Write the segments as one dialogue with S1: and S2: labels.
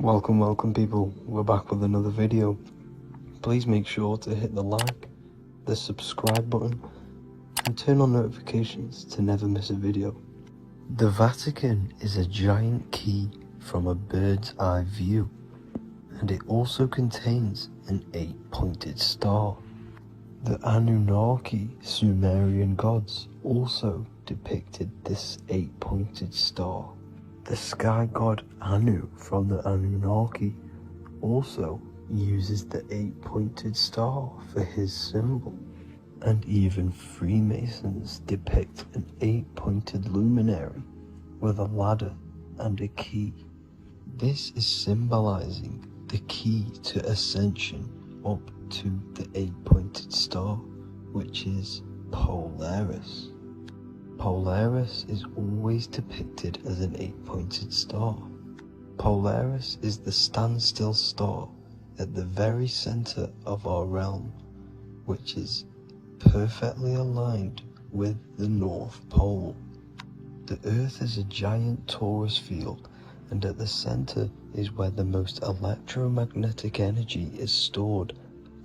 S1: Welcome people, we're back with another video. Please make sure to hit the like, the subscribe button and turn on notifications to never miss a video. The Vatican is a giant key from a bird's eye view, and it also contains an 8-pointed star. The Anunnaki Sumerian gods also depicted this 8-pointed star. The sky god Anu from the Anunnaki also uses the 8-pointed star for his symbol, and even Freemasons depict an 8-pointed luminary with a ladder and a key. This is symbolizing the key to ascension up to the 8-pointed star, which is Polaris. Polaris is always depicted as an 8-pointed star. Polaris is the standstill star at the very center of our realm, which is perfectly aligned with the North Pole. The Earth is a giant torus field, and at the center is where the most electromagnetic energy is stored.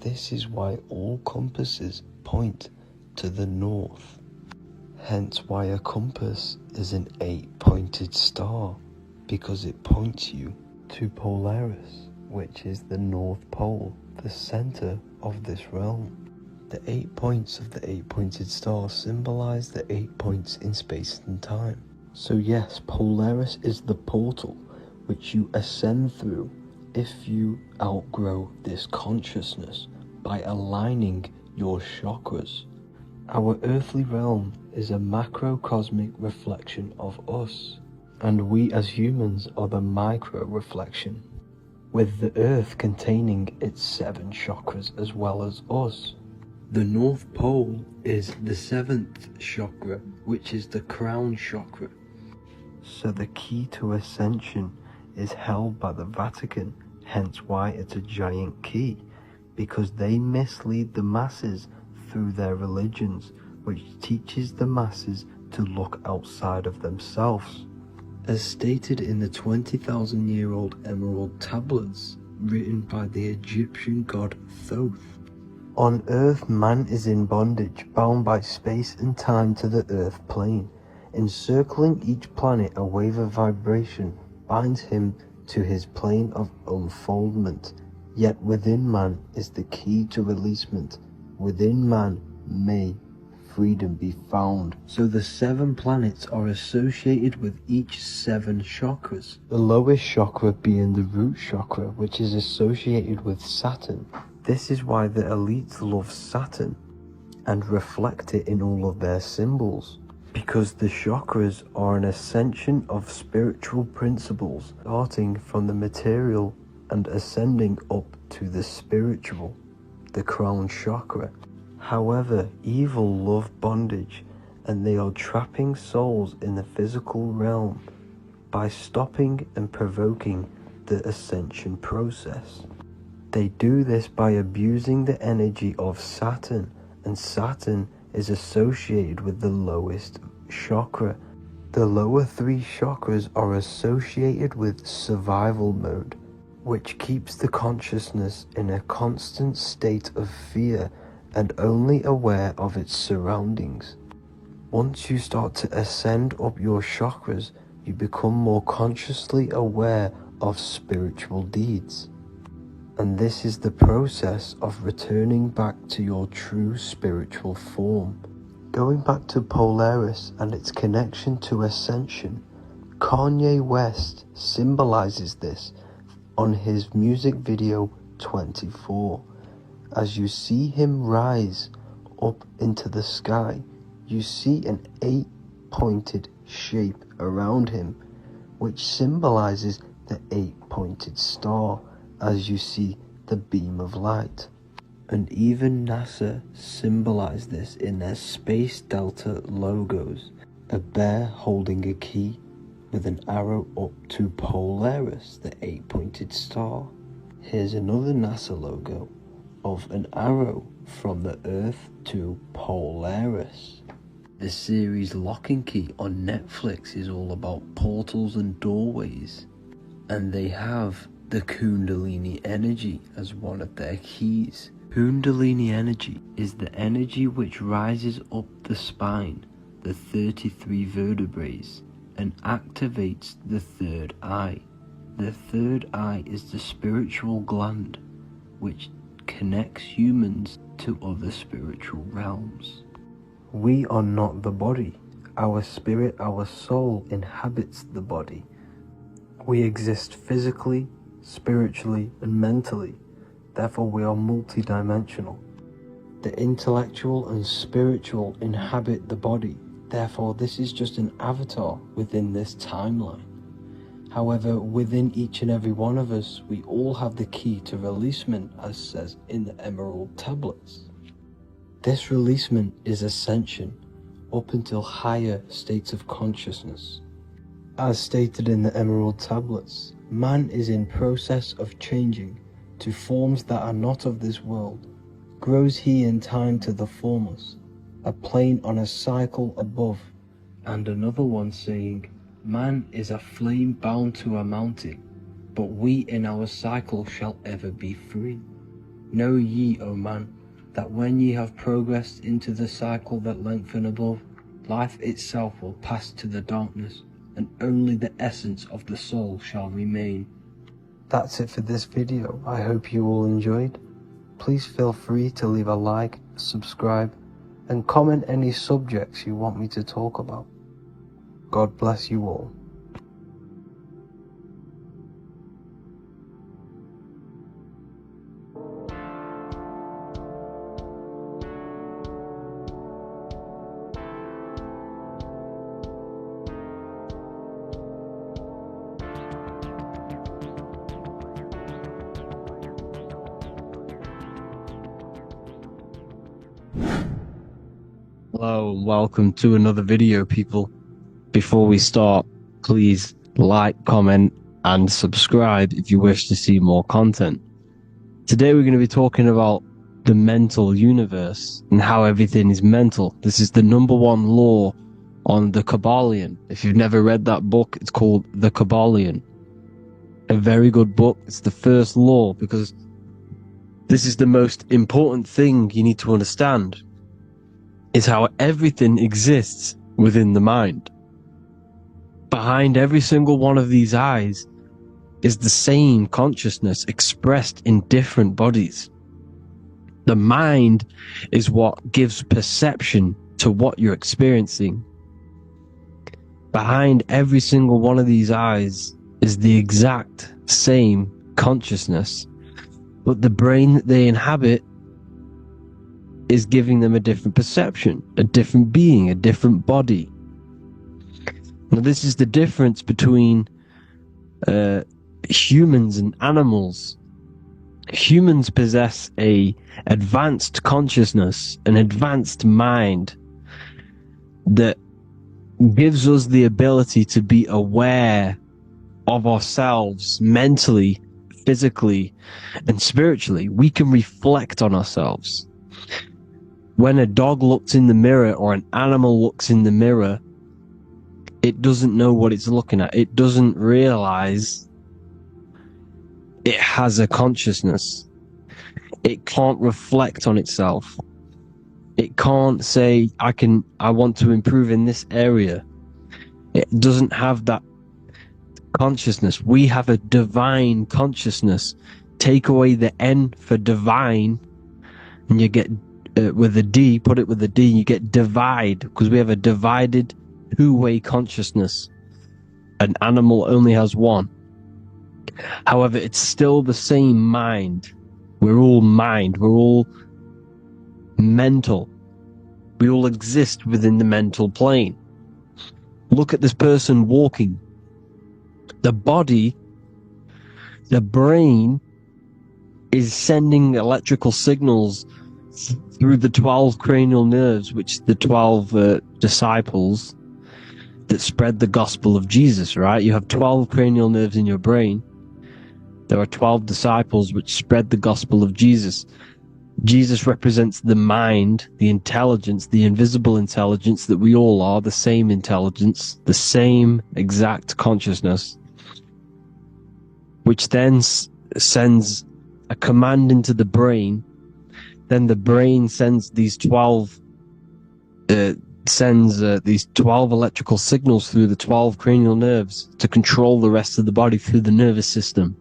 S1: This is why all compasses point to the north. Hence why a compass is an 8-pointed star, because it points you to Polaris, which is the North Pole, the center of this realm. The 8 points of the 8-pointed star symbolize the 8 points in space and time. So yes, Polaris is the portal which you ascend through if you outgrow this consciousness by aligning your chakras. Our earthly realm is a macrocosmic reflection of us, and we as humans are the micro reflection, with the earth containing its 7 chakras as well as us. The North Pole is the 7th chakra, which is the crown chakra. So the key to ascension is held by the Vatican, hence why it's a giant key, because they mislead the masses through their religions, which teaches the masses to look outside of themselves. As stated in the 20,000-year-old emerald tablets written by the Egyptian god Thoth, on earth man is in bondage, bound by space and time to the earth plane. Encircling each planet a wave of vibration binds him to his plane of unfoldment. Yet within man is the key to releasement. Within man may freedom be found. So the 7 planets are associated with each 7 chakras. The lowest chakra being the root chakra, which is associated with Saturn. This is why the elites love Saturn and reflect it in all of their symbols, because the chakras are an ascension of spiritual principles, starting from the material and ascending up to the spiritual, the crown chakra. However, evil love bondage, and they are trapping souls in the physical realm by stopping and provoking the ascension process. They do this by abusing the energy of Saturn, and Saturn is associated with the lowest chakra. The lower 3 chakras are associated with survival mode, which keeps the consciousness in a constant state of fear and only aware of its surroundings. Once you start to ascend up your chakras, you become more consciously aware of spiritual deeds. And this is the process of returning back to your true spiritual form. Going back to Polaris and its connection to ascension, Kanye West symbolizes this on his music video 24. As you see him rise up into the sky, you see an 8-pointed shape around him, which symbolizes the 8-pointed star, as you see the beam of light. And even NASA symbolize this in their Space Delta logos, a bear holding a key with an arrow up to Polaris, the 8-pointed star. Here's another NASA logo of an arrow from the Earth to Polaris. The series Lock and Key on Netflix is all about portals and doorways, and they have the Kundalini energy as one of their keys. Kundalini energy is the energy which rises up the spine, the 33 vertebrae, and activates the third eye. The third eye is the spiritual gland which connects humans to other spiritual realms. We are not the body. Our spirit, our soul inhabits the body. We exist physically, spiritually, and mentally. Therefore, we are multidimensional. The intellectual and spiritual inhabit the body. Therefore, this is just an avatar within this timeline. However, within each and every one of us, we all have the key to releasement, as says in the Emerald Tablets. This releasement is ascension up until higher states of consciousness. As stated in the Emerald Tablets, man is in process of changing to forms that are not of this world. Grows he in time to the formless, a plane on a cycle above, and another one saying, man is a flame bound to a mountain, but we in our cycle shall ever be free. Know ye, O man, that when ye have progressed into the cycle that lengthen above, life itself will pass to the darkness, and only the essence of the soul shall remain. That's it for this video. I hope you all enjoyed. Please feel free to leave a like, subscribe, and comment any subjects you want me to talk about. God bless you all. Hello and welcome to another video, people. Before we start, please like, comment and subscribe if you wish to see more content. Today we're going to be talking about the mental universe and how everything is mental. This is the #1 law on the Kabbalion. If you've never read that book, it's called The Kabbalion. A very good book. It's the first law because this is the most important thing you need to understand, is how everything exists within the mind. Behind every single one of these eyes is the same consciousness expressed in different bodies. The mind is what gives perception to what you're experiencing. Behind every single one of these eyes is the exact same consciousness, but the brain that they inhabit is giving them a different perception, a different being, a different body. Now, this is the difference between humans and animals. Humans possess a advanced consciousness, an advanced mind that gives us the ability to be aware of ourselves mentally, physically, and spiritually. We can reflect on ourselves. When a dog looks in the mirror or an animal looks in the mirror, it doesn't know what it's looking at. It doesn't realize it has a consciousness. It can't reflect on itself. It can't say, I want to improve in this area. It doesn't have that consciousness. We have a divine consciousness. Take away the N for divine, and you get with a D, put it with a D, you get divide, because we have a divided two-way consciousness. An animal only has one. However, it's still the same mind. We're all mind. We're all mental. We all exist within the mental plane. Look at this person walking. The body, the brain, is sending electrical signals through the 12 cranial nerves, which the 12 disciples that spread the gospel of Jesus, right? You have 12 cranial nerves in your brain. There are 12 disciples which spread the gospel of Jesus. Jesus represents the mind, the intelligence, the invisible intelligence that we all are, the same intelligence, the same exact consciousness. which then sends a command into the brain. Then the brain sends these 12 electrical signals through the 12 cranial nerves to control the rest of the body through the nervous system.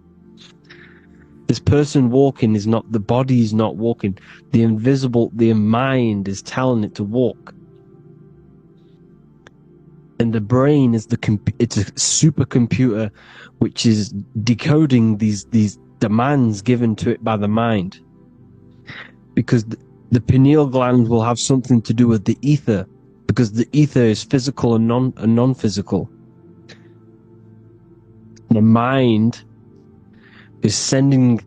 S1: This person walking is not, the body is not walking. The mind is telling it to walk. And the brain is it's a supercomputer which is decoding these demands given to it by the mind. Because the pineal gland will have something to do with the ether, because the ether is physical and non-physical. The mind is sending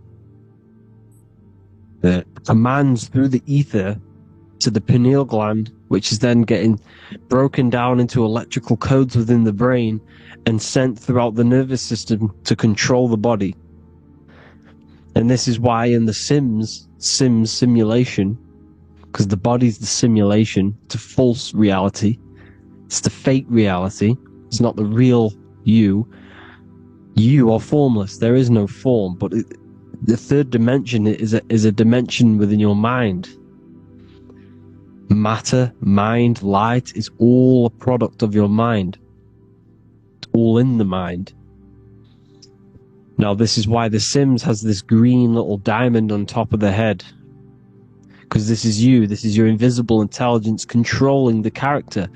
S1: the commands through the ether to the pineal gland, which is then getting broken down into electrical codes within the brain and sent throughout the nervous system to control the body. And this is why in the Sims simulation, because the body's the simulation, it's a false reality, it's the fake reality, it's not the real you. You are formless, there is no form, but the third dimension is a dimension within your mind. Matter, mind, light is all a product of your mind. It's all in the mind. Now, this is why The Sims has this green little diamond on top of the head. Because this is you, this is your invisible intelligence controlling the character.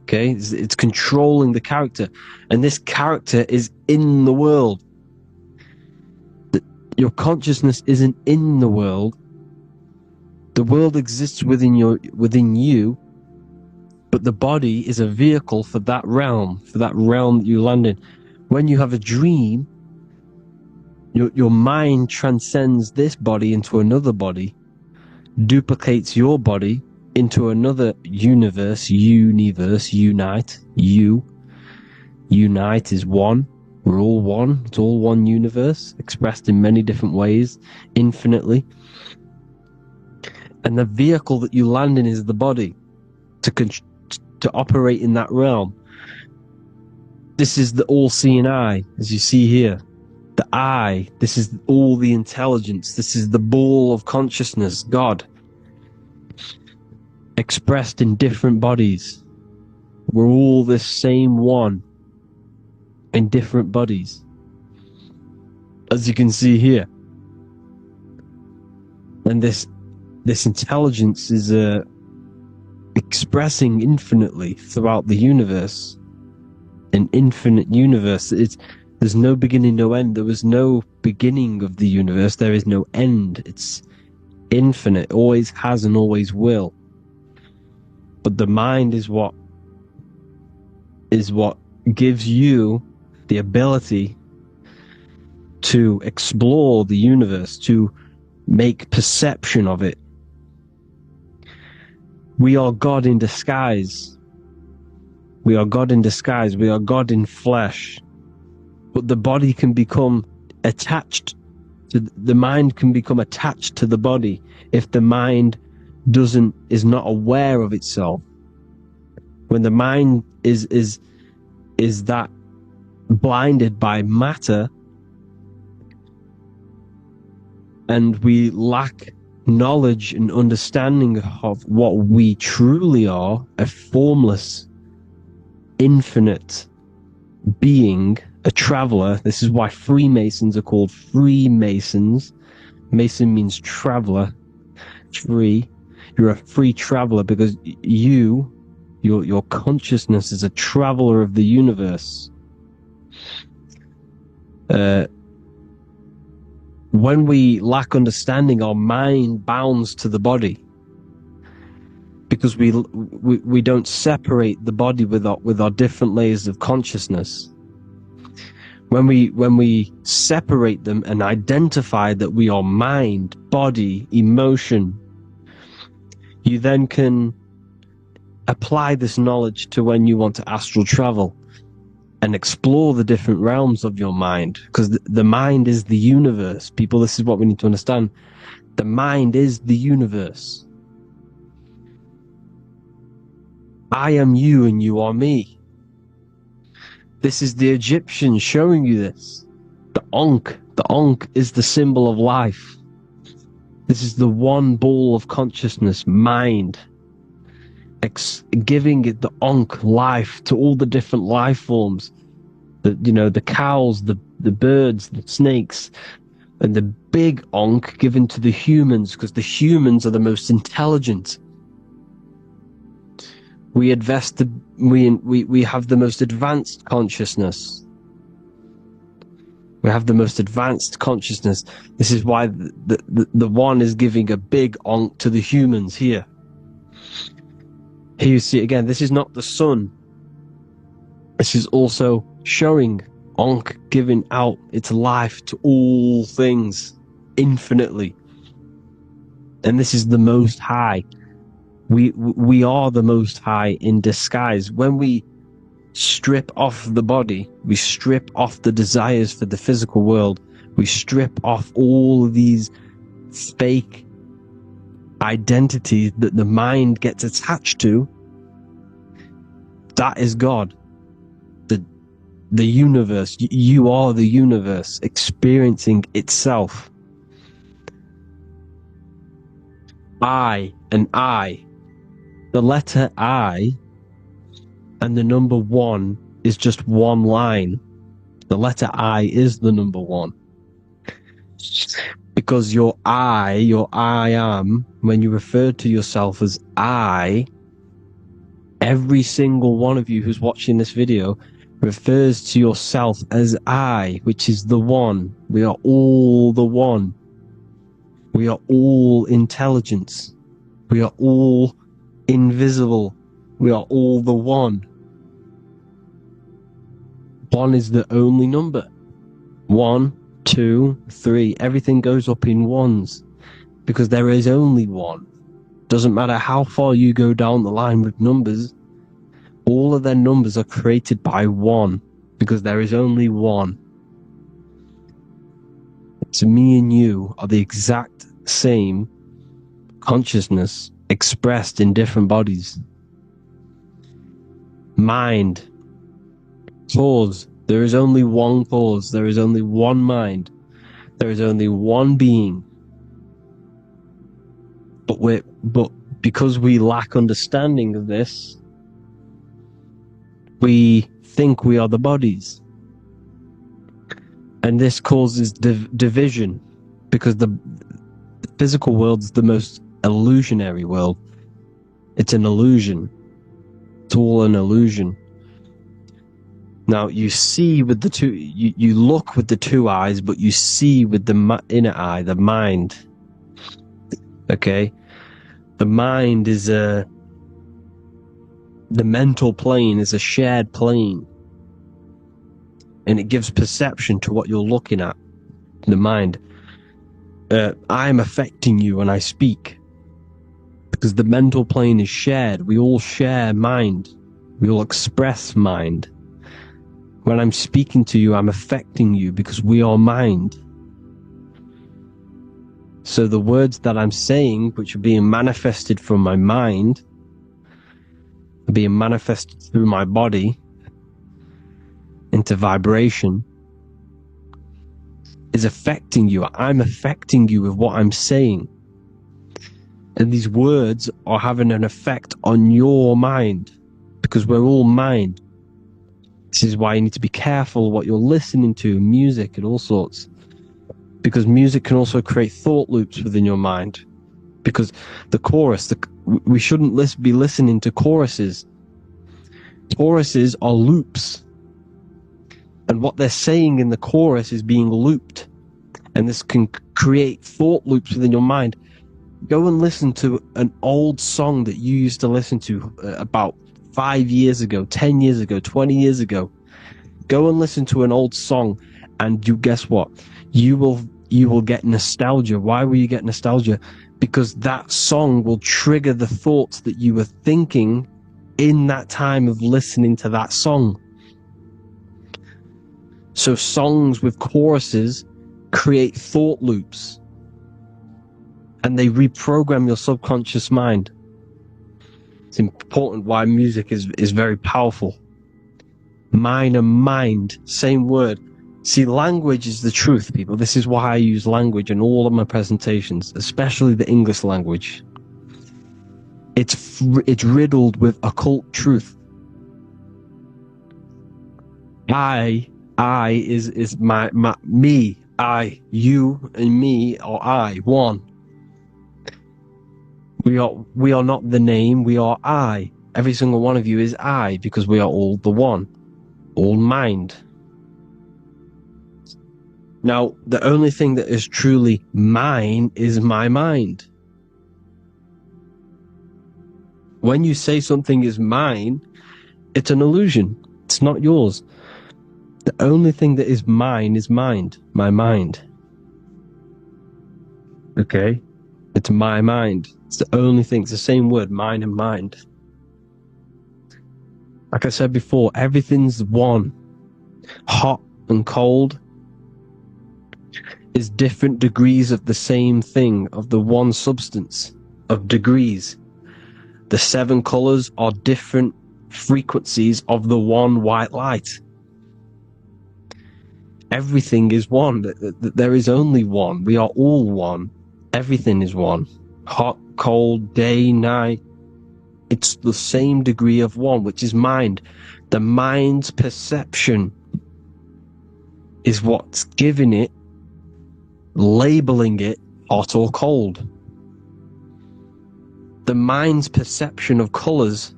S1: Okay, it's controlling the character. And this character is in the world. Your consciousness isn't in the world. The world exists within you, but the body is a vehicle for that realm that you land in. When you have a dream, your mind transcends this body into another body, duplicates your body into another unite. Unite is one. We're all one. It's all one universe, expressed in many different ways, infinitely. And the vehicle that you land in is the body to operate in that realm. This is the all-seeing eye, as you see here. The eye, this is all the intelligence. This is the ball of consciousness, God, expressed in different bodies. We're all this same one in different bodies, as you can see here. And this intelligence is expressing infinitely throughout the universe. An infinite universe. There's no beginning, no end. There was no beginning of the universe. There is no end. It's infinite. Always has and always will. But the mind is what gives you the ability to explore the universe, to make perception of it. We are God in disguise. We are God in disguise. We are God in flesh. But the body can become attached to the mind, can become attached to the body if the mind is not aware of itself. When the mind is that blinded by matter, and we lack knowledge and understanding of what we truly are, a formless, infinite being, a traveler. This is why Freemasons are called Freemasons. Mason means traveler. Free. You're a free traveler because your consciousness is a traveler of the universe. When we lack understanding, our mind bounds to the body because we don't separate the body with our different layers of consciousness. When we separate them and identify that we are mind, body, emotion, you then can apply this knowledge to when you want to astral travel and explore the different realms of your mind, because the mind is the universe. People, this is what we need to understand. The mind is the universe. I am you and you are me. This is the Egyptians showing you this. The Ankh. The Ankh is the symbol of life. This is the one ball of consciousness, mind. Giving it the Ankh life to all the different life forms. The cows, the birds, the snakes, and the big Ankh given to the humans, because the humans are the most intelligent. We have the most advanced consciousness. We have the most advanced consciousness. This is why the one is giving a big Ankh to the humans here. Here you see it again. This is not the sun. This is also showing Ankh giving out its life to all things infinitely. And this is the Most High. We are the Most High in disguise. When we strip off the body, we strip off the desires for the physical world, we strip off all these fake identities that the mind gets attached to. That is God. The universe. You are the universe experiencing itself. I and I. The letter I and the number 1 is just one line. The letter I is the number 1. Because your I am, when you refer to yourself as I, every single one of you who's watching this video refers to yourself as I, which is the one. We are all the one. We are all intelligence. We are all invisible. We are all the one. 1 is the only number. 1, 2, 3. Everything goes up in ones because there is only one. Doesn't matter how far you go down the line with numbers, all of their numbers are created by 1 because there is only one. So me and you are the exact same consciousness expressed in different bodies. Mind. Cause. There is only one cause. There is only one mind. There is only one being. But because we lack understanding of this, we think we are the bodies. And this causes division, because the physical world is the most illusionary world. It's an illusion. It's all an illusion. Now you see with the two, you look with the 2 eyes, but you see with the inner eye, the mind. Okay? The mind is the mental plane is a shared plane. And it gives perception to what you're looking at. The mind. I'm affecting you when I speak. Because the mental plane is shared. We all share mind. We all express mind. When I'm speaking to you, I'm affecting you because we are mind. So the words that I'm saying, which are being manifested from my mind, are being manifested through my body into vibration, is affecting you. I'm affecting you with what I'm saying. And these words are having an effect on your mind, because we're all mind. This is why you need to be careful what you're listening to, music and all sorts. Because music can also create thought loops within your mind. Because the chorus, we shouldn't be listening to choruses. Choruses are loops. And what they're saying in the chorus is being looped. And this can create thought loops within your mind. Go and listen to an old song that you used to listen to about 5 years ago, 10 years ago, 20 years ago. Go and listen to an old song, and you guess what? You will get nostalgia. Why will you get nostalgia? Because that song will trigger the thoughts that you were thinking in that time of listening to that song. So songs with choruses create thought loops, and they reprogram your subconscious mind. It's important why music is very powerful. Mine and mind, same word. See, language is the truth, people. This is why I use language in all of my presentations, especially the English language. It's riddled with occult truth. I is my me, I, you and me, or I, one. We are not the name, we are I. Every single one of you is I, because we are all the one, all mind. Now, the only thing that is truly mine is my mind. When you say something is mine, it's an illusion. It's not yours. The only thing that is mine is mind, my mind. Okay? It's my mind. It's the only thing. It's the same word, mine and mind. Like I said before, everything's one. Hot and cold is different degrees of the same thing, of the one substance, of degrees. The 7 colors are different frequencies of the one white light. Everything is one. There is only one. We are all one. Everything is one. Hot, cold, day, night. It's the same degree of one, which is mind. The mind's perception is what's giving it, labeling it hot or cold. The mind's perception of colors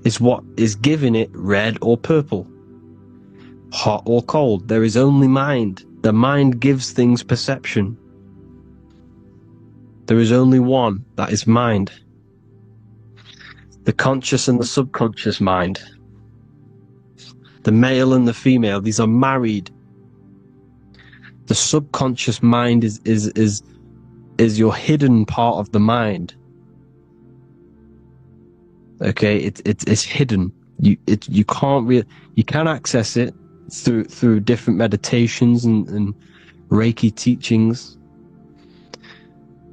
S1: is what is giving it red or purple, hot or cold. There is only mind. The mind gives things perception. There is only one, that is mind. The conscious and the subconscious mind. The male and the female, these are married. The subconscious mind is your hidden part of the mind. Okay, it's hidden. You can access it through different meditations and Reiki teachings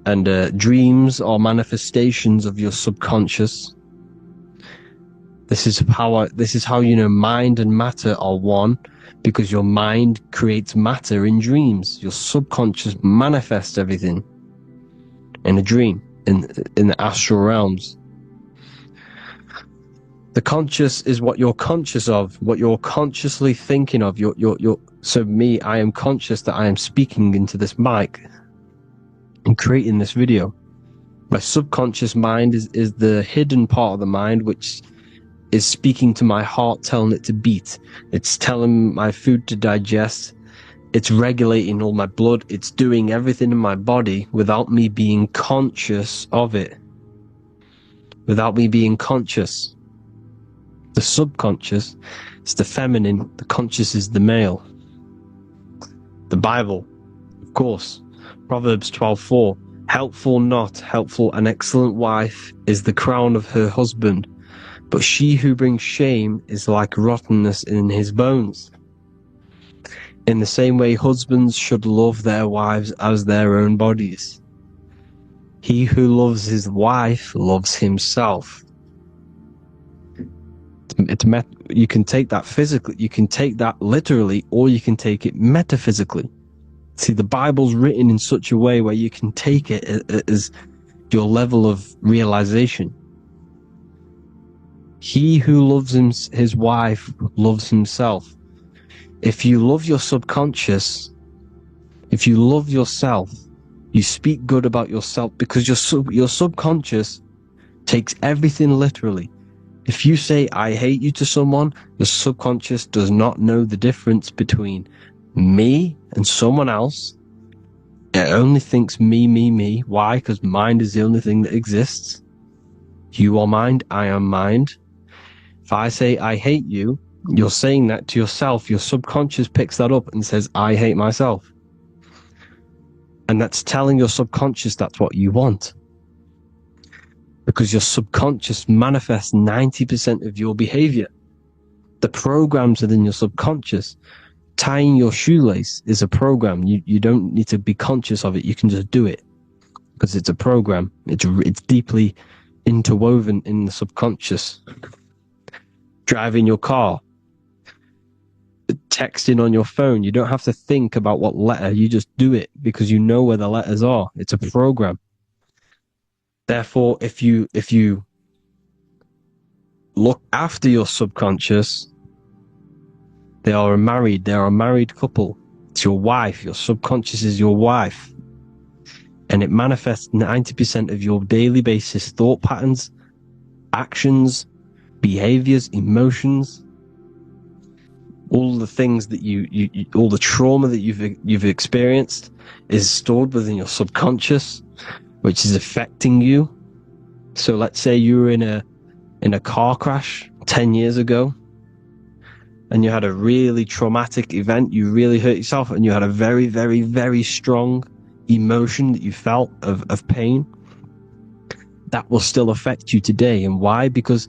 S1: and dreams or manifestations of your subconscious. This is how you know mind and matter are one, because your mind creates matter in dreams. Your subconscious manifests everything in a dream, in the astral realms. The conscious is what you're conscious of, what you're consciously thinking of. So me, I am conscious that I am speaking into this mic and creating this video. My subconscious mind is the hidden part of the mind, which is speaking to my heart, telling it to beat. It's telling my food to digest. It's regulating all my blood. It's doing everything in my body without me being conscious of it. Without me being conscious. The subconscious is the feminine, the conscious is the male. The Bible, of course, Proverbs 12:4, helpful not, helpful, an excellent wife is the crown of her husband, but she who brings shame is like rottenness in his bones. In the same way, husbands should love their wives as their own bodies. He who loves his wife loves himself. You can take that physically, you can take that literally, or you can take it metaphysically. See, the Bible's written in such a way where you can take it as your level of realization. He who loves his wife loves himself. If you love your subconscious, if you love yourself, you speak good about yourself, because your subconscious takes everything literally. If you say, I hate you to someone, your subconscious does not know the difference between me and someone else. It only thinks me, me, me. Why? Because mind is the only thing that exists. You are mind, I am mind. If I say, I hate you, you're saying that to yourself. Your subconscious picks that up and says, I hate myself. And that's telling your subconscious that's what you want. Because your subconscious manifests 90% of your behavior. The programs within your subconscious. Tying your shoelace is a program. You don't need to be conscious of it. You can just do it. Because it's a program. It's deeply interwoven in the subconscious. Driving your car. texting on your phone. You don't have to think about what letter. You just do it because you know where the letters are. It's a program. Therefore, if you look after your subconscious, they are a married couple. It's your wife. Your subconscious is your wife. And it manifests 90% of your daily basis thought patterns, actions, behaviors, emotions, all the things that you all the trauma that you've experienced is stored within your subconscious, which is affecting you. So let's say you were in a car crash 10 years ago and you had a really traumatic event, you really hurt yourself, and you had a very, very, very strong emotion that you felt of pain. That will still affect you today. And why? Because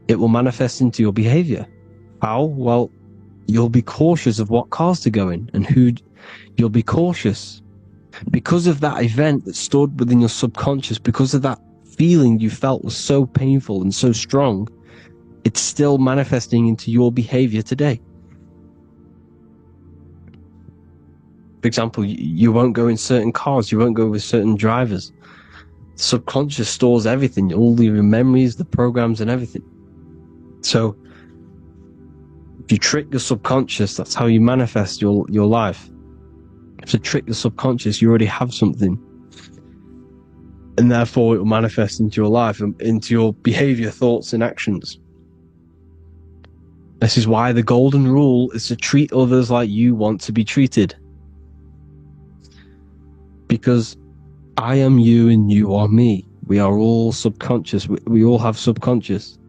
S1: it will manifest into your behavior. How? Well, you'll be cautious of what cars to go in and who. You'll be cautious because of that event that stored within your subconscious, because of that feeling you felt was so painful and so strong. It's still manifesting into your behavior today. For example, you won't go in certain cars, you won't go with certain drivers. The subconscious stores everything, all your memories, the programs and everything. So if you trick your subconscious, that's how you manifest your life. If you trick the subconscious, you already have something. And therefore it will manifest into your life, into your behavior, thoughts and actions. This is why the golden rule is to treat others like you want to be treated. Because I am you and you are me. We are all subconscious. We all have subconscious.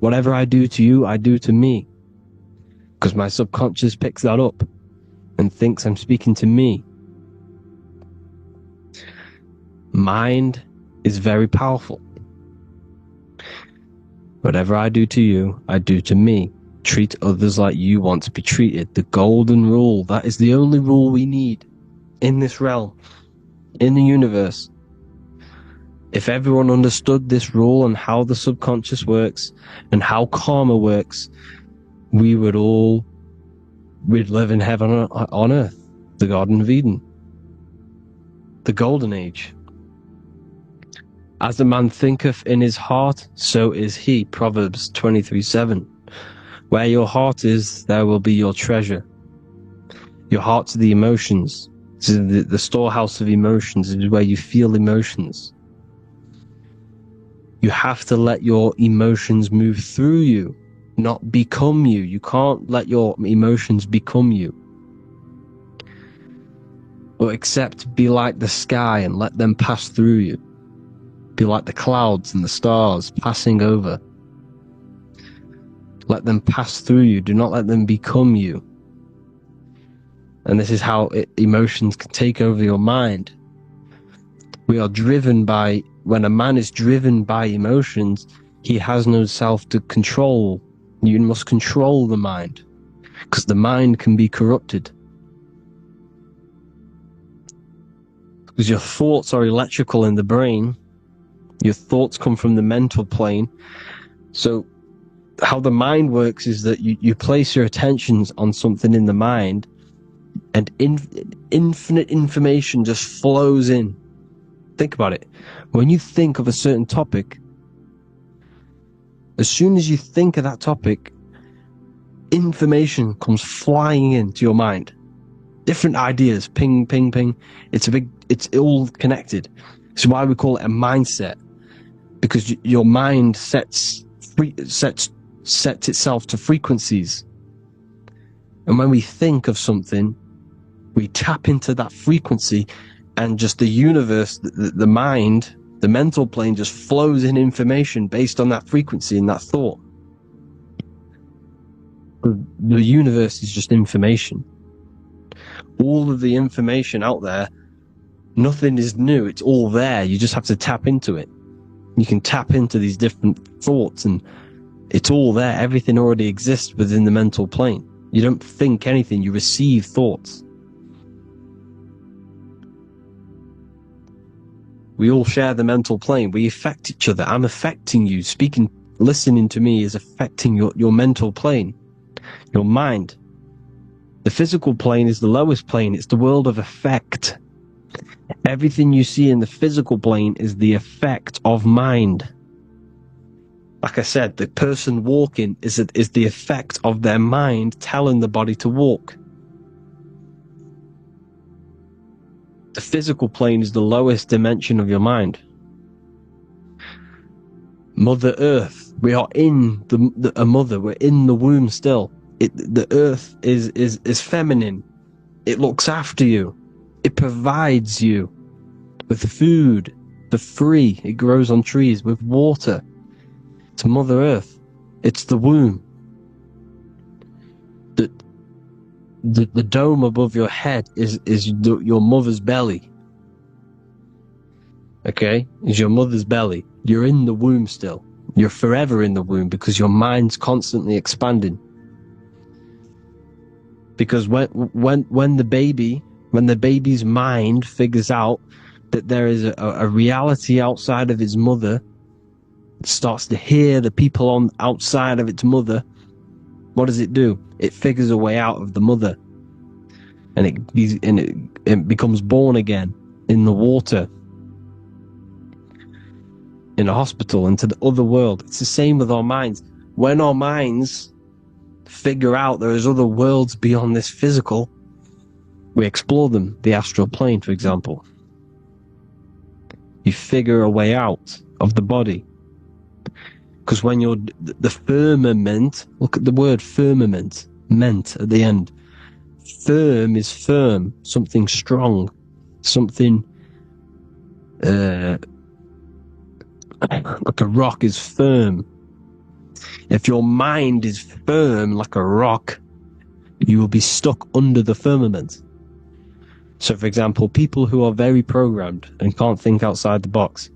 S1: Whatever I do to you, I do to me. Because my subconscious picks that up and thinks I'm speaking to me. Mind is very powerful. Whatever I do to you, I do to me. Treat others like you want to be treated. The golden rule. That is the only rule we need in this realm, in the universe. If everyone understood this rule and how the subconscious works and how karma works, we'd live in heaven on earth, the Garden of Eden, the golden age. As a man thinketh in his heart, so is he. Proverbs 23:7. Where your heart is, there will be your treasure. Your heart's the emotions. This is the storehouse of emotions. It is where you feel emotions. You have to let your emotions move through you, not become you. You can't let your emotions become you. But except be like the sky and let them pass through you. Be like the clouds and the stars passing over. Let them pass through you. Do not let them become you. And this is how emotions can take over your mind. We are driven by, when a man is driven by emotions, he has no self to control. You must control the mind, because the mind can be corrupted. Because your thoughts are electrical in the brain. Your thoughts come from the mental plane. So how the mind works is that you place your attentions on something in the mind, and infinite information just flows in. Think about it. When you think of a certain topic, as soon as you think of that topic, information comes flying into your mind. Different ideas, ping, ping, ping. It's all connected. It's why we call it a mindset, because your mind sets itself to frequencies. And when we think of something, we tap into that frequency, and just the universe, the mind, the mental plane just flows in information based on that frequency and that thought. The universe is just information. All of the information out there, nothing is new. It's all there. You just have to tap into it. You can tap into these different thoughts, and it's all there. Everything already exists within the mental plane. You don't think anything, you receive thoughts. We all share the mental plane. We affect each other. I'm affecting you. Listening to me is affecting your mental plane.
S2: Your mind. The physical plane is the lowest plane. It's the world of effect. Everything you see in the physical plane is the effect of mind. Like I said, the person walking is the effect of their mind telling the body to walk. The physical plane is the lowest dimension of your mind. Mother Earth, we are in a mother. We're in the womb still. The Earth is feminine. It looks after you. It provides you with food for free. It grows on trees with water. It's Mother Earth. It's the womb. The dome above your head is your mother's belly. Okay? Is your mother's belly. You're in the womb still. You're forever in the womb because your mind's constantly expanding. Because when the baby's mind figures out that there is a reality outside of its mother, it starts to hear the people outside of its mother, what does it do? It figures a way out of the mother, and it becomes born again in the water, in a hospital, into the other world. It's the same with our minds. When our minds figure out there is other worlds beyond this physical, we explore them. The astral plane, for example. You figure a way out of the body. Because when you're the firmament, look at the word firmament, meant at the end. Firm is firm, something strong, something like a rock is firm. If your mind is firm like a rock, you will be stuck under the firmament. So, for example, people who are very programmed and can't think outside the box,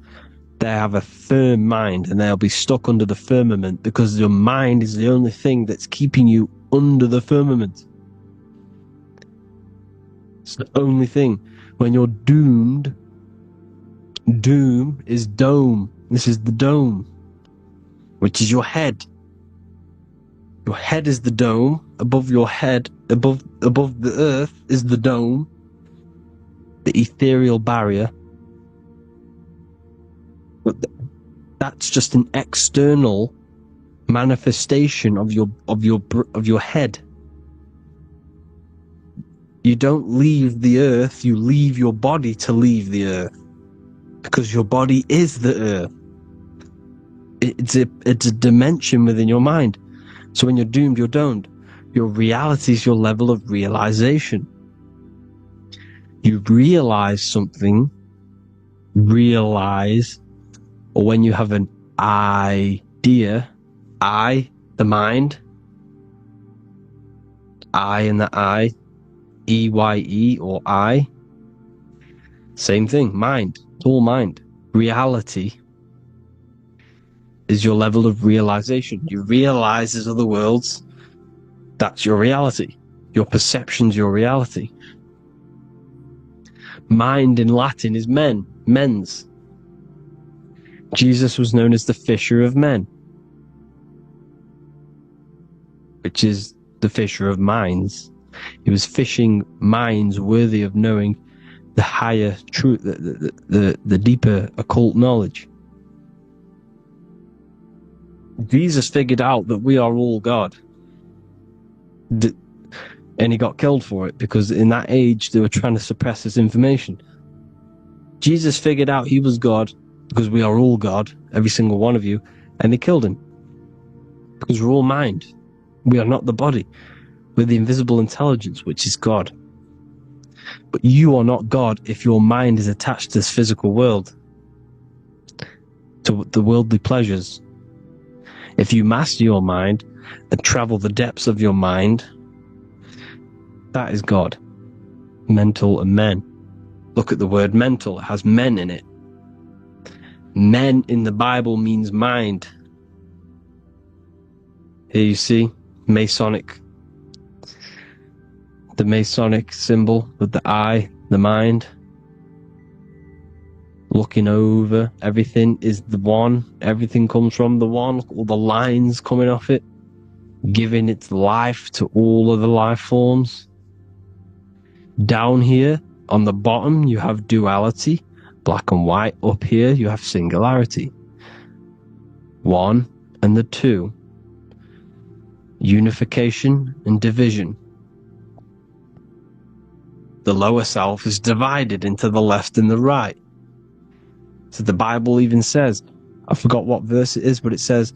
S2: they have a firm mind and they'll be stuck under the firmament because your mind is the only thing that's keeping you under the firmament. It's the only thing. When you're doomed, doom is dome. This is the dome, which is your head. Your head is the dome. Above your head, above the earth is the dome, the ethereal barrier. But that's just an external manifestation of your head. You don't leave the earth, you leave your body to leave the earth, because your body is the earth. It's a dimension within your mind. So when you're doomed, you're domed. Your reality is your level of realization. You realize something, or when you have an idea, the mind, and the EYE or I, same thing, mind, it's all mind. Reality is your level of realization. You realize there's other worlds, that's your reality. Your perception's your reality. Mind in Latin is mens. Jesus was known as the fisher of men, which is the fisher of minds. He was fishing minds worthy of knowing the higher truth, the deeper occult knowledge. Jesus figured out that we are all God. And he got killed for it, because in that age they were trying to suppress this information. Jesus figured out he was God, because we are all God, every single one of you, and they killed him. Because we're all mind. We are not the body. We're the invisible intelligence, which is God. But you are not God if your mind is attached to this physical world, to the worldly pleasures. If you master your mind and travel the depths of your mind, that is God. Mental and men. Look at the word mental. It has men in it. Men in the Bible means mind. Here you see Masonic. The Masonic symbol with the eye, the mind. Looking over, everything is the one. Everything comes from the one. Look at all the lines coming off it. giving its life to all of the life forms. Down here on the bottom, you have duality, black and white. Up here, you have singularity. One and the two. Unification and division. The lower self is divided into the left and the right. So the Bible even says, I forgot what verse it is, but it says,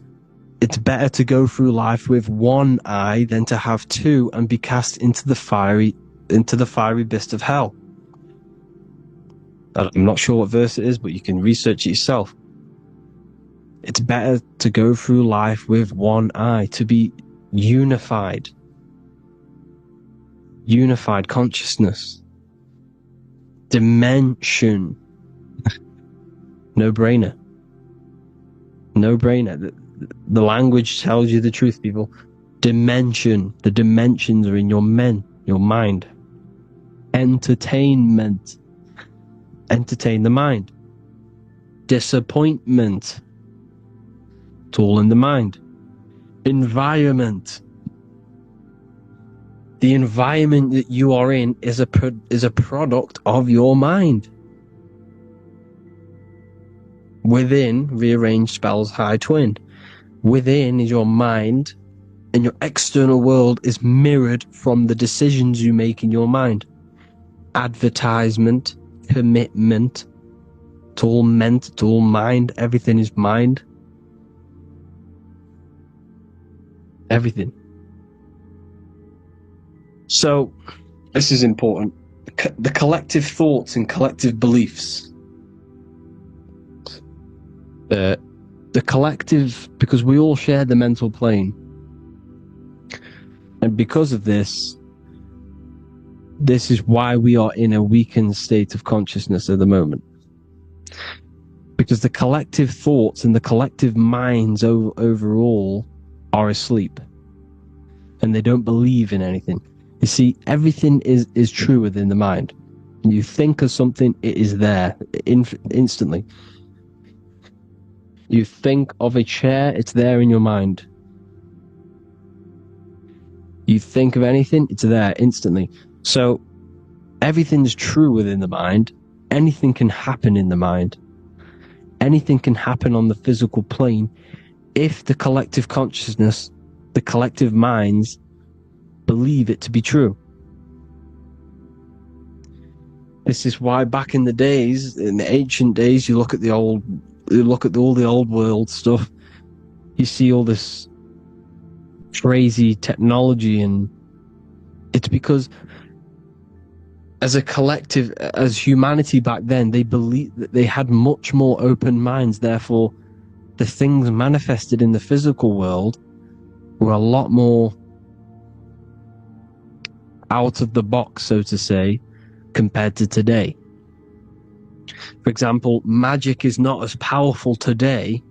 S2: it's better to go through life with one eye than to have two and be cast into the fiery abyss of hell. I'm not sure what verse it is, but you can research it yourself. It's better to go through life with one eye, to be unified. Unified consciousness. Dimension. No-brainer. No-brainer. The language tells you the truth, people. Dimension. The dimensions are in your mind. Entertainment. Entertain the mind. Disappointment. It's all in the mind. Environment. The environment that you are in is a product of your mind. Within, rearranged spells high twin. Within is your mind, and your external world is mirrored from the decisions you make in your mind. Advertisement, commitment, it's all meant, it's all mind, everything is mind. Everything. So, this is important. The collective thoughts and collective beliefs. The collective, because we all share the mental plane. And because of this is why we are in a weakened state of consciousness at the moment. Because the collective thoughts and the collective minds overall are asleep. And they don't believe in anything. You see, everything is true within the mind. You think of something, it is there instantly. You think of a chair, it's there in your mind. You think of anything, it's there instantly. So everything's true within the mind. Anything can happen in the mind. Anything can happen on the physical plane if the collective consciousness, the collective minds, believe it to be true. This is why back in the days, in the ancient days, you look at all the old world stuff, you see all this crazy technology, and it's because as a collective, as humanity back then, they believed that they had much more open minds. Therefore, the things manifested in the physical world were a lot more out of the box, so to say, compared to today. For example, magic is not as powerful today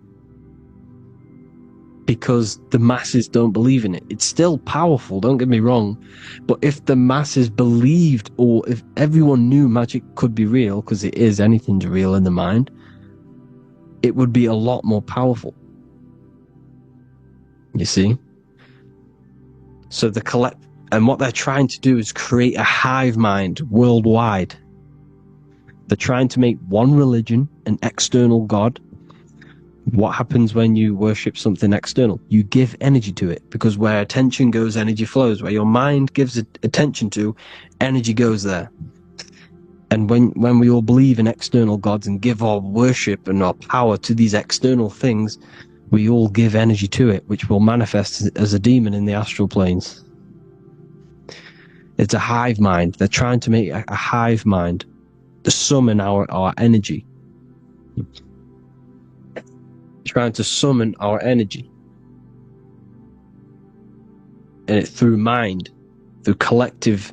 S2: because the masses don't believe in it. It's still powerful, don't get me wrong, but if the masses believed, or if everyone knew magic could be real, because it is, anything's real in the mind, it would be a lot more powerful. You see? So and what they're trying to do is create a hive mind worldwide. They're trying to make one religion, an external god. What happens when you worship something external? You give energy to it, because where attention goes, energy flows. Where your mind gives attention to, energy goes there. And when we all believe in external gods and give our worship and our power to these external things, we all give energy to it, which will manifest as a demon in the astral planes. It's a hive mind. They're trying to make a hive mind to summon our energy. Trying to summon our energy. And it's through mind, through collective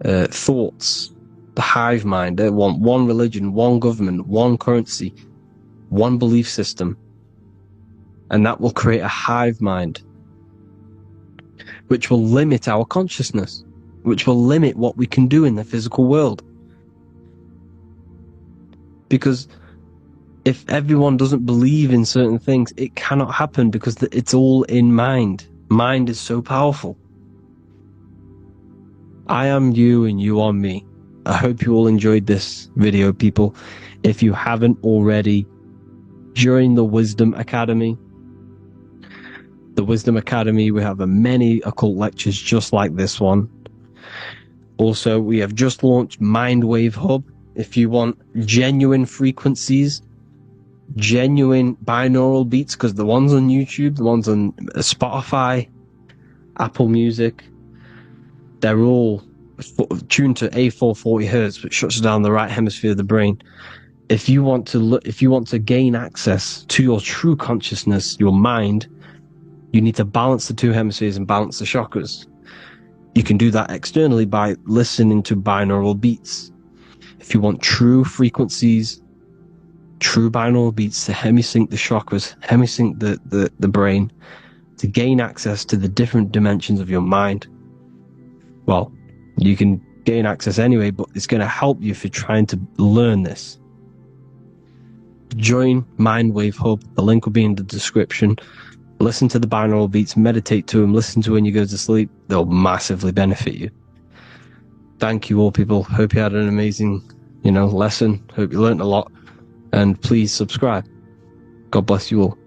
S2: thoughts. The hive mind. They want one religion, one government, one currency, one belief system. And that will create a hive mind, which will limit our consciousness, which will limit what we can do in the physical world. Because if everyone doesn't believe in certain things, it cannot happen, because it's all in mind. mind is so powerful. I am you and you are me. I hope you all enjoyed this video, people. If you haven't already, join the Wisdom Academy. The Wisdom Academy, we have many occult lectures just like this one. Also, we have just launched Mindwave Hub. If you want genuine frequencies, genuine binaural beats, because the ones on YouTube, the ones on Spotify, Apple Music, they're all tuned to A440 Hertz, which shuts down the right hemisphere of the brain. If you want to gain access to your true consciousness, your mind, you need to balance the two hemispheres and balance the chakras. You can do that externally by listening to binaural beats. If you want true frequencies, true binaural beats to hemisync the chakras, hemisync the brain, to gain access to the different dimensions of your mind, well, you can gain access anyway, but it's going to help you if you're trying to learn this. Join Mindwave Hub. The link will be in the description. Listen to the binaural beats, meditate to them, listen to when you go to sleep. They'll massively benefit you. Thank you all, people. Hope you had an amazing, lesson. Hope you learned a lot. And please subscribe. God bless you all.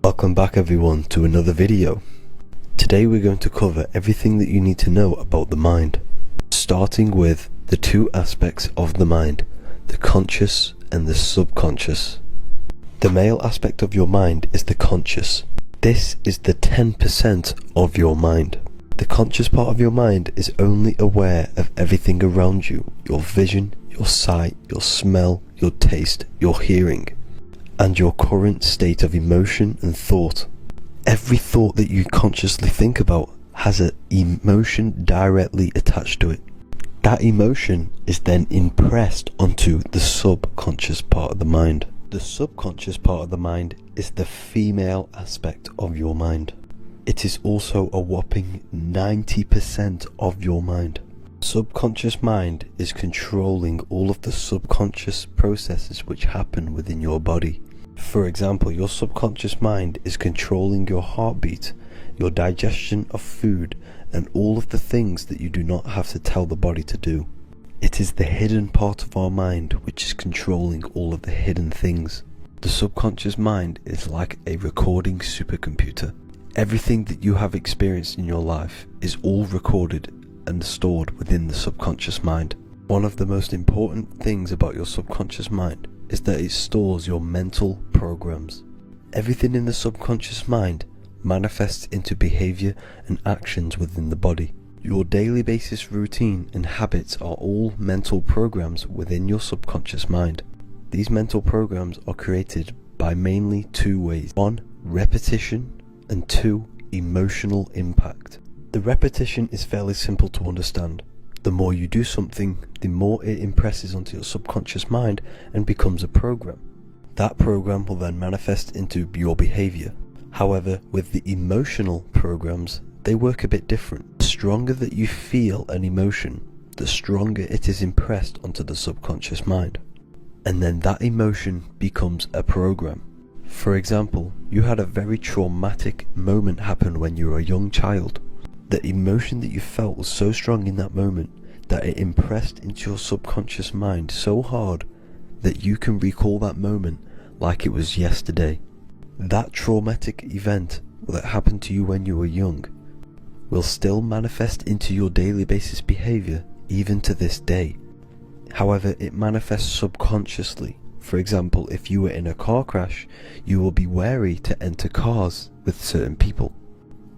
S1: Welcome back everyone to another video. Today we're going to cover everything that you need to know about the mind, starting with the two aspects of the mind, the conscious and the subconscious. The male aspect of your mind is the conscious. This is the 10% of your mind. The conscious part of your mind is only aware of everything around you, your vision, your sight, your smell, your taste, your hearing, and your current state of emotion and thought. Every thought that you consciously think about has an emotion directly attached to it. That emotion is then impressed onto the subconscious part of the mind. The subconscious part of the mind is the female aspect of your mind. It is also a whopping 90% of your mind. Subconscious mind is controlling all of the subconscious processes which happen within your body. For example, your subconscious mind is controlling your heartbeat, your digestion of food, and all of the things that you do not have to tell the body to do. It is the hidden part of our mind which is controlling all of the hidden things. The subconscious mind is like a recording supercomputer. Everything that you have experienced in your life is all recorded and stored within the subconscious mind. One of the most important things about your subconscious mind is that it stores your mental programs. Everything in the subconscious mind manifests into behavior and actions within the body. Your daily basis routine and habits are all mental programs within your subconscious mind. These mental programs are created by mainly two ways. 1, repetition, and 2, emotional impact. The repetition is fairly simple to understand. The more you do something, the more it impresses onto your subconscious mind and becomes a program. That program will then manifest into your behavior. However, with the emotional programs, they work a bit different. The stronger that you feel an emotion, the stronger it is impressed onto the subconscious mind. And then that emotion becomes a program. For example, you had a very traumatic moment happen when you were a young child. The emotion that you felt was so strong in that moment that it impressed into your subconscious mind so hard that you can recall that moment like it was yesterday. That traumatic event that happened to you when you were young will still manifest into your daily basis behavior even to this day. However, it manifests subconsciously. For example, if you were in a car crash, you will be wary to enter cars with certain people.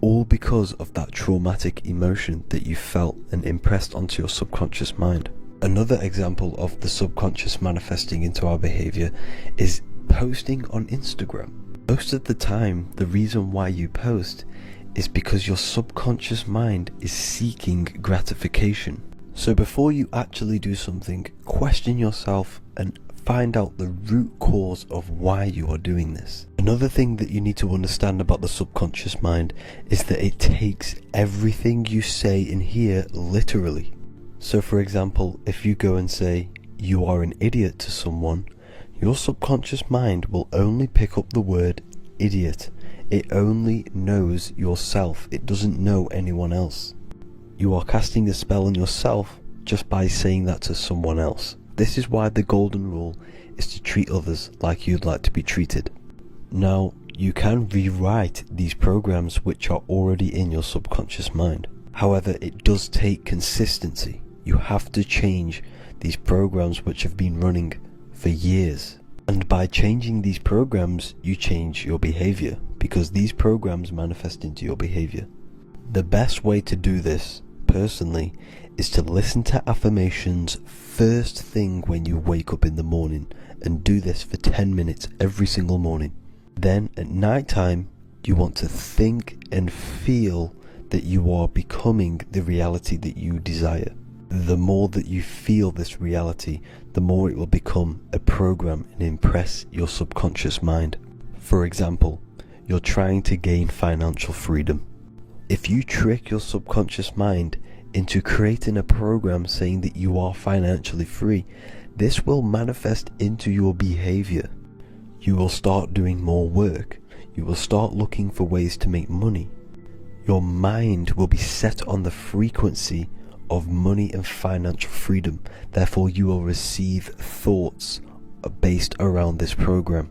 S1: All because of that traumatic emotion that you felt and impressed onto your subconscious mind. Another example of the subconscious manifesting into our behavior is posting on Instagram. Most of the time, the reason why you post is because your subconscious mind is seeking gratification. So before you actually do something, question yourself and find out the root cause of why you are doing this. Another thing that you need to understand about the subconscious mind is that it takes everything you say in here literally. So for example, if you go and say, "You are an idiot" to someone, your subconscious mind will only pick up the word idiot. It only knows yourself. It doesn't know anyone else. You are casting a spell on yourself just by saying that to someone else. This is why the golden rule is to treat others like you'd like to be treated. Now, you can rewrite these programs which are already in your subconscious mind. However, it does take consistency. You have to change these programs which have been running for years. And by changing these programs, you change your behavior, because these programs manifest into your behavior. The best way to do this, personally, is to listen to affirmations first thing when you wake up in the morning, and do this for 10 minutes every single morning. Then at night time, you want to think and feel that you are becoming the reality that you desire. The more that you feel this reality, the more it will become a program and impress your subconscious mind. For example, you're trying to gain financial freedom. If you trick your subconscious mind into creating a program saying that you are financially free, this will manifest into your behavior. You will start doing more work. You will start looking for ways to make money. Your mind will be set on the frequency of money and financial freedom. Therefore, you will receive thoughts based around this program.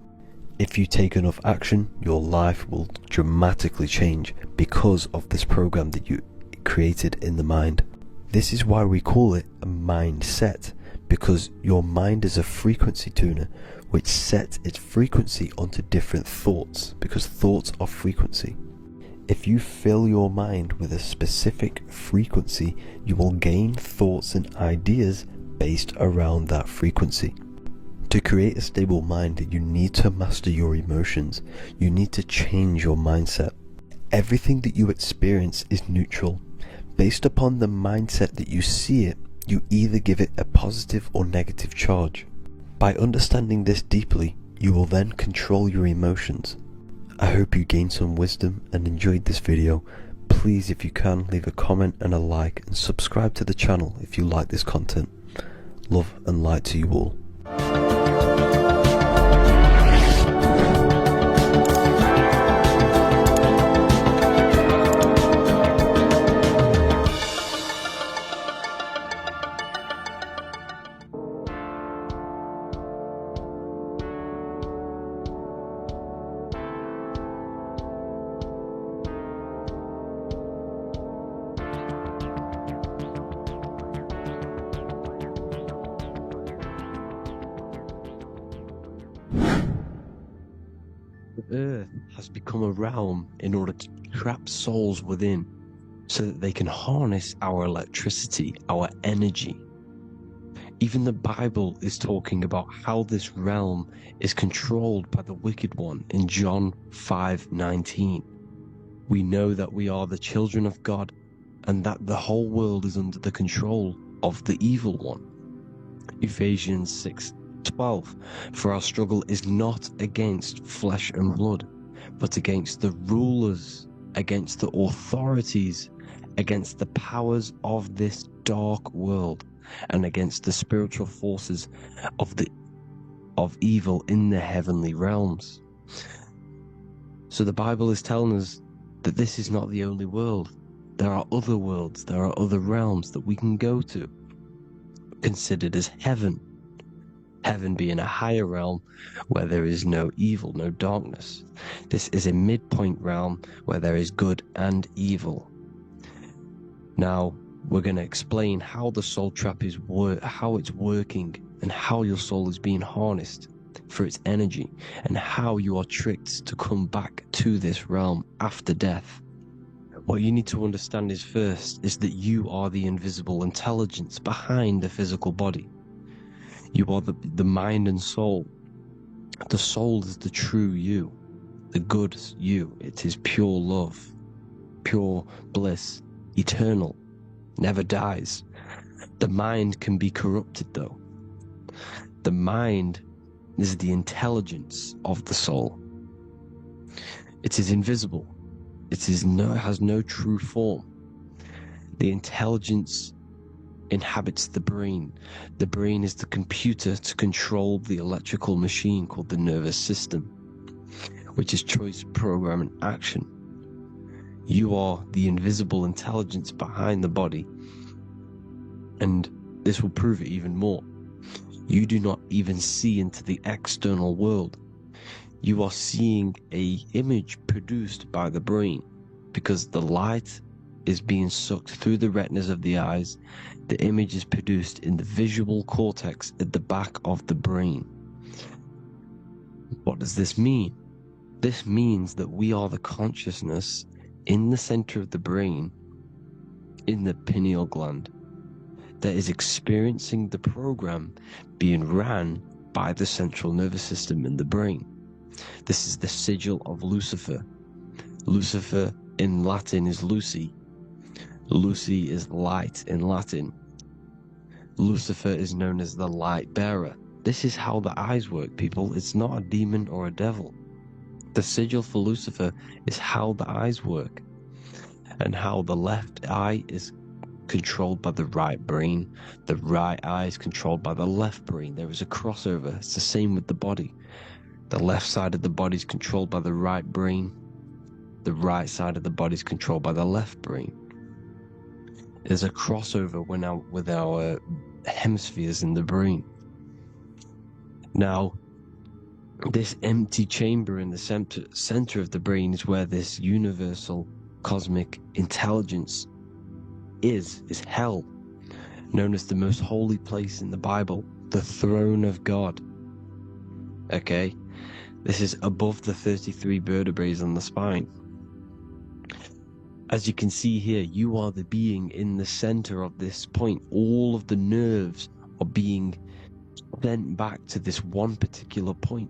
S1: If you take enough action, your life will dramatically change because of this program that you created in the mind. This is why we call it a mindset, because your mind is a frequency tuner which sets its frequency onto different thoughts, because thoughts are frequency. If you fill your mind with a specific frequency, you will gain thoughts and ideas based around that frequency. To create a stable mind, you need to master your emotions. You need to change your mindset. Everything that you experience is neutral. Based upon the mindset that you see it, you either give it a positive or negative charge. By understanding this deeply, you will then control your emotions. I hope you gained some wisdom and enjoyed this video. Please, if you can, leave a comment and a like, and subscribe to the channel if you like this content. Love and light to you all. The earth has become a realm in order to trap souls within, so that they can harness our electricity, our energy. Even the Bible is talking about how this realm is controlled by the wicked one in John 5:19. We know that we are the children of God, and that the whole world is under the control of the evil one. Ephesians 6:12, for our struggle is not against flesh and blood, but against the rulers, against the authorities, against the powers of this dark world, and against the spiritual forces of evil in the heavenly realms. So the Bible is telling us that this is not the only world. There are other worlds, there are other realms that we can go to, considered as heaven. Heaven being a higher realm where there is no evil, no darkness. This is a midpoint realm where there is good and evil. Now, we're going to explain how the soul trap is how it's working, and how your soul is being harnessed for its energy, and how you are tricked to come back to this realm after death. What you need to understand is first is that you are the invisible intelligence behind the physical body. You are the mind and soul. The soul is the true you.
S2: the good you. It is pure love, pure bliss, eternal, never dies. The mind can be corrupted though. The mind is the intelligence of the soul. It is invisible. It has no true form. The intelligence inhabits the brain. The brain is the computer to control the electrical machine called the nervous system, which is choice, program, and action. You are the invisible intelligence behind the body, and this will prove it even more. You do not even see into the external world. You are seeing an image produced by the brain, because the light is being sucked through the retinas of the eyes. The image is produced in the visual cortex at the back of the brain. What does this mean? This means that we are the consciousness in the center of the brain, in the pineal gland, that is experiencing the program being ran by the central nervous system in the brain. This is the sigil of Lucifer. Lucifer in Latin is Lucy. Lucy is light in Latin. Lucifer is known as the light bearer. This is how the eyes work, people. It's not a demon or a devil. The sigil for Lucifer is how the eyes work, and how the left eye is controlled by the right brain. The right eye is controlled by the left brain. There is a crossover. It's the same with the body. The left side of the body is controlled by the right brain. The right side of the body is controlled by the left brain. There's a crossover with our hemispheres in the brain. Now, this empty chamber in the center of the brain is where this universal cosmic intelligence is hell, known as the most holy place in the Bible, the throne of God. Okay, this is above the 33 vertebrae on the spine. As you can see here, you are the being in the center of this point. All of the nerves are being sent back to this one particular point,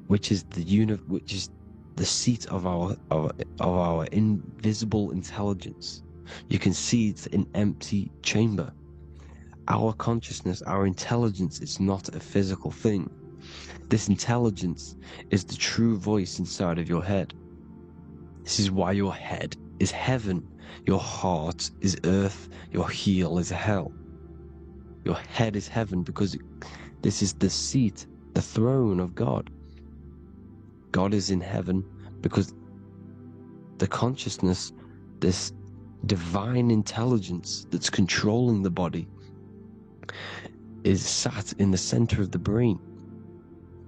S2: which is the seat of our invisible intelligence. You can see it's an empty chamber. Our consciousness, our intelligence, is not a physical thing. This intelligence is the true voice inside of your head. This is why your head is heaven, your heart is earth, your heel is hell. Your head is heaven because this is the seat, the throne of God. God is in heaven because the consciousness, this divine intelligence that's controlling the body, is sat in the center of the brain.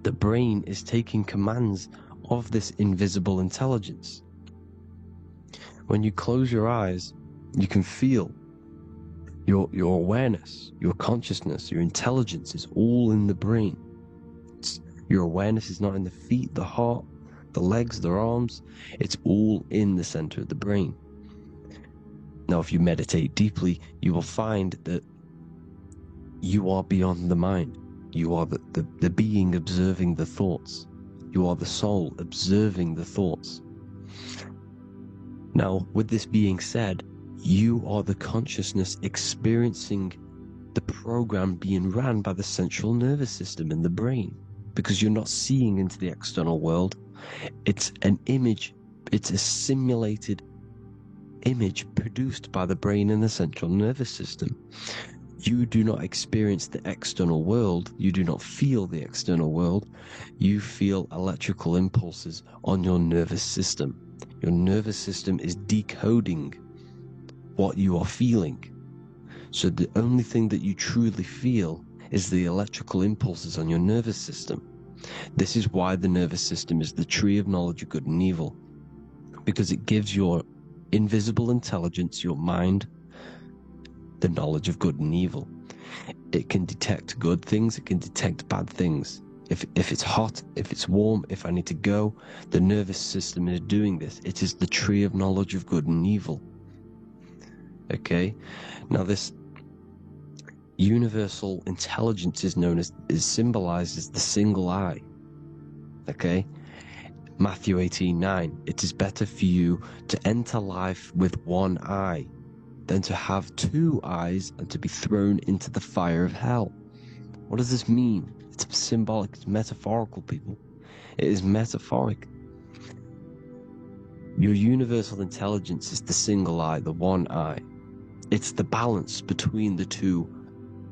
S2: The brain is taking commands of this invisible intelligence. When you close your eyes, you can feel your awareness, your consciousness, your intelligence is all in the brain. Your awareness is not in the feet, the heart, the legs, the arms. It's all in the center of the brain. Now, if you meditate deeply, you will find that you are beyond the mind. You are the being observing the thoughts. You are the soul observing the thoughts. Now, with this being said, you are the consciousness experiencing the program being ran by the central nervous system in the brain, because you're not seeing into the external world. It's an image, it's a simulated image produced by the brain and the central nervous system. You do not experience the external world. You do not feel the external world. You feel electrical impulses on your nervous system. Your nervous system is decoding what you are feeling. So the only thing that you truly feel is the electrical impulses on your nervous system. This is why the nervous system is the tree of knowledge of good and evil, because it gives your invisible intelligence, your mind, the knowledge of good and evil. It can detect good things, it can detect bad things. If it's hot, if it's warm, if I need to go, the nervous system is doing this. It is the tree of knowledge of good and evil. Okay? Now this universal intelligence is symbolized as the single eye. Okay? Matthew 18:9. It is better for you to enter life with one eye than to have two eyes and to be thrown into the fire of hell. What does this mean? It's symbolic, it's metaphorical, people. It is metaphoric. Your universal intelligence is the single eye, the one eye. It's the balance between the two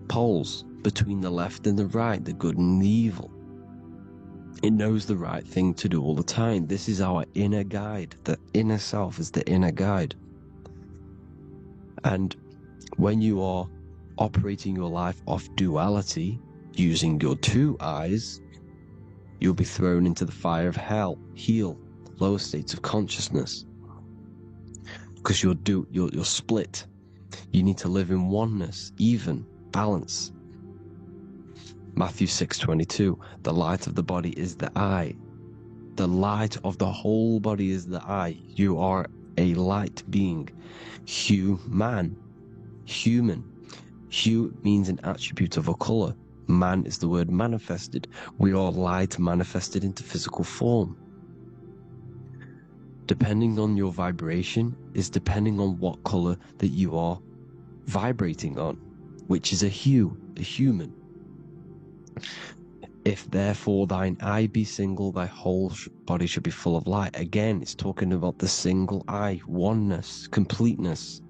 S2: poles, between the left and the right, the good and the evil. It knows the right thing to do all the time. This is our inner guide. The inner self is the inner guide. And when you are operating your life off duality, using your two eyes, you'll be thrown into the fire of hell, lower states of consciousness. Because you're split. You need to live in oneness, even, balance. Matthew 6:22, the light of the body is the eye. The light of the whole body is the eye. You are a light being. Human. Hue means an attribute of a color. Man is the word manifested. We are light manifested into physical form. Depending on your vibration is depending on what color that you are vibrating on, which is a hue, a human. If therefore thine eye be single, thy whole body should be full of light. Again, it's talking about the single eye, oneness, completeness.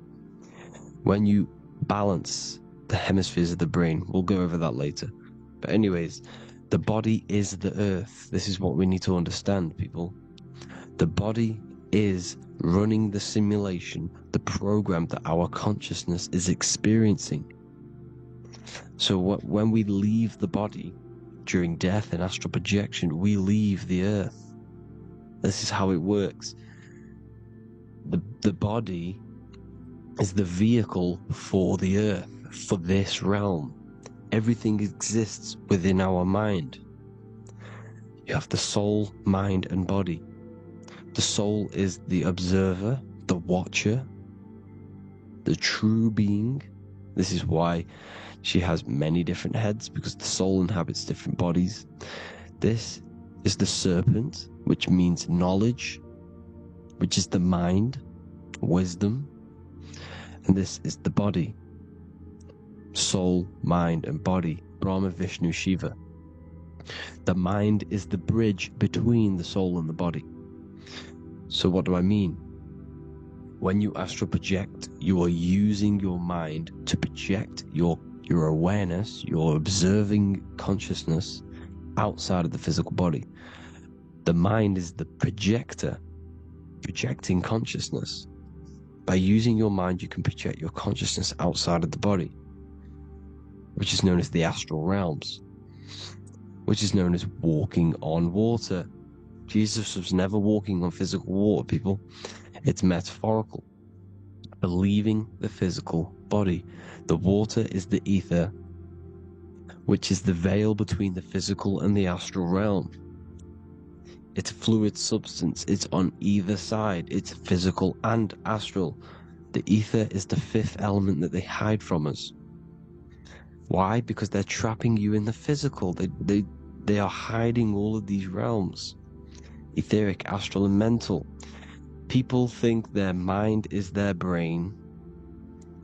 S2: When you balance the hemispheres of the brain, we'll go over that later. But anyways, the body is the earth. This is what we need to understand, people. The body is running the simulation, the program that our consciousness is experiencing. So when we leave the body during death and astral projection, we leave the earth. This is how it works. The body is the vehicle for the earth, for this realm. Everything exists within our mind. You have the soul, mind, and body. The soul is the observer, the watcher, the true being. This is why she has many different heads, because the soul inhabits different bodies. This is the serpent, which means knowledge, which is the mind, wisdom. And this is the body, soul, mind, and body, Brahma, Vishnu, Shiva. The mind is the bridge between the soul and the body. So what do I mean? When you astral project, you are using your mind to project your awareness, your observing consciousness outside of the physical body. The mind is the projector, projecting consciousness. By using your mind, you can project your consciousness outside of the body, which is known as the astral realms, which is known as walking on water. Jesus was never walking on physical water, people. It's metaphorical. Believing the physical body. The water is the ether, which is the veil between the physical and the astral realm. It's fluid substance. It's on either side. It's physical and astral. The ether is the fifth element that they hide from us. Why? Because they're trapping you in the physical. They are hiding all of these realms. Etheric, astral, and mental. People think their mind is their brain.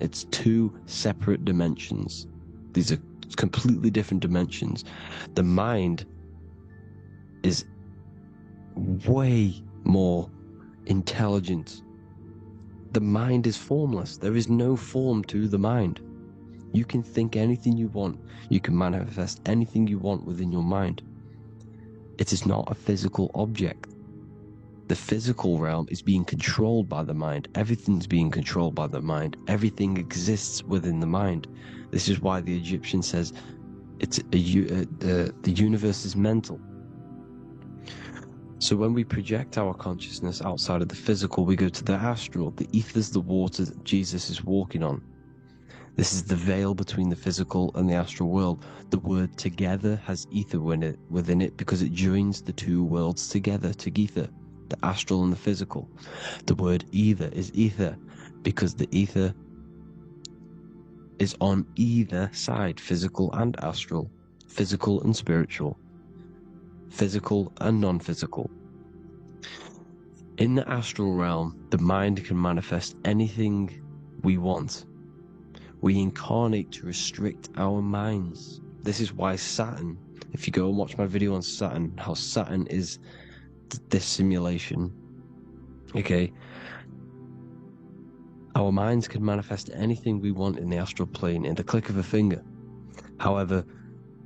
S2: It's two separate dimensions. These are completely different dimensions. The mind is way more intelligent. The mind is formless. There is no form to the mind. You can think anything you want. You can manifest anything you want within your mind. It is not a physical object. The physical realm is being controlled by the mind. Everything's being controlled by the mind. Everything exists within the mind. This is why the Egyptian says the universe is mental. So when we project our consciousness outside of the physical, we go to the astral. The ether is the water that Jesus is walking on. This is the veil between the physical and the astral world. The word together has ether within it because it joins the two worlds together, together, the astral and the physical. The word either is ether because the ether is on either side, physical and astral, physical and spiritual, physical and non-physical. In the astral realm, the mind can manifest anything we want. We incarnate to restrict our minds. This is why Saturn, if you go and watch my video on Saturn, how Saturn is this simulation, okay, our minds can manifest anything we want in the astral plane in the click of a finger. However,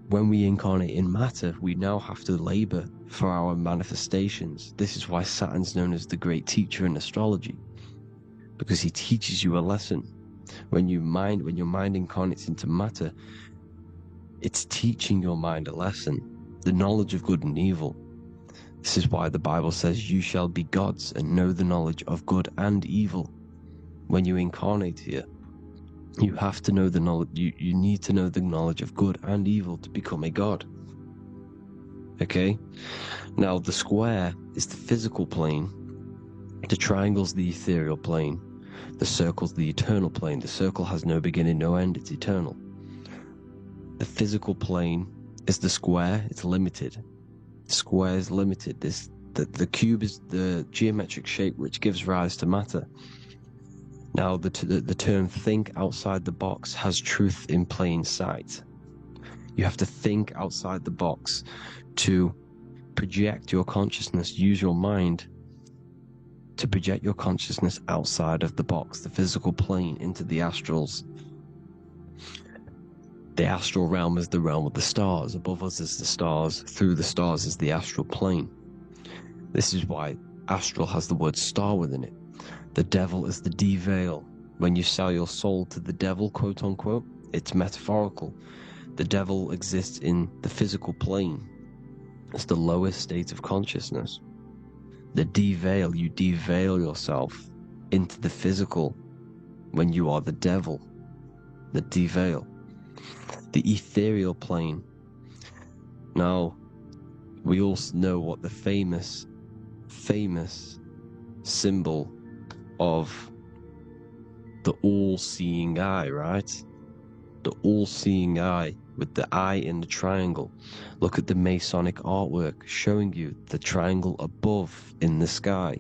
S2: when we incarnate in matter, we now have to labor for our manifestations. This is why Saturn's known as the great teacher in astrology, because he teaches you a lesson. When your mind incarnates into matter, it's teaching your mind a lesson, the knowledge of good and evil. This is why the Bible says, you shall be gods and know the knowledge of good and evil. When you incarnate here, you have to know the knowledge, you need to know the knowledge of good and evil to become a god. Okay? Now, the square is the physical plane, the triangle's the ethereal plane, the circle's the eternal plane. The circle has no beginning, no end, it's eternal. The physical plane is the square, it's limited. The square is limited. The cube is the geometric shape which gives rise to matter. Now, the term think outside the box has truth in plain sight. You have to think outside the box to project your consciousness, use your mind to project your consciousness outside of the box, the physical plane, into the astrals. The astral realm is the realm of the stars. Above us is the stars. Through the stars is the astral plane. This is why astral has the word star within it. The devil is the de-veil. When you sell your soul to the devil, quote unquote, it's metaphorical. The devil exists in the physical plane. It's the lowest state of consciousness. The de-veil, you de-veil yourself into the physical when you are the devil. The de-veil. The ethereal plane. Now, we also know what the famous symbol of the all-seeing eye, right? The all-seeing eye with the eye in the triangle. Look at the Masonic artwork showing you the triangle above in the sky.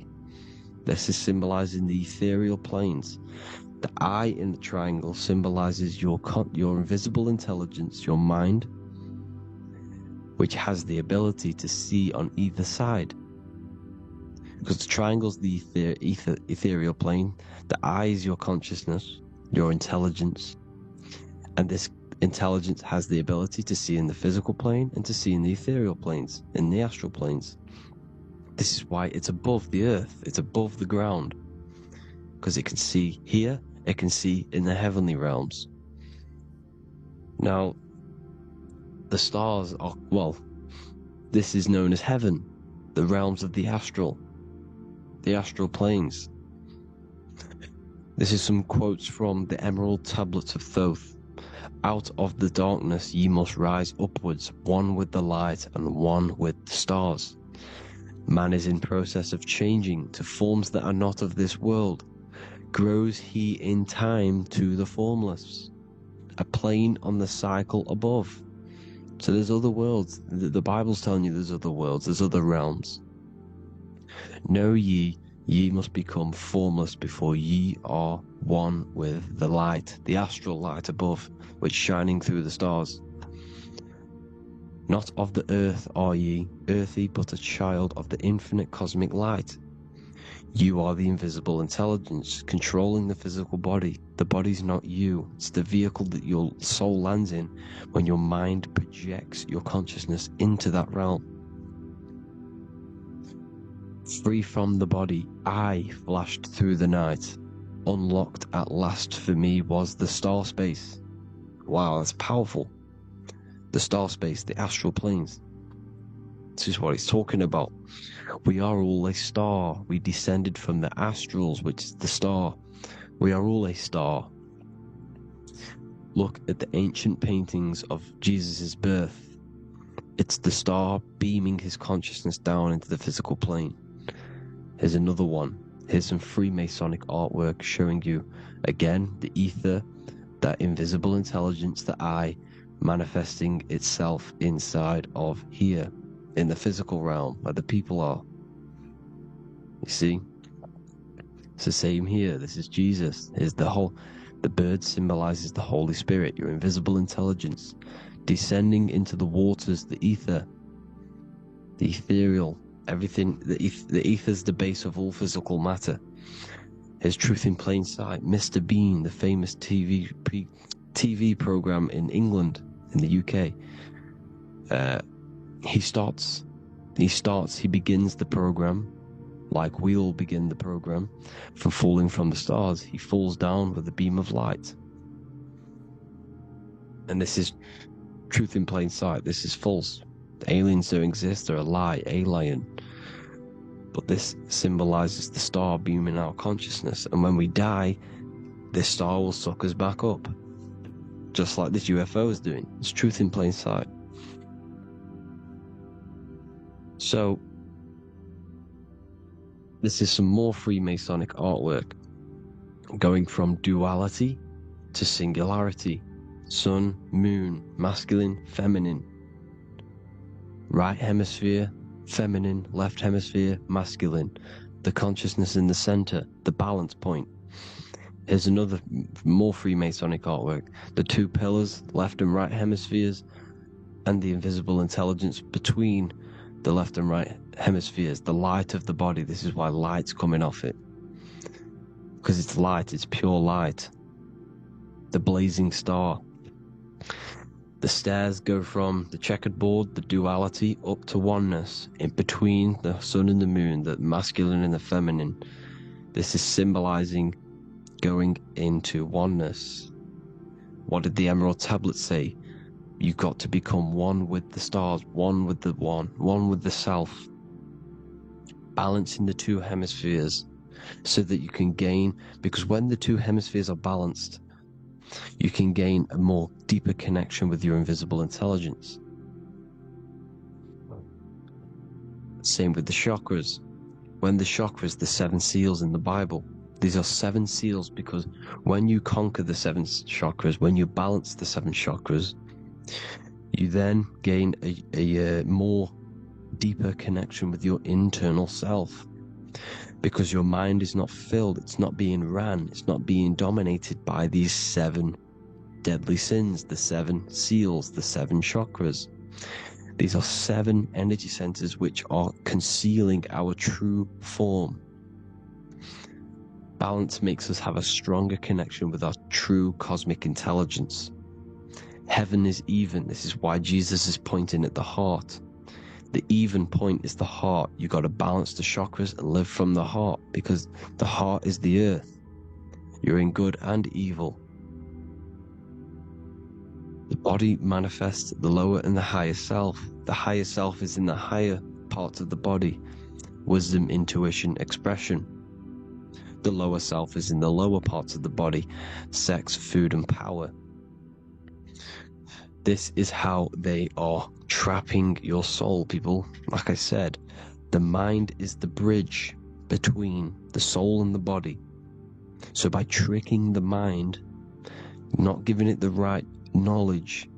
S2: This is symbolizing the ethereal planes. The eye in the triangle symbolizes your invisible intelligence, your mind, which has the ability to see on either side. Because the triangle's the ethereal plane, the eye is your consciousness, your intelligence, and this intelligence has the ability to see in the physical plane and to see in the ethereal planes, in the astral planes. This is why it's above the earth, it's above the ground, because it can see here, it can see in the heavenly realms. Now, the stars are, well, this is known as heaven, the realms of the astral planes. This is some quotes from the Emerald Tablets of Thoth. Out of the darkness ye must rise upwards, one with the light and one with the stars. Man is in process of changing to forms that are not of this world. Grows he in time to the formless, a plane on the cycle above. So there's other worlds. The Bible's telling you there's other worlds, there's other realms. Know ye must become formless before ye are one with the light, the astral light above, which shining through the stars. Not of the earth are ye, earthy, but a child of the infinite cosmic light. You are the invisible intelligence controlling the physical body. The body's not you. It's the vehicle that your soul lands in when your mind projects your consciousness into that realm. Free from the body, I flashed through the night. Unlocked at last for me was the star space. Wow, that's powerful. The star space, the astral planes. This is what he's talking about. We are all a star. We descended from the astrals, which is the star. We are all a star. Look at the ancient paintings of Jesus' birth. It's the star beaming his consciousness down into the physical plane. Here's another one. Here's some Freemasonic artwork showing you, again, the ether, that invisible intelligence, the I, manifesting itself inside of here, in the physical realm, where the people are. You see? It's the same here. This is Jesus. The bird symbolizes the Holy Spirit, your invisible intelligence, descending into the waters, the ether, the ethereal, everything. The ether's the base of all physical matter. His truth in plain sight. Mr. Bean, the famous TV program in England, in the UK. He begins the program like we all begin the program, from falling from the stars. He falls down with a beam of light. And this is truth in plain sight. This is false. The aliens don't exist. They're a lie, alien. But this symbolizes the star beaming our consciousness. And when we die, this star will suck us back up. Just like this UFO is doing. It's truth in plain sight. So, this is some more Freemasonic artwork, going from duality to singularity. Sun, moon, masculine, feminine. Right hemisphere, feminine, left hemisphere, masculine. The consciousness in the center, the balance point. Here's another more Freemasonic artwork. The two pillars, left and right hemispheres, and the invisible intelligence between the left and right hemispheres, the light of the body. This is why light's coming off it, because it's light, it's pure light, the blazing star. The stairs go from the checkered board, the duality, up to oneness, in between the sun and the moon, the masculine and the feminine. This is symbolizing going into oneness. What did the Emerald Tablet say? You've got to become one with the stars, one with the one with the self. Balancing the two hemispheres so that you can gain, because when the two hemispheres are balanced, you can gain a more deeper connection with your invisible intelligence. Same with the chakras. When the chakras, the 7 seals in the Bible, these are 7 seals because when you conquer the 7 chakras, when you balance the 7 chakras, you then gain a more deeper connection with your internal self, because your mind is not filled, it's not being ran, it's not being dominated by these 7 deadly sins, the 7 seals, the 7 chakras. These are 7 energy centers which are concealing our true form. Balance makes us have a stronger connection with our true cosmic intelligence. Heaven is even. This is why Jesus is pointing at the heart. The even point is the heart. You got to balance the chakras and live from the heart, because the heart is the earth. You're in good and evil. The body manifests the lower and the higher self. The higher self is in the higher parts of the body. Wisdom, intuition, expression. The lower self is in the lower parts of the body. Sex, food, and power. This is how they are trapping your soul, people. Like I said, the mind is the bridge between the soul and the body. So by tricking the mind, not giving it the right knowledge,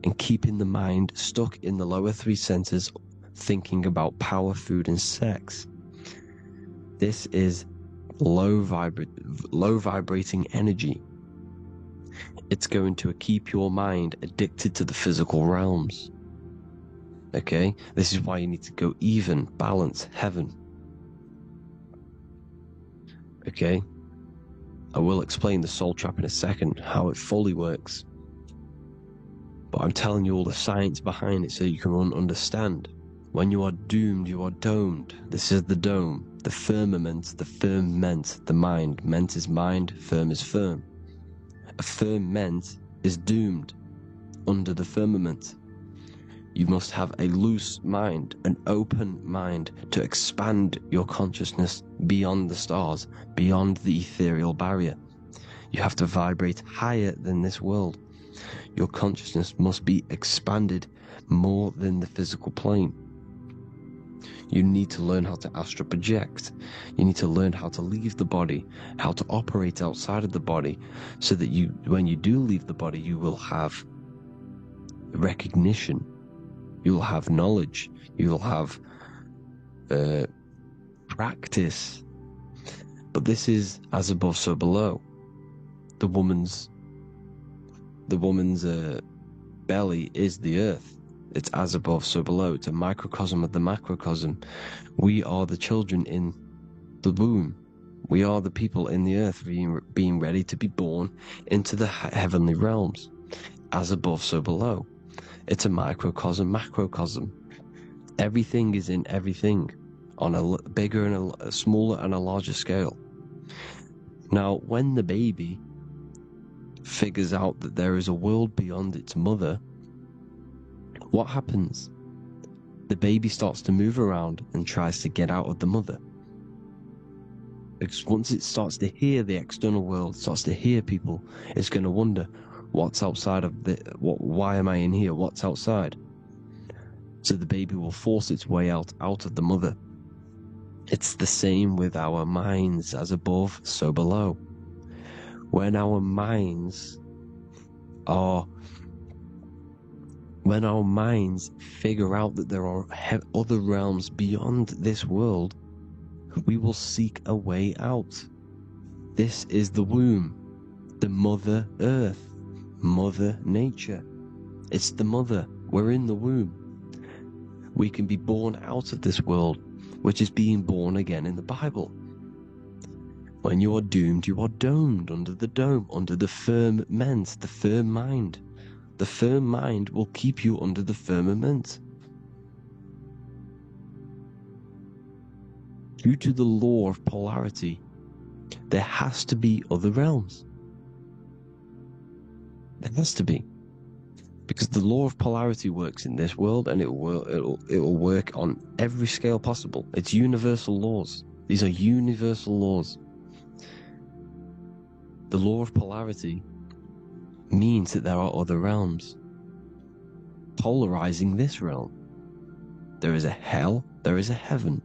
S2: and keeping the mind stuck in the lower 3 centers, thinking about power, food, and sex, this is low vibrating energy. It's going to keep your mind addicted to the physical realms. Okay? This is why you need to go even, balance, heaven. Okay? I will explain the soul trap in a second, how it fully works. But I'm telling you all the science behind it so you can understand. When you are doomed, you are domed. This is the dome. The firmament, the firmament, the mind. Ment is mind, firm is firm. A firmament is doomed under the firmament. You must have a loose mind, an open mind, to expand your consciousness beyond the stars, beyond the ethereal barrier. You have to vibrate higher than this world. Your consciousness must be expanded more than the physical plane. You need to learn how to astral project. You need to learn how to leave the body, how to operate outside of the body, so that you, when you do leave the body, you will have recognition. You'll have knowledge. You'll have practice. But this is as above, so below. The woman's belly is the earth. It's as above, so below. It's a microcosm of the macrocosm. We are the children in the womb. We are the people in the earth being ready to be born into the heavenly realms. As above, so below. It's a microcosm, macrocosm. Everything is in everything on a bigger and a smaller and a larger scale. Now, when the baby figures out that there is a world beyond its mother, what happens? The baby starts to move around and tries to get out of the mother. Because once it starts to hear the external world, starts to hear people, it's going to wonder, what's outside of why am I in here? What's outside? So the baby will force its way out of the mother. It's the same with our minds, as above, so below. When our minds figure out that there are other realms beyond this world, we will seek a way out. This is the womb, the Mother Earth, Mother Nature. It's the mother. We're in the womb. We can be born out of this world, which is being born again in the Bible. When you are doomed, you are domed under the dome, under the firmament, the firm mind. The firm mind will keep you under the firmament. Due to the law of polarity, there has to be other realms. There has to be. Because the law of polarity works in this world, and it will work on every scale possible. It's universal laws. These are universal laws. The law of polarity means that there are other realms polarizing this realm. There is a hell, there is a heaven.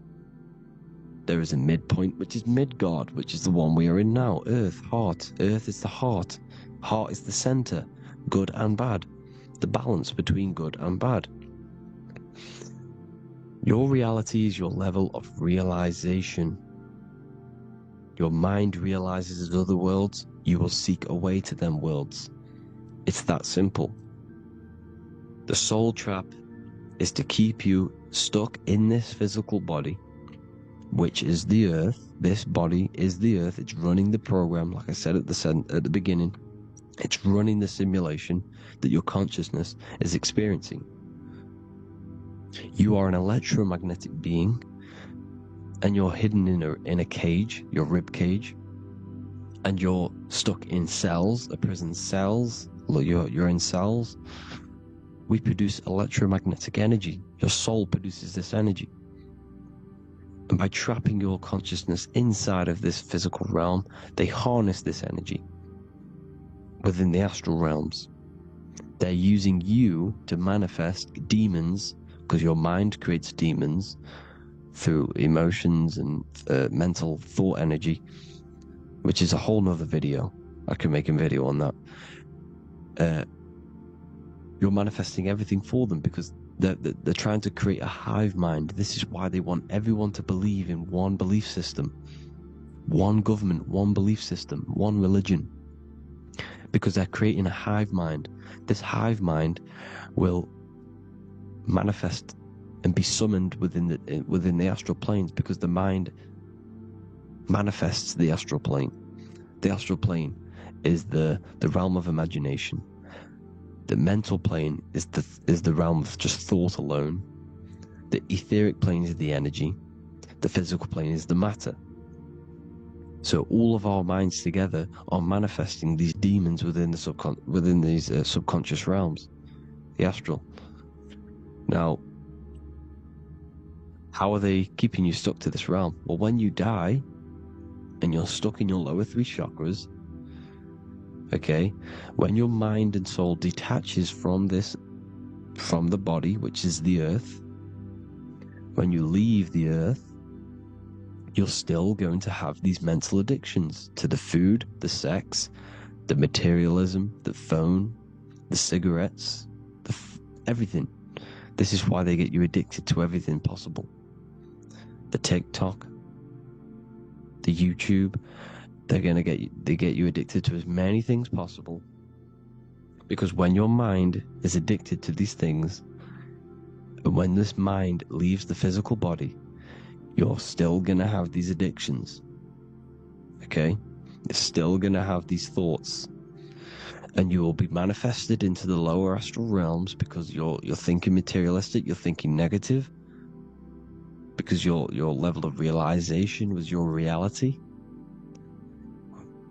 S2: There is a midpoint, which is Midgard, which is the one we are in now. Earth, heart. Earth is the heart. Heart is the center, good and bad. The balance between good and bad. Your reality is your level of realization. Your mind realizes other worlds, you will seek a way to them worlds. It's that simple. The soul trap is to keep you stuck in this physical body, which is the earth. This body is the earth. It's running the program, like I said at the beginning. It's running the simulation that your consciousness is experiencing. You are an electromagnetic being, and you're hidden in a cage, your rib cage, and you're stuck in cells, a prison cells. You're in cells. We produce electromagnetic energy. Your soul produces this energy. And by trapping your consciousness inside of this physical realm, they harness this energy within the astral realms. They're using you to manifest demons, because your mind creates demons through emotions and mental thought energy, which is a whole nother video. I could make a video on that. You're manifesting everything for them because they're trying to create a hive mind. This is why they want everyone to believe in one belief system, one government, one belief system, one religion, because they're creating a hive mind. This hive mind will manifest and be summoned within the astral planes, because the mind manifests the astral plane. The astral plane is the realm of imagination. The mental plane is the realm of just thought alone. The etheric plane is the energy. The physical plane is the matter. So all of our minds together are manifesting these demons within these subconscious realms, the astral. Now, how are they keeping you stuck to this realm? Well, when you die and you're stuck in your lower three chakras, okay, when your mind and soul detaches from the body, which is the earth, when you leave the earth, you're still going to have these mental addictions to the food, the sex, the materialism, the phone, the cigarettes, everything. This is why they get you addicted to everything possible. The TikTok, the YouTube. They get you addicted to as many things possible, because when your mind is addicted to these things, and when this mind leaves the physical body, you're still gonna have these addictions. Okay, you're still gonna have these thoughts, and you will be manifested into the lower astral realms because you're thinking materialistic, you're thinking negative, because your level of realization was your reality.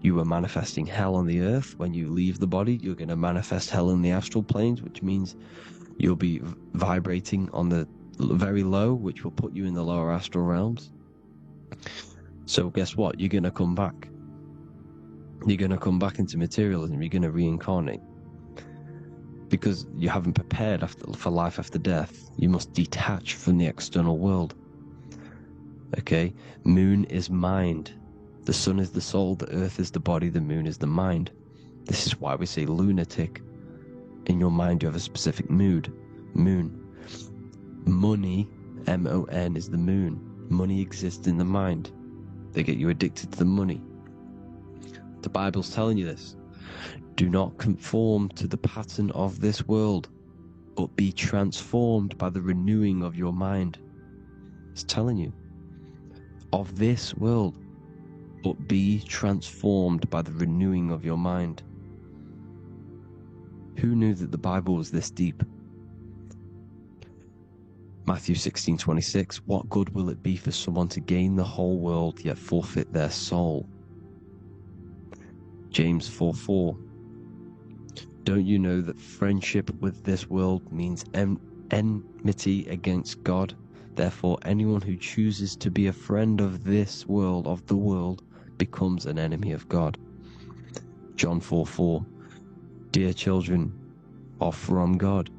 S2: You were manifesting hell on the earth. When you leave the body, you're going to manifest hell in the astral planes, which means you'll be vibrating on the very low, which will put you in the lower astral realms. So guess what? You're going to come back. You're going to come back into materialism. You're going to reincarnate. Because you haven't prepared for life after death. You must detach from the external world. Okay? Moon is mind. The sun is the soul, the earth is the body, the moon is the mind. This is why we say lunatic. In your mind you have a specific mood. Moon. Money, M-O-N, is the moon. Money exists in the mind. They get you addicted to the money. The Bible's telling you this. Do not conform to the pattern of this world, but be transformed by the renewing of your mind. It's telling you. Of this world, but be transformed by the renewing of your mind. Who knew that the Bible was this deep? Matthew 16:26, what good will it be for someone to gain the whole world yet forfeit their soul? James 4:4, don't you know that friendship with this world means enmity against God? Therefore, anyone who chooses to be a friend of this world, of the world, becomes an enemy of God. John 4:4, dear children are from God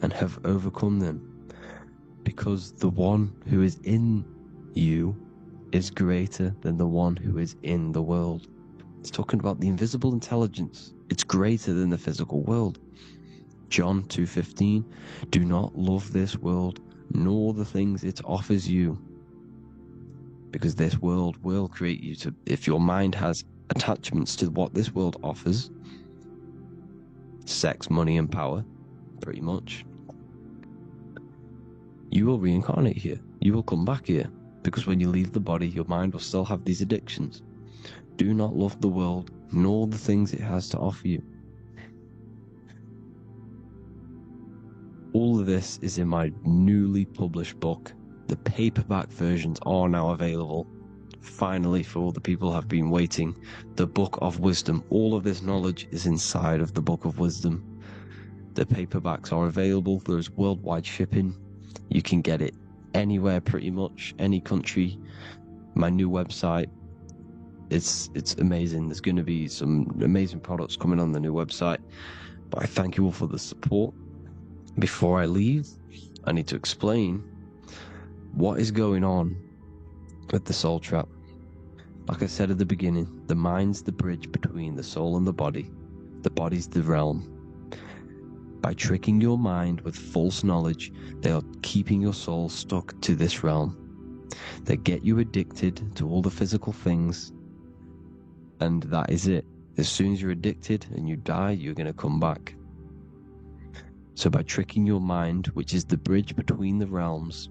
S2: and have overcome them, because the one who is in you is greater than the one who is in the world. It's talking about the invisible intelligence. It's greater than the physical world. John 2:15, do not love this world nor the things it offers you, because this world will create you to, if your mind has attachments to what this world offers, sex, money and power, pretty much, you will reincarnate here. You will come back here, because when you leave the body, your mind will still have these addictions. Do not love the world nor the things it has to offer you. All of this is in my newly published book. The paperback versions are now available. Finally, for all the people who have been waiting, the Book of Wisdom. All of this knowledge is inside of the Book of Wisdom. The paperbacks are available. There's worldwide shipping. You can get it anywhere, pretty much, any country. My new website, it's amazing. There's going to be some amazing products coming on the new website. But I thank you all for the support. Before I leave, I need to explain what is going on with the soul trap. Like I said at the beginning, the mind's the bridge between the soul and the body. The body's the realm. By tricking your mind with false knowledge, they are keeping your soul stuck to this realm. They get you addicted to all the physical things, and that is it. As soon as you're addicted and you die, you're going to come back. So by tricking your mind, which is the bridge between the realms,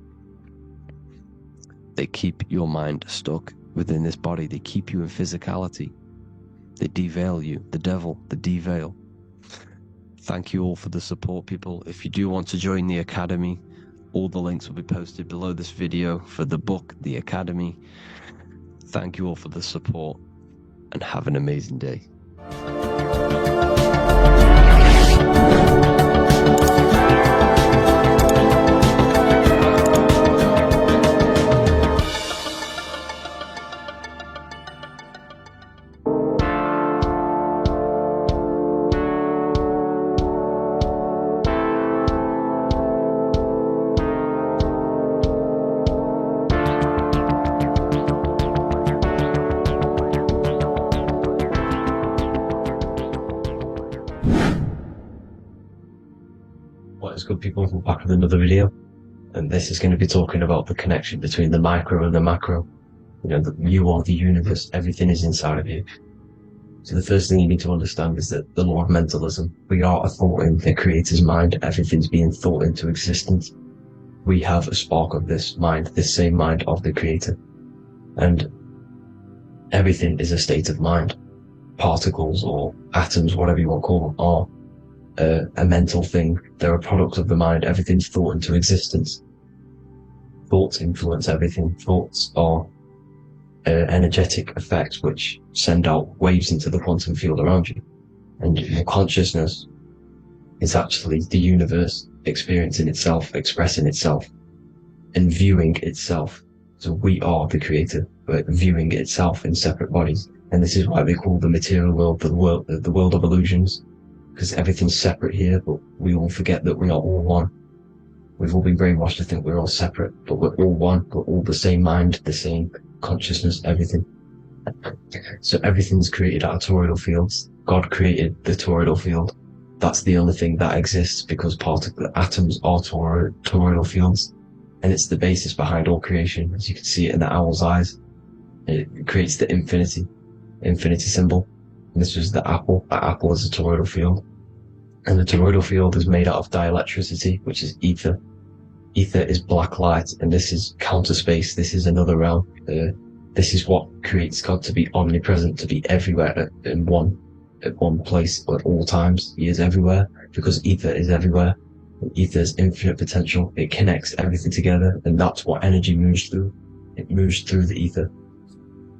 S2: they keep your mind stuck within this body. They keep you in physicality. They deveil you, the devil, the deveil. Thank you all for the support, people. If you do want to join the Academy, all the links will be posted below this video for the book, The Academy. Thank you all for the support, and have an amazing day. What is good, people? We're back with another video, and this is going to be talking about the connection between the micro and the macro. You are the universe. Everything is inside of you. So the first thing you need to understand is that the law of mentalism, we are a thought in the creator's mind. Everything's being thought into existence. We have a spark of this mind, this same mind of the creator. And everything is a state of mind. Particles or atoms, whatever you want to call them, are a mental thing. They're a product of the mind. Everything's thought into existence. Thoughts influence everything. Thoughts are energetic effects which send out waves into the quantum field around you. And your consciousness is actually the universe experiencing itself, expressing itself, and viewing itself. So we are the creator, but viewing itself in separate bodies. And this is why they call the material world the world of illusions, because everything's separate here, but we all forget that we are all one. We've all been brainwashed to think we're all separate, but we're all one. We're all the same mind, the same consciousness, everything. So everything's created out of toroidal fields. God created the toroidal field. That's the only thing that exists because the atoms are toroidal fields. And it's the basis behind all creation. As you can see it in the owl's eyes. It creates the infinity symbol. And this was the apple. That apple is a toroidal field. And the toroidal field is made out of dielectricity, which is ether. Ether is black light, and this is counter space. This is another realm. This is what creates God to be omnipresent, to be everywhere at one place at all times. He is everywhere because ether is everywhere. And ether is infinite potential. It connects everything together, and that's what energy moves through. It moves through the ether,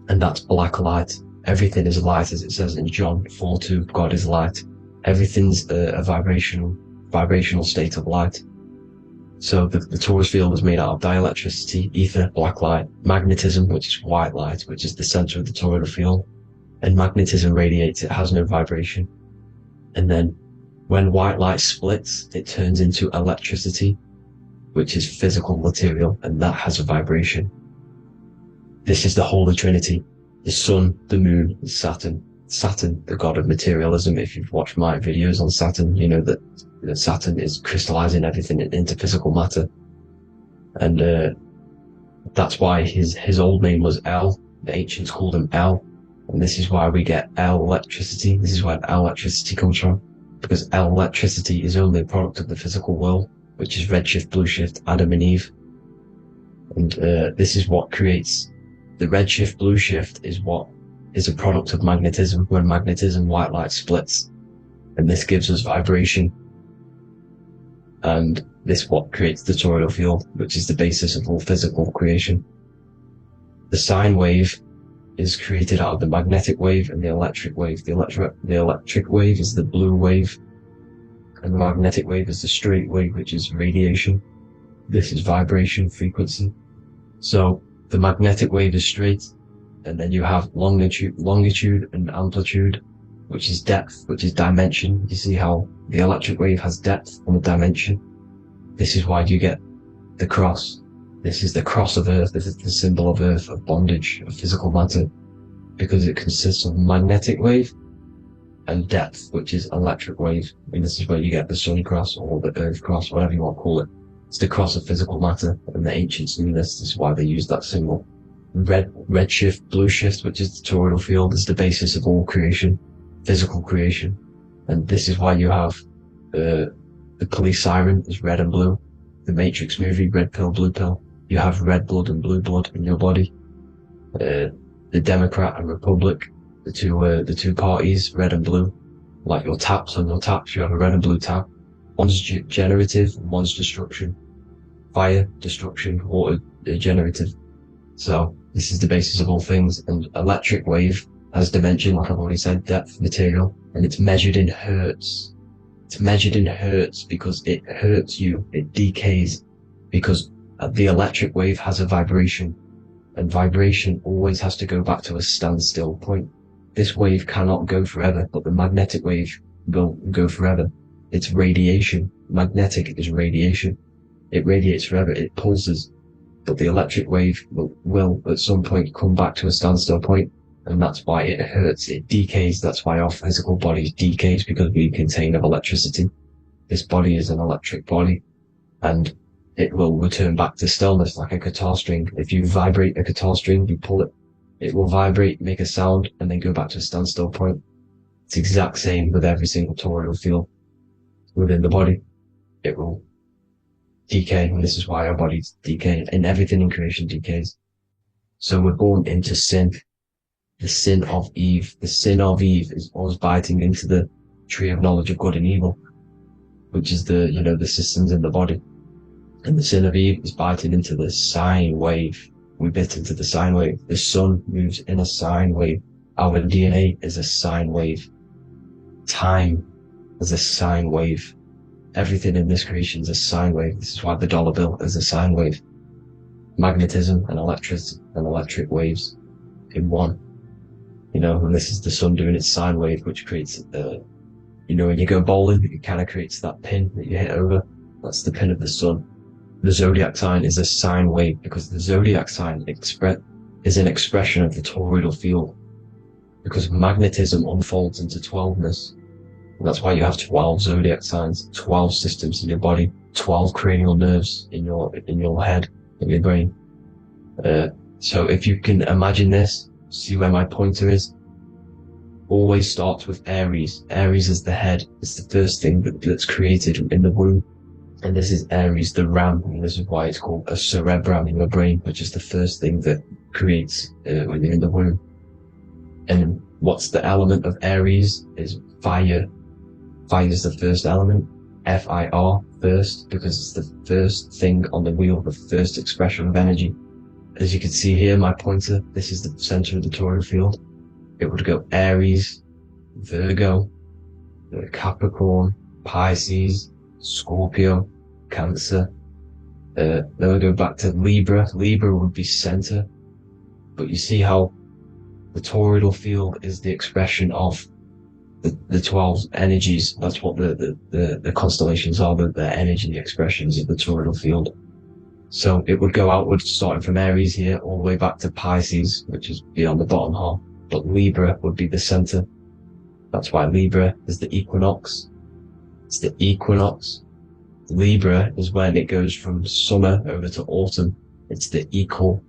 S2: and that's black light. Everything is light, as it says in John 4:2. God is light. Everything's a vibrational state of light. So the torus field is made out of dielectricity, ether, black light, magnetism, which is white light, which is the center of the toroidal field. And magnetism radiates, it has no vibration. And then when white light splits, it turns into electricity, which is physical material, and that has a vibration. This is the Holy Trinity: the sun, the moon, and Saturn. Saturn, the god of materialism. If you've watched my videos on Saturn, you know that Saturn is crystallizing everything into physical matter. And that's why his old name was El. The ancients called him El. And this is why we get El electricity. This is where El electricity comes from. Because El electricity is only a product of the physical world, which is redshift, blueshift, Adam and Eve. And this is what creates the redshift, blueshift is a product of magnetism. When magnetism, white light splits, and this gives us vibration. And this is what creates the toroidal field, which is the basis of all physical creation. The sine wave is created out of the magnetic wave and the electric wave. The electric wave is the blue wave, and the magnetic wave is the straight wave, which is radiation. This is vibration, frequency. So the magnetic wave is straight, and then you have longitude and amplitude, which is depth, which is dimension. You see how the electric wave has depth and a dimension. This is why you get the cross. This is the cross of Earth. This is the symbol of Earth, of bondage, of physical matter, because it consists of magnetic wave and depth, which is electric wave. And this is where you get the sun cross or the earth cross, whatever you want to call it. It's the cross of physical matter, and the ancients knew this. This is why they used that symbol. Redshift, blueshift, which is the toroidal field, is the basis of all creation, physical creation. And this is why you have the police siren is red and blue. The Matrix movie, red pill, blue pill. You have red blood and blue blood in your body. The Democrat and Republic, the two parties, red and blue. Like your taps on your taps, you have a red and blue tap. One's generative, one's destruction. Fire, destruction, water, generative. So this is the basis of all things. And electric wave has dimension, like I've already said, depth, material, and it's measured in hertz. It's measured in hertz because it hurts you. It decays because the electric wave has a vibration, and vibration always has to go back to a standstill point. This wave cannot go forever, but the magnetic wave will go forever. It's radiation. Magnetic is radiation. It radiates forever. It pulses. But the electric wave will at some point come back to a standstill point, and that's why it hurts. It decays. That's why our physical body decays, because we contain of electricity. This body is an electric body, and it will return back to stillness like a guitar string. If you vibrate a guitar string, you pull it, it will vibrate, make a sound, and then go back to a standstill point. It's the exact same with every single toroidal field within the body. It will decay, and this is why our bodies decay, and everything in creation decays. So we're born into sin. The sin of Eve. The sin of Eve is always biting into the tree of knowledge of good and evil, which is the systems in the body. And the sin of Eve is biting into the sine wave. We bit into the sine wave. The sun moves in a sine wave. Our DNA is a sine wave. Time is a sine wave. Everything in this creation is a sine wave. This is why the dollar bill is a sine wave. Magnetism and electricity and electric waves in one. And this is the sun doing its sine wave, which creates, when you go bowling, it kind of creates that pin that you hit over. That's the pin of the sun. The zodiac sign is a sine wave because the zodiac sign is an expression of the toroidal field. Because magnetism unfolds into 12ness. And that's why you have 12 zodiac signs, 12 systems in your body, 12 cranial nerves in your head, in your brain. So if you can imagine this, see where my pointer is, always starts with Aries. Aries is the head. It's the first thing that's created in the womb. And this is Aries, the ram, and this is why it's called a cerebrum in your brain, which is the first thing that creates when you're in the womb. And what's the element of Aries is fire. Fire is the first element, F-I-R, first, because it's the first thing on the wheel, the first expression of energy. As you can see here, my pointer, this is the center of the toroidal field. It would go Aries, Virgo, Capricorn, Pisces, Scorpio, Cancer. Then we'll go back to Libra. Libra would be center. But you see how the toroidal field is the expression of the 12 energies. That's what the constellations are, the energy, the expressions of the toroidal field. So it would go outwards, starting from Aries here, all the way back to Pisces, which is beyond the bottom half. But Libra would be the center. That's why Libra is the equinox. It's the equinox. Libra is when it goes from summer over to autumn. It's the equal.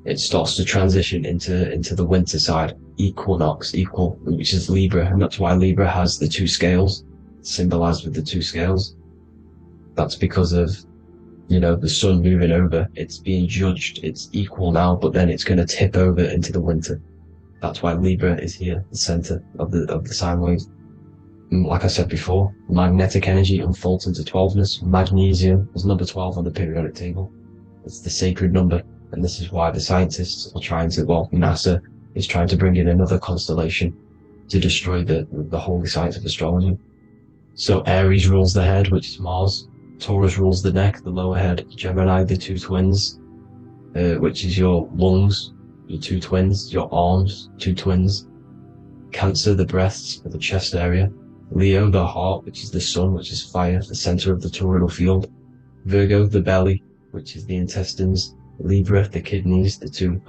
S2: It starts to transition into the winter side. Equinox, equal, which is Libra. And that's why Libra has the two scales, symbolized with the two scales. That's because of the sun moving over. It's being judged. It's equal now, but then it's going to tip over into the winter. That's why Libra is here, the center of the sine wave. Like I said before, magnetic energy unfolds into 12ness. Magnesium is number 12 on the periodic table. It's the sacred number. And this is why the scientists are trying to, NASA is trying to bring in another constellation to destroy the holy science of astrology. So Aries rules the head, which is Mars. Taurus rules the neck, the lower head. Gemini, the two twins, which is your lungs, your two twins, your arms, two twins. Cancer, the breasts, or the chest area. Leo, the heart, which is the sun, which is fire, the center of the toroidal field. Virgo, the belly, which is the intestines. Libra, the kidneys, the two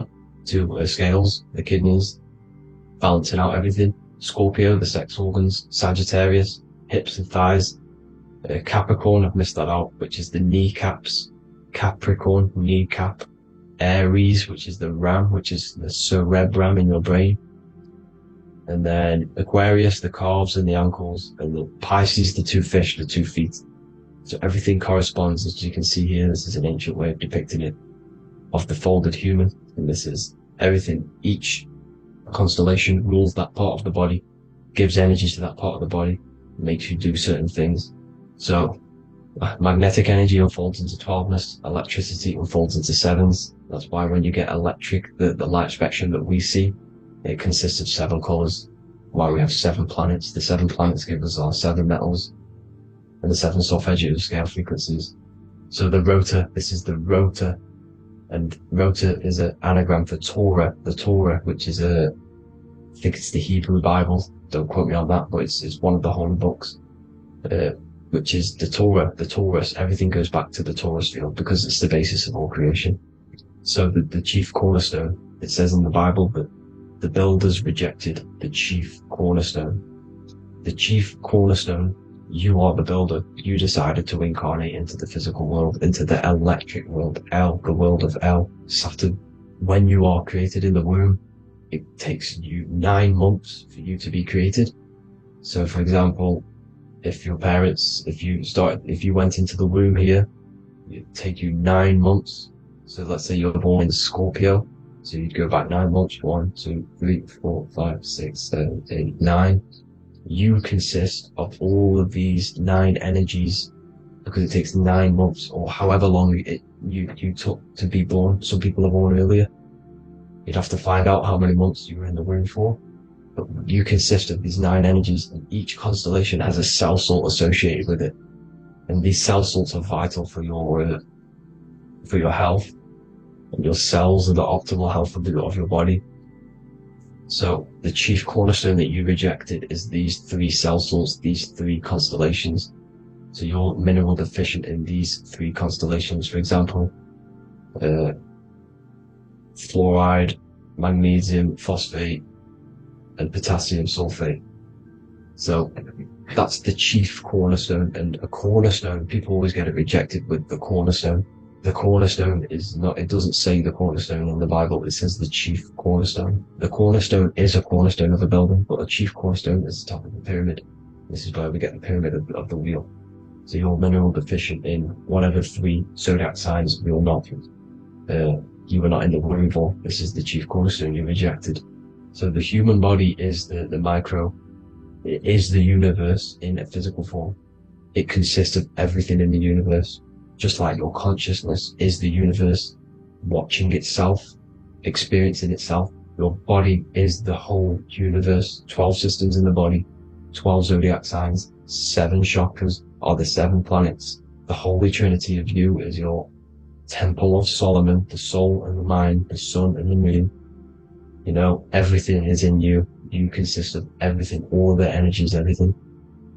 S2: scales, the kidneys, balancing out everything. Scorpio, the sex organs. Sagittarius, hips and thighs. Capricorn, I've missed that out, which is the kneecaps. Capricorn, kneecap. Aries, which is the ram, which is the cerebrum in your brain. And then Aquarius, the calves and the ankles. And the Pisces, the two fish, the 2 feet. So everything corresponds, as you can see here. This is an ancient way of depicting it, of the folded human. And this is everything. Each constellation rules that part of the body, gives energy to that part of the body, makes you do certain things. So magnetic energy unfolds into 12ness, electricity unfolds into 7s. That's why when you get electric, the light spectrum that we see, it consists of 7 colors. Why we have 7 planets. The 7 planets give us our 7 metals and the 7 solfeggio scale frequencies. So the rotor, this is the rotor, and rotor is an anagram for Torah. The Torah, which is I think it's the Hebrew Bible. Don't quote me on that, but it's one of the holy books. Which is the Torah, the Taurus. Everything goes back to the Taurus field because it's the basis of all creation. So the chief cornerstone, it says in the Bible that the builders rejected the chief cornerstone. The chief cornerstone
S3: You are the builder. You decided to incarnate into the physical world, into the electric world, El, the world of El, Saturn. When you are created in the womb, it takes you 9 months for you to be created. So for example, if your parents, if you went into the womb here, it'd take you 9 months. So let's say you're born in Scorpio. So you'd go back 9 months, 1, 2, 3, 4, 5, 6, 7, 8, 9. You consist of all of these 9 energies because it takes 9 months or however long you took to be born. Some people are born earlier. You'd have to find out how many months you were in the womb for. But you consist of these 9 energies, and each constellation has a cell salt associated with it. And these cell salts are vital for your health. And your cells are the optimal health of your body. So the chief cornerstone that you rejected is these 3 cell salts, these 3 constellations. So you're mineral deficient in these 3 constellations. For example, fluoride, magnesium, phosphate, and potassium sulfate. So that's the chief cornerstone. And a cornerstone, people always get it rejected with the cornerstone. The cornerstone is not, it doesn't say the cornerstone in the Bible, it says the chief cornerstone. The cornerstone is a cornerstone of a building, but a chief cornerstone is the top of the pyramid. This is where we get the pyramid of the wheel. So you're mineral deficient in whatever 3 zodiac signs you're not. You were not in the womb for. This is the chief cornerstone you rejected. So the human body is the micro. It is the universe in a physical form. It consists of everything in the universe. Just like your consciousness is the universe watching itself, experiencing itself. Your body is the whole universe. 12 systems in the body, 12 zodiac signs, 7 chakras are the 7 planets. The Holy Trinity of you is your Temple of Solomon, the soul and the mind, the sun and the moon. You know, everything is in you. You consist of everything, all the energies, everything.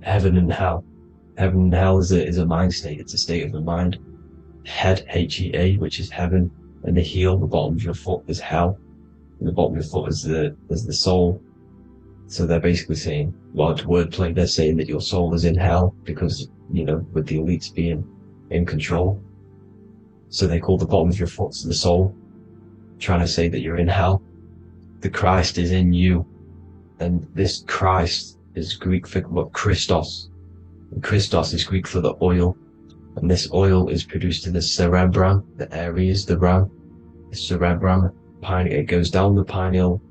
S3: Heaven and hell. Heaven and hell is a mind state. It's a state of the mind. Head, H-E-A, which is heaven, and the heel, the bottom of your foot, is hell. And the bottom of your foot is the soul. So they're basically saying, well, it's wordplay. They're saying that your soul is in hell because, you know, with the elites being in control. So they call the bottom of your foot the soul, trying to say that you're in hell. The Christ is in you. And this Christ is Greek for what? Christos. And Christos is Greek for the oil. And this oil is produced in the cerebrum, the Aries, the ram, the cerebrum, it goes down the pineal,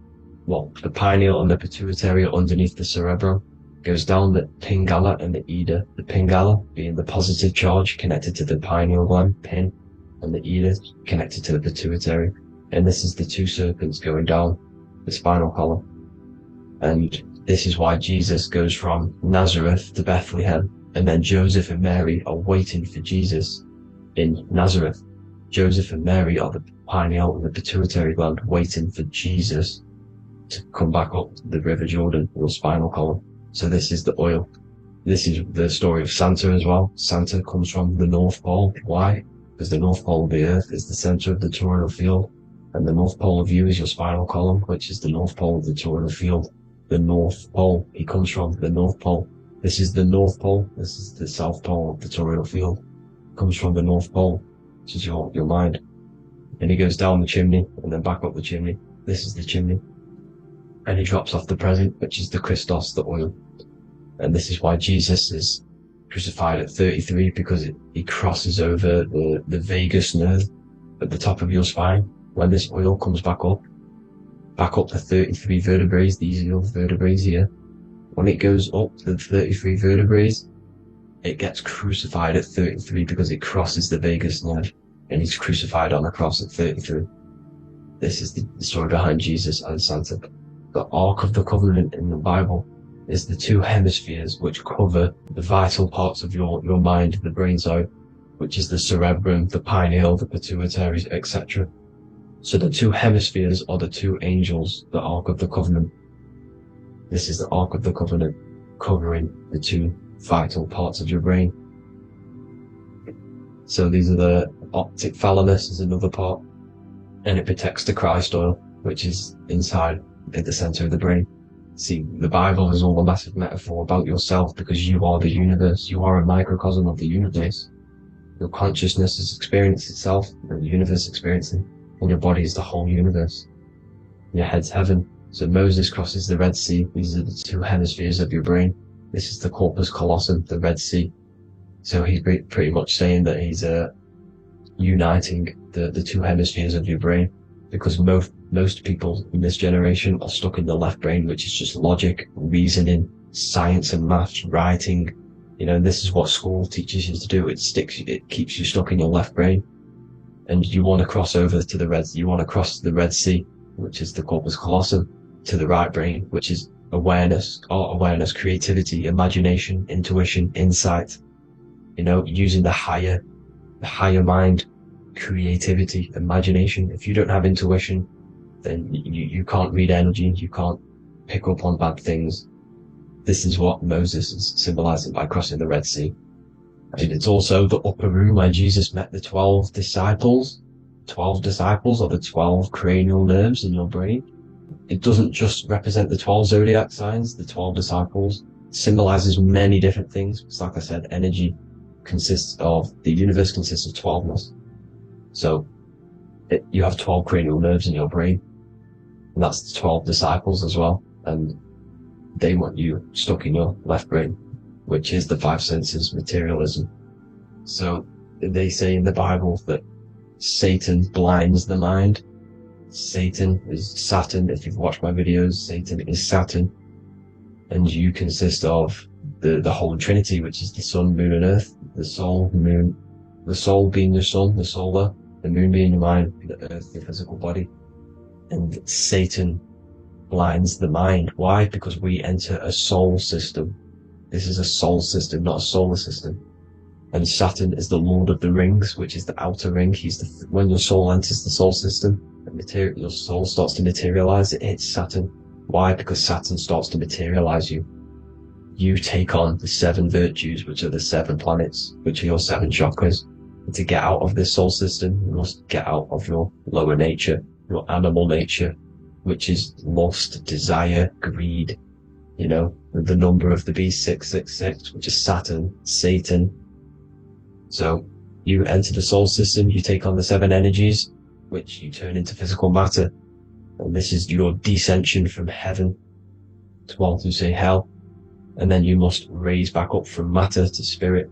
S3: well, the pineal and the pituitary are underneath the cerebrum, goes down the pingala and the ida, the pingala being the positive charge connected to the pineal gland, pin, and the ida connected to the pituitary. And this is the 2 serpents going down the spinal column. And this is why Jesus goes from Nazareth to Bethlehem, and then Joseph and Mary are waiting for Jesus in Nazareth. Joseph and Mary are the pineal and the pituitary gland waiting for Jesus to come back up the River Jordan, or spinal column. So this is the oil. This is the story of Santa as well. Santa comes from the North Pole. Why? Because the North Pole of the Earth is the center of the toroidal field, and the North Pole of you is your spinal column, which is the North Pole of the toroidal field. The North Pole, he comes from the North Pole. This is the North Pole. This is the South Pole of the toroidal field. Comes from the North Pole, which is your mind. And he goes down the chimney and then back up the chimney. This is the chimney. And he drops off the present, which is the Christos, the oil. And this is why Jesus is crucified at 33, because he crosses over the vagus nerve at the top of your spine. When this oil comes back up the 33 vertebrae, these are your vertebrae here. When it goes up the 33 vertebrae, it gets crucified at 33 because it crosses the vagus nerve, and he's crucified on the cross at 33. This is the story behind Jesus and Santa. The Ark of the Covenant in the Bible is the 2 hemispheres which cover the vital parts of your mind, the brain side, which is the cerebrum, the pineal, the pituitary, etc. So the 2 hemispheres are the 2 angels, the Ark of the Covenant. This is the Ark of the Covenant, covering the 2 vital parts of your brain. So these are the optic thalamus is another part, and it protects the Christ oil, which is inside at the center of the brain. See, the Bible is all a massive metaphor about yourself because you are the universe. You are a microcosm of the universe. Your consciousness has experienced itself, and the universe experiencing, and your body is the whole universe. Your head's heaven. So Moses crosses the Red Sea. These are the two hemispheres of your brain. This is the corpus callosum, the Red Sea. So he's pretty much saying that he's uniting the two hemispheres of your brain, because most people in this generation are stuck in the left brain, which is just logic, reasoning, science and maths, writing. You know, this is what school teaches you to do. It keeps you stuck in your left brain. And you want to cross over to you want to cross the Red Sea, which is the corpus callosum, to the right brain, which is awareness, art awareness, creativity, imagination, intuition, insight. You know, using the higher mind, creativity, imagination. If you don't have intuition, then you can't read energy, you can't pick up on bad things. This is what Moses is symbolizing by crossing the Red Sea. And it's also the upper room where Jesus met the 12 disciples. 12 disciples are the 12 cranial nerves in your brain. It doesn't just represent the 12 zodiac signs. The 12 disciples symbolizes many different things. It's like I said, energy the universe consists of 12ness. So you have 12 cranial nerves in your brain, and that's the 12 disciples as well. And they want you stuck in your left brain, which is the five senses, materialism. So they say in the Bible that Satan blinds the mind. Satan is Saturn. If you've watched my videos, Satan is Saturn. And you consist of the whole Trinity, which is the sun, moon, and earth. The soul, moon, the soul being your sun, the solar, the moon being your mind, the earth, your physical body. And Satan blinds the mind. Why? Because we enter a soul system. This is a soul system, not a solar system. And Saturn is the Lord of the Rings, which is the outer ring. When your soul enters the soul system, your soul starts to materialize, it hits Saturn. Why? Because Saturn starts to materialize you. You take on the 7 virtues, which are the 7 planets, which are your 7 chakras. And to get out of this soul system, you must get out of your lower nature, your animal nature, which is lust, desire, greed. You know, the number of the beast, 666, which is Saturn, Satan. So you enter the soul system, you take on the 7 energies, which you turn into physical matter. And this is your descension from heaven to, well, to say hell. And then you must raise back up from matter to spirit.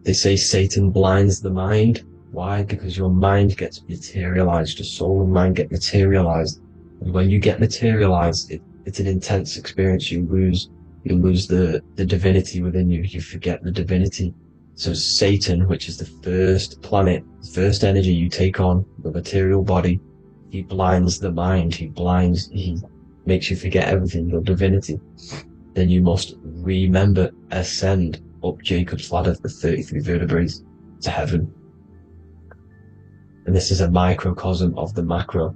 S3: They say Satan blinds the mind. Why? Because your mind gets materialized. Your soul and mind get materialized. And when you get materialized, it's an intense experience. You lose the divinity within you. You forget the divinity. So Satan, which is the first planet, first energy you take on, the material body, he blinds the mind. He makes you forget everything, your divinity. Then you must remember, ascend up Jacob's ladder, the 33 vertebrae, to heaven. And this is a microcosm of the macro,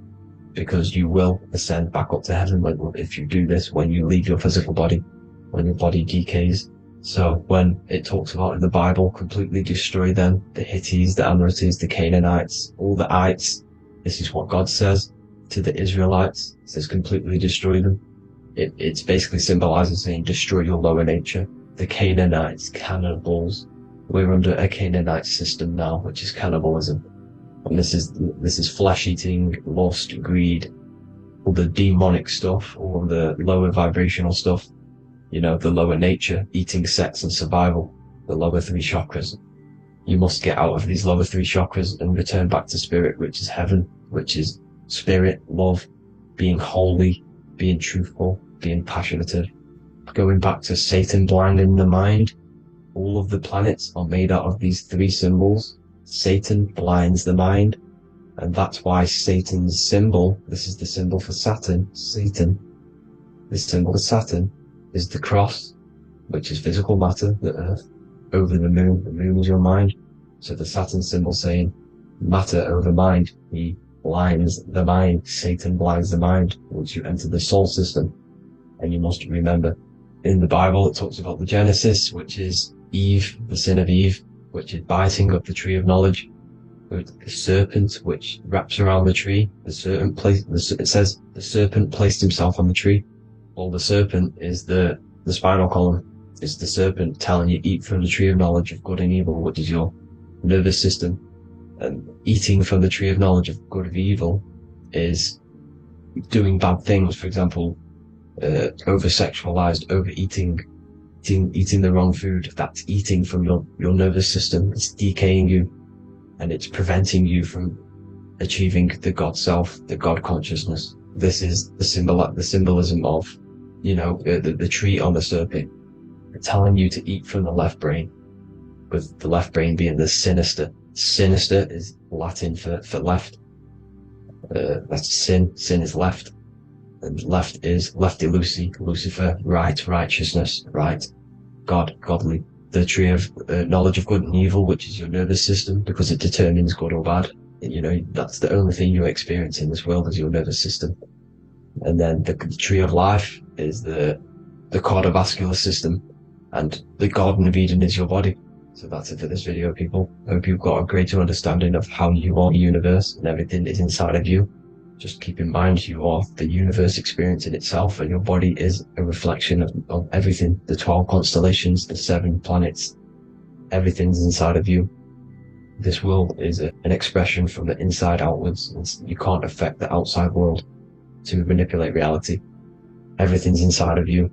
S3: because you will ascend back up to heaven if you do this, when you leave your physical body, when your body decays. So when it talks about in the Bible, completely destroy them, the Hittites, the Amorites, the Canaanites, all the ites, this is what God says to the Israelites. It says completely destroy them. It's basically symbolizing saying destroy your lower nature. The Canaanites, cannibals. We're under a Canaanite system now, which is cannibalism. And this is flesh eating, lust, greed, all the demonic stuff, all the lower vibrational stuff. You know, the lower nature, eating, sex and survival, the lower 3 chakras. You must get out of these lower 3 chakras and return back to spirit, which is heaven, which is spirit, love, being holy, being truthful, being passionate, going back to Satan blinding the mind. All of the planets are made out of these 3 symbols. Satan blinds the mind, and that's why Satan's symbol, this is the symbol for Saturn, Satan, this symbol for Saturn is the cross, which is physical matter, the earth, over the moon. The moon is your mind. So the Saturn symbol saying matter over mind. He blinds the mind. Satan blinds the mind once you enter the soul system. And you must remember, in the Bible it talks about the Genesis, which is Eve, the sin of Eve, which is biting of the tree of knowledge, with the serpent which wraps around the tree. It says the serpent placed himself on the tree. Well, the serpent is the spinal column. It's the serpent telling you eat from the tree of knowledge of good and evil, which is your nervous system. And eating from the tree of knowledge of good and evil is doing bad things. For example, over-sexualized, overeating, eating the wrong food. That's eating from your nervous system. It's decaying you, and it's preventing you from achieving the God self, the God consciousness. This is the symbolism of, the tree on the serpent, telling you to eat from the left brain, with the left brain being the sinister. Sinister is Latin for left. That's sin. Sin is left. And left is lefty loosey, Lucifer, right, righteousness, right, God, godly. The tree of knowledge of good and evil, which is your nervous system, because it determines good or bad. That's the only thing you experience in this world is your nervous system. And then the tree of life is the cardiovascular system, and the Garden of Eden is your body. So that's it for this video, people. I hope you've got a greater understanding of how you are the universe and everything is inside of you. Just keep in mind you are the universe experience in itself, and your body is a reflection of everything. The 12 constellations, the 7 planets, everything's inside of you. This world is an expression from the inside outwards. You can't affect the outside world to manipulate reality. Everything's inside of you.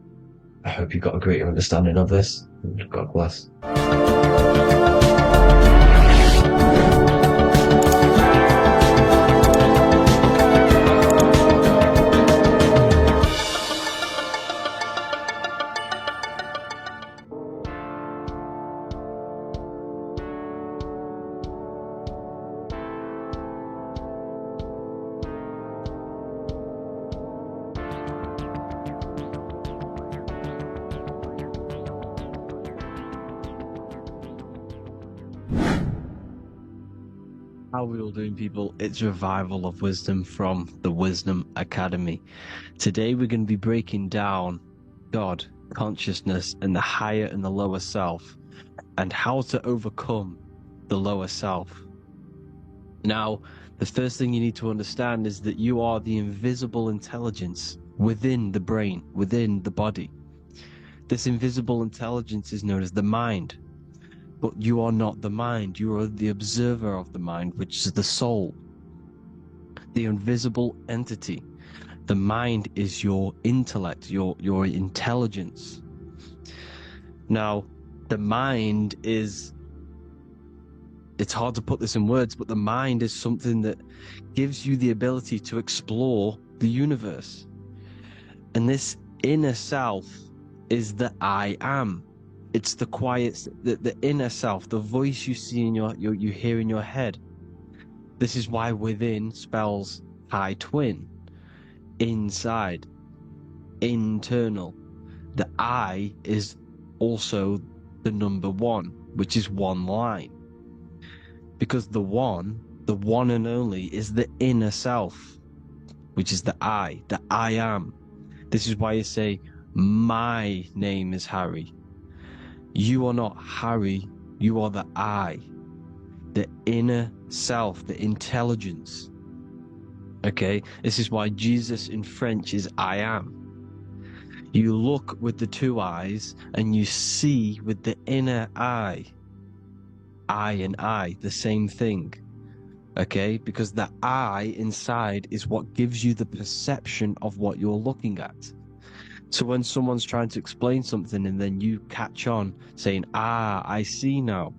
S3: I hope you got a greater understanding of this. God bless.
S2: How are we all doing, people? It's Revival of Wisdom from the Wisdom Academy. Today we're going to be breaking down God, consciousness, and the higher and the lower self, and how to overcome the lower self. Now, the first thing you need to understand is that you are the invisible intelligence within the brain, within the body. This invisible intelligence is known as the mind. But you are not the mind, you are the observer of the mind, which is the soul, the invisible entity. The mind is your intellect, your intelligence. Now, the mind is, it's hard to put this in words, but the mind is something that gives you the ability to explore the universe. And this inner self is the I am. It's the quiet, the inner self, the voice you see in you hear in your head. This is why within spells high twin, inside, internal. The I is also the number 1, which is one line. Because the one and only, is the inner self, which is the I am. This is why you say, my name is Harry. You are not Harry, you are the I, the inner self, the intelligence. Okay, this is why Jesus in French is I am. You look with the 2 eyes and you see with the inner eye. I and I, the same thing. Okay, because the I inside is what gives you the perception of what you're looking at. So when someone's trying to explain something and then you catch on saying, I see now,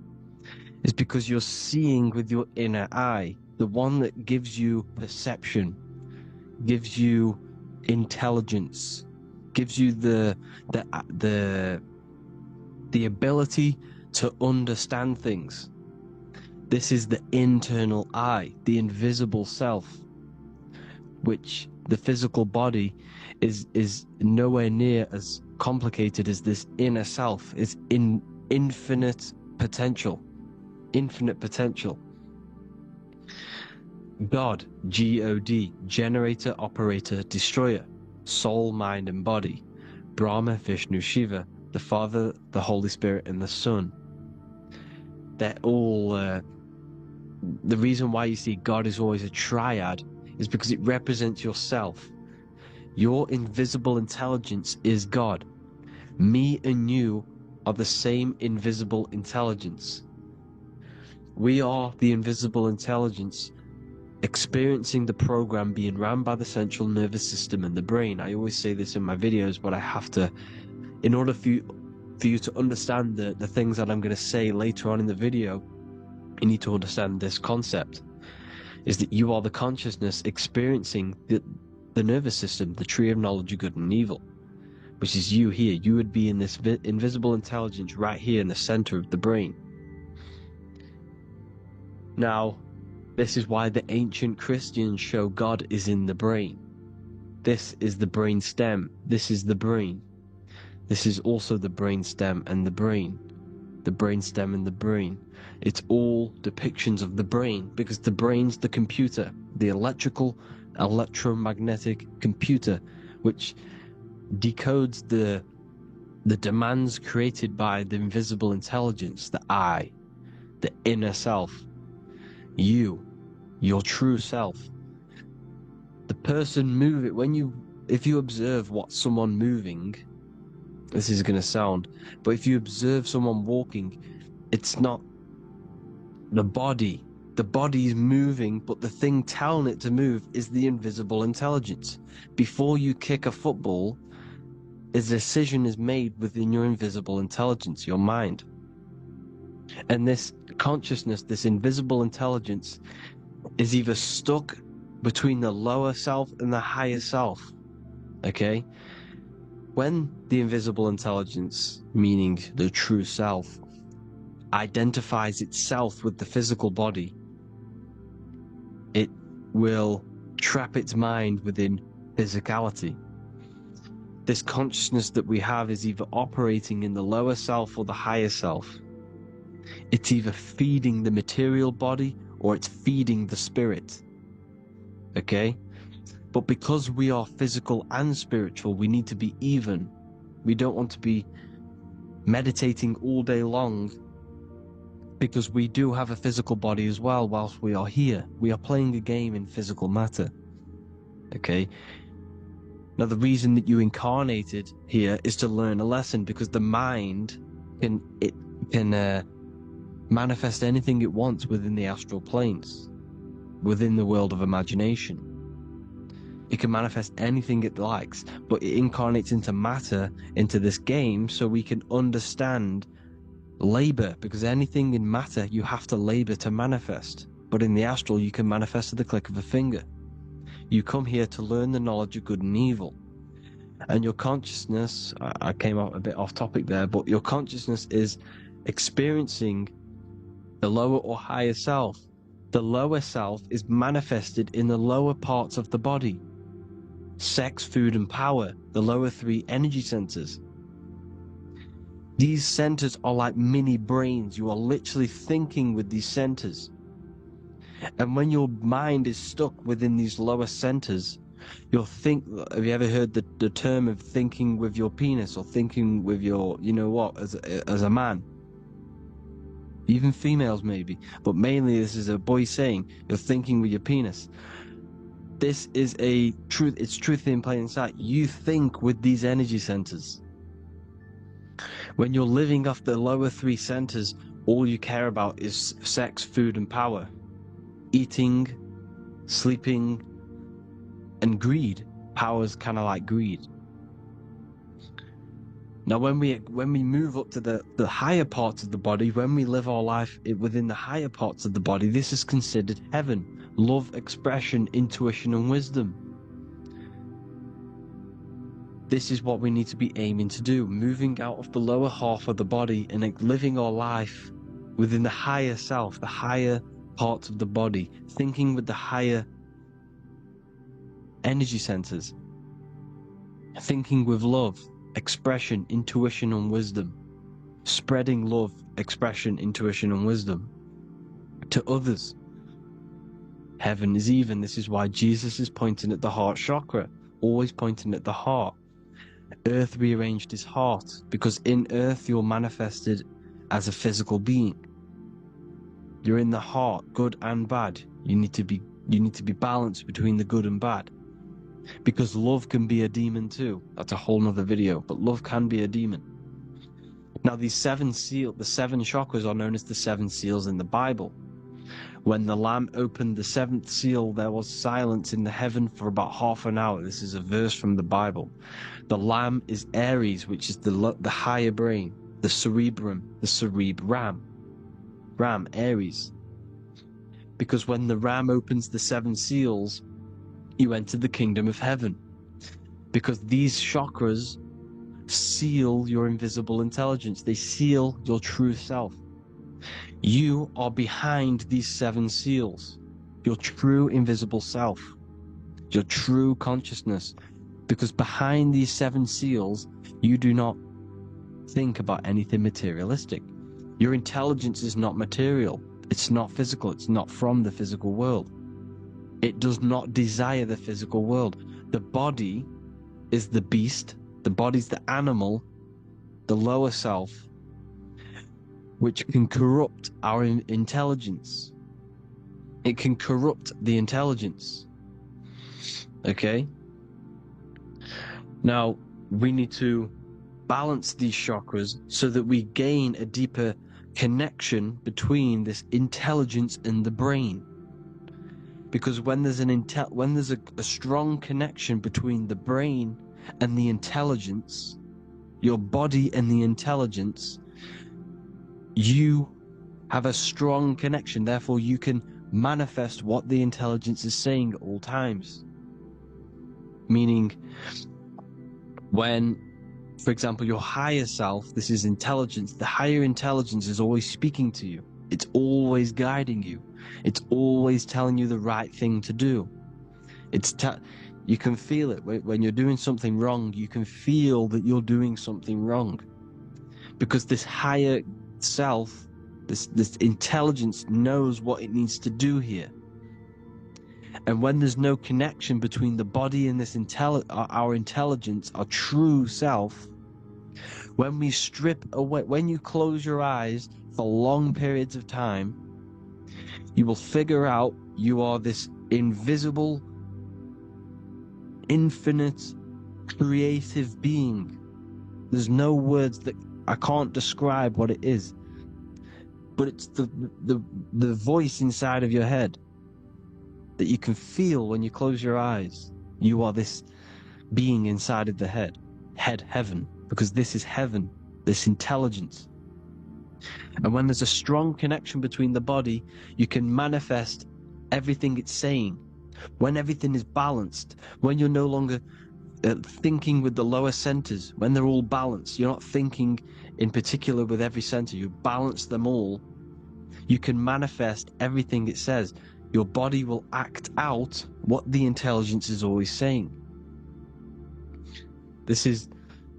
S2: it's because you're seeing with your inner eye, the one that gives you perception, gives you intelligence, gives you the ability to understand things. This is the internal eye, the invisible self, which the physical body is nowhere near as complicated as this inner self. It's in infinite potential. God, G-O-D, generator, operator, destroyer, soul, mind, and body. Brahma, Vishnu, Shiva, the Father, the Holy Spirit, and the Son. They're all the reason why you see God is always a triad is because it represents yourself. Your invisible intelligence is God. Me and you are the same invisible intelligence. We are the invisible intelligence experiencing the program being run by the central nervous system and the brain. I always say this in my videos, but I have to, in order for you to understand the things that I'm going to say later on in the video, you need to understand this concept, is that you are the consciousness experiencing the nervous system, the tree of knowledge of good and evil, which is you here. You would be in this invisible intelligence right here in the center of the brain. Now, this is why the ancient Christians show God is in the brain. This is the brain stem. This is the brain. This is also the brain stem and the brain. The brain stem and the brain. It's all depictions of the brain, because the brain's the computer, the electromagnetic computer, which decodes the demands created by the invisible intelligence, the I, the inner self, you, your true self. The person if you observe what someone moving, this is going to sound, but if you observe someone walking, it's not the body. The body is moving, but the thing telling it to move is the invisible intelligence. Before you kick a football, a decision is made within your invisible intelligence, your mind. And this consciousness, this invisible intelligence, is either stuck between the lower self and the higher self. Okay? When the invisible intelligence, meaning the true self, identifies itself with the physical body, it will trap its mind within physicality. This consciousness that we have is either operating in the lower self or the higher self. It's either feeding the material body or it's feeding the spirit. Okay? But because we are physical and spiritual, we need to be even. We don't want to be meditating all day long, because we do have a physical body as well whilst we are here. We are playing a game in physical matter. Okay? Now, the reason that you incarnated here is to learn a lesson, because the mind can manifest anything it wants within the astral planes, within the world of imagination. It can manifest anything it likes, but it incarnates into matter, into this game, so we can understand labor, because anything in matter you have to labor to manifest, but in the astral you can manifest at the click of a finger. You come here to learn the knowledge of good and evil, and your consciousness, I came out a bit off topic there, but your consciousness is experiencing the lower or higher self. The lower self is manifested in the lower parts of the body: sex, food, and power, the lower three energy centers. These centers are like mini brains. You are literally thinking with these centers. And when your mind is stuck within these lower centers, have you ever heard the term of thinking with your penis, or thinking with your, as a man? Even females maybe, but mainly this is a boy saying, you're thinking with your penis. This is it's truth in plain sight. You think with these energy centers. When you're living off the lower three centers, all you care about is sex, food, and power. Eating, sleeping, and greed. Power's kind of like greed. Now, when we move up to the higher parts of the body, when we live our life within the higher parts of the body, this is considered heaven. Love, expression, intuition, and wisdom. This is what we need to be aiming to do, moving out of the lower half of the body and living our life within the higher self, the higher parts of the body, thinking with the higher energy centers, thinking with love, expression, intuition, and wisdom, spreading love, expression, intuition, and wisdom to others. Heaven is even. This is why Jesus is pointing at the heart chakra, always pointing at the heart. Earth rearranged his heart, because in earth you're manifested as a physical being. You're in the heart, good and bad. You need to be balanced between the good and bad. Because love can be a demon too. That's a whole nother video, but love can be a demon. Now, the seven chakras are known as the seven seals in the Bible. When the Lamb opened the seventh seal, there was silence in the heaven for about half an hour. This is a verse from the Bible. The Lamb is Aries, which is the higher brain, the cerebrum, Ram, Aries. Because when the Ram opens the seven seals, you enter the kingdom of heaven. Because these chakras seal your invisible intelligence. They seal your true self. You are behind these seven seals, your true invisible self, your true consciousness. Because behind these seven seals, you do not think about anything materialistic. Your intelligence is not material. It's not physical. It's not from the physical world. It does not desire the physical world. The body is the beast. The body's the animal, the lower self, which can corrupt our intelligence. It can corrupt the intelligence. Okay? Now, we need to balance these chakras so that we gain a deeper connection between this intelligence and the brain. Because when there's a strong connection between the brain and the intelligence, your body and the intelligence, you have a strong connection. Therefore, you can manifest what the intelligence is saying at all times. Meaning, when, for example, your higher self, this is intelligence, the higher intelligence is always speaking to you. It's always guiding you. It's always telling you the right thing to do. You can feel it when you're doing something wrong. You can feel that you're doing something wrong, because this higher self, this intelligence knows what it needs to do here. And when there's no connection between the body and this our intelligence, our true self, when we strip away, when you close your eyes for long periods of time, you will figure out you are this invisible, infinite, creative being. There's no words that I can't describe what it is, but it's the voice inside of your head that you can feel when you close your eyes. You are this being inside of the heaven, because this is heaven, this intelligence. And when there's a strong connection between the body, you can manifest everything it's saying. When everything is balanced, when you're no longer thinking with the lower centers, when they're all balanced, you're not thinking in particular with every center, you balance them all, you can manifest everything it says. Your body will act out what the intelligence is always saying. This is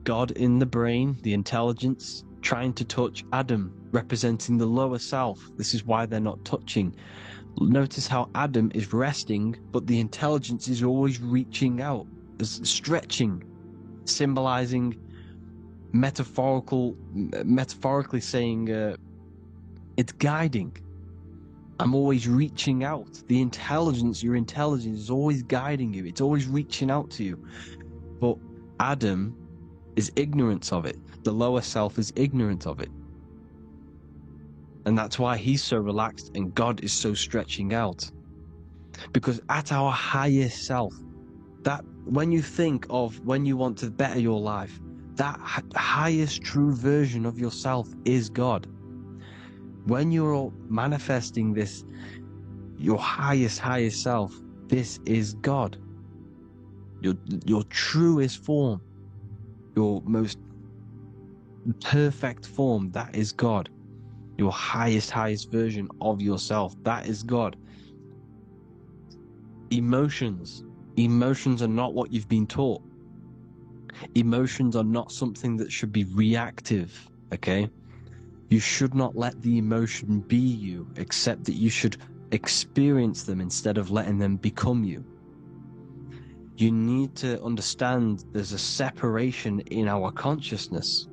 S2: God in the brain, the intelligence, trying to touch Adam, representing the lower self. This is why they're not touching. Notice how Adam is resting, but the intelligence is always reaching out, stretching, symbolizing metaphorically saying it's guiding. I'm always reaching out. The intelligence, your intelligence is always guiding you. It's always reaching out to you. But Adam is ignorant of it. The lower self is ignorant of it. And that's why he's so relaxed and God is so stretching out. Because at our highest self, that when you think of when you want to better your life, that highest true version of yourself is God. When you're manifesting this, your highest self, this is God. Your truest form, your most perfect form, that is God. Your highest version of yourself, that is God. Emotions are not what you've been taught. Emotions are not something that should be reactive, okay? You should not let the emotion be you, except that you should experience them instead of letting them become you. You need to understand there's a separation in our consciousness.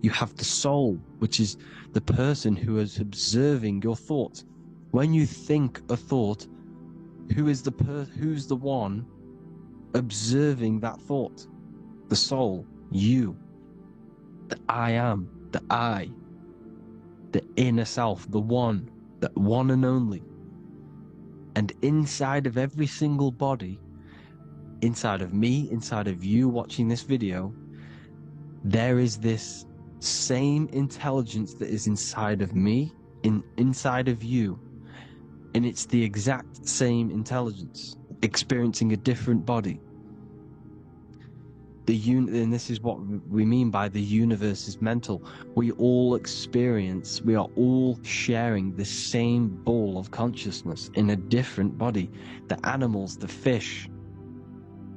S2: You have the soul, which is the person who is observing your thoughts. When you think a thought, who's the one observing that thought. The soul, you, the I am, the I, the inner self, the one and only. And inside of every single body, inside of me, inside of you watching this video, there is this same intelligence that is inside of me, inside of you. And it's the exact same intelligence, experiencing a different body. And this is what we mean by the universe is mental. We all experience, we are all sharing the same ball of consciousness in a different body. The animals, the fish,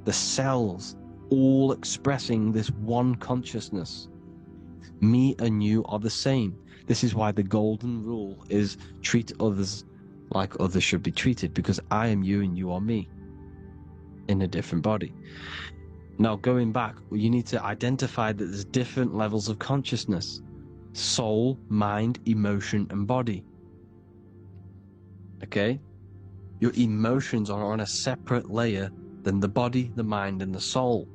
S2: the cells, all expressing this one consciousness. Me and you are the same. This is why the golden rule is treat others like others should be treated, because I am you and you are me in a different body. Now, going back, you need to identify that there's different levels of consciousness: soul, mind, emotion, and body. Okay? Your emotions are on a separate layer than the body, the mind, and the soul.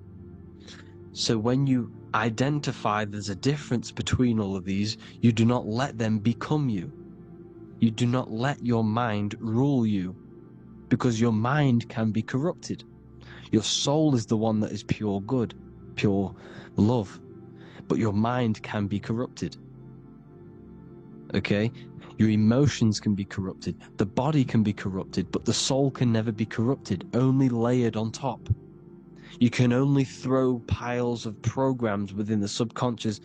S2: So when you identify there's a difference between all of these, you do not let them become you. You do not let your mind rule you, because your mind can be corrupted. Your soul is the one that is pure good, pure love, but your mind can be corrupted. Okay? Your emotions can be corrupted. The body can be corrupted, but the soul can never be corrupted, only layered on top. You can only throw piles of programs within the subconscious,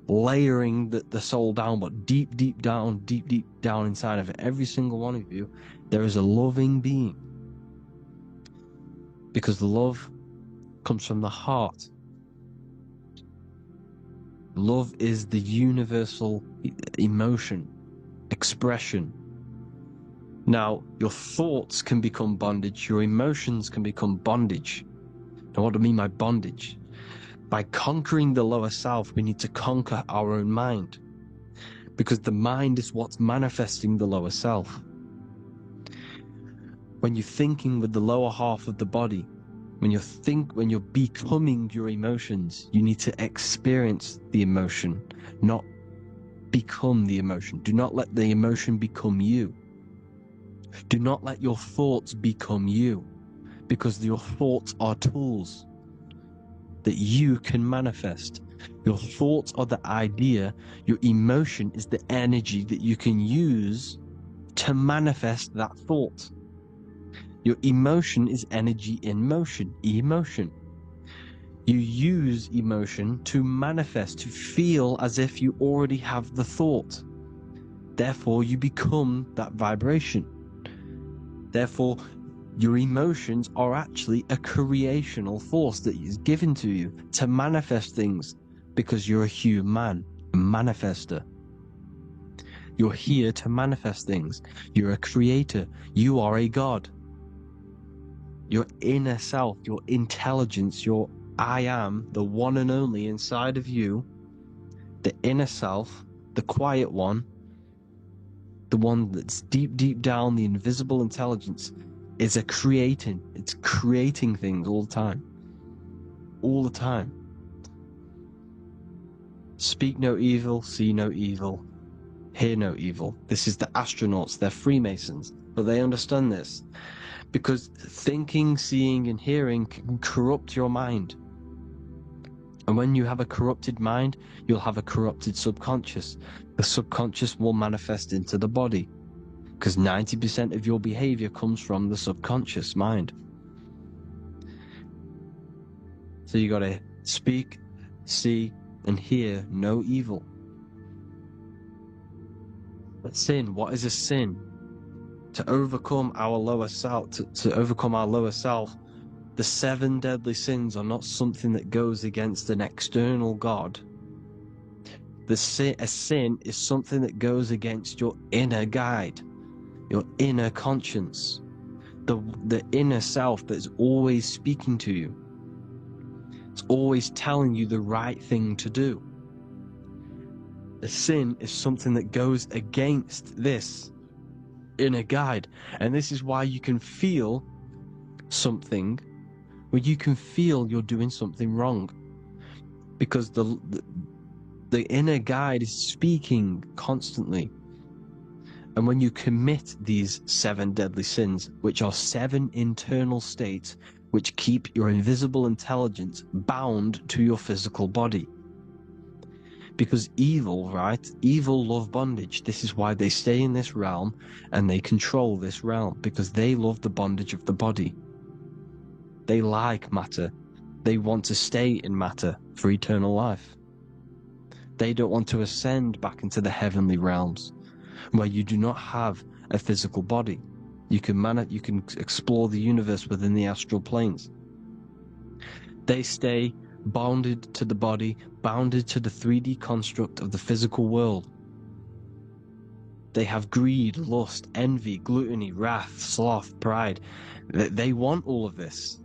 S2: layering the soul down, but deep down inside of every single one of you, there is a loving being. Because the love comes from the heart. Love is the universal emotion, expression. Now, your thoughts can become bondage, your emotions can become bondage. Now, what do I mean by bondage? By conquering the lower self, we need to conquer our own mind, because the mind is what's manifesting the lower self. When you're thinking with the lower half of the body, when you're becoming your emotions, you need to experience the emotion, not become the emotion. Do not let the emotion become you. Do not let your thoughts become you, because your thoughts are tools that you can manifest. Your thoughts are the idea. Your emotion is the energy that you can use to manifest that thought. Your emotion is energy in motion, emotion. You use emotion to manifest, to feel as if you already have the thought. Therefore, you become that vibration. Therefore, your emotions are actually a creational force that is given to you to manifest things, because you're a human, a manifester. You're here to manifest things. You're a creator. You are a god. Your inner self, your intelligence, your I am, the one and only inside of you, the inner self, the quiet one, the one that's deep down, the invisible intelligence, is it's creating things all the time. All the time. Speak no evil, see no evil, hear no evil. This is the astronauts, they're Freemasons, but they understand this. Because thinking, seeing, and hearing can corrupt your mind. And when you have a corrupted mind, you'll have a corrupted subconscious. The subconscious will manifest into the body, because 90% of your behavior comes from the subconscious mind. So you got to speak, see, and hear no evil. But sin, what is a sin? To overcome our lower self, to overcome our lower self, the 7 deadly sins are not something that goes against an external God. A sin is something that goes against your inner guide, your inner conscience, the inner self that is always speaking to you. It's always telling you the right thing to do. A sin is something that goes against this inner guide. And this is why you can feel something where you can feel you're doing something wrong, because the inner guide is speaking constantly. And when you commit these 7 deadly sins, which are 7 internal states which keep your invisible intelligence bound to your physical body. Because evil, right? Evil love bondage. This is why they stay in this realm and they control this realm, because they love the bondage of the body. They like matter. They want to stay in matter for eternal life. They don't want to ascend back into the heavenly realms, where you do not have a physical body. You can explore the universe within the astral planes. They stay bounded to the body, bounded to the 3D construct of the physical world. They have greed, lust, envy, gluttony, wrath, sloth, pride. They want all of this.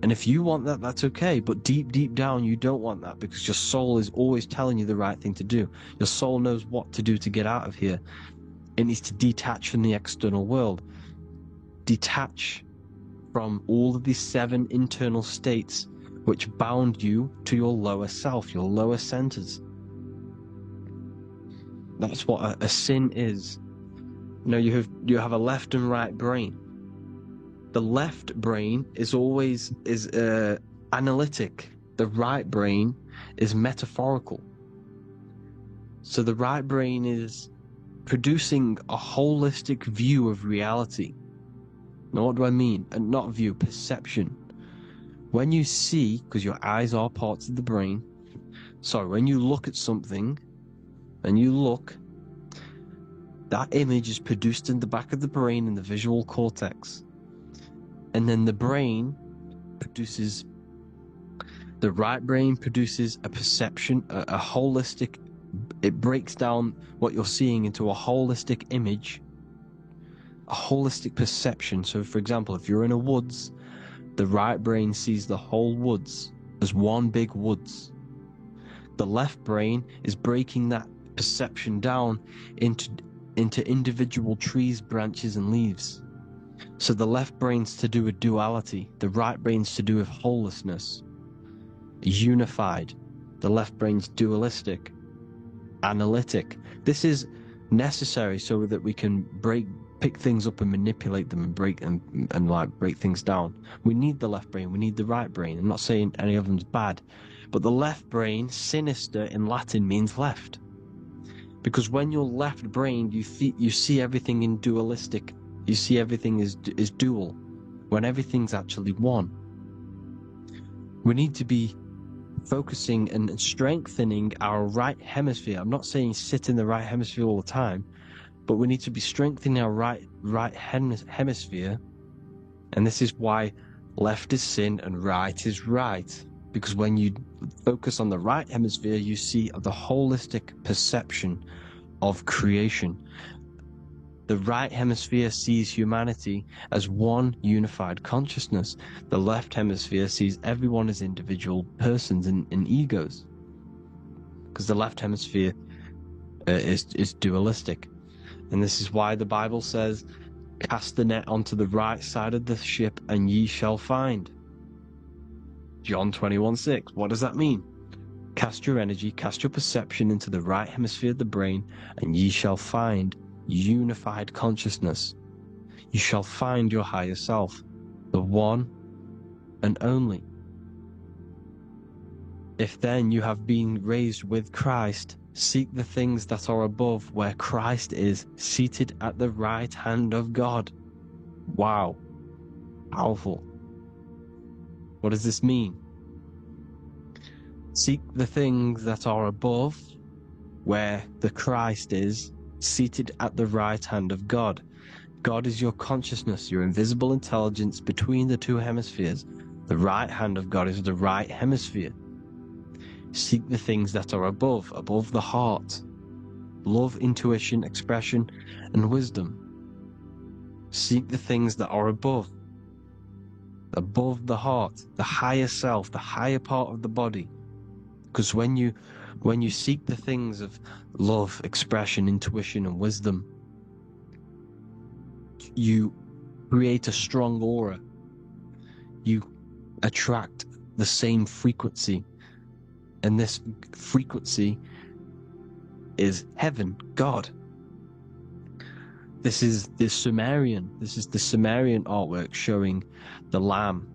S2: And if you want that, that's okay. But deep, deep down, you don't want that, because your soul is always telling you the right thing to do. Your soul knows what to do to get out of here. It needs to detach from the external world. Detach from all of these 7 internal states which bound you to your lower self, your lower centers. That's what a sin is. You know, you have a left and right brain. The left brain is always analytic. The right brain is metaphorical. So the right brain is producing a holistic view of reality. Now, what do I mean? And not view, perception. When you see, because your eyes are parts of the brain, when you look at something and you look, that image is produced in the back of the brain in the visual cortex. And then the right brain produces a perception, a holistic, it breaks down what you're seeing into a holistic image, a holistic perception. So for example, if you're in a woods, the right brain sees the whole woods as one big woods. The left brain is breaking that perception down into individual trees, branches, and leaves. So the left brain's to do with duality, the right brain's to do with wholeness, unified. The left brain's dualistic, analytic. This is necessary so that we can pick things up and manipulate them and break things down. We need the left brain, we need the right brain. I'm not saying any of them's bad, but the left brain, sinister in Latin, means left. Because when you're left-brained, you see everything in dualistic. You see everything is dual, when everything's actually one. We need to be focusing and strengthening our right hemisphere. I'm not saying sit in the right hemisphere all the time, but we need to be strengthening our right hemisphere. And this is why left is sin and right is right. Because when you focus on the right hemisphere, you see the holistic perception of creation. The right hemisphere sees humanity as one unified consciousness. The left hemisphere sees everyone as individual persons and egos. Because the left hemisphere is dualistic. And this is why the Bible says, cast the net onto the right side of the ship and ye shall find. John 21:6. What does that mean? Cast your energy, cast your perception into the right hemisphere of the brain, and ye shall find unified consciousness. You shall find your higher self, the one and only. If then you have been raised with Christ, seek the things that are above, where Christ is seated at the right hand of God. Wow. Powerful. What does this mean? Seek the things that are above, where the Christ is seated at the right hand of God. God is your consciousness, your invisible intelligence between the two hemispheres. The right hand of God is the right hemisphere. Seek the things that are above the heart. Love, intuition, expression, and wisdom. Seek the things that are above the heart, the higher self, the higher part of the body. Because when you seek the things of love, expression, intuition, and wisdom, you create a strong aura. You attract the same frequency. And this frequency is heaven, God. This is the Sumerian artwork showing the Lamb.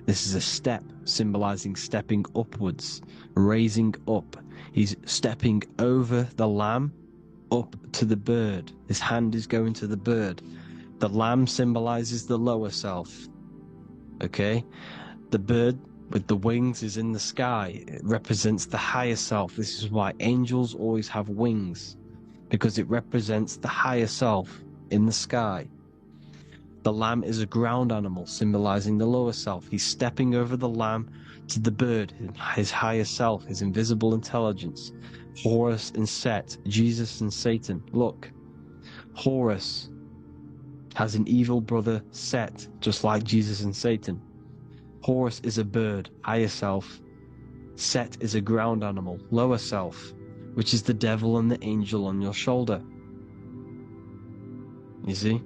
S2: This is a step symbolizing stepping upwards, raising up. He's stepping over the Lamb up to the bird. His hand is going to the bird. The Lamb symbolizes the lower self. Okay? The bird with the wings is in the sky. It represents the higher self. This is why angels always have wings, because it represents the higher self in the sky. The lamb is a ground animal, symbolizing the lower self. He's stepping over the lamb to the bird, his higher self, his invisible intelligence. Horus and Set, Jesus and Satan. Look, Horus has an evil brother, Set, just like Jesus and Satan. Horus is a bird, higher self. Set is a ground animal, lower self, which is the devil and the angel on your shoulder. You see?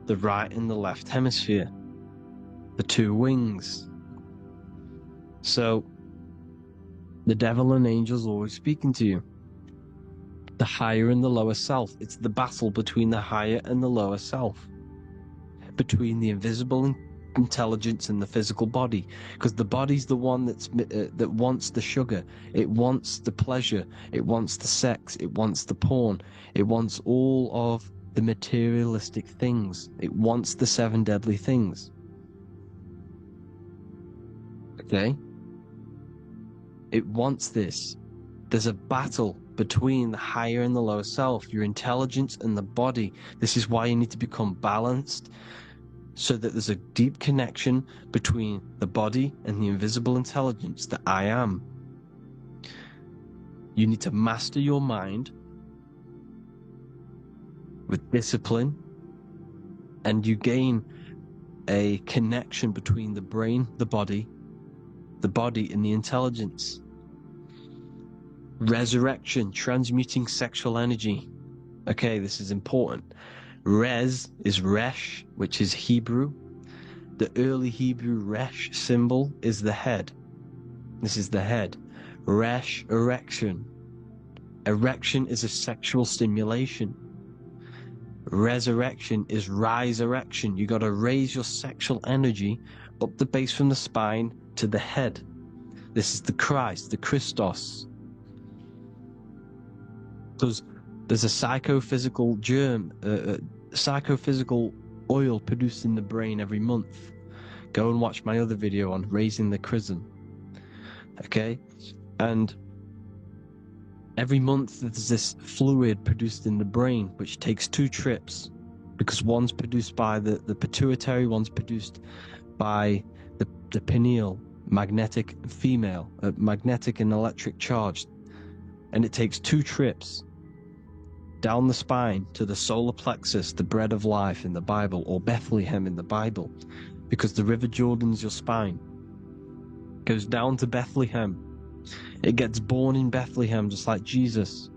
S2: The right and the left hemisphere. The two wings. So, the devil and angels always speaking to you. The higher and the lower self. It's the battle between the higher and the lower self. Between the invisible intelligence and the physical body, because the body's the one that wants the sugar, it wants the pleasure, it wants the sex, it wants the porn, it wants all of the materialistic things, it wants the 7 deadly things. Okay? It wants this. There's a battle between the higher and the lower self, your intelligence and the body. This is why you need to become balanced, so that there's a deep connection between the body and the invisible intelligence, the I am. You need to master your mind with discipline, and you gain a connection between the brain, the body and the intelligence. Resurrection, transmuting sexual energy. Okay, this is important. Res is Resh, which is Hebrew. The early Hebrew Resh symbol is the head. This is the head. Resh, erection. Erection is a sexual stimulation. Resurrection is rise erection. You got to raise your sexual energy up the base from the spine to the head. This is the Christ, the Christos. There's a psychophysical germ, psychophysical oil produced in the brain every month. Go and watch my other video on raising the chrism. Okay? And every month there's this fluid produced in the brain, which takes 2 trips, because one's produced by the pituitary, one's produced by the pineal, magnetic female, magnetic and electric charge. And it takes 2 trips down the spine to the solar plexus, the bread of life in the Bible, or Bethlehem in the Bible, because the River Jordan's your spine. Goes down to Bethlehem. It gets born in Bethlehem, just like Jesus.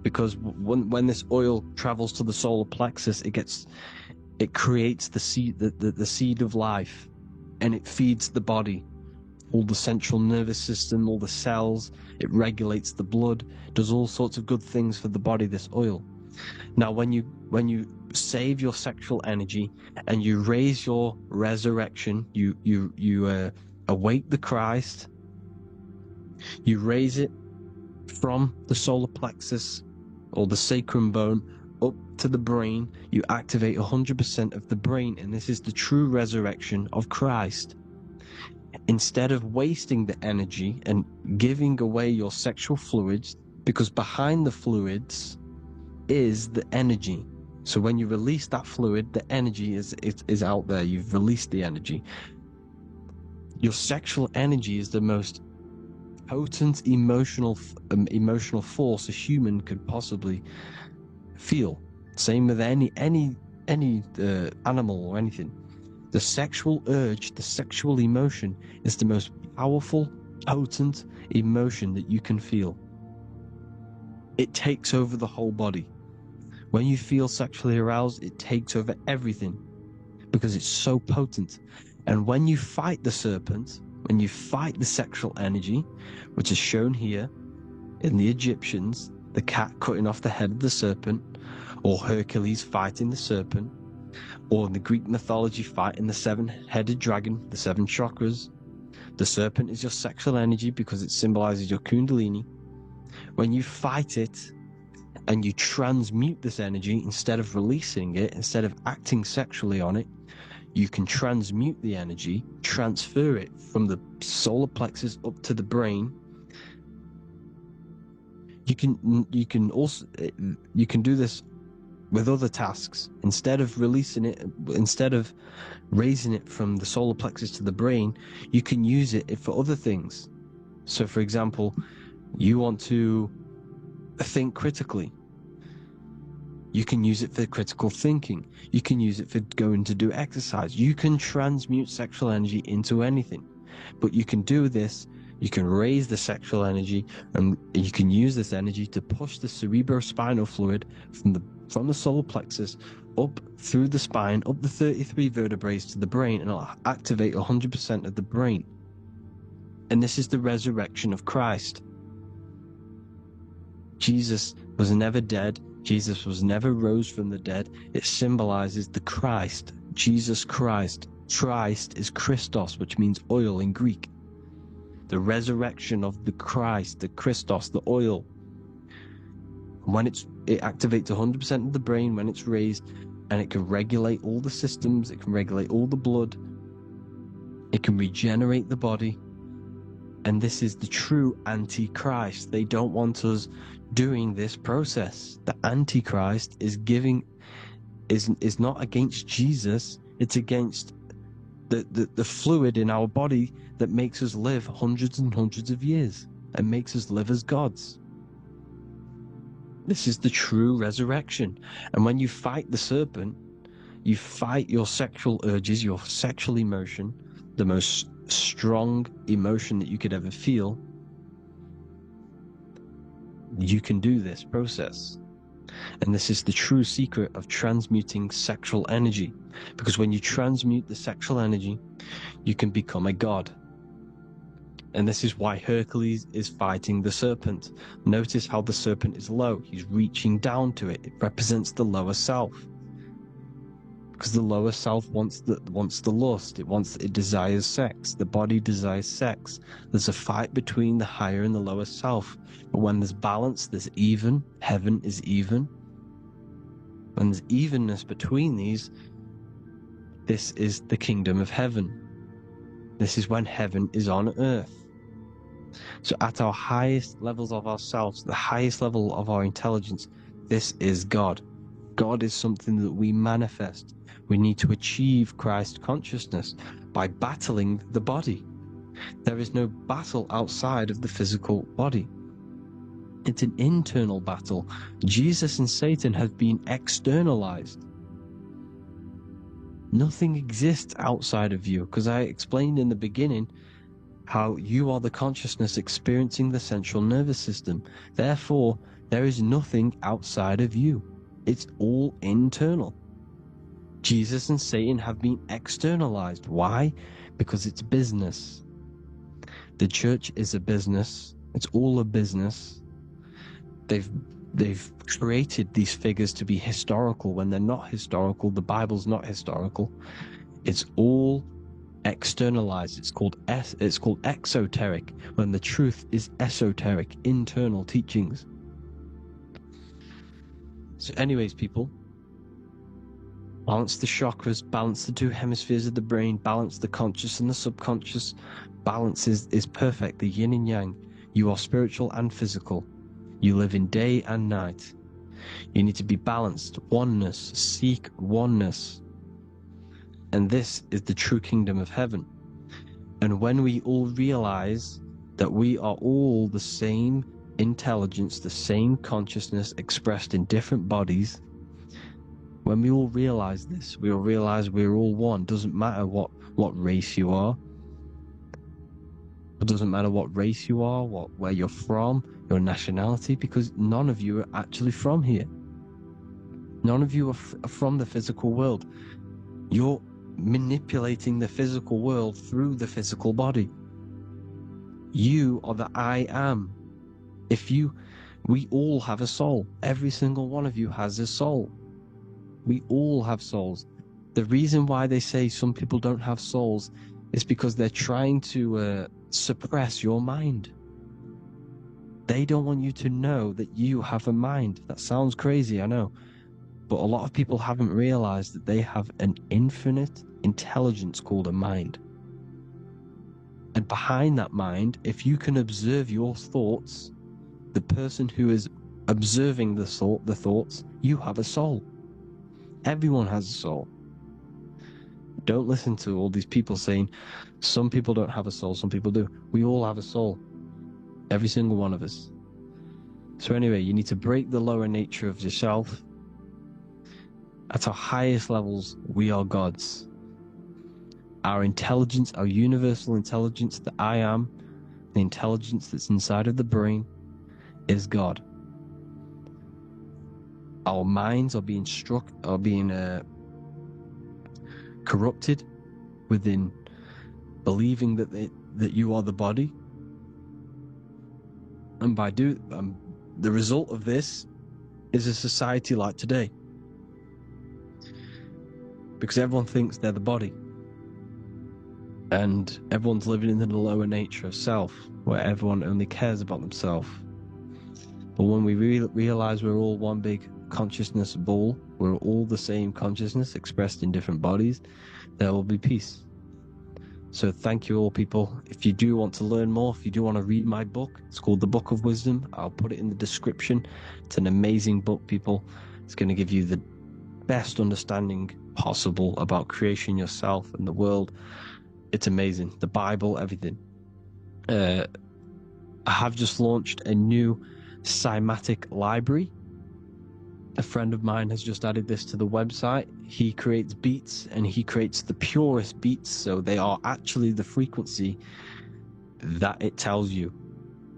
S2: Because when this oil travels to the solar plexus, it creates the seed, the seed of life, and it feeds the body. All the central nervous system, all the cells, it regulates the blood, does all sorts of good things for the body, this oil. Now, when you save your sexual energy and you raise your resurrection, you awake the Christ, you raise it from the solar plexus or the sacrum bone up to the brain, you activate 100% of the brain, and this is the true resurrection of Christ. Instead of wasting the energy and giving away your sexual fluids, because behind the fluids is the energy. So when you release that fluid, the energy is out there. You've released the energy. Your sexual energy is the most potent emotional force a human could possibly feel. Same with any animal or anything. The sexual urge, the sexual emotion is the most powerful, potent emotion that you can feel. It takes over the whole body. When you feel sexually aroused, it takes over everything because it's so potent. And when you fight the serpent, when you fight the sexual energy, which is shown here in the Egyptians, the cat cutting off the head of the serpent, or Hercules fighting the serpent, or in the Greek mythology fighting the seven-headed dragon, the seven chakras, the serpent is your sexual energy because it symbolizes your kundalini. When you fight it and you transmute this energy, instead of releasing it, instead of acting sexually on it, you can transmute the energy, transfer it from the solar plexus up to the brain. You can also do this with other tasks. Instead of releasing it, instead of raising it from the solar plexus to the brain, you can use it for other things. So for example, you want to think critically. You can use it for critical thinking. You can use it for going to do exercise. You can transmute sexual energy into anything. But you can do this, you can raise the sexual energy, and you can use this energy to push the cerebrospinal fluid from the solar plexus up through the spine, up the 33 vertebrae to the brain, and it'll activate 100% of the brain. And this is the resurrection of Christ. Jesus was never dead. Jesus was never rose from the dead. It symbolizes the Christ, Jesus Christ. Christ is Christos, which means oil in Greek. The resurrection of the Christ, the Christos, the oil. When it activates 100% of the brain when it's raised, and it can regulate all the systems, it can regulate all the blood, it can regenerate the body. And this is the true Antichrist. They don't want us doing this process. The Antichrist is not against Jesus, it's against the fluid in our body that makes us live hundreds and hundreds of years and makes us live as gods. This is the true resurrection. And when you fight the serpent, you fight your sexual urges, your sexual emotion, the most strong emotion that you could ever feel. You can do this process. And this is the true secret of transmuting sexual energy. Because when you transmute the sexual energy, you can become a god. And this is why Hercules is fighting the serpent. Notice how the serpent is low. He's reaching down to it. It represents the lower self. Because the lower self wants the lust. It desires sex. The body desires sex. There's a fight between the higher and the lower self. But when there's balance, there's even. Heaven is even. When there's evenness between these, this is the kingdom of heaven. This is when heaven is on earth. So at our highest levels of ourselves, the highest level of our intelligence, this is God. God is something that we manifest. We need to achieve Christ consciousness by battling the body. There is no battle outside of the physical body. It's an internal battle. Jesus and Satan have been externalized. Nothing exists outside of you, because I explained in the beginning how you are the consciousness experiencing the central nervous system. Therefore, there is nothing outside of you. It's all internal. Jesus and Satan have been externalized. Why? Because it's business. The church is a business. It's all a business. They've created these figures to be historical when they're not historical. The Bible's not historical. It's all externalized. It's called exoteric, when the truth is esoteric, internal teachings. So anyways, people, balance the chakras, balance the two hemispheres of the brain, balance the conscious and the subconscious. Balance is perfect, the yin and yang. You are spiritual and physical. You live in day and night. You need to be balanced. Oneness. Seek oneness. And this is the true kingdom of heaven. And when we all realize that we are all the same intelligence, the same consciousness expressed in different bodies, when we all realize this, we all realize we're all one. Doesn't matter what race you are. It doesn't matter what race you are, where you're from, your nationality, because none of you are actually from here. None of you are from the physical world. You're manipulating the physical world through the physical body. You are the I am. We all have a soul. Every single one of you has a soul. We all have souls. The reason why they say some people don't have souls is because they're trying to suppress your mind. They don't want you to know that you have a mind. That sounds crazy, I know. But a lot of people haven't realized that they have an infinite intelligence called a mind. And behind that mind, if you can observe your thoughts, the person who is observing the thoughts, you have a soul. Everyone has a soul. Don't listen to all these people saying some people don't have a soul, some people do. We all have a soul. Every single one of us. So anyway, you need to break the lower nature of yourself. At our highest levels, we are gods. Our intelligence, our universal intelligence, the I am, the intelligence that's inside of the brain, is God. Our minds are being corrupted within believing that you are the body, and by the result of this is a society like today, because everyone thinks they're the body. And everyone's living in the lower nature of self, where everyone only cares about themselves. But when we realize we're all one big consciousness ball, we're all the same consciousness expressed in different bodies, there will be peace. So thank you all, people. If you do want to learn more, if you do want to read my book, it's called The Book of Wisdom. I'll put it in the description. It's an amazing book, people. It's going to give you the best understanding possible about creation, yourself, and the world. It's amazing. The Bible, everything. I have just launched a new cymatic library. A friend of mine has just added this to the website. He creates beats, and he creates the purest beats, so they are actually the frequency that it tells you.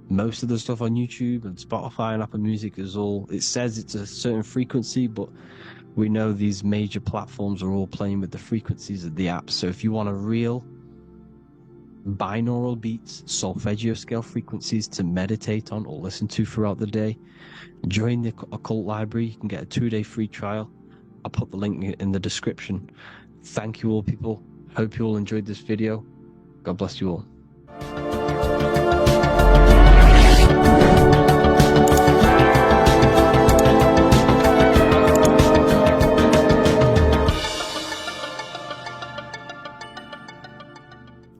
S2: Most of the stuff on YouTube and Spotify and Apple Music it says it's a certain frequency, but we know these major platforms are all playing with the frequencies of the apps. So if you want a real binaural beats, solfeggio scale frequencies to meditate on or listen to throughout the day, join the Occult Library. You can get a 2-day free trial. I'll put the link in the description. Thank you all, people. Hope you all enjoyed this video. God bless you all.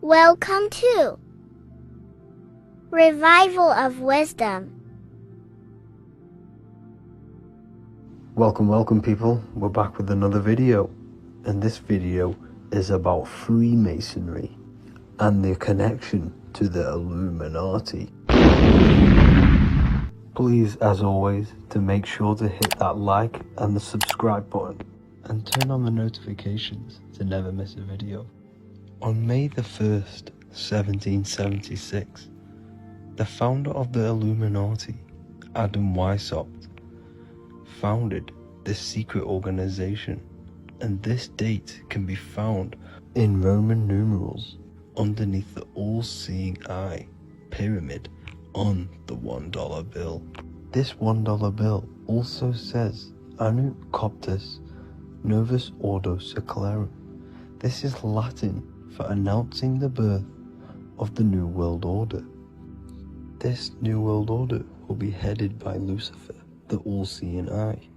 S4: Welcome to Revival of Wisdom.
S1: Welcome people, we're back with another video, and this video is about Freemasonry and their connection to the Illuminati. Please, as always, to make sure to hit that like and the subscribe button and turn on the notifications to never miss a video. On May the 1st, 1776, the founder of the Illuminati, Adam Weishaupt, founded this secret organization, and this date can be found in Roman numerals underneath the all-seeing eye pyramid on the $1 bill. This $1 bill also says Anno Coptus Novus Ordo Secularum. This is Latin for announcing the birth of the New World Order. This New World Order will be headed by Lucifer, the all-seeing eye,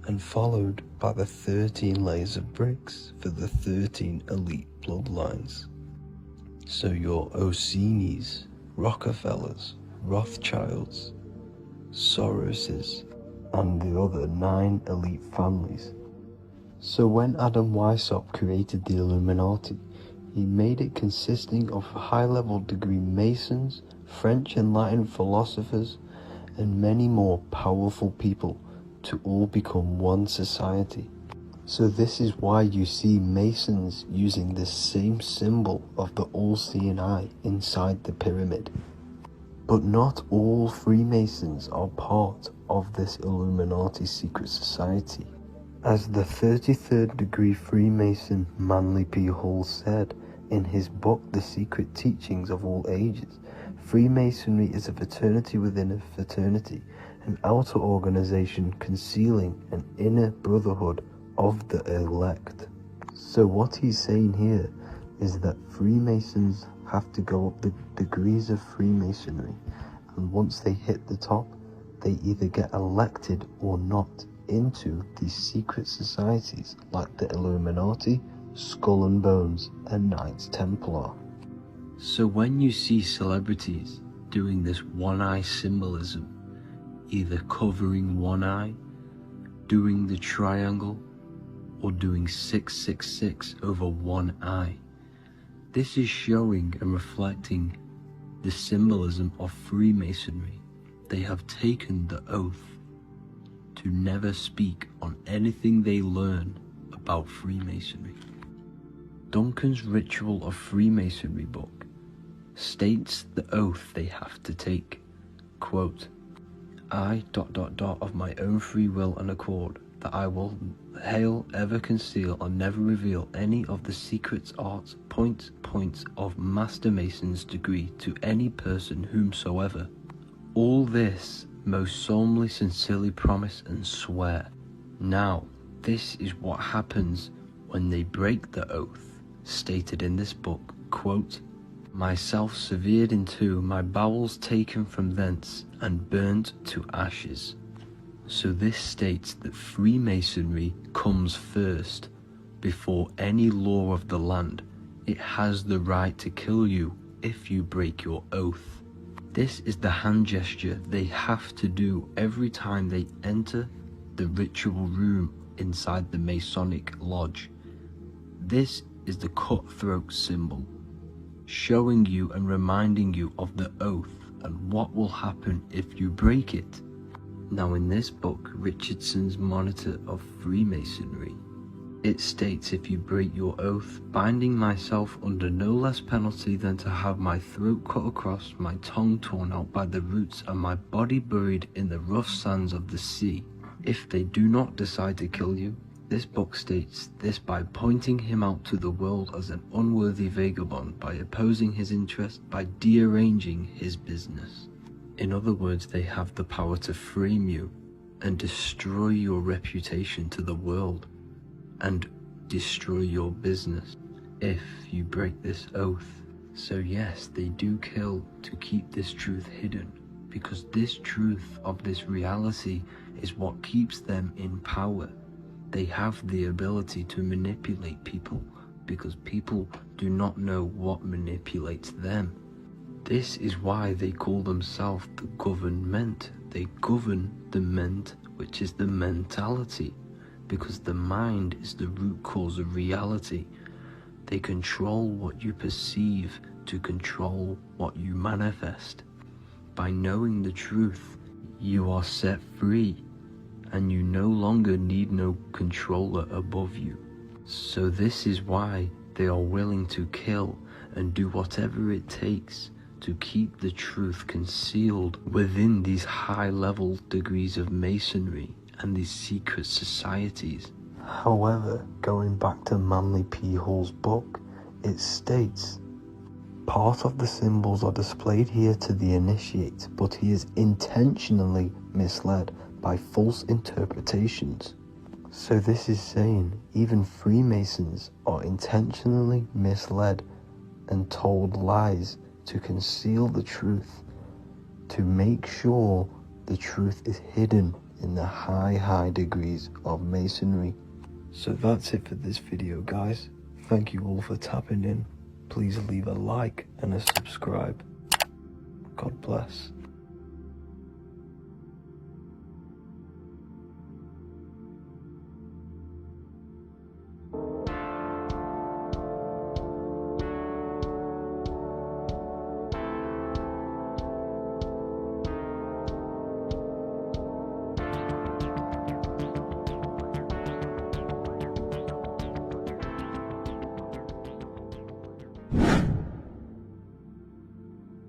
S1: and followed by the 13 layers of bricks for the 13 elite bloodlines. So your Orsini's, Rockefellers, Rothschilds, Soroses, and the other 9 elite families. So when Adam Weishaupt created the Illuminati, he made it consisting of high-level degree Masons, French and Latin philosophers, and many more powerful people to all become one society. So this is why you see Masons using this same symbol of the all-seeing eye inside the pyramid. But not all Freemasons are part of this Illuminati secret society. As the 33rd degree Freemason Manly P. Hall said in his book The Secret Teachings of All Ages, Freemasonry is a fraternity within a fraternity, an outer organization concealing an inner brotherhood of the elect. So what he's saying here is that Freemasons have to go up the degrees of Freemasonry, and once they hit the top, they either get elected or not into these secret societies like the Illuminati, Skull and Bones, and Knights Templar. So when you see celebrities doing this one-eye symbolism, either covering one eye, doing the triangle, or doing 666 over one eye, this is showing and reflecting the symbolism of Freemasonry. They have taken the oath to never speak on anything they learn about Freemasonry. Duncan's Ritual of Freemasonry book states the oath they have to take. Quote, I ... of my own free will and accord, that I will hail, ever conceal, and never reveal any of the secrets, arts, points of Master Mason's degree to any person whomsoever. All this most solemnly, sincerely promise and swear. Now, this is what happens when they break the oath, stated in this book, quote, myself severed in two, my bowels taken from thence, and burnt to ashes. So this states that Freemasonry comes first, before any law of the land. It has the right to kill you if you break your oath. This is the hand gesture they have to do every time they enter the ritual room inside the Masonic lodge. This is the cutthroat symbol, showing you and reminding you of the oath and what will happen if you break it. Now in this book, Richardson's Monitor of Freemasonry, it states, if you break your oath, binding myself under no less penalty than to have my throat cut across, my tongue torn out by the roots, and my body buried in the rough sands of the sea. If they do not decide to kill you, this book states this by pointing him out to the world as an unworthy vagabond, by opposing his interest, by dearranging his business. In other words, they have the power to frame you and destroy your reputation to the world, and destroy your business if you break this oath. So yes, they do kill to keep this truth hidden, because this truth of this reality is what keeps them in power. They have the ability to manipulate people, because people do not know what manipulates them. This is why they call themselves the government. They govern the ment, which is the mentality, because the mind is the root cause of reality. They control what you perceive to control what you manifest. By knowing the truth, you are set free, and you no longer need no controller above you. So this is why they are willing to kill and do whatever it takes to keep the truth concealed within these high-level degrees of masonry and these secret societies. However, going back to Manly P. Hall's book, it states, part of the symbols are displayed here to the initiate, but he is intentionally misled by false interpretations. So this is saying even Freemasons are intentionally misled and told lies to conceal the truth, to make sure the truth is hidden in the high degrees of masonry. So that's it for this video, guys. Thank you all for tapping in. Please leave a like and a subscribe. God bless.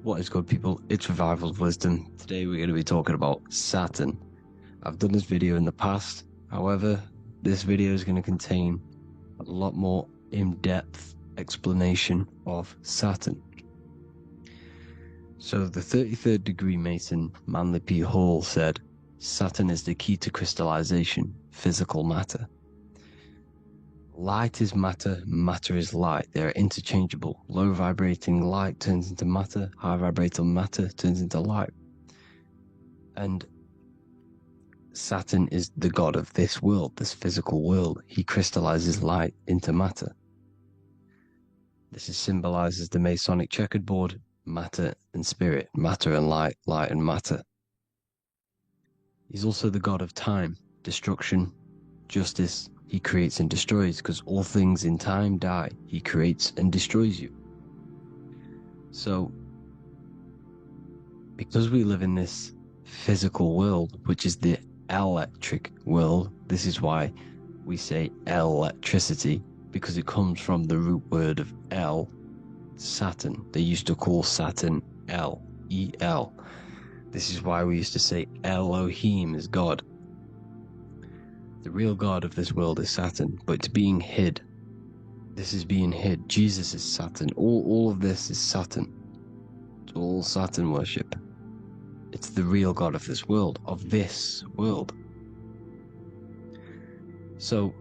S2: What is good, people? It's Revival of Wisdom. Today we're going to be talking about Saturn. I've done this video in the past, however, this video is going to contain a lot more in-depth explanation of Saturn. So the 33rd degree Mason Manly P. Hall said, Saturn is the key to crystallization, physical matter. Light is matter, matter is light. They are interchangeable. Low vibrating light turns into matter, high vibrating matter turns into light. And Saturn is the god of this world, this physical world. He crystallizes light into matter. This is symbolized as the Masonic checkerboard, matter and spirit, matter and light, light and matter. He's also the god of time, destruction, justice. He creates and destroys, because all things in time die. He creates and destroys you. So, because we live in this physical world, which is the electric world, this is why we say electricity, because it comes from the root word of El, Saturn. They used to call Saturn El, E-L. This is why we used to say Elohim is God. The real God of this world is Saturn, but it's being hid. This is being hid. Jesus is Saturn. All of this is Saturn. It's all Saturn worship. It's the real God of this world, So,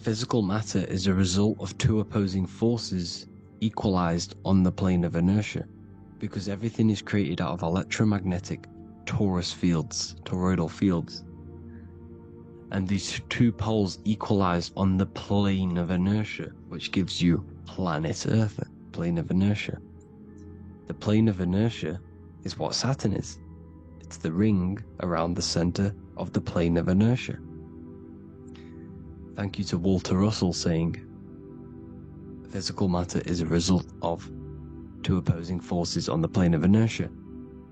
S2: physical matter is a result of two opposing forces equalized on the plane of inertia, because everything is created out of electromagnetic toroidal fields. And these two poles equalize on the plane of inertia, which gives you planet Earth, plane of inertia. The plane of inertia is what Saturn is. It's the ring around the center of the plane of inertia. Thank you to Walter Russell saying, physical matter is a result of two opposing forces on the plane of inertia.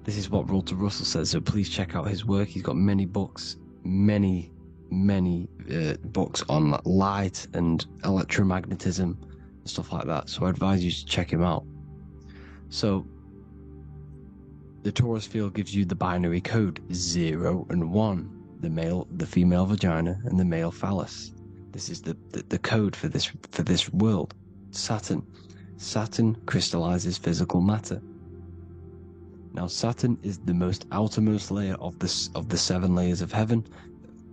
S2: This is what Walter Russell says, so please check out his work. He's got many books, many books on light and electromagnetism and stuff like that, so I advise you to check him out. So the torus field gives you the binary code 0 and 1, the female vagina and the male phallus. This is the code for this world. Saturn crystallizes physical matter. Now Saturn is the most outermost layer of the 7 layers of heaven,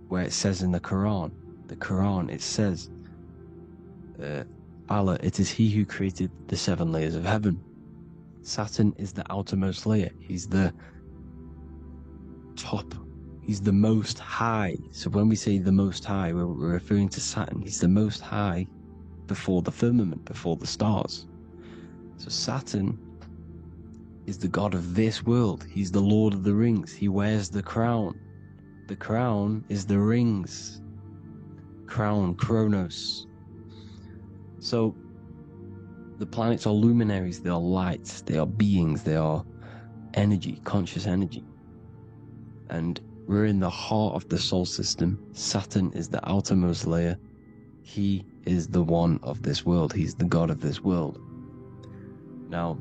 S2: where it says in the Quran, it says, Allah, it is He who created the 7 layers of heaven. Saturn is the outermost layer. He's the top. He's the most high. So when we say the most high, we're referring to Saturn. He's the most high before the firmament, before the stars. So Saturn is the god of this world. He's the Lord of the Rings. He wears the crown. The crown is the rings. Crown, Kronos. So the planets are luminaries, they are lights, they are beings, they are energy, conscious energy. And we're in the heart of the solar system. Saturn is the outermost layer. He is the one of this world. He's the god of this world. Now,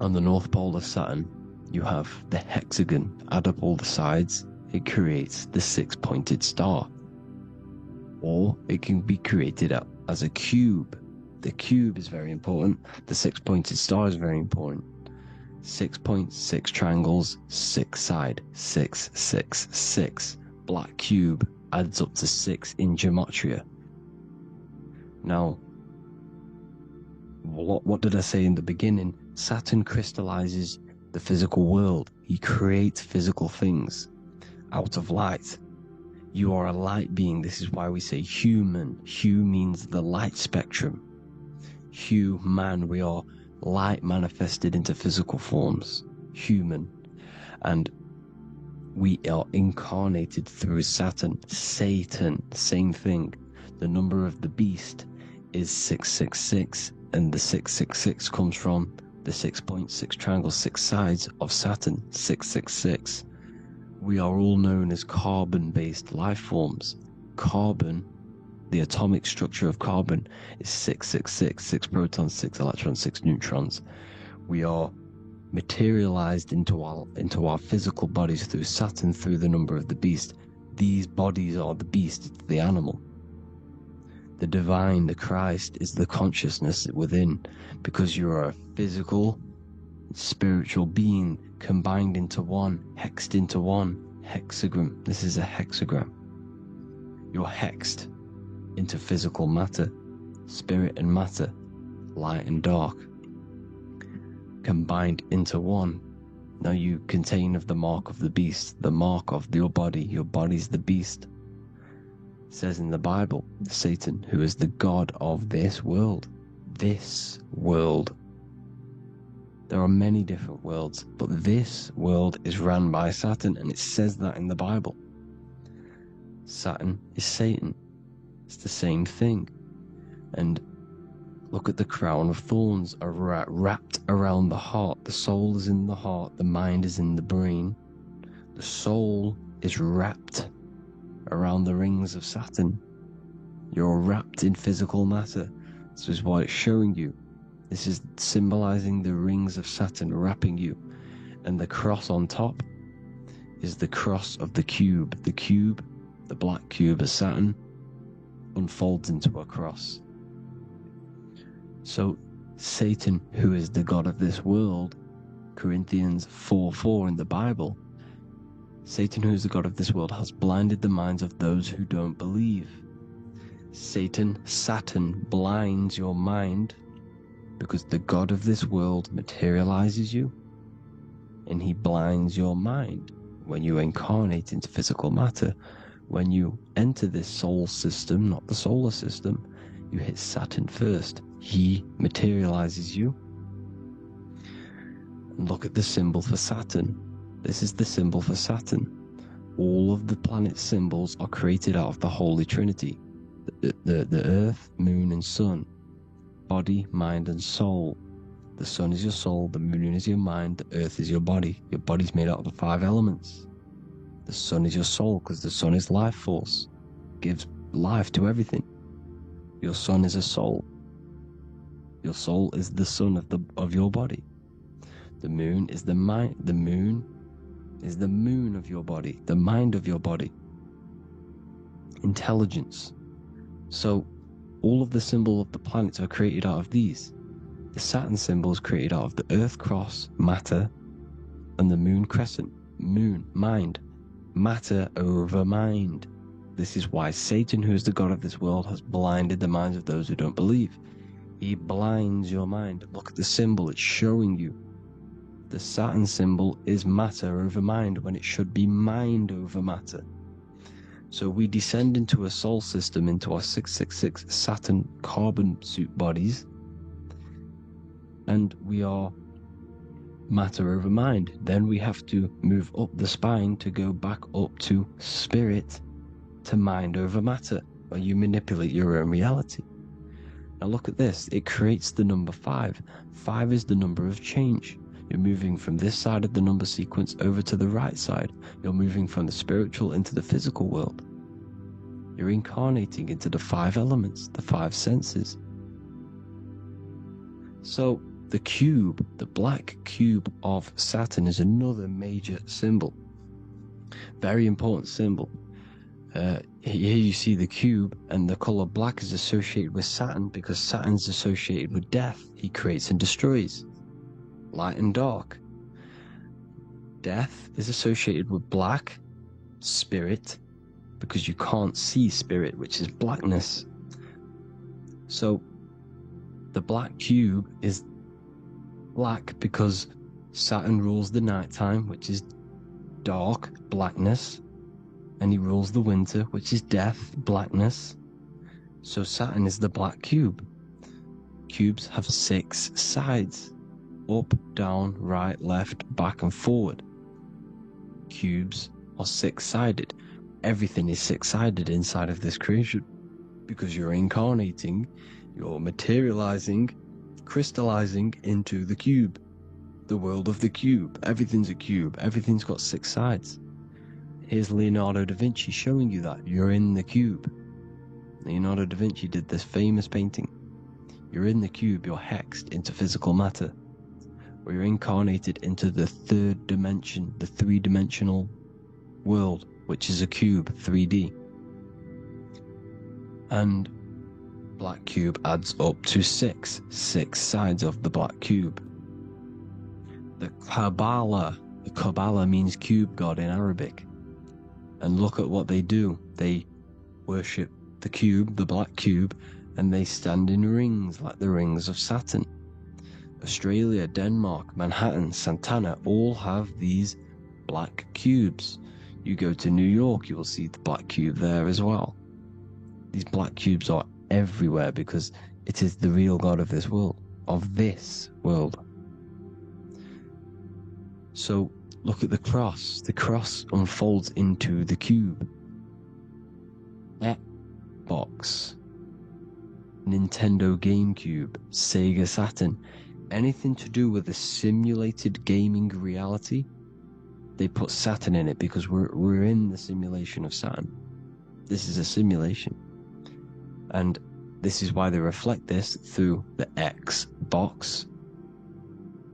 S2: on the North Pole of Saturn, you have the hexagon. Add up all the sides, it creates the 6-pointed star. Or it can be created as a cube. The cube is very important. The 6-pointed star is very important. 6 points, 6 triangles, 6 side, 6, 6, 6. Black cube adds up to 6 in gematria. Now, what did I say in the beginning? Saturn crystallizes the physical world. He creates physical things out of light. You are a light being. This is why we say human. Hue means the light spectrum. Hue, man, we are light manifested into physical forms. Human. And we are incarnated through Saturn. Satan, same thing. The number of the beast is 666, and the 666 comes from the 6.6 triangle, 6 sides of Saturn, 666. We are all known as carbon-based life forms. Carbon, the atomic structure of carbon, is 666, 6 protons, 6 electrons, 6 neutrons. We are materialized into our physical bodies through Saturn, through the number of the beast. These bodies are the beast, it's the animal. The divine, the Christ, is the consciousness within, because you are a physical, spiritual being combined into one, hexed into one. Hexagram. This is a hexagram. You're hexed into physical matter, spirit and matter, light and dark, combined into one. Now you contain of the mark of the beast, the mark of your body. Your body's the beast. It says in the Bible, Satan, who is the god of this world. This world. There are many different worlds, but this world is run by Satan, and it says that in the Bible. Saturn is Satan. It's the same thing. And look at the crown of thorns wrapped around the heart. The soul is in the heart. The mind is in the brain. The soul is wrapped around the rings of Saturn. You're wrapped in physical matter. This is what it's showing you. This is symbolizing the rings of Saturn wrapping you. And the cross on top is the cross of the cube. The cube, the black cube of Saturn, unfolds into a cross. So Satan, who is the god of this world, Corinthians 4:4 in the Bible, Satan, who is the god of this world, has blinded the minds of those who don't believe. Saturn blinds your mind because the god of this world materializes you, and he blinds your mind when you incarnate into physical matter. When you enter this soul system, not the solar system, you hit Saturn first. He materializes you. And look at the symbol for Saturn. This is the symbol for Saturn. All of the planet symbols are created out of the Holy Trinity. The Earth, Moon, and Sun. Body, mind, and soul. The sun is your soul, the moon is your mind, the earth is your body. Your body's made out of the 5 elements. The sun is your soul, because the sun is life force. Gives life to everything. Your sun is a soul. Your soul is the sun of your body. The moon is the mind. The moon is the moon of your body, the mind of your body. Intelligence. So all of the symbol of the planets are created out of these. The Saturn symbol is created out of the Earth cross, matter, and the moon crescent, moon, mind, matter over mind. This is why Satan, who is the god of this world, has blinded the minds of those who don't believe. He blinds your mind. Look at the symbol, it's showing you. The Saturn symbol is matter over mind when it should be mind over matter. So we descend into a soul system, into our 666 Saturn carbon suit bodies, and we are matter over mind. Then we have to move up the spine to go back up to spirit, to mind over matter, where you manipulate your own reality. Now look at this, it creates the number 5. 5 is the number of change. You're moving from this side of the number sequence over to the right side. You're moving from the spiritual into the physical world. You're incarnating into the 5 elements, the 5 senses. So the cube, the black cube of Saturn, is another major symbol. Very important symbol. Here you see the cube, and the color black is associated with Saturn because Saturn's associated with death. He creates and destroys. Light and dark. Death is associated with black, spirit, because you can't see spirit, which is blackness. So the black cube is black because Saturn rules the nighttime, which is dark, blackness, and he rules the winter, which is death, blackness. So Saturn is the black cube. Cubes have 6 sides. Up, down, right, left, back, and forward. Cubes are 6-sided. Everything is 6-sided inside of this creation because you're incarnating, you're materializing, crystallizing into the cube, the world of the cube. Everything's a cube. Everything's got 6 sides. Here's Leonardo da Vinci showing you that you're in the cube. Leonardo da Vinci did this famous painting. You're in the cube, you're hexed into physical matter. Where you're incarnated into the 3rd dimension, the 3-dimensional world, which is a cube, 3D. And black cube adds up to 6 sides of the black cube. The Kabbalah means cube god in Arabic. And look at what they do. They worship the cube, the black cube, and they stand in rings like the rings of Saturn. Australia, Denmark, Manhattan, Santana all have these black cubes. You go to New York, you will see the black cube there as well. These black cubes are everywhere because it is the real God of this world. So look at the cross. The cross unfolds into the cube. Xbox, Nintendo GameCube, Sega Saturn, anything to do with a simulated gaming reality, they put Saturn in it because we're in the simulation of Saturn. This is a simulation. And this is why they reflect this through the Xbox,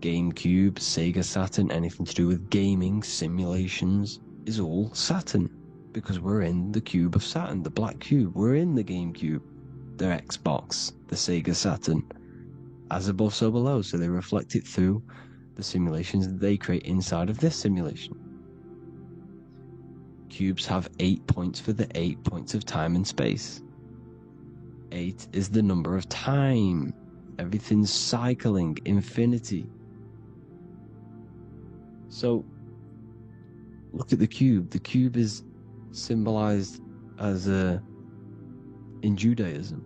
S2: GameCube, Sega Saturn, anything to do with gaming, simulations, is all Saturn. Because we're in the cube of Saturn, the black cube. We're in the GameCube, the Xbox, the Sega Saturn. As above, so below. So they reflect it through the simulations that they create inside of this simulation. Cubes have 8 points for the 8 points of time and space. 8 is the number of time. Everything's cycling, infinity. So, look at the cube. The cube is symbolized as in Judaism.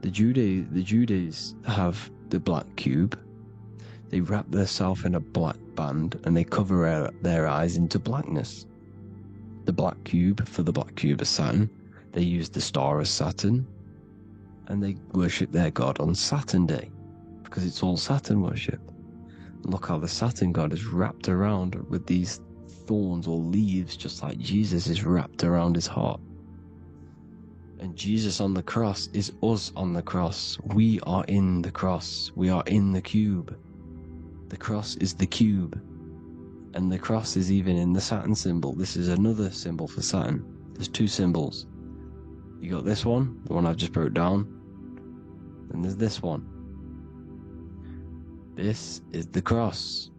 S2: The Judees have the black cube. They wrap themselves in a black band and they cover their eyes into blackness. The black cube for the black cube of Saturn. They use the star as Saturn. And they worship their god on Saturn Day. Because it's all Saturn worship. Look how the Saturn god is wrapped around with these thorns or leaves, just like Jesus is wrapped around his heart. And Jesus on the cross is us on the cross. We are in the cross. We are in the cube. The cross is the cube. And the cross is even in the Saturn symbol. This is another symbol for Saturn. There's 2 symbols. You got this one, the one I've just broke down. And there's this one. This is the cross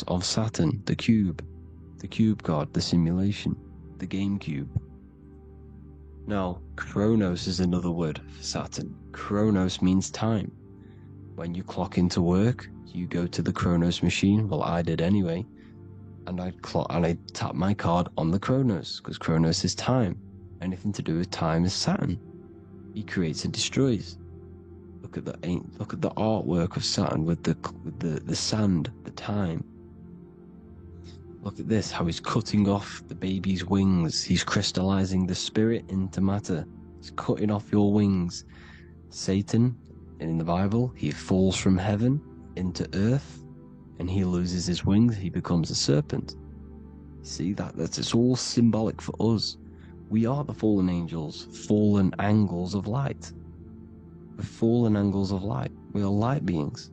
S2: of Saturn, the cube god, the simulation, the GameCube. Now, Chronos is another word for Saturn. Chronos means time. When you clock into work, you go to the Chronos machine, well I did anyway, and I tap my card on the Chronos, because Chronos is time. Anything to do with time is Saturn. He creates and destroys. Look at the artwork of Saturn with the sand, the time. Look at this, how he's cutting off the baby's wings. He's crystallizing the spirit into matter. He's cutting off your wings. Satan, in the Bible, he falls from heaven into earth and he loses his wings. He becomes a serpent. See that's it's all symbolic for us. We are the fallen angels, fallen angles of light. We're fallen angles of light. We are light beings.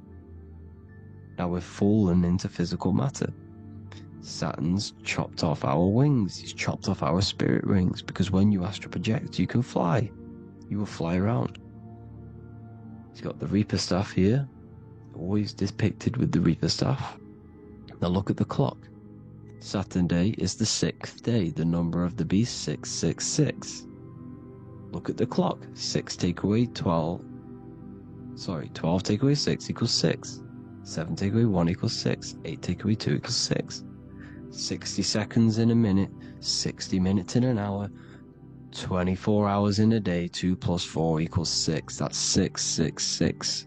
S2: Now we're fallen into physical matter. Saturn's chopped off our wings. He's chopped off our spirit wings, because when you astral project, you can fly. You will fly around. He's got the Reaper staff here, always depicted with the Reaper staff. Now look at the clock. Saturn Day is the 6th day, the number of the beast 666. Look at the clock. 6 take away 12. 12 take away 6 equals 6. 7 take away 1 equals 6. 8 take away 2 equals 6. 60 seconds in a minute, 60 minutes in an hour, 24 hours in a day, 2 plus 4 equals 6. That's 666.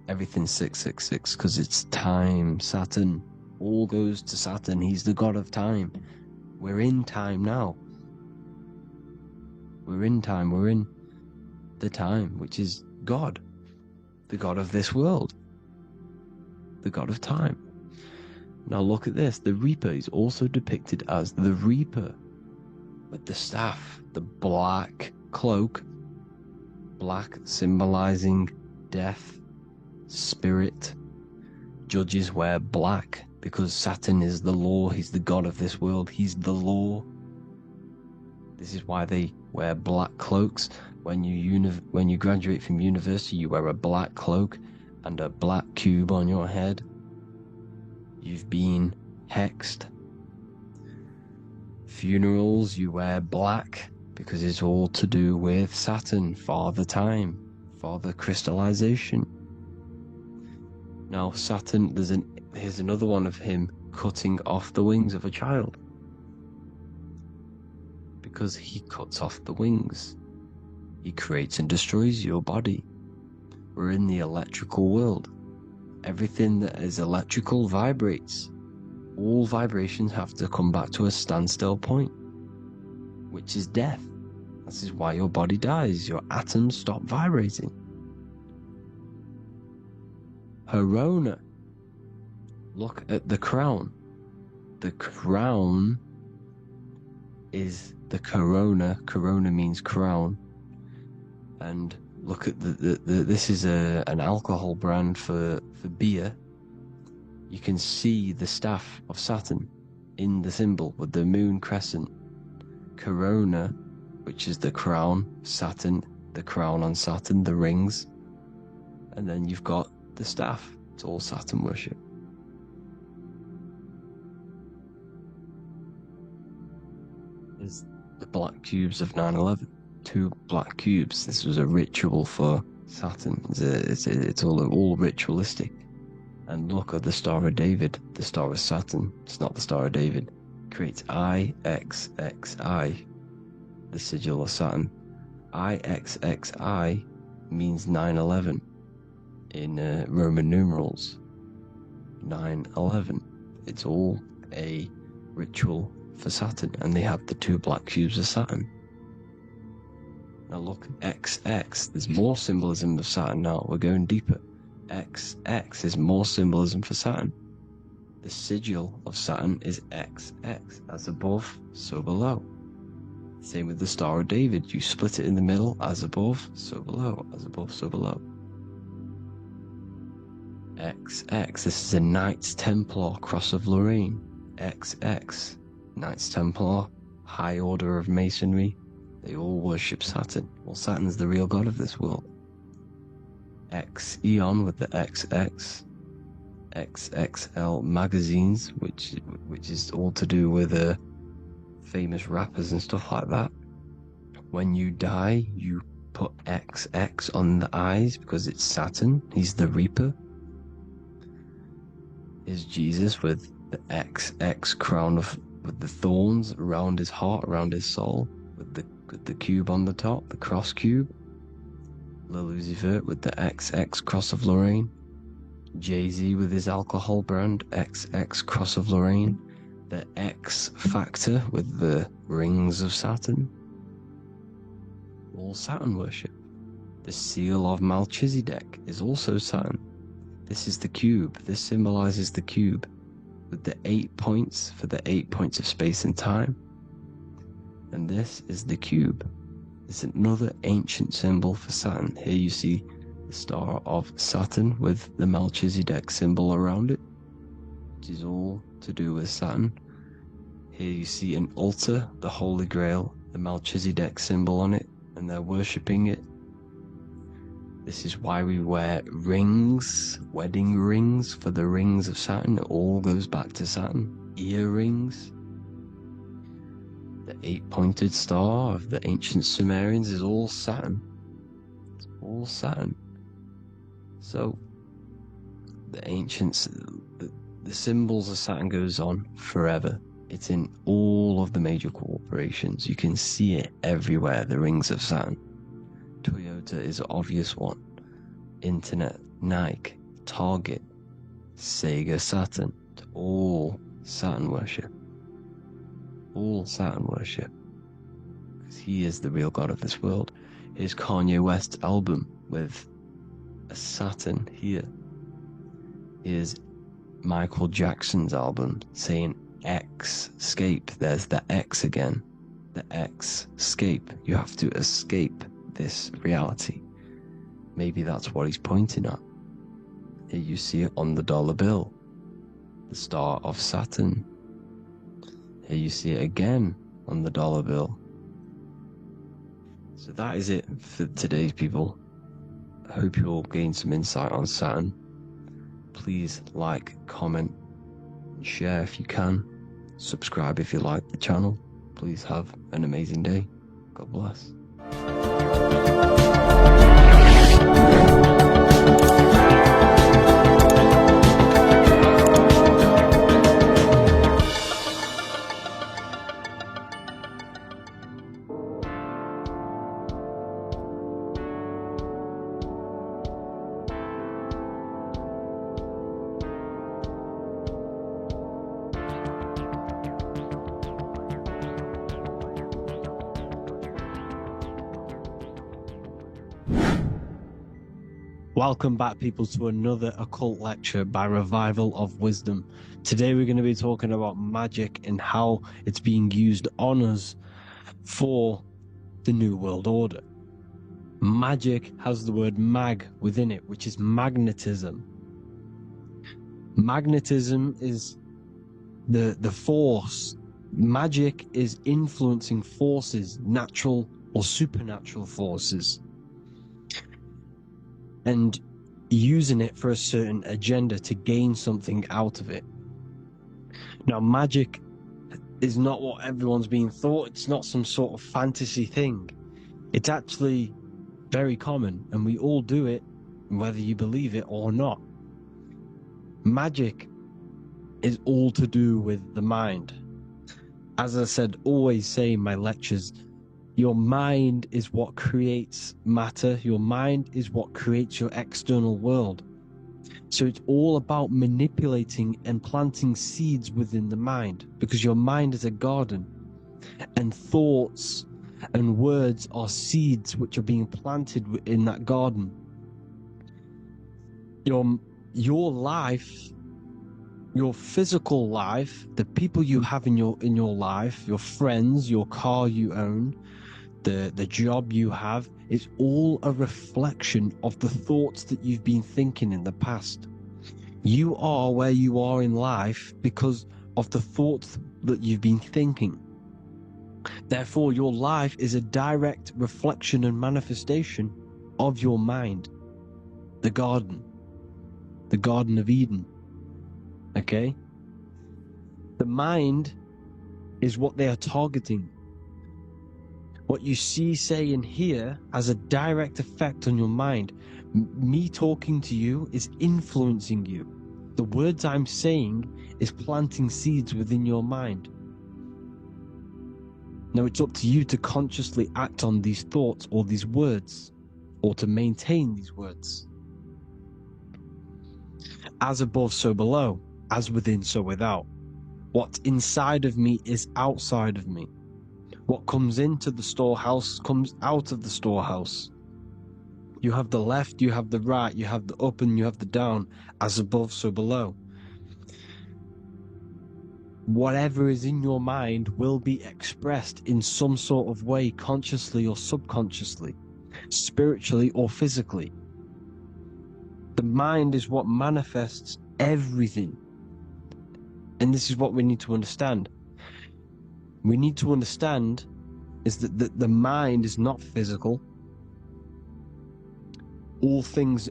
S2: Everything's 666 because it's time. Saturn. All goes to Saturn. He's the god of time. We're in time now. We're in time. We're in the time, which is God. The god of this world. The god of time. Now look at this. The Reaper is also depicted as the Reaper. With the staff. The black cloak. Black symbolizing death. Spirit. Judges wear black. Because Saturn is the law. He's the god of this world. He's the law. This is why they wear black cloaks. When you graduate from university, you wear a black cloak and a black cube on your head. You've been hexed. Funerals, you wear black because it's all to do with Saturn, Father Time, Father Crystallization. Now Saturn, here's another one of him cutting off the wings of a child. Because he cuts off the wings. He creates and destroys your body. We're in the electrical world. Everything that is electrical vibrates. All vibrations have to come back to a standstill point, which is death. This is why your body dies. Your atoms stop vibrating. Corona. Look at the crown. The crown is the corona. Corona means crown. And look at this is an alcohol brand for beer. You can see the staff of Saturn in the symbol with the moon crescent. Corona, which is the crown, Saturn, the crown on Saturn, the rings. And then you've got the staff. It's all Saturn worship. There's the black cubes of 9/11. 2 black cubes. This was a ritual for Saturn. It's all ritualistic. And look at the Star of David, the Star of Saturn. It's not the Star of David. Creates IXXI, the sigil of Saturn. IXXI means 9/11 in Roman numerals. 9/11. It's all a ritual for Saturn, and they have the 2 black cubes of Saturn. Now look, XX. There's more symbolism of Saturn now. We're going deeper. XX is more symbolism for Saturn. The sigil of Saturn is XX, as above, so below. Same with the Star of David. You split it in the middle, as above, so below, as above, so below. XX, this is a Knights Templar Cross of Lorraine. XX, Knights Templar, High Order of Masonry. They all worship Saturn. Well, Saturn's the real god of this world. X Eon with the XX, XXL magazines, which is all to do with famous rappers and stuff like that. When you die, you put XX on the eyes because it's Saturn. He's the Reaper. Is Jesus with the XX crown with the thorns around his heart, around his soul, with the cube on the top, the cross cube. Lil Uzi Vert with the XX Cross of Lorraine. Jay-Z with his alcohol brand, XX Cross of Lorraine. The X Factor with the rings of Saturn. All Saturn worship. The seal of Melchizedek is also Saturn. This is the cube. This symbolizes the cube with the 8 points for the 8 points of space and time. And this is the cube. It's another ancient symbol for Saturn. Here you see the star of Saturn with the Melchizedek symbol around it, which is all to do with Saturn. Here you see an altar, the Holy Grail, the Melchizedek symbol on it, and they're worshipping it. This is why we wear rings, wedding rings for the rings of Saturn. It all goes back to Saturn. Earrings. The 8-pointed star of the ancient Sumerians is all Saturn. It's all Saturn. So, the ancients, the symbols of Saturn goes on forever. It's in all of the major corporations. You can see it everywhere, the rings of Saturn. Toyota is an obvious one. Internet, Nike, Target, Sega, Saturn. It's all Saturn worship. All Saturn worship. Because he is the real god of this world. Here's Kanye West's album with a Saturn here. Here's Michael Jackson's album saying escape. There's the X again. The X, escape. You have to escape this reality. Maybe that's what he's pointing at. Here you see it on the dollar bill. The star of Saturn. Here you see it again on the dollar bill. So that is it for today's people. I hope you all gain some insight on Saturn. Please like, comment, share if you can. Subscribe if you like the channel. Please have an amazing day. God bless. Welcome back, people, to another occult lecture by Revival of Wisdom. Today we're going to be talking about magic and how it's being used on us for the New World Order. Magic has the word mag within it, which is magnetism. Magnetism is the force. Magic is influencing forces, natural or supernatural forces, and using it for a certain agenda to gain something out of it. Now, magic is not what everyone's being thought. It's not some sort of fantasy thing. It's actually very common, and we all do it, whether you believe it or not. Magic is all to do with the mind. As I said, always say in my lectures, your mind is what creates matter. Your mind is what creates your external world. So it's all about manipulating and planting seeds within the mind, because your mind is a garden, and thoughts and words are seeds which are being planted in that garden. Your life, your physical life, the people you have in your life, your friends, your car you own, the job you have, is all a reflection of the thoughts that you've been thinking in the past. You are where you are in life because of the thoughts that you've been thinking. Therefore, your life is a direct reflection and manifestation of your mind. The Garden of Eden. Okay? The mind is what they are targeting. What you see, say, and hear has a direct effect on your mind. Me talking to you is influencing you. The words I'm saying is planting seeds within your mind. Now it's up to you to consciously act on these thoughts or these words, or to maintain these words. As above, so below. As within, so without. What's inside of me is outside of me. What comes into the storehouse comes out of the storehouse. You have the left, you have the right, you have the up and you have the down. As above, so below. Whatever is in your mind will be expressed in some sort of way, consciously or subconsciously, spiritually or physically. The mind is what manifests everything. And this is what we need to understand. We need to understand is that the mind is not physical. All things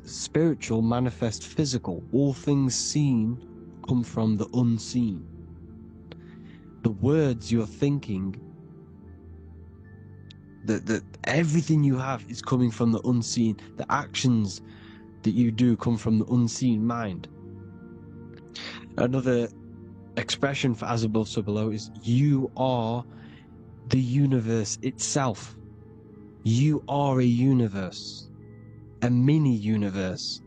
S2: spiritual manifest physical. All things seen come from the unseen. The words you're thinking, that everything you have is coming from the unseen. The actions that you do come from the unseen mind. Another expression for as above, so below is you are the universe itself. You are a universe, a mini universe.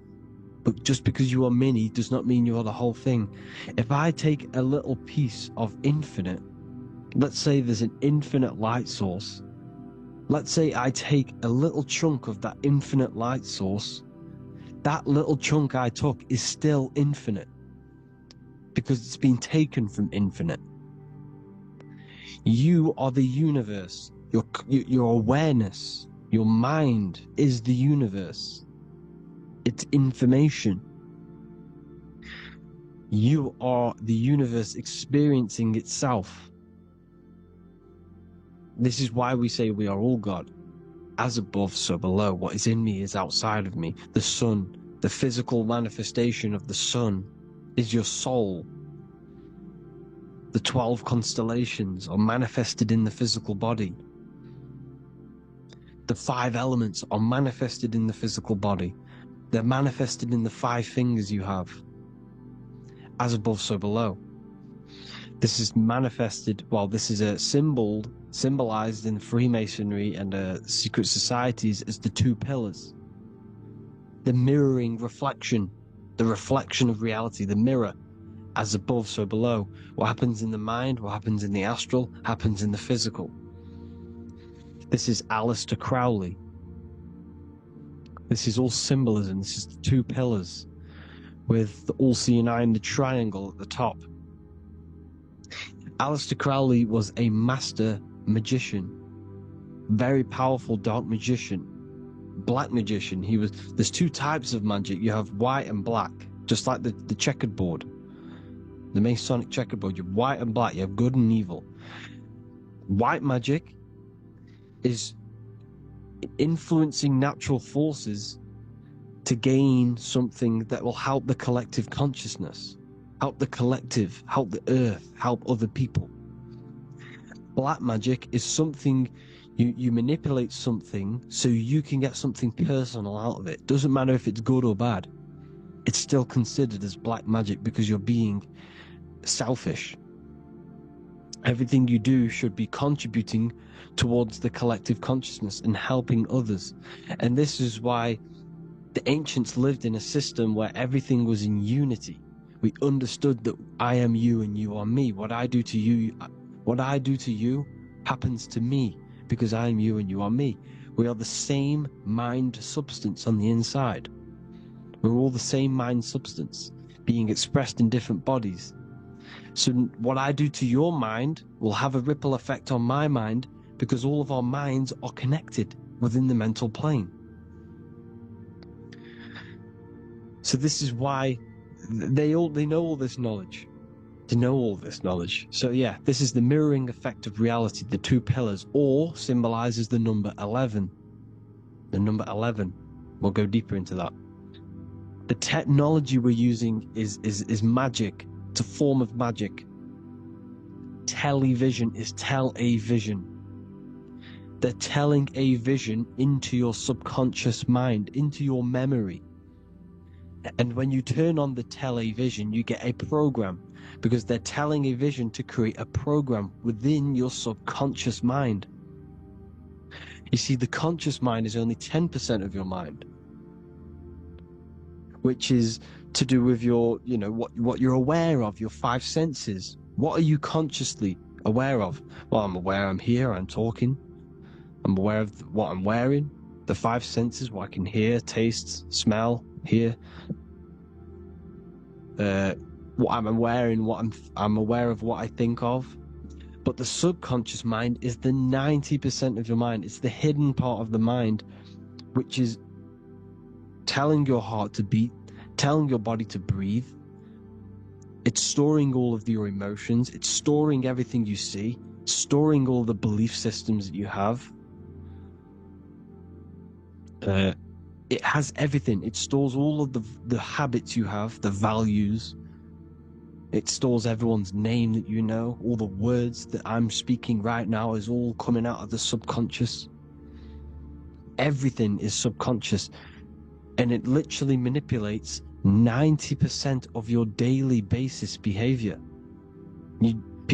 S2: But just because you are mini does not mean you are the whole thing. If I take a little piece of infinite, let's say there's an infinite light source. Let's say I take a little chunk of that infinite light source. That little chunk I took is still infinite, because it's been taken from infinite. You are the universe. Your awareness, your mind is the universe. It's information. You are the universe experiencing itself. This is why we say we are all God. As above, so below. What is in me is outside of me. The sun, the physical manifestation of the sun, is your soul. The 12 constellations are manifested in the physical body. The 5 elements are manifested in the physical body. They're manifested in the 5 fingers you have. As above, so below. This is manifested, well, this is a symbol, symbolized in Freemasonry and secret societies as the 2 pillars. The mirroring reflection, the reflection of reality, the mirror, as above, so below. What happens in the mind, what happens in the astral, happens in the physical. This is Aleister Crowley. This is all symbolism. This is the 2 pillars with the all-seeing eye and the triangle at the top. Aleister Crowley was a master magician, very powerful dark magician, black magician. There's 2 types of magic. You have white and black, just like the checkered board, the Masonic checkered board. You have white and black. You have good and evil. White magic is influencing natural forces to gain something that will help the collective consciousness, help the collective, help the earth, help other people. Black magic is something you manipulate something so you can get something personal out of it. Doesn't matter if it's good or bad. It's still considered as black magic because you're being selfish. Everything you do should be contributing towards the collective consciousness and helping others. And this is why the ancients lived in a system where everything was in unity. We understood that I am you and you are me. What I do to you happens to me because I am you and you are me. We are the same mind substance on the inside. We're all the same mind substance being expressed in different bodies. So what I do to your mind will have a ripple effect on my mind because all of our minds are connected within the mental plane. So this is why they know all this knowledge. They know all this knowledge. So yeah, this is the mirroring effect of reality, the 2 pillars, or symbolizes the number 11. The number 11. We'll go deeper into that. The technology we're using is magic. It's a form of magic. Television is tell-a-vision. They're telling a vision into your subconscious mind, into your memory. And when you turn on the tele-vision, you get a program because they're telling a vision to create a program within your subconscious mind. You see, the conscious mind is only 10% of your mind, which is to do with your, what you're aware of, your 5 senses. What are you consciously aware of? Well, I'm aware I'm here, I'm talking. I'm aware of what I'm wearing, the 5 senses, what I can hear, taste, smell, hear. What I'm wearing, I'm aware of what I think of. But the subconscious mind is the 90% of your mind. It's the hidden part of the mind, which is telling your heart to beat, telling your body to breathe. It's storing all of your emotions. It's storing everything you see, storing all the belief systems that you have. It has everything. It stores all of the habits you have, the values. It stores everyone's name that you know. All the words that I'm speaking right now is all coming out of the subconscious. Everything is subconscious. And it literally manipulates 90% of your daily basis behavior.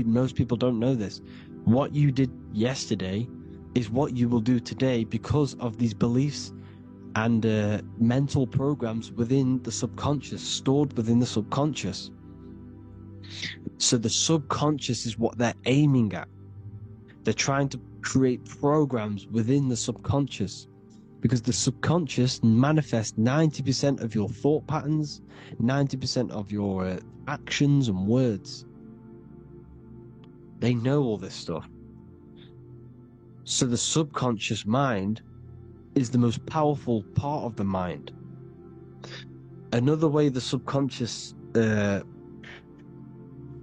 S2: Most people don't know this. What you did yesterday is what you will do today because of these beliefs and mental programs within the subconscious, stored within the subconscious. So the subconscious is what they're aiming at. They're trying to create programs within the subconscious because the subconscious manifests 90% of your thought patterns, 90% of your actions and words. They know all this stuff. So the subconscious mind is the most powerful part of the mind. Another way the subconscious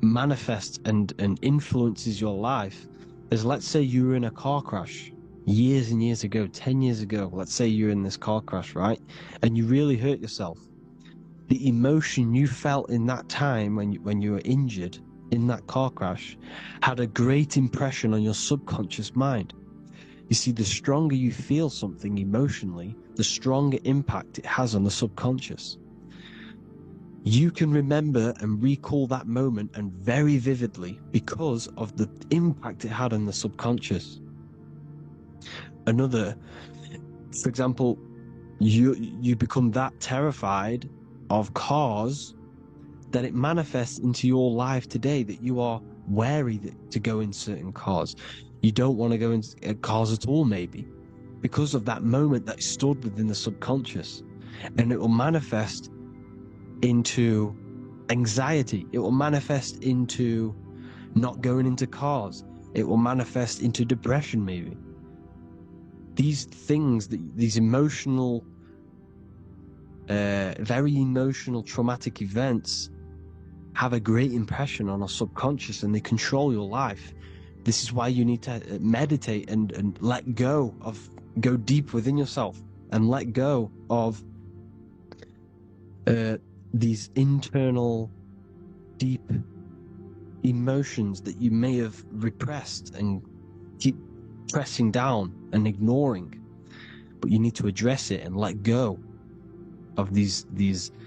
S2: manifests and influences your life is, let's say you were in a car crash years and years ago, 10 years ago. Let's say you're in this car crash, right? And you really hurt yourself. The emotion you felt in that time when you were injured in that car crash had a great impression on your subconscious mind. You see, the stronger you feel something emotionally, the stronger impact it has on the subconscious. You can remember and recall that moment, and very vividly, because of the impact it had on the subconscious. Another, for example, you become that terrified of cars that it manifests into your life today, that you are wary to go in certain cars. You don't want to go in cars at all, maybe, because of that moment that stored within the subconscious. And it will manifest into anxiety. It will manifest into not going into cars. It will manifest into depression, maybe. These things, these emotional, very emotional, traumatic events have a great impression on our subconscious, and they control your life. This is why you need to meditate and let go deep within yourself and let go of these internal, deep emotions that you may have repressed and keep pressing down and ignoring. But you need to address it and let go of these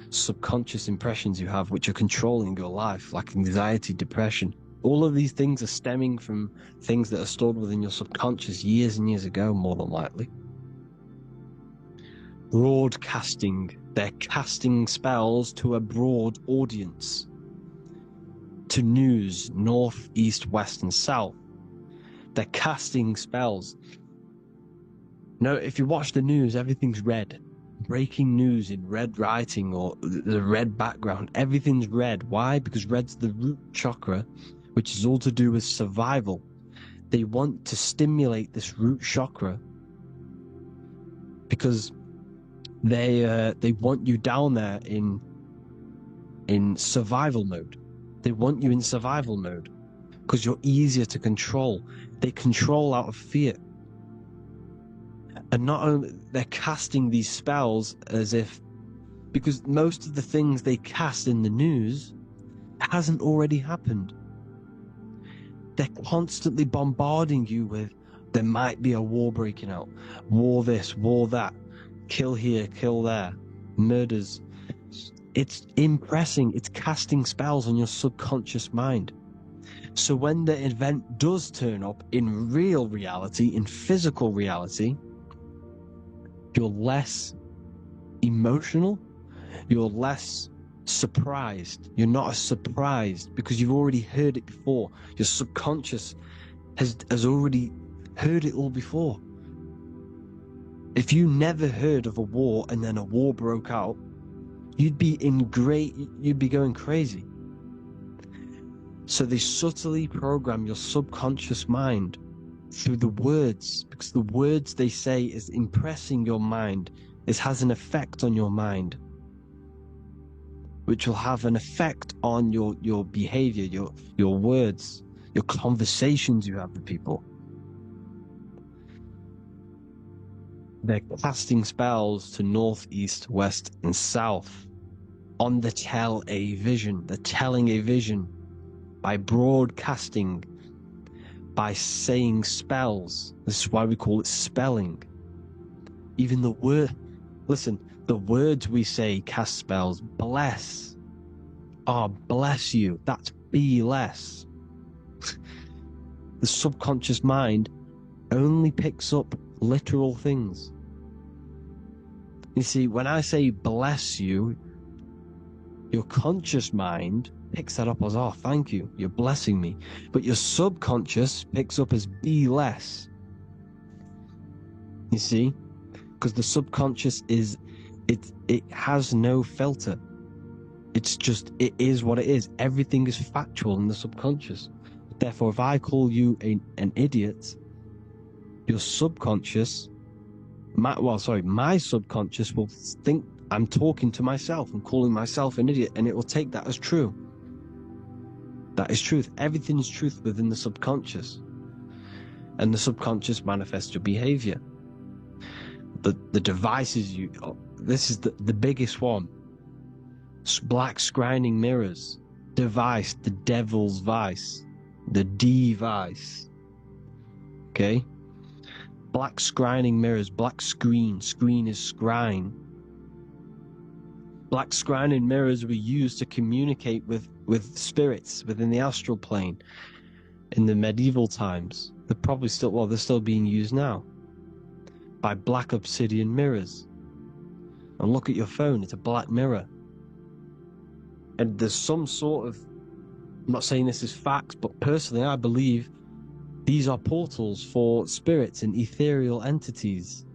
S2: subconscious impressions you have, which are controlling your life, like anxiety, depression. All of these things are stemming from things that are stored within your subconscious years and years ago, more than likely. Broadcasting. They're casting spells to a broad audience, to news, north, east, west, and south. They're casting spells. No, if you watch the news, everything's red. Breaking news in red writing or the red background, everything's red. Why? Because red's the root chakra, which is all to do with survival. They want to stimulate this root chakra because they want you down there in survival mode. They want you in survival mode because you're easier to control. They control out of fear. And not only, they're casting these spells as if, because most of the things they cast in the news hasn't already happened. They're constantly bombarding you with, there might be a war breaking out, war this, war that, kill here, kill there, murders. It's impressing, it's casting spells on your subconscious mind. So when the event does turn up in real reality, in physical reality, you're less emotional, you're less surprised. You're not as surprised because you've already heard it before. Your subconscious has already heard it all before. If you never heard of a war and then a war broke out, you'd be going crazy. So they subtly program your subconscious mind through the words, because the words they say is impressing your mind. It has an effect on your mind, which will have an effect on your behavior, your words, your conversations you have with people. They're casting spells to north, east, west, and south on the tell a vision. They're telling a vision by broadcasting, by saying spells. This is why we call it spelling. Even the word, listen, the words we say cast spells. Bless. Oh, bless you. That's be less. The subconscious mind only picks up literal things. You see, when I say bless you, your conscious mind picks that up as, oh, thank you, you're blessing me. But your subconscious picks up as be less. You see? Because the subconscious it has no filter. It's just, it is what it is. Everything is factual in the subconscious. Therefore, if I call you an idiot, your subconscious, my subconscious will think I'm talking to myself and calling myself an idiot, and it will take that as true. That is truth. Everything is truth within the subconscious. and the subconscious manifests your behavior. The devices this is the biggest one. Black scrying mirrors, device, the devil's vice, the device. Okay? Black scrying mirrors, black screen is scrying. Black scrying mirrors were used to communicate with spirits within the astral plane in the medieval times. They're still being used now by black obsidian mirrors. And look at your phone, it's a black mirror. And there's some sort of, I'm not saying this is facts, but personally I believe these are portals for spirits and ethereal entities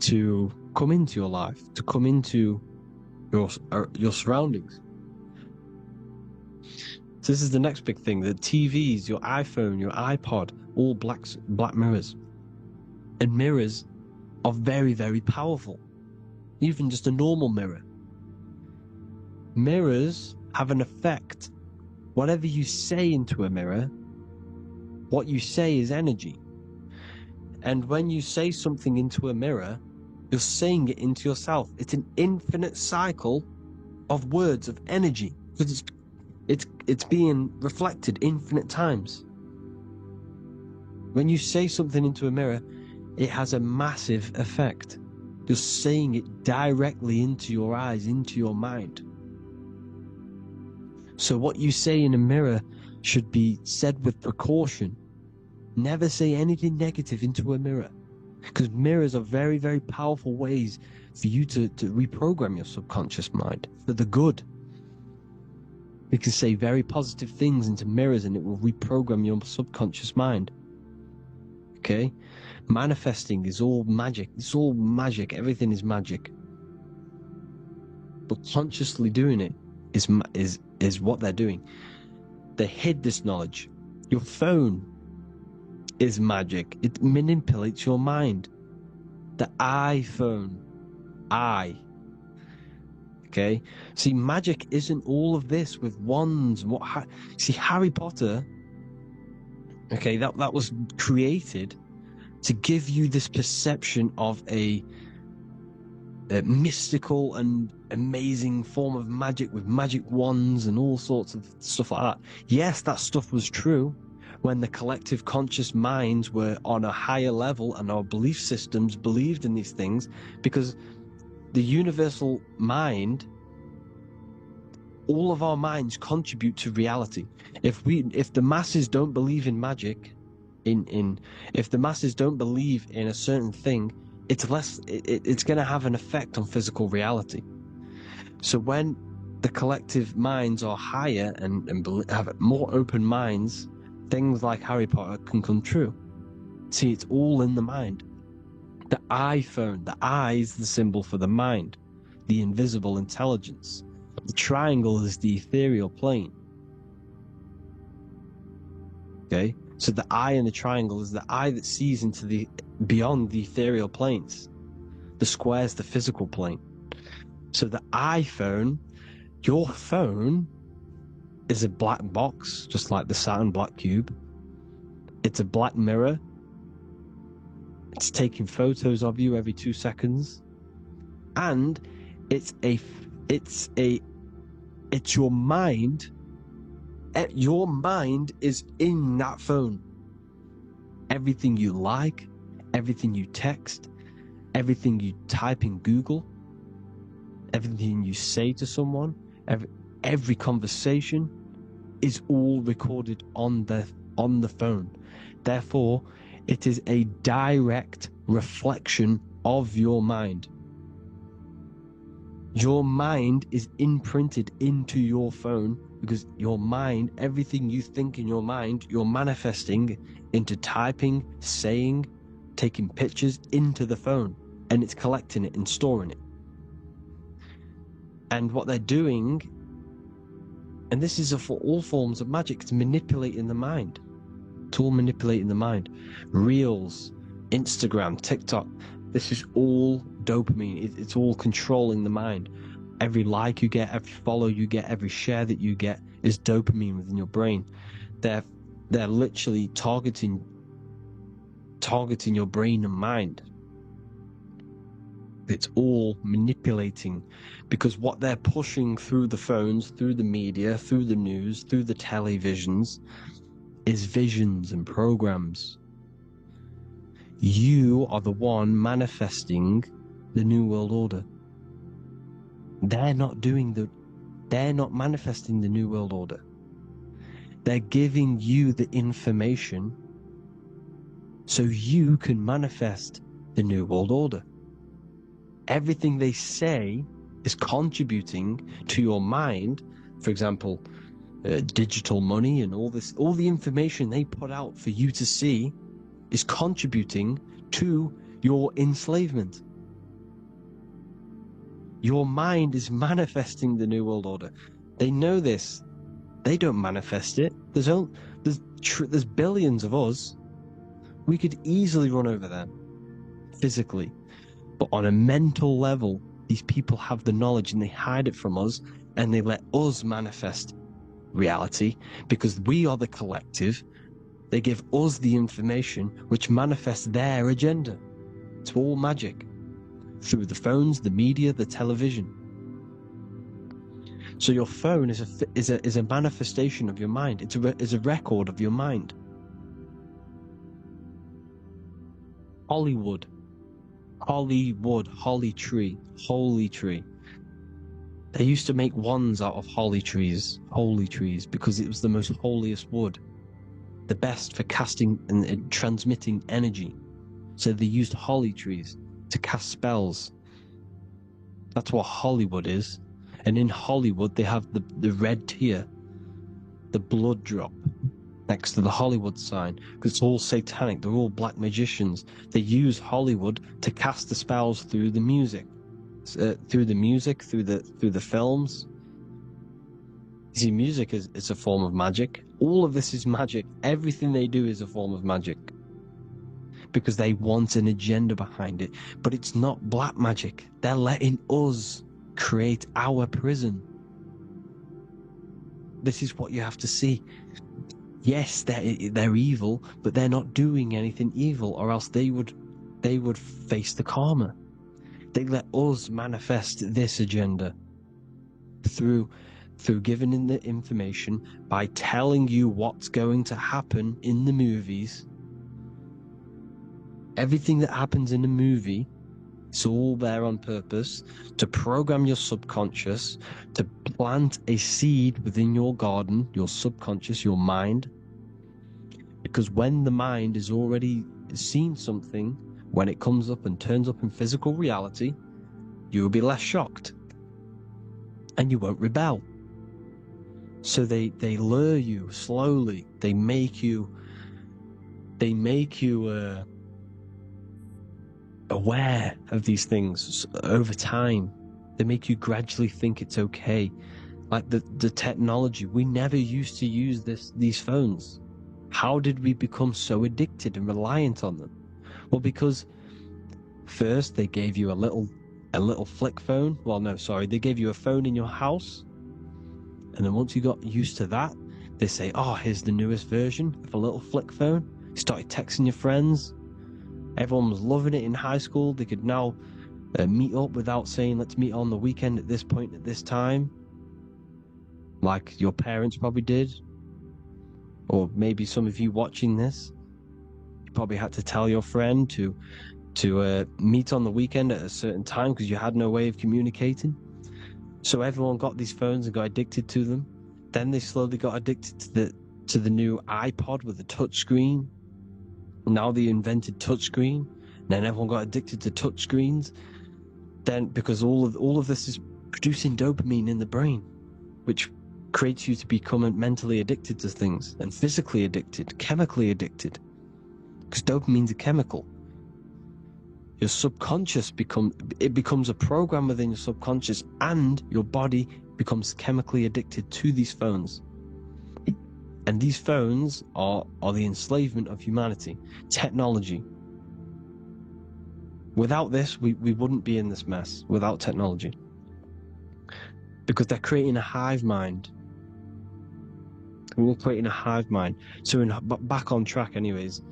S2: to come into your life, to come into your surroundings. So this is the next big thing. The TVs, your iPhone, your iPod, all black mirrors. And mirrors are very, very powerful. Even just a normal mirror. Mirrors have an effect. Whatever you say into a mirror, what you say is energy. And when you say something into a mirror, you're saying it into yourself. It's an infinite cycle of words, of energy. Because it's being reflected infinite times. When you say something into a mirror, it has a massive effect. You're saying it directly into your eyes, into your mind. So what you say in a mirror should be said with precaution. Never say anything negative into a mirror. Because mirrors are very, very powerful ways for you to reprogram your subconscious mind for the good. You can say very positive things into mirrors and it will reprogram your subconscious mind. Okay? Manifesting is all magic. It's all magic. Everything is magic. But consciously doing it is what they're doing. They hid this knowledge. Your phone is magic. It manipulates your mind. The iPhone. Okay? See, magic isn't all of this with wands. See, Harry Potter, okay, that was created to give you this perception of a mystical and amazing form of magic with magic wands and all sorts of stuff like that. Yes, that stuff was true when the collective conscious minds were on a higher level and our belief systems believed in these things, because the universal mind, all of our minds contribute to reality. If the masses don't believe in magic, if the masses don't believe in a certain thing, it's going to have an effect on physical reality. So when the collective minds are higher and have more open minds, things like Harry Potter can come true. See, it's all in the mind. The iPhone, the eye is the symbol for the mind, the invisible intelligence. The triangle is the ethereal plane. Okay? So the eye in the triangle is the eye that sees into beyond the ethereal planes. The square is the physical plane. So the iPhone, your phone, is a black box, just like the Saturn black cube. It's a black mirror. It's taking photos of you every 2 seconds. And it's your mind. Your mind is in that phone. Everything you like, everything you text, everything you type in Google, everything you say to someone, every conversation is all recorded on the phone. Therefore, it is a direct reflection of your mind. Your mind is imprinted into your phone because your mind, everything you think in your mind, you're manifesting into typing, saying, taking pictures into the phone, and it's collecting it and storing it. And what they're doing, and this is for all forms of magic, it's manipulating the mind. It's all manipulating the mind. Reels, Instagram, TikTok, this is all dopamine. It's all controlling the mind. Every like you get, every follow you get, every share that you get is dopamine within your brain. They're literally targeting targeting your brain and mind. It's all manipulating, because what they're pushing through the phones, through the media, through the news, through the televisions, is visions and programs. You are the one manifesting the New World Order. They're not manifesting the New World Order. They're giving you the information so you can manifest the New World Order. Everything they say is contributing to your mind. For example, digital money and all the information they put out for you to see is contributing to your enslavement. Your mind is manifesting the New World Order. They know this. They don't manifest it. There's billions of us. We could easily run over them physically. But on a mental level, these people have the knowledge and they hide it from us, and they let us manifest reality because we are the collective. They give us the information which manifests their agenda. It's all magic through the phones, the media, the television. So your phone is a manifestation of your mind. It's a record of your mind. Hollywood, holly tree, holy tree. They used to make wands out of holy trees, because it was the most holiest wood, the best for casting and transmitting energy. So they used holly trees to cast spells. That's what Hollywood is. And in Hollywood, they have the red tear, the blood drop, next to the Hollywood sign, because it's all satanic. They're all black magicians. They use Hollywood to cast the spells through the music, through the films. You see, music is a form of magic. All of this is magic. Everything they do is a form of magic, because they want an agenda behind it. But it's not black magic. They're letting us create our prison. This is what you have to see. Yes, they're evil, but they're not doing anything evil, or else they would face the karma. They let us manifest this agenda through giving in the information, by telling you what's going to happen in the movies. Everything that happens in a movie, it's all there on purpose to program your subconscious, to plant a seed within your garden, your subconscious, your mind. Because when the mind has already seen something, when it comes up and turns up in physical reality, you will be less shocked and you won't rebel. So they lure you slowly. They make you aware of these things over time. They make you gradually think it's okay. Like the technology, we never used to use these phones. How did we become so addicted and reliant on them? Well, because first they gave you a little flick phone. Well, no, sorry, they gave you a phone in your house, and then once you got used to that, they say, oh, here's the newest version of a little flick phone. You started texting your friends. Everyone was loving it in high school. They could now meet up without saying, let's meet on the weekend at this point at this time, like your parents probably did. Or maybe some of you watching this, you probably had to tell your friend to meet on the weekend at a certain time because you had no way of communicating. So everyone got these phones and got addicted to them. Then they slowly got addicted to the new iPod with the touch screen. Now they invented touch screen. Then everyone got addicted to touch screens. Then because all of this is producing dopamine in the brain, which creates you to become mentally addicted to things, and physically addicted, chemically addicted, because dopamine's a chemical. Your subconscious becomes a program within your subconscious, and your body becomes chemically addicted to these phones. And these phones are the enslavement of humanity, technology. Without this, we wouldn't be in this mess, without technology. Because they're creating a hive mind. We're creating a hive mind. So back on track anyways,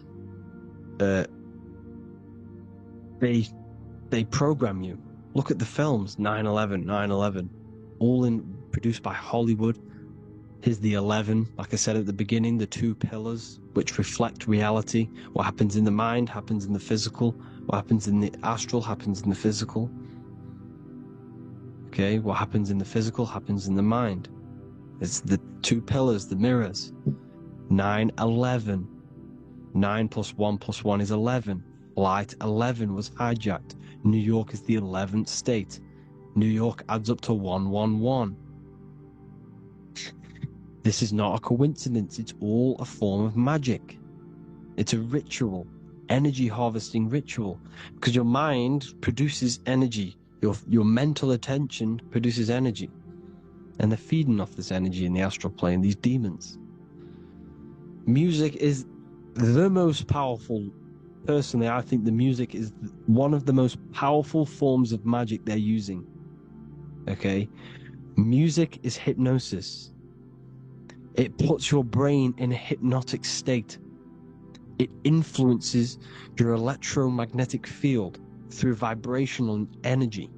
S2: they program you. Look at the films, 9/11, 9/11, all produced by Hollywood. Here's the 11, like I said at the beginning, the two pillars which reflect reality. What happens in the mind happens in the physical. What happens in the astral happens in the physical. Okay, what happens in the physical happens in the mind. It's the two pillars, the mirrors. 9/11. 9 plus 1 plus 1 is 11. Flight 11 was hijacked. New York is the 11th state. New York adds up to 111. This is not a coincidence. It's all a form of magic. It's a ritual, energy harvesting ritual, because your mind produces energy. Your mental attention produces energy, and they're feeding off this energy in the astral plane, these demons. Music is the most powerful. Personally, I think the music is one of the most powerful forms of magic they're using. Okay? Music is hypnosis. It puts your brain in a hypnotic state. It influences your electromagnetic field through vibrational energy.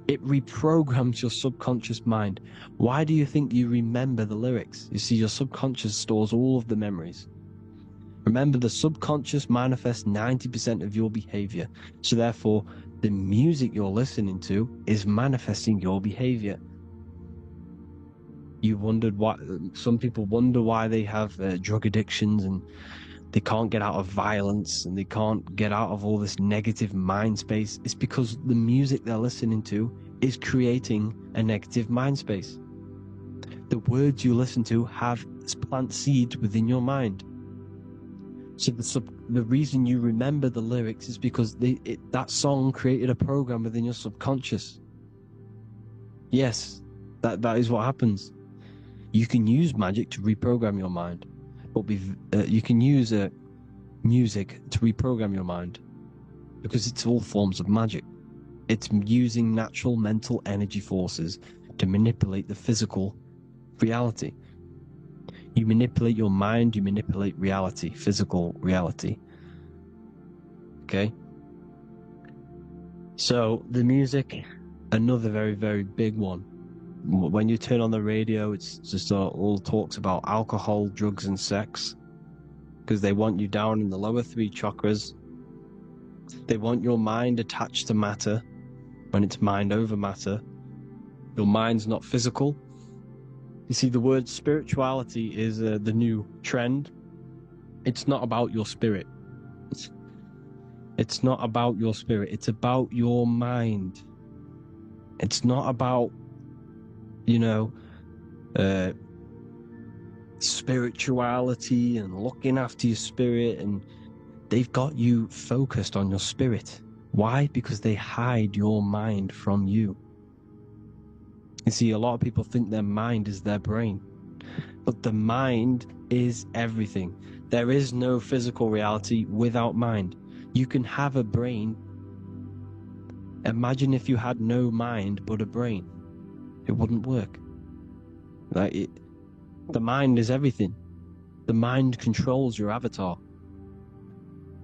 S2: It reprograms your subconscious mind. Why do you think you remember the lyrics? You see, your subconscious stores all of the memories. Remember, the subconscious manifests 90% of your behavior. So therefore, the music you're listening to is manifesting your behavior. You wondered why some people wonder why they have drug addictions and they can't get out of violence and they can't get out of all this negative mind space. It's because the music they're listening to is creating a negative mind space. The words you listen to have plant seeds within your mind. So the reason you remember the lyrics is because that song created a program within your subconscious. Yes, that is what happens. You can use magic to reprogram your mind, but you can use music to reprogram your mind, because it's all forms of magic. It's using natural mental energy forces to manipulate the physical reality. You manipulate your mind, you manipulate reality, physical reality. Okay? So the music, another very, very big one. When you turn on the radio, it's just all talks about alcohol, drugs, and sex, because they want you down in the lower three chakras. They want your mind attached to matter when it's mind over matter. Your mind's not physical. You see, the word spirituality is the new trend. It's not about your spirit. It's not about your spirit. It's about your mind. It's not about, spirituality and looking after your spirit, and they've got you focused on your spirit. Why? Because they hide your mind from you. You see, a lot of people think their mind is their brain, but the mind is everything. There is no physical reality without mind. You can have a brain. Imagine if you had no mind but a brain. It wouldn't work. The mind is everything. The mind controls your avatar.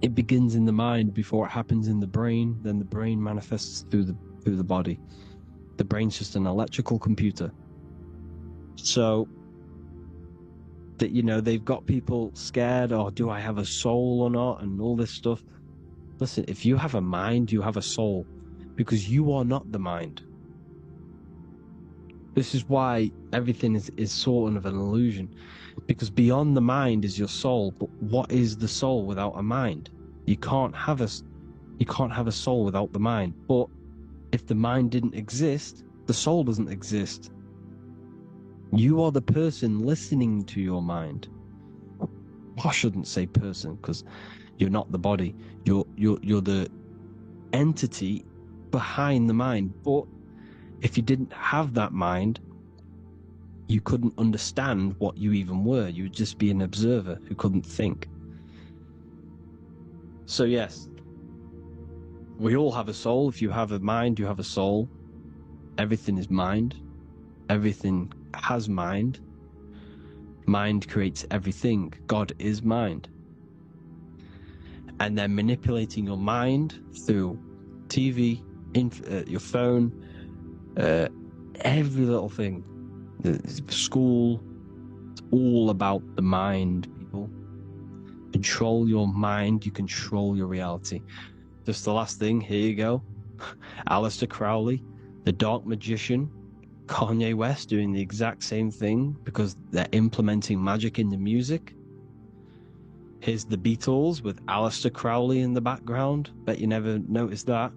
S2: It begins in the mind before it happens in the brain. Then the brain manifests through the body. The brain's just an electrical computer. So that, they've got people scared, or do I have a soul or not, and all this stuff. Listen, if you have a mind, you have a soul, because you are not the mind. This is why everything is sort of an illusion, because beyond the mind is your soul. But what is the soul without a mind? You can't have a soul without the mind. But if the mind didn't exist, the soul doesn't exist. You are the person listening to your mind. I shouldn't say person, because you're not the body. You're the entity behind the mind. But if you didn't have that mind, you couldn't understand what you even were. You would just be an observer who couldn't think. So yes, we all have a soul. If you have a mind, you have a soul. Everything is mind. Everything has mind. Mind creates everything. God is mind. and they're manipulating your mind through TV, your phone, every little thing. The school, it's all about the mind, people. Control your mind, you control your reality. Just the last thing, here you go. Aleister Crowley, the Dark Magician, Kanye West doing the exact same thing because they're implementing magic in the music. Here's the Beatles with Aleister Crowley in the background. Bet you never noticed that.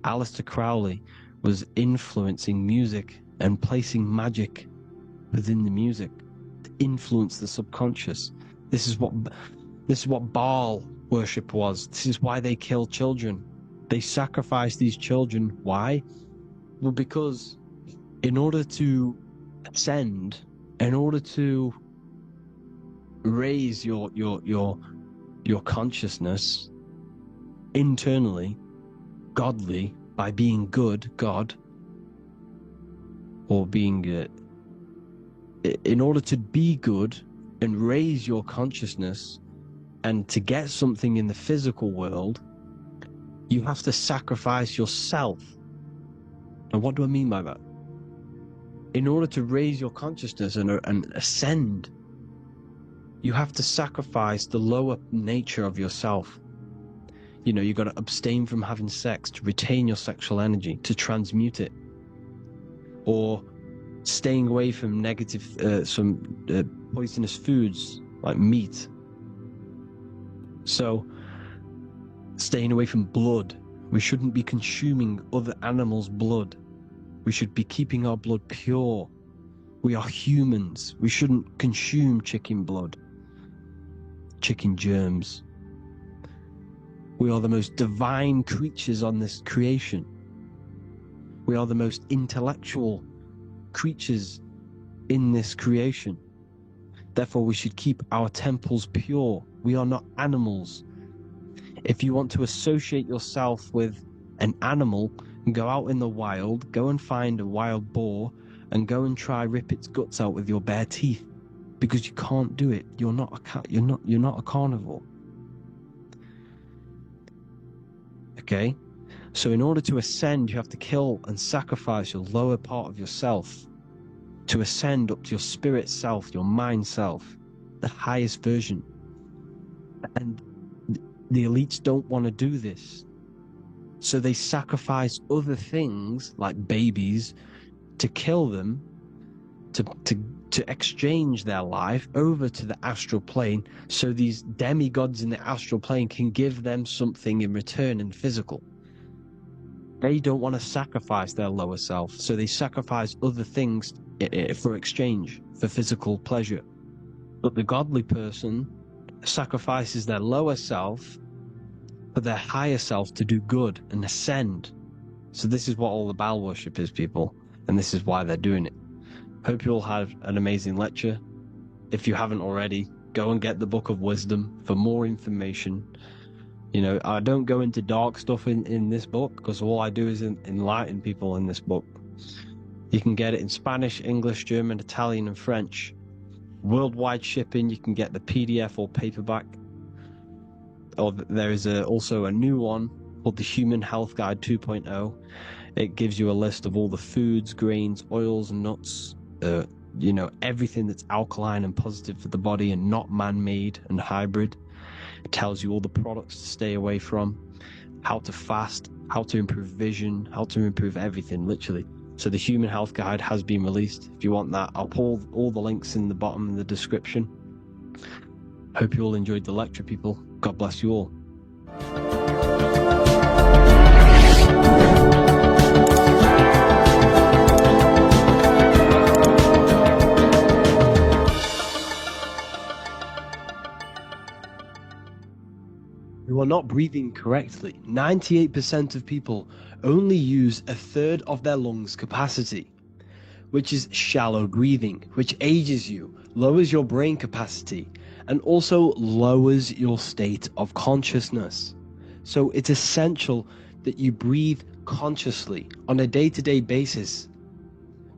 S2: Aleister Crowley was influencing music and placing magic within the music to influence the subconscious. This is what Baal worship was. This is why they killed children. They sacrificed these children. Why? Well, because in order to ascend, in order to raise your consciousness internally, godly, by being good, God, or being in order to be good and raise your consciousness and to get something in the physical world, you have to sacrifice yourself. And what do I mean by that? In order to raise your consciousness and ascend, you have to sacrifice the lower nature of yourself. You know, you've got to abstain from having sex to retain your sexual energy, to transmute it. Or staying away from negative, poisonous foods like meat. So, staying away from blood. We shouldn't be consuming other animals' blood. We should be keeping our blood pure. We are humans. We shouldn't consume chicken blood, chicken germs. We are the most divine creatures on this creation. We are the most intellectual creatures in this creation. Therefore, we should keep our temples pure. We are not animals. If you want to associate yourself with an animal, go out in the wild, go and find a wild boar, and go and try rip its guts out with your bare teeth, because you can't do it. You're not a carnivore. Okay? So in order to ascend, you have to kill and sacrifice your lower part of yourself to ascend up to your spirit self, your mind self, the highest version. And the elites don't want to do this. So they sacrifice other things like babies to kill them, to exchange their life over to the astral plane, so these demigods in the astral plane can give them something in return in physical. They don't want to sacrifice their lower self, so they sacrifice other things for exchange, for physical pleasure. But the godly person sacrifices their lower self for their higher self to do good and ascend. So this is what all the Baal worship is, people, and this is why they're doing it. Hope you all had an amazing lecture. If you haven't already, go and get the Book of Wisdom for more information. You know, I don't go into dark stuff in this book, because all I do is enlighten people in this book. You can get it in Spanish, English, German, Italian, and French. Worldwide shipping. You can get the PDF or paperback. Or there is also a new one called the Human Health Guide 2.0. It gives you a list of all the foods, grains, oils, and nuts, you know, everything that's alkaline and positive for the body and not man-made and hybrid. It tells you all the products to stay away from, how to fast, how to improve vision, how to improve everything, literally. So the Human Health Guide has been released. If you want that, I'll put all the links in the bottom of the description. Hope you all enjoyed the lecture, people. God bless you all. You are not breathing correctly. 98% of people only use a third of their lungs capacity, which is shallow breathing, which ages you, lowers your brain capacity, and also lowers your state of consciousness. So it's essential that you breathe consciously on a day-to-day basis,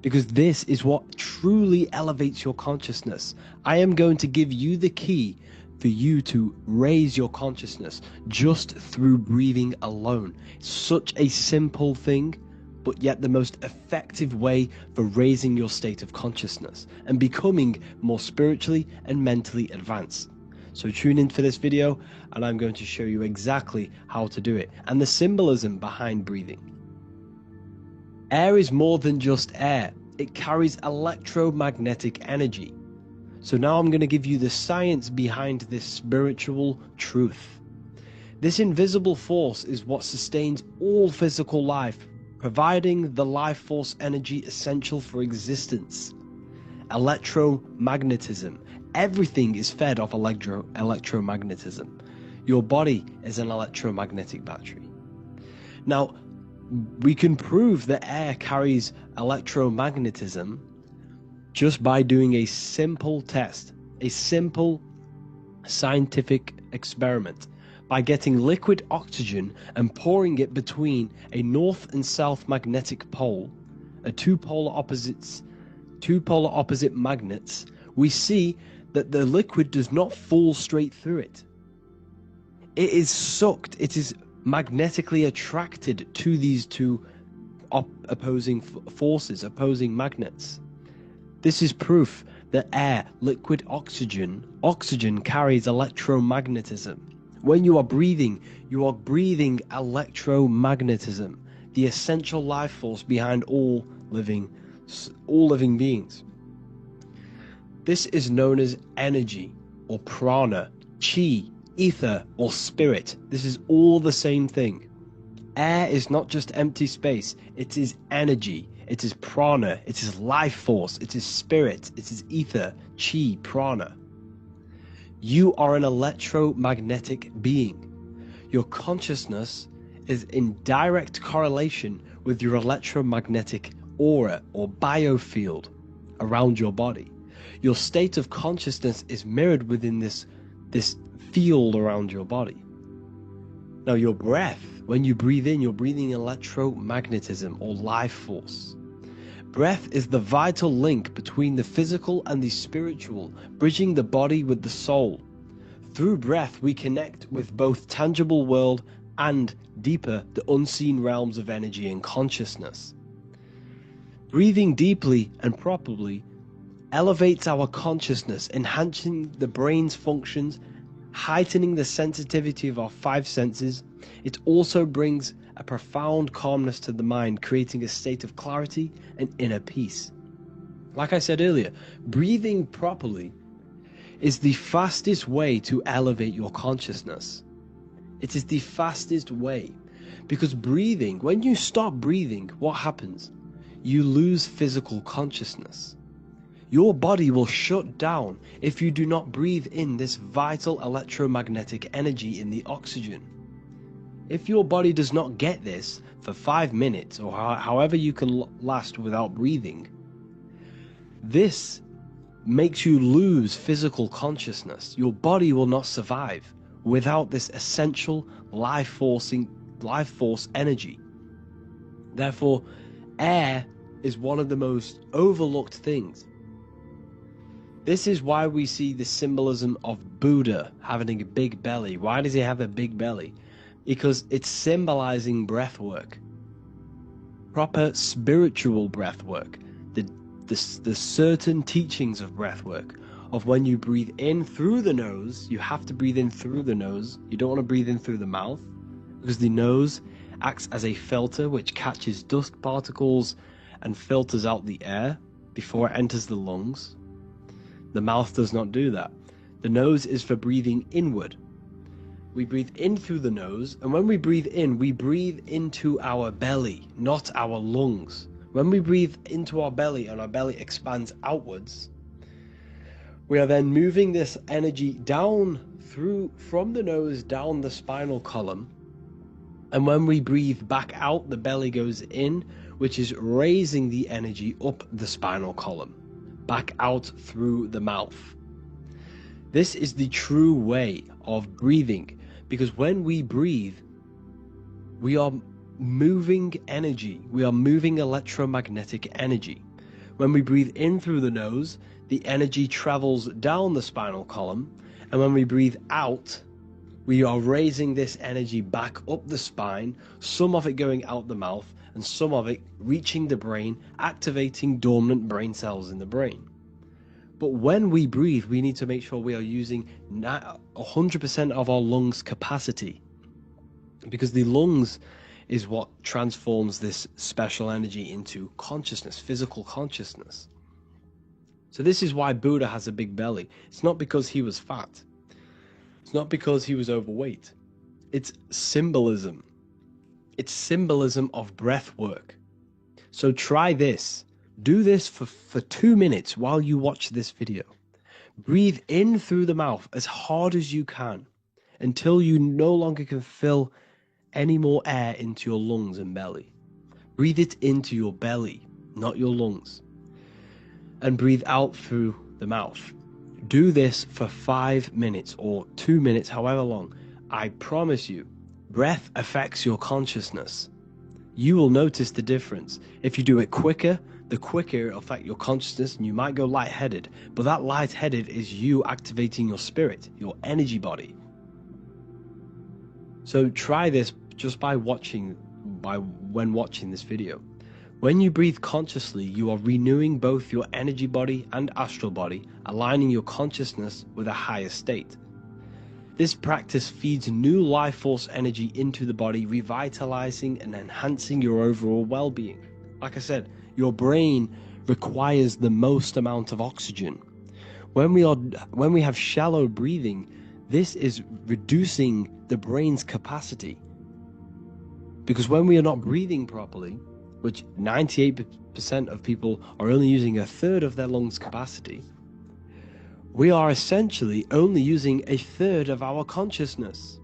S2: because this is what truly elevates your consciousness. I am going to give you the key for you to raise your consciousness just through breathing alone. Such a simple thing, but yet the most effective way for raising your state of consciousness and becoming more spiritually and mentally advanced. So tune in for this video and I'm going to show you exactly how to do it and the symbolism behind breathing. Air is more than just air. It carries electromagnetic energy. So now I'm going to give you the science behind this spiritual truth. This invisible force is what sustains all physical life, providing the life force energy essential for existence. Electromagnetism. Everything is fed off electromagnetism. Your body is an electromagnetic battery. Now, we can prove that air carries electromagnetism just by doing a simple test, a simple scientific experiment, by getting liquid oxygen and pouring it between a north and south magnetic pole, two polar opposite magnets. We see that the liquid does not fall straight through it. It is sucked, it is magnetically attracted to these two opposing forces, opposing magnets. This is proof that air, liquid oxygen carries electromagnetism. When you are breathing electromagnetism, the essential life force behind all living beings. This is known as energy or prana, chi, ether or spirit. This is all the same thing. Air is not just empty space, it is energy. It is prana, it is life force, it is spirit, it is ether, chi, prana. You are an electromagnetic being. Your consciousness is in direct correlation with your electromagnetic aura or biofield around your body. Your state of consciousness is mirrored within this field around your body. Now your breath, when you breathe in, you're breathing electromagnetism or life force. Breath is the vital link between the physical and the spiritual, bridging the body with the soul. Through breath, we connect with both tangible world and deeper, the unseen realms of energy and consciousness. Breathing deeply and properly elevates our consciousness, enhancing the brain's functions, heightening the sensitivity of our five senses. It also brings a profound calmness to the mind, creating a state of clarity and inner peace. Like I said earlier, breathing properly is the fastest way to elevate your consciousness. It is the fastest way, because breathing, when you stop breathing, what happens? You lose physical consciousness. Your body will shut down if you do not breathe in this vital electromagnetic energy in the oxygen. If your body does not get this for 5 minutes or however you can last without breathing, this makes you lose physical consciousness. Your body will not survive without this essential life force energy. Therefore, air is one of the most overlooked things. This is why we see the symbolism of Buddha having a big belly. Why does he have a big belly? Because it's symbolizing breath work, proper spiritual breath work, the certain teachings of breath work, of when you breathe in through the nose, you have to breathe in through the nose. You don't want to breathe in through the mouth, because the nose acts as a filter which catches dust particles and filters out the air before it enters the lungs. The mouth does not do that. The nose is for breathing inward. We breathe in through the nose, and when we breathe into our belly, not our lungs. When we breathe into our belly and our belly expands outwards, we are then moving this energy down from the nose down the spinal column. And when we breathe back out, the belly goes in, which is raising the energy up the spinal column, back out through the mouth. This is the true way of breathing, because when we breathe, we are moving energy. We are moving electromagnetic energy. When we breathe in through the nose, the energy travels down the spinal column, And when we breathe out, we are raising this energy back up the spine, some of it going out the mouth, and some of it reaching the brain, activating dormant brain cells in the brain. But when we breathe, we need to make sure we are using 100% of our lungs' capacity, because the lungs is what transforms this special energy into consciousness, physical consciousness. So this is why Buddha has a big belly. It's not because he was fat. It's not because he was overweight. It's symbolism. It's symbolism of breath work. So try this. Do this for 2 minutes while you watch this video. Breathe in through the mouth as hard as you can until you no longer can fill any more air into your lungs and belly. Breathe it into your belly, not your lungs. And breathe out through the mouth. Do this for 5 minutes or 2 minutes, however long. I promise you, breath affects your consciousness. You will notice the difference. If you do it quicker, the quicker it'll affect your consciousness, and you might go lightheaded. But that lightheaded is you activating your spirit, your energy body. So try this just when watching this video. When you breathe consciously, you are renewing both your energy body and astral body, aligning your consciousness with a higher state. This practice feeds new life force energy into the body, revitalizing and enhancing your overall well-being. Like I said, your brain requires the most amount of oxygen. When we have shallow breathing, this is reducing the brain's capacity. Because when we are not breathing properly, which 98% of people are only using a third of their lungs capacity, we are essentially only using a third of our consciousness,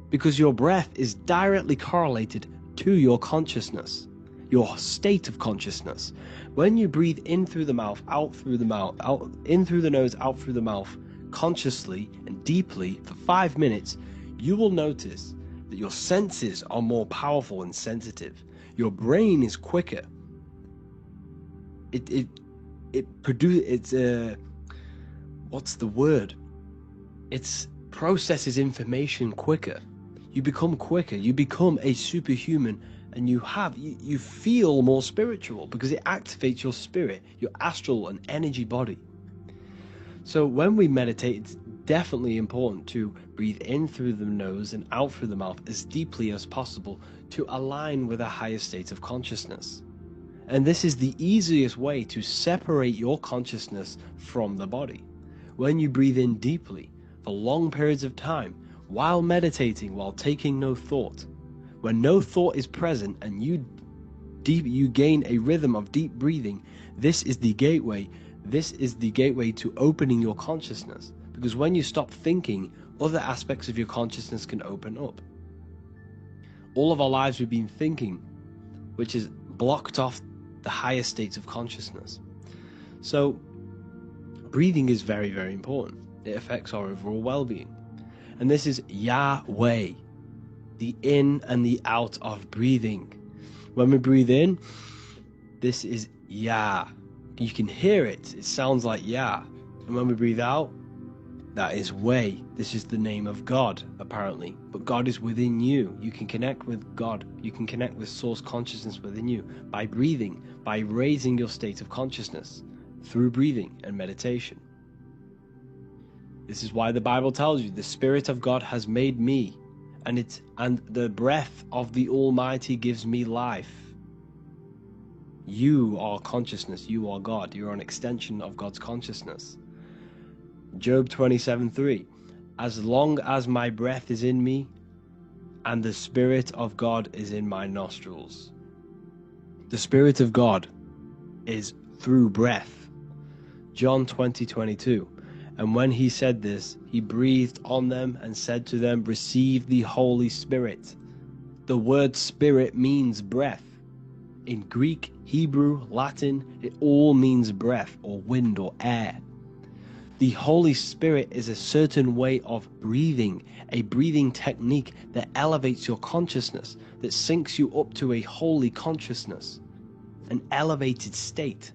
S2: because your breath is directly correlated to your consciousness, your state of consciousness. When you breathe in through the mouth, out through the mouth, out in through the nose, out through the mouth, consciously and deeply for 5 minutes, you will notice that your senses are more powerful and sensitive. Your brain is quicker. What's the word? It processes information quicker. You become quicker. You become a superhuman, and you feel more spiritual because it activates your spirit, your astral and energy body. So when we meditate, it's definitely important to breathe in through the nose and out through the mouth as deeply as possible to align with a higher state of consciousness. And this is the easiest way to separate your consciousness from the body. When you breathe in deeply for long periods of time, while meditating, while taking no thought, when no thought is present and you gain a rhythm of deep breathing, this is the gateway. This is the gateway to opening your consciousness. Because when you stop thinking, other aspects of your consciousness can open up. All of our lives we've been thinking, which is blocked off the higher states of consciousness. So breathing is very, very important. It affects our overall well-being. And this is Yahweh, the in and the out of breathing. When we breathe in, this is Yah. You can hear it. It sounds like Yah. And when we breathe out, that is Way. This is the name of God, apparently. But God is within you. You can connect with God. You can connect with source consciousness within you by breathing, by raising your state of consciousness through breathing and meditation. This is why the Bible tells you the Spirit of God has made me, and the breath of the Almighty gives me life. You are consciousness. You are God. You are an extension of God's consciousness. Job 27:3. As long as my breath is in me, and the Spirit of God is in my nostrils. The Spirit of God is through breath. John 20:22. And when he said this, he breathed on them and said to them, receive the Holy Spirit. The word spirit means breath. In Greek, Hebrew, Latin, it all means breath or wind or air. The Holy Spirit is a certain way of breathing, a breathing technique that elevates your consciousness, that syncs you up to a holy consciousness, an elevated state.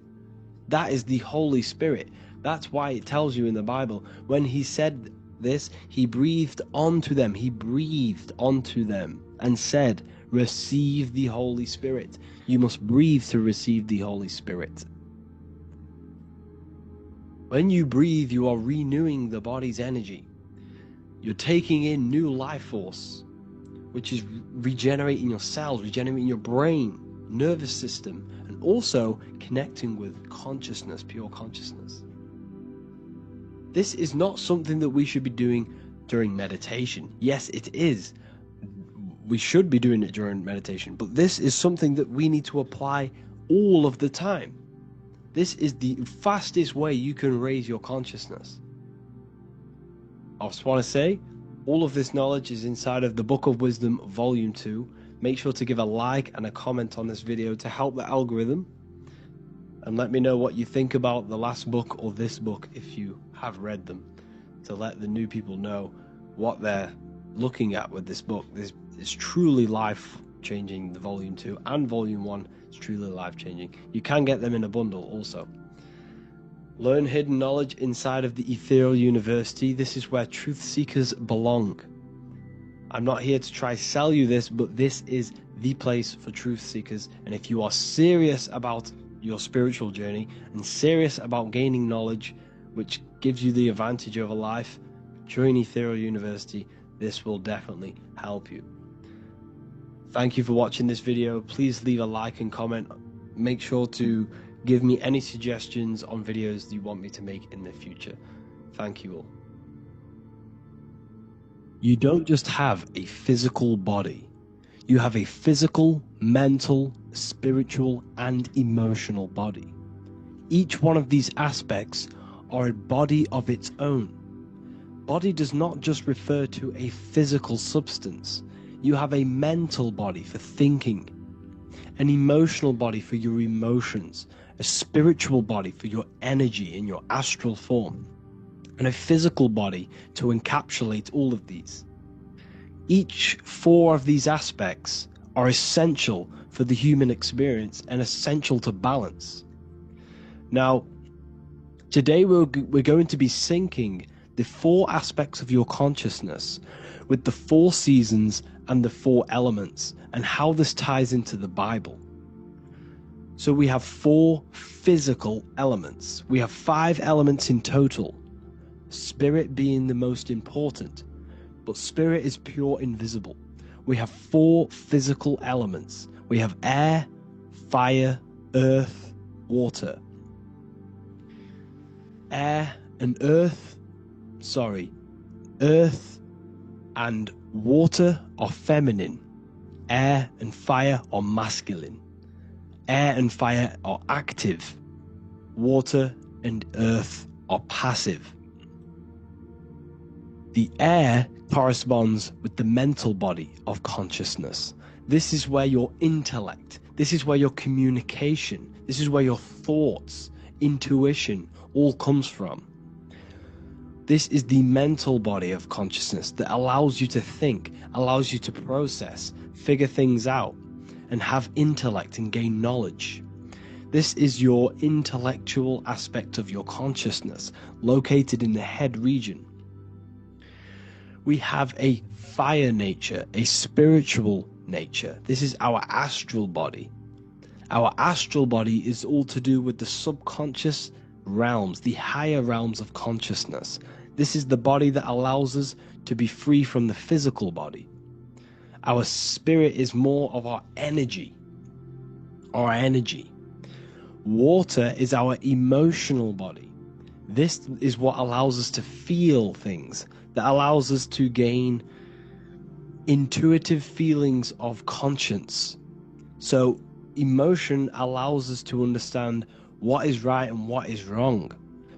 S2: That is the Holy Spirit. That's why it tells you in the Bible, when he said this, he breathed onto them. He breathed onto them and said, receive the Holy Spirit. You must breathe to receive the Holy Spirit. When you breathe, you are renewing the body's energy. You're taking in new life force, which is regenerating your cells, regenerating your brain, nervous system, and also connecting with consciousness, pure consciousness. This is not something that we should be doing during meditation. Yes, it is. We should be doing it during meditation, but this is something that we need to apply all of the time. This is the fastest way you can raise your consciousness. I just want to say, all of this knowledge is inside of the Book of Wisdom, Volume 2. Make sure to give a like and a comment on this video to help the algorithm. And let me know what you think about the last book or this book if you have read them, to let the new people know what they're looking at with this book. This is truly life-changing, the Volume 2 and Volume 1 is truly life-changing. You can get them in a bundle also. Learn hidden knowledge inside of the Ethereal University. This is where truth seekers belong. I'm not here to try sell you this, but this is the place for truth seekers. And if you are serious about your spiritual journey and serious about gaining knowledge, which gives you the advantage over life, join Ethereal University. This will definitely help you. Thank you for watching this video. Please leave a like and comment. Make sure to give me any suggestions on videos you want me to make in the future. Thank you all. You don't just have a physical body. You have a physical, mental, spiritual, and emotional body. Each one of these aspects are a body of its own. Body does not just refer to a physical substance. You have a mental body for thinking, an emotional body for your emotions, a spiritual body for your energy in your astral form, and a physical body to encapsulate all of these. Each four of these aspects are essential for the human experience and essential to balance. Now, today we're going to be syncing the four aspects of your consciousness with the four seasons and the four elements, and how this ties into the Bible. So we have four physical elements. We have 5 elements in total, spirit being the most important, but spirit is pure invisible. We have 4 physical elements. We have air, fire, earth, water. Earth and water are feminine. Air and fire are masculine. Air and fire are active. Water and earth are passive. The air corresponds with the mental body of consciousness. This is where your intellect, this is where your communication, this is where your thoughts, intuition all comes from. This is the mental body of consciousness that allows you to think, allows you to process, figure things out, and have intellect and gain knowledge. This is your intellectual aspect of your consciousness, located in the head region. We have a fire nature, a spiritual nature. This is our astral body. Our astral body is all to do with the subconscious realms, the higher realms of consciousness. This is the body that allows us to be free from the physical body. Our spirit is more of our energy. Water is our emotional body. This is what allows us to feel things, that allows us to gain intuitive feelings of conscience. So emotion allows us to understand what is right and what is wrong.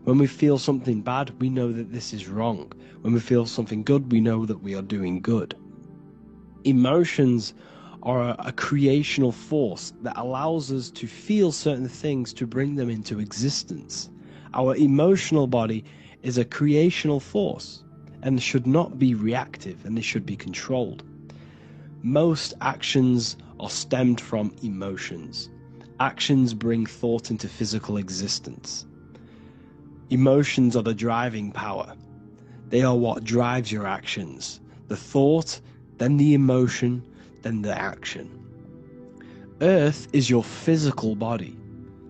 S2: When we feel something bad, we know that this is wrong. When we feel something good, we know that we are doing good. Emotions are a creational force that allows us to feel certain things to bring them into existence. Our emotional body is a creational force and should not be reactive, and they should be controlled. Most actions are stemmed from emotions. Actions bring thought into physical existence. Emotions are the driving power. They are what drives your actions. The thought, then the emotion, then the action. Earth is your physical body.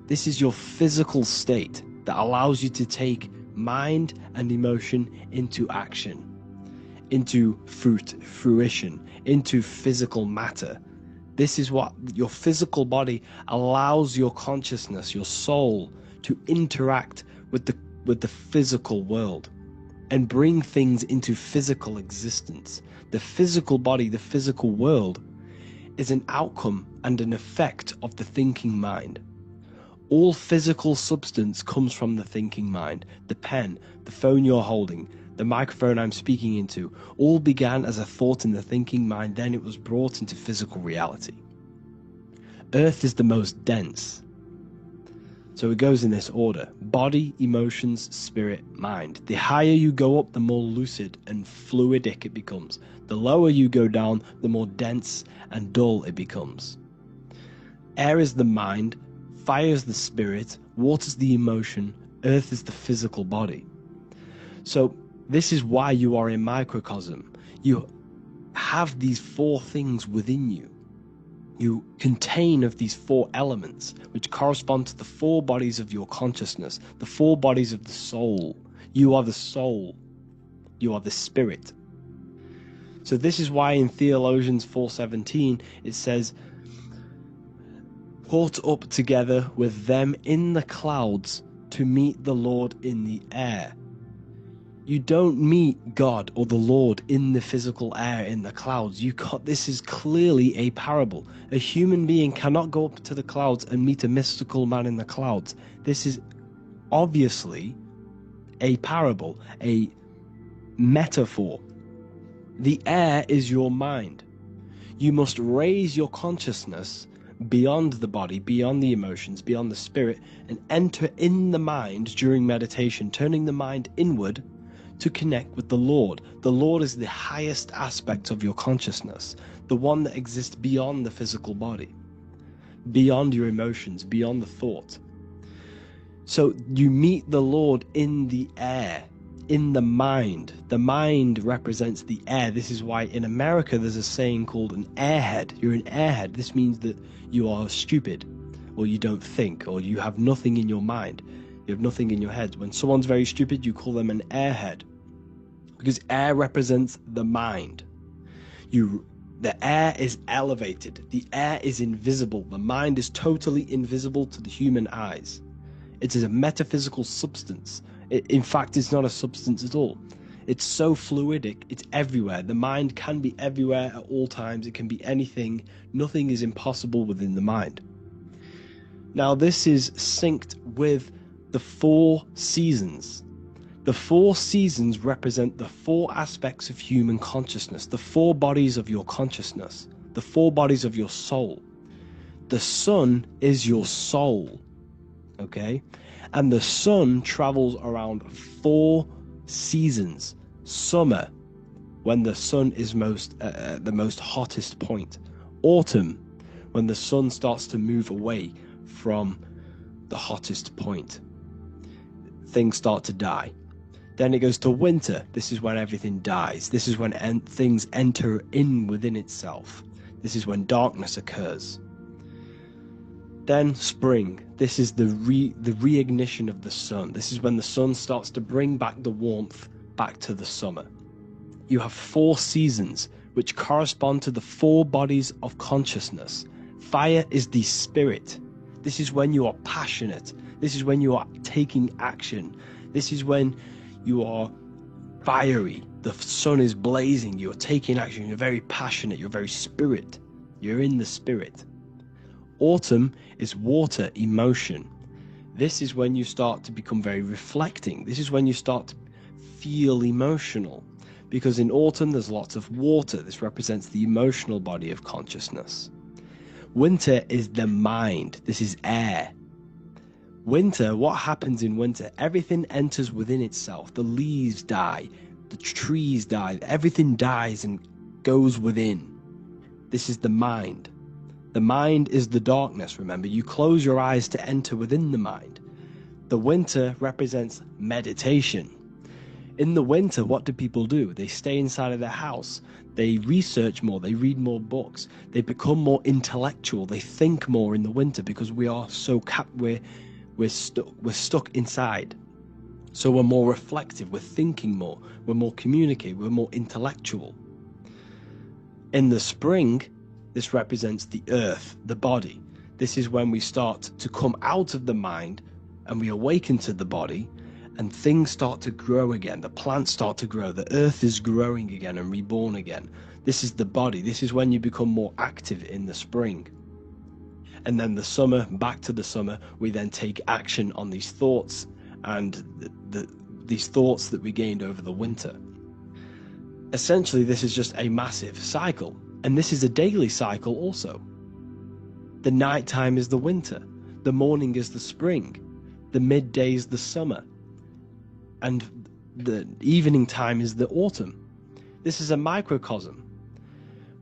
S2: This is your physical state that allows you to take mind and emotion into action, into fruition, into physical matter. This is what your physical body allows your consciousness, your soul, to interact with the physical world and bring things into physical existence. The physical body, the physical world, is an outcome and an effect of the thinking mind. All physical substance comes from the thinking mind. The pen, the phone you're holding, the microphone I'm speaking into, all began as a thought in the thinking mind, then it was brought into physical reality. Earth is the most dense. So it goes in this order: body, emotions, spirit, mind. The higher you go up, the more lucid and fluidic it becomes. The lower you go down, the more dense and dull it becomes. Air is the mind, fire is the spirit, water is the emotion, earth is the physical body. So this is why you are a microcosm. You have these four things within you. You contain of these four elements, which correspond to the four bodies of your consciousness, the four bodies of the soul. You are the soul. You are the spirit. So this is why in Theologians 4:17 it says, caught up together with them in the clouds to meet the Lord in the air. You don't meet God or the Lord in the physical air, in the clouds. This is clearly a parable. A human being cannot go up to the clouds and meet a mystical man in the clouds. This is obviously a parable, a metaphor. The air is your mind. You must raise your consciousness beyond the body, beyond the emotions, beyond the spirit, and enter in the mind during meditation, turning the mind inward to connect with the Lord. The Lord is the highest aspect of your consciousness, the one that exists beyond the physical body, beyond your emotions, beyond the thought. So you meet the Lord in the air, in the mind. The mind represents the air. This is why in America there's a saying called an airhead. You're an airhead. This means that you are stupid, or you don't think, or you have nothing in your mind. You have nothing in your head. When someone's very stupid, you call them an airhead, because air represents the mind. The air is elevated. The air is invisible. The mind is totally invisible to the human eyes. It is a metaphysical substance. In fact, it's not a substance at all. It's so fluidic, it's everywhere. The mind can be everywhere at all times. It can be anything. Nothing is impossible within the mind. Now, this is synced with the four seasons. The four seasons represent the four aspects of human consciousness, the four bodies of your consciousness, the four bodies of your soul. The sun is your soul, okay? And the sun travels around four seasons. Summer, when the sun is the most hottest point. Autumn, when the sun starts to move away from the hottest point. Things start to die. Then it goes to winter. This is when everything dies. This is when things enter in within itself. This is when darkness occurs. Then spring. This is the reignition of the sun. This is when the sun starts to bring back the warmth back to the summer. You have four seasons which correspond to the four bodies of consciousness. Fire is the spirit. This is when you are passionate. This is when you are taking action. This is when you are fiery. The sun is blazing. You're taking action. You're very passionate. You're very spirit. You're in the spirit. Autumn is water, emotion. This is when you start to become very reflecting. This is when you start to feel emotional. Because in autumn there's lots of water. This represents the emotional body of consciousness. Winter is the mind. This is air. Winter, what happens in winter? Everything enters within itself. The leaves die. The trees die. Everything dies and goes within. This is the mind. The mind is the darkness, remember. You close your eyes to enter within the mind. The winter represents meditation. In the winter, what do people do? They stay inside of their house. They research more. They read more books. They become more intellectual. They think more in the winter because we are so we're stuck inside. So we're more reflective. We're thinking more. We're more communicative. We're more intellectual. In the spring, this represents the earth, the body. This is when we start to come out of the mind and we awaken to the body, and things start to grow again. The plants start to grow. The earth is growing again and reborn again. This is the body. This is when you become more active in the spring. And then the summer, back to the summer, we then take action on these thoughts and these thoughts that we gained over the winter. Essentially, this is just a massive cycle. And this is a daily cycle also. The nighttime is the winter. The morning is the spring. The midday is the summer. And the evening time is the autumn. This is a microcosm.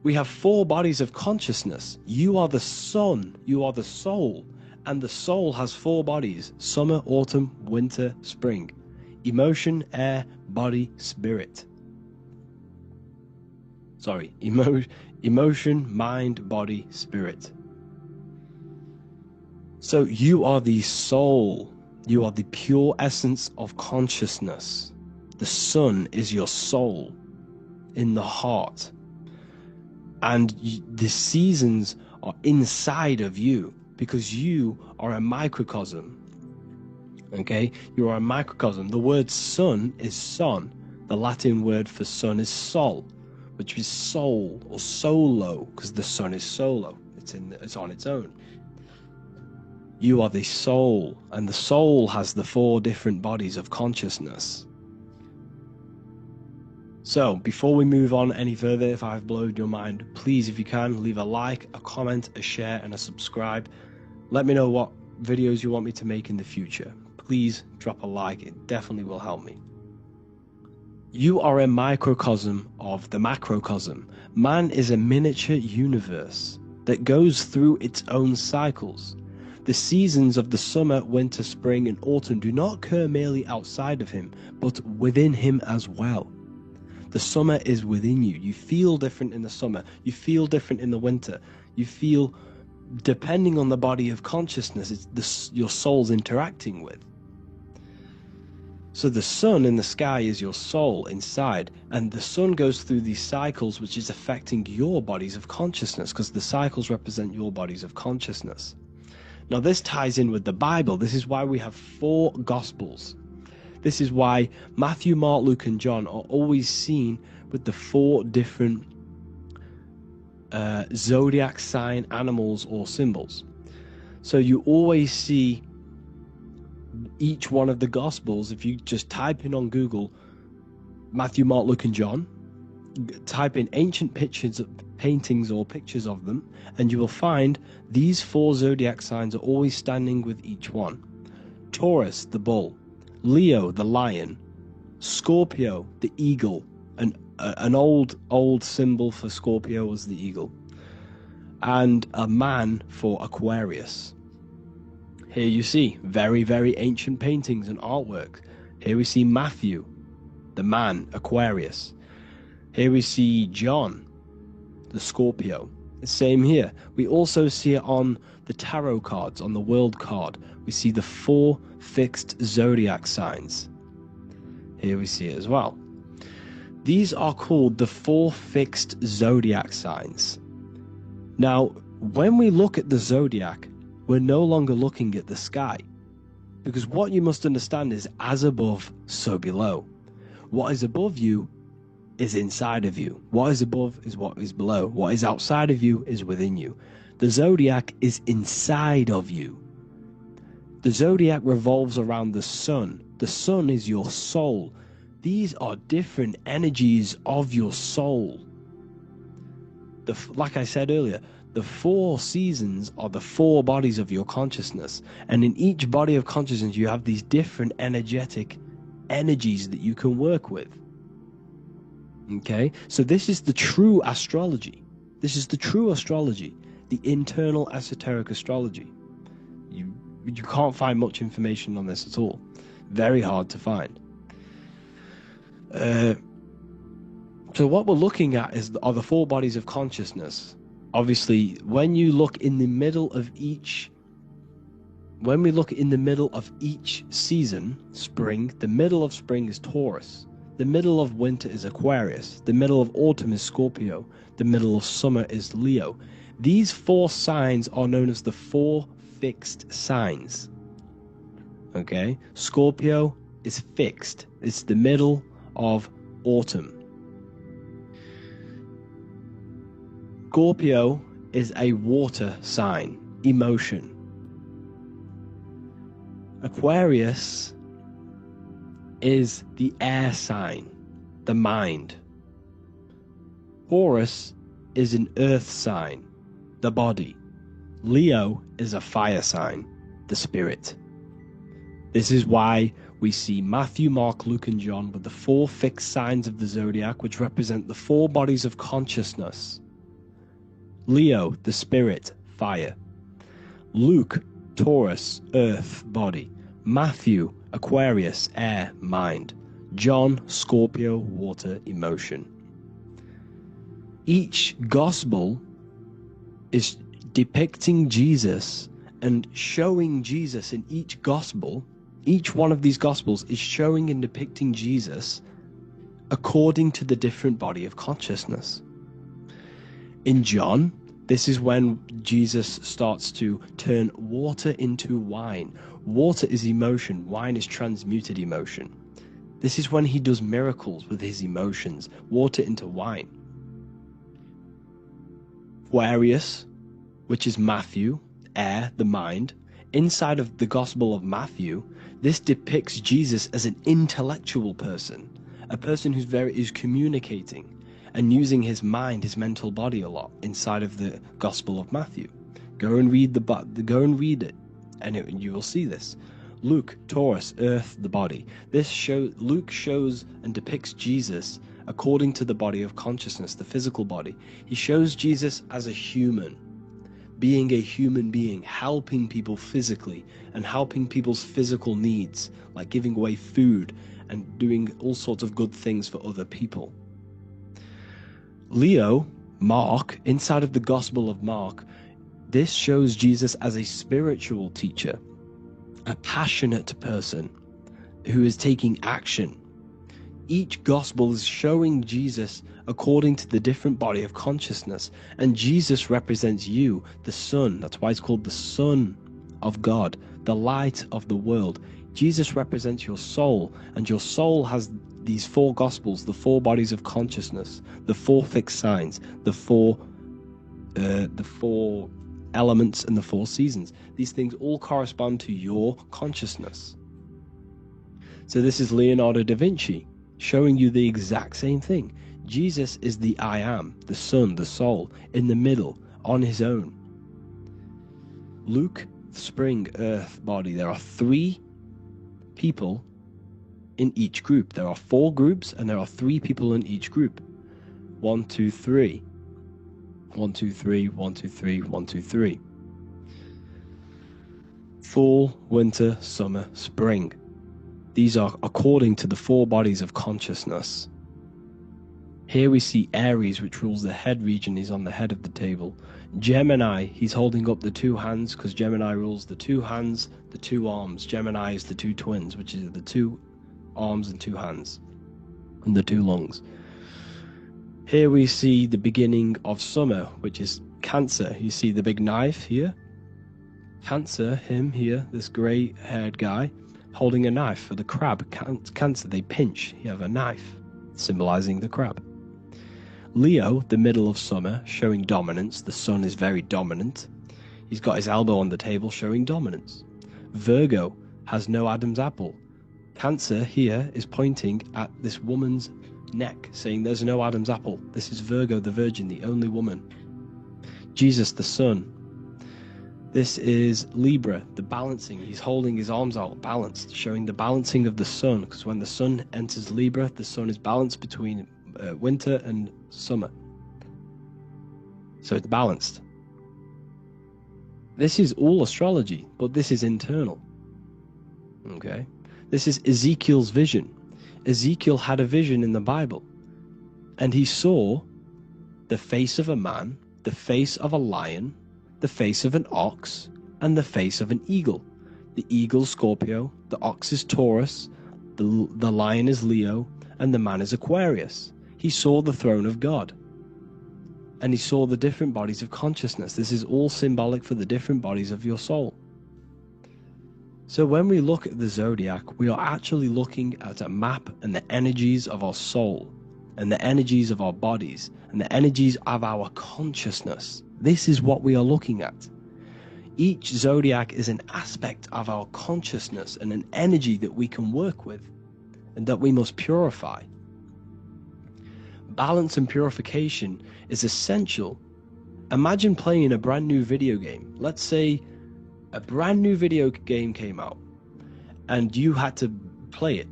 S2: We have 4 bodies of consciousness. You are the sun, you are the soul, and the soul has 4 bodies: summer, autumn, winter, spring. Emotion, air, body, spirit. Sorry, emotion, mind, body, spirit. So you are the soul. You are the pure essence of consciousness. The sun is your soul in the heart. And the seasons are inside of you because you are a microcosm. Okay? You are a microcosm. The word sun is son. The Latin word for sun is sol, which is soul or solo, because the sun is solo. It's on its own. You are the soul, and the soul has the 4 different bodies of consciousness. So, before we move on any further, if I've blown your mind, please, if you can, leave a like, a comment, a share, and a subscribe. Let me know what videos you want me to make in the future. Please drop a like, it definitely will help me. You are a microcosm of the macrocosm. Man is a miniature universe that goes through its own cycles. The seasons of the summer, winter, spring, and autumn do not occur merely outside of him, but within him as well. The summer is within you. You feel different in the summer. You feel different in the winter. You feel, depending on the body of consciousness, it's your soul's interacting with. So the sun in the sky is your soul inside, and the sun goes through these cycles which is affecting your bodies of consciousness, because the cycles represent your bodies of consciousness. Now this ties in with the Bible. This is why we have 4 Gospels. This is why Matthew, Mark, Luke, and John are always seen with the 4 different zodiac sign animals or symbols. So you always see each one of the Gospels. If you just type in on Google Matthew, Mark, Luke, and John, type in ancient paintings or pictures of them, and you will find these 4 zodiac signs are always standing with each one. Taurus, the bull; Leo, the lion; Scorpio, the eagle. An old symbol for Scorpio was the eagle, and a man for Aquarius. Here you see very, very ancient paintings and artwork. Here we see Matthew, the man, Aquarius. Here we see John, the Scorpio. The same here. We also see it on the tarot cards, on the world card. We see the 4 fixed zodiac signs. Here we see it as well. These are called the 4 fixed zodiac signs. Now, when we look at the zodiac, we're no longer looking at the sky. Because what you must understand is, as above, so below. What is above you is inside of you. What is above is what is below. What is outside of you is within you. The zodiac is inside of you. The zodiac revolves around the sun. The sun is your soul. These are different energies of your soul. Like I said earlier, the 4 seasons are the 4 bodies of your consciousness. And in each body of consciousness, you have these different energetic energies that you can work with. Okay, so this is the true astrology. This is the true astrology, the internal esoteric astrology. You can't find much information on this at all. Very hard to find. So what we're looking at are the four bodies of consciousness. Obviously, when we look in the middle of each season, spring, the middle of spring is Taurus, the middle of winter is Aquarius, the middle of autumn is Scorpio, the middle of summer is Leo. These four signs are known as the four fixed signs. Okay, Scorpio is fixed. It's the middle of autumn. Scorpio is a water sign, emotion. Aquarius is the air sign, the mind. Taurus is an earth sign, the body. Leo is a fire sign, the spirit. This is why we see Matthew, Mark, Luke, and John with the four fixed signs of the zodiac, which represent the four bodies of consciousness. Leo, the spirit, fire. Luke, Taurus, earth, body. Matthew, Aquarius, air, mind. John, Scorpio, water, emotion. Each gospel is depicting Jesus and showing Jesus in each gospel. Each one of these gospels is showing and depicting Jesus according to the different body of consciousness. In John, this is when Jesus starts to turn water into wine. Water is emotion, wine is transmuted emotion. This is when he does miracles with his emotions, water into wine. Aquarius, which is Matthew, air, the mind. Inside of the Gospel of Matthew, this depicts Jesus as an intellectual person, a person who's communicating and using his mind, his mental body a lot inside of the Gospel of Matthew. Go and read it, and you will see this. Luke, Taurus, earth, the body. Luke shows and depicts Jesus according to the body of consciousness, the physical body. He shows Jesus as a human, being a human being, helping people physically and helping people's physical needs, like giving away food and doing all sorts of good things for other people. Leo, Mark, inside of the Gospel of Mark, this shows Jesus as a spiritual teacher, a passionate person who is taking action. Each gospel is showing Jesus according to the different body of consciousness, and Jesus represents you, the Son. That's why it's called the Son of God, the light of the world. Jesus represents your soul, and your soul has these four gospels, the four bodies of consciousness, the four fixed signs, the four elements, and the four seasons. These things all correspond to your consciousness. So this is Leonardo da Vinci showing you the exact same thing. Jesus is the I am, the Son, the soul, in the middle, on his own. Luke, spring, earth, body. There are three people in each group. There are four groups, and there are three people in each group. 1, 2, 3. 1, 2, 3, 1, 2, 3, 1, 2, 3. Fall, winter, summer, spring. These are according to the four bodies of consciousness. Here we see Aries, which rules the head region. He's on the head of the table. Gemini, he's holding up the two hands because Gemini rules the two hands, the two arms. Gemini is the two twins, which is the two arms and two hands, and the two lungs. Here we see the beginning of summer, which is Cancer. You see the big knife here. Cancer, him here, this grey-haired guy, holding a knife for the crab. Cancer, they pinch. You have a knife, symbolizing the crab. Leo, the middle of summer, showing dominance. The sun is very dominant. He's got his elbow on the table, showing dominance. Virgo has no Adam's apple. Cancer here is pointing at this woman's neck, saying there's no Adam's apple. This is Virgo, the virgin, the only woman. Jesus, the sun. This is Libra, the balancing. He's holding his arms out, balanced, showing the balancing of the sun, because when the sun enters Libra, the sun is balanced between winter and summer. So it's balanced. This is all astrology, but this is internal. Okay? This is Ezekiel's vision. Ezekiel had a vision in the Bible, and he saw the face of a man, the face of a lion, the face of an ox, and the face of an eagle. The eagle is Scorpio, the ox is Taurus, the lion is Leo, and the man is Aquarius. He saw the throne of God, and he saw the different bodies of consciousness. This is all symbolic for the different bodies of your soul. So when we look at the zodiac, we are actually looking at a map and the energies of our soul, and the energies of our bodies, and the energies of our consciousness. This is what we are looking at. Each zodiac is an aspect of our consciousness and an energy that we can work with and that we must purify. Balance and purification is essential. Imagine playing a brand new video game. Let's say a brand new video game came out and you had to play it.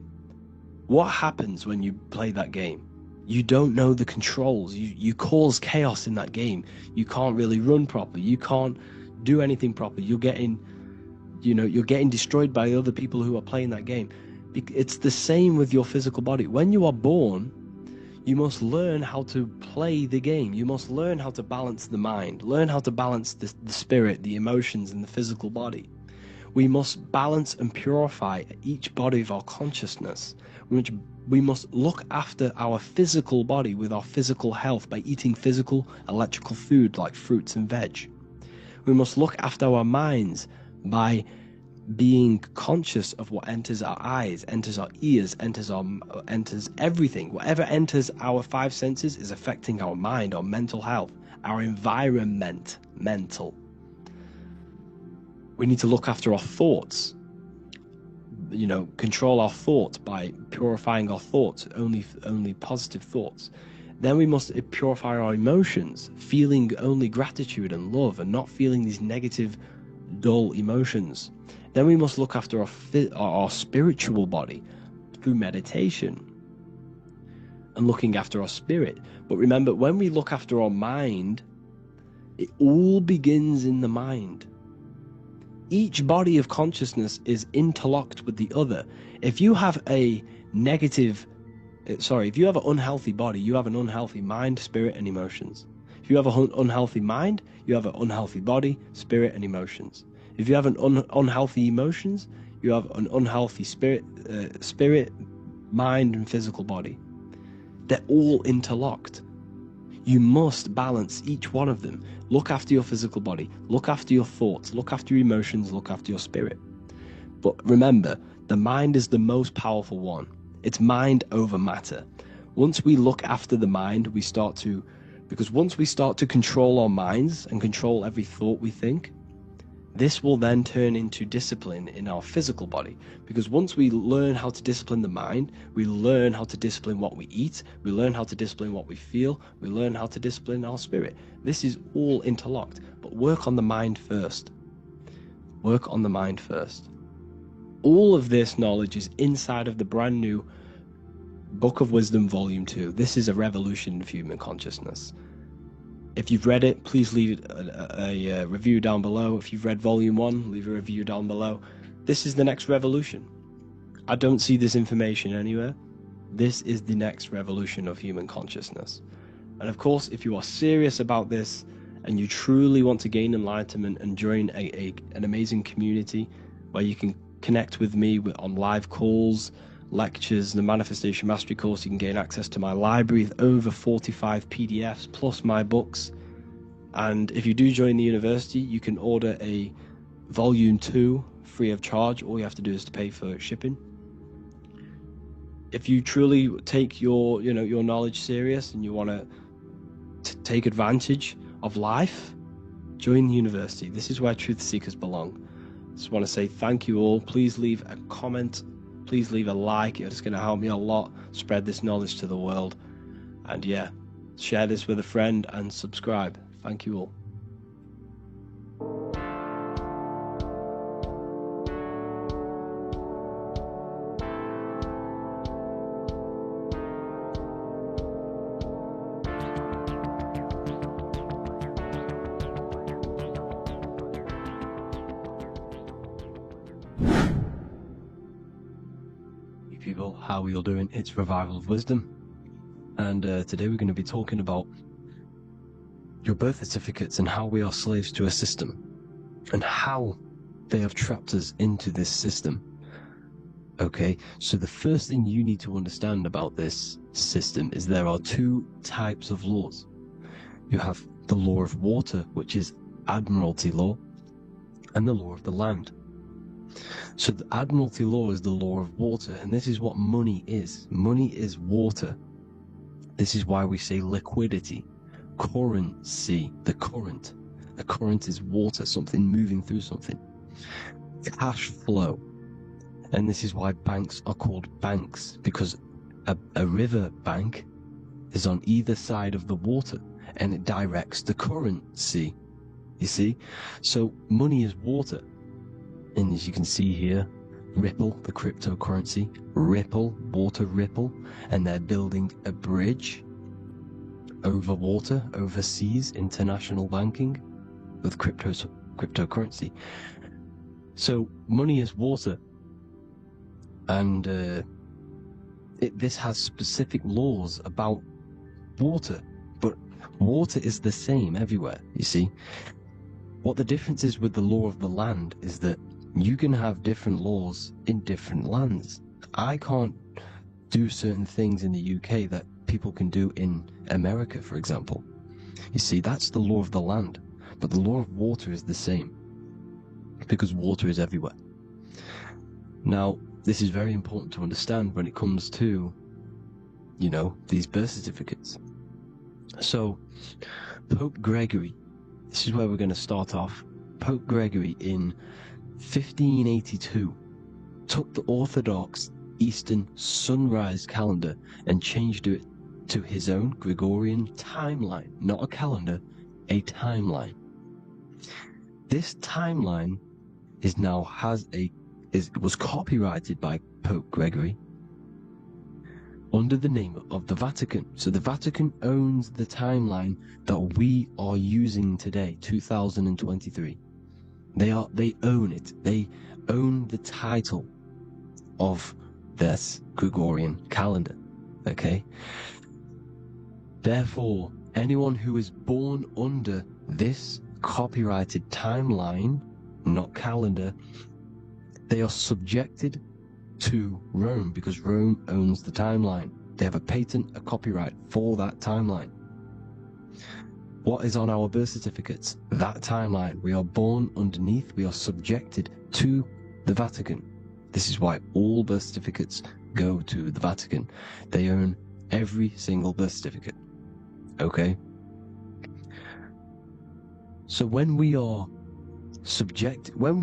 S2: What happens when you play that game? You don't know the controls. You cause chaos in that game. You can't really run properly. You can't do anything properly. You're getting destroyed by other people who are playing that game. It's the same with your physical body. When you are born, you must learn how to play the game. You must learn how to balance the mind, learn how to balance the spirit, the emotions, and the physical body. We must balance and purify each body of our consciousness, which we must look after our physical body with our physical health by eating physical, electrical food like fruits and veg. We must look after our minds by being conscious of what enters our eyes, enters our ears, enters everything. Whatever enters our five senses is affecting our mind, our mental health, our environment, mental. We need to look after our thoughts. Control our thoughts by purifying our thoughts, only positive thoughts. Then we must purify our emotions, feeling only gratitude and love and not feeling these negative, dull emotions. Then we must look after our spiritual body through meditation and looking after our spirit. But remember, when we look after our mind, it all begins in the mind. Each body of consciousness is interlocked with the other. If you have an unhealthy body, you have an unhealthy mind, spirit, and emotions. If you have an unhealthy mind, you have an unhealthy body, spirit, and emotions. If you have an unhealthy emotions, you have an unhealthy spirit, mind, and physical body. They're all interlocked. You must balance each one of them. Look after your physical body, look after your thoughts, look after your emotions, look after your spirit. But remember, the mind is the most powerful one. It's mind over matter. Once we look after the mind, once we start to control our minds and control every thought we think, this will then turn into discipline in our physical body. Because once we learn how to discipline the mind, we learn how to discipline what we eat, we learn how to discipline what we feel, we learn how to discipline our spirit. This is all interlocked, but work on the mind first. Work on the mind first. All of this knowledge is inside of the brand new Book of Wisdom, Volume 2. This is a revolution of human consciousness. If you've read it, please leave a review down below. If you've read Volume 1, leave a review down below. This is the next revolution. I don't see this information anywhere. This is the next revolution of human consciousness. And of course, if you are serious about this and you truly want to gain enlightenment and join an amazing community where you can connect with me on live calls, lectures, the Manifestation Mastery course, you can gain access to my library with over 45 PDFs plus my books. And if you do join the university, you can order a Volume 2 free of charge. All you have to do is to pay for shipping. If you truly take your knowledge serious and you want to take advantage of life, join the university. This is where truth seekers belong. I just want to say thank you all. Please leave a comment. Please leave a like. It's going to help me a lot spread this knowledge to the world. And yeah, share this with a friend and subscribe. Thank you all. If people, how are you all doing? It's Revival of Wisdom, and today we're going to be talking about your birth certificates and how we are slaves to a system, and how they have trapped us into this system. Okay, so the first thing you need to understand about this system is there are two types of laws. You have the law of water, which is Admiralty law, and the law of the land. So the Admiralty law is the law of water, and this is what money is. Money is water. This is why we say liquidity, currency, the current. A current is water, something moving through something. Cash flow. And this is why banks are called banks, because a river bank is on either side of the water, and it directs the currency. You see? So money is water. And as you can see here, Ripple, the cryptocurrency, Ripple, water Ripple, and they're building a bridge over water, overseas, international banking with cryptocurrency. So money is water, and this has specific laws about water, but water is the same everywhere, you see. What the difference is with the law of the land is that you can have different laws in different lands. I can't do certain things in the UK that people can do in America, for example. You see, that's the law of the land, but the law of water is the same, because water is everywhere. Now, this is very important to understand when it comes to, you know, these birth certificates. So, Pope Gregory, this is where we're going to start off. Pope Gregory in 1582 took the Orthodox Eastern sunrise calendar and changed it to his own Gregorian timeline, not a calendar, a timeline. This timeline was copyrighted by Pope Gregory under the name of the Vatican. So the Vatican owns the timeline that we are using today, 2023. They own it. They own the title of this Gregorian calendar. Okay? Therefore, anyone who is born under this copyrighted timeline, not calendar, they are subjected to Rome, because Rome owns the timeline. They have a patent, a copyright for that timeline. What is on our birth certificates? That timeline. We are born underneath, we are subjected to the Vatican. This is why all birth certificates go to the Vatican. They own every single birth certificate. Okay? So when we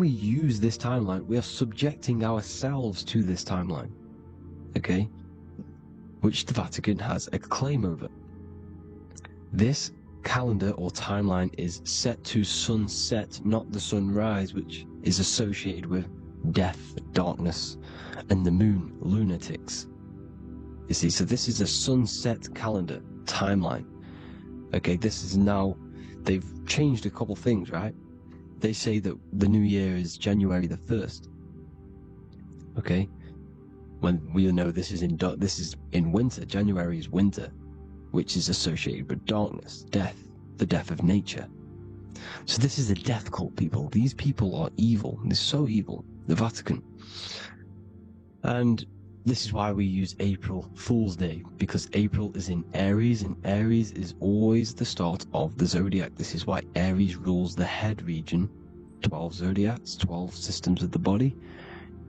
S2: use this timeline, we are subjecting ourselves to this timeline, okay, which the Vatican has a claim over. This calendar or timeline is set to sunset, not the sunrise, which is associated with death, darkness, and the moon, lunatics. You see, so this is a sunset calendar timeline. Okay, this is now, they've changed a couple things, right? They say that the new year is January the 1st. Okay? When we know this is in winter. January is winter, which is associated with darkness, death, the death of nature. So this is a death cult, people. These people are evil. They're so evil. The Vatican. And this is why we use April Fool's Day, because April is in Aries, and Aries is always the start of the zodiac. This is why Aries rules the head region. 12 zodiacs, 12 systems of the body.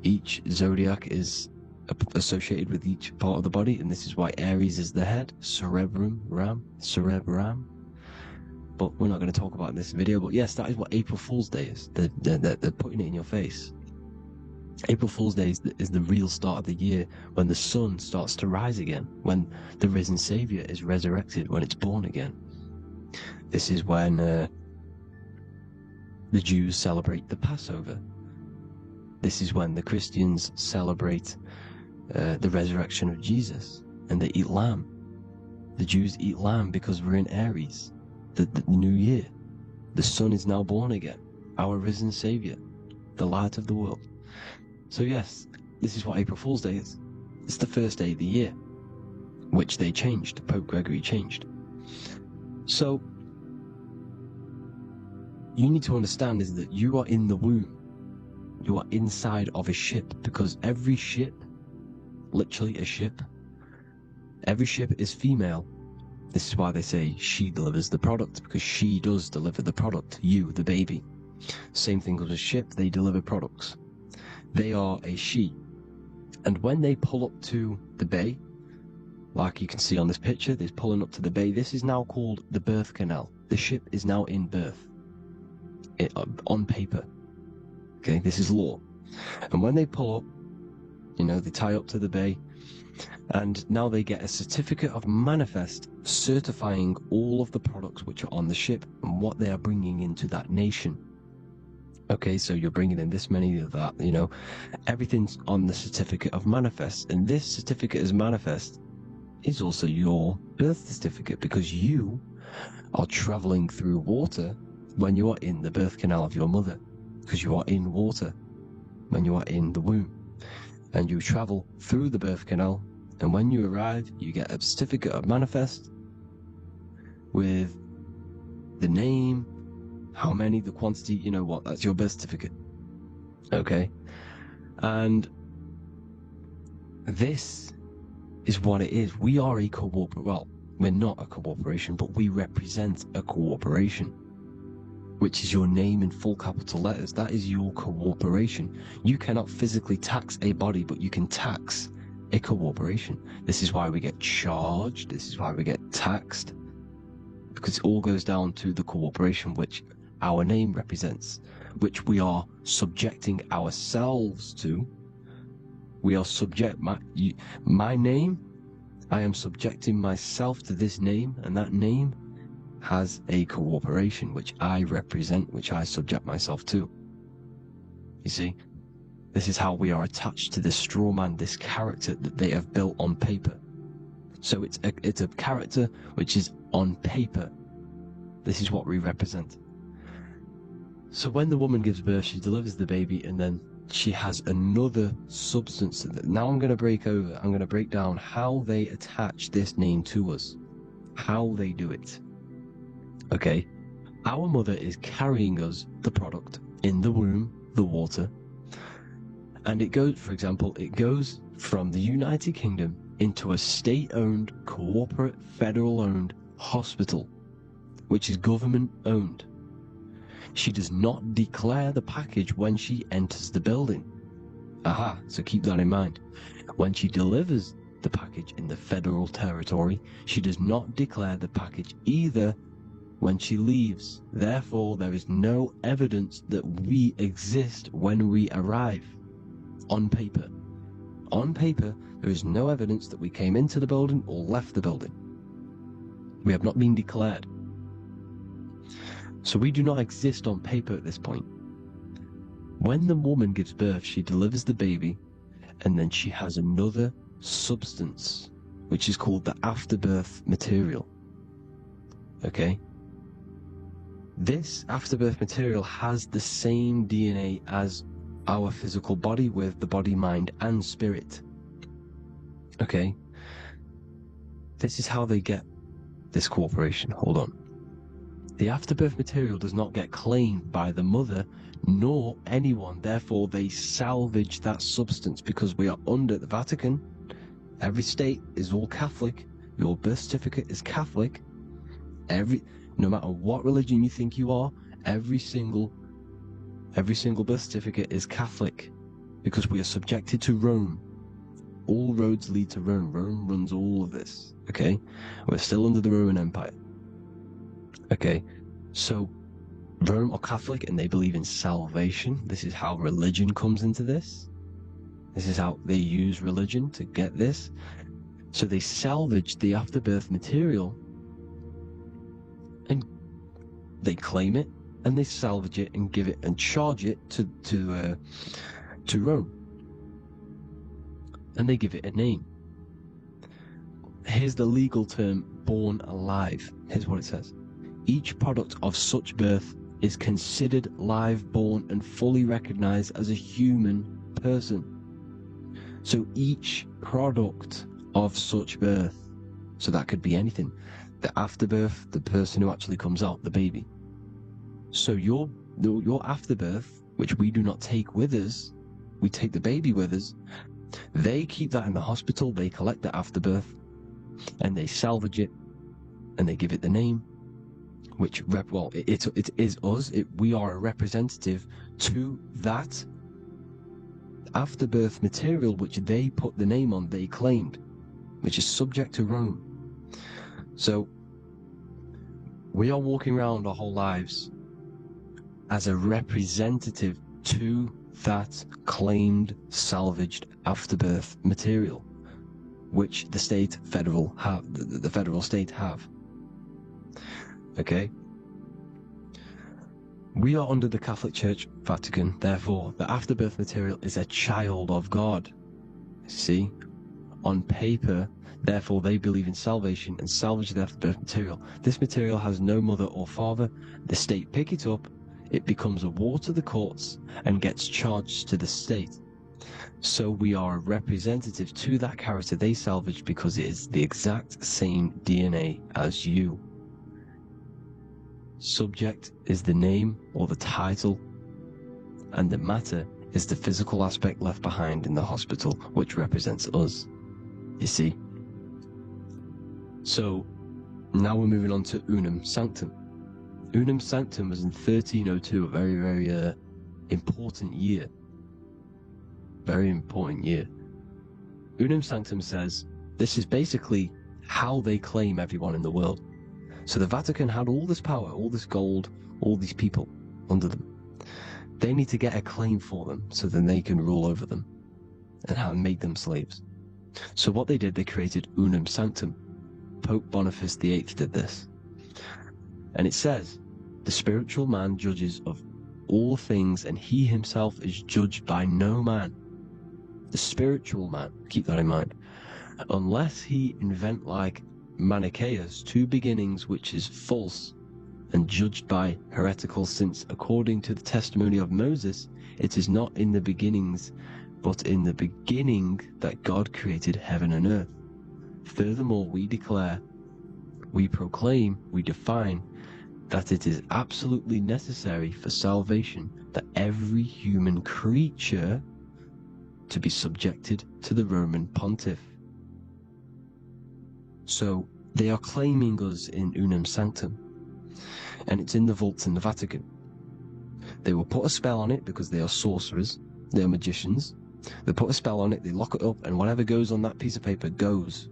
S2: Each zodiac is associated with each part of the body, and this is why Aries is the head. Cerebrum. But we're not going to talk about in this video. But yes, that is what April Fool's Day is. They're putting it in your face. April Fool's Day is the real start of the year, when the sun starts to rise again, when the risen Saviour is resurrected, when it's born again. This is when the Jews celebrate the Passover. This is when the Christians celebrate the resurrection of Jesus, and they eat lamb. The Jews eat lamb because we're in Aries, the new year. The sun is now born again, our risen Saviour, the light of the world. So yes, this is what April Fool's Day is. It's the first day of the year, which they changed. Pope Gregory changed. So you need to understand is that you are in the womb. You are inside of a ship, because every ship, literally a ship, every ship is female. This is why they say she delivers the product, because she does deliver the product, you, the baby. Same thing with a ship, they deliver products. They are a she. And when they pull up to the bay, like you can see on this picture, they're pulling up to the bay. This is now called the birth canal. The ship is now in birth. On paper. Okay, this is law. And when they pull up, you know, they tie up to the bay, and now they get a certificate of manifest certifying all of the products which are on the ship and what they are bringing into that nation. Okay, so you're bringing in this many of that, you know, everything's on the certificate of manifest, and this certificate of manifest is also your birth certificate, because you are traveling through water when you are in the birth canal of your mother, because you are in water when you are in the womb, and you travel through the birth canal, and when you arrive, you get a certificate of manifest with the name, how many, the quantity, you know what, that's your birth certificate. Okay, and this is what it is. We are a well, we're not a corporation, but we represent a corporation, which is your name in full capital letters. That is your corporation. You cannot physically tax a body, but you can tax a corporation. This is why we get charged. This is why we get taxed, because it all goes down to the corporation which our name represents, which we are subjecting ourselves to. We are subject, my name, I am subjecting myself to this name, and that name has a corporation which I represent, which I subject myself to. You see, this is how we are attached to this straw man, this character that they have built on paper. So it's a character which is on paper. This is what we represent. So when the woman gives birth, she delivers the baby, and then she has another substance. Now I'm going to break down how they attach this name to us, how they do it. Okay, our mother is carrying us the product in the womb, the water, and it goes, for example, it goes from the United Kingdom into a state-owned, corporate, federal-owned hospital, which is government-owned. She does not declare the package when she enters the building. Aha, so keep that in mind. When she delivers the package in the federal territory, she does not declare the package either when she leaves. Therefore, there is no evidence that we exist when we arrive. On paper. On paper, there is no evidence that we came into the building or left the building. We have not been declared. So we do not exist on paper at this point. When the woman gives birth, she delivers the baby, and then she has another substance, which is called the afterbirth material. Okay? This afterbirth material has the same DNA as our physical body, with the body, mind, and spirit. Okay? This is how they get this corporation. Hold on. The afterbirth material does not get claimed by the mother nor anyone. Therefore, they salvage that substance, because we are under the Vatican. Every state is all Catholic. Your birth certificate is Catholic. No matter what religion you think you are, every single birth certificate is Catholic, because we are subjected to Rome. All roads lead to Rome. Rome runs all of this. Okay? We're still under the Roman Empire. Okay, so Rome are Catholic, and they believe in salvation. This is how religion comes into this. This is how they use religion to get this. So they salvage the afterbirth material, and they claim it, and they salvage it and give it and charge it to Rome, and they give it a name. Here's the legal term: born alive. Here's what it says. Each product of such birth is considered live, born, and fully recognized as a human person. So each product of such birth, so that could be anything, the afterbirth, the person who actually comes out, the baby. So your afterbirth, which we do not take with us, we take the baby with us, they keep that in the hospital, they collect the afterbirth, and they salvage it, and they give it the name, which, it is us, we are a representative to that afterbirth material which they put the name on, they claimed, which is subject to Rome. So we are walking around our whole lives as a representative to that claimed salvaged afterbirth material, which the federal state have. Okay? We are under the Catholic Church, Vatican, therefore the afterbirth material is a child of God. See? On paper, therefore they believe in salvation and salvage the afterbirth material. This material has no mother or father. The state pick it up, it becomes a war to the courts and gets charged to the state. So we are a representative to that character they salvaged because it is the exact same DNA as you. Subject is the name or the title, and the matter is the physical aspect left behind in the hospital, which represents us. You see? So, now we're moving on to Unum Sanctum. Unum Sanctum was in 1302, a very, very important year. Very important year. Unum Sanctum says, this is basically how they claim everyone in the world. So the Vatican had all this power, all this gold, all these people under them. They need to get a claim for them so then they can rule over them and make them slaves. So what they did, they created Unum Sanctum. Pope Boniface VIII did this. And it says, the spiritual man judges of all things and he himself is judged by no man. The spiritual man, keep that in mind, unless he invent like Manichaeus, two beginnings which is false and judged by heretical, since according to the testimony of Moses, it is not in the beginnings, but in the beginning that God created heaven and earth. Furthermore, we declare, we proclaim, we define that it is absolutely necessary for salvation that every human creature to be subjected to the Roman pontiff. So they are claiming us in Unum Sanctum, and it's in the vaults in the Vatican. They will put a spell on it because they are sorcerers, they are magicians. They put a spell on it, they lock it up, and whatever goes on that piece of paper goes.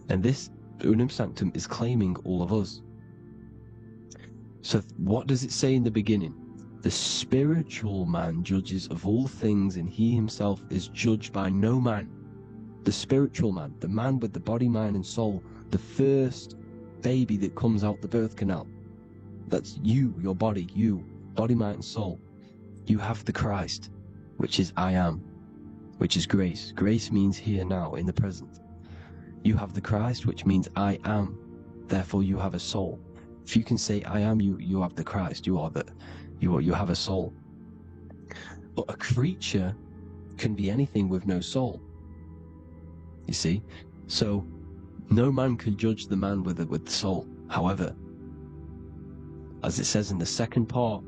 S2: And this Unum Sanctum is claiming all of us. So what does it say in the beginning? The spiritual man judges of all things, and he himself is judged by no man. The spiritual man, the man with the body, mind, and soul, the first baby that comes out the birth canal. That's you, your body, you, body, mind, and soul. You have the Christ, which is I am, which is grace. Grace means here, now, in the present. You have the Christ, which means I am, therefore you have a soul. If you can say I am, you have the Christ, you have a soul. But a creature can be anything with no soul. You see? So no man can judge the man with the soul. However, as it says in the second part,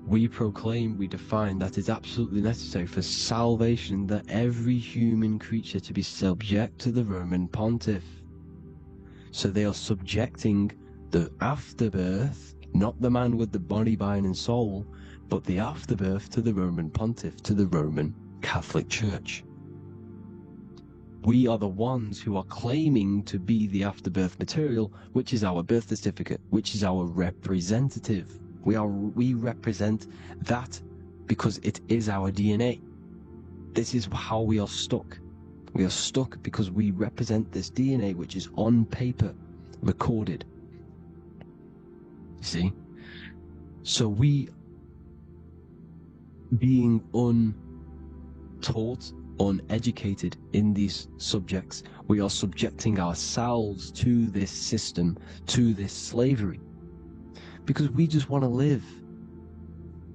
S2: we proclaim, we define that it's absolutely necessary for salvation that every human creature to be subject to the Roman pontiff. So they are subjecting the afterbirth, not the man with the body, mind, and soul, but the afterbirth to the Roman pontiff, to the Roman Catholic Church. We are the ones who are claiming to be the afterbirth material, which is our birth certificate, which is our representative. We represent that because it is our DNA. This is how we are stuck. We are stuck because we represent this DNA, which is on paper, recorded. You see? So we, being untaught, uneducated in these subjects, we are subjecting ourselves to this system, to this slavery. Because we just want to live.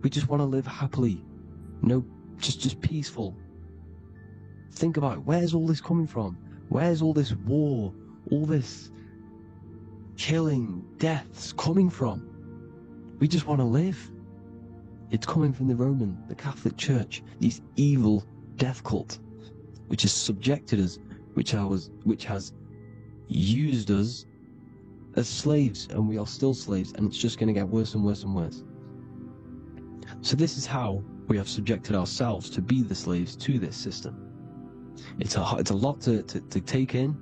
S2: We just want to live happily. No just peaceful. Think about it. Where's all this coming from? Where's all this war, all this killing, deaths coming from? We just want to live. It's coming from the Roman, the Catholic Church, these evil death cult, which has subjected us, which has used us as slaves, and we are still slaves, and it's just going to get worse and worse and worse. So this is how we have subjected ourselves to be the slaves to this system. It's a lot to take in,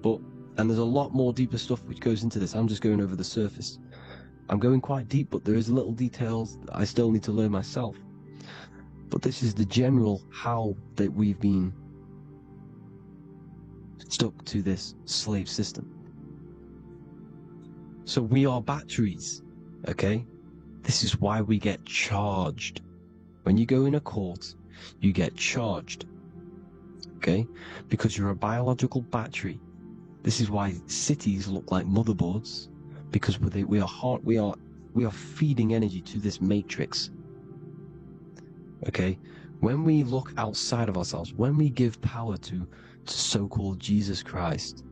S2: and there's a lot more deeper stuff which goes into this. I'm just going over the surface. I'm going quite deep, but there is little details that I still need to learn myself. But this is the general how that we've been stuck to this slave system. So we are batteries, okay? This is why we get charged. When you go in a court, you get charged, okay? Because you're a biological battery. This is why cities look like motherboards, because we are feeding energy to this matrix. Okay? When we look outside of ourselves, when we give power to so-called Jesus Christ,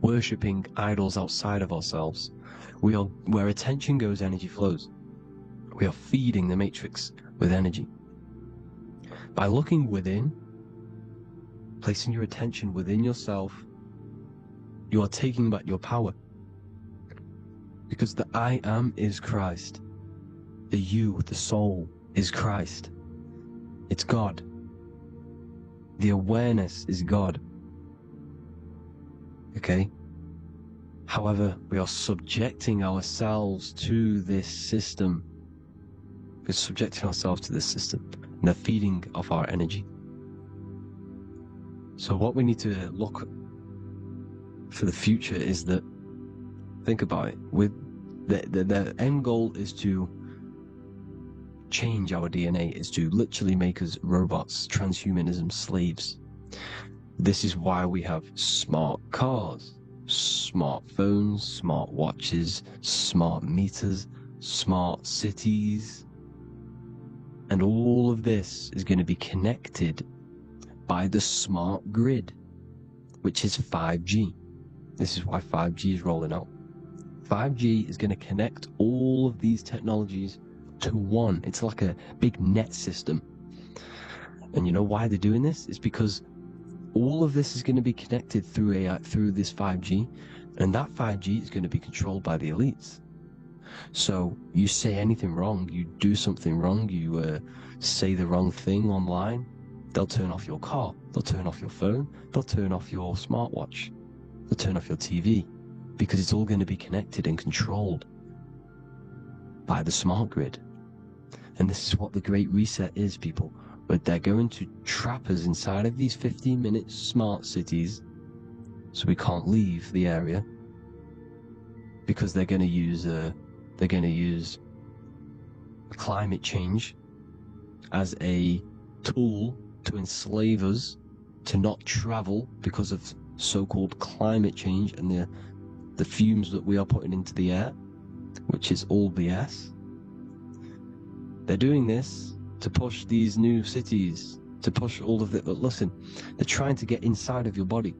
S2: worshipping idols outside of ourselves, where attention goes, energy flows. We are feeding the matrix with energy. By looking within, placing your attention within yourself, you are taking back your power. Because the I am is Christ. The you, the soul, is Christ. It's God. The awareness is God. Okay? However, we are subjecting ourselves to this system. We're subjecting ourselves to this system. And the feeding of our energy. So what we need to look for the future is that, think about it, with the end goal is to change our DNA, is to literally make us robots, transhumanism, slaves. This is why we have smart cars, smartphones, smart watches, smart meters, smart cities, and all of this is going to be connected by the smart grid, which is 5G. This is why 5G is rolling out. 5G is going to connect all of these technologies to one. It's like a big net system. And you know why they're doing this? It's because all of this is going to be connected through AI, through this 5G, and that 5G is going to be controlled by the elites. So you say anything wrong, you do something wrong, you say the wrong thing online, they'll turn off your car, they'll turn off your phone, they'll turn off your smartwatch, they'll turn off your TV, because it's all going to be connected and controlled by the smart grid. And this is what the Great Reset is, people. But they're going to trap us inside of these 15-minute smart cities, so we can't leave the area, because they're going to use climate change as a tool to enslave us to not travel because of so-called climate change and the fumes that we are putting into the air, which is all BS. They're doing this to push these new cities, to push all of it. But listen, they're trying to get inside of your body.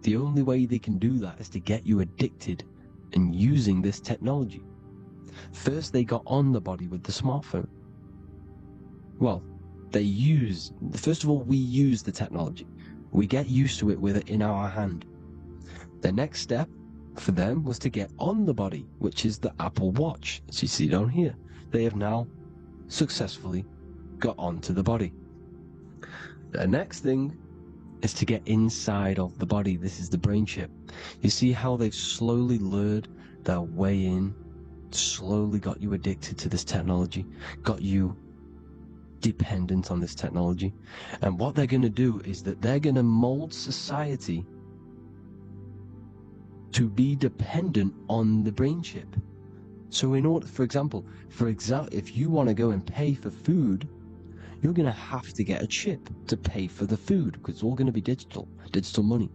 S2: The only way they can do that is to get you addicted and using this technology. First, they got on the body with the smartphone. Well, first of all, we use the technology. We get used to it with it in our hand. The next step for them was to get on the body, which is the Apple Watch, as you see down here. They have now successfully got onto the body. The next thing is to get inside of the body. This is the brain chip. You see how they've slowly lured their way in, slowly got you addicted to this technology, got you dependent on this technology. And what they're going to do is that they're going to mold society to be dependent on the brain chip. So in order, for example, if you want to go and pay for food, you're going to have to get a chip to pay for the food, because it's all going to be digital money.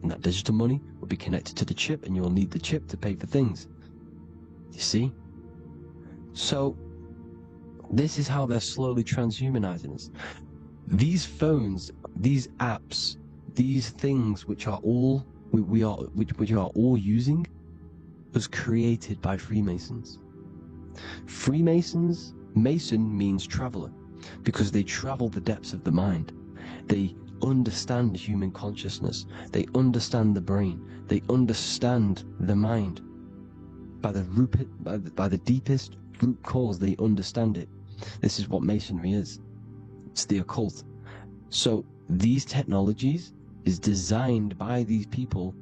S2: And that digital money will be connected to the chip, and you'll need the chip to pay for things. You see? So This is how they're slowly transhumanizing us. These phones, these apps, these things which are all we are which are all using was created by Freemasons. Freemasons, Mason means traveler, because they travel the depths of the mind. They understand human consciousness. They understand the brain. They understand the mind. By the deepest root cause, they understand it. This is what Masonry is. It's the occult. So these technologies is designed by these people.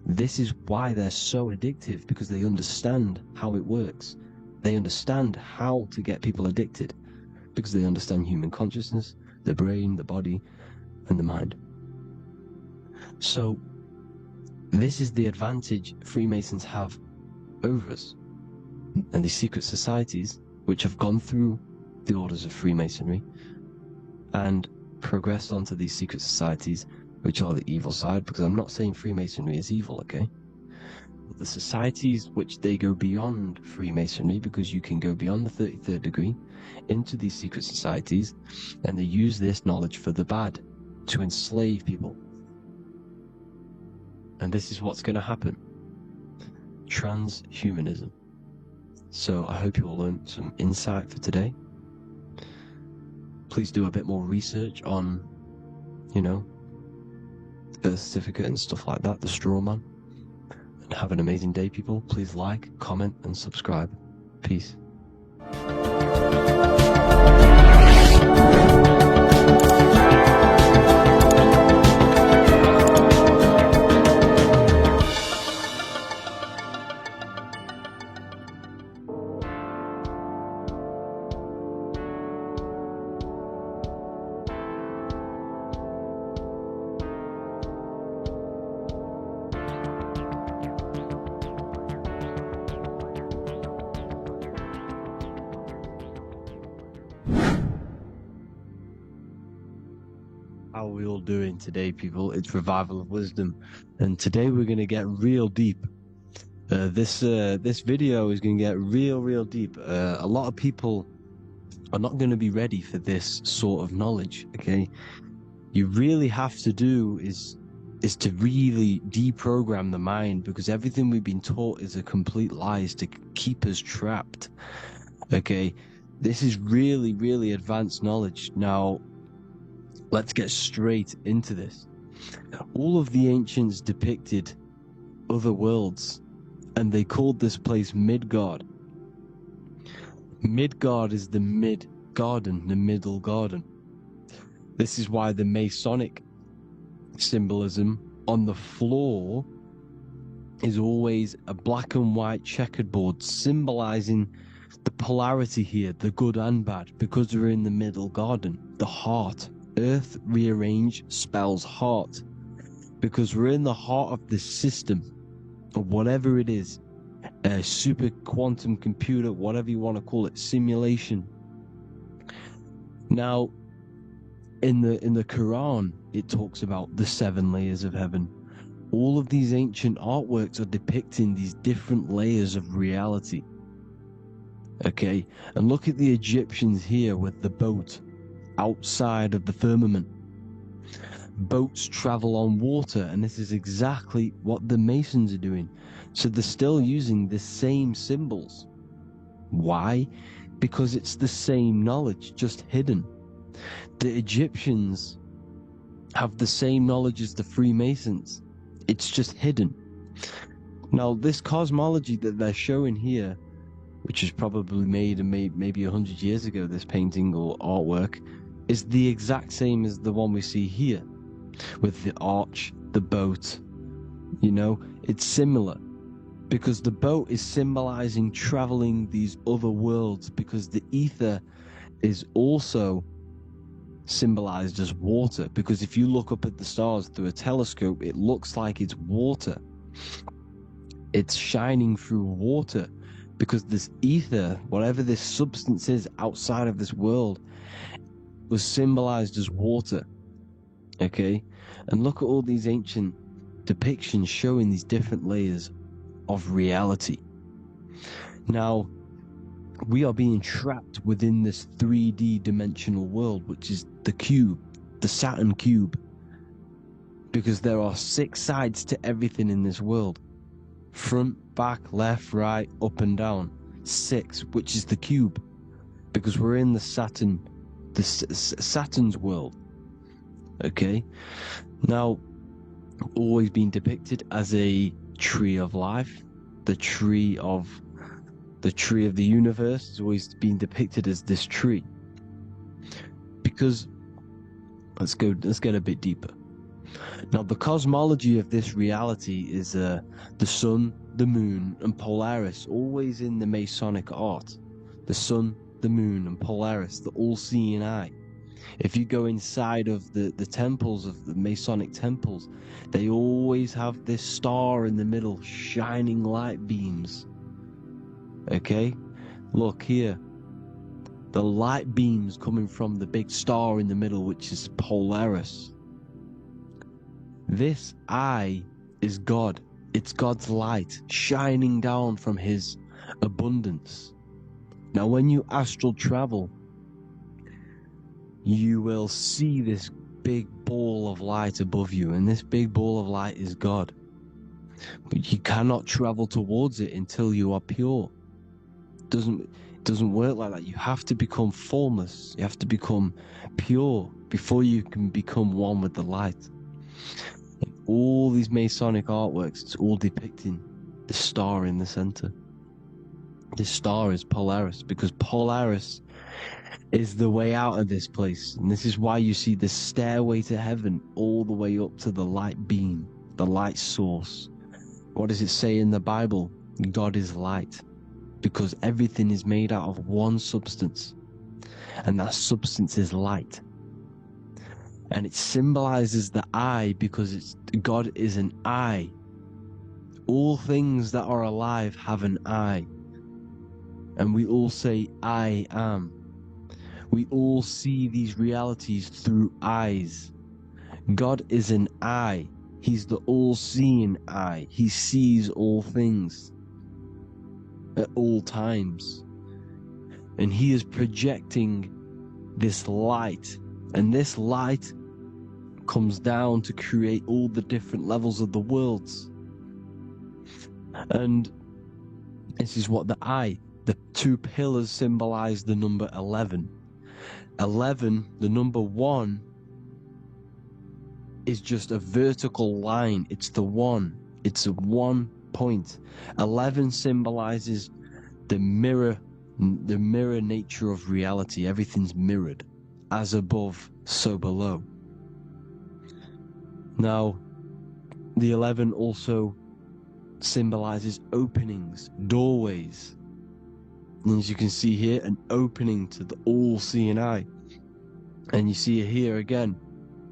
S2: This is why they're so addictive, because they understand how it works. They understand how to get people addicted, because they understand human consciousness, the brain, the body, and the mind. So this is the advantage Freemasons have over us. And these secret societies, which have gone through the orders of Freemasonry and progressed onto these secret societies, which are the evil side, because I'm not saying Freemasonry is evil, okay? But the societies which they go beyond Freemasonry, because you can go beyond the 33rd degree into these secret societies, and they use this knowledge for the bad, to enslave people. And this is what's going to happen. Transhumanism. So I hope you all learned some insight for today. Please do a bit more research on, birth certificate and stuff like that, the straw man. And have an amazing day, people. Please like, comment, and subscribe. Peace. How are we all doing today, people? It's Revival of Wisdom, and today we're going to get real deep. This video is going to get real deep. A lot of people are not going to be ready for this sort of knowledge, okay? You really have to do is to really deprogram the mind, because everything we've been taught is a complete lie, is to keep us trapped, okay? This is really advanced knowledge. Now, let's get straight into this. All of the ancients depicted other worlds, and they called this place Midgard. Midgard is the mid-garden, the middle garden. This is why the Masonic symbolism on the floor is always a black and white checkered board, symbolizing the polarity here, the good and bad, because we're in the middle garden, the heart. Earth rearranged spells heart, because we're in the heart of this system, or whatever it is, a super quantum computer, whatever you want to call it, simulation. Now, in the Quran, it talks about the 7 layers of heaven. All of these ancient artworks are depicting these different layers of reality. Okay, and look at the Egyptians here with the boat outside of the firmament. Boats travel on water, and this is exactly what the Masons are doing. So they're still using the same symbols. Why? Because it's the same knowledge, just hidden. The Egyptians have the same knowledge as the Freemasons. It's just hidden. Now, this cosmology that they're showing here, which is probably made maybe 100 years ago, this painting or artwork, is the exact same as the one we see here, with the arch, the boat. It's similar, because the boat is symbolizing traveling these other worlds, because the ether is also symbolized as water, because if you look up at the stars through a telescope, it looks like it's water. It's shining through water, because this ether, whatever this substance is outside of this world, was symbolized as water. Okay, and look at all these ancient depictions showing these different layers of reality. Now, we are being trapped within this 3D dimensional world, which is the cube, the Saturn cube, because there are 6 sides to everything in this world. Front, back, left, right, up and down. 6, which is the cube, because we're in the Saturn's world. Okay, now always been depicted as a tree of life, the tree of the universe has always been depicted as this tree. Because let's get a bit deeper. Now, the cosmology of this reality is the sun, the moon, and Polaris, always in the Masonic art. The sun, the moon, and Polaris, the all-seeing eye. If you go inside of the temples, of the Masonic temples, they always have this star in the middle, shining light beams. Okay? Look here. The light beams coming from the big star in the middle, which is Polaris. This eye is God. It's God's light shining down from his abundance. Now, when you astral travel, you will see this big ball of light above you, and this big ball of light is God. But you cannot travel towards it until you are pure. It doesn't work like that. You have to become formless. You have to become pure before you can become one with the light. In all these Masonic artworks, it's all depicting the star in the center. This star is Polaris, because Polaris is the way out of this place. And this is why you see the stairway to heaven all the way up to the light beam, the light source. What does it say in the Bible? God is light, because everything is made out of one substance, and that substance is light. And it symbolizes the eye, because God is an eye. All things that are alive have an eye. And we all say, I am. We all see these realities through eyes. God is an eye. He's the all-seeing eye. He sees all things at all times. And he is projecting this light. And this light comes down to create all the different levels of the worlds. And this is what the 2 pillars symbolize the number 11. 11, the number 1, is just a vertical line. It's the 1. It's a 1 point. 11 symbolizes the mirror nature of reality. Everything's mirrored. As above, so below. Now, the 11 also symbolizes openings, doorways. And as you can see here, an opening to the all-seeing eye. And you see here again,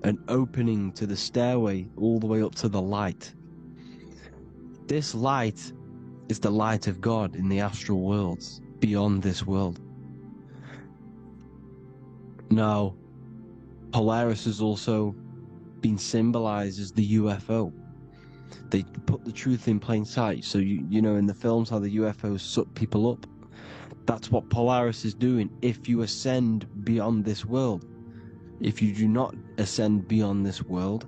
S2: an opening to the stairway all the way up to the light. This light is the light of God in the astral worlds, beyond this world. Now, Polaris has also been symbolized as the UFO. They put the truth in plain sight. So, you know in the films how the UFOs suck people up? That's what Polaris is doing if you ascend beyond this world. If you do not ascend beyond this world,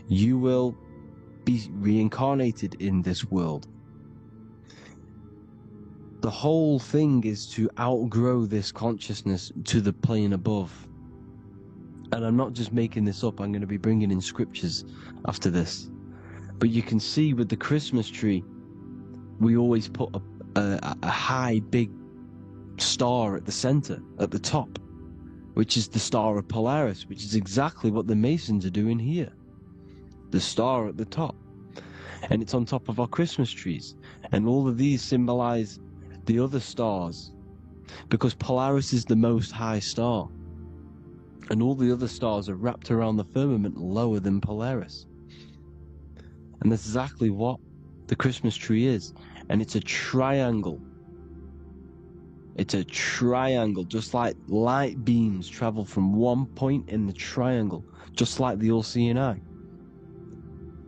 S2: you will be reincarnated in this world. The whole thing is to outgrow this consciousness to the plane above. And I'm not just making this up, I'm going to be bringing in scriptures after this. But you can see with the Christmas tree, we always put a high, big star at the center, at the top, which is the star of Polaris, which is exactly what the Masons are doing here. The star at the top. And it's on top of our Christmas trees. And all of these symbolize the other stars, because Polaris is the most high star. And all the other stars are wrapped around the firmament lower than Polaris. And that's exactly what the Christmas tree is. And it's a triangle. It's a triangle, just like light beams travel from one point in the triangle, just like the all-seeing eye.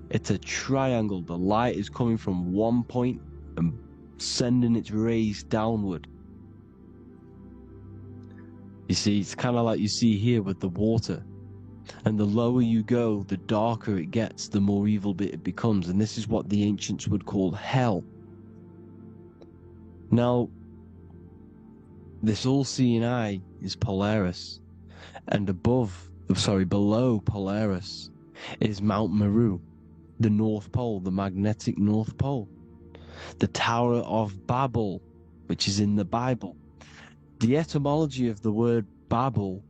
S2: It's a triangle. The light is coming from one point and sending its rays downward. You see, it's kind of like you see here with the water. And the lower you go, the darker it gets, the more evil it becomes. And this is what the ancients would call hell. Now, this all-seeing eye is Polaris. And below Polaris is Mount Meru, the North Pole, the magnetic North Pole. The Tower of Babel, which is in the Bible. The etymology of the word Babel,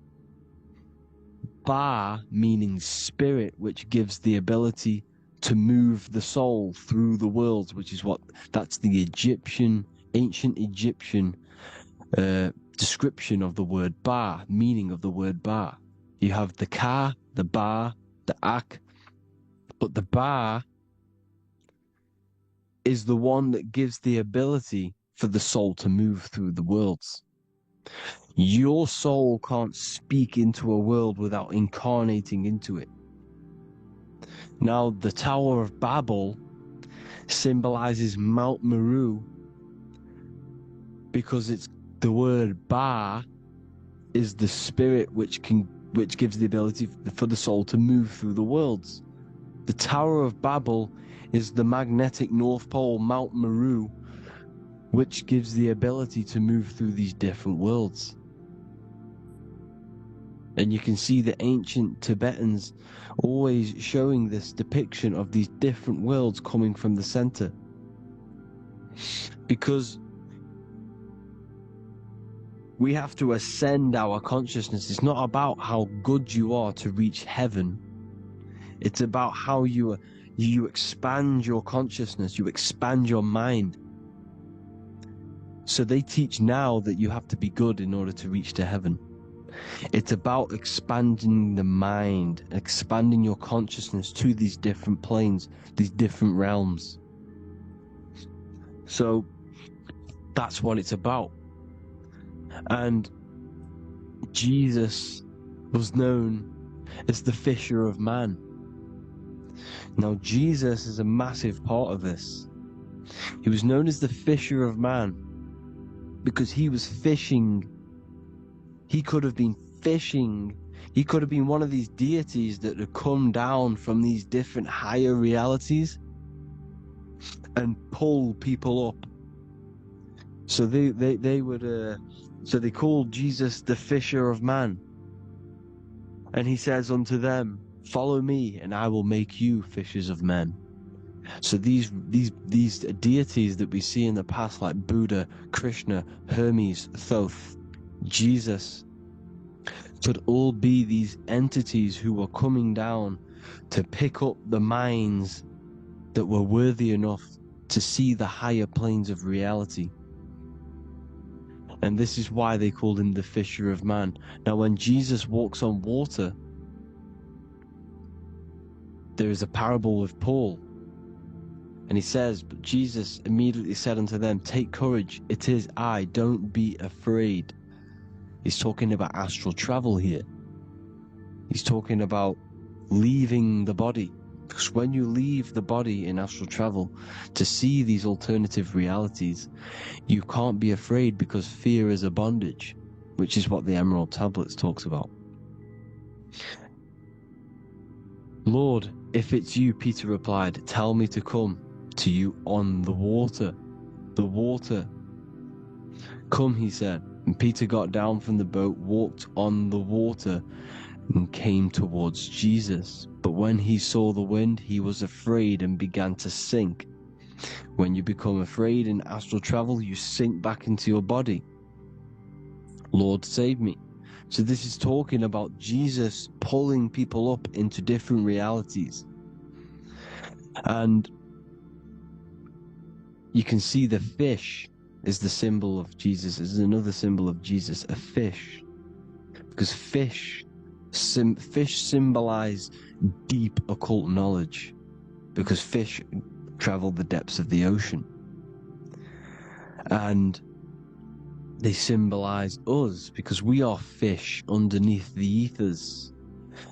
S2: Ba meaning spirit, which gives the ability to move the soul through the worlds, which is that's the ancient Egyptian description of the word Ba, meaning of the word Ba. You have the Ka, the Ba, the Ak, but the Ba is the one that gives the ability for the soul to move through the worlds. Your soul can't speak into a world without incarnating into it. Now, the Tower of Babel symbolizes Mount Meru because it's the word Ba is the spirit which gives the ability for the soul to move through the worlds. The Tower of Babel is the magnetic North Pole, Mount Meru, which gives the ability to move through these different worlds. And you can see the ancient Tibetans always showing this depiction of these different worlds coming from the center. Because we have to ascend our consciousness. It's not about how good you are to reach heaven. It's about how you expand your consciousness, you expand your mind. So they teach now that you have to be good in order to reach to heaven. It's about expanding the mind, expanding your consciousness to these different planes, these different realms. So that's what it's about. And Jesus was known as the fisher of man. Now, Jesus is a massive part of this. He was known as the fisher of man because he was fishing. He could have been fishing. He could have been one of these deities that had come down from these different higher realities and pull people up. So they called Jesus the fisher of man. And he says unto them, follow me and I will make you fishers of men. So these deities that we see in the past, like Buddha, Krishna, Hermes, Thoth, Jesus, could all be these entities who were coming down to pick up the minds that were worthy enough to see the higher planes of reality. And this is why they called him the fisher of man. Now, when Jesus walks on water, there is a parable with Paul. And he says, but Jesus immediately said unto them, take courage, it is I, don't be afraid. He's talking about astral travel here. He's talking about leaving the body. Because when you leave the body in astral travel to see these alternative realities, you can't be afraid because fear is a bondage, which is what the Emerald Tablets talks about. Lord, if it's you, Peter replied, tell me to come to you on the water. The water. Come, he said. And Peter got down from the boat, walked on the water, and came towards Jesus. But when he saw the wind, he was afraid and began to sink. When you become afraid in astral travel, you sink back into your body. Lord, save me. So this is talking about Jesus pulling people up into different realities. And you can see the fish is the symbol of Jesus. Is another symbol of Jesus, a fish. Because fish symbolize deep occult knowledge. Because fish travel the depths of the ocean. And they symbolize us because we are fish underneath the ethers.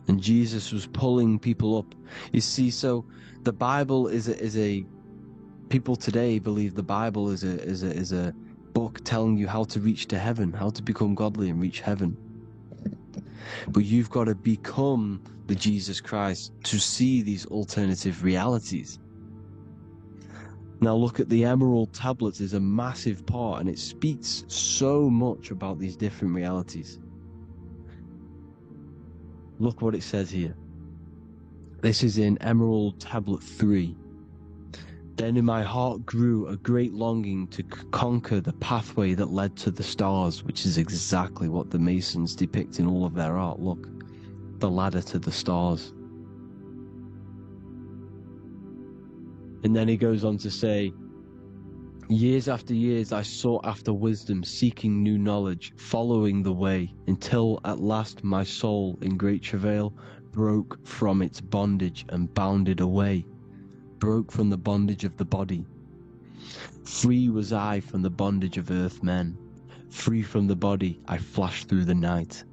S2: And Jesus was pulling people up. You see, so the Bible is a people today believe the Bible is a book telling you how to reach to heaven, how to become godly and reach heaven. But you've got to become the Jesus Christ to see these alternative realities. Now look at the emerald tablets is a massive part, and it speaks so much about these different realities. Look what it says here. This is in Emerald Tablet 3. Then in my heart grew a great longing to conquer the pathway that led to the stars, which is exactly what the Masons depict in all of their art. Look, the ladder to the stars. And then he goes on to say, years after years I sought after wisdom, seeking new knowledge, following the way, until at last my soul in great travail broke from its bondage and bounded away, broke from the bondage of the body. Free was I from the bondage of earth men, free from the body I flashed through the night.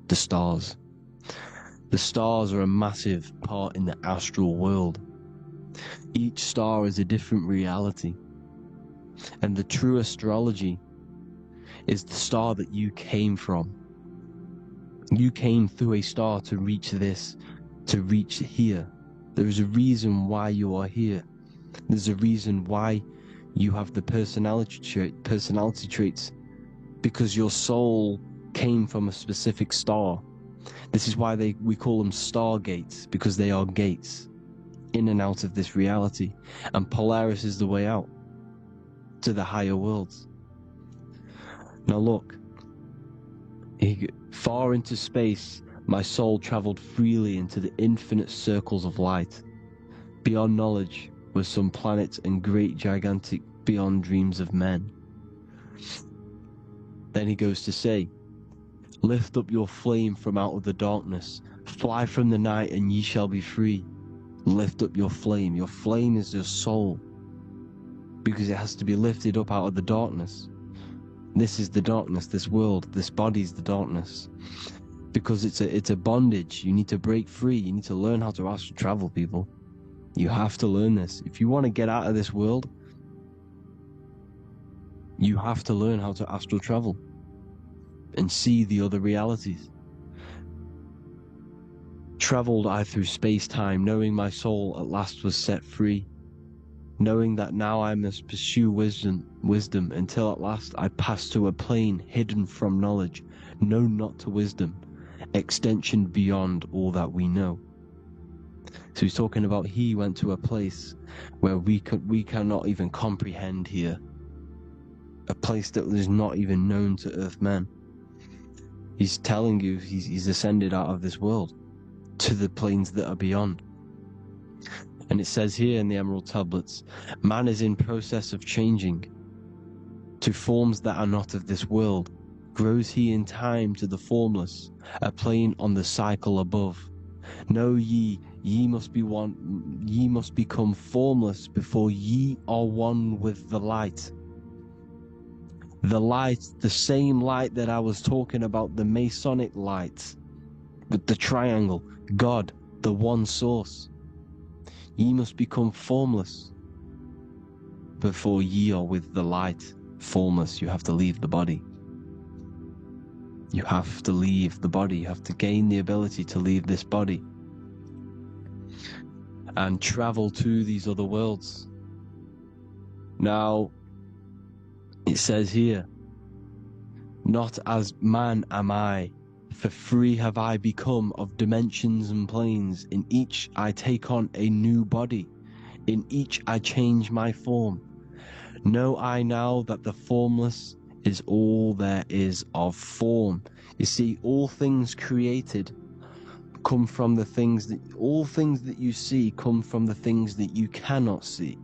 S2: The stars. The stars are a massive part in the astral world. Each star is a different reality. And the true astrology is the star that you came from. You came through a star to reach this, to reach here. There is a reason why you are here. There's a reason why you have the personality traits, because your soul came from a specific star. This is why we call them stargates, because they are gates in and out of this reality, and Polaris is the way out to the higher worlds. Now look, far into space, my soul traveled freely into the infinite circles of light. Beyond knowledge were some planets and great gigantic beyond dreams of men. Then he goes to say, lift up your flame from out of the darkness, fly from the night and ye shall be free. Lift up your flame. Your flame is your soul, because it has to be lifted up out of the darkness. This is the darkness, this world, this body is the darkness, because it's a bondage. You need to break free. You need to learn how to astral travel, people. You have to learn this. If you want to get out of this world, you have to learn how to astral travel and see the other realities. Traveled I through space-time, knowing my soul at last was set free, knowing that now I must pursue wisdom until at last I pass to a plane hidden from knowledge, known not to wisdom, extension beyond all that we know. So he's talking about he went to a place where we cannot even comprehend here, a place that is not even known to earthmen. He's telling you he's ascended out of this world to the planes that are beyond. And it says here in the Emerald Tablets, man is in process of changing to forms that are not of this world. Grows he in time to the formless, a plane on the cycle above. Know ye must be one, ye must become formless before ye are one with the light. The light, the same light that I was talking about, the Masonic light, with the triangle, God, the one source. Ye must become formless before ye are with the light. Formless, you have to leave the body. You have to leave the body. You have to gain the ability to leave this body and travel to these other worlds. Now, it says here, not as man am I, for free have I become of dimensions and planes. In each I take on a new body. In each I change my form. Know I now that the formless is all there is of form. You see, all things created come from the things that, all things that you see come from the things that you cannot see.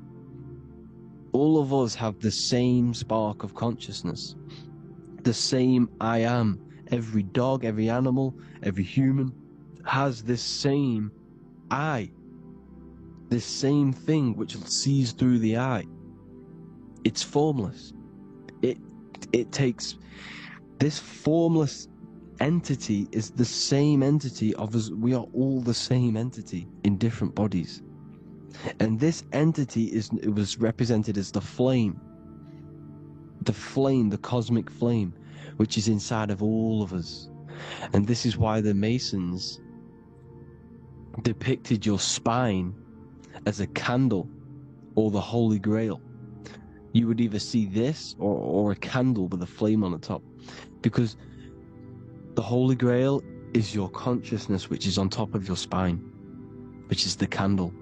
S2: All of us have the same spark of consciousness, the same I am. Every dog, every animal, every human has this same I, this same thing which sees through the eye. It's formless. It takes, this formless entity is the same entity of us. We are all the same entity in different bodies. And this entity it was represented as the flame, the cosmic flame, which is inside of all of us. And this is why the Masons depicted your spine as a candle or the Holy Grail. You would either see this or a candle with a flame on the top, because the Holy Grail is your consciousness, which is on top of your spine, which is the candle.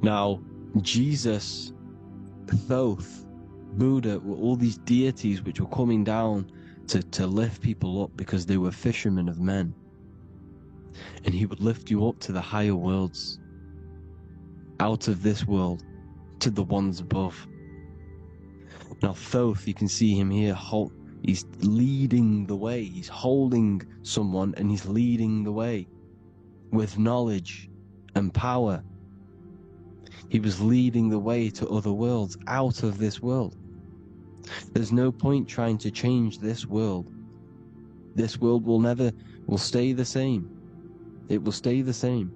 S2: Now, Jesus, Thoth, Buddha were all these deities which were coming down to lift people up because they were fishermen of men. And he would lift you up to the higher worlds, out of this world, to the ones above. Now Thoth, you can see him here, he's leading the way. He's holding someone and he's leading the way with knowledge and power. He was leading the way to other worlds, out of this world. There's no point trying to change this world. This world will stay the same. It will stay the same.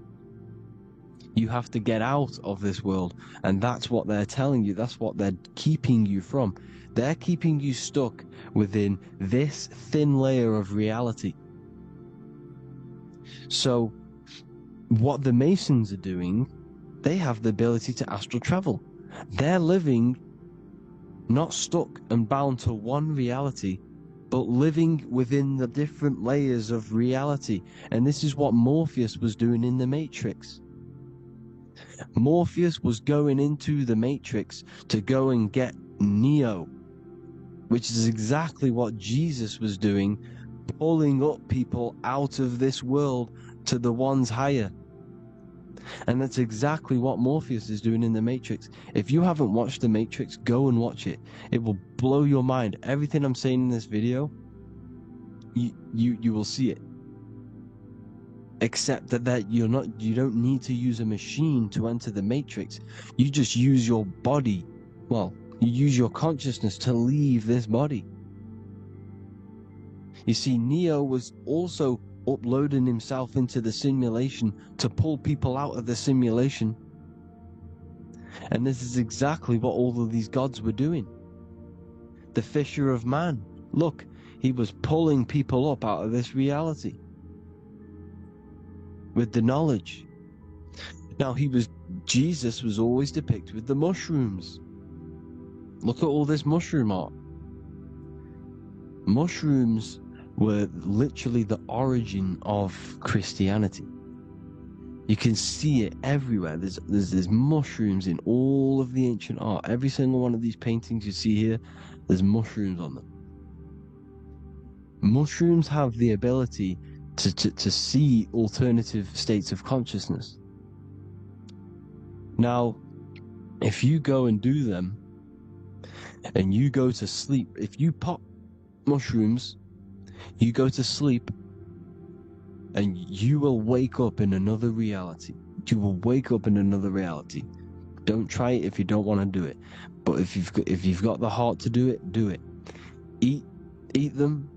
S2: You have to get out of this world, and that's what they're telling you. That's what they're keeping you from. They're keeping you stuck within this thin layer of reality. So, what the Masons are doing, they have the ability to astral travel. They're living not stuck and bound to one reality, but living within the different layers of reality. And this is what Morpheus was doing in the Matrix. Morpheus was going into the Matrix to go and get Neo, which is exactly what Jesus was doing, pulling up people out of this world to the ones higher. And that's exactly what Morpheus is doing in the Matrix. If you haven't watched the Matrix, go and watch it. It will blow your mind. Everything I'm saying in this video, you will see it. Except that you don't need to use a machine to enter the Matrix. You just use your body. Well, you use your consciousness to leave this body. You see, Neo was also uploading himself into the simulation to pull people out of the simulation. And this is exactly what all of these gods were doing. The fisher of man. Look, he was pulling people up out of this reality with the knowledge. Now Jesus was always depicted with the mushrooms. Look at all this mushroom art. Mushrooms were literally the origin of Christianity. You can see it everywhere. There's mushrooms in all of the ancient art. Every single one of these paintings you see here, there's mushrooms on them. Mushrooms have the ability to see alternative states of consciousness. Now, if you go and do them, and you go to sleep, if you pop mushrooms, you go to sleep, and you will wake up in another reality. You will wake up in another reality. Don't try it if you don't want to do it. But if you've got the heart to do it, do it. Eat them,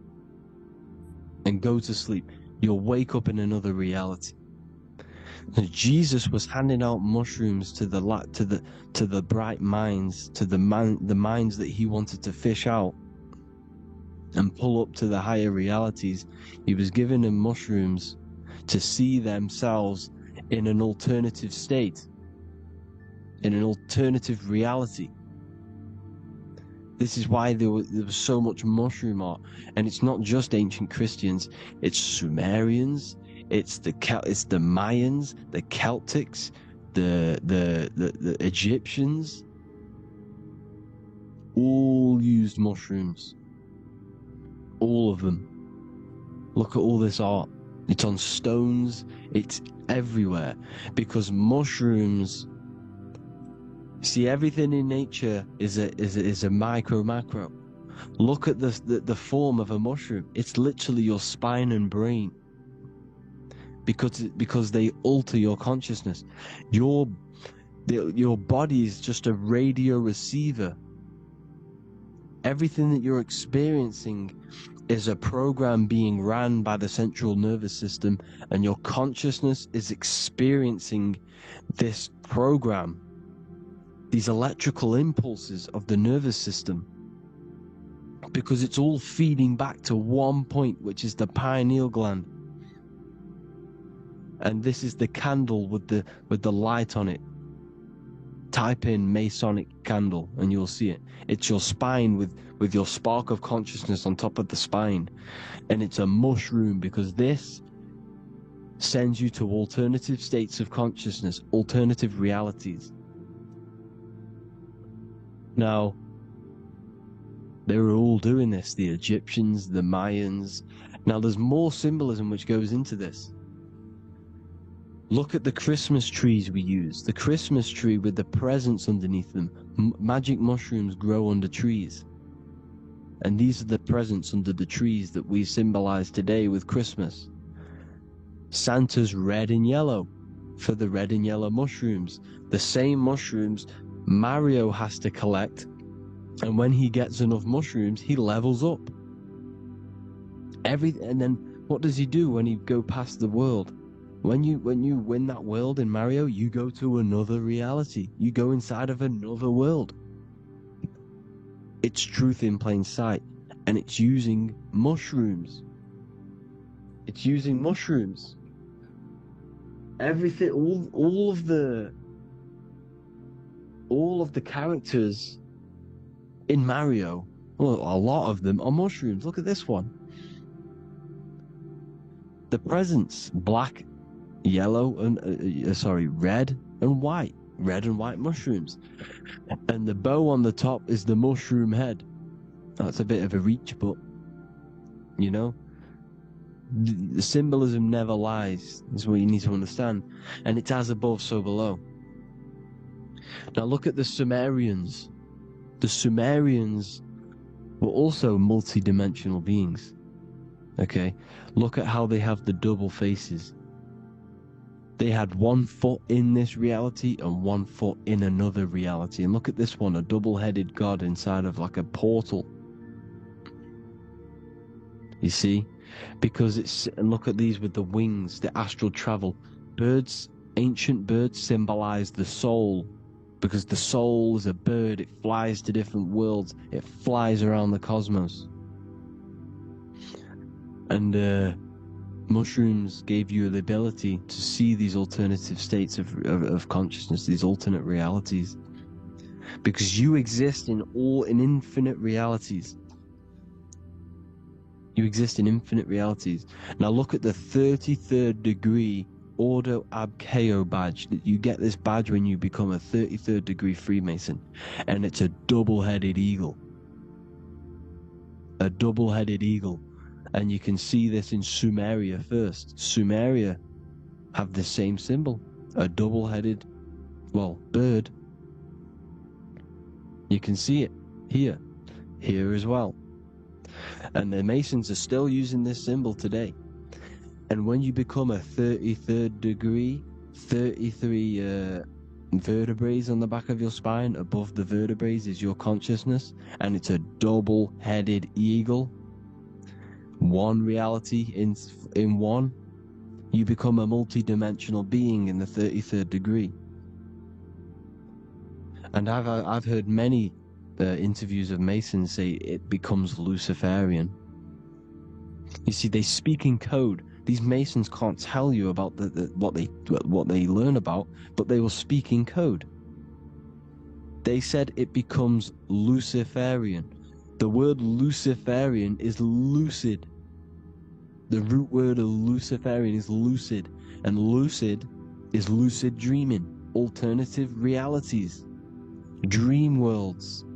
S2: and go to sleep. You'll wake up in another reality. And Jesus was handing out mushrooms to the bright minds, to the minds that he wanted to fish out and pull up to the higher realities. He was giving them mushrooms to see themselves in an alternative state, in an alternative reality. This is why there was so much mushroom art. And it's not just ancient Christians, it's Sumerians, it's the Mayans, the Celtics, the Egyptians, all used mushrooms. All of them. Look at all this art. It's on stones, it's everywhere. Because mushrooms, see, everything in nature is a macro. Look at the form of a mushroom. It's literally your spine and brain. Because they alter your consciousness. Your body is just a radio receiver. Everything that you're experiencing is a program being ran by the central nervous system, and your consciousness is experiencing this program, these electrical impulses of the nervous system, because it's all feeding back to one point, which is the pineal gland. And this is the candle with the light on it. Type in Masonic candle and you'll see it. It's your spine with your spark of consciousness on top of the spine. And it's a mushroom because this sends you to alternative states of consciousness, alternative realities. Now, they were all doing this, the Egyptians, the Mayans. Now, there's more symbolism which goes into this. Look at the Christmas trees we use. The Christmas tree with the presents underneath them. Magic mushrooms grow under trees. And these are the presents under the trees that we symbolize today with Christmas. Santa's red and yellow for the red and yellow mushrooms. The same mushrooms Mario has to collect. And when he gets enough mushrooms, he levels up. And then what does he do when he go past the world? When you win that world in Mario, you go to another reality. You go inside of another world. It's truth in plain sight. And it's using mushrooms. It's using mushrooms. Everything, all of the characters in Mario, well, a lot of them are mushrooms. Look at this one. The presents, black, yellow, and red and white. Red and white mushrooms. And the bow on the top is the mushroom head. That's a bit of a reach, but, you know, the symbolism never lies, is what you need to understand. And it's as above, so below. Now look at the Sumerians. The Sumerians were also multi-dimensional beings. Okay, look at how they have the double faces. They had 1 foot in this reality and 1 foot in another reality. And look at this one, a double-headed god inside of like a portal. You see? Because and look at these with the wings, the astral travel. Birds, ancient birds symbolize the soul. Because the soul is a bird, it flies to different worlds. It flies around the cosmos. And mushrooms gave you the ability to see these alternative states of consciousness, these alternate realities. Because you exist in infinite realities. You exist in infinite realities. Now look at the 33rd degree Ordo Ab Chao badge. You get this badge when you become a 33rd degree Freemason. And it's a double-headed eagle. A double-headed eagle. And you can see this in Sumeria first. Sumeria have the same symbol. A double-headed, bird. You can see it here. Here as well. And the Masons are still using this symbol today. And when you become a 33rd degree, 33 vertebrae on the back of your spine, above the vertebrae is your consciousness, and it's a double-headed eagle. One reality in one, you become a multi-dimensional being in the 33rd degree. And I've heard many interviews of Masons say it becomes Luciferian. You see, they speak in code. These Masons can't tell you about what they learn about, but they will speak in code. They said it becomes Luciferian. The word Luciferian is lucid. The root word of Luciferian is lucid, and lucid is lucid dreaming, alternative realities, dream worlds.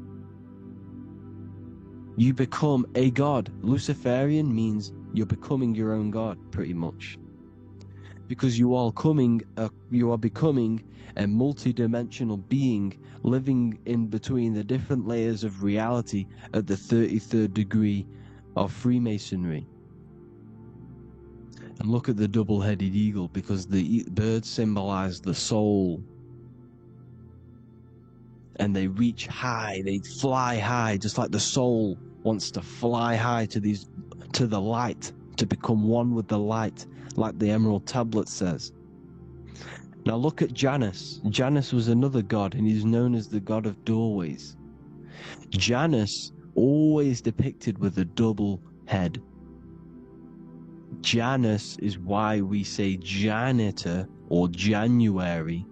S2: You become a god. Luciferian means you're becoming your own god, pretty much. Because you are becoming a multi-dimensional being living in between the different layers of reality at the 33rd degree of Freemasonry. And look at the double-headed eagle, because the birds symbolize the soul. And they reach high, they fly high, just like the soul wants to fly high to the light, to become one with the light, like the Emerald Tablet says. Now look at Janus. Janus was another god, and he's known as the god of doorways. Janus always depicted with a double head. Janus is why we say janitor or January.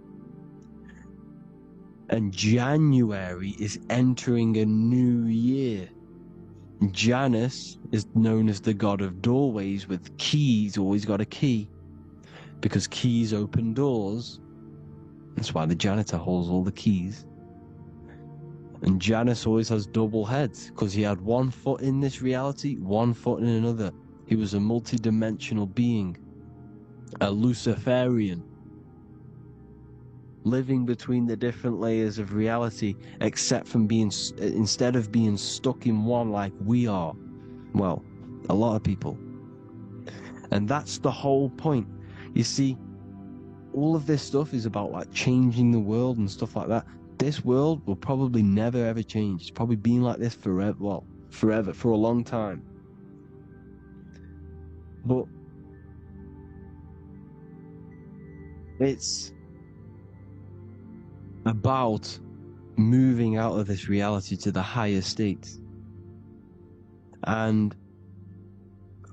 S2: And January is entering a new year. Janus is known as the god of doorways with keys, always got a key. Because keys open doors. That's why the janitor holds all the keys. And Janus always has double heads because he had one foot in this reality, one foot in another. He was a multi-dimensional being, a Luciferian, living between the different layers of reality, except from instead of being stuck in one like we are. Well, a lot of people. And that's the whole point. You see, all of this stuff is about like changing the world and stuff like that. This world will probably never ever change. It's probably been like this forever. Well, forever, for a long time. But it's about moving out of this reality to the higher states. And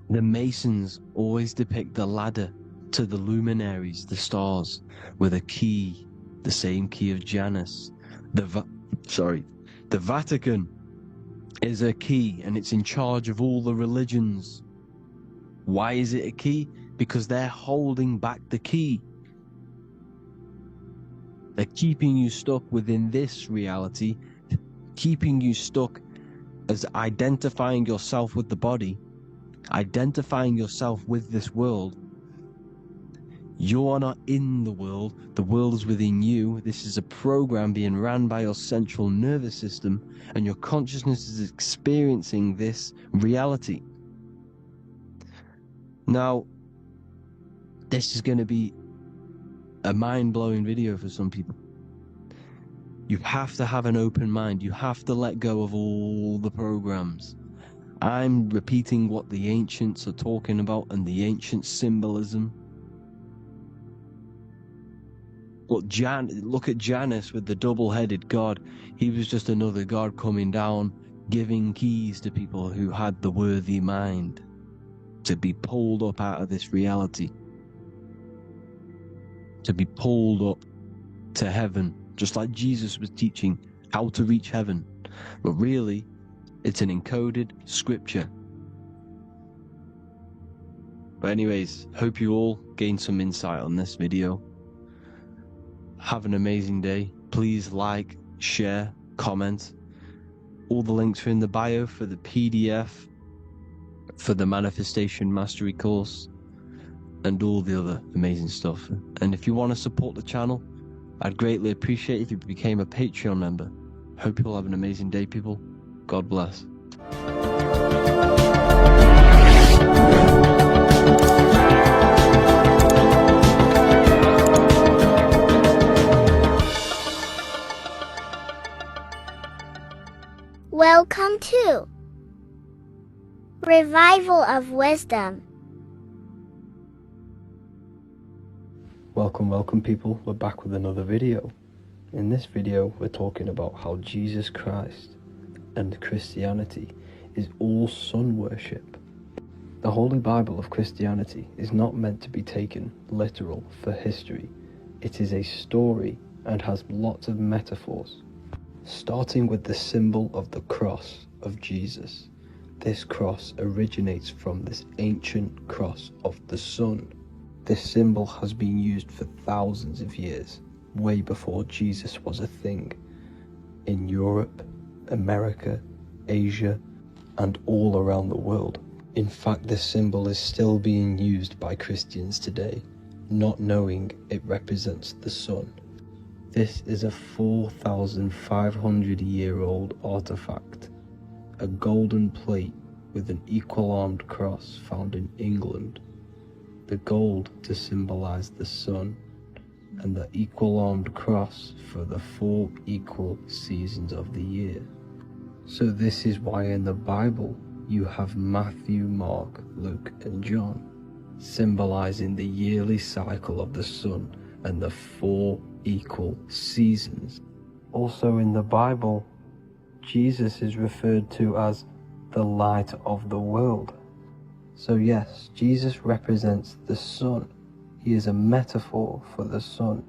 S2: the Masons always depict the ladder to the luminaries, the stars, with a key, the same key of Janus. The Vatican is a key, and it's in charge of all the religions. Why is it a key? Because they're holding back the key. They're keeping you stuck within this reality, keeping you stuck as identifying yourself with the body, identifying yourself with this world. You are not in the world is within you. This is a program being ran by your central nervous system, and your consciousness is experiencing this reality. Now, this is going to be a mind-blowing video for some people. You have to have an open mind. You have to let go of all the programs. I'm repeating what the ancients are talking about and the ancient symbolism. Look at Janus with the double-headed god. He was just another god coming down, giving keys to people who had the worthy mind to be pulled up out of this reality, to be pulled up to heaven, just like Jesus was teaching how to reach heaven. But really, it's an encoded scripture. But anyways, hope you all gained some insight on this video. Have an amazing day. Please like, share, comment. All the links are in the bio for the PDF, for the Manifestation Mastery course, and all the other amazing stuff. And if you want to support the channel, I'd greatly appreciate it if you became a Patreon member. Hope you all have an amazing day, people. God bless.
S4: Welcome to Revival of Wisdom.
S1: Welcome people, we're back with another video. In this video we're talking about how Jesus Christ and Christianity is all sun worship. The Holy Bible of Christianity is not meant to be taken literal for history. It is a story and has lots of metaphors. Starting with the symbol of the cross of Jesus. This cross originates from this ancient cross of the sun. This symbol has been used for thousands of years, way before Jesus was a thing, in Europe, America, Asia, and all around the world. In fact, this symbol is still being used by Christians today, not knowing it represents the sun. This is a 4,500-year-old artifact, a golden plate with an equal-armed cross found in England. The gold to symbolize the sun, and the equal-armed cross for the 4 equal seasons of the year. So this is why in the Bible you have Matthew, Mark, Luke, and John, symbolizing the yearly cycle of the sun and the 4 equal seasons. Also in the Bible, Jesus is referred to as the light of the world. So yes, Jesus represents the sun. He is a metaphor for the sun.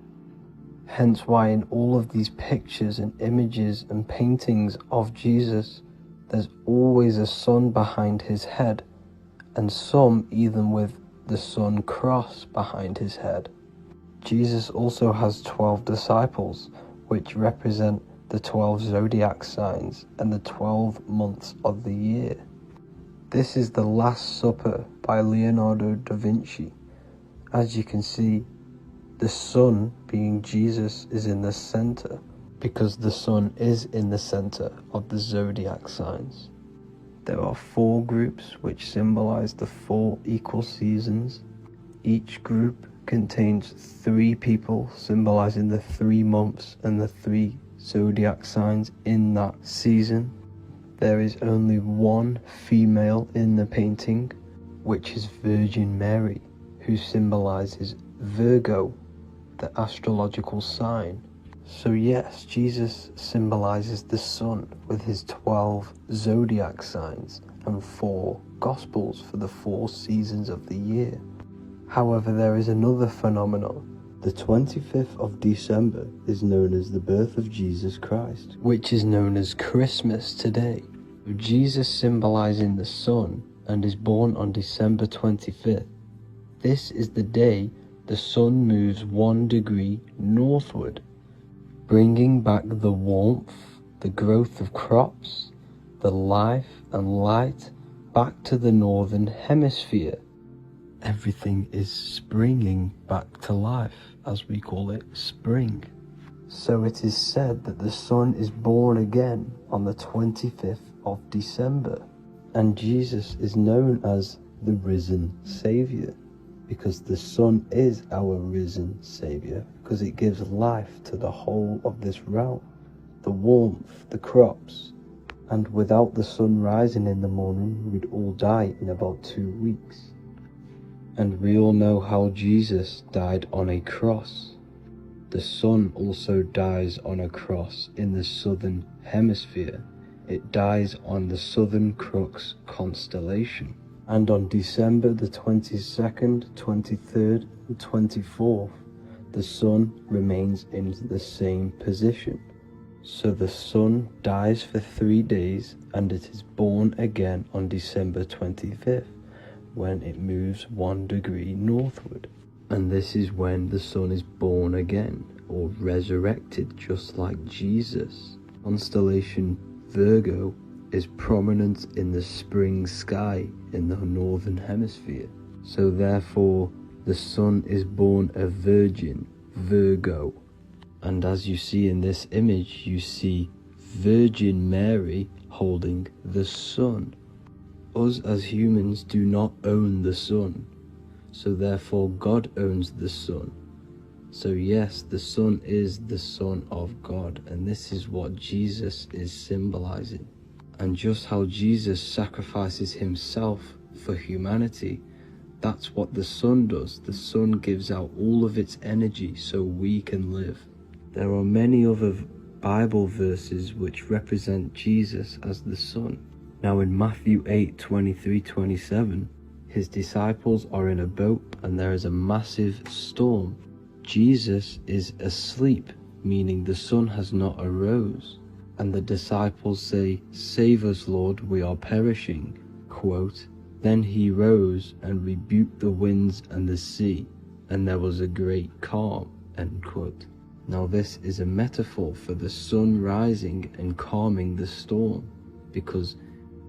S1: Hence why in all of these pictures and images and paintings of Jesus, there's always a sun behind his head, and some even with the sun cross behind his head. Jesus also has 12 disciples, which represent the 12 zodiac signs and the 12 months of the year. This is the Last Supper by Leonardo da Vinci. As you can see, the sun, being Jesus, is in the center, because the sun is in the center of the zodiac signs. There are 4 groups which symbolize the 4 equal seasons. Each group contains 3 people symbolizing the 3 months and the 3 zodiac signs in that season. There is only 1 female in the painting, which is Virgin Mary, who symbolizes Virgo, the astrological sign. So yes, Jesus symbolizes the sun with his 12 zodiac signs and 4 gospels for the 4 seasons of the year. However, there is another phenomenon. The 25th of December is known as the birth of Jesus Christ, which is known as Christmas today. Jesus symbolizing the sun and is born on December 25th. This is the day the sun moves 1 degree northward, bringing back the warmth, the growth of crops, the life and light back to the northern hemisphere. Everything is springing back to life, as we call it, spring. So it is said that the sun is born again on the 25th of December, and Jesus is known as the risen Saviour, because the sun is our risen Saviour, because it gives life to the whole of this realm, the warmth, the crops, and without the sun rising in the morning, we'd all die in about 2 weeks. And we all know how Jesus died on a cross. The sun also dies on a cross in the southern hemisphere. It dies on the Southern Crux constellation. And on December the 22nd, 23rd and 24th, the sun remains in the same position. So the sun dies for 3 days and it is born again on December 25th. When it moves 1 degree northward. And this is when the sun is born again, or resurrected, just like Jesus. Constellation Virgo is prominent in the spring sky in the northern hemisphere. So therefore, the sun is born a virgin, Virgo. And as you see in this image, you see Virgin Mary holding the sun. Us as humans do not own the sun, so therefore God owns the sun. So yes, the sun is the Son of God, and this is what Jesus is symbolizing. And just how Jesus sacrifices himself for humanity, that's what the sun does. The sun gives out all of its energy so we can live. There are many other Bible verses which represent Jesus as the sun. Now in Matthew 8:23-27, his disciples are in a boat and there is a massive storm. Jesus is asleep, meaning the sun has not arose. And the disciples say, "Save us, Lord, we are perishing." Quote, "Then he rose and rebuked the winds and the sea, and there was a great calm." End quote. Now this is a metaphor for the sun rising and calming the storm, because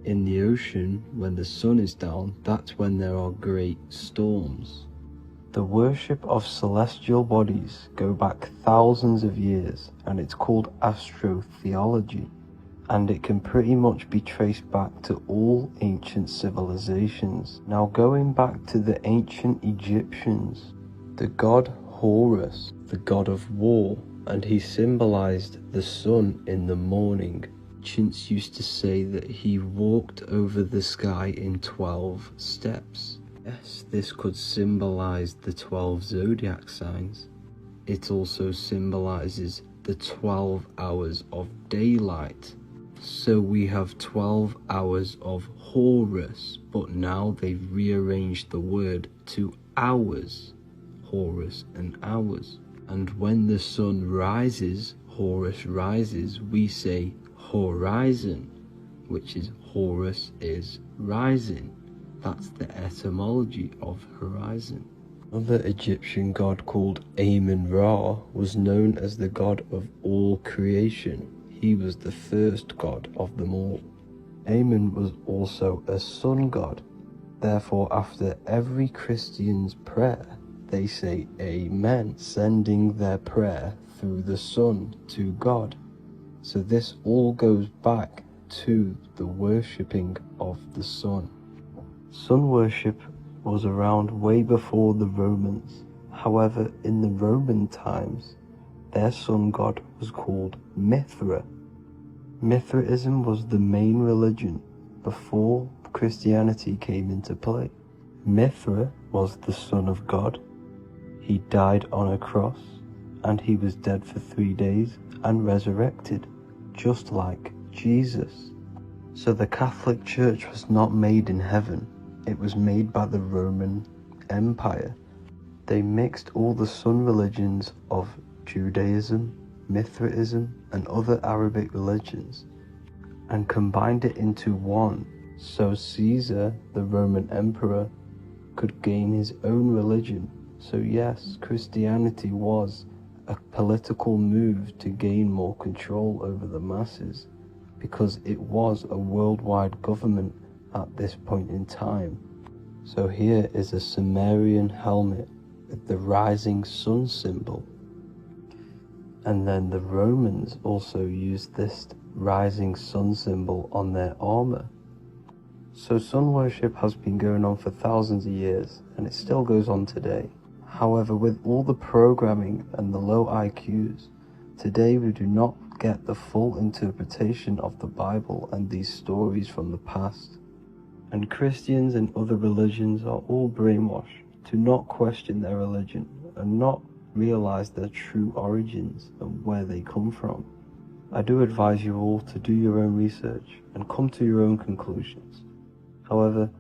S1: in the ocean, when the sun is down, that's when there are great storms. The worship of celestial bodies go back thousands of years, and it's called astrotheology, and it can pretty much be traced back to all ancient civilizations. Now going back to the ancient Egyptians, the god Horus, the god of war, and he symbolized the sun in the morning. Ancients used to say that he walked over the sky in 12 steps. Yes, this could symbolize the 12 zodiac signs. It also symbolizes the 12 hours of daylight. So we have 12 hours of Horus, but now they've rearranged the word to hours. Horus and hours. And when the sun rises, Horus rises, we say horizon, which is Horus is rising. That's the etymology of horizon. Another Egyptian god called Amun-Ra was known as the god of all creation. He was the first god of them all. Amun was also a sun god. Therefore, after every Christian's prayer, they say Amen, sending their prayer through the sun to God. So this all goes back to the worshipping of the sun. Sun worship was around way before the Romans. However, in the Roman times, their sun god was called Mithra. Mithraism was the main religion before Christianity came into play. Mithra was the son of God. He died on a cross, and he was dead for 3 days and resurrected, just like Jesus. So the Catholic Church was not made in heaven, it was made by the Roman Empire. They mixed all the sun religions of Judaism, Mithraism, and other Arabic religions, and combined it into one, so Caesar, the Roman emperor, could gain his own religion. So yes, Christianity was a political move to gain more control over the masses, because it was a worldwide government at this point in time. So here is a Sumerian helmet with the rising sun symbol. And then the Romans also used this rising sun symbol on their armor. So sun worship has been going on for thousands of years, and it still goes on today. However, with all the programming and the low IQs, today we do not get the full interpretation of the Bible and these stories from the past. And Christians and other religions are all brainwashed to not question their religion and not realize their true origins and where they come from. I do advise you all to do your own research and come to your own conclusions. However,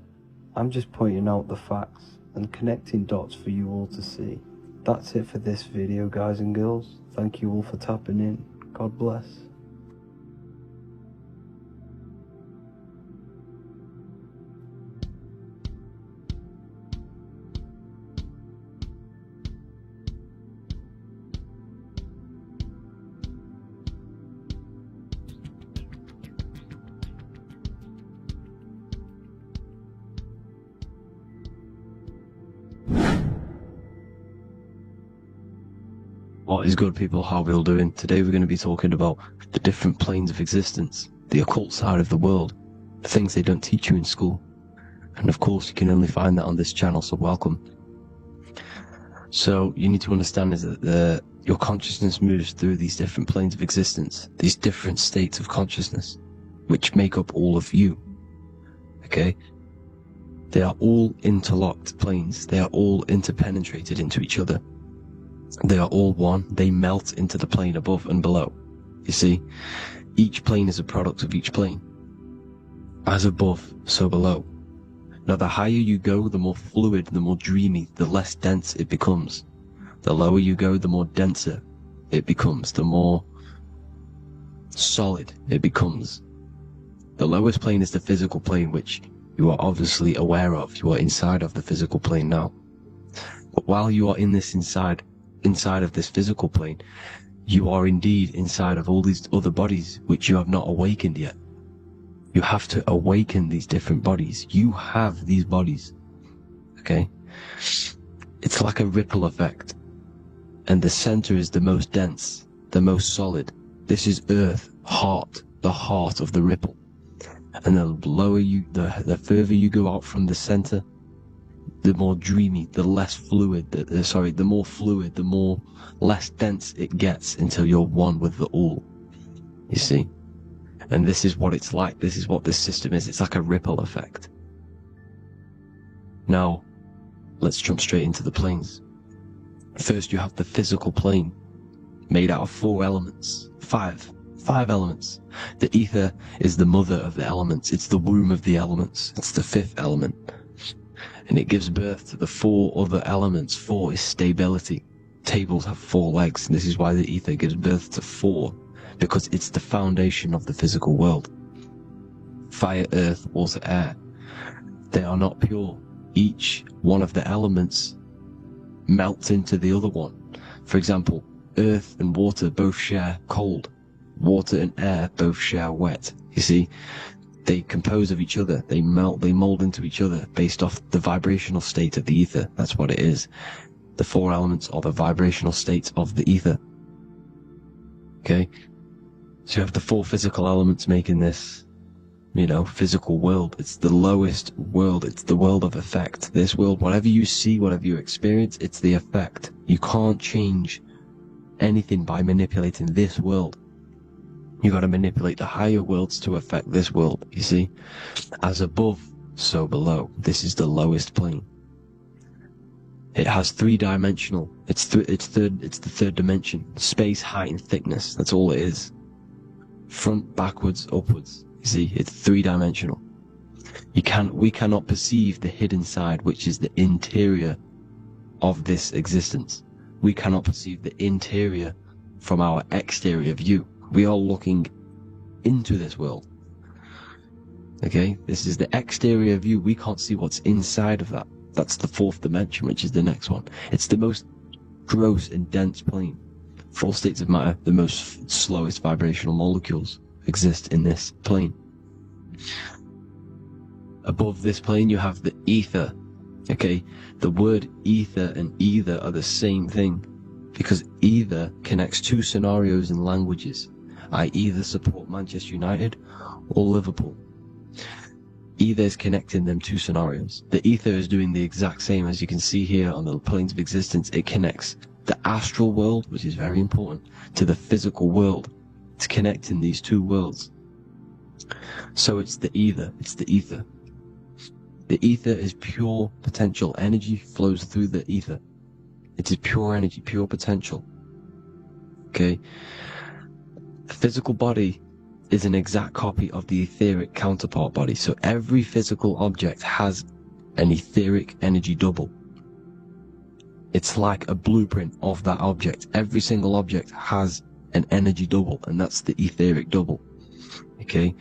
S1: I'm just pointing out the facts and connecting dots for you all to see. That's it for this video, guys and girls. Thank you all for tapping in. God bless.
S2: What is good, people? How are we all doing? Today we're going to be talking about the different planes of existence, the occult side of the world, the things they don't teach you in school. And of course, you can only find that on this channel, so welcome. So you need to understand is that your consciousness moves through these different planes of existence, these different states of consciousness, which make up all of you. Okay? They are all interlocked planes. They are all interpenetrated into each other. They are all one. They melt into the plane above and below. You see, each plane is a product of each plane. As above, so below. Now, the higher you go, the more fluid, the more dreamy, the less dense it becomes. The lower you go, the more denser it becomes, the more solid it becomes. The lowest plane is the physical plane, which you are obviously aware of. You are inside of the physical plane now. But while you are in this inside of this physical plane, you are indeed inside of all these other bodies which you have not awakened yet. You have to awaken these different bodies. You have these bodies. Okay? It's like a ripple effect. And the center is the most dense, the most solid. This is Earth, heart, the heart of the ripple. And the lower you, the further you go out from the center, the more dreamy, the less fluid, the more fluid, the more less dense it gets until you're one with the all. You see? And this is what it's like. This is what this system is. It's like a ripple effect. Now, let's jump straight into the planes. First, you have the physical plane, made out of 4 elements. 5. 5 elements. The ether is the mother of the elements. It's the womb of the elements. It's the 5th element. And it gives birth to the 4 other elements. 4 is stability. Tables have 4 legs. And this is why the ether gives birth to 4, because it's the foundation of the physical world. Fire, earth, water, air. They are not pure. Each one of the elements melts into the other one. For example, earth and water both share cold. Water and air both share wet. You see, they compose of each other. They melt, they mold into each other based off the vibrational state of the ether. That's what it is. The 4 elements are the vibrational states of the ether. Okay? So you have the 4 physical elements making this, physical world. It's the lowest world. It's the world of effect. This world, whatever you see, whatever you experience, it's the effect. You can't change anything by manipulating this world. You got to manipulate the higher worlds to affect this world, you see? As above, so below. This is the lowest plane. It has 3-dimensional. It's the 3rd dimension. Space, height, and thickness. That's all it is. Front, backwards, upwards. You see, it's 3-dimensional. We cannot perceive the hidden side, which is the interior of this existence. We cannot perceive the interior from our exterior view. We are looking into this world. Okay, this is the exterior view. We can't see what's inside of that. That's the 4th dimension, which is the next one. It's the most gross and dense plane. 4 states of matter, the most slowest vibrational molecules, exist in this plane. Above this plane, you have the ether. Okay, the word ether and either are the same thing, because either connects 2 scenarios in languages. I either support Manchester United or Liverpool. Either is connecting them 2 scenarios. The ether is doing the exact same, as you can see here on the planes of existence. It connects the astral world, which is very important, to the physical world. It's connecting these 2 worlds. So it's the ether. It's the ether. The ether is pure potential. Energy flows through the ether. It is pure energy, pure potential. Okay? The physical body is an exact copy of the etheric counterpart body. So every physical object has an etheric energy double. It's like a blueprint of that object. Every single object has an energy double, and that's the etheric double. Okay?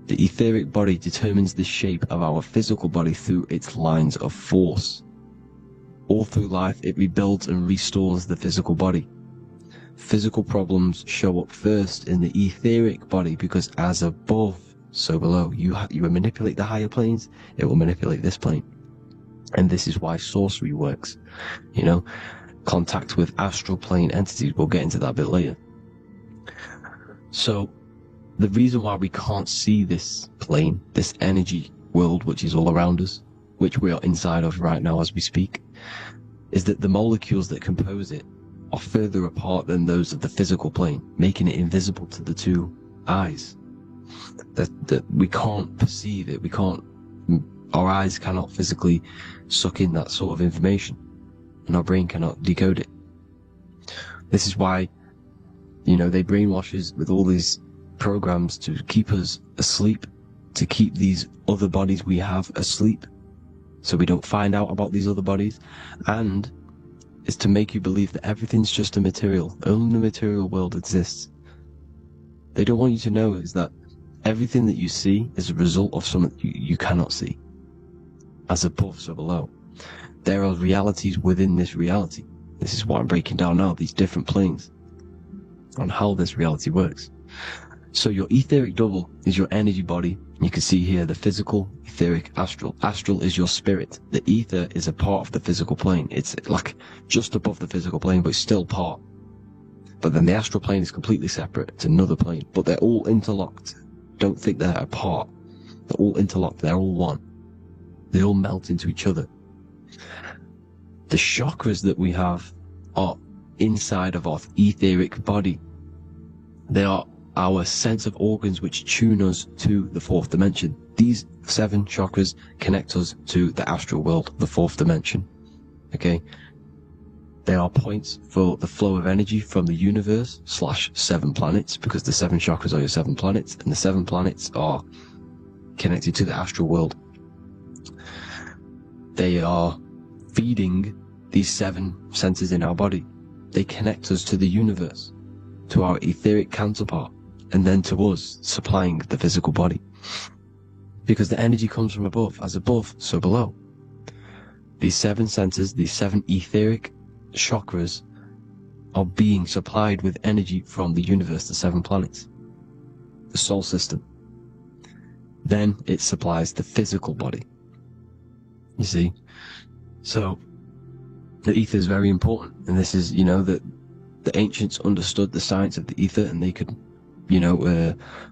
S2: The etheric body determines the shape of our physical body through its lines of force. All through life, it rebuilds and restores the physical body. Physical problems show up first in the etheric body, because as above, so below. You manipulate the higher planes, it will manipulate this plane. And this is why sorcery works. Contact with astral plane entities. We'll get into that a bit later. So, the reason why we can't see this plane, this energy world which is all around us, which we are inside of right now as we speak, is that the molecules that compose it are further apart than those of the physical plane, making it invisible to the 2 eyes. That we can't perceive it. Our eyes cannot physically suck in that sort of information, and our brain cannot decode it. This is why, they brainwash us with all these programs to keep us asleep, to keep these other bodies we have asleep, so we don't find out about these other bodies, and is to make you believe that everything's just a material. Only the material world exists. They don't want you to know is that everything that you see is a result of something you cannot see. As above, so below. There are realities within this reality. This is what I'm breaking down now, these different planes, on how this reality works. So your etheric double is your energy body. You can see here the physical, etheric, astral. Astral is your spirit. The ether is a part of the physical plane. It's like just above the physical plane, but it's still part. But then the astral plane is completely separate. It's another plane. But they're all interlocked. Don't think they're apart. They're all interlocked. They're all one. They all melt into each other. The chakras that we have are inside of our etheric body. They are our sense of organs which tune us to the 4th dimension. These 7 chakras connect us to the astral world, the 4th dimension. Okay? They are points for the flow of energy from the universe / 7 planets, because the 7 chakras are your 7 planets, and the 7 planets are connected to the astral world. They are feeding these 7 centers in our body. They connect us to the universe, to our etheric counterpart, and then to us, supplying the physical body. Because the energy comes from above. As above, so below. These 7 centers, these 7 etheric chakras, are being supplied with energy from the universe, the 7 planets, the solar system. Then it supplies the physical body. You see? So, the ether is very important. And this is, that the ancients understood the science of the ether, and they could,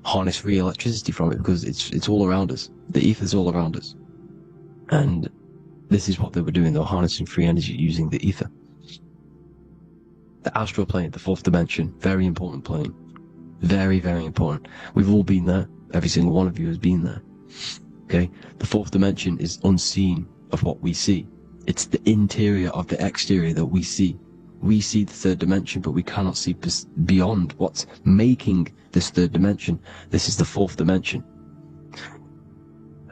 S2: harness free electricity from it, because it's all around us. The ether is all around us. And this is what they were doing. They were harnessing free energy using the ether. The astral plane, the 4th dimension, very important plane. Very, very important. We've all been there. Every single one of you has been there. Okay? The 4th dimension is unseen of what we see. It's the interior of the exterior that we see. We see the 3rd dimension, but we cannot see beyond what's making this 3rd dimension. This is the 4th dimension.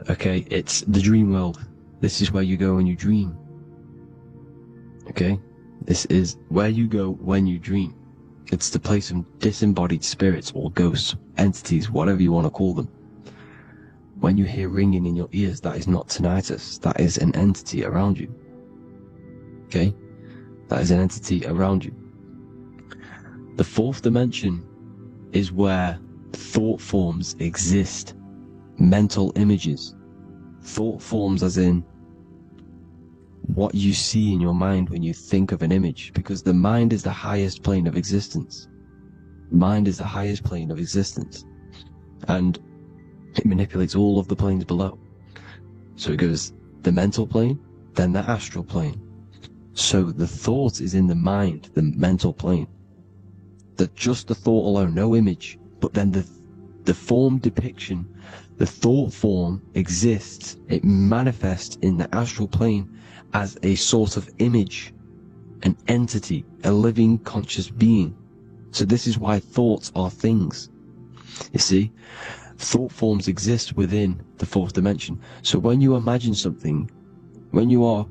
S2: Okay? It's the dream world. This is where you go when you dream. Okay? This is where you go when you dream. It's the place of disembodied spirits or ghosts, entities, whatever you want to call them. When you hear ringing in your ears, that is not tinnitus. That is an entity around you. Okay? That is an entity around you. The 4th dimension is where thought forms exist. Mental images. Thought forms as in what you see in your mind when you think of an image, because the mind is the highest plane of existence. Mind is the highest plane of existence, and it manipulates all of the planes below. So it goes the mental plane, then the astral plane. So the thought is in the mind, the mental plane. That just the thought alone, no image, but then the form depiction, the thought form exists. It manifests in the astral plane as a sort of image, an entity, a living conscious being. So this is why thoughts are things. You see, thought forms exist within the 4th dimension. So when you imagine something, when you are,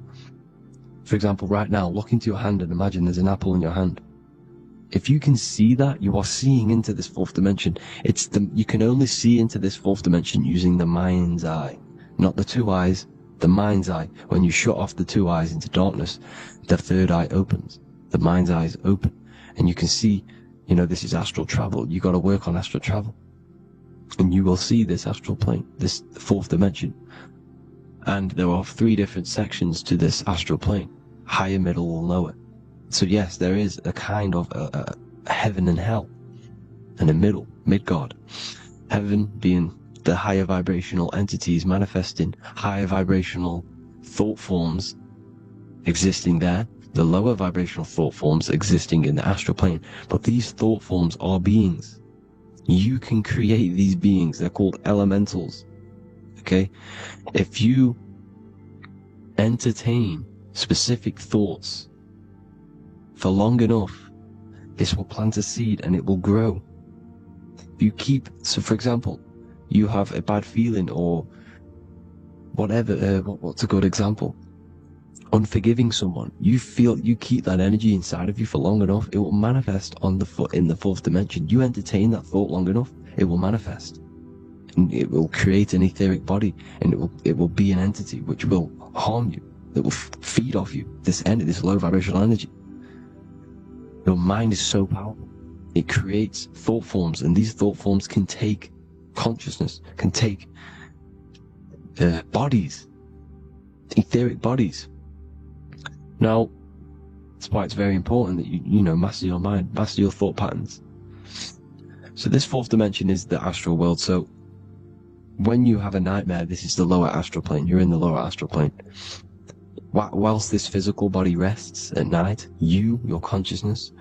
S2: for example, right now, look into your hand and imagine there's an apple in your hand. If you can see that, you are seeing into this 4th dimension. You can only see into this 4th dimension using the mind's eye, not the 2 eyes. The mind's eye. When you shut off the 2 eyes into darkness, the 3rd eye opens. The mind's eye is open. And you can see, this is astral travel. You got to work on astral travel. And you will see this astral plane, this 4th dimension. And there are 3 different sections to this astral plane. Higher, middle, or lower. So yes, there is a kind of a heaven and hell. And a middle, Midgard. Heaven being the higher vibrational entities manifesting higher vibrational thought forms existing there, the lower vibrational thought forms existing in the astral plane. But these thought forms are beings. You can create these beings. They're called elementals. Okay? If you entertain specific thoughts for long enough, this will plant a seed and it will grow. So for example, you have a bad feeling or whatever, what's a good example? Unforgiving someone. You keep that energy inside of you for long enough, it will manifest in the 4th dimension. You entertain that thought long enough, it will manifest. And it will create an etheric body, and it will be an entity which will harm you, that will feed off you, this low vibrational energy. Your mind is so powerful. It creates thought forms, and these thought forms can take consciousness, can take bodies, etheric bodies. Now, that's why it's very important that you master your mind, master your thought patterns. So this 4th dimension is the astral world. So when you have a nightmare, this is the lower astral plane. You're in the lower astral plane. Whilst this physical body rests at night, your consciousness,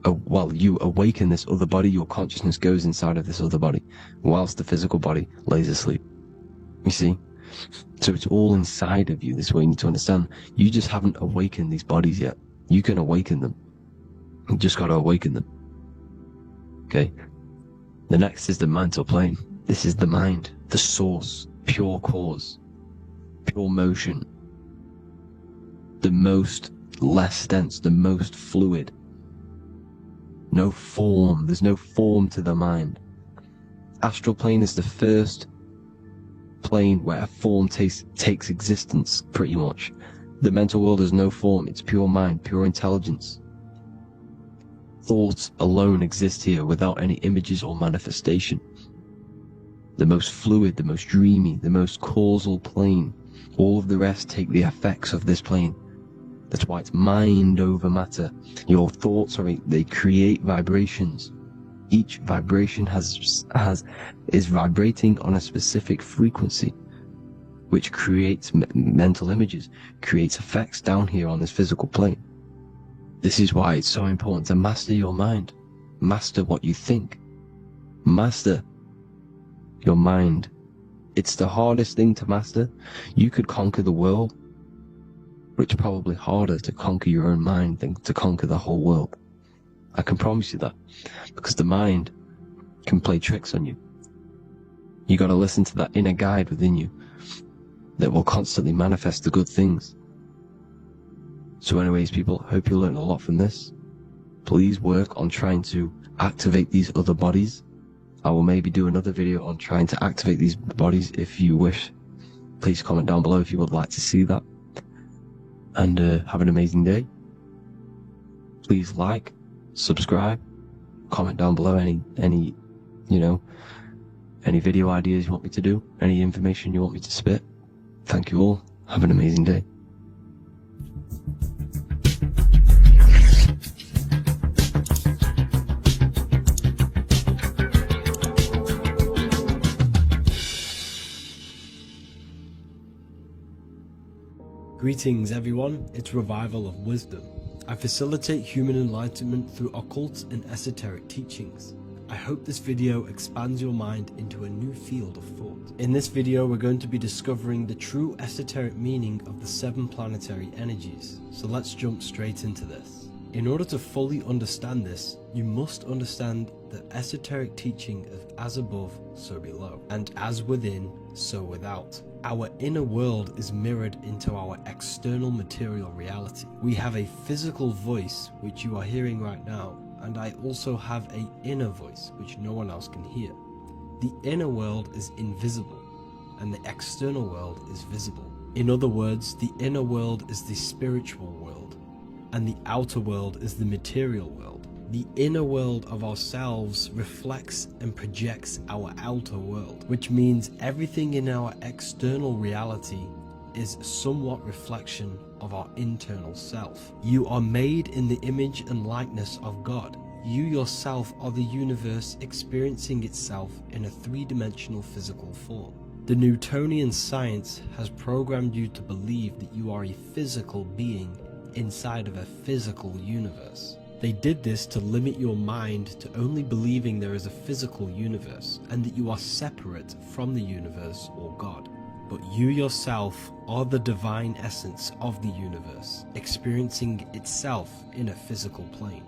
S2: while you awaken this other body, your consciousness goes inside of this other body, whilst the physical body lays asleep. You see? So it's all inside of you. This is what you need to understand. You just haven't awakened these bodies yet. You can awaken them. You just got to awaken them. Okay? The next is the mental plane. This is the mind, the source, pure cause, pure motion, the most less dense, the most fluid. No form. There's no form to the mind. Astral plane is the first plane where a form takes existence, pretty much. The mental world has no form. It's pure mind, pure intelligence. Thoughts alone exist here without any images or manifestation. The most fluid, the most dreamy, the most causal plane. All of the rest take the effects of this plane. That's why it's mind over matter. Your thoughts they create vibrations. Each vibration is vibrating on a specific frequency, which creates mental images, creates effects down here on this physical plane. This is why it's so important to master your mind. Master what you think. Master your mind. It's the hardest thing to master. You could conquer the world, but it's probably harder to conquer your own mind than to conquer the whole world. I can promise you that, because the mind can play tricks on you. You got to listen to that inner guide within you that will constantly manifest the good things. So anyways, people, hope you learned a lot from this. Please work on trying to activate these other bodies. I will maybe do another video on trying to activate these bodies if you wish. Please comment down below if you would like to see that. And have an amazing day. Please like, subscribe, comment down below any video ideas you want me to do, any information you want me to spit. Thank you all. Have an amazing day.
S1: Greetings everyone, it's Revival of Wisdom. I facilitate human enlightenment through occult and esoteric teachings. I hope this video expands your mind into a new field of thought. In this video we're going to be discovering the true esoteric meaning of the 7 planetary energies. So let's jump straight into this. In order to fully understand this, you must understand the esoteric teaching of as above, so below, and as within, so without. Our inner world is mirrored into our external material reality. We have a physical voice, which you are hearing right now, and I also have an inner voice, which no one else can hear. The inner world is invisible, and the external world is visible. In other words, the inner world is the spiritual world, and the outer world is the material world. The inner world of ourselves reflects and projects our outer world, which means everything in our external reality is somewhat reflection of our internal self. You are made in the image and likeness of God. You yourself are the universe experiencing itself in a 3-dimensional physical form. The Newtonian science has programmed you to believe that you are a physical being inside of a physical universe. They did this to limit your mind to only believing there is a physical universe and that you are separate from the universe or God. But you yourself are the divine essence of the universe, experiencing itself in a physical plane,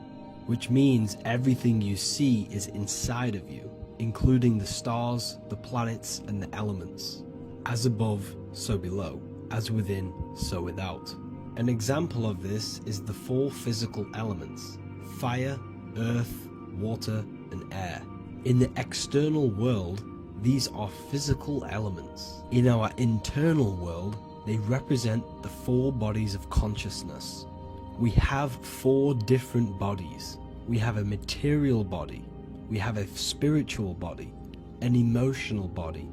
S1: which means everything you see is inside of you, including the stars, the planets, and the elements. As above, so below. As within, so without. An example of this is the 4 physical elements: fire, earth, water, and air. In the external world, these are physical elements. In our internal world, they represent the 4 bodies of consciousness. We have 4 different bodies. We have a material body, we have a spiritual body, an emotional body,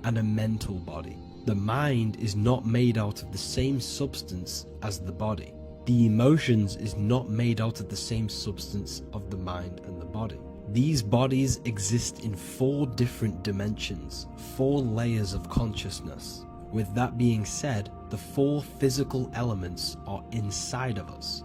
S1: and a mental body. The mind is not made out of the same substance as the body. The emotions is not made out of the same substance of the mind and the body. These bodies exist in 4 different dimensions, 4 layers of consciousness. With that being said, the 4 physical elements are inside of us.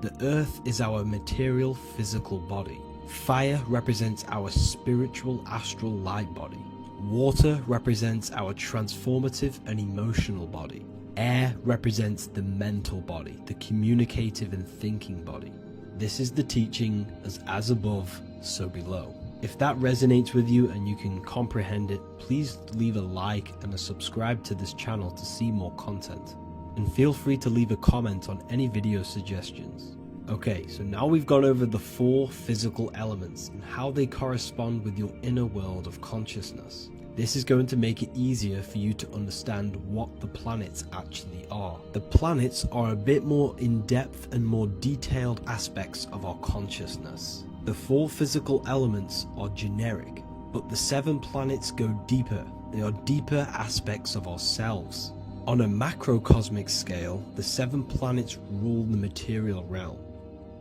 S1: The earth is our material physical body. Fire represents our spiritual astral light body. Water represents our transformative and emotional body.
S5: Air represents the mental body, the communicative and thinking body. This is the teaching as above, so below. If that resonates with you and you can comprehend it, please leave a like and a subscribe to this channel to see more content. And feel free to leave a comment on any video suggestions. Okay, so now we've gone over the 4 physical elements and how they correspond with your inner world of consciousness. This is going to make it easier for you to understand what the planets actually are. The planets are a bit more in-depth and more detailed aspects of our consciousness. The 4 physical elements are generic, but the 7 planets go deeper. They are deeper aspects of ourselves. On a macrocosmic scale, the 7 planets rule the material realm.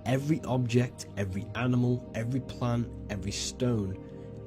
S5: Every object, every animal, every plant, every stone,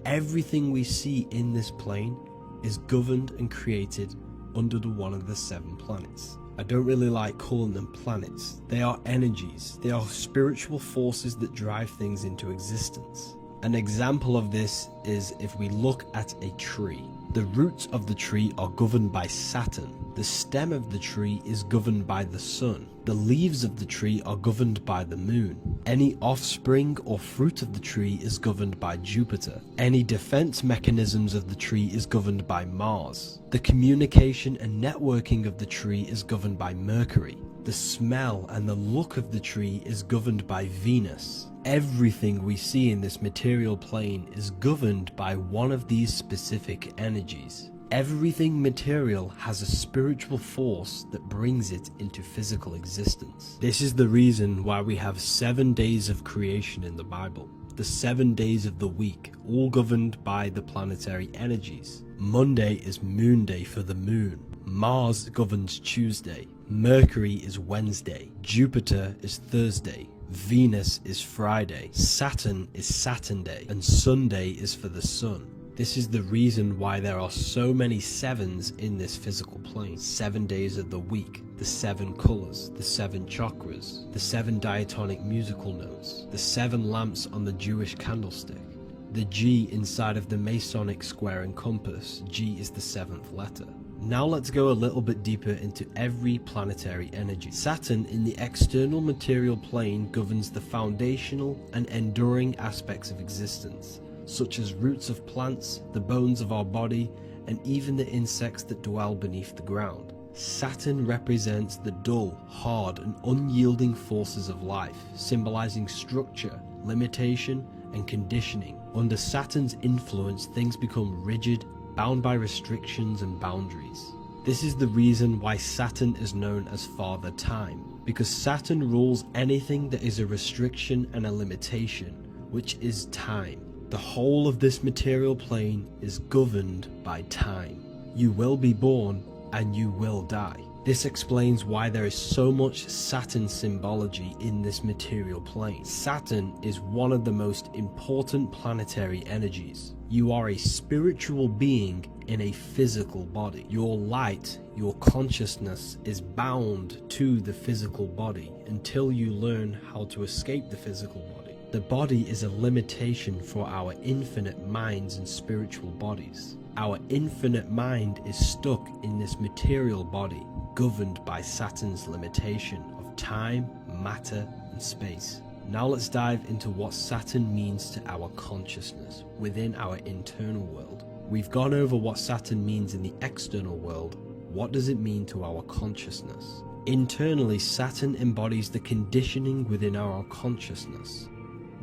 S5: everything we see in this plane is governed and created under one of the 7 planets. I don't really like calling them planets. They are energies. They are spiritual forces that drive things into existence. An example of this is if we look at a tree. The roots of the tree are governed by Saturn. The stem of the tree is governed by the sun. The leaves of the tree are governed by the moon. Any offspring or fruit of the tree is governed by Jupiter. Any defense mechanisms of the tree is governed by Mars. The communication and networking of the tree is governed by Mercury. The smell and the look of the tree is governed by Venus. Everything we see in this material plane is governed by one of these specific energies. Everything material has a spiritual force that brings it into physical existence. This is the reason why we have 7 days of creation in the Bible. The 7 days of the week, all governed by the planetary energies. Monday is moon day for the moon. Mars governs Tuesday. Mercury is Wednesday. Jupiter is Thursday. Venus is Friday. Saturn is Saturn day. And Sunday is for the sun. This is the reason why there are so many 7s in this physical plane. 7 days of the week, the 7 colors, the 7 chakras, the 7 diatonic musical notes, the 7 lamps on the Jewish candlestick, the G inside of the Masonic square and compass. G is the 7th letter. Now let's go a little bit deeper into every planetary energy. Saturn in the external material plane governs the foundational and enduring aspects of existence, such as roots of plants, the bones of our body, and even the insects that dwell beneath the ground. Saturn represents the dull, hard, and unyielding forces of life, symbolizing structure, limitation, and conditioning. Under Saturn's influence, things become rigid, bound by restrictions and boundaries. This is the reason why Saturn is known as Father Time, because Saturn rules anything that is a restriction and a limitation, which is time. The whole of this material plane is governed by time. You will be born and you will die. This explains why there is so much Saturn symbology in this material plane. Saturn is one of the most important planetary energies. You are a spiritual being in a physical body. Your light, your consciousness is bound to the physical body until you learn how to escape the physical body. The body is a limitation for our infinite minds and spiritual bodies. Our infinite mind is stuck in this material body, governed by Saturn's limitation of time, matter, and space. Now let's dive into what Saturn means to our consciousness within our internal world. We've gone over what Saturn means in the external world. What does it mean to our consciousness? Internally, Saturn embodies the conditioning within our consciousness.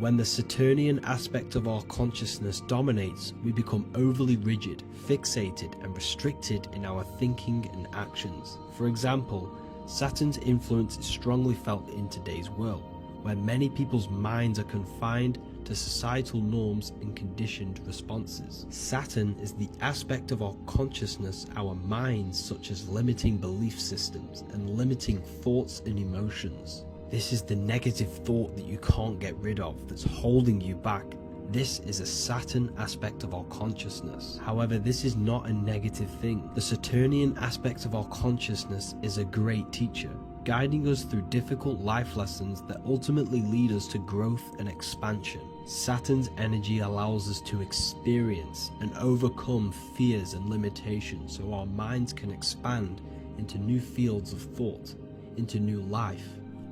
S5: When the Saturnian aspect of our consciousness dominates, we become overly rigid, fixated, and restricted in our thinking and actions. For example, Saturn's influence is strongly felt in today's world, where many people's minds are confined to societal norms and conditioned responses. Saturn is the aspect of our consciousness, our minds, such as limiting belief systems and limiting thoughts and emotions. This is the negative thought that you can't get rid of, that's holding you back. This is a Saturn aspect of our consciousness. However, this is not a negative thing. The Saturnian aspect of our consciousness is a great teacher, guiding us through difficult life lessons that ultimately lead us to growth and expansion. Saturn's energy allows us to experience and overcome fears and limitations so our minds can expand into new fields of thought, into new life.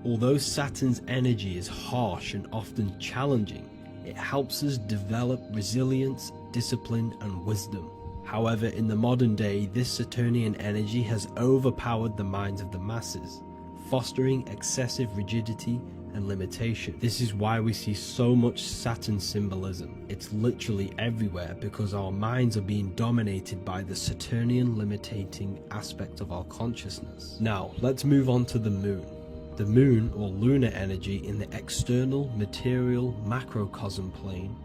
S5: Although Saturn's energy is harsh and often challenging, it helps us develop resilience, discipline, and wisdom. However, in the modern day, this Saturnian energy has overpowered the minds of the masses, fostering excessive rigidity and limitation. This is why we see so much Saturn symbolism. It's literally everywhere because our minds are being dominated by the Saturnian limiting aspect of our consciousness. Now, let's move on to the moon. The moon, or lunar energy, in the external material macrocosm plane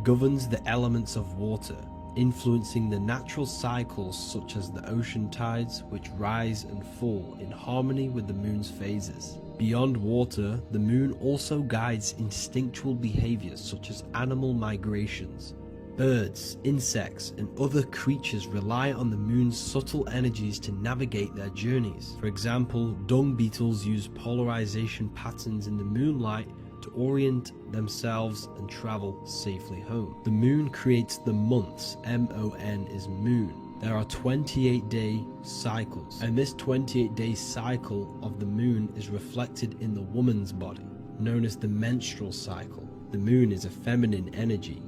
S5: governs the elements of water, influencing the natural cycles such as the ocean tides, which rise and fall in harmony with the moon's phases. Beyond water, the moon also guides instinctual behaviors such as animal migrations. Birds, insects, and other creatures rely on the moon's subtle energies to navigate their journeys. For example, dung beetles use polarization patterns in the moonlight to orient themselves and travel safely home. The moon creates the months. M-O-N is moon. There are 28-day cycles, and this 28-day cycle of the moon is reflected in the woman's body, known as the menstrual cycle. The moon is a feminine energy,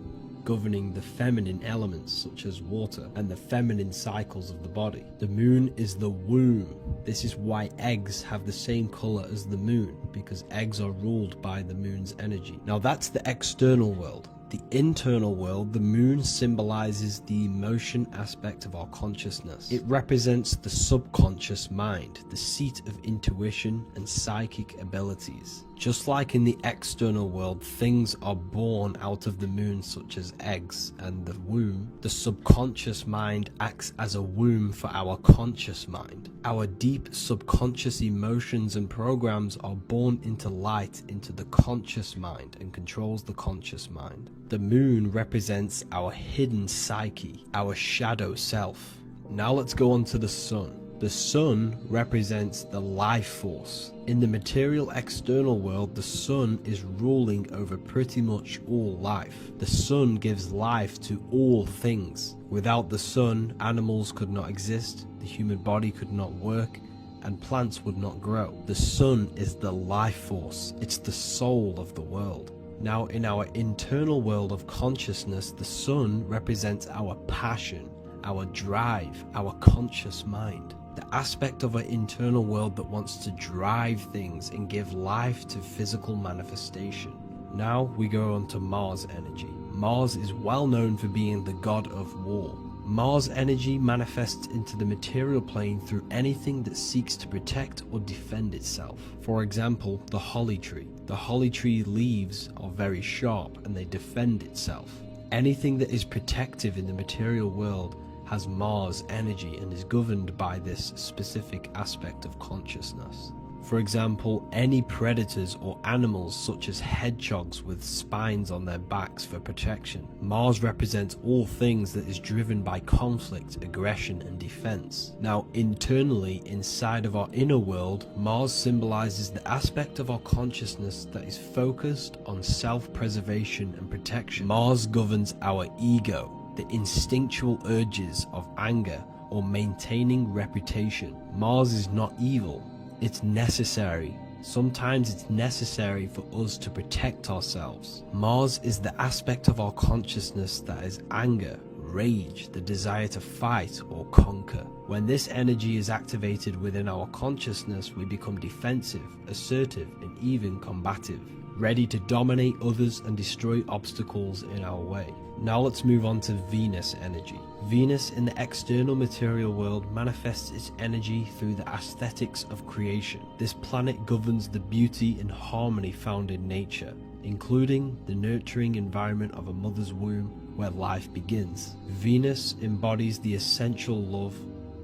S5: governing the feminine elements such as water and the feminine cycles of the body. The moon is the womb. This is why eggs have the same color as the moon, because eggs are ruled by the moon's energy. Now that's the external world. The internal world, the moon symbolizes the emotion aspect of our consciousness. It represents the subconscious mind, the seat of intuition and psychic abilities. Just like in the external world, things are born out of the moon, such as eggs and the womb. The subconscious mind acts as a womb for our conscious mind. Our deep subconscious emotions and programs are born into light into the conscious mind and controls the conscious mind. The moon represents our hidden psyche, our shadow self. Now let's go on to the sun. The sun represents the life force. In the material external world, the sun is ruling over pretty much all life. The sun gives life to all things. Without the sun, animals could not exist, the human body could not work, and plants would not grow. The sun is the life force. It's the soul of the world. Now, in our internal world of consciousness, the sun represents our passion, our drive, our conscious mind. The aspect of our internal world that wants to drive things and give life to physical manifestation. Now we go on to Mars energy. Mars is well known for being the god of war. Mars energy manifests into the material plane through anything that seeks to protect or defend itself. For example, the holly tree. The holly tree leaves are very sharp and they defend itself. Anything that is protective in the material world has Mars energy and is governed by this specific aspect of consciousness. For example, any predators or animals such as hedgehogs with spines on their backs for protection. Mars represents all things that is driven by conflict, aggression, and defense. Now, internally, inside of our inner world, Mars symbolizes the aspect of our consciousness that is focused on self-preservation and protection. Mars governs our ego, the instinctual urges of anger or maintaining reputation. Mars is not evil, it's necessary. Sometimes it's necessary for us to protect ourselves. Mars is the aspect of our consciousness that is anger, rage, the desire to fight or conquer. When this energy is activated within our consciousness, we become defensive, assertive, and even combative, ready to dominate others and destroy obstacles in our way. Now let's move on to Venus energy. Venus in the external material world manifests its energy through the aesthetics of creation. This planet governs the beauty and harmony found in nature, including the nurturing environment of a mother's womb where life begins. Venus embodies the essential love,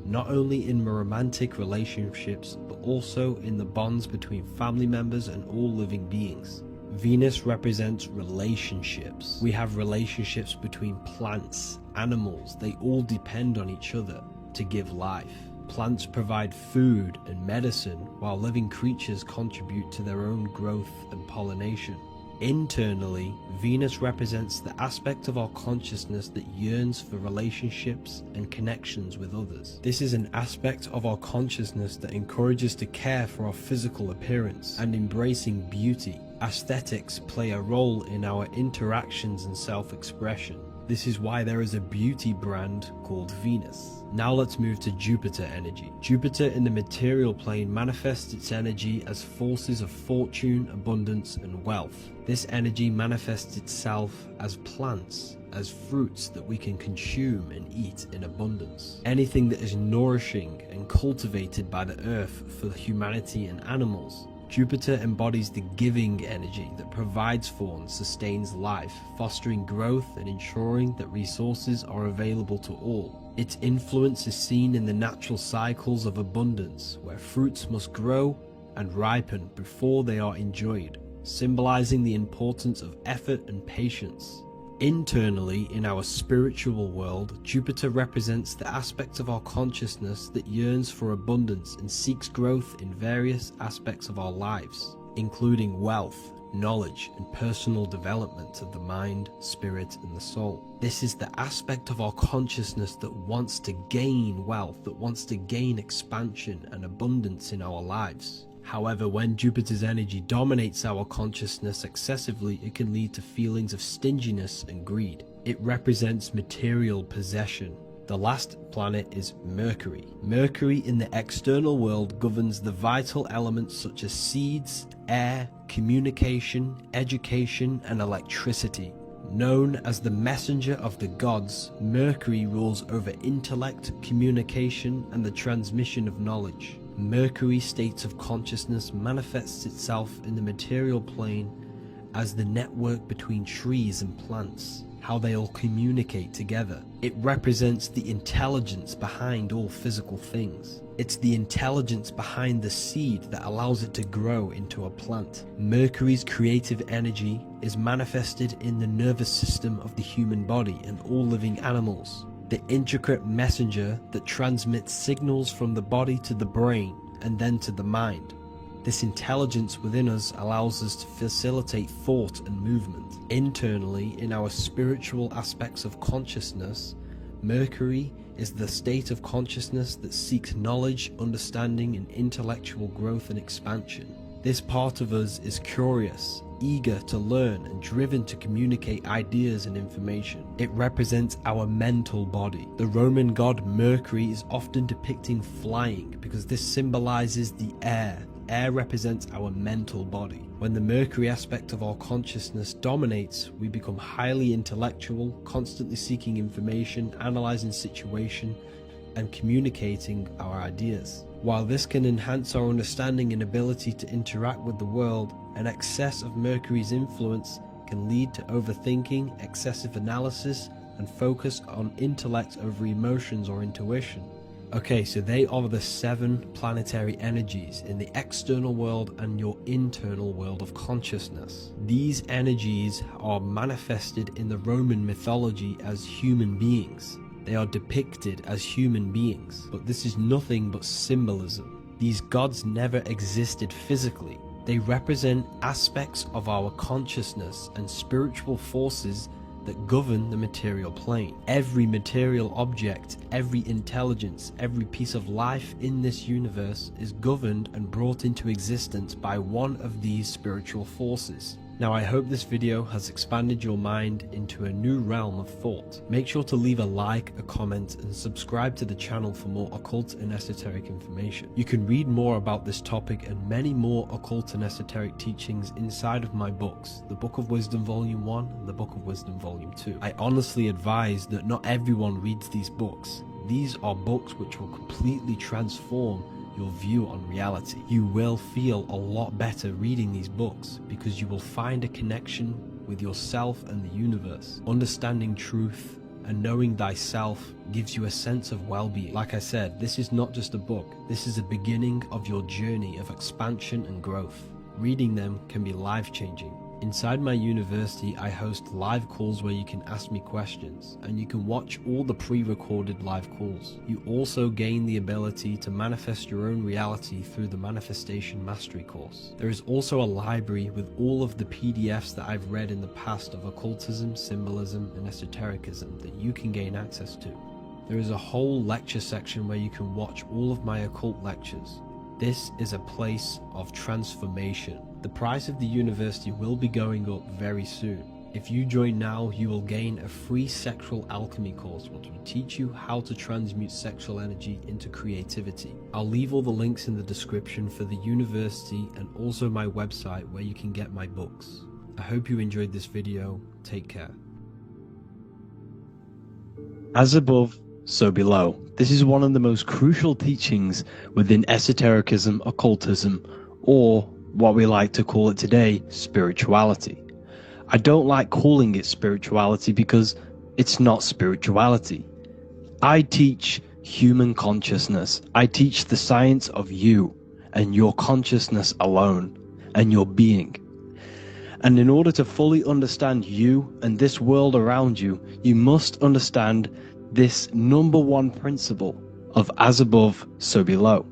S5: not only in romantic relationships, but also in the bonds between family members and all living beings. Venus represents relationships. We have relationships between plants, animals. They all depend on each other to give life. Plants provide food and medicine, while living creatures contribute to their own growth and pollination. Internally, Venus represents the aspect of our consciousness that yearns for relationships and connections with others. This is an aspect of our consciousness that encourages to care for our physical appearance and embracing beauty. Aesthetics play a role in our interactions and self-expression. This is why there is a beauty brand called Venus. Now let's move to Jupiter energy. Jupiter in the material plane manifests its energy as forces of fortune, abundance, and wealth. This energy manifests itself as plants, as fruits that we can consume and eat in abundance. Anything that is nourishing and cultivated by the earth for humanity and animals. Jupiter embodies the giving energy that provides for and sustains life, fostering growth and ensuring that resources are available to all. Its influence is seen in the natural cycles of abundance, where fruits must grow and ripen before they are enjoyed, symbolizing the importance of effort and patience. Internally, in our spiritual world, Jupiter represents the aspect of our consciousness that yearns for abundance and seeks growth in various aspects of our lives, including wealth, knowledge, and personal development of the mind, spirit, and the soul. This is the aspect of our consciousness that wants to gain wealth, that wants to gain expansion and abundance in our lives. However, when Jupiter's energy dominates our consciousness excessively, it can lead to feelings of stinginess and greed. It represents material possession. The last planet is Mercury. Mercury in the external world governs the vital elements such as seeds, air, communication, education, and electricity. Known as the messenger of the gods, Mercury rules over intellect, communication, and the transmission of knowledge. Mercury's state of consciousness manifests itself in the material plane as the network between trees and plants, how they all communicate together. It represents the intelligence behind all physical things. It's the intelligence behind the seed that allows it to grow into a plant. Mercury's creative energy is manifested in the nervous system of the human body and all living animals. The intricate messenger that transmits signals from the body to the brain and then to the mind. This intelligence within us allows us to facilitate thought and movement. Internally, in our spiritual aspects of consciousness, Mercury is the state of consciousness that seeks knowledge, understanding, and intellectual growth and expansion. This part of us is curious, eager to learn, and driven to communicate ideas and information. It represents our mental body. The Roman god Mercury is often depicting flying because this symbolizes the air. Air represents our mental body. When the Mercury aspect of our consciousness dominates, we become highly intellectual, constantly seeking information, analyzing situation, and communicating our ideas. While this can enhance our understanding and ability to interact with the world, an excess of Mercury's influence can lead to overthinking, excessive analysis, and focus on intellect over emotions or intuition. Okay, so they are the 7 planetary energies in the external world and your internal world of consciousness. These energies are manifested in the Roman mythology as human beings. They are depicted as human beings, but this is nothing but symbolism. These gods never existed physically. They represent aspects of our consciousness and spiritual forces that govern the material plane. Every material object, every intelligence, every piece of life in this universe is governed and brought into existence by one of these spiritual forces. Now, I hope this video has expanded your mind into a new realm of thought. Make sure to leave a like, a comment, and subscribe to the channel for more occult and esoteric information. You can read more about this topic and many more occult and esoteric teachings inside of my books, the Book of Wisdom Volume 1 and the Book of Wisdom Volume 2. I honestly advise that not everyone reads these books. These are books which will completely transform your view on reality. You will feel a lot better reading these books because you will find a connection with yourself and the universe. Understanding truth and knowing thyself gives you a sense of well-being. Like I said, this is not just a book. This is a beginning of your journey of expansion and growth. Reading them can be life-changing. Inside my university, I host live calls where you can ask me questions, and you can watch all the pre-recorded live calls. You also gain the ability to manifest your own reality through the Manifestation Mastery course. There is also a library with all of the PDFs that I've read in the past of occultism, symbolism, and esotericism that you can gain access to. There is a whole lecture section where you can watch all of my occult lectures. This is a place of transformation. The price of the university will be going up very soon. If you join now, you will gain a free sexual alchemy course which will teach you how to transmute sexual energy into creativity. I'll leave all the links in the description for the university and also my website where you can get my books. I hope you enjoyed this video. Take care.
S2: As above, so below. This is one of the most crucial teachings within esotericism, occultism, or what we like to call it today, spirituality. I don't like calling it spirituality because it's not spirituality. I teach human consciousness. I teach the science of you and your consciousness alone and your being. And in order to fully understand you and this world around you, you must understand this number one principle of as above, so below.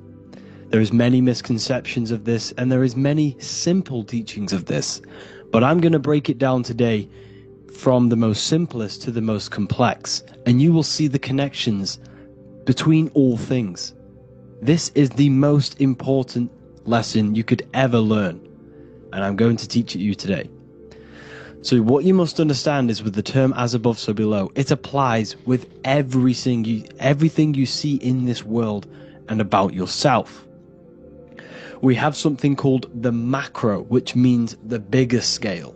S2: There is many misconceptions of this, and there is many simple teachings of this, but I'm going to break it down today from the most simplest to the most complex, and you will see the connections between all things. This is the most important lesson you could ever learn, and I'm going to teach it you today. So what you must understand is with the term as above, so below, it applies with everything you see in this world and about yourself. We have something called the macro, which means the bigger scale.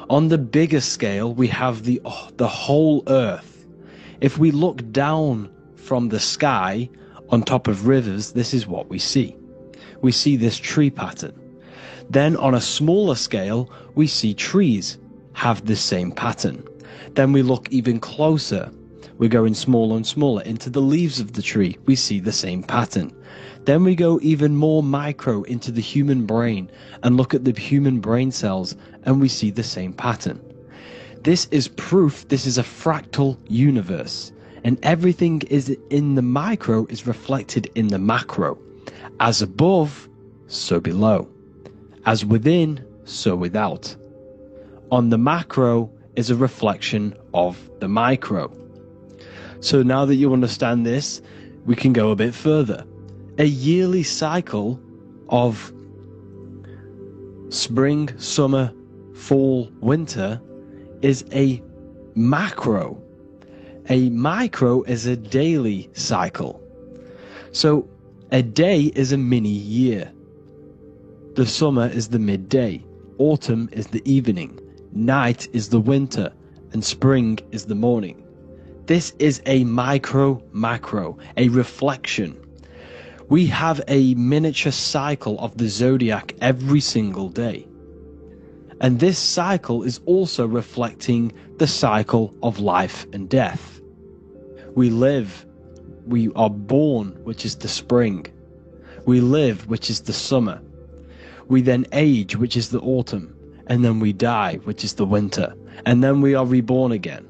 S2: On the bigger scale, we have the whole earth. If we look down from the sky on top of rivers, this is what we see. We see this tree pattern. Then on a smaller scale, we see trees have this same pattern. Then we look even closer. We're going smaller and smaller into the leaves of the tree. We see the same pattern. Then we go even more micro into the human brain and look at the human brain cells, and we see the same pattern. This is proof this is a fractal universe, and everything is in the micro is reflected in the macro. As above, so below. As within, so without. On the macro is a reflection of the micro. So now that you understand this, we can go a bit further. A yearly cycle of spring, summer, fall, winter is a macro. A micro is a daily cycle. So a day is a mini year. The summer is the midday. Autumn is the evening. Night is the winter. And spring is the morning. This is a macro, a reflection. We have a miniature cycle of the zodiac every single day. And this cycle is also reflecting the cycle of life and death. We live, we are born, which is the spring. We live, which is the summer. We then age, which is the autumn. And then we die, which is the winter. And then we are reborn again.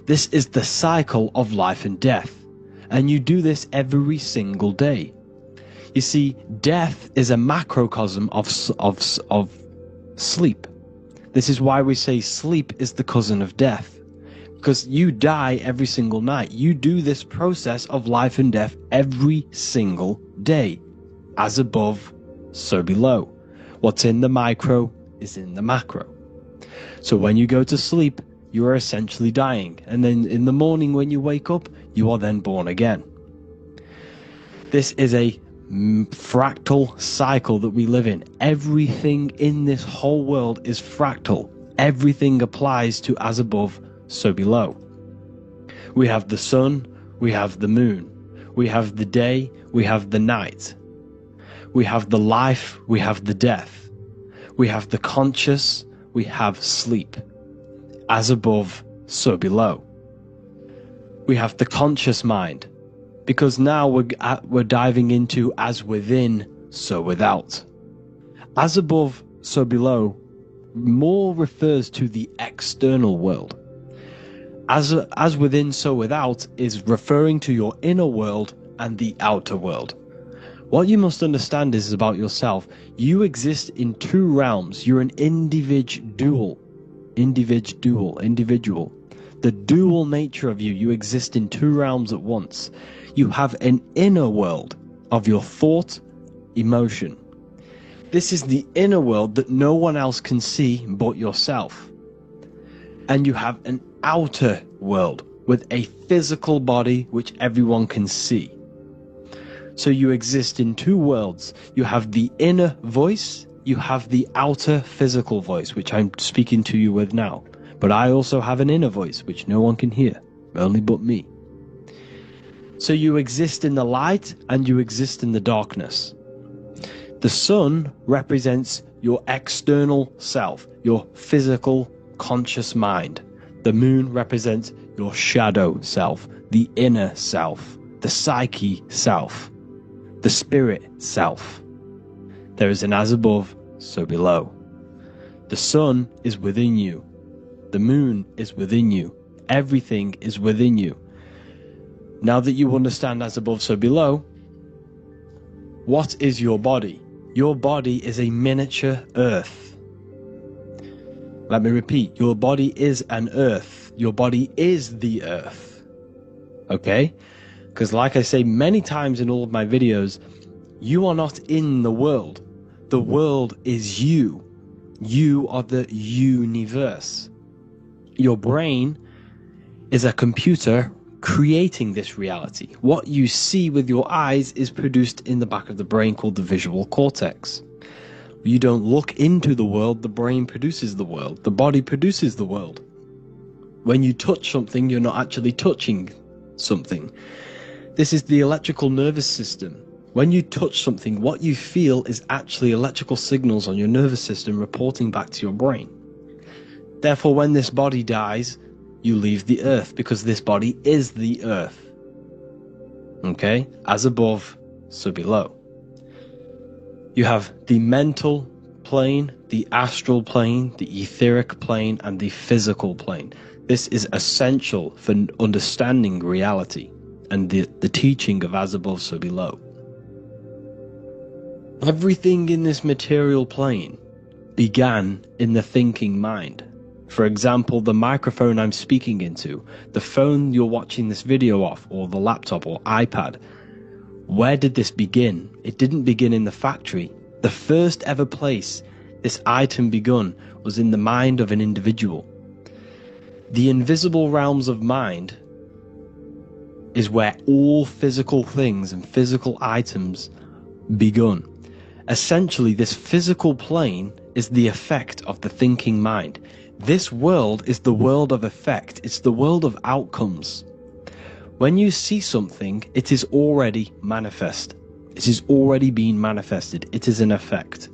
S2: This is the cycle of life and death. And you do this every single day. You see, death is a macrocosm of sleep. This is why we say sleep is the cousin of death. Because you die every single night. You do this process of life and death every single day. As above, so below. What's in the micro is in the macro. So when you go to sleep, you are essentially dying. And then in the morning when you wake up, you are then born again. This is a fractal cycle that we live in. Everything in this whole world is fractal. Everything applies to as above, so below. We have the sun, we have the moon, we have the day, we have the night. We have the life, we have the death. We have the conscious, we have sleep. As above, so below. We have the conscious mind, because now we're diving into as within, so without. As above, so below more refers to the external world. As within, so without is referring to your inner world and the outer world. What you must understand is about yourself. You exist in two realms. You're an individual. The dual nature of you. You exist in two realms at once. You have an inner world of your thought, emotion. This is the inner world that no one else can see but yourself. And you have an outer world with a physical body which everyone can see. So you exist in two worlds. You have the inner voice, you have the outer physical voice, which I'm speaking to you with now. But I also have an inner voice, which no one can hear, only but me. So you exist in the light and you exist in the darkness. The sun represents your external self, your physical, conscious mind. The moon represents your shadow self, the inner self, the psyche self, the spirit self. There is an as above, so below. The sun is within you. The moon is within you. Everything is within you. Now that you understand as above, so below, what is your body? Your body is a miniature earth. Let me repeat, your body is an earth. Your body is the earth. Okay? Because like I say many times in all of my videos, you are not in the world. The world is you. You are the universe. Your brain is a computer creating this reality. What you see with your eyes is produced in the back of the brain called the visual cortex. You don't look into the world, the brain produces the world. The body produces the world. When you touch something, you're not actually touching something. This is the electrical nervous system. When you touch something, what you feel is actually electrical signals on your nervous system reporting back to your brain. Therefore, when this body dies, you leave the earth because this body is the earth. Okay? As above, so below. You have the mental plane, the astral plane, the etheric plane, and the physical plane. This is essential for understanding reality and the teaching of as above, so below. Everything in this material plane began in the thinking mind. For example, the microphone I'm speaking into, the phone you're watching this video off, or the laptop or iPad. Where did this begin? It didn't begin in the factory. The first ever place this item begun was in the mind of an individual. The invisible realms of mind is where all physical things and physical items begun. Essentially, this physical plane is the effect of the thinking mind. This world is the world of effect. It's the world of outcomes. When you see something, it is already manifest. It is already being manifested. It is an effect.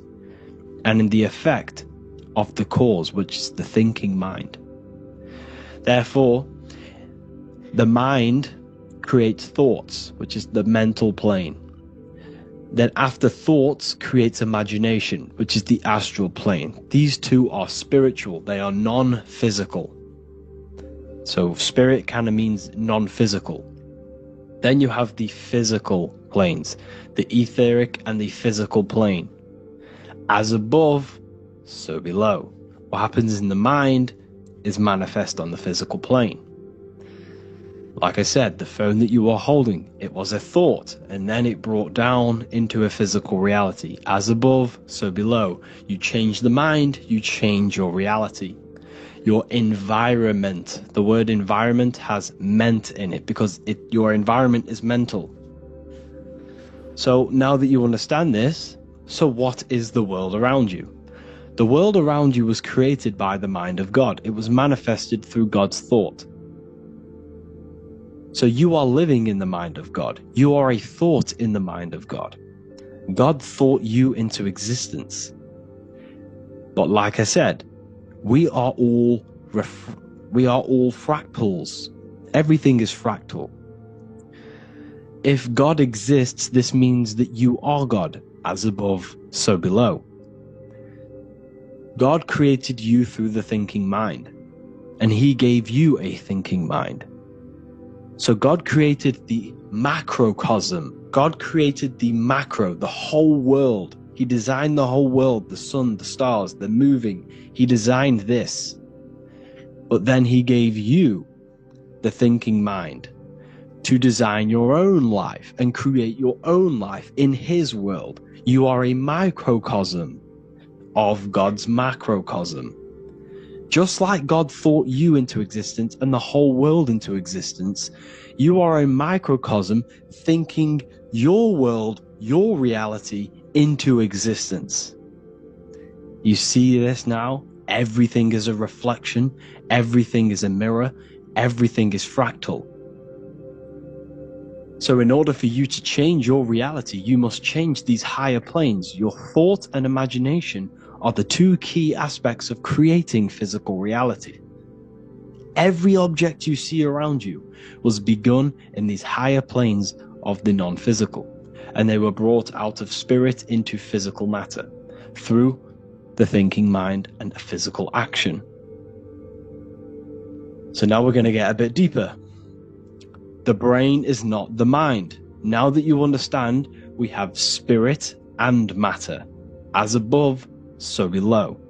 S2: And in the effect of the cause, which is the thinking mind. Therefore, the mind creates thoughts, which is the mental plane. Then after thoughts creates imagination, which is the astral plane. These two are spiritual. They are non-physical. So spirit kind of means non-physical. Then you have the physical planes, the etheric and the physical plane. As above, so below. What happens in the mind is manifest on the physical plane. Like I said, the phone that you are holding, it was a thought, and then it brought down into a physical reality. As above, so below. You change the mind, you change your reality. Your environment, the word environment has ment in it because your environment is mental. So now that you understand this, so what is the world around you? The world around you was created by the mind of God. It was manifested through God's thought. So you are living in the mind of God. You are a thought in the mind of God. God thought you into existence. But like I said, we are all fractals. Everything is fractal. If God exists, this means that you are God. As above, so below. God created you through the thinking mind, and he gave you a thinking mind. So God created the macrocosm. God created the macro, the whole world. He designed the whole world, the sun, the stars, the moving. He designed this. But then he gave you the thinking mind to design your own life and create your own life in his world. You are a microcosm of God's macrocosm. Just like God thought you into existence and the whole world into existence, you are a microcosm thinking your world, your reality into existence. You see this now? Everything is a reflection, everything is a mirror, everything is fractal. So in order for you to change your reality, you must change these higher planes. Your thought and imagination are the two key aspects of creating physical reality. Every object you see around you was begun in these higher planes of the non-physical, and they were brought out of spirit into physical matter through the thinking mind and a physical action. So now we're going to get a bit deeper. The brain is not the mind. Now that you understand, we have spirit and matter. As above, so below.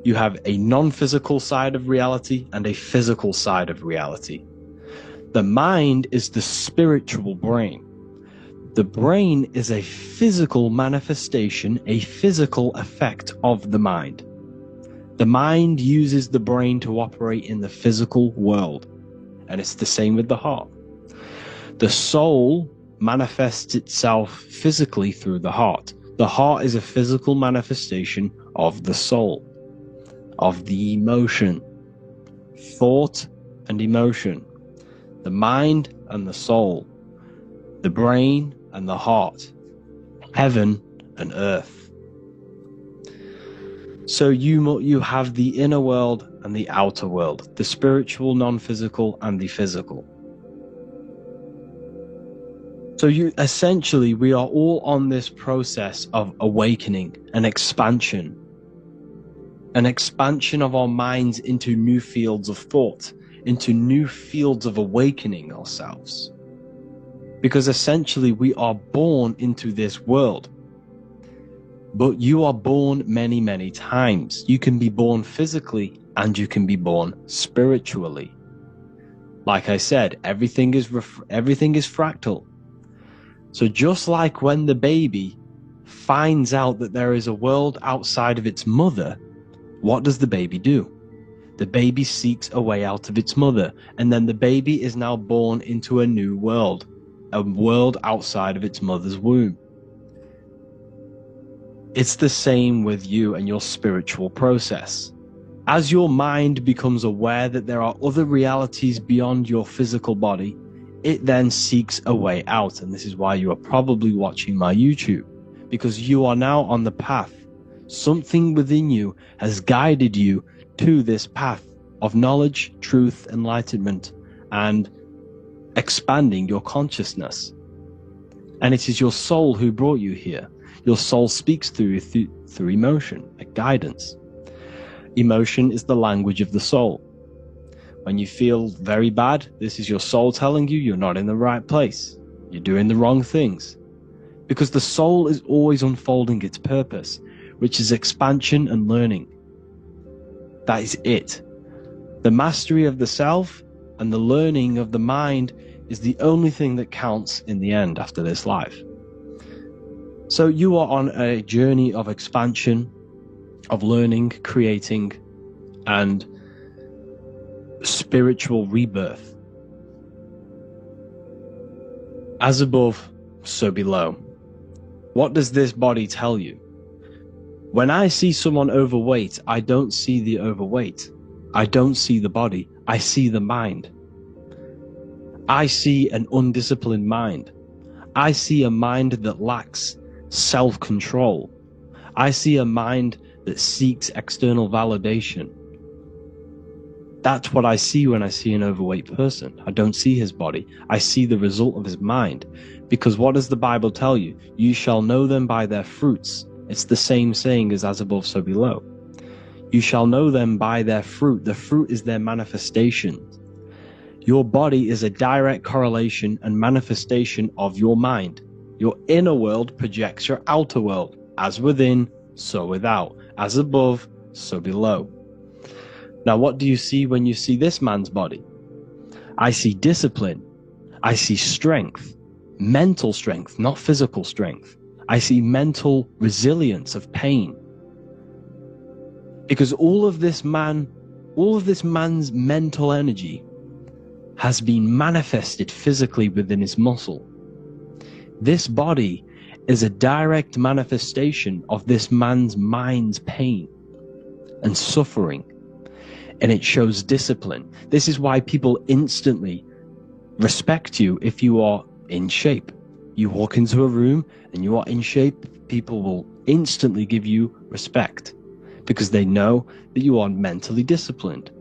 S2: You have a non-physical side of reality and a physical side of reality. The mind is the spiritual brain. The brain is a physical manifestation, a physical effect of the mind. The mind uses the brain to operate in the physical world, and it's the same with the heart. The soul manifests itself physically through the heart. The heart is a physical manifestation of the soul, of the emotion, thought and emotion, the mind and the soul, the brain and the heart, heaven and earth. So you have the inner world and the outer world, the spiritual, non-physical, and the physical. So essentially, we are all on this process of awakening, an expansion of our minds into new fields of thought, into new fields of awakening ourselves. Because essentially, we are born into this world. But you are born many, many times. You can be born physically and you can be born spiritually. Like I said, everything is fractal. So just like when the baby finds out that there is a world outside of its mother, what does the baby do? The baby seeks a way out of its mother, and then the baby is now born into a new world, a world outside of its mother's womb. It's the same with you and your spiritual process. As your mind becomes aware that there are other realities beyond your physical body, it then seeks a way out. And this is why you are probably watching my YouTube, because you are now on the path. Something within you has guided you to this path of knowledge, truth, enlightenment, and expanding your consciousness. And it is your soul who brought you here. Your soul speaks through emotion, a guidance. Emotion is the language of the soul. When you feel very bad, this is your soul telling you you're not in the right place. You're doing the wrong things. Because the soul is always unfolding its purpose, which is expansion and learning. That is it. The mastery of the self and the learning of the mind is the only thing that counts in the end after this life. So you are on a journey of expansion, of learning, creating, and spiritual rebirth. As above, so below. What does this body tell you? When I see someone overweight, I don't see the overweight. I don't see the body. I see the mind. I see an undisciplined mind. I see a mind that lacks self-control. I see a mind that seeks external validation. That's what I see when I see an overweight person. I don't see his body. I see the result of his mind. Because what does the Bible tell you? You shall know them by their fruits. It's the same saying as above, so below. You shall know them by their fruit. The fruit is their manifestation. Your body is a direct correlation and manifestation of your mind. Your inner world projects your outer world. As within, so without. As above, so below. Now, what do you see when you see this man's body? I see discipline. I see strength. Mental strength, not physical strength. I see mental resilience of pain. Because all of this man's mental energy has been manifested physically within his muscle. This body is a direct manifestation of this man's mind's pain and suffering, and it shows discipline. This is why people instantly respect you if you are in shape. You walk into a room and you are in shape, people will instantly give you respect because they know that you are mentally disciplined.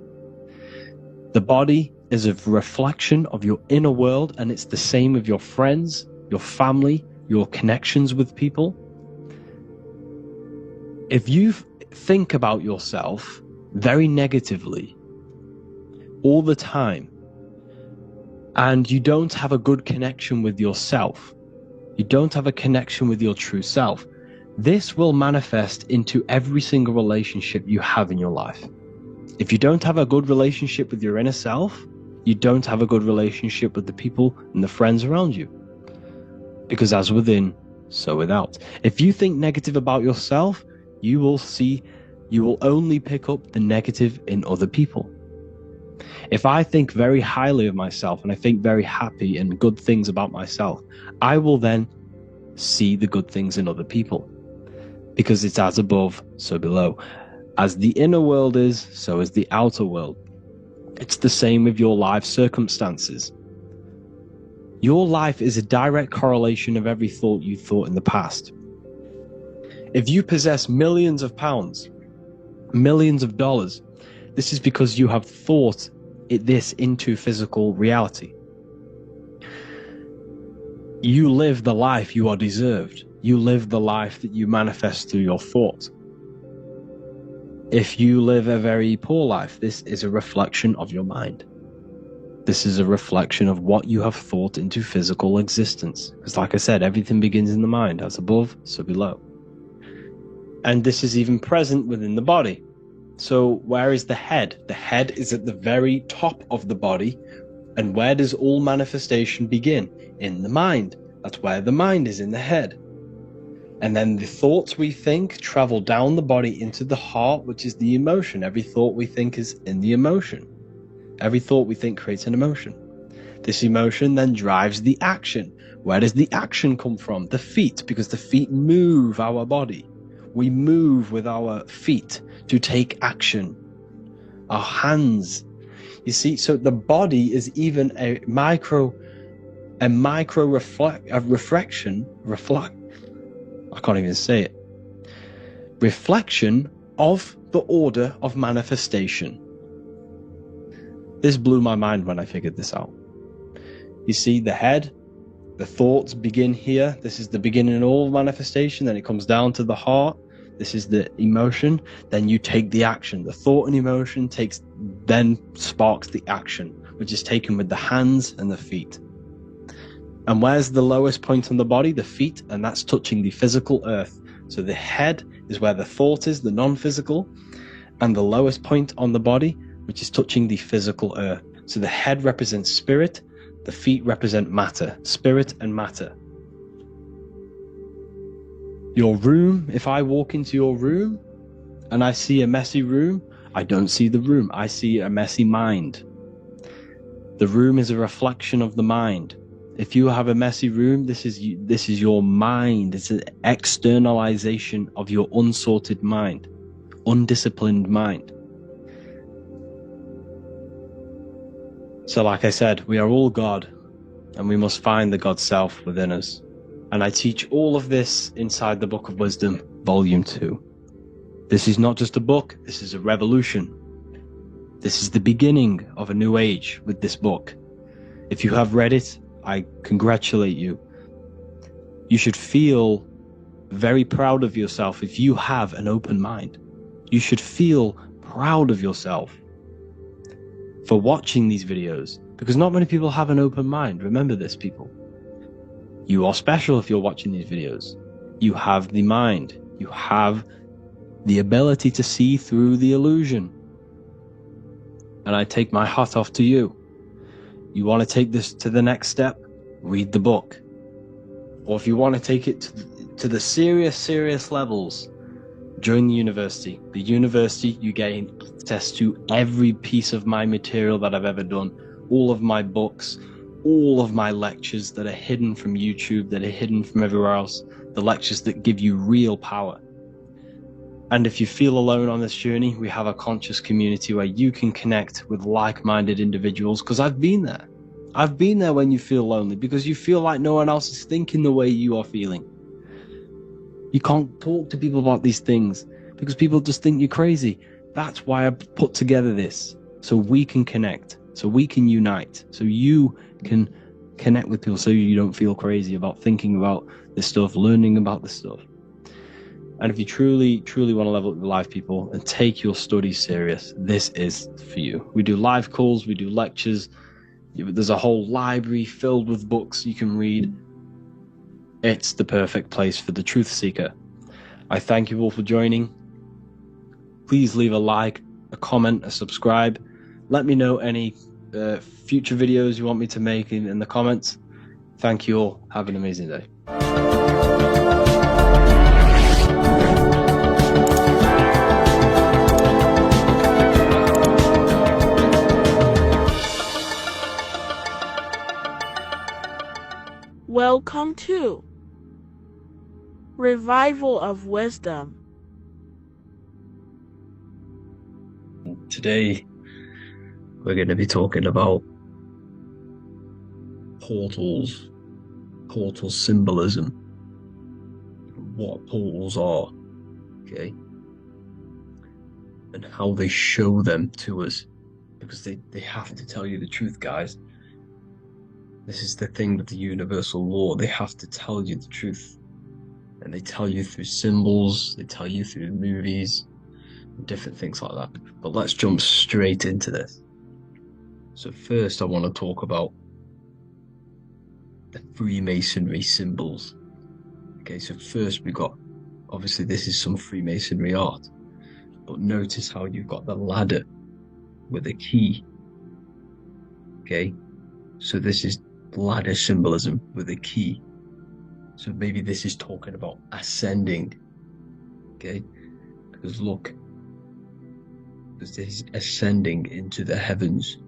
S2: The body is a reflection of your inner world, and it's the same with your friends, your family, your connections with people. If you think about yourself very negatively all the time, and you don't have a good connection with yourself, you don't have a connection with your true self, this will manifest into every single relationship you have in your life. If you don't have a good relationship with your inner self, you don't have a good relationship with the people and the friends around you. Because as within, so without. If you think negative about yourself, you will only pick up the negative in other people. If I think very highly of myself and I think very happy and good things about myself, I will then see the good things in other people. Because it's as above, so below. As the inner world is, so is the outer world. It's the same with your life circumstances. Your life is a direct correlation of every thought you thought in the past. If you possess millions of pounds, millions of dollars, this is because you have thought this into physical reality. You live the life you are deserved. You live the life that you manifest through your thoughts. If you live a very poor life, this is a reflection of your mind. This is a reflection of what you have thought into physical existence. Because like I said, everything begins in the mind. As above, so below. And this is even present within the body. So where is the head? The head is at the very top of the body. And where does all manifestation begin? In the mind. That's where the mind is, in the head. And then the thoughts we think travel down the body into the heart, which is the emotion. Every thought we think is in the emotion. Every thought we think creates an emotion. This emotion then drives the action. Where does the action come from? The feet, because the feet move our body. We move with our feet to take action. Our hands. You see, so the body is even a reflection. I can't even say it. Reflection of the order of manifestation. This blew my mind when I figured this out. You see, the head, the thoughts begin here. This is the beginning of all manifestation. Then it comes down to the heart. This is the emotion. Then you take the action. The thought and emotion then sparks the action, which is taken with the hands and the feet. And where's the lowest point on the body? The feet, and that's touching the physical earth. So the head is where the thought is, the non-physical, and the lowest point on the body, which is touching the physical earth. So the head represents spirit, the feet represent matter, spirit and matter. Your room, if I walk into your room and I see a messy room, I don't see the room, I see a messy mind. The room is a reflection of the mind. If you have a messy room, this is your mind. It's an externalization of your unsorted mind, undisciplined mind. So like I said, we are all God, and we must find the God self within us. And I teach all of this inside the Book of Wisdom, Volume 2. This is not just a book, this is a revolution. This is the beginning of a new age with this book. If you have read it, I congratulate you. You should feel very proud of yourself if you have an open mind. You should feel proud of yourself for watching these videos, because not many people have an open mind. Remember this, people. You are special if you're watching these videos. You have the mind. You have the ability to see through the illusion. And I take my hat off to you. You want to take this to the next step? Read the book. Or if you want to take it to the serious levels, join the university. The university, you gain access to every piece of my material that I've ever done, all of my books, all of my lectures that are hidden from YouTube, that are hidden from everywhere else, the lectures that give you real power. And if you feel alone on this journey, we have a conscious community where you can connect with like-minded individuals, because I've been there. I've been there when you feel lonely, because you feel like no one else is thinking the way you are feeling. You can't talk to people about these things because people just think you're crazy. That's why I put together this, so we can connect, so we can unite, so you can connect with people, so you don't feel crazy about thinking about this stuff, learning about this stuff. And if you truly want to level up your life, people, and take your studies serious, this is for you. We do live calls, we do lectures. There's a whole library filled with books you can read. It's the perfect place for the truth seeker. I thank you all for joining. Please leave a like, a comment, a subscribe. Let me know any future videos you want me to make in the comments. Thank you all. Have an amazing day.
S6: Welcome to Revival of Wisdom.
S2: Today, we're going to be talking about portals, portal symbolism, what portals are, okay, and how they show them to us, because they have to tell you the truth, guys. This is the thing with the universal law. They have to tell you the truth. And they tell you through symbols, they tell you through movies, and different things like that. But let's jump straight into this. So first I want to talk about the Freemasonry symbols. Okay, so first we got, obviously this is some Freemasonry art, but notice how you've got the ladder with a key. Okay, so this is ladder symbolism with a key. So maybe this is talking about ascending. Okay, because look, because this is ascending into the heavens,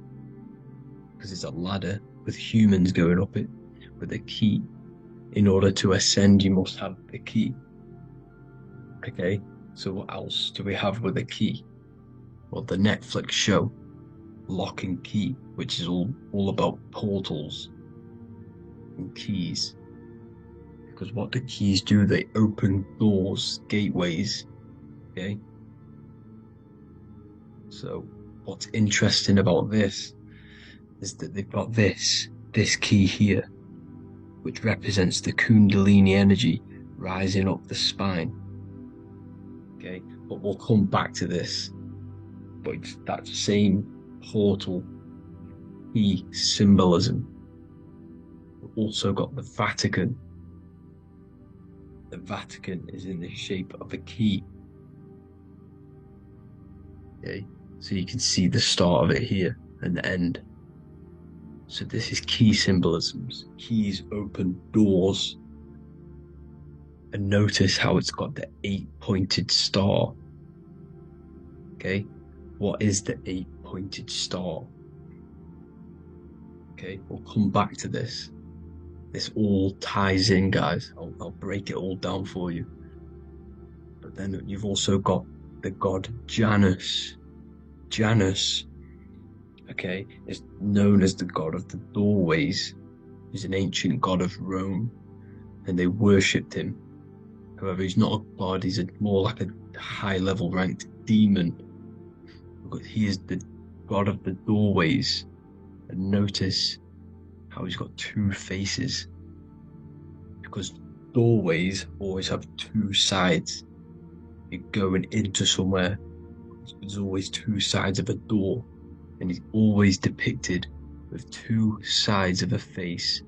S2: because it's a ladder with humans going up it with a key. In order to ascend, you must have the key. Okay, so what else do we have with a key? Well, the Netflix show Lock and Key, which is all about portals and keys, because what the keys do, they open doors, gateways. Okay, so what's interesting about this is that they've got this key here, which represents the Kundalini energy rising up the spine. Okay, but we'll come back to this. But it's that same portal key symbolism. We've also got the Vatican. The Vatican is in the shape of a key. Okay, so you can see the start of it here and the end. So this is key symbolisms. Keys open doors. And notice how it's got the 8-pointed star. Okay, what is the 8-pointed star? Okay, we'll come back to this. This all ties in, guys. I'll break it all down for you. But then you've also got the god Janus. Janus, okay, is known as the god of the doorways. He's an ancient god of Rome, and they worshipped him. However, he's not a god, he's more like a high-level ranked demon. Because he is the god of the doorways. And notice how he's got two faces. Because doorways always have two sides. You're going into somewhere, there's always two sides of a door, and he's always depicted with two sides of a face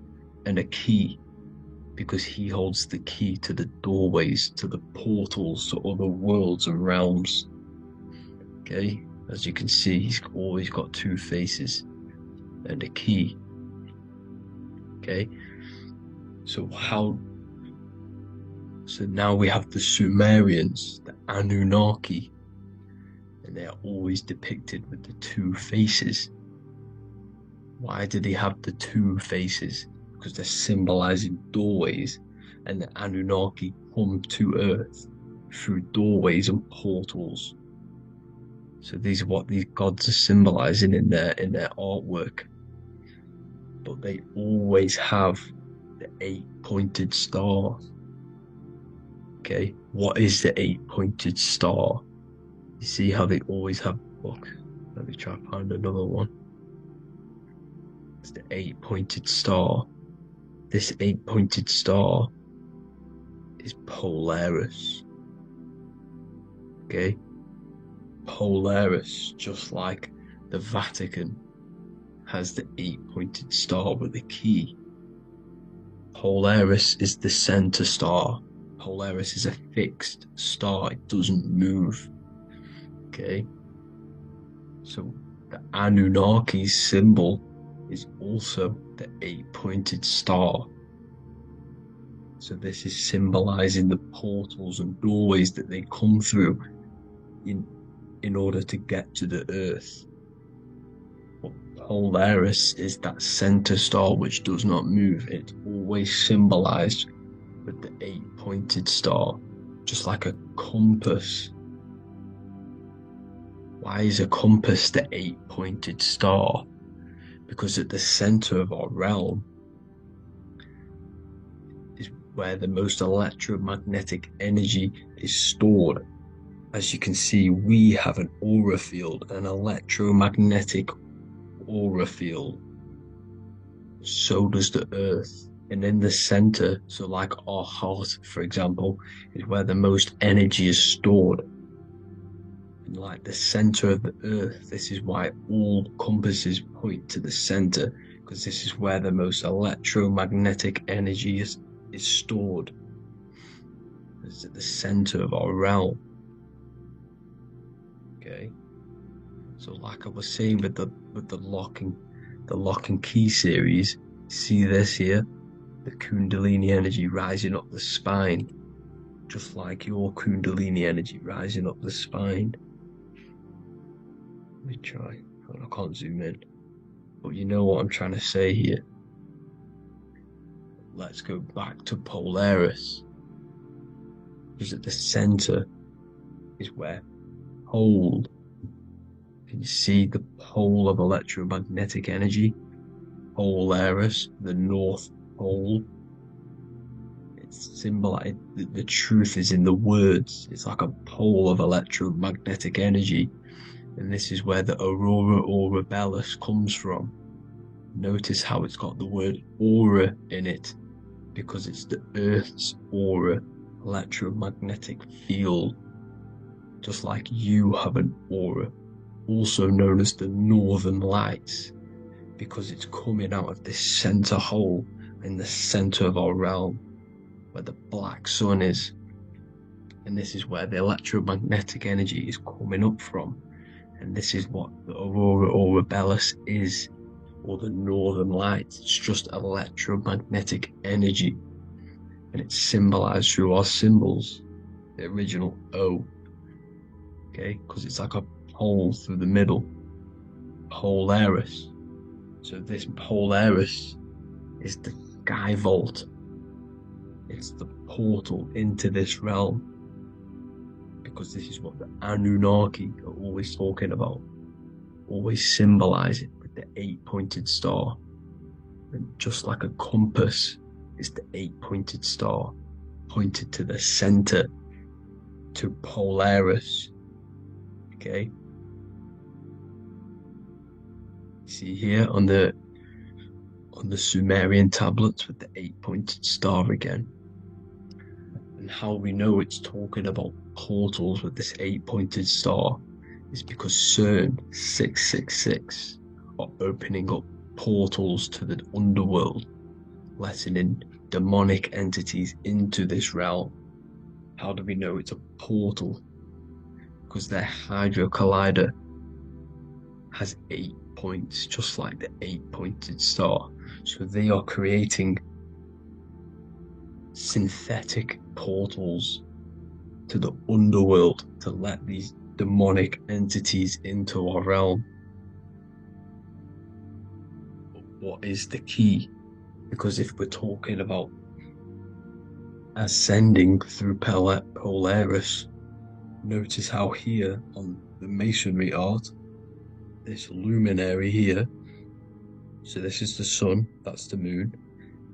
S2: and a key, because he holds the key to the doorways, to the portals, to other worlds and realms. Okay, as you can see, he's always got two faces and a key. Okay, so now we have the Sumerians, the Anunnaki, and they are always depicted with the two faces. Why do they have the two faces? Because they're symbolizing doorways, and the Anunnaki come to Earth through doorways and portals. So these are what these gods are symbolizing in their artwork. But they always have the 8-pointed star. Okay, what is the 8-pointed star? You see how they always have, look, let me try to find another one. It's the 8-pointed star. This 8-pointed star is Polaris. Okay, Polaris, just like the Vatican has the 8-pointed star with a key. Polaris is the center star. Polaris is a fixed star, it doesn't move. Okay, so the Anunnaki's symbol is also the 8-pointed star. So this is symbolizing the portals and doorways that they come through in order to get to the Earth. But Polaris is that center star which does not move. It's always symbolized with the 8-pointed star, just like a compass. Why is a compass the 8-pointed star? Because at the center of our realm is where the most electromagnetic energy is stored. As you can see, we have an aura field, an electromagnetic aura field. So does the Earth. And in the center, so like our heart, for example, is where the most energy is stored. And like the center of the Earth, this is why all compasses point to the center, because this is where the most electromagnetic energy is stored. It's at the center of our realm. Okay, so like I was saying with the lock and key series, see this here, the Kundalini energy rising up the spine, just like your Kundalini energy rising up the spine. Let me try. I can't zoom in, but you know what I'm trying to say here. Let's go back to Polaris, because at the center is where pole. Can you see the pole of electromagnetic energy? Polaris, the North Pole. It's symbolized. The truth is in the words. It's like a pole of electromagnetic energy, and this is where the aurora borealis comes from. Notice how it's got the word aura in it, because it's the Earth's aura, electromagnetic field. Just like you have an aura, also known as the Northern Lights, because it's coming out of this center hole in the center of our realm, where the black sun is. And this is where the electromagnetic energy is coming up from. And this is what the aurora borealis is, or the Northern Lights. It's just electromagnetic energy. And it's symbolized through our symbols, the original O. Okay, because it's like a hole through the middle. Polaris. So this Polaris is the sky vault. It's the portal into this realm. Because this is what the Anunnaki are always talking about. Always symbolize it with the 8-pointed star. And just like a compass is the 8-pointed star, pointed to the center, to Polaris. Okay, see here on the Sumerian tablets with the 8-pointed star again. And how we know it's talking about portals with this 8-pointed star is because CERN 666 are opening up portals to the underworld, letting in demonic entities into this realm. How do we know it's a portal? Because their Hydra Collider has 8 points, just like the 8-pointed star. So they are creating synthetic portals to the underworld to let these demonic entities into our realm. But what is the key? Because if we're talking about ascending through Polaris, notice how here on the masonry art, this luminary here, so this is the sun, that's the moon,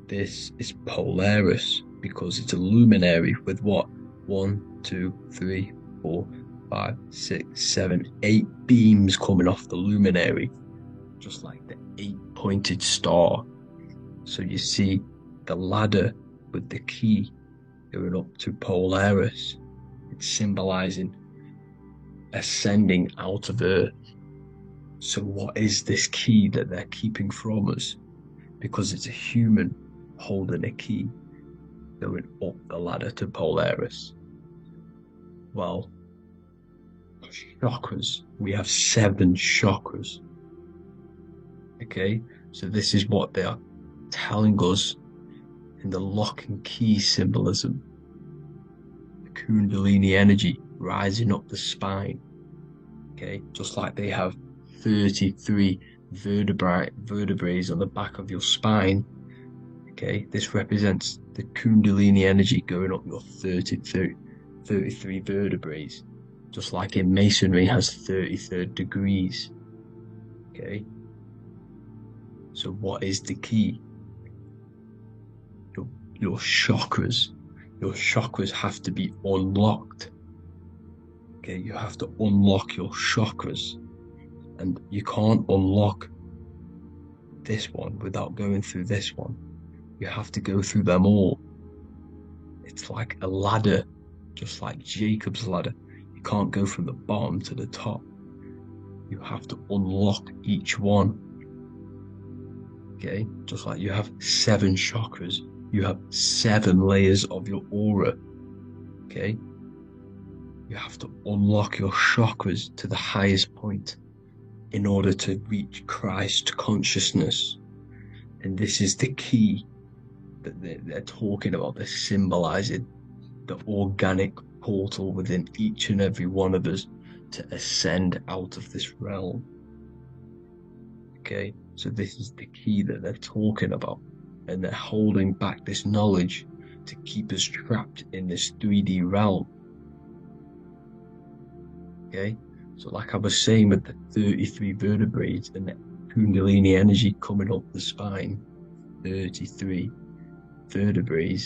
S2: this is Polaris because it's a luminary with what? 1, 2, 3, 4, 5, 6, 7, 8 beams coming off the luminary, just like the 8-pointed star. So you see the ladder with the key going up to Polaris. It's symbolizing ascending out of Earth. So what is this key that they're keeping from us? Because it's a human holding a key going up the ladder to Polaris. Well, chakras. We have 7 chakras. Okay, so this is what they are telling us in the lock and key symbolism. The Kundalini energy rising up the spine. Okay, just like they have 33 vertebrae on the back of your spine. Okay, this represents the Kundalini energy going up your 33 vertebrae, just like in masonry has 33rd degrees. Okay, so what is the key? Your chakras. Your chakras have to be unlocked. Okay, you have to unlock your chakras, and you can't unlock this one without going through this one. You have to go through them all. It's like a ladder, just like Jacob's ladder. You can't go from the bottom to the top. You have to unlock each one. Okay, just like you have 7 chakras, you have 7 layers of your aura. Okay, you have to unlock your chakras to the highest point in order to reach Christ consciousness. And this is the key that they're talking about. They're symbolizing the organic portal within each and every one of us to ascend out of this realm. Okay, so this is the key that they're talking about, and they're holding back this knowledge to keep us trapped in this 3D realm. Okay, so like I was saying with the 33 vertebrae and the Kundalini energy coming up the spine, 33 vertebrae,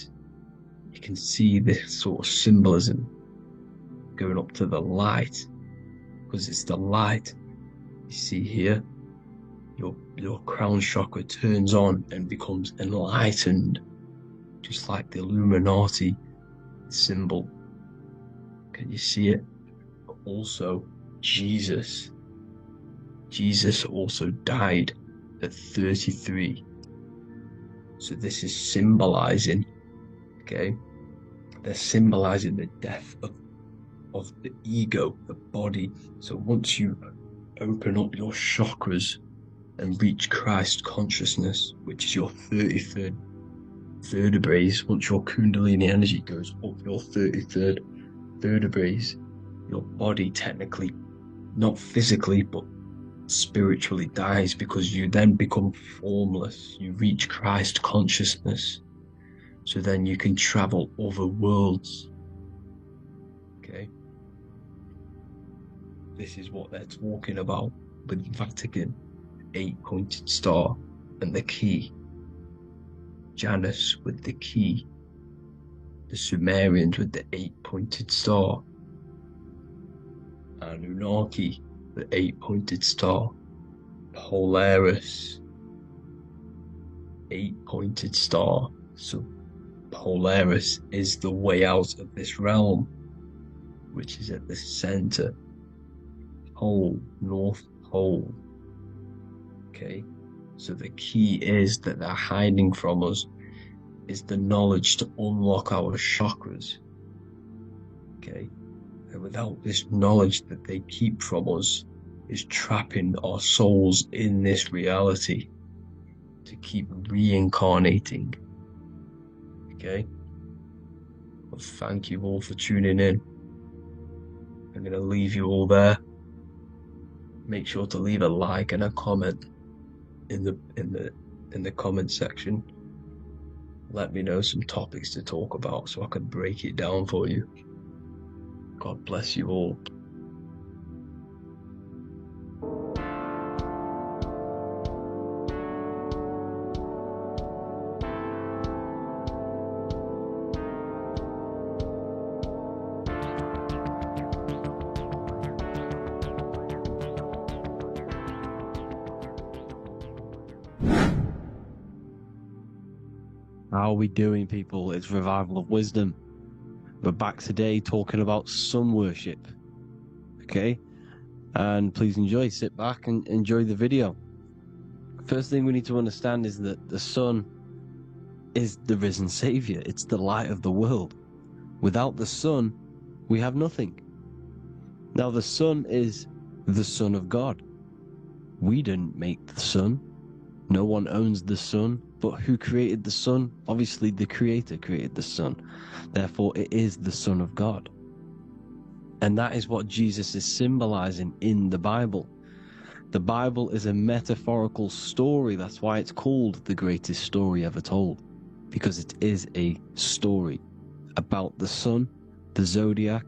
S2: you can see this sort of symbolism going up to the light, because it's the light. You see here, your crown chakra turns on and becomes enlightened, just like the Illuminati symbol. Can you see it? But also Jesus also died at 33. So this is symbolizing, okay, they're symbolizing the death of the ego, the body. So once you open up your chakras and reach Christ consciousness, which is your 33rd vertebrae, once your Kundalini energy goes up your 33rd vertebrae, your body technically, not physically, but spiritually dies, because you then become formless. You reach Christ consciousness. So then you can travel other worlds. Okay? This is what they're talking about with Vatican, 8-pointed star, and the key. Janus with the key. The Sumerians with the 8-pointed star. Anunnaki, the 8-pointed star. Polaris, 8-pointed star. So Polaris is the way out of this realm, which is at the center. Pole, North Pole. Okay, so the key is that they're hiding from us is the knowledge to unlock our chakras. Okay, and without this knowledge that they keep from us is trapping our souls in this reality to keep reincarnating. Okay, well, thank you all for tuning in. I'm going to leave you all there. Make sure to leave a like and a comment in the comment section. Let me know some topics to talk about so I can break it down for you. God bless you all. How are we doing, people? It's Revival of Wisdom. We're back today talking about sun worship. Okay? And please enjoy, sit back and enjoy the video. First thing we need to understand is that the sun is the risen Savior. It's the light of the world. Without the sun, we have nothing. Now, the sun is the Son of God. We didn't make the sun. No one owns the sun, but who created the sun? Obviously, the Creator created the sun. Therefore, it is the Son of God. And that is what Jesus is symbolizing in the Bible. The Bible is a metaphorical story. That's why it's called the greatest story ever told, because it is a story about the sun, the zodiac.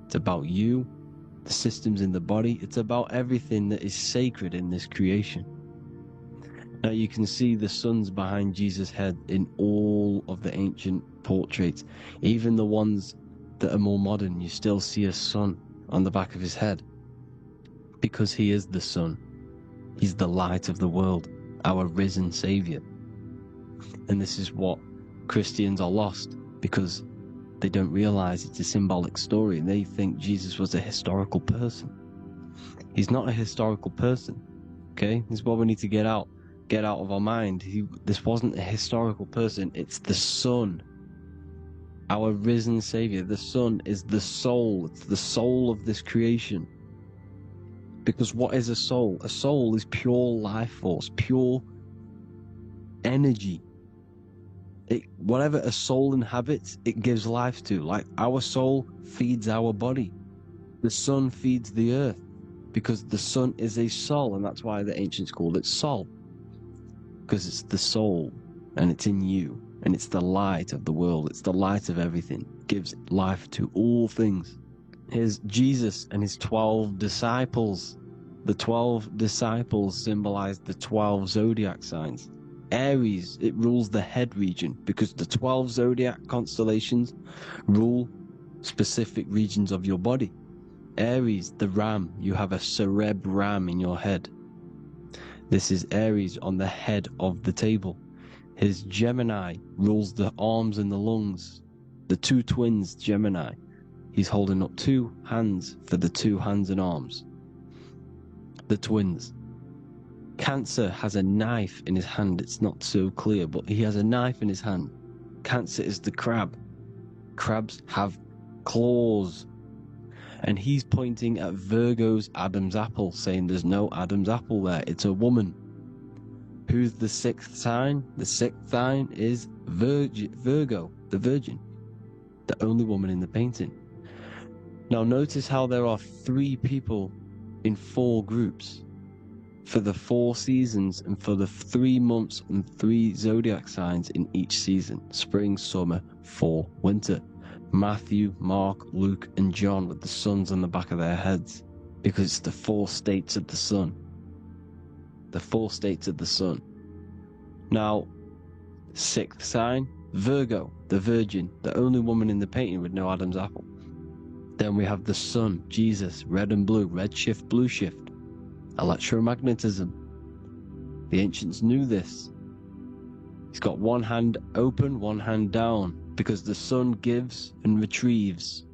S2: It's about you, the systems in the body. It's about everything that is sacred in this creation. Now you can see the suns behind Jesus' head in all of the ancient portraits. Even the ones that are more modern, you still see a sun on the back of his head. Because he is the sun. He's the light of the world, our risen Savior. And this is what Christians are lost, because they don't realize it's a symbolic story. They think Jesus was a historical person. He's not a historical person. Okay? This is what we need to get out of our mind. This wasn't a historical person. It's the Son, our risen Savior. The Son is the soul. It's the soul of this creation. Because what is a soul? A soul is pure life force, pure energy. Whatever a soul inhabits, it gives life to. Like our soul feeds our body. The sun feeds the earth, because the sun is a soul, and that's why the ancients called it Sol. Because it's the soul, and it's in you, and it's the light of the world. It's the light of everything. It gives life to all things. Here's Jesus and his 12 disciples. The 12 disciples symbolize the 12 zodiac signs. Aries, it rules the head region, because the 12 zodiac constellations rule specific regions of your body. Aries, the ram, you have a cerebrum in your head. This is Aries on the head of the table. His Gemini rules the arms and the lungs. The two twins, Gemini. He's holding up 2 hands for the 2 hands and arms. The twins. Cancer has a knife in his hand. It's not so clear, but he has a knife in his hand. Cancer is the crab. Crabs have claws. And he's pointing at Virgo's Adam's apple, saying there's no Adam's apple there. It's a woman. Who's the 6th sign? The 6th sign is Virgo, the Virgin. The only woman in the painting. Now notice how there are 3 people in 4 groups. For the 4 seasons and for the 3 months and 3 zodiac signs in each season. Spring, summer, fall, winter. Matthew, Mark, Luke, and John with the suns on the back of their heads, because it's the 4 states of the sun. The 4 states of the sun. Now, 6th sign, Virgo, the Virgin, the only woman in the painting with no Adam's apple. Then we have the sun, Jesus, red and blue, red shift, blue shift. Electromagnetism. The ancients knew this. He's got one hand open, one hand down. because the sun gives and retrieves.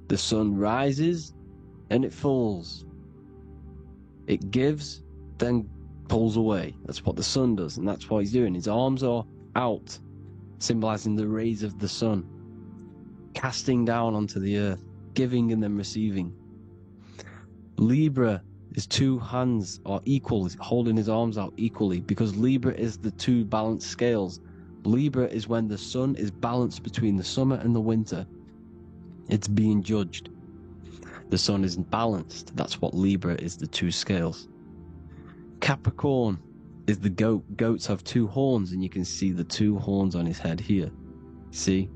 S2: The sun rises and it falls. It gives, then pulls away. That's what the sun does, and that's what he's doing. His arms are out, symbolizing the rays of the sun, casting down onto the earth, giving and then receiving. Libra, his two hands are equal, holding his arms out equally, because Libra is the two balanced scales. Libra is when the sun is balanced between the summer and the winter. It's being judged. The sun isn't balanced. That's what Libra is, the two scales. Capricorn is the goat. Goats have two horns, and you can see the two horns on his head here. See?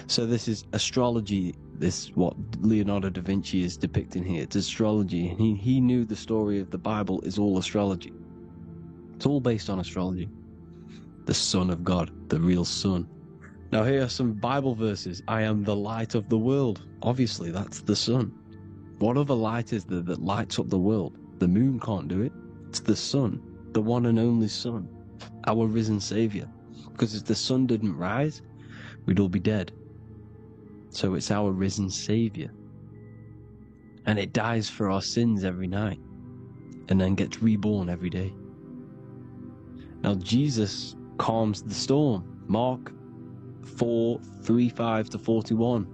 S2: So this is astrology. This what Leonardo da Vinci is depicting here. It's astrology. And he knew the story of the Bible is all astrology. It's all based on astrology. The Son of God, the real sun. Now here are some Bible verses. I am the light of the world. Obviously, that's the sun. What other light is there that lights up the world? The moon can't do it. It's the sun, the one and only Son, our risen Savior. Because if the sun didn't rise, we'd all be dead. So it's our risen Savior. And it dies for our sins every night, and then gets reborn every day. Now Jesus calms the storm. Mark 4:35-41.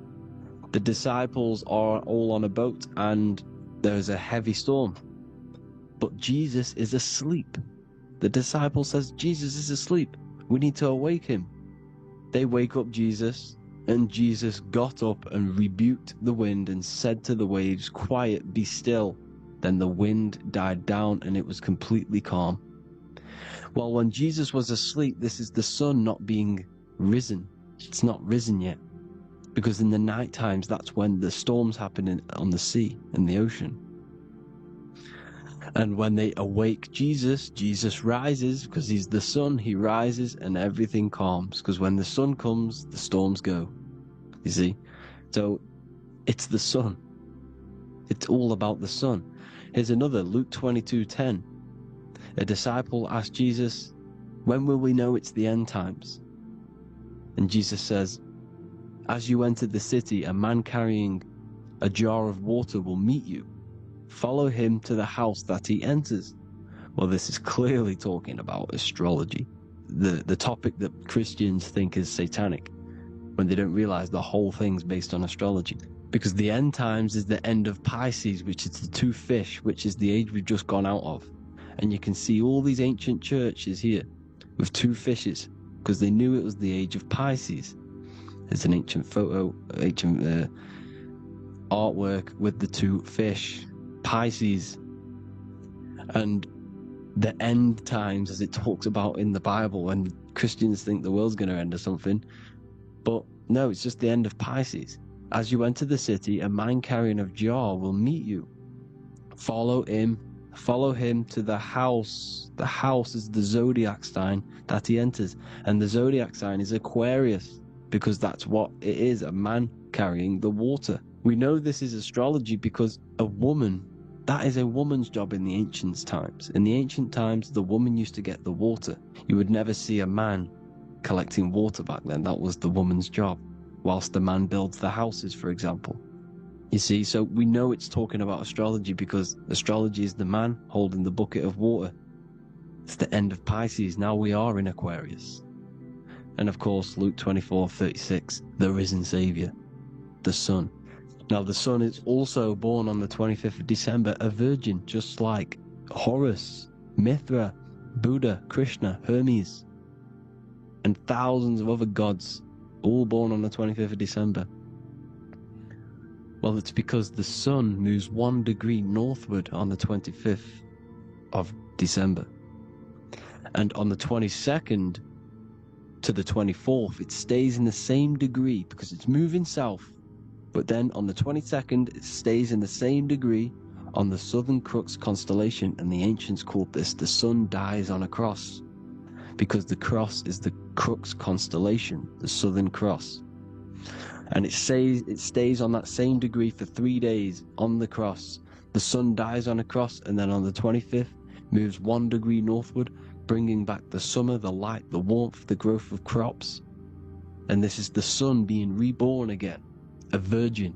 S2: The disciples are all on a boat, and there's a heavy storm. But Jesus is asleep. The disciple says, Jesus is asleep. We need to awake him. They wake up Jesus, and Jesus got up and rebuked the wind and said to the waves, quiet, be still. Then the wind died down and it was completely calm. Well, when Jesus was asleep, this is the sun not being risen. It's not risen yet. Because in the night times, that's when the storms happen on the sea, in the ocean. And when they awake Jesus, Jesus rises, because he's the sun, he rises and everything calms. Because when the sun comes, the storms go. You see? So it's the sun. It's all about the sun. Here's another, Luke 22:10. A disciple asked Jesus, when will we know it's the end times? And Jesus says, as you enter the city, a man carrying a jar of water will meet you. Follow him to the house that he enters. Well, this is clearly talking about astrology, the topic that Christians think is satanic, when they don't realize the whole thing's based on astrology. Because the end times is the end of Pisces, which is the two fish, which is the age we've just gone out of. And you can see all these ancient churches here with two fishes, because they knew it was the age of Pisces. There's an ancient photo, ancient artwork with the two fish, Pisces. And the end times, as it talks about in the Bible, when Christians think the world's going to end or something. But no, it's just the end of Pisces. As you enter the city, a man carrying a jar will meet you. Follow him to the house. The house is the zodiac sign that he enters. And the zodiac sign is Aquarius, because that's what it is, a man carrying the water. We know this is astrology because a woman, that is a woman's job in the ancient times. In the ancient times, the woman used to get the water. You would never see a man collecting water back then. That was the woman's job, whilst the man builds the houses, for example. You see, so we know it's talking about astrology because astrology is the man holding the bucket of water. It's the end of Pisces. Now we are in Aquarius. And of course, Luke 24:36, the risen Savior, the Son. Now the Son is also born on the 25th of December, a virgin, just like Horus, Mithra, Buddha, Krishna, Hermes, and thousands of other gods, all born on the 25th of December. Well, it's because the sun moves 1 degree northward on the 25th of December. And on the 22nd to the 24th, it stays in the same degree because it's moving south. But then on the 22nd, it stays in the same degree on the Southern Crux constellation. And the ancients called this the sun dies on a cross, because the cross is the Crux constellation, the Southern Cross. And it stays on that same degree for 3 days on the cross. The sun dies on a cross, and then on the 25th moves 1 degree northward, bringing back the summer, the light, the warmth, the growth of crops. And this is the sun being reborn again, a virgin,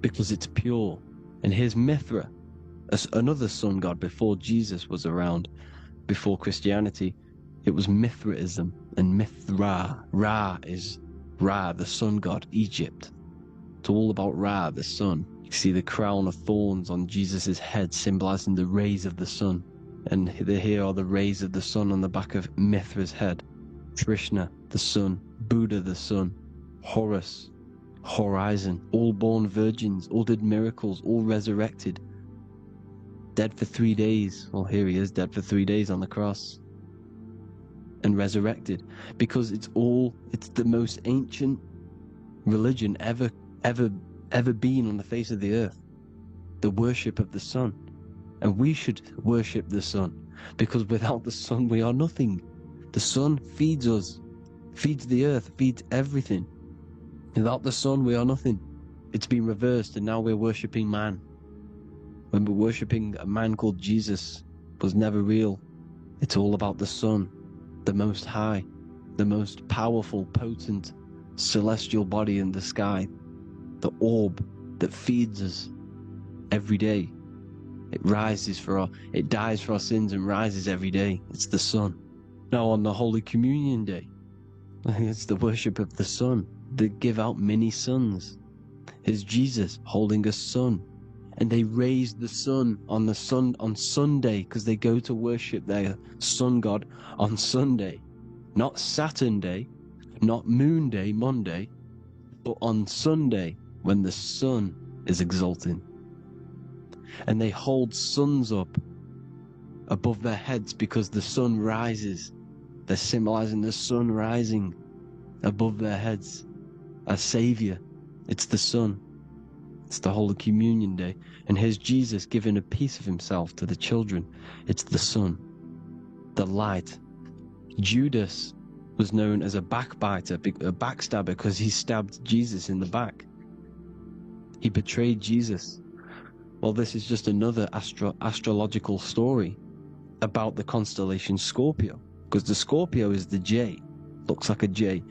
S2: because it's pure. And here's Mithra, another sun god before Jesus was around, before Christianity. It was Mithraism, and Mithra. Ra is Ra, the sun god, Egypt. It's all about Ra, the sun. You see the crown of thorns on Jesus' head, symbolizing the rays of the sun. And here are the rays of the sun on the back of Mithra's head. Krishna, the sun. Buddha, the sun. Horus, horizon. All born virgins, all did miracles, all resurrected. Dead for 3 days. Well, here he is, dead for 3 days on the cross. And resurrected. Because it's the most ancient religion ever been on the face of the earth. The worship of the sun. And we should worship the sun, because without the sun we are nothing. The sun feeds us, feeds the earth, feeds everything. Without the sun we are nothing. It's been reversed, and now we're worshipping man. When we're worshipping a man called Jesus, was never real. It's all about the sun, the most high, the most powerful, potent, celestial body in the sky, the orb that feeds us every day. It dies for our sins and rises every day. It's the sun. Now on the Holy Communion Day, it's the worship of the sun. They give out mini suns. It's Jesus holding a sun. And they raise the sun on Sunday, because they go to worship their sun god on Sunday. Not Saturn Day, not Moon Day, Monday, but on Sunday when the sun is exalting. And they hold suns up above their heads because the sun rises. They're symbolizing the sun rising above their heads as Savior. It's the sun. It's the Holy Communion Day. And here's Jesus giving a piece of himself to the children. It's the sun, the light. Judas was known as a backbiter, a backstabber, because he stabbed Jesus in the back. He betrayed Jesus. Well, this is just another astrological story about the constellation Scorpio, because the Scorpio is the J, looks like a J.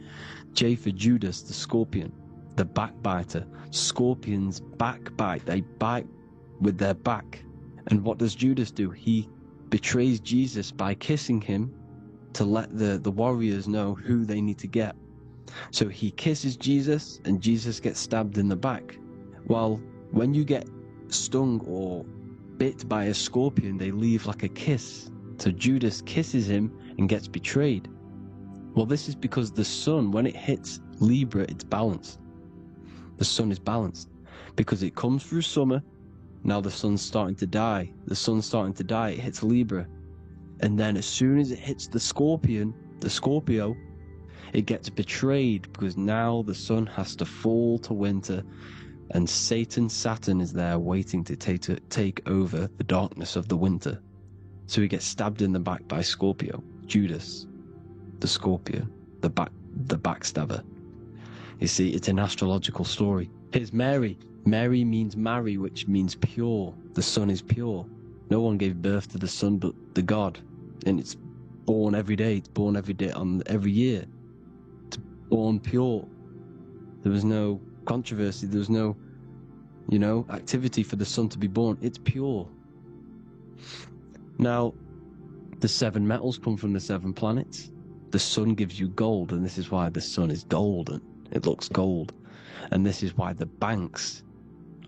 S2: J for Judas, the scorpion, the backbiter. Scorpions backbite, they bite with their back. And what does Judas do? He betrays Jesus by kissing him to let the warriors know who they need to get. So he kisses Jesus, and Jesus gets stabbed in the back. Well, when you get stung or bit by a scorpion, they leave like a kiss. So Judas kisses him and gets betrayed. Well, this is because the sun, when it hits Libra, it's balanced. The sun is balanced because it comes through summer. Now the sun's starting to die. The sun's starting to die. It hits Libra. And then as soon as it hits the Scorpio, it gets betrayed, because now the sun has to fall to winter. And Saturn is there waiting to take over the darkness of the winter. So he gets stabbed in the back by Scorpio. Judas, the scorpion, the backstabber. You see, it's an astrological story. Here's Mary. Mary means marry, which means pure. The sun is pure. No one gave birth to the sun but the God. And it's born every day. It's born every day on every year. It's born pure. There was no controversy. There was no, activity for the sun to be born. It's pure. Now, the 7 metals come from the 7 planets. The sun gives you gold, and this is why the sun is golden. It looks gold. And this is why the banks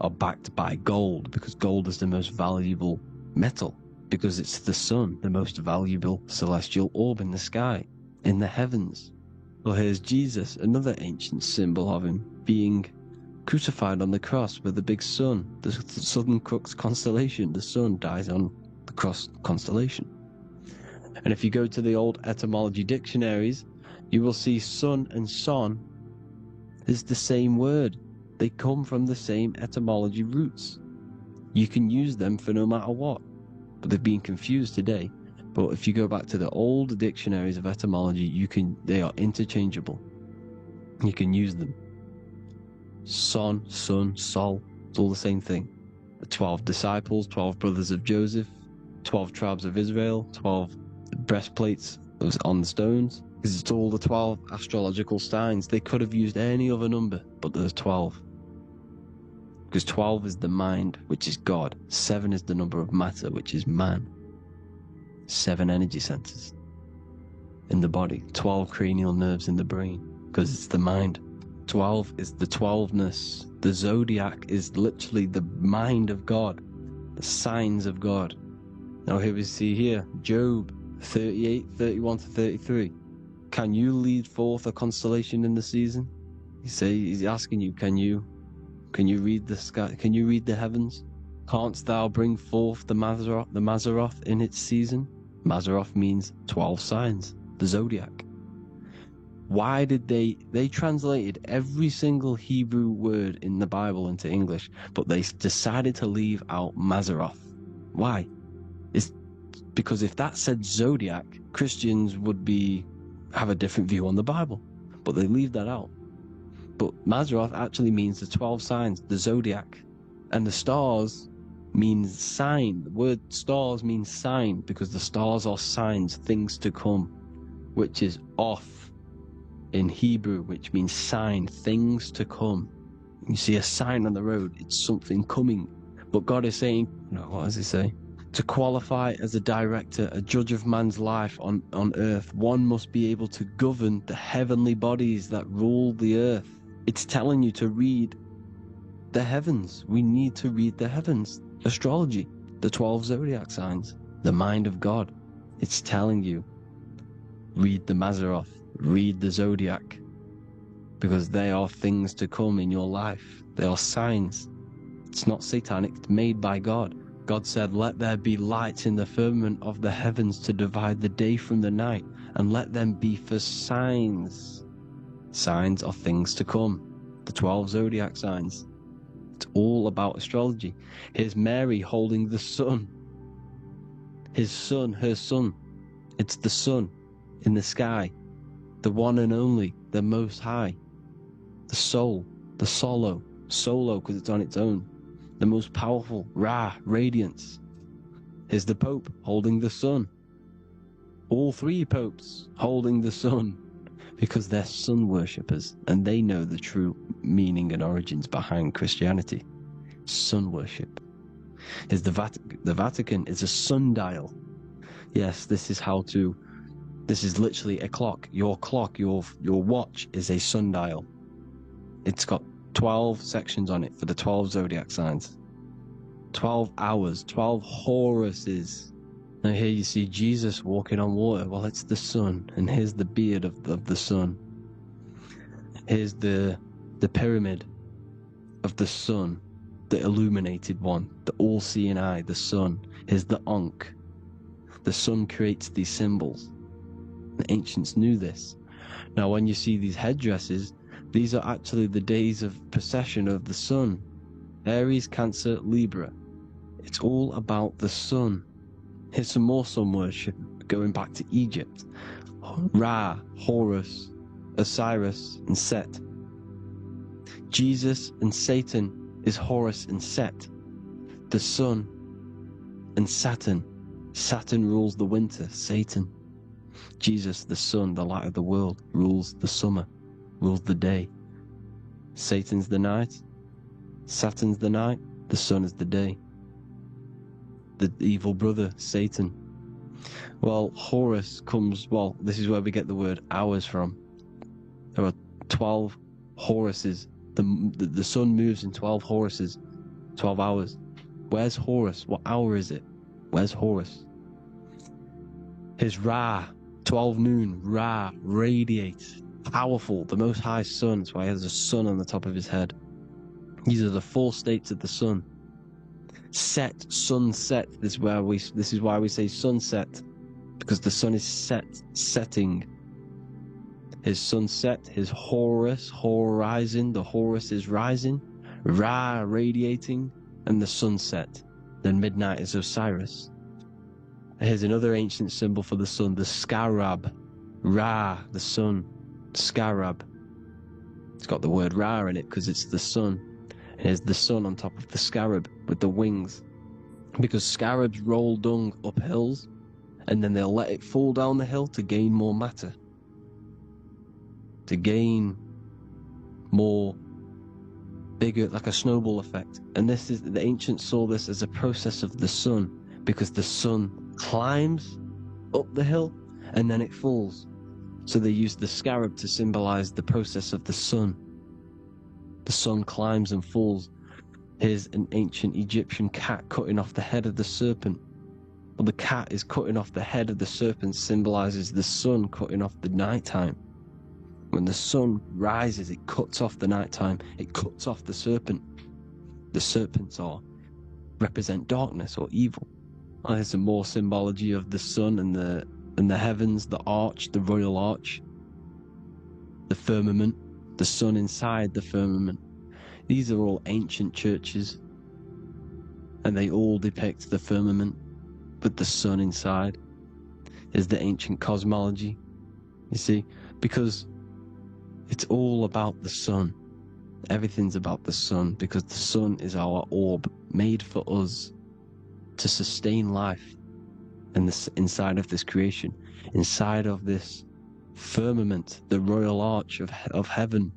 S2: are backed by gold, because gold is the most valuable metal, because it's the sun, the most valuable celestial orb in the sky, in the heavens. Well, here's Jesus, another ancient symbol of him being crucified on the cross with the big sun, the Southern Cross constellation. The sun dies on the cross constellation. And if you go to the old etymology dictionaries, you will see sun and son is the same word. They come from the same etymology roots. You can use them for no matter what, but they've been confused today. But if you go back to the old dictionaries of etymology, they are interchangeable. You can use them. Son, sun, sol, it's all the same thing. The 12 disciples, 12 brothers of Joseph, 12 tribes of Israel, 12 breastplates on the stones. Because it's all the 12 astrological signs. They could have used any other number, but there's 12. Because 12 is the mind, which is God. 7 is the number of matter, which is man. 7 energy centers in the body. 12 cranial nerves in the brain, because it's the mind. 12 is the 12ness. The zodiac is literally the mind of God, the signs of God. Now here we see here, Job 38, 31 to 33. Can you lead forth a constellation in the season? He's asking you, can you read the sky? Can you read the heavens? Canst thou bring forth the Mazzaroth in its season? Mazzaroth means 12 signs, the zodiac. Why did they translated every single Hebrew word in the Bible into English, but they decided to leave out Mazzaroth? Why? It's because if that said zodiac, Christians would have a different view on the Bible, but they leave that out. But Mazzaroth actually means the 12 signs, the zodiac, and the stars means sign. The word stars means sign because the stars are signs, things to come, which is off in Hebrew, which means sign, things to come. You see a sign on the road, it's something coming. But God is saying, no, what does he say? To qualify as a director, a judge of man's life on earth, one must be able to govern the heavenly bodies that rule the earth. It's telling you to read the heavens. We need to read the heavens. Astrology, the 12 zodiac signs, the mind of God. It's telling you, read the Mazzaroth, read the zodiac, because they are things to come in your life. They are signs. It's not satanic, it's made by God. God said, let there be lights in the firmament of the heavens to divide the day from the night, and let them be for signs. Signs are things to come. The 12 zodiac signs. It's all about astrology. Here's Mary holding the sun. His son, her son. It's the sun in the sky. The one and only, the most high. The soul, the solo because it's on its own. The most powerful, Ra, radiance. Here's the Pope holding the sun. All 3 popes holding the sun, because they're sun worshippers and they know the true meaning and origins behind Christianity. Sun worship. Here's the Vatican is a sundial. Yes, this is literally a clock. Your watch is a sundial. It's got 12 sections on it for the 12 zodiac signs. 12 hours, 12 Horuses. Now here you see Jesus walking on water. Well, it's the sun, and here's the beard of the sun. Here's the pyramid of the sun, the illuminated one, the all-seeing eye, the sun. Here's the Ankh. The sun creates these symbols. The ancients knew this. Now when you see these headdresses, these are actually the days of precession of the sun. Aries, Cancer, Libra. It's all about the sun. Here's some more sun worship, going back to Egypt. Ra, Horus, Osiris, and Set. Jesus and Satan is Horus and Set. The sun and Saturn. Saturn rules the winter, Satan. Jesus, the sun, the light of the world, rules the summer, rules the day. Satan's the night, Saturn's the night, the sun is the day. The evil brother, Satan. Well, Horus comes, this is where we get the word hours from. There are 12 Horuses. The sun moves in 12 Horuses, 12 hours. Where's Horus? What hour is it? Where's Horus? His Ra, 12 noon, Ra, radiates, powerful, the most high sun. That's why he has a sun on the top of his head. These are the 4 states of the sun. Set, sunset. This is why we say sunset, because the sun is setting. His sunset, his Horus, horizon. The Horus is rising, Ra radiating, and the sunset. Then midnight is Osiris. Here's another ancient symbol for the sun, the scarab. Ra, the sun, scarab. It's got the word Ra in it because it's the sun. Here's the sun on top of the scarab with the wings. Because scarabs roll dung up hills, and then they'll let it fall down the hill to gain more matter. to gain more, bigger, like a snowball effect. And this is, the ancients saw this as a process of the sun, because the sun climbs up the hill and then it falls. So they used the scarab to symbolize the process of the sun. The sun climbs and falls. Here's an ancient Egyptian cat cutting off the head of the serpent. Well, the cat is cutting off the head of the serpent, symbolizes the sun cutting off the nighttime. When the sun rises, it cuts off the nighttime. It cuts off the serpent. The serpents represent darkness or evil. Well, there's some more symbology of the sun and the heavens, the arch, the royal arch, the firmament, the sun inside the firmament. These are all ancient churches, and they all depict the firmament with the sun inside. Is the ancient cosmology, you see, because it's all about the sun. Everything's about the sun, because the sun is our orb, made for us to sustain life in this, inside of this creation, inside of this firmament, the royal arch of heaven.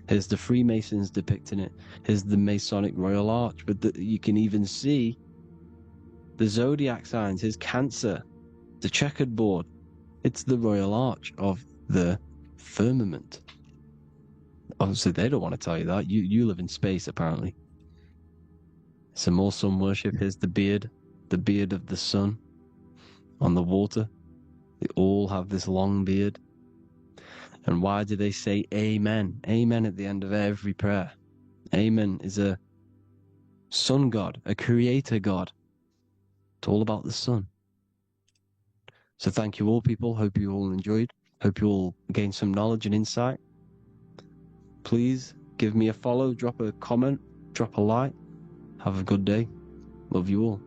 S2: Here's the Freemasons depicting it. Here's the Masonic royal arch, but you can even see the zodiac signs. Here's Cancer, the checkered board. It's the royal arch of the firmament. Obviously, they don't want to tell you that. You live in space, apparently. Some more sun worship. Here's the beard of the sun on the water. They all have this long beard. And why do they say amen? Amen at the end of every prayer. Amen is a sun god, a creator god. It's all about the sun. So thank you all, people. Hope you all enjoyed. Hope you all gained some knowledge and insight. Please give me a follow, drop a comment, drop a like. Have a good day. Love you all.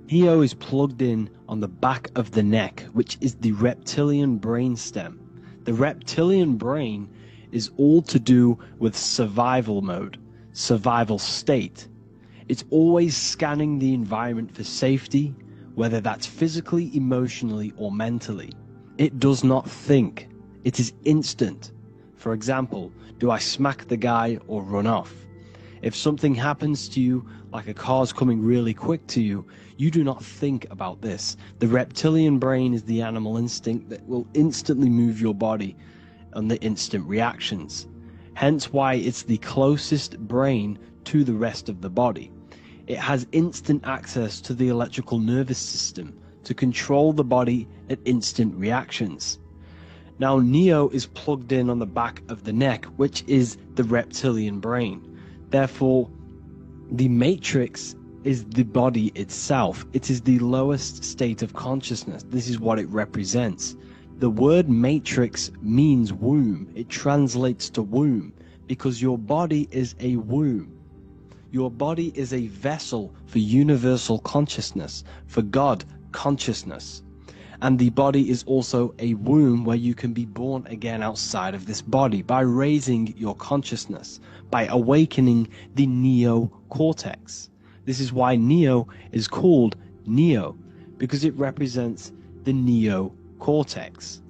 S2: Neo is plugged in on the back of the neck, which is the reptilian brain stem. The reptilian brain is all to do with survival mode, survival state. It's always scanning the environment for safety, whether that's physically, emotionally, or mentally. It does not think. It is instant. For example, do I smack the guy or run off? If something happens to you, like a car's coming really quick to you, you do not think about this. The reptilian brain is the animal instinct that will instantly move your body on the instant reactions. Hence why it's the closest brain to the rest of the body. It has instant access to the electrical nervous system to control the body at instant reactions. Now Neo is plugged in on the back of the neck, which is the reptilian brain. Therefore, the matrix is the body itself. It is the lowest state of consciousness. This is what it represents. The word matrix means womb. It translates to womb because your body is a womb. Your body is a vessel for universal consciousness, for God consciousness. And the body is also a womb where you can be born again outside of this body by raising your consciousness, by awakening the neocortex. This is why Neo is called Neo, because it represents the neocortex.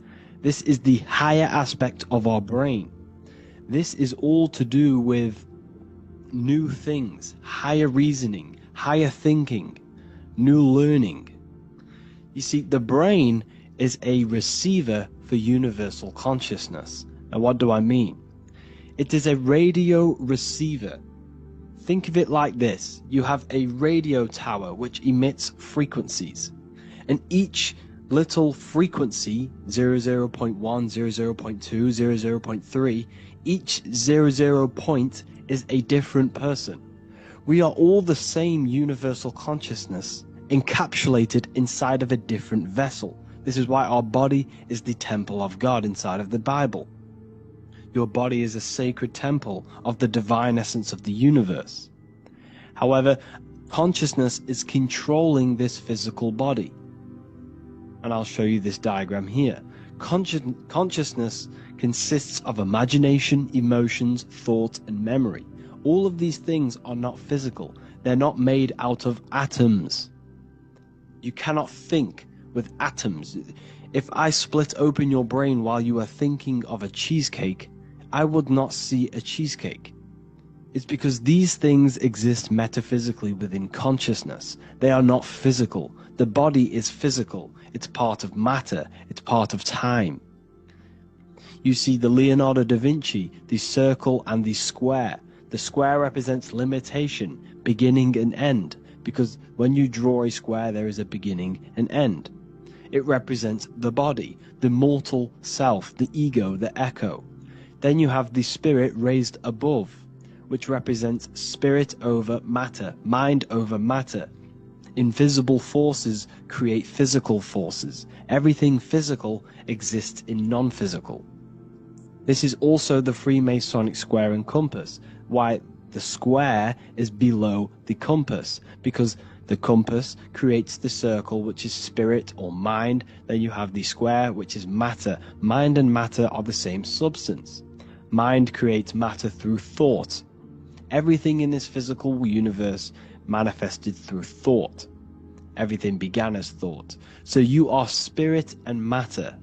S2: This is the higher aspect of our brain. This is all to do with new things, higher reasoning, higher thinking, new learning. You see, the brain is a receiver for universal consciousness. And what do I mean? It is a radio receiver. Think of it like this. You have a radio tower which emits frequencies. And each little frequency, 00.1, 00.2, 00.3, each 00 point is a different person. We are all the same universal consciousness, encapsulated inside of a different vessel. This is why our body is the temple of God inside of the Bible. Your body is a sacred temple of the divine essence of the universe. However, consciousness is controlling this physical body. And I'll show you this diagram here. Consciousness consists of imagination, emotions, thought, and memory. All of these things are not physical. They're not made out of atoms. You cannot think with atoms. If I split open your brain while you are thinking of a cheesecake, I would not see a cheesecake. It's because these things exist metaphysically within consciousness. They are not physical. The body is physical. It's part of matter. It's part of time. You see the Leonardo da Vinci, the circle and the square. The square represents limitation, beginning and end, because when you draw a square, there is a beginning and end. It represents the body, the mortal self, the ego, the echo. Then you have the spirit raised above, which represents spirit over matter, mind over matter. Invisible forces create physical forces. Everything physical exists in non-physical. This is also the Freemasonic square and compass, why the square is below the compass, because the compass creates the circle, which is spirit or mind. Then you have the square, which is matter. Mind and matter are the same substance. Mind creates matter through thought. Everything in this physical universe manifested through thought. Everything began as thought. So you are spirit and matter.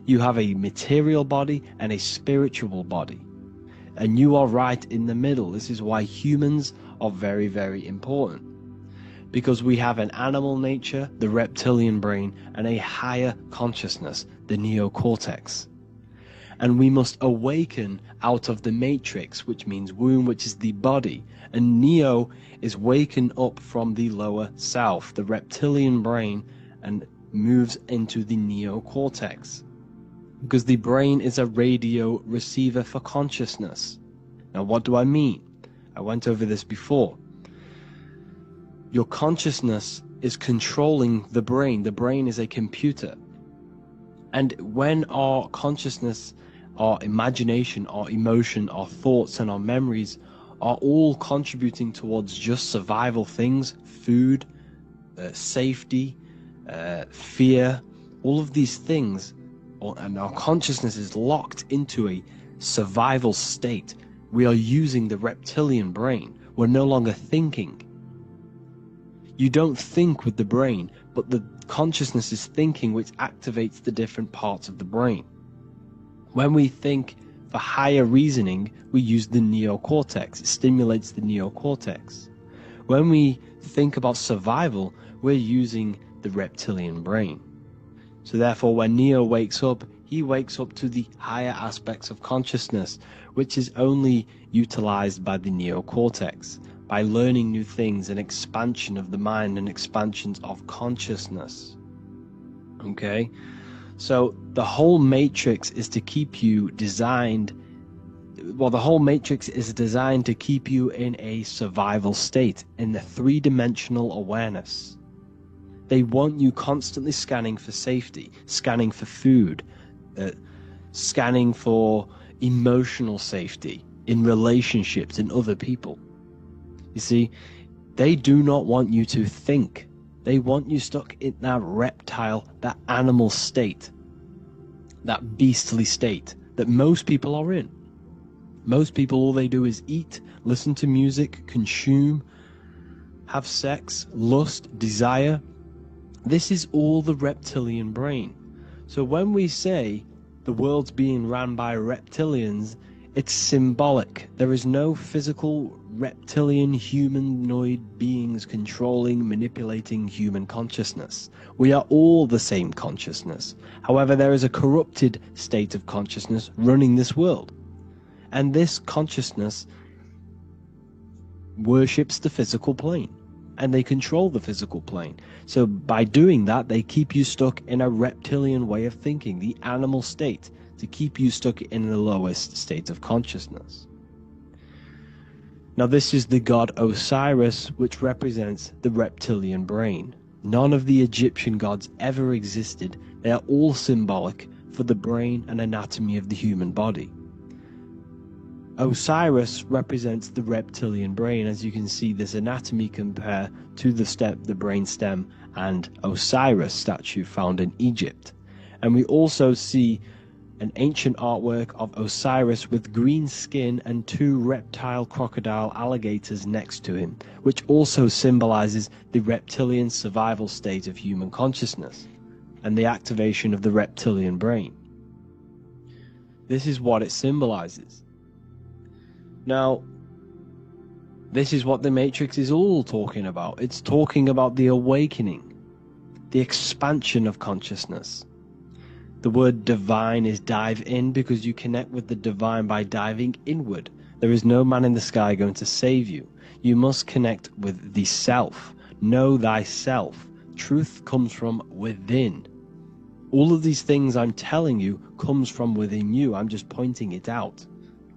S2: You have a material body and a spiritual body. And you are right in the middle. This is why humans are very, very important. Because we have an animal nature, the reptilian brain, and a higher consciousness, the neocortex. And we must awaken out of the matrix, which means womb, which is the body. And neo is waken up from the lower self, the reptilian brain, and moves into the neocortex. Because the brain is a radio receiver for consciousness. Now, what do I mean? I went over this before. Your consciousness is controlling the brain. The brain is a computer. And when our consciousness, our imagination, our emotion, our thoughts, and our memories are all contributing towards just survival things, food, safety, fear, all of these things, and our consciousness is locked into a survival state, we are using the reptilian brain. We're no longer thinking. You don't think with the brain, but the consciousness is thinking, which activates the different parts of the brain. When we think for higher reasoning, we use the neocortex. It stimulates the neocortex. When we think about survival, we're using the reptilian brain. So therefore, when Neo wakes up, he wakes up to the higher aspects of consciousness, which is only utilized by the neocortex, by learning new things and expansion of the mind and expansions of consciousness. Okay? So the whole matrix is to keep you designed, the whole matrix is designed to keep you in a survival state, in the three-dimensional awareness. They want you constantly scanning for safety, scanning for food, scanning for emotional safety in relationships, in other people. You see, they do not want you to think. They want you stuck in that reptile, that animal state, that beastly state that most people are in. Most people, all they do is eat, listen to music, consume, have sex, lust, desire. This is all the reptilian brain. So when we say the world's being ran by reptilians, it's symbolic. There is no physical reptilian humanoid beings controlling, manipulating human consciousness. We are all the same consciousness. However, there is a corrupted state of consciousness running this world. And this consciousness worships the physical plane. And they control the physical plane. So by doing that, they keep you stuck in a reptilian way of thinking, the animal state, to keep you stuck in the lowest state of consciousness. Now this is the god Osiris, which represents the reptilian brain. None of the Egyptian gods ever existed. They are all symbolic for the brain and anatomy of the human body. Osiris represents the reptilian brain. As you can see, this anatomy compare to the brain stem and Osiris statue found in Egypt. And we also see an ancient artwork of Osiris with green skin and two reptile crocodile alligators next to him, which also symbolizes the reptilian survival state of human consciousness and the activation of the reptilian brain. This is what it symbolizes. Now, this is what the Matrix is all talking about. It's talking about the awakening, the expansion of consciousness. The word divine is dive in because you connect with the divine by diving inward. There is no man in the sky going to save you. You must connect with the self. Know thyself. Truth comes from within. All of these things I'm telling you comes from within you. I'm just pointing it out.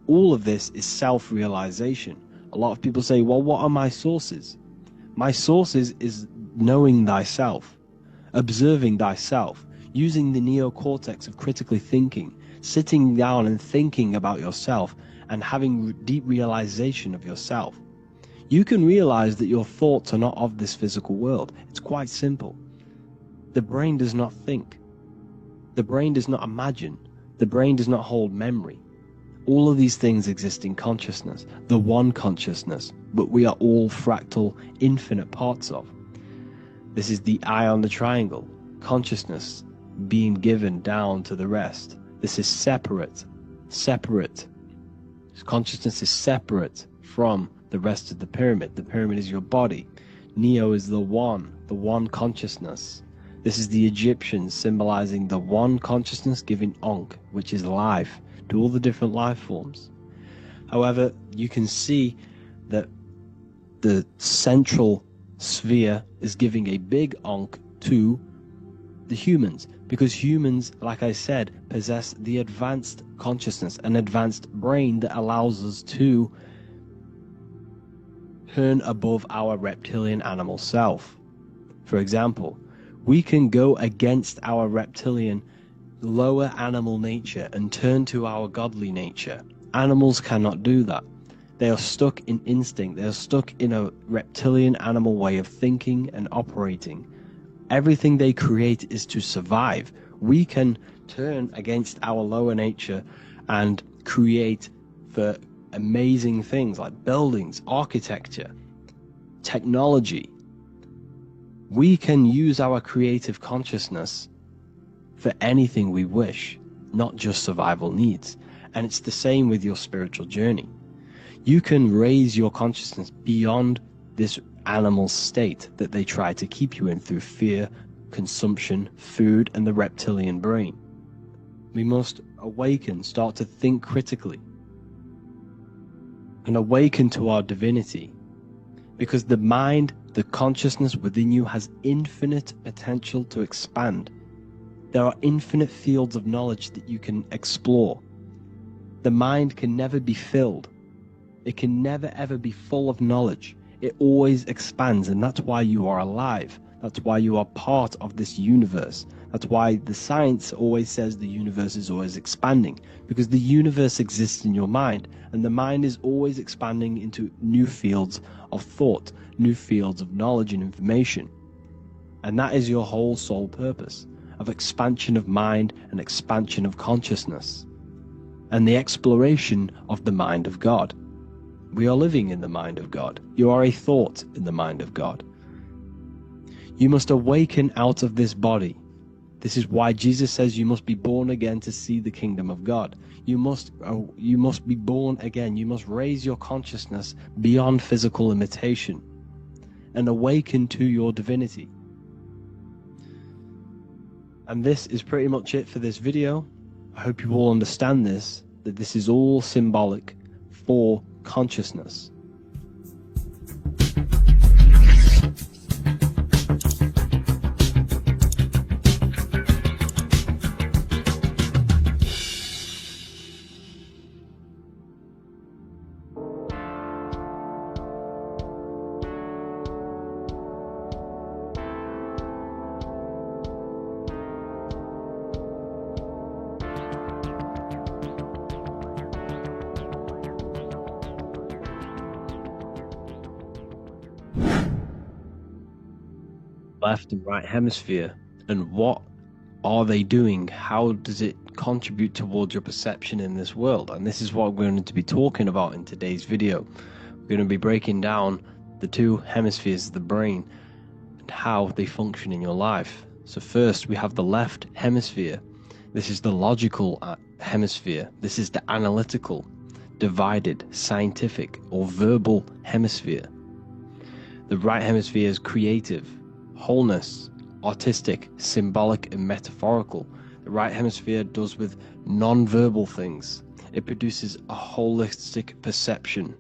S2: All of this is self-realization. A lot of people say, well, what are my sources? My sources is knowing thyself, observing thyself, using the neocortex of critically thinking, sitting down and thinking about yourself and having deep realization of yourself. You can realize that your thoughts are not of this physical world. It's quite simple. The brain does not think. The brain does not imagine. The brain does not hold memory. All of these things exist in consciousness, the one consciousness, but we are all fractal, infinite parts of. This is the eye on the triangle, consciousness being given down to the rest. This is separate. Consciousness is separate from the rest of the pyramid. The pyramid is your body. Neo is the one consciousness. This is the Egyptians symbolizing the one consciousness giving Ankh, which is life, to all the different life forms. However, you can see that the central sphere is giving a big Ankh to the humans, because humans, like I said, possess the advanced consciousness, an advanced brain that allows us to turn above our reptilian animal self. For example, we can go against our reptilian lower animal nature and turn to our godly nature. Animals cannot do that. They are stuck in instinct. They are stuck in a reptilian animal way of thinking and operating. Everything they create is to survive. We can turn against our lower nature and create for amazing things like buildings, architecture, technology. We can use our creative consciousness for anything we wish, not just survival needs. And it's the same with your spiritual journey. You can raise your consciousness beyond this animal state that they try to keep you in through fear, consumption, food, and the reptilian brain. We must awaken, start to think critically, and awaken to our divinity, because the mind, the consciousness within you has infinite potential to expand. There are infinite fields of knowledge that you can explore. The mind can never be filled. It can never ever be full of knowledge. It always expands, and that's why you are alive. That's why you are part of this universe. That's why the science always says the universe is always expanding, because the universe exists in your mind, and the mind is always expanding into new fields of thought, new fields of knowledge and information. And that is your whole sole purpose, of expansion of mind and expansion of consciousness, and the exploration of the mind of God. We are living in the mind of God. You are a thought in the mind of God. You must awaken out of this body. This is why Jesus says you must be born again to see the kingdom of God. You must be born again. You must raise your consciousness beyond physical limitation and awaken to your divinity. And this is pretty much it for this video. I hope you all understand this, that this is all symbolic for consciousness. Left and right hemisphere, and what are they doing? How does it contribute towards your perception in this world? And this is what we're going to be talking about in today's video. We're going to be breaking down the two hemispheres of the brain and how they function in your life. So first, we have the left hemisphere. This is the logical hemisphere. This is the analytical, divided, scientific, or verbal hemisphere. The right hemisphere is creative, wholeness, artistic, symbolic, and metaphorical. The right hemisphere does with non-verbal things. It produces a holistic perception.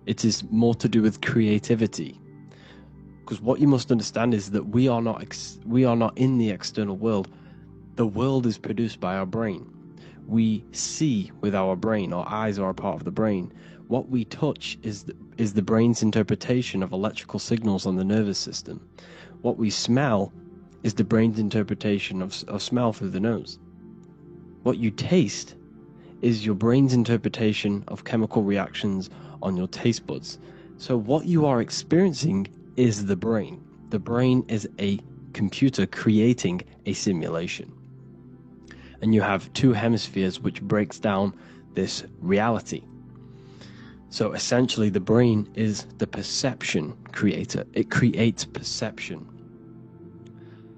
S2: It is more to do with creativity. Because what you must understand is that we are not in the external world. The world is produced by our brain. We see with our brain. Our eyes are a part of the brain. What we touch is the brain's interpretation of electrical signals on the nervous system. What we smell is the brain's interpretation of smell through the nose. What you taste is your brain's interpretation of chemical reactions on your taste buds. So what you are experiencing is the brain. The brain is a computer creating a simulation. And you have two hemispheres which breaks down this reality. So essentially the brain is the perception creator. It creates perception.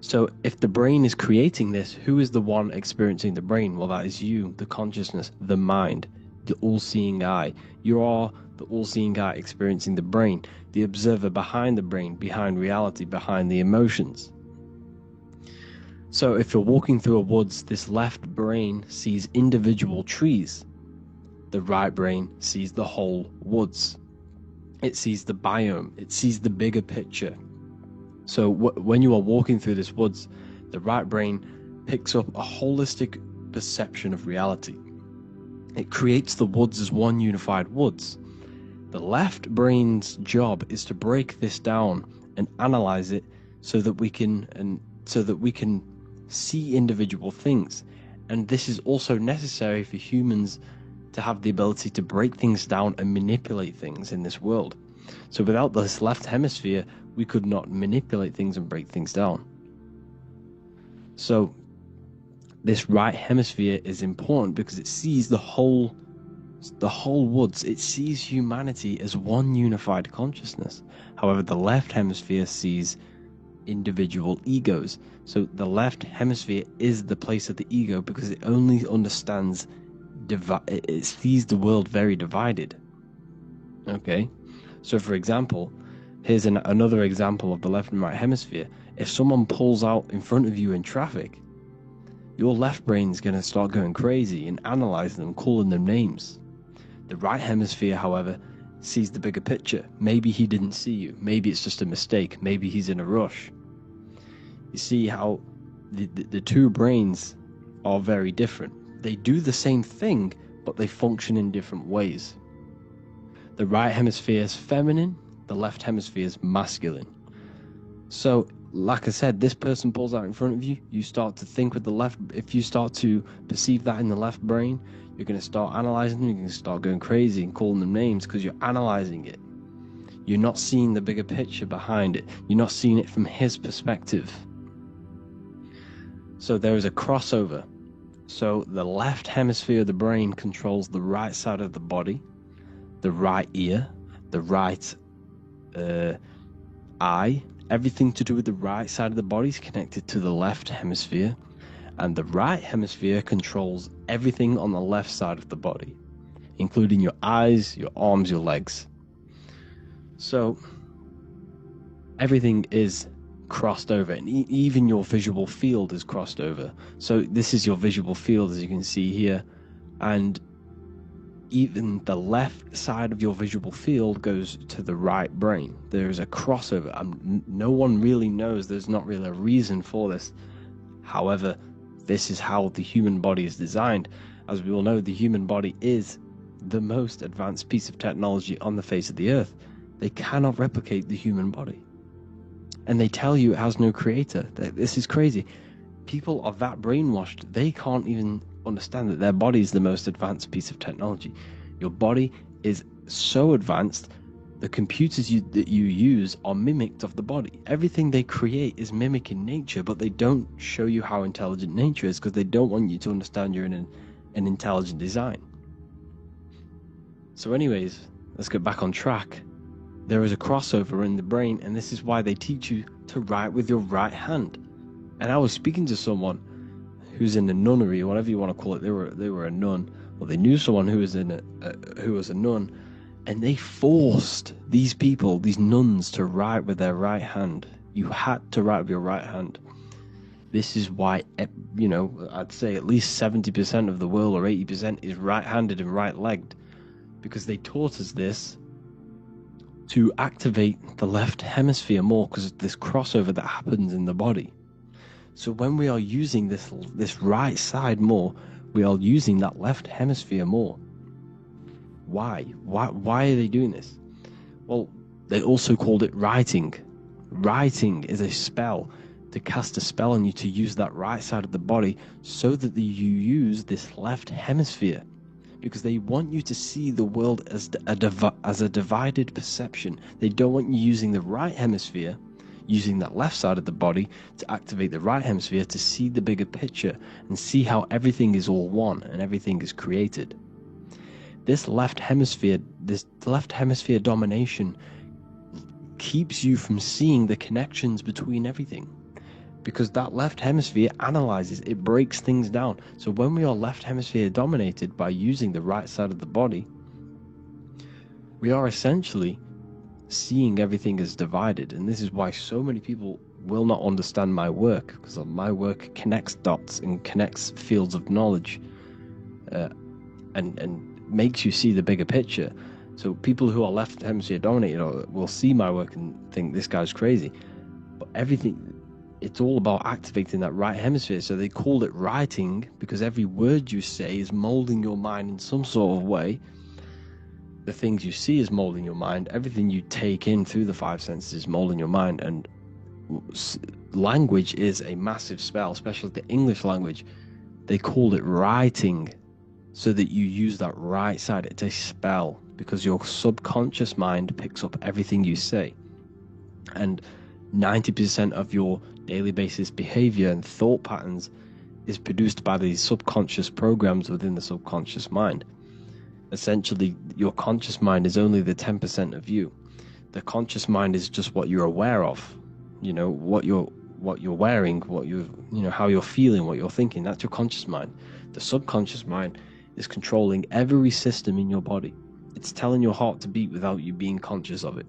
S2: So if the brain is creating this, who is the one experiencing the brain? Well, that is you, the consciousness, the mind, the all-seeing eye. You are the all-seeing eye experiencing the brain, the observer behind the brain, behind reality, behind the emotions. So if you're walking through a woods, this left brain sees individual trees. The right brain sees the whole woods. It sees the biome. It sees the bigger picture. So when you are walking through this woods, the right brain picks up a holistic perception of reality. It creates the woods as one unified woods. The left brain's job is to break this down and analyze it so that we can see individual things. And this is also necessary for humans to have the ability to break things down and manipulate things in this world. So without this left hemisphere, we could not manipulate things and break things down. So this right hemisphere is important because it sees the whole woods. It sees humanity as one unified consciousness. However, the left hemisphere sees individual egos. So the left hemisphere is the place of the ego because it only understands it sees the world very divided. Okay, so for example, here's another example of the left and right hemisphere. If someone pulls out in front of you in traffic, your left brain's going to start going crazy and analyzing them, calling them names. The right hemisphere, however, sees the bigger picture. Maybe he didn't see you. Maybe it's just a mistake. Maybe he's in a rush. You see how the two brains are very different. They do the same thing, but they function in different ways. The right hemisphere is feminine, the left hemisphere is masculine. So, like I said, this person pulls out in front of you, you start to think with the left. If you start to perceive that in the left brain, you're going to start analyzing them, you're going to start going crazy and calling them names because you're analyzing it. You're not seeing the bigger picture behind it. You're not seeing it from his perspective. So there is a crossover. So the left hemisphere of the brain controls the right side of the body, the right ear, the right eye. Everything to do with the right side of the body is connected to the left hemisphere, and the right hemisphere controls everything on the left side of the body, including your eyes, your arms, your legs. So everything is crossed over, and even your visual field is crossed over. So this is your visual field, as you can see here, and even the left side of your visual field goes to the right brain. There's a crossover. No one really knows. There's not really a reason for this. However, this is how the human body is designed. As we all know, the human body is the most advanced piece of technology on the face of the earth. They cannot replicate the human body. And they tell you it has no creator. This is crazy. People are that brainwashed, they can't even understand that their body is the most advanced piece of technology. Your body is so advanced The computers that you use are mimicked of the body. Everything they create is mimicking nature, but they don't show you how intelligent nature is because they don't want you to understand you're in an intelligent design. So anyways, let's get back on track. There is a crossover in the brain, and this is why they teach you to write with your right hand. And I was speaking to someone who's in a nunnery, or whatever you want to call it. They were a nun, or they knew someone who was who was a nun, and they forced these people, these nuns, to write with their right hand. You had to write with your right hand. This is why, I'd say at least 70% of the world, or 80%, is right-handed and right-legged, because they taught us this to activate the left hemisphere more, because of this crossover that happens in the body. So when we are using this right side more, we are using that left hemisphere more. Why? Why are they doing this? Well, they also called it writing. Writing is a spell, to cast a spell on you to use that right side of the body so that you use this left hemisphere, because they want you to see the world as a divided perception. They don't want you using the right hemisphere, using that left side of the body to activate the right hemisphere to see the bigger picture and see how everything is all one and everything is created. This left hemisphere domination keeps you from seeing the connections between everything, because that left hemisphere analyzes, it breaks things down. So when we are left hemisphere dominated by using the right side of the body, we are essentially seeing everything as divided. And this is why so many people will not understand my work, because my work connects dots and connects fields of knowledge, and makes you see the bigger picture. So people who are left hemisphere dominated will see my work and think this guy's crazy, but it's all about activating that right hemisphere. So they called it writing because every word you say is molding your mind in some sort of way. The things you see is molding your mind. Everything you take in through the five senses is molding your mind. And language is a massive spell, especially the English language. They called it writing so that you use that right side. It's a spell because your subconscious mind picks up everything you say. And 90% of your daily basis behavior and thought patterns is produced by these subconscious programs within the subconscious mind. Essentially, your conscious mind is only the 10% of you. The conscious mind is just what you're aware of, what you're wearing, how you're feeling, what you're thinking. That's your conscious mind. The subconscious mind is controlling every system in your body. It's telling your heart to beat without you being conscious of it.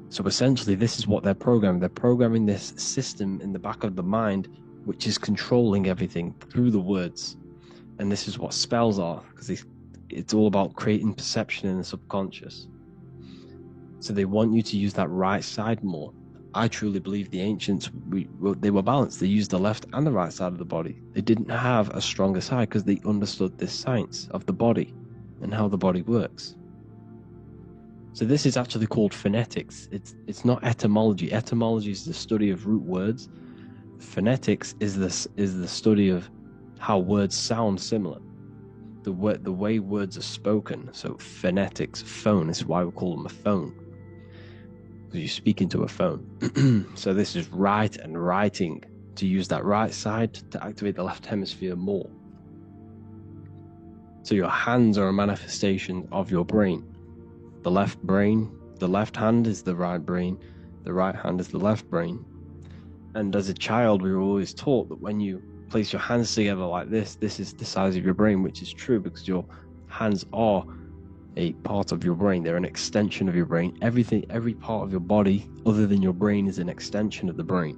S2: So essentially, this is what they're programming. They're programming this system in the back of the mind, which is controlling everything through the words. And this is what spells are, because it's all about creating perception in the subconscious. So they want you to use that right side more. I truly believe the ancients, they were balanced. They used the left and the right side of the body. They didn't have a stronger side because they understood this science of the body and how the body works. So this is actually called phonetics. It's not etymology. Etymology is the study of root words. Phonetics is the study of how words sound similar, the way words are spoken. So phonetics, phone, is why we call them a phone, because you speak into a phone. So this is write and writing, to use that right side to activate the left hemisphere more. So your hands are a manifestation of your brain. The left hand is the right brain, the right hand is the left brain. And as a child, we were always taught that when you place your hands together like this is the size of your brain, which is true because your hands are a part of your brain. They're an extension of your brain. Every part of your body other than your brain is an extension of the brain.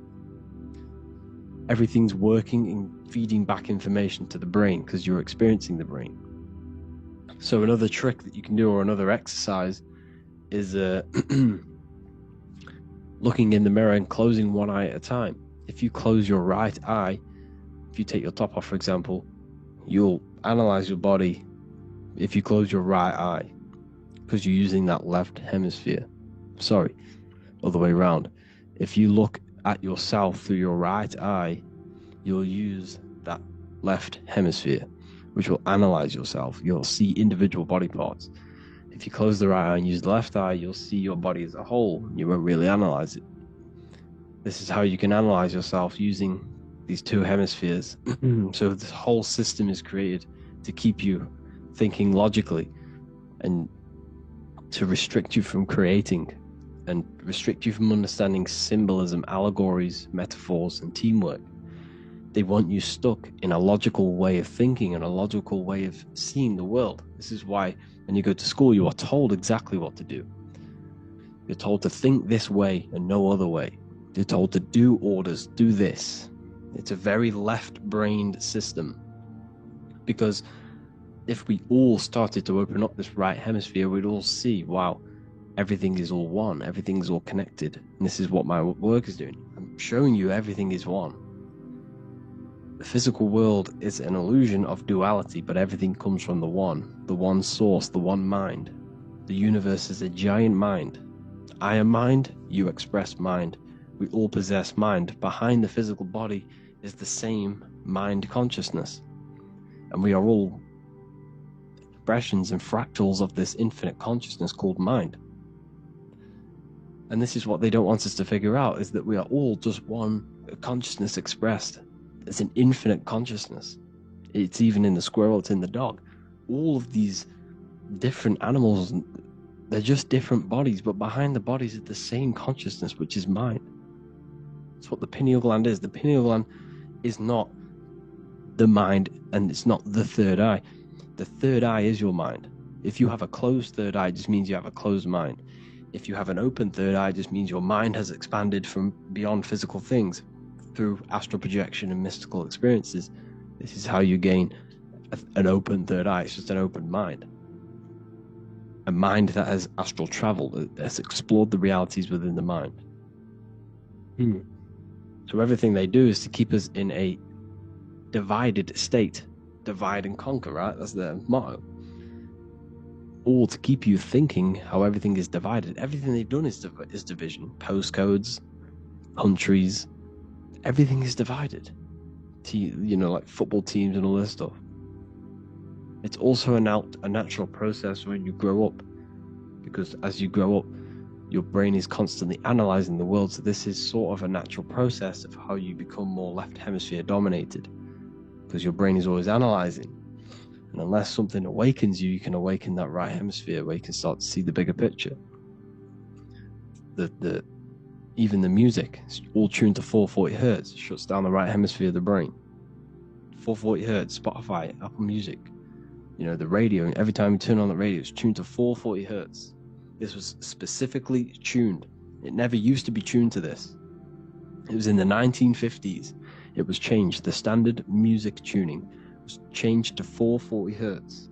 S2: Everything's working and feeding back information to the brain because you're experiencing the brain. So another trick that you can do, or another exercise, is looking in the mirror and closing one eye at a time. If you close your right eye, if you take your top off, for example, you'll analyze your body if you close your right eye, because you're using that left hemisphere. Sorry, other way around. If you look at yourself through your right eye, you'll use that left hemisphere, which will analyze yourself. You'll see individual body parts. If you close the right eye and use the left eye, you'll see your body as a whole. You won't really analyze it. This is how you can analyze yourself using these two hemispheres. So this whole system is created to keep you thinking logically and to restrict you from creating and restrict you from understanding symbolism, allegories, metaphors, and teamwork. They want you stuck in a logical way of thinking and a logical way of seeing the world. This is why when you go to school, you are told exactly what to do. You're told to think this way and no other way. You're told to do orders, do this. It's a very left-brained system. Because if we all started to open up this right hemisphere, we'd all see, wow, everything is all one, everything is all connected. And this is what my work is doing. I'm showing you everything is one. The physical world is an illusion of duality, but everything comes from the one source, the one mind. The universe is a giant mind. I am mind, you express mind. We all possess mind. Behind the physical body is the same mind consciousness. And we are all expressions and fractals of this infinite consciousness called mind. And this is what they don't want us to figure out, is that we are all just one consciousness expressed. It's an infinite consciousness. It's even in the squirrel, it's in the dog. All of these different animals, they're just different bodies, but behind the bodies is the same consciousness, which is mind. That's what the pineal gland is. The pineal gland is not the mind, and it's not the third eye. The third eye is your mind. If you have a closed third eye, it just means you have a closed mind. If you have an open third eye, it just means your mind has expanded from beyond physical things through astral projection and mystical experiences. This is how you gain an open third eye. It's just an open mind. A mind that has astral traveled, that has explored the realities within the mind. So everything they do is to keep us in a divided state. Divide and conquer, right? That's their motto. All to keep you thinking how everything is divided. Everything they've done is division. Postcodes, countries, everything is divided. Like football teams and all this stuff. It's also a natural process when you grow up, because as you grow up, your brain is constantly analyzing the world. So this is sort of a natural process of how you become more left hemisphere dominated, because your brain is always analyzing. And unless something awakens you, you can awaken that right hemisphere where you can start to see the bigger picture. Even the music, it's all tuned to 440 hertz, shuts down the right hemisphere of the brain. 440 hertz, Spotify, Apple Music, the radio, every time you turn on the radio, it's tuned to 440 hertz. This was specifically tuned. It never used to be tuned to this. It was in the 1950s. It was changed. The standard music tuning was changed to 440 hertz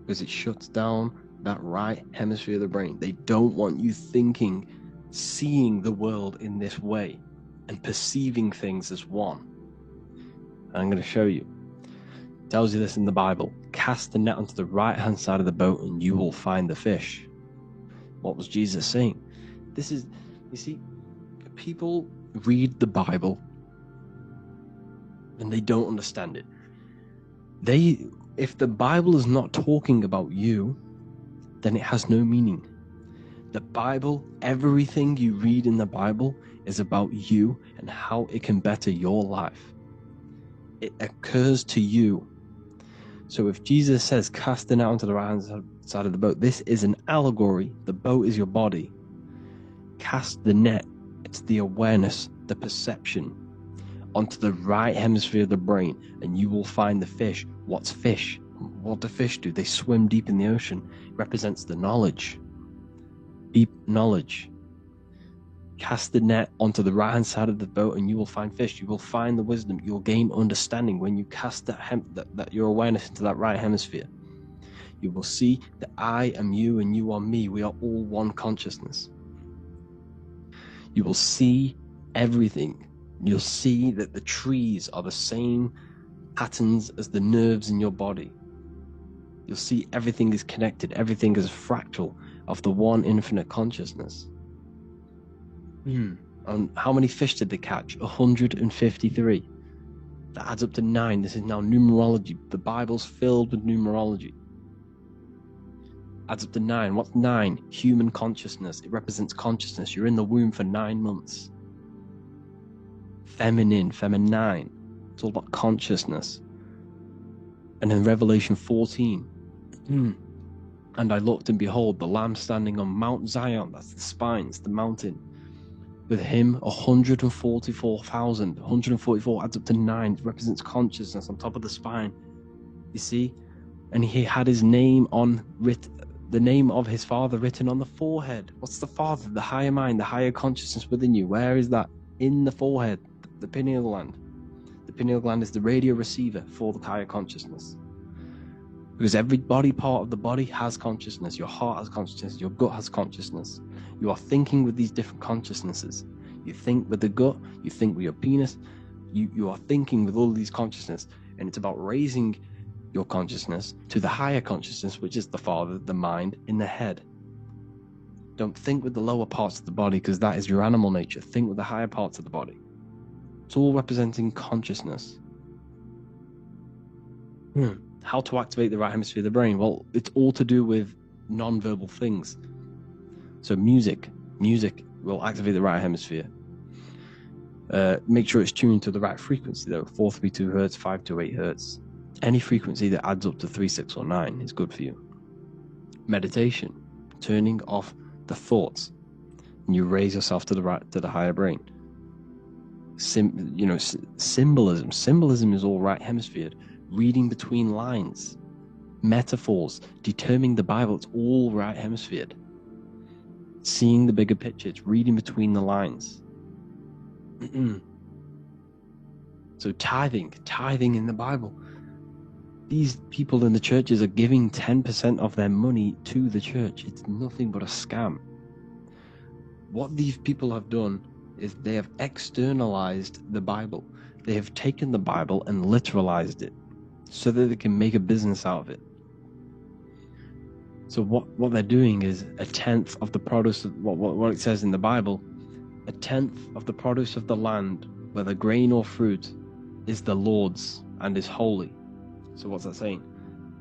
S2: because it shuts down that right hemisphere of the brain. They don't want you thinking, seeing the world in this way and perceiving things as one. And I'm going to show you. It tells you this in the Bible. Cast the net onto the right hand side of the boat and you will find the fish. What was Jesus saying? You see, people read the Bible and they don't understand it. If the Bible is not talking about you, then it has no meaning. The Bible, everything you read in the Bible is about you and how it can better your life. It occurs to you. So if Jesus says, cast the net onto the right hand side of the boat, this is an allegory. The boat is your body. Cast the net, it's the awareness, the perception, onto the right hemisphere of the brain, and you will find the fish. What's fish? What do fish do? They swim deep in the ocean. It represents the knowledge. Deep knowledge. Cast the net onto the right hand side of the boat and you will find fish. You will find the wisdom. You'll gain understanding when you cast that your awareness into that right hemisphere. You will see that I am you and you are me. We are all one consciousness. You will see everything. You'll see that the trees are the same patterns as the nerves in your body. You'll see everything is connected. Everything is a fractal of the one infinite consciousness. And how many fish did they catch? 153. That adds up to 9. This is now numerology. The Bible's filled with numerology. adds up to 9. What's 9? Human consciousness. It represents consciousness. You're in the womb for 9 months. Feminine. It's all about consciousness. And in Revelation 14, and I looked, and behold, the Lamb standing on Mount Zion, that's the spines, the mountain, with him 144,000. 144 adds up to 9. It represents consciousness on top of the spine. You see? And he had his name the name of his Father written on the forehead. What's the Father? The higher mind, the higher consciousness within you. Where is that? In the forehead, the pineal gland. The pineal gland is the radio receiver for the higher consciousness. Because every body part of the body has consciousness. Your heart has consciousness. Your gut has consciousness. You are thinking with these different consciousnesses. You think with the gut. You think with your penis. You are thinking with all of these consciousness. And it's about raising your consciousness to the higher consciousness, which is the Father, the mind, in the head. Don't think with the lower parts of the body, because that is your animal nature. Think with the higher parts of the body. It's all representing consciousness. How to activate the right hemisphere of the brain? Well, it's all to do with non-verbal things. So music will activate the right hemisphere. Make sure it's tuned to the right frequency though. 432 hertz, 528 hertz. Any frequency that adds up to 3, 6, or 9 is good for you. Meditation, turning off the thoughts, and you raise yourself to the higher brain. Symbolism. Symbolism is all right hemisphered. Reading between lines, metaphors, determining the Bible, it's all right hemisphered. Seeing the bigger picture, it's reading between the lines. So tithing in the Bible. These people in the churches are giving 10% of their money to the church. It's nothing but a scam. What these people have done is they have externalized the Bible. They have taken the Bible and literalized it, so that they can make a business out of it. So what they're doing is 1/10 of the produce of what it says in the Bible, 1/10 of the produce of the land, whether grain or fruit, is the Lord's and is holy. So what's that saying?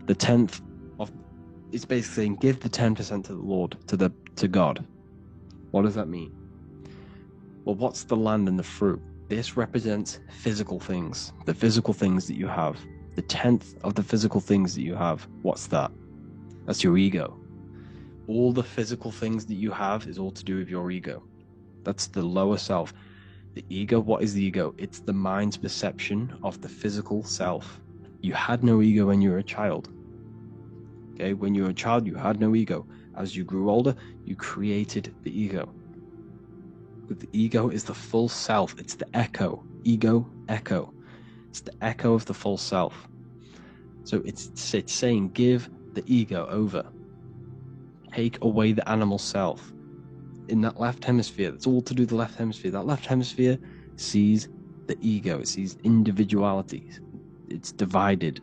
S2: The 1/10 of, it's basically saying give the 10% to the Lord, to God. What does that mean? Well, what's the land and the fruit? This represents physical things, the physical things that you have. The 1/10 of the physical things that you have, what's that? That's your ego. All the physical things that you have is all to do with your ego. That's the lower self. The ego, what is the ego? It's the mind's perception of the physical self. You had no ego when you were a child. Okay, when you were a child, you had no ego. As you grew older, you created the ego. But the ego is the full self. It's the echo. Ego, echo. It's the echo of the full self. So it's saying give the ego over. Take away the animal self. In that left hemisphere, that's all to do with the left hemisphere. That left hemisphere sees the ego. It sees individuality. It's divided.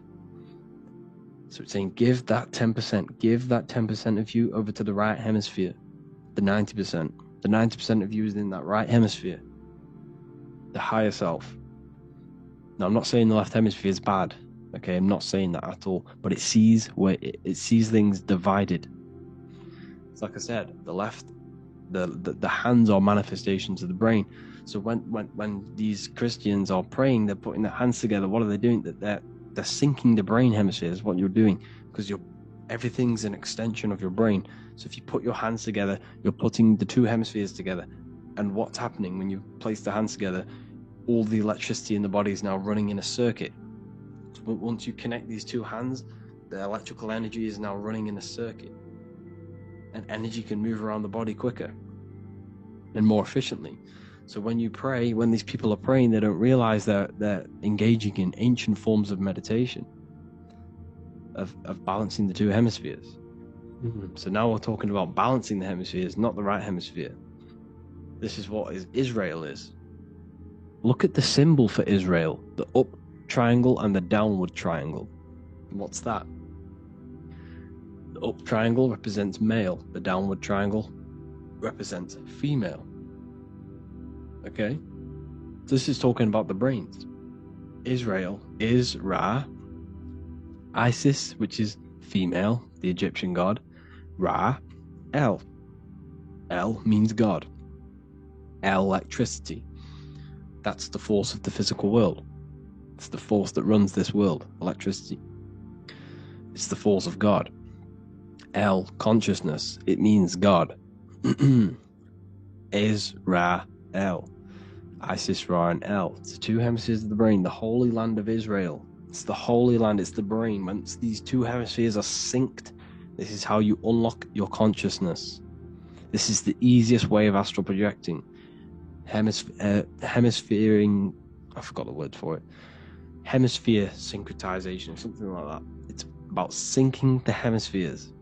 S2: So it's saying give that 10%. Give that 10% of you over to the right hemisphere. The 90%. The 90% of you is in that right hemisphere. The higher self. Now, I'm not saying the left hemisphere is bad. Okay, I'm not saying that at all. But it sees it sees things divided. It's like I said, the left, the hands are manifestations of the brain. So when these Christians are praying, they're putting their hands together. What are they doing? They're syncing the brain hemisphere is what you're doing, because everything's an extension of your brain. So if you put your hands together, you're putting the two hemispheres together. And what's happening when you place the hands together? All the electricity in the body is now running in a circuit. So once you connect these two hands, the electrical energy is now running in a circuit. And energy can move around the body quicker and more efficiently. So when you pray, when these people are praying, they don't realize that they're engaging in ancient forms of meditation, of balancing the two hemispheres. So now we're talking about balancing the hemispheres, not the right hemisphere. This is what Israel is. Look at the symbol for Israel, the up triangle and the downward triangle. What's that? The up triangle represents male, the downward triangle represents female. Okay? So this is talking about the brains. Israel is Ra, Isis, which is female, the Egyptian god, Ra, El. El means God. Electricity. That's the force of the physical world. It's the force that runs this world, electricity. It's the force of God. El, consciousness. It means God. Is, Ra, El. Isis, Ra, and El. It's the two hemispheres of the brain, the holy land of Israel. It's the holy land, it's the brain. Once these two hemispheres are synced, this is how you unlock your consciousness. This is the easiest way of astral projecting. Hemisphering, I forgot the word for it. Hemisphere syncretization, something like that. It's about syncing the hemispheres.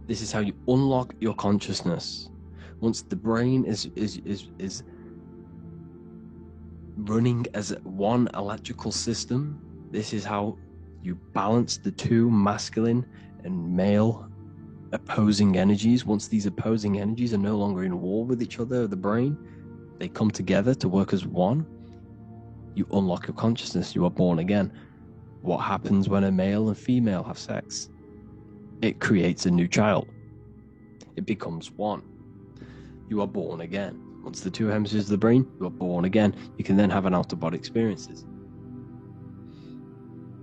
S2: This is how you unlock your consciousness. Once the brain is running as one electrical system, this is how you balance the two masculine and male opposing energies. Once these opposing energies are no longer in war with each other, the brain, they come together to work as one. You unlock your consciousness. You are born again. What happens when a male and female have sex? It creates a new child. It becomes one. You are born again. Once the two hemispheres of the brain, you are born again. You can then have an out-of-body experiences.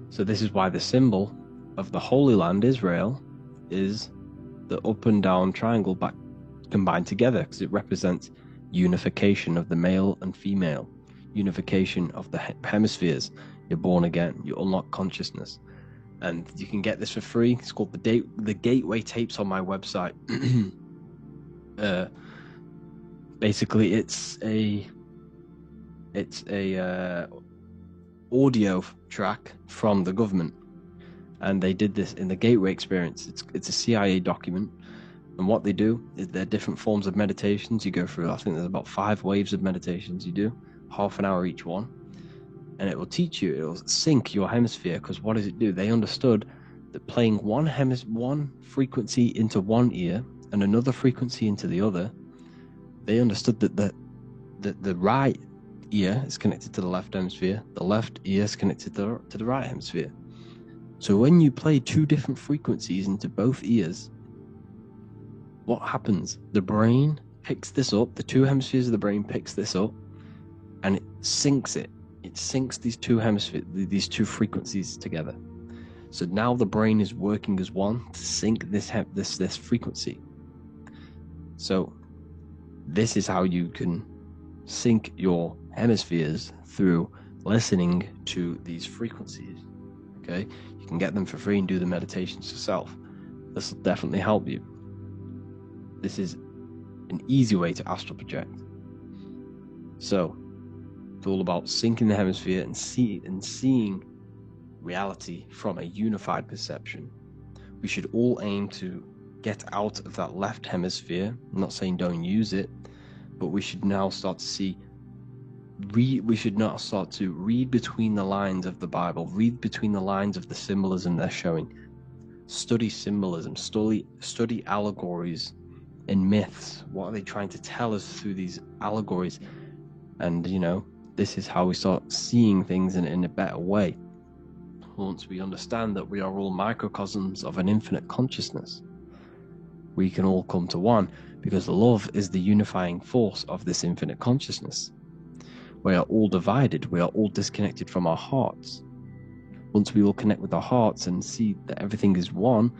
S2: So this is why the symbol of the Holy Land, Israel, is the up and down triangle back combined together, because it represents unification of the male and female, unification of the hemispheres. You're born again. You unlock consciousness. And you can get this for free. It's called the Gateway Tapes on my website. Basically, it's a audio track from the government, and they did this in the Gateway Experience. It's a CIA document, and what they do is there are different forms of meditations you go through. I think there's about 5 waves of meditations you do, half an hour each one, and it will teach you. It will sync your hemisphere, because what does it do? They understood that playing one frequency into one ear and another frequency into the other, they understood that the right ear is connected to the left hemisphere, the left ear is connected to the right hemisphere. So when you play 2 different frequencies into both ears, what happens? The brain picks this up, the 2 hemispheres of the brain picks this up, and it syncs it. It syncs these 2 hemispheres, these 2 frequencies together. So now the brain is working as one to sync this frequency. So this is how you can sync your hemispheres, through listening to these frequencies. Okay, you can get them for free and do the meditations yourself. This will definitely help you. This is an easy way to astral project. So it's all about syncing the hemisphere and seeing reality from a unified perception. We should all aim to get out of that left hemisphere. I'm not saying don't use it, but we should now start to read between the lines of the Bible, read between the lines of the symbolism they're showing. Study symbolism, study allegories and myths. What are they trying to tell us through these allegories? And this is how we start seeing things in a better way. Once we understand that we are all microcosms of an infinite consciousness, we can all come to one, because love is the unifying force of this infinite consciousness. We are all divided. We are all disconnected from our hearts. Once we all connect with our hearts and see that everything is one,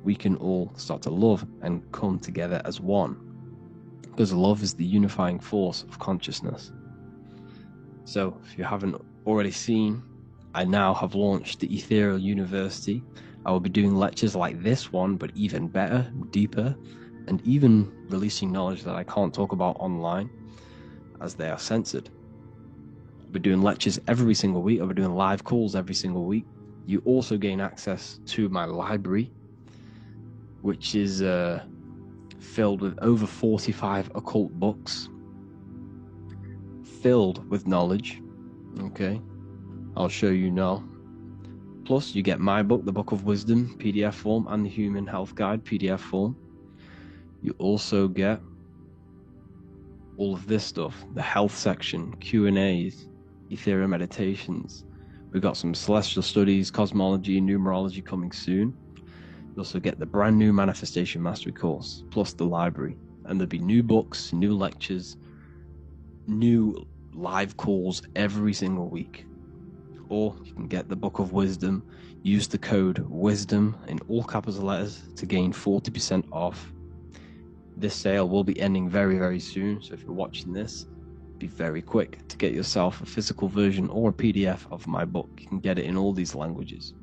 S2: we can all start to love and come together as one, because love is the unifying force of consciousness. So if you haven't already seen, I now have launched the Ethereal University. I will be doing lectures like this one, but even better, deeper, and even releasing knowledge that I can't talk about online, as they are censored. I'll be doing lectures every single week. I'll be doing live calls every single week. You also gain access to my library, which is filled with over 45 occult books, filled with knowledge. Okay, I'll show you now. Plus, you get my book, The Book of Wisdom, PDF form, and the Human Health Guide, PDF form. You also get all of this stuff, the health section, Q&As, ethereal meditations. We've got some celestial studies, cosmology, and numerology coming soon. You also get the brand new Manifestation Mastery course, plus the library. And there'll be new books, new lectures, new live calls every single week. Or you can get the Book of Wisdom, use the code WISDOM in all capital letters to gain 40% off. This sale will be ending very, very soon, so if you're watching this, be very quick to get yourself a physical version or a PDF of my book. You can get it in all these languages.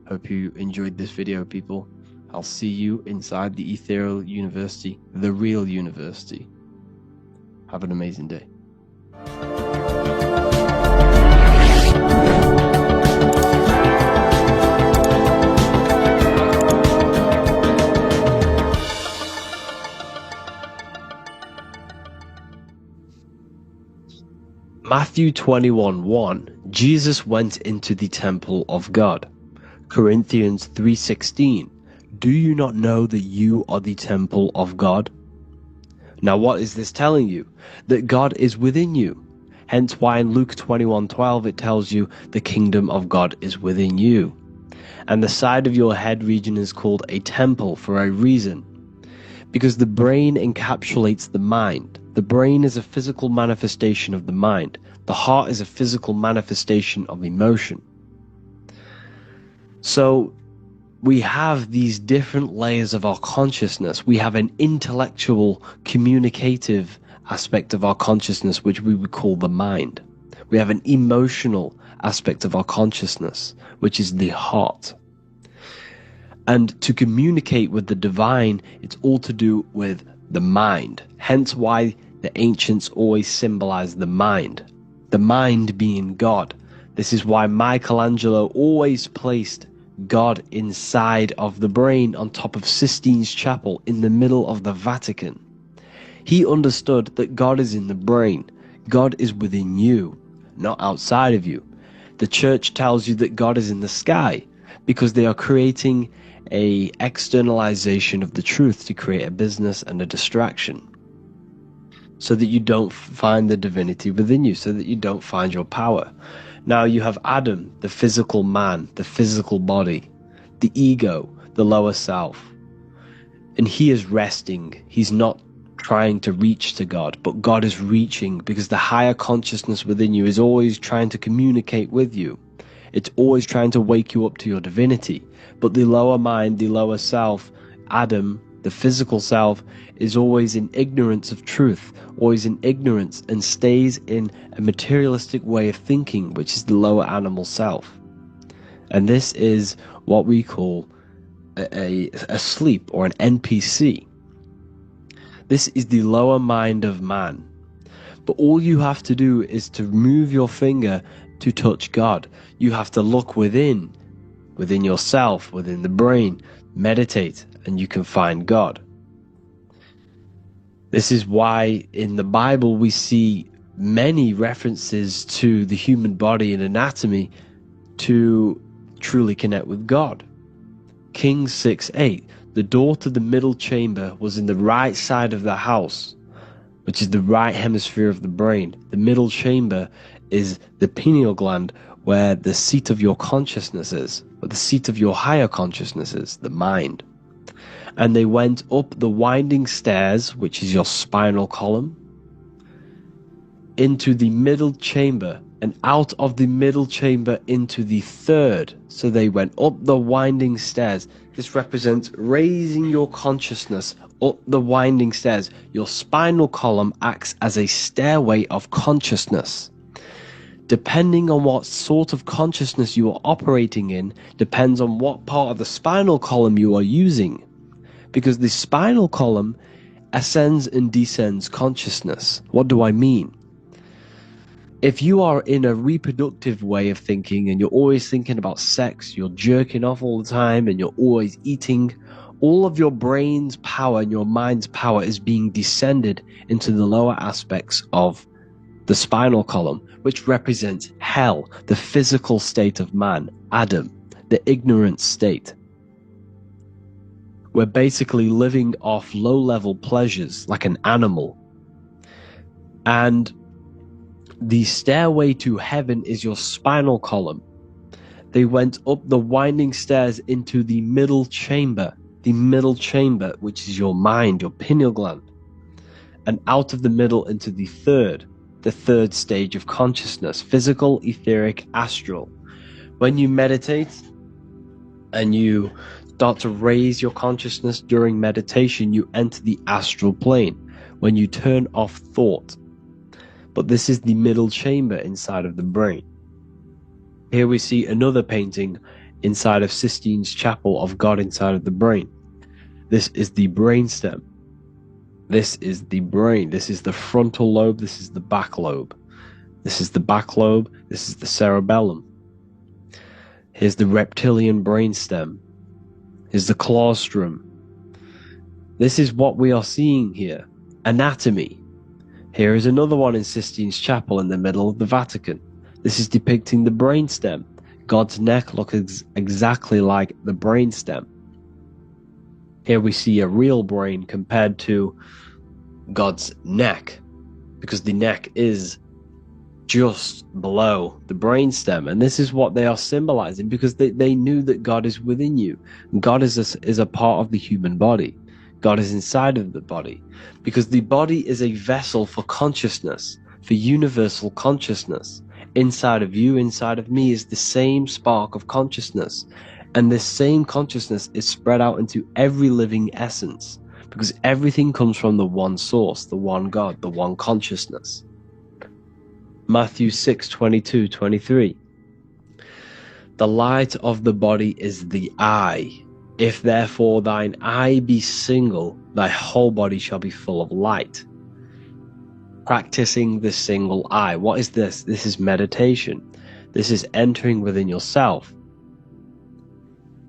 S2: Hope you enjoyed this video, people. I'll see you inside the Ethereal University, the real university. Have an amazing day. Matthew 21:1, Jesus went into the temple of God. Corinthians 3:16, do you not know that you are the temple of God? Now what is this telling you? That God is within you. Hence why in Luke 21:12 it tells you the kingdom of God is within you. And the side of your head region is called a temple for a reason. Because the brain encapsulates the mind. The brain is a physical manifestation of the mind. The heart is a physical manifestation of emotion. So we have these different layers of our consciousness. We have an intellectual, communicative aspect of our consciousness, which we would call the mind. We have an emotional aspect of our consciousness, which is the heart. And to communicate with the divine, it's all to do with the mind. Hence why the ancients always symbolize the mind being God. This is why Michelangelo always placed God inside of the brain on top of Sistine Chapel in the middle of the Vatican. He understood that God is in the brain. God is within you, not outside of you. The church tells you that God is in the sky because they are creating a externalization of the truth to create a business and a distraction, so that you don't find the divinity within you, so that you don't find your power. Now you have Adam, the physical man, the physical body, the ego, the lower self. And he is resting. He's not trying to reach to God, but God is reaching, because the higher consciousness within you is always trying to communicate with you. It's always trying to wake you up to your divinity. But the lower mind, the lower self, Adam, the physical self, is always in ignorance of truth, always in ignorance, and stays in a materialistic way of thinking, which is the lower animal self. And this is what we call a sleep, or an NPC. This is the lower mind of man. But all you have to do is to move your finger to touch God. You have to look within yourself, within the brain, meditate, and you can find God. This is why in the Bible we see many references to the human body and anatomy to truly connect with God. Kings 6:8, the door to the middle chamber was in the right side of the house, which is the right hemisphere of the brain. The middle chamber is the pineal gland, where the seat of your consciousness is, where the seat of your higher consciousness is, the mind. And they went up the winding stairs, which is your spinal column, into the middle chamber, and out of the middle chamber into the third. So they went up the winding stairs. This represents raising your consciousness up the winding stairs. Your spinal column acts as a stairway of consciousness. Depending on what sort of consciousness you are operating in, depends on what part of the spinal column you are using. Because the spinal column ascends and descends consciousness. What do I mean? If you are in a reproductive way of thinking and you're always thinking about sex, you're jerking off all the time and you're always eating, all of your brain's power and your mind's power is being descended into the lower aspects of the spinal column, which represents hell, the physical state of man, Adam, the ignorant state. We're basically living off low-level pleasures like an animal. And the stairway to heaven is your spinal column. They went up the winding stairs into the middle chamber, which is your mind, your pineal gland, and out of the middle into the third stage of consciousness, physical, etheric, astral. When you meditate and you start to raise your consciousness during meditation, you enter the astral plane when you turn off thought. But this is the middle chamber inside of the brain. Here we see another painting inside of Sistine's chapel of God inside of the brain. This is the brainstem. This is the brain. This is the frontal lobe. This is the back lobe. This is the back lobe. This is the cerebellum. Here's the reptilian brainstem. Here's the claustrum. This is what we are seeing here. Anatomy. Here is another one in Sistine's chapel in the middle of the Vatican. This is depicting the brainstem. God's neck looks exactly like the brainstem. Here we see a real brain compared to God's neck, because the neck is just below the brainstem. And this is what they are symbolizing, because they knew that God is within you. God is a part of the human body. God is inside of the body, because the body is a vessel for consciousness, for universal consciousness. Inside of you, inside of me, is the same spark of consciousness. And this same consciousness is spread out into every living essence, because everything comes from the one source, the one God, the one consciousness. Matthew 6:22-23. The light of the body is the eye. If therefore thine eye be single, thy whole body shall be full of light. Practicing the single eye. What is this? This is meditation. This is entering within yourself.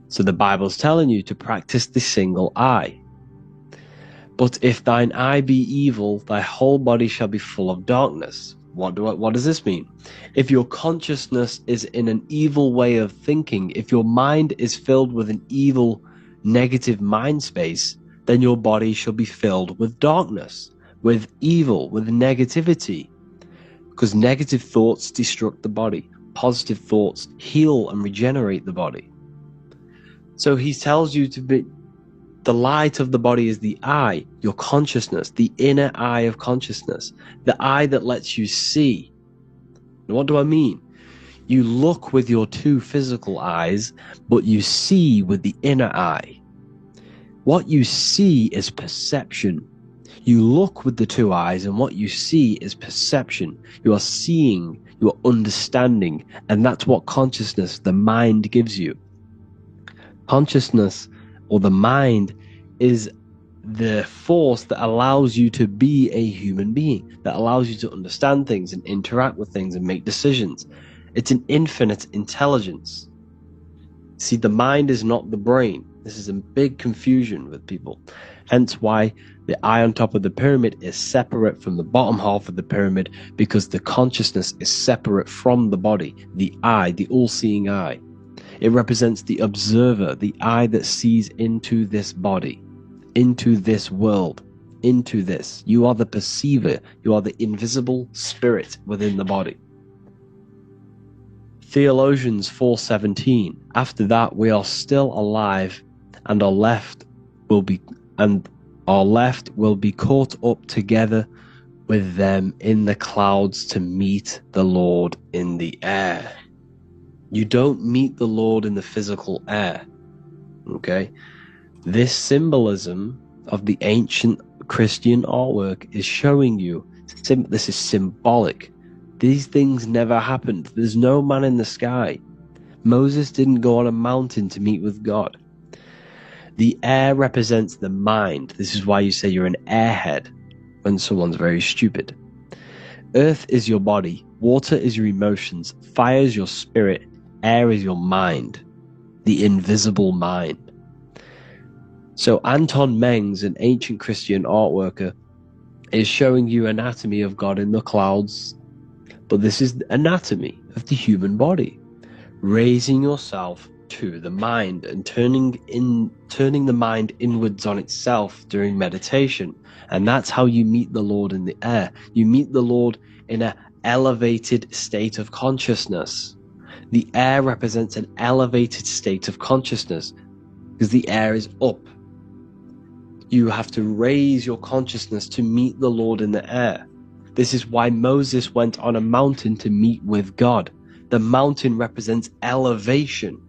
S2: So the Bible's telling you to practice the single eye. But if thine eye be evil, thy whole body shall be full of darkness. What does this mean? If your consciousness is in an evil way of thinking, if your mind is filled with an evil, negative mind space, then your body shall be filled with darkness, with evil, with negativity. Because negative thoughts destruct the body. Positive thoughts heal and regenerate the body. So he tells you to be, the light of the body is the eye, your consciousness, the inner eye of consciousness, the eye that lets you see. And what do I mean? You look with your two physical eyes, but you see with the inner eye. What you see is perception. You look with the two eyes, and what you see is perception. You are seeing, you are understanding, and that's what consciousness, the mind, gives you. Consciousness, or the mind, is the force that allows you to be a human being, that allows you to understand things and interact with things and make decisions. It's an infinite intelligence. See, the mind is not the brain. This is a big confusion with people. Hence why the eye on top of the pyramid is separate from the bottom half of the pyramid, because the consciousness is separate from the body, the eye, the all-seeing eye. It represents the observer, the eye that sees into this body, into this world, into this. You are the perceiver. You are the invisible spirit within the body. Theologians 4:17. After that, we are still alive, and our left will be caught up together with them in the clouds to meet the Lord in the air. You don't meet the Lord in the physical air. Okay? This symbolism of the ancient Christian artwork is showing you this is symbolic. These things never happened. There's no man in the sky. Moses didn't go on a mountain to meet with God. The air represents the mind. This is why you say you're an airhead when someone's very stupid. Earth is your body. Water is your emotions. Fire is your spirit. Air is your mind. The invisible mind. So Anton Mengs, an ancient Christian art worker, is showing you anatomy of God in the clouds. But this is the anatomy of the human body. Raising yourself to the mind and turning the mind inwards on itself during meditation. And that's how you meet the Lord in the air. You meet the Lord in an elevated state of consciousness. The air represents an elevated state of consciousness because the air is up. You have to raise your consciousness to meet the Lord in the air. This is why Moses went on a mountain to meet with God. The mountain represents elevation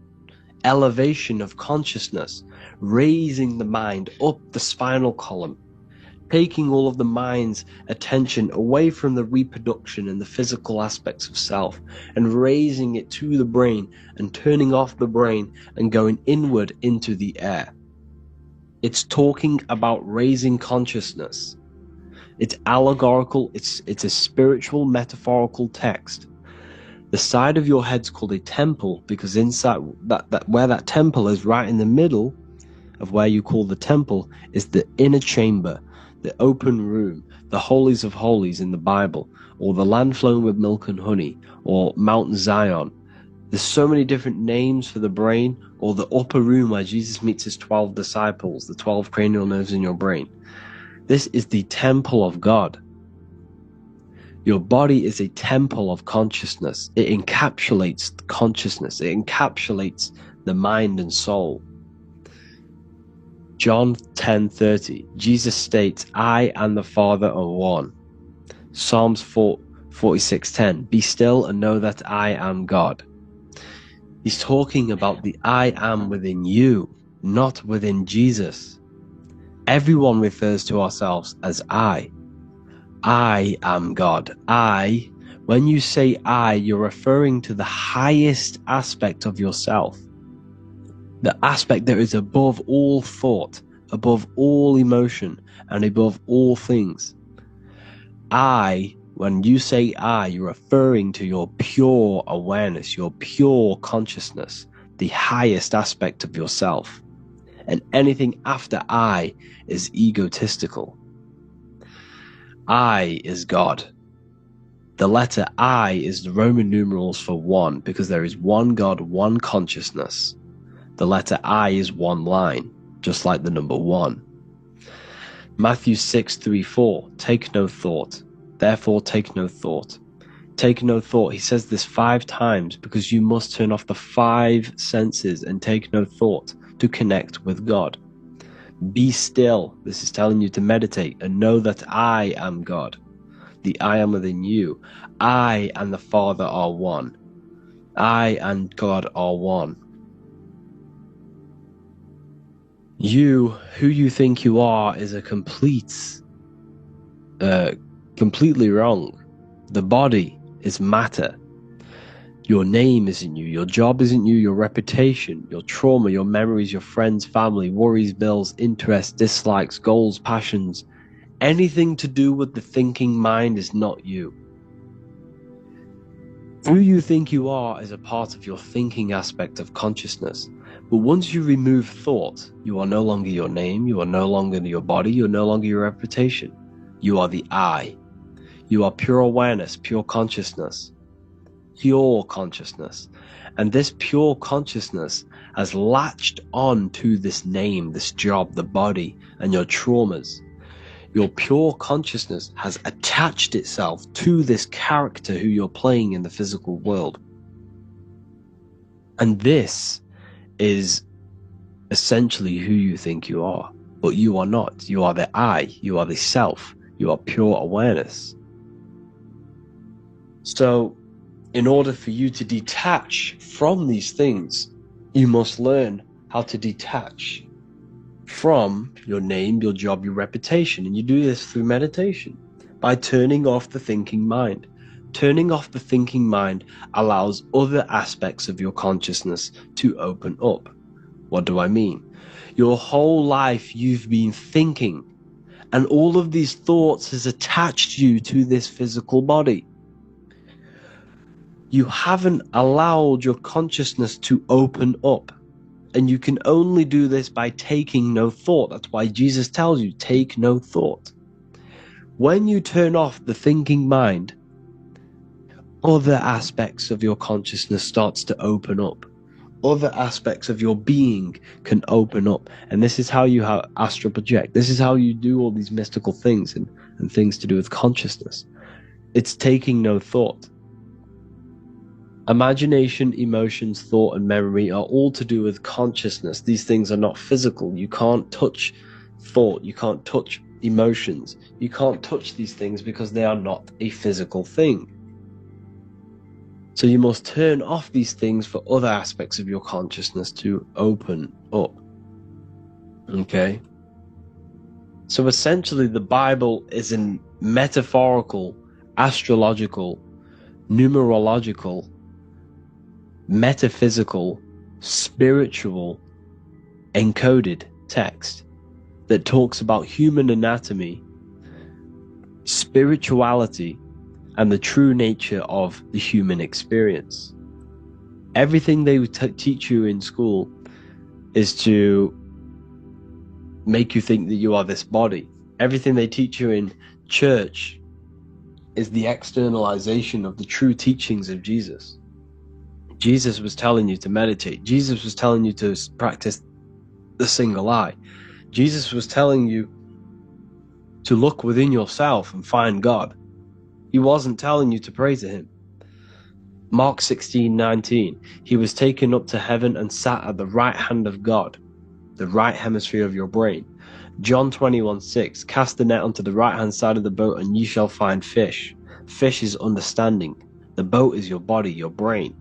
S2: of consciousness, raising the mind up the spinal column, taking all of the mind's attention away from the reproduction and the physical aspects of self and raising it to the brain and turning off the brain and going inward into the air. It's talking about raising consciousness. It's allegorical, it's a spiritual metaphorical text. The side of your head's called a temple because inside that where that temple is, right in the middle of where you call the temple, is the inner chamber, the open room, the holies of holies in the Bible, or the land flowing with milk and honey, or Mount Zion. There's so many different names for the brain, or the upper room where Jesus meets his 12 disciples, the 12 cranial nerves in your brain. This is the temple of God. Your body is a temple of consciousness. It encapsulates consciousness. It encapsulates the mind and soul. John 10:30, Jesus states, I and the Father are one. Psalms 46:10, be still and know that I am God. He's talking about the I am within you, not within Jesus. Everyone refers to ourselves as I. I am God. When you say I, you're referring to the highest aspect of yourself. The aspect that is above all thought, above all emotion, and above all things. When you say I, you're referring to your pure awareness, your pure consciousness, the highest aspect of yourself. And anything after I is egotistical. I is God. The letter I is the Roman numerals for one, because there is one God, one consciousness. The letter I is one line, just like the number 1. Matthew 6:3-4, take no thought. Therefore take no thought. Take no thought. He says this 5 times because you must turn off the 5 senses and take no thought to connect with God. Be still. This is telling you to meditate and know that I am God. The I am within you. I and the Father are one. I and God are one. You, who you think you are, is a completely wrong. The body is matter. Your name isn't you, your job isn't you, your reputation, your trauma, your memories, your friends, family, worries, bills, interests, dislikes, goals, passions. Anything to do with the thinking mind is not you. Who you think you are is a part of your thinking aspect of consciousness. But once you remove thought, you are no longer your name, you are no longer your body, you are no longer your reputation. You are the I. You are pure awareness, pure consciousness. Pure consciousness. And this pure consciousness has latched on to this name, this job, the body, and your traumas. Your pure consciousness has attached itself to this character who you're playing in the physical world. And this is essentially who you think you are. But you are not. You are the I. You are the self. You are pure awareness. So, in order for you to detach from these things, you must learn how to detach from your name, your job, your reputation. And you do this through meditation, by turning off the thinking mind. Turning off the thinking mind allows other aspects of your consciousness to open up. What do I mean? Your whole life you've been thinking, and all of these thoughts has attached you to this physical body. You haven't allowed your consciousness to open up. And you can only do this by taking no thought. That's why Jesus tells you, take no thought. When you turn off the thinking mind, other aspects of your consciousness starts to open up. Other aspects of your being can open up. And this is how you astral project. This is how you do all these mystical things and things to do with consciousness. It's taking no thought. Imagination, emotions, thought, and memory are all to do with consciousness. These things are not physical. You can't touch thought. You can't touch emotions. You can't touch these things because they are not a physical thing. So you must turn off these things for other aspects of your consciousness to open up. Okay? So essentially, the Bible is a metaphorical, astrological, numerological, metaphysical, spiritual, encoded text that talks about human anatomy, spirituality, and the true nature of the human experience. Everything they teach you in school is to make you think that you are this body. Everything they teach you in church is the externalization of the true teachings of Jesus. Jesus was telling you to meditate. Jesus was telling you to practice the single eye. Jesus was telling you to look within yourself and find God. He wasn't telling you to pray to him. Mark 16:19, he was taken up to heaven and sat at the right hand of God, the right hemisphere of your brain. John 21:6, cast the net onto the right hand side of the boat and ye shall find fish. Fish is understanding. The boat is your body, your brain.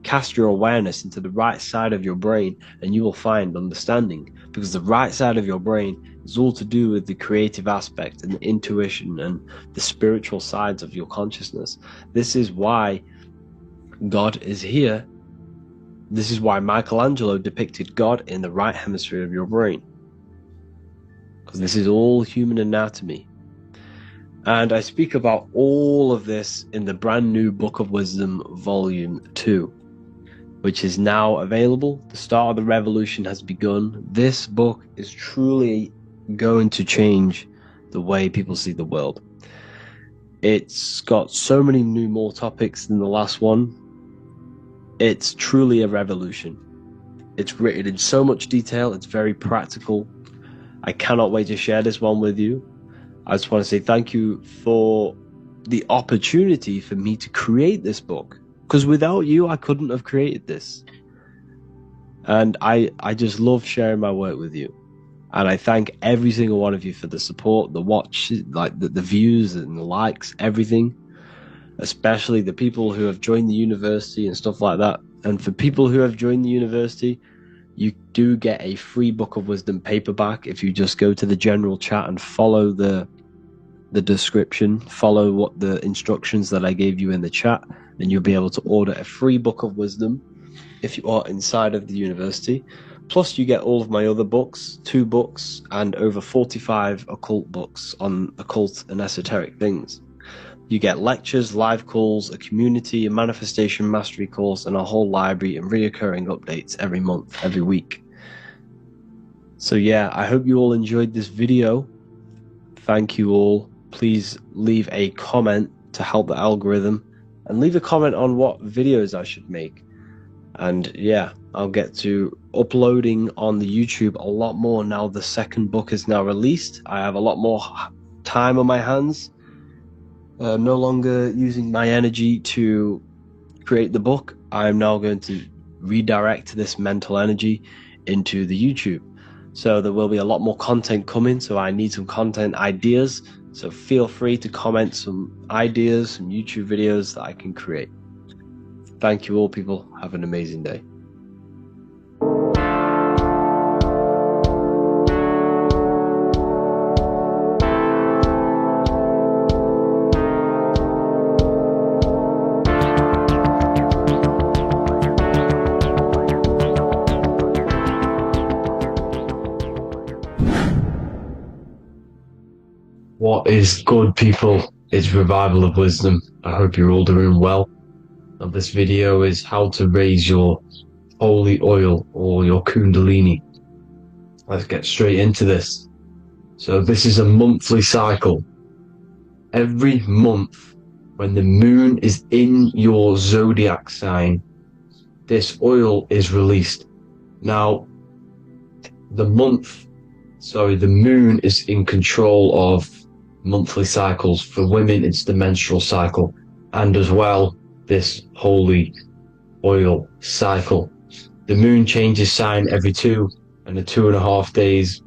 S2: Cast your awareness into the right side of your brain and you will find understanding, because the right side of your brain is all to do with the creative aspect and the intuition and the spiritual sides of your consciousness. This is why God is here. This is why Michelangelo depicted God in the right hemisphere of your brain, because this is all human anatomy. And I speak about all of this in the brand new Book of Wisdom Volume 2, which is now available. The start of the revolution has begun. This book is truly going to change the way people see the world. It's got so many more topics than the last one. It's truly a revolution. It's written in so much detail. It's very practical. I cannot wait to share this one with you. I just want to say thank you for the opportunity for me to create this book, because without you, I couldn't have created this. And I just love sharing my work with you. And I thank every single one of you for the support, the watch, like the views and the likes, everything. Especially the people who have joined the university and stuff like that. And for people who have joined the university, you do get a free Book of Wisdom paperback if you just go to the general chat and follow the description, follow what the instructions that I gave you in the chat, and you'll be able to order a free Book of Wisdom if you are inside of the university. Plus you get all of my other books, 2 books, and over 45 occult books on occult and esoteric things. You get lectures, live calls, a community, a manifestation mastery course, and a whole library and reoccurring updates every month, every week. So yeah, I hope you all enjoyed this video. Thank you all. Please leave a comment to help the algorithm, and leave a comment on what videos I should make. And yeah, I'll get to uploading on the YouTube a lot more now the second book is now released. I have a lot more time on my hands. No longer using my energy to create the book. I'm now going to redirect this mental energy into the YouTube. So there will be a lot more content coming, so I need some content ideas. So feel free to comment some ideas, some YouTube videos that I can create. Thank you all, people. Have an amazing day.
S3: What is good, people? It's Revival of Wisdom. I hope you're all doing well. And this video is how to raise your holy oil or your kundalini. Let's get straight into this. So this is a monthly cycle. Every month, when the moon is in your zodiac sign, this oil is released. Now, the moon is in control of monthly cycles. For women, it's the menstrual cycle, and as well this holy oil cycle. The moon changes sign every 2.5 days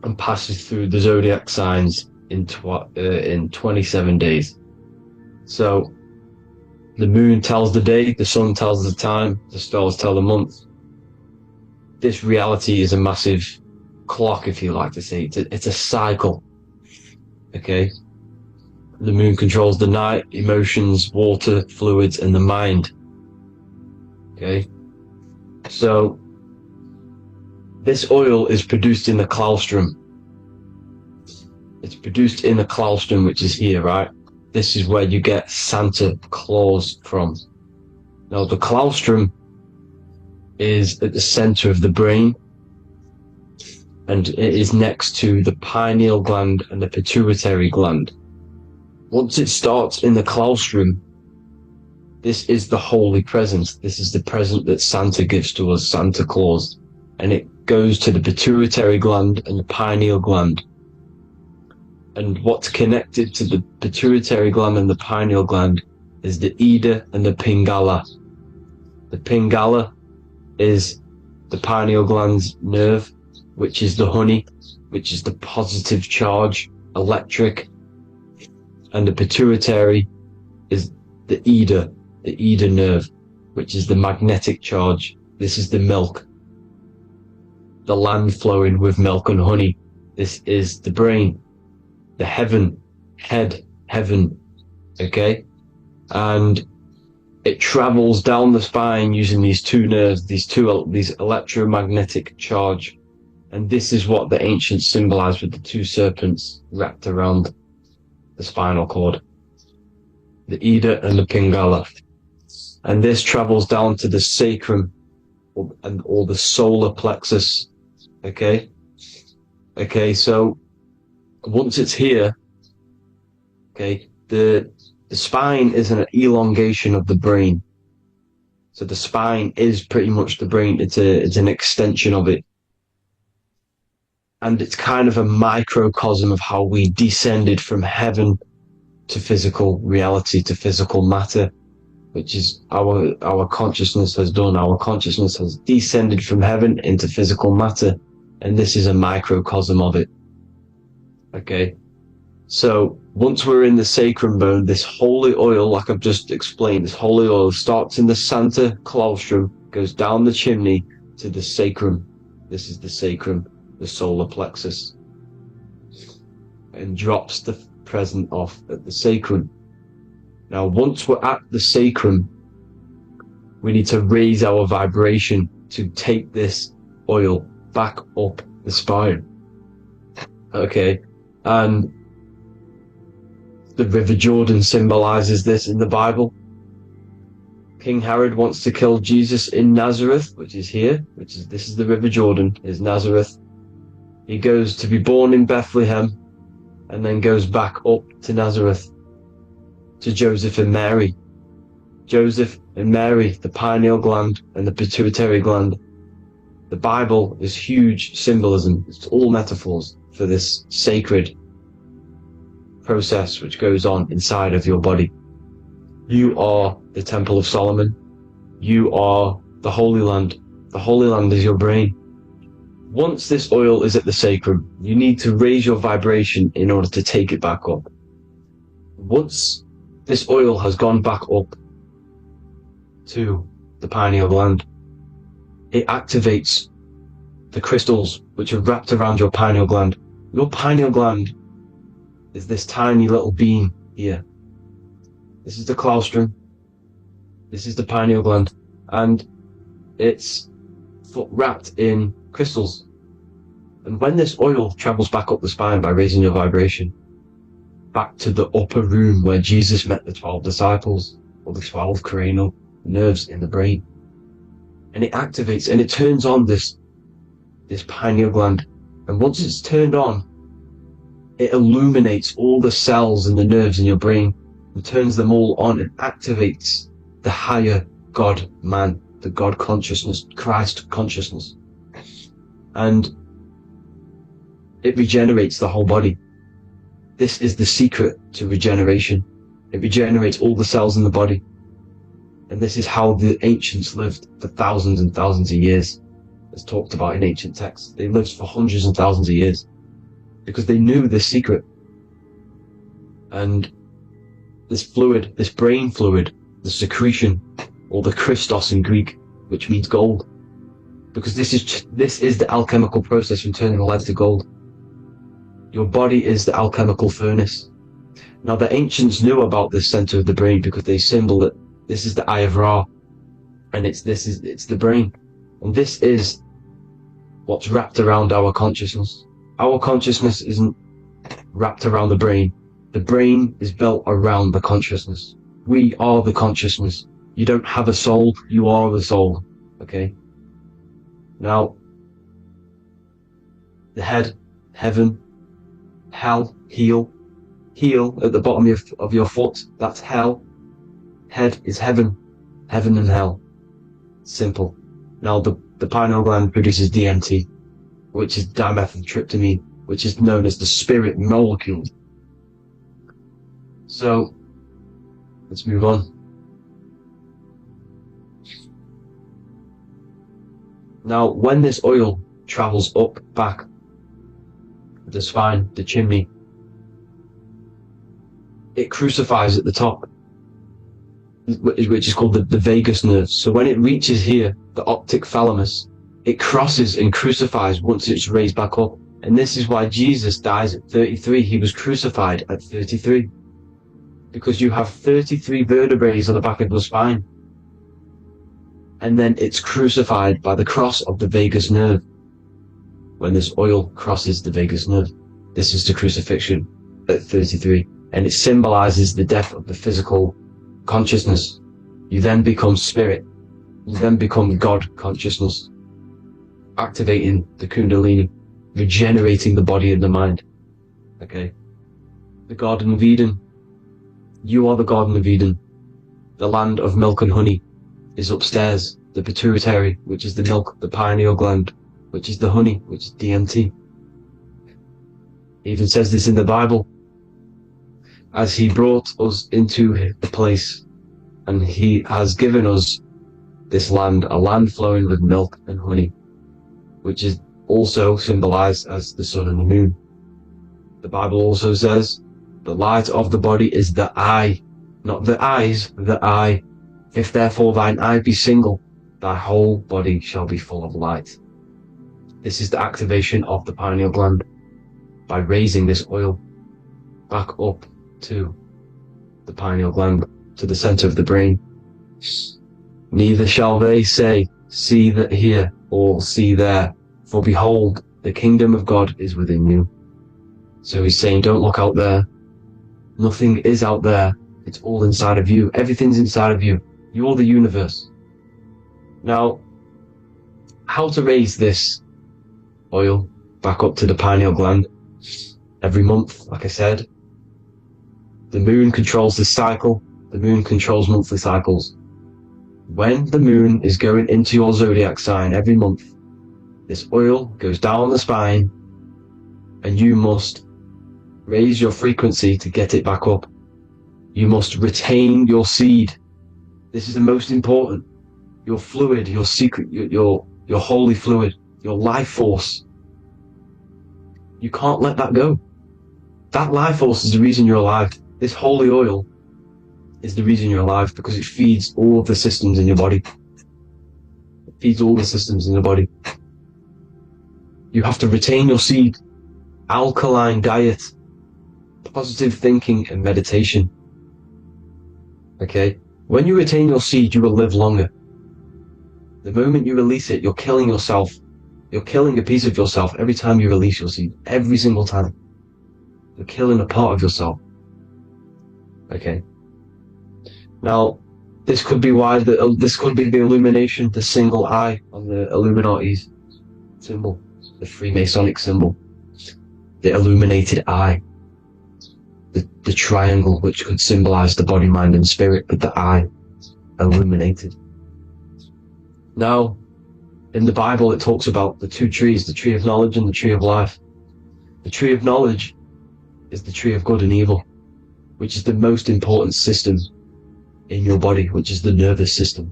S3: and passes through the zodiac signs in 27 days. So the moon tells the day, the sun tells the time, the stars tell the month. This reality is a massive clock, if you like to say. It's a cycle. Okay? The moon controls the night, emotions, water, fluids, and the mind. Okay? So this oil is produced in the claustrum. It's produced in the claustrum, which is here, right? This is where you get Santa Claus from. Now, the claustrum is at the center of the brain, and it is next to the pineal gland and the pituitary gland. Once it starts in the claustrum, this is the holy present. This is the present that Santa gives to us, Santa Claus. And it goes to the pituitary gland and the pineal gland. And what's connected to the pituitary gland and the pineal gland is the Ida and the Pingala. The Pingala is the pineal gland's nerve, which is the honey, which is the positive charge, electric. And the pituitary is the Ida nerve, which is the magnetic charge. This is the milk, the land flowing with milk and honey. This is the brain, the heaven, okay? And it travels down the spine using these two nerves, these electromagnetic charge. And this is what the ancients symbolized with the two serpents wrapped around the spinal cord, the Ida and the Pingala. And this travels down to the sacrum or the solar plexus. Okay, so once it's here, okay, the spine is an elongation of the brain. So the spine is pretty much the brain. It's an extension of it. And it's kind of a microcosm of how we descended from heaven to physical reality, to physical matter, which is our consciousness has done. Our consciousness has descended from heaven into physical matter. And this is a microcosm of it. Okay. So once we're in the sacrum bone, this holy oil, like I've just explained, this holy oil starts in the Santa Claustrum, goes down the chimney to the sacrum. This is the sacrum, the solar plexus, and drops the present off at the sacrum. Now, once we're at the sacrum, we need to raise our vibration to take this oil back up the spine. Okay, and the River Jordan symbolizes this in the Bible. King Herod wants to kill Jesus in Nazareth, which is here, this is the River Jordan, is Nazareth. He goes to be born in Bethlehem and then goes back up to Nazareth to Joseph and Mary. Joseph and Mary, the pineal gland and the pituitary gland. The Bible is huge symbolism. It's all metaphors for this sacred process which goes on inside of your body. You are the Temple of Solomon. You are the Holy Land. The Holy Land is your brain. Once this oil is at the sacrum, you need to raise your vibration in order to take it back up. Once this oil has gone back up to the pineal gland, it activates the crystals which are wrapped around your pineal gland. Your pineal gland is this tiny little bean here. This is the claustrum. This is the pineal gland. And it's wrapped in crystals. And when this oil travels back up the spine by raising your vibration, back to the upper room where Jesus met the 12 disciples, or the 12 cranial nerves in the brain, and it activates and it turns on this pineal gland. And once it's turned on, it illuminates all the cells and the nerves in your brain and turns them all on and activates the higher God man, the God consciousness, Christ consciousness. And it regenerates the whole body. This is the secret to regeneration. It regenerates all the cells in the body. And this is how the ancients lived for thousands and thousands of years. As talked about in ancient texts. They lived for hundreds and thousands of years because they knew this secret. And this fluid, this brain fluid, the secretion, or the Christos in Greek, which means gold, because this is the alchemical process from turning lead to gold. Your body is the alchemical furnace. Now the ancients knew about this center of the brain because they symboled it. This is the Eye of Ra, and it's the brain. And this is what's wrapped around our consciousness. Our consciousness isn't wrapped around the brain. The brain is built around the consciousness. We are the consciousness. You don't have a soul, you are the soul. Okay? Now, the head, heaven, hell, heel at the bottom of your foot, that's hell. Head is heaven and hell. Simple. Now the pineal gland produces DMT, which is dimethyltryptamine, which is known as the spirit molecule. So, let's move on. Now, when this oil travels up, back, the spine, the chimney, it crucifies at the top, which is called the vagus nerve. So when it reaches here, the optic thalamus, it crosses and crucifies once it's raised back up. And this is why Jesus dies at 33. He was crucified at 33. Because you have 33 vertebrae on the back of the spine. And then it's crucified by the cross of the vagus nerve. When this oil crosses the vagus nerve, this is the crucifixion at 33. And it symbolizes the death of the physical consciousness. You then become spirit. You then become God consciousness, activating the Kundalini, regenerating the body and the mind. Okay? The Garden of Eden. You are the Garden of Eden. The land of milk and honey is upstairs. The pituitary, which is the milk, the pineal gland, which is the honey, which is DMT. It even says this in the Bible. As he brought us into the place, and he has given us this land, a land flowing with milk and honey, which is also symbolized as the sun and the moon. The Bible also says, the light of the body is the eye, not the eyes, the eye. If therefore thine eye be single, thy whole body shall be full of light. This is the activation of the pineal gland by raising this oil back up to the pineal gland, to the center of the brain. Neither shall they say, see that here, or see there, for behold, the kingdom of God is within you. So he's saying, don't look out there. Nothing is out there. It's all inside of you. Everything's inside of you. You're the universe. Now, how to raise this oil back up to the pineal gland? Every month, like I said. The moon controls this cycle. The moon controls monthly cycles. When the moon is going into your zodiac sign every month, this oil goes down the spine, and you must raise your frequency to get it back up. You must retain your seed. This is the most important. Your fluid, your secret, your holy fluid, your life force. You can't let that go. That life force is the reason you're alive. This holy oil is the reason you're alive, because it feeds all of the systems in your body. It feeds all the systems in your body. You have to retain your seed, alkaline diet, positive thinking and meditation. Okay? When you retain your seed, you will live longer. The moment you release it, you're killing yourself. You're killing a piece of yourself every time you release your seed. Every single time. You're killing a part of yourself. Okay? Now, this could be why this could be the illumination, the single eye on the Illuminati's symbol, the Freemasonic symbol, the illuminated eye, the triangle, which could symbolize the body, mind, and spirit, but the eye illuminated. Now, in the Bible, it talks about the two trees, the tree of knowledge and the tree of life. The tree of knowledge is the tree of good and evil, which is the most important system in your body, which is the nervous system.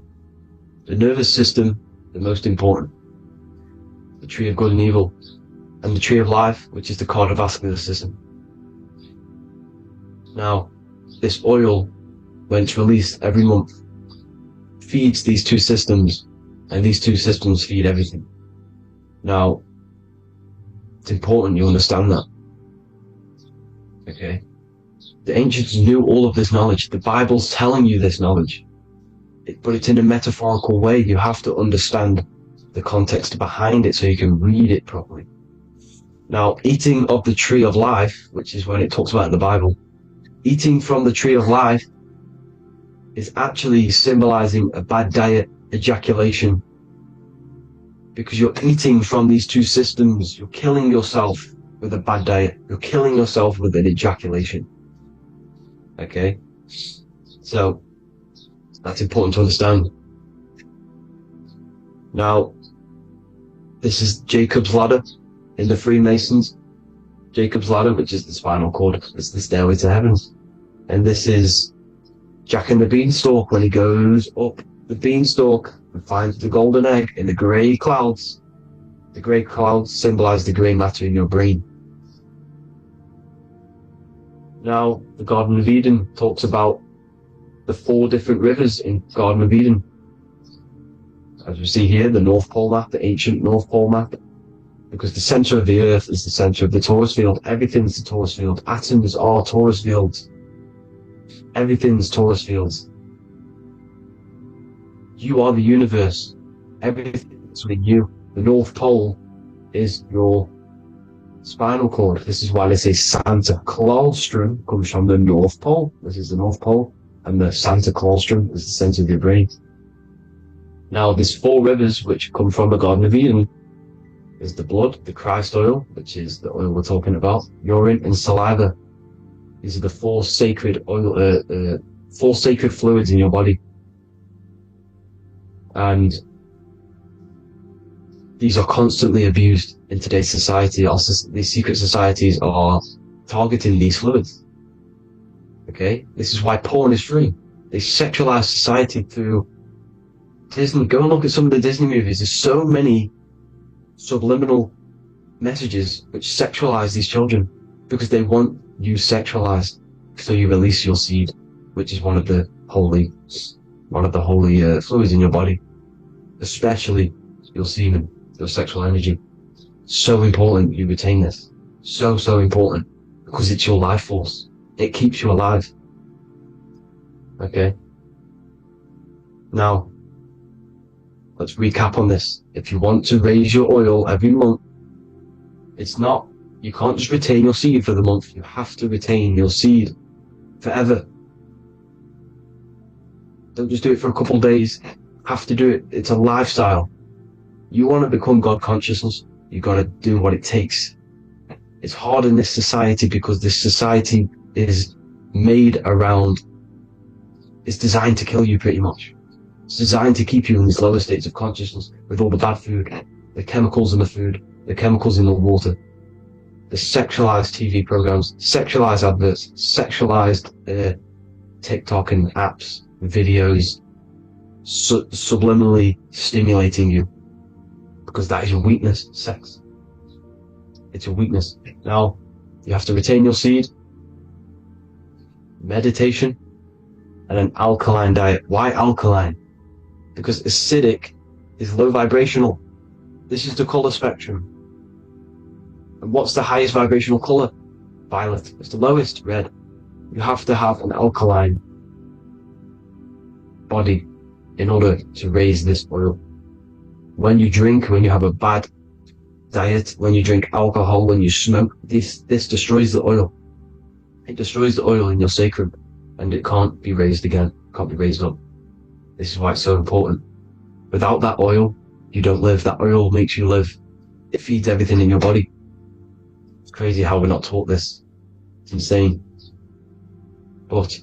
S3: The nervous system, the most important. The tree of good and evil, and the tree of life, which is the cardiovascular system. Now, this oil, when it's released every month, feeds these two systems, and these two systems feed everything. Now, it's important you understand that. Okay? The ancients knew all of this knowledge. The Bible's telling you this knowledge. But it's in a metaphorical way. You have to understand the context behind it so you can read it properly. Now, eating of the tree of life, which is when it talks about in the Bible, eating from the tree of life is actually symbolizing a bad diet, ejaculation. Because you're eating from these two systems, you're killing yourself with a bad diet, you're killing yourself with an ejaculation. Okay? So, that's important to understand. Now, this is Jacob's ladder in the Freemasons. Jacob's ladder, which is the spinal cord, it's the stairway to heaven. And this is Jack and the Beanstalk when he goes up the beanstalk and finds the golden egg in the grey clouds. The grey clouds symbolize the grey matter in your brain. Now, the Garden of Eden talks about the 4 different rivers in Garden of Eden. As we see here, the North Pole map, the ancient North Pole map. Because the center of the earth is the center of the torus field. Everything's the torus field. Atoms are torus fields. Everything's torus fields. You are the universe. Everything's within you. The North Pole is your spinal cord. This is why they say Santa Claustrum comes from the North Pole. This is the North Pole. And the Santa Claustrum is the center of your brain. Now, there's 4 rivers which come from the Garden of Eden. There's the blood, the Christ oil, which is the oil we're talking about, urine and saliva. These are the 4 sacred oil, 4 sacred fluids in your body. And these are constantly abused in today's society. Also, these secret societies are targeting these fluids. Okay? This is why porn is free. They sexualize society through Disney. Go and look at some of the Disney movies. There's so many subliminal messages which sexualize these children because they want you sexualized. So you release your seed, which is one of the holy fluids in your body, especially your semen, your sexual energy. So important you retain this. So important because it's your life force. It keeps you alive. Okay. Now, let's recap on this. If you want to raise your oil every month, you can't just retain your seed for the month. You have to retain your seed forever. Don't just do it for a couple of days. You have to do it. It's a lifestyle. You want to become God consciousness, you got to do what it takes. It's hard in this society because this society is made around, it's designed to kill you pretty much. It's designed to keep you in these lower states of consciousness with all the bad food, the chemicals in the food, the chemicals in the water, the sexualized TV programs, sexualized adverts, sexualized TikTok and apps, videos, subliminally stimulating you. Because that is your weakness, sex. It's your weakness. Now, you have to retain your seed, meditation, and an alkaline diet. Why alkaline? Because acidic is low vibrational. This is the color spectrum. And what's the highest vibrational color? Violet. It's the lowest, red. You have to have an alkaline body in order to raise this oil. When you drink, when you have a bad diet, when you drink alcohol, when you smoke, this destroys the oil. It destroys the oil in your sacrum, and it can't be raised again, can't be raised up. This is why it's so important. Without that oil, you don't live. That oil makes you live. It feeds everything in your body. It's crazy how we're not taught this. It's insane. But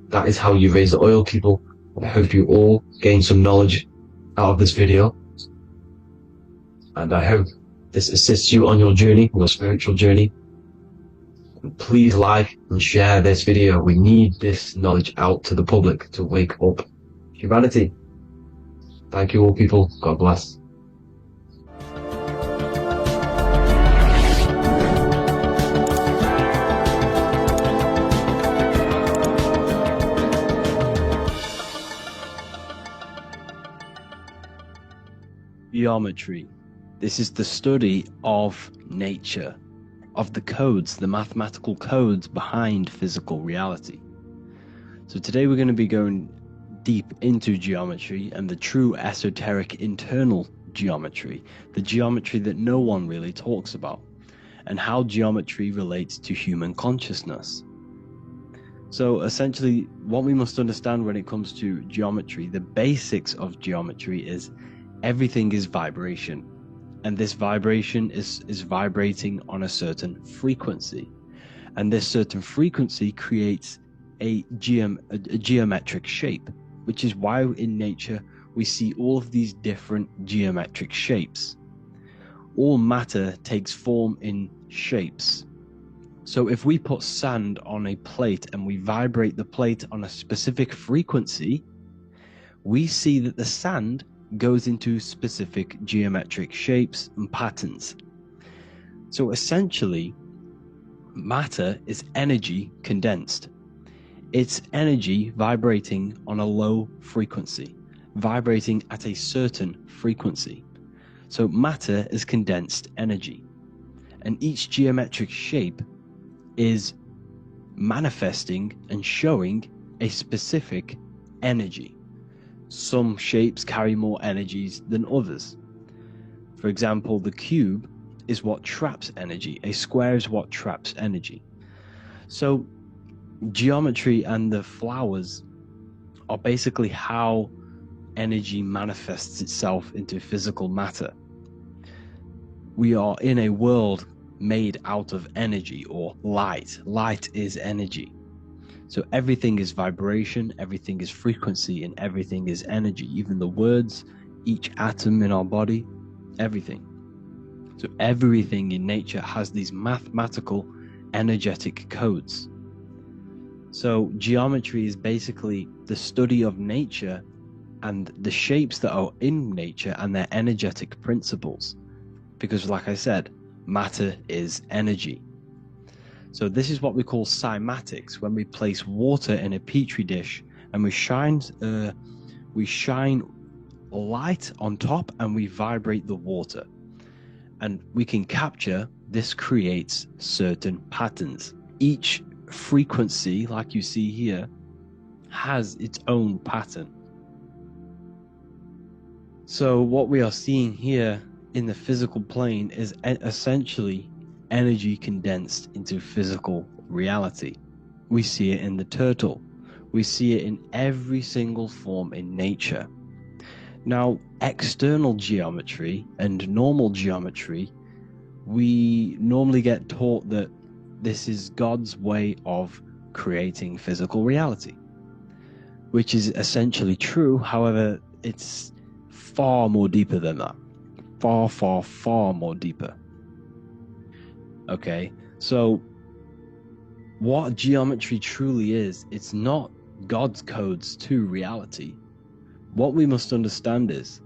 S3: that is how you raise the oil, people. I hope you all gain some knowledge out of this video. And I hope this assists you on your journey, your spiritual journey. Please like and share this video. We need this knowledge out to the public to wake up humanity. Thank you all, people. God bless.
S2: Geometry. This is the study of nature, of the codes, the mathematical codes behind physical reality. So today we're going to be going deep into geometry and the true esoteric internal geometry, the geometry that no one really talks about, and how geometry relates to human consciousness. So essentially, what we must understand when it comes to geometry, the basics of geometry is everything is vibration, and this vibration is vibrating on a certain frequency, and this certain frequency creates a geometric shape, which is why in nature we see all of these different geometric shapes. All matter takes form in shapes. So if we put sand on a plate and we vibrate the plate on a specific frequency, we see that the sand goes into specific geometric shapes and patterns. So essentially, matter is energy condensed. It's energy vibrating on a low frequency, vibrating at a certain frequency. So matter is condensed energy, and each geometric shape is manifesting and showing a specific energy. Some shapes carry more energies than others. For example, the cube is what traps energy. A square is what traps energy. So geometry and the flowers are basically how energy manifests itself into physical matter. We are in a world made out of energy or light. Light is energy. So everything is vibration, everything is frequency, and everything is energy. Even the words, each atom in our body, everything. So everything in nature has these mathematical, energetic codes. So geometry is basically the study of nature and the shapes that are in nature and their energetic principles. Because like I said, matter is energy. So this is what we call cymatics, when we place water in a petri dish and we shine light on top and we vibrate the water. And we can capture, this creates certain patterns. Each frequency, like you see here, has its own pattern. So what we are seeing here in the physical plane is essentially energy condensed into physical reality. We see it in the turtle. We see it in every single form in nature. Now, external geometry and normal geometry, we normally get taught that this is God's way of creating physical reality, which is essentially true. However, it's far more deeper than that. Far, far, far more deeper. Okay, so what geometry truly is, it's not God's codes to reality. What we must understand is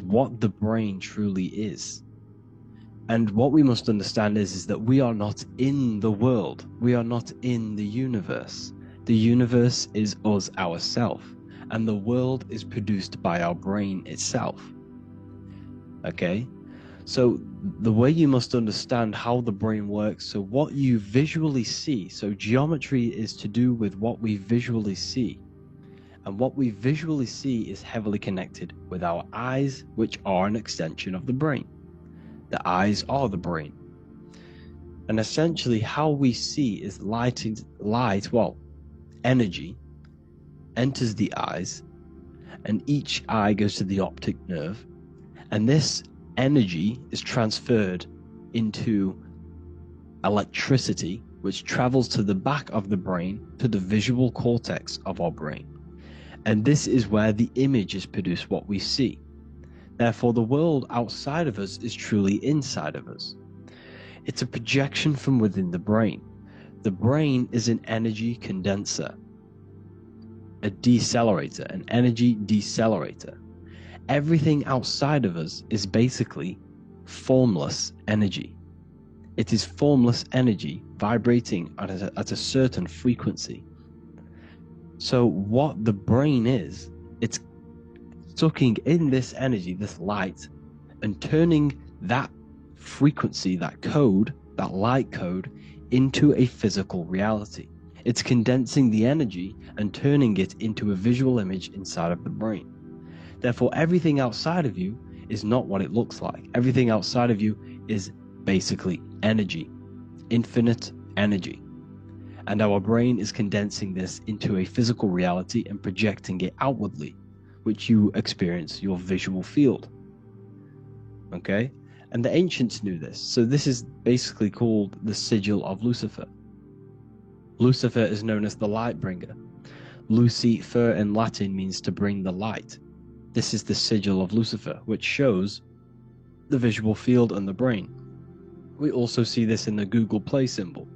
S2: what the brain truly is. And what we must understand is that we are not in the world. We are not in the universe. The universe is us ourselves, and the world is produced by our brain itself. Okay? So the way you must understand how the brain works, so what you visually see, so geometry is to do with what we visually see. And what we visually see is heavily connected with our eyes, which are an extension of the brain. The eyes are the brain. And essentially how we see is energy enters the eyes, and each eye goes to the optic nerve, and this energy is transferred into electricity, which travels to the back of the brain, to the visual cortex of our brain. And this is where the image is produced, what we see. Therefore, the world outside of us is truly inside of us. It's a projection from within the brain. The brain is an energy condenser, a decelerator, an energy decelerator. Everything outside of us is basically formless energy. It is formless energy vibrating at a certain frequency. So what the brain is, it's sucking in this energy, this light, and turning that frequency, that code, that light code, into a physical reality. It's condensing the energy and turning it into a visual image inside of the brain. Therefore, everything outside of you is not what it looks like. Everything outside of you is basically energy, infinite energy. And our brain is condensing this into a physical reality and projecting it outwardly, which you experience your visual field. Okay? And the ancients knew this. So this is basically called the sigil of Lucifer. Lucifer is known as the light bringer. Lucifer in Latin means to bring the light. This is the sigil of Lucifer, which shows the visual field and the brain. We also see this in the Google Play symbol.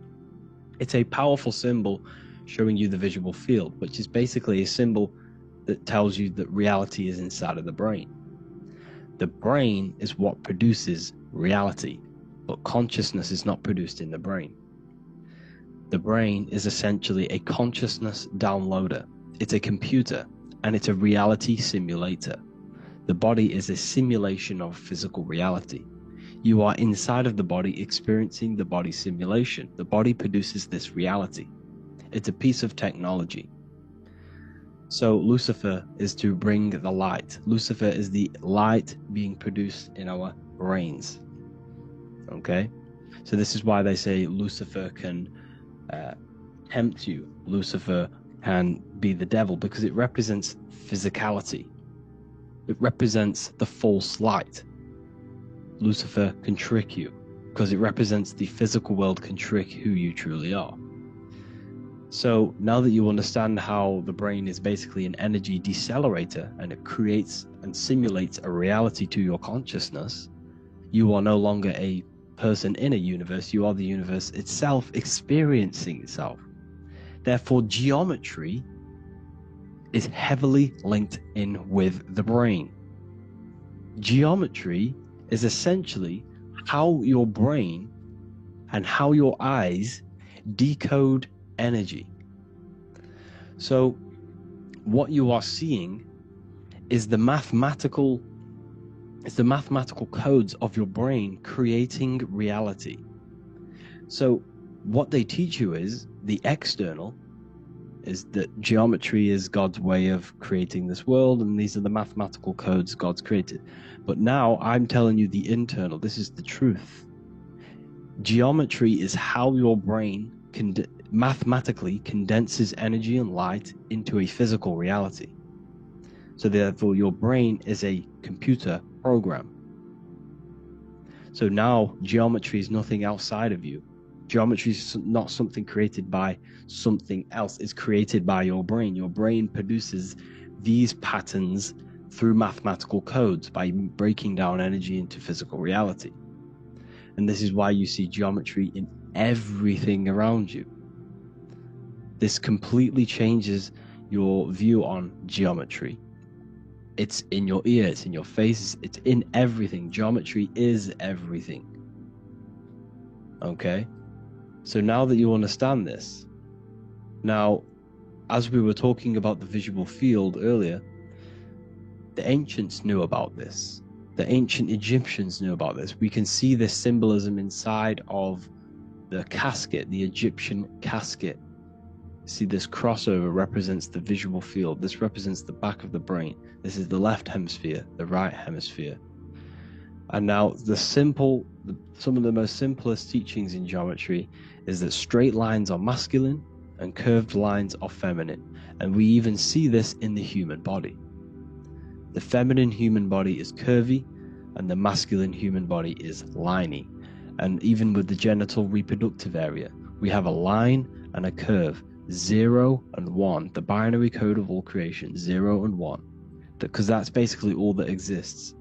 S2: It's a powerful symbol showing you the visual field, which is basically a symbol that tells you that reality is inside of the brain. The brain is what produces reality, but consciousness is not produced in the brain. The brain is essentially a consciousness downloader. It's a computer, and it's a reality simulator. The body is a simulation of physical reality. You are inside of the body experiencing the body simulation. The body produces this reality. It's a piece of technology. So Lucifer is to bring the light. Lucifer is the light being produced in our brains. Okay? So this is why they say Lucifer can tempt you. Lucifer can be the devil, because it represents physicality. It represents the false light. Lucifer can trick you because it represents the physical world can trick who you truly are. So now that you understand how the brain is basically an energy decelerator and it creates and simulates a reality to your consciousness, you are no longer a person in a universe, you are the universe itself experiencing itself. Therefore, geometry is heavily linked in with the brain. Geometry is essentially how your brain and how your eyes decode energy. So what you are seeing is the mathematical codes of your brain creating reality. So what they teach you is the external is that geometry is God's way of creating this world, and these are the mathematical codes God's created. But now I'm telling you the internal. This is the truth. Geometry is how your brain mathematically condenses energy and light into a physical reality. So therefore, your brain is a computer program. So now geometry is nothing outside of you. Geometry is not something created by something else. It's created by your brain. Your brain produces these patterns through mathematical codes by breaking down energy into physical reality. And this is why you see geometry in everything around you. This completely changes your view on geometry. It's in your ear, it's in your face, it's in everything. Geometry is everything. Okay? So now that you understand this, now, as we were talking about the visual field earlier, the ancients knew about this. The ancient Egyptians knew about this. We can see this symbolism inside of the casket, the Egyptian casket. See, this crossover represents the visual field. This represents the back of the brain. This is the left hemisphere, the right hemisphere. And now some of the most simplest teachings in geometry is that straight lines are masculine and curved lines are feminine. And we even see this in the human body. The feminine human body is curvy and the masculine human body is liney. And even with the genital reproductive area, we have a line and a curve, 0 and 1, the binary code of all creation, 0 and 1, because that's basically all that exists.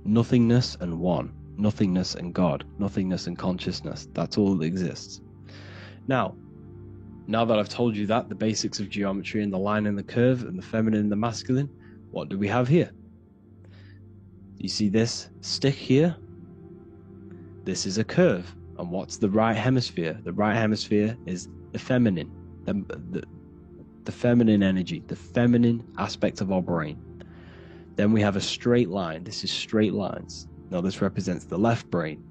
S2: Nothingness and one, nothingness and God, nothingness and consciousness, that's all that exists. Now that I've told you that, the basics of geometry and the line and the curve and the feminine and the masculine, what do we have here? You see this stick here? This is a curve. And what's the right hemisphere? The right hemisphere is the feminine, the feminine energy, the feminine aspect of our brain. Then we have a straight line. This is straight lines. Now this represents the left brain.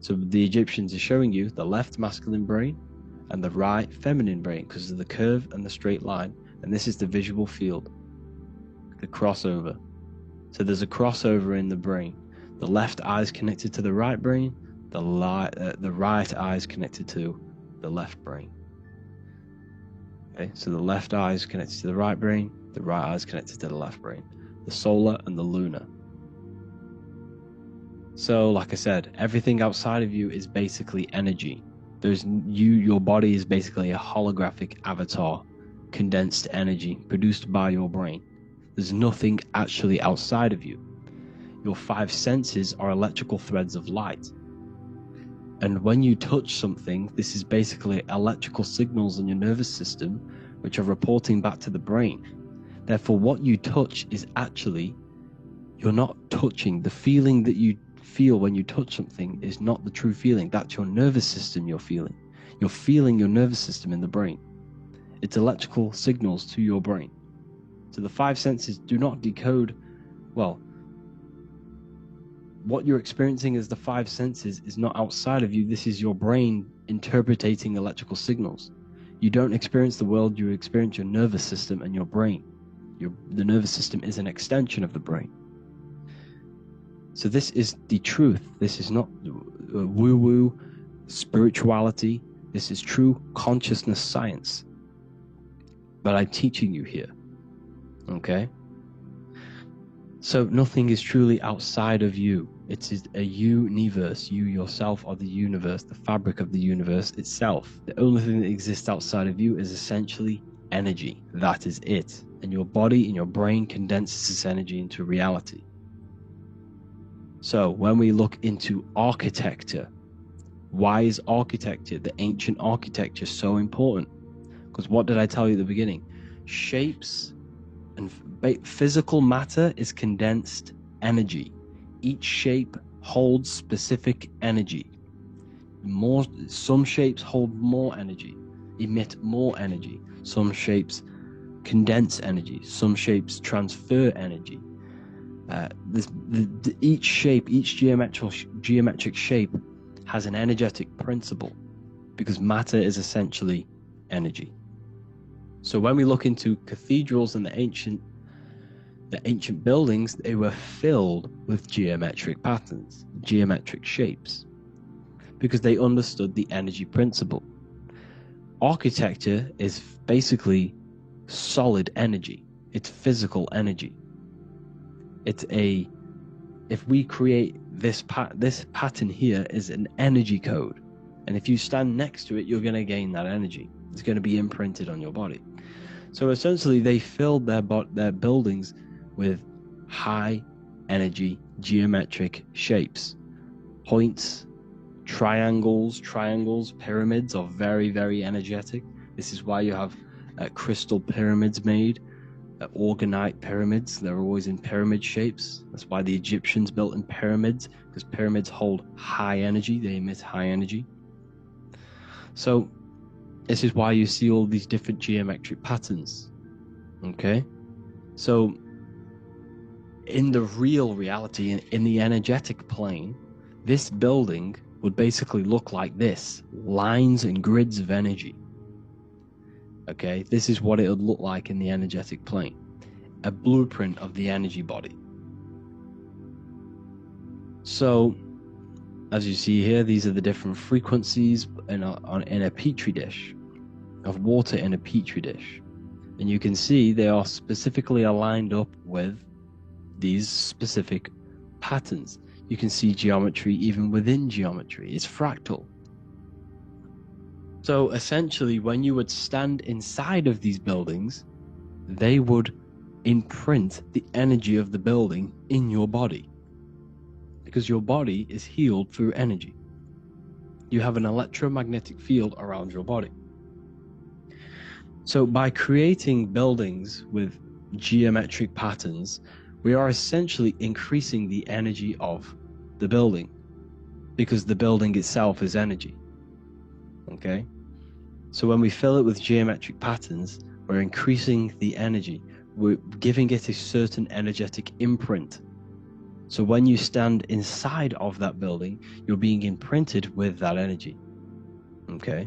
S2: So the Egyptians are showing you the left masculine brain and the right feminine brain because of the curve and the straight line. And this is the visual field, the crossover. So there's a crossover in the brain. The left eye is connected to the right brain. The right eye is connected to the left brain. Okay, so the left eye is connected to the right brain. The right eye is connected to the left brain. The solar and the lunar. So, like I said, everything outside of you is basically energy. Your body is basically a holographic avatar, condensed energy produced by your brain. There's nothing actually outside of you. Your 5 senses are electrical threads of light. And when you touch something, this is basically electrical signals in your nervous system, which are reporting back to the brain. Therefore, what you touch is actually, you're not touching. The feeling that you feel when you touch something is not the true feeling. That's your nervous system you're feeling. You're feeling your nervous system in the brain. It's electrical signals to your brain. So the 5 senses do not decode, well, what you're experiencing as the 5 senses is not outside of you. This is your brain interpreting electrical signals. You don't experience the world, you experience your nervous system and your brain. The nervous system is an extension of the brain. So this is the truth. This is not woo-woo spirituality. This is true consciousness science. But I'm teaching you here. Okay? So nothing is truly outside of you. It is a universe. You yourself are the universe, the fabric of the universe itself. The only thing that exists outside of you is essentially energy. That is it. And your body and your brain condenses this energy into reality. So when we look into architecture, why is architecture, the ancient architecture, so important? Because what did I tell you at the beginning? Shapes and physical matter is condensed energy. Each shape holds specific energy. Some shapes hold more energy, emit more energy. Some shapes condense energy. Some shapes transfer energy. Each shape, each geometric shape has an energetic principle because matter is essentially energy. So when we look into cathedrals and the ancient buildings, they were filled with geometric patterns, geometric shapes, because they understood the energy principle. Architecture is basically solid energy. It's physical energy. If we create this pattern here is an energy code, and if you stand next to it, you're going to gain that energy. It's going to be imprinted on your body. So essentially, they filled their buildings with high energy geometric shapes, points, triangles, pyramids are very, very energetic. This is why you have crystal pyramids made, orgonite pyramids. They're always in pyramid shapes. That's why the Egyptians built in pyramids, because pyramids hold high energy. They emit high energy. So this is why you see all these different geometric patterns. Okay? So in the real reality, in the energetic plane, this building would basically look like this. Lines and grids of energy. Okay? This is what it would look like in the energetic plane. A blueprint of the energy body. So, as you see here, these are the different frequencies in a petri dish, of water in a petri dish. And you can see they are specifically aligned up with these specific patterns. You can see geometry even within geometry. It's fractal. So essentially, when you would stand inside of these buildings, they would imprint the energy of the building in your body. Because your body is healed through energy. You have an electromagnetic field around your body. So by creating buildings with geometric patterns, we are essentially increasing the energy of the building, because the building itself is energy. Okay? So when we fill it with geometric patterns, we're increasing the energy. We're giving it a certain energetic imprint. So when you stand inside of that building, you're being imprinted with that energy. Okay?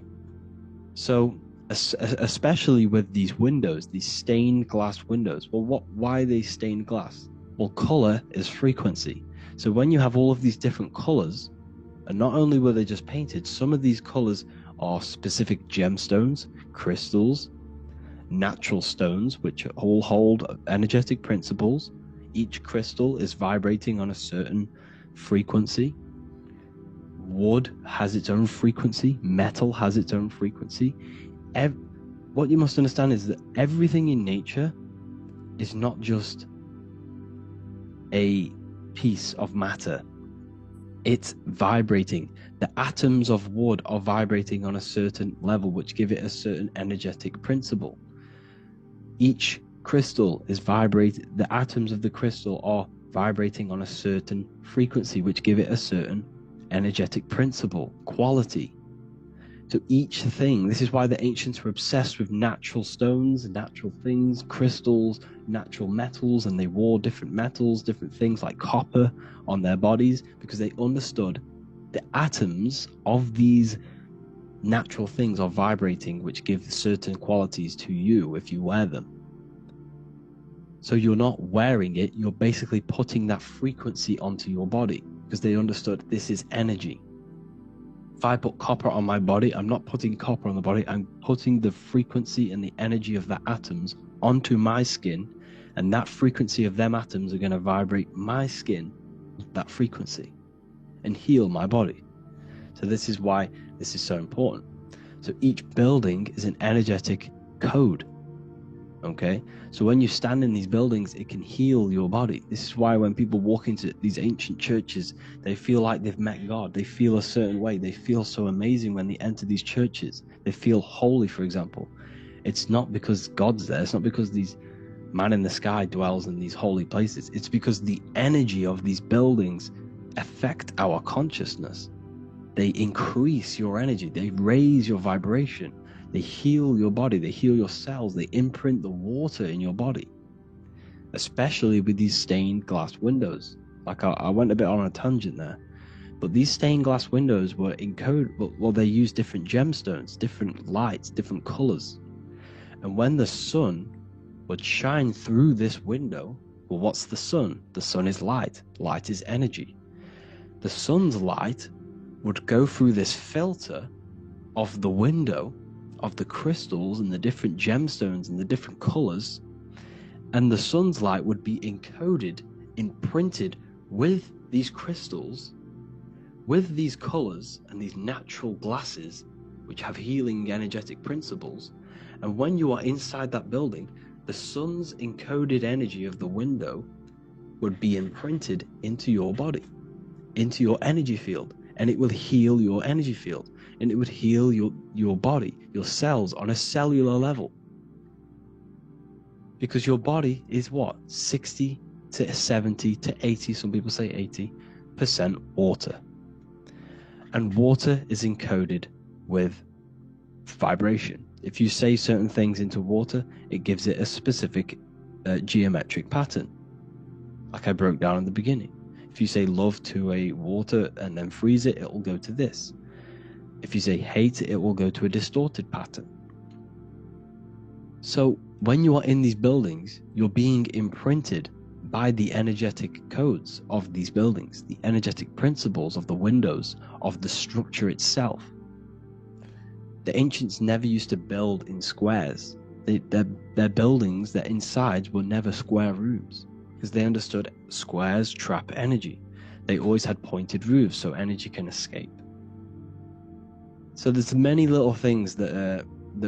S2: So especially with these windows, these stained glass windows. Well, why are they stained glass? Well, color is frequency. So when you have all of these different colors, and not only were they just painted, some of these colors are specific gemstones, crystals, natural stones, which all hold energetic principles. Each crystal is vibrating on a certain frequency. Wood has its own frequency. Metal has its own frequency. What you must understand is that everything in nature is not just a piece of matter. It's vibrating. The atoms of wood are vibrating on a certain level, which give it a certain energetic principle. Each crystal is vibrating. The atoms of the crystal are vibrating on a certain frequency, which give it a certain energetic principle, quality. So each thing, this is why the ancients were obsessed with natural stones, natural things, crystals, natural metals, and they wore different metals, different things like copper on their bodies, because they understood the atoms of these natural things are vibrating, which give certain qualities to you if you wear them. So you're not wearing it, you're basically putting that frequency onto your body, because they understood this is energy. If I put copper on my body, I'm not putting copper on the body, I'm putting the frequency and the energy of the atoms onto my skin, and that frequency of them atoms are going to vibrate my skin, that frequency, and heal my body. So this is why this is so important. So each building is an energetic code. Okay, so when you stand in these buildings, it can heal your body. This is why when people walk into these ancient churches, they feel like they've met God. They feel a certain way. They feel so amazing when they enter these churches. They feel holy, for example. It's not because God's there. It's not because these man in the sky dwells in these holy places. It's because the energy of these buildings affect our consciousness. They increase your energy. They raise your vibration. They heal your body, they heal your cells, they imprint the water in your body, especially with these stained glass windows. Like I went a bit on a tangent there, but these stained glass windows were encoded, well, they use different gemstones, different lights, different colors. And when the sun would shine through this window, well, what's the sun? The sun is light. Light is energy. The sun's light would go through this filter of the window, of the crystals and the different gemstones and the different colors, and the sun's light would be encoded, imprinted with these crystals, with these colors and these natural glasses which have healing energetic principles. And when you are inside that building, the sun's encoded energy of the window would be imprinted into your body, into your energy field, and it will heal your energy field. And it would heal your body, your cells on a cellular level. Because your body is what? 60 to 70 to 80, some people say 80% water. And water is encoded with vibration. If you say certain things into water, it gives it a specific geometric pattern. Like I broke down in the beginning. If you say love to a water and then freeze it, it will go to this. If you say hate, it will go to a distorted pattern. So when you are in these buildings, you're being imprinted by the energetic codes of these buildings, the energetic principles of the windows, of the structure itself. The ancients never used to build in squares. Their buildings, their insides were never square rooms, because they understood squares trap energy. They always had pointed roofs so energy can escape. So there's many little things that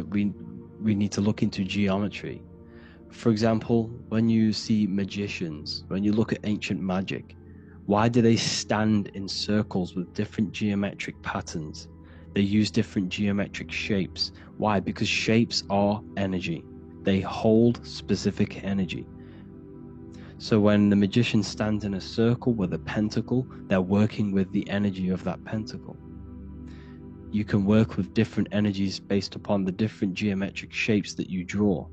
S2: we need to look into geometry. For example, when you see magicians, when you look at ancient magic, why do they stand in circles with different geometric patterns? They use different geometric shapes. Why? Because shapes are energy. They hold specific energy. So when the magician stands in a circle with a pentacle, they're working with the energy of that pentacle. You can work with different energies based upon the different geometric shapes that you draw.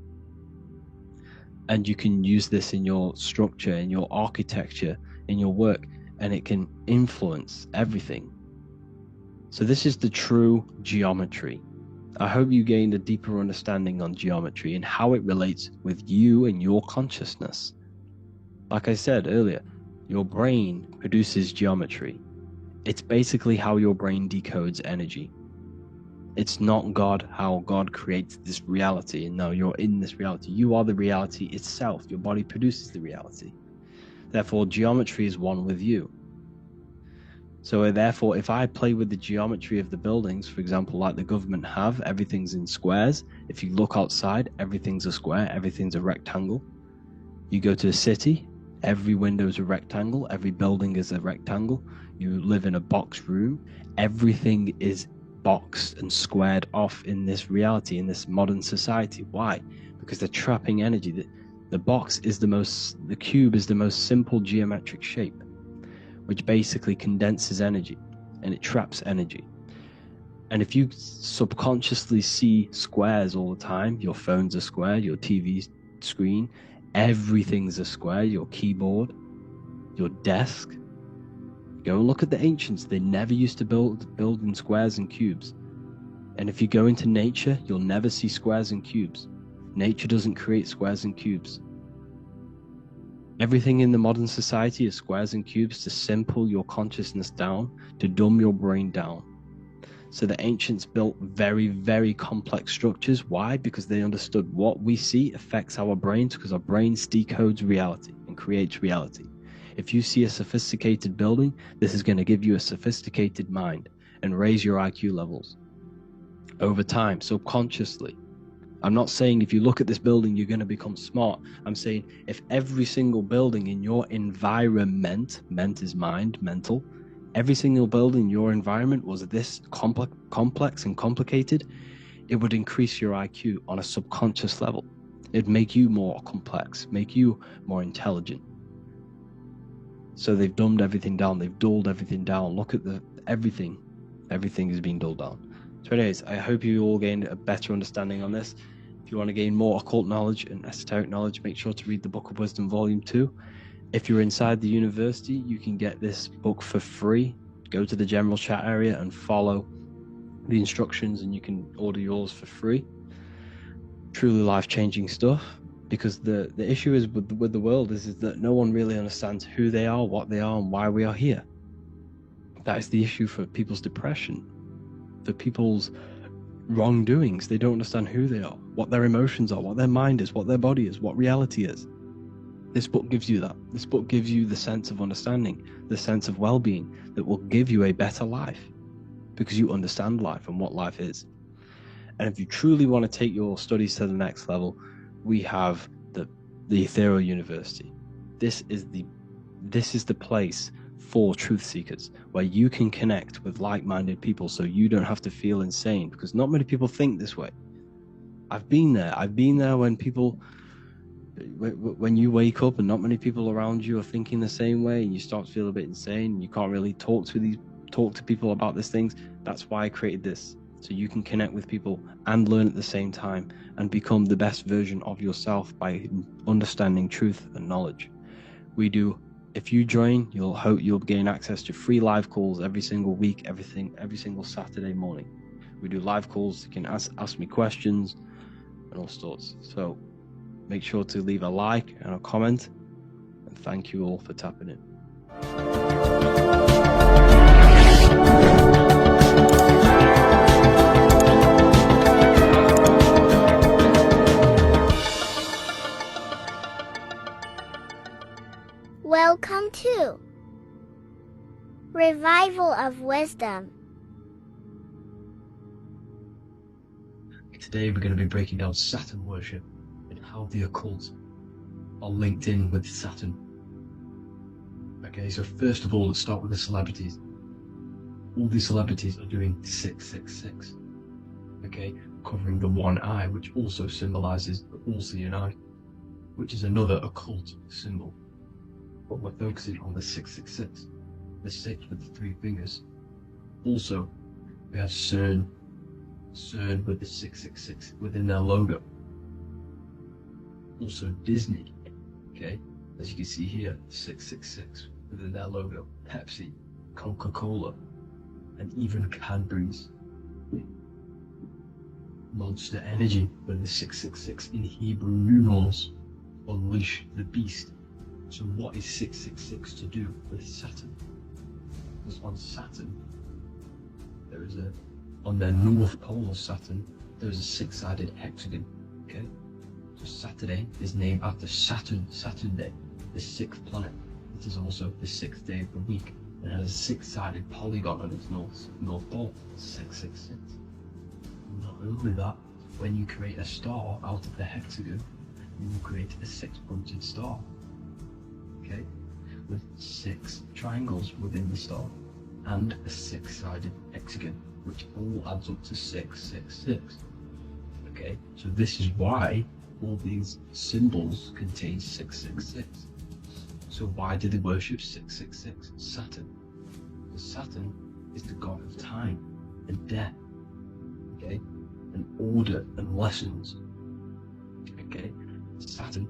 S2: And you can use this in your structure, in your architecture, in your work, and it can influence everything. So this is the true geometry. I hope you gained a deeper understanding on geometry and how it relates with you and your consciousness. Like I said earlier, your brain produces geometry. It's basically how your brain decodes energy. It's not God, how God creates this reality. And no, you're in this reality. You are the reality itself. Your body produces the reality. Therefore, geometry is one with you. So therefore, if I play with the geometry of the buildings, for example, like the government have, everything's in squares. If you look outside, everything's a square, everything's a rectangle. You go to a city, every window is a rectangle, every building is a rectangle. You live in a box room, everything is boxed and squared off in this reality, in this modern society. Why? Because they're trapping energy. The cube is the most simple geometric shape, which basically condenses energy and it traps energy. And if you subconsciously see squares all the time, your phone's a square, your TV screen, everything's a square, your keyboard, your desk. Go and look at the ancients. They never used to build in squares and cubes. And if you go into nature, you'll never see squares and cubes. Nature doesn't create squares and cubes. Everything in the modern society is squares and cubes to simple your consciousness down, to dumb your brain down. So the ancients built very, very complex structures. Why? Because they understood what we see affects our brains, because our brains decodes reality and creates reality. If you see a sophisticated building, this is going to give you a sophisticated mind and raise your IQ levels over time, subconsciously. I'm not saying if you look at this building, you're going to become smart. I'm saying if every single building in your environment, ment is mind, mental, every single building in your environment was this complex and complicated, it would increase your IQ on a subconscious level. It'd make you more complex, make you more intelligent. So they've dumbed everything down, they've dulled everything down. Look at everything is being dulled down. So anyways, I hope you all gained a better understanding on this. If you want to gain more occult knowledge and esoteric knowledge, make sure to read the Book of Wisdom Volume 2. If you're inside the university, you can get this book for free. Go to the general chat area and follow the instructions and you can order yours for free. Truly life-changing stuff. Because the issue is with the world is that no one really understands who they are, what they are, and why we are here. That is the issue for people's depression, for people's wrongdoings. They don't understand who they are, what their emotions are, what their mind is, what their body is, what reality is. This book gives you that. This book gives you the sense of understanding, the sense of well-being that will give you a better life because you understand life and what life is. And if you truly want to take your studies to the next level, we have the Ethereal University. This is the place for truth seekers where you can connect with like-minded people so you don't have to feel insane, because not many people think this way. I've been there when you wake up and not many people around you are thinking the same way and you start to feel a bit insane and you can't really talk to people about these things. That's why I created this, so you can connect with people and learn at the same time and become the best version of yourself by understanding truth and knowledge. If you join, you'll gain access to free live calls every single week, every single Saturday morning. We do live calls. You can ask me questions and all sorts. So make sure to leave a like and a comment, and thank you all for tapping in.
S4: Welcome to Revival of Wisdom.
S3: Today we're going to be breaking down Saturn worship and how the occult are linked in with Saturn. Okay, so first of all, let's start with the celebrities. all these celebrities are doing 666. Okay, covering the one eye, which also symbolizes the all-seeing eye, which is another occult symbol. But we're focusing on the 666, the 6 with the 3 fingers. Also, we have CERN with the 666 within their logo. Also Disney, okay, as you can see here, 666 within their logo. Pepsi, Coca-Cola, and even Cadbury's. Monster Energy with the 666 in Hebrew numerals. Unleash the beast. So what is 666 to do with Saturn? Because on Saturn, on the north pole of Saturn, there is a 6-sided hexagon. Okay, so Saturday is named after Saturn Day, the 6th planet. It is also the 6th day of the week and has a 6-sided polygon on its north pole, 666. Not only that, when you create a star out of the hexagon, you will create a 6-pointed star. Okay, with 6 triangles within the star and a 6-sided hexagon, which all adds up to 666. Okay, so this is why all these symbols contain 666. So why do they worship 666? Saturn. Because Saturn is the god of time and death. Okay, and order and lessons. Okay, Saturn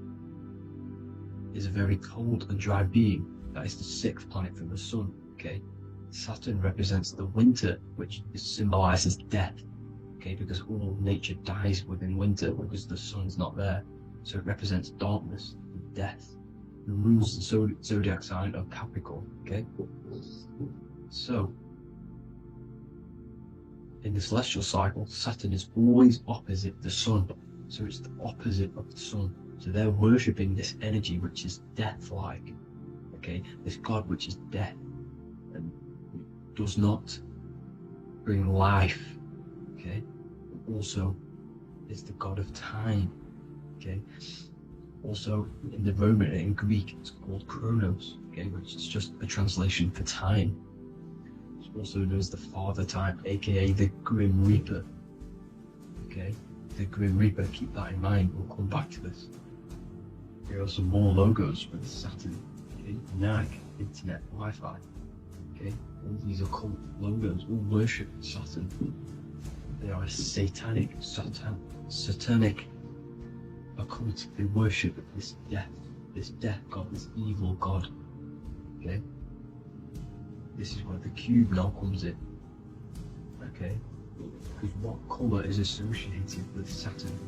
S3: is a very cold and dry being. That is the 6th planet from the sun. Okay, Saturn represents the winter, which symbolizes death. Okay, because all nature dies within winter because the sun's not there. So it represents darkness and death. It rules the zodiac sign of Capricorn. Okay, so in the celestial cycle, Saturn is always opposite the sun. So it's the opposite of the sun. So they're worshipping this energy which is death-like. Okay, this god which is death and does not bring life. Okay, and also is the god of time. Okay, also in the Roman and in Greek it's called Chronos. Okay, which is just a translation for time. It's also known as the Father Time, aka the Grim Reaper. Okay, the Grim Reaper. Keep that in mind. We'll come back to this. Here are some more logos with Saturn. Okay, NAG, Internet, Wi-Fi. Okay, all these occult logos all worship Saturn. They are a satanic occult. They worship this death god, this evil god. Okay, this is where the cube now comes in. Okay, because what colour is associated with Saturn?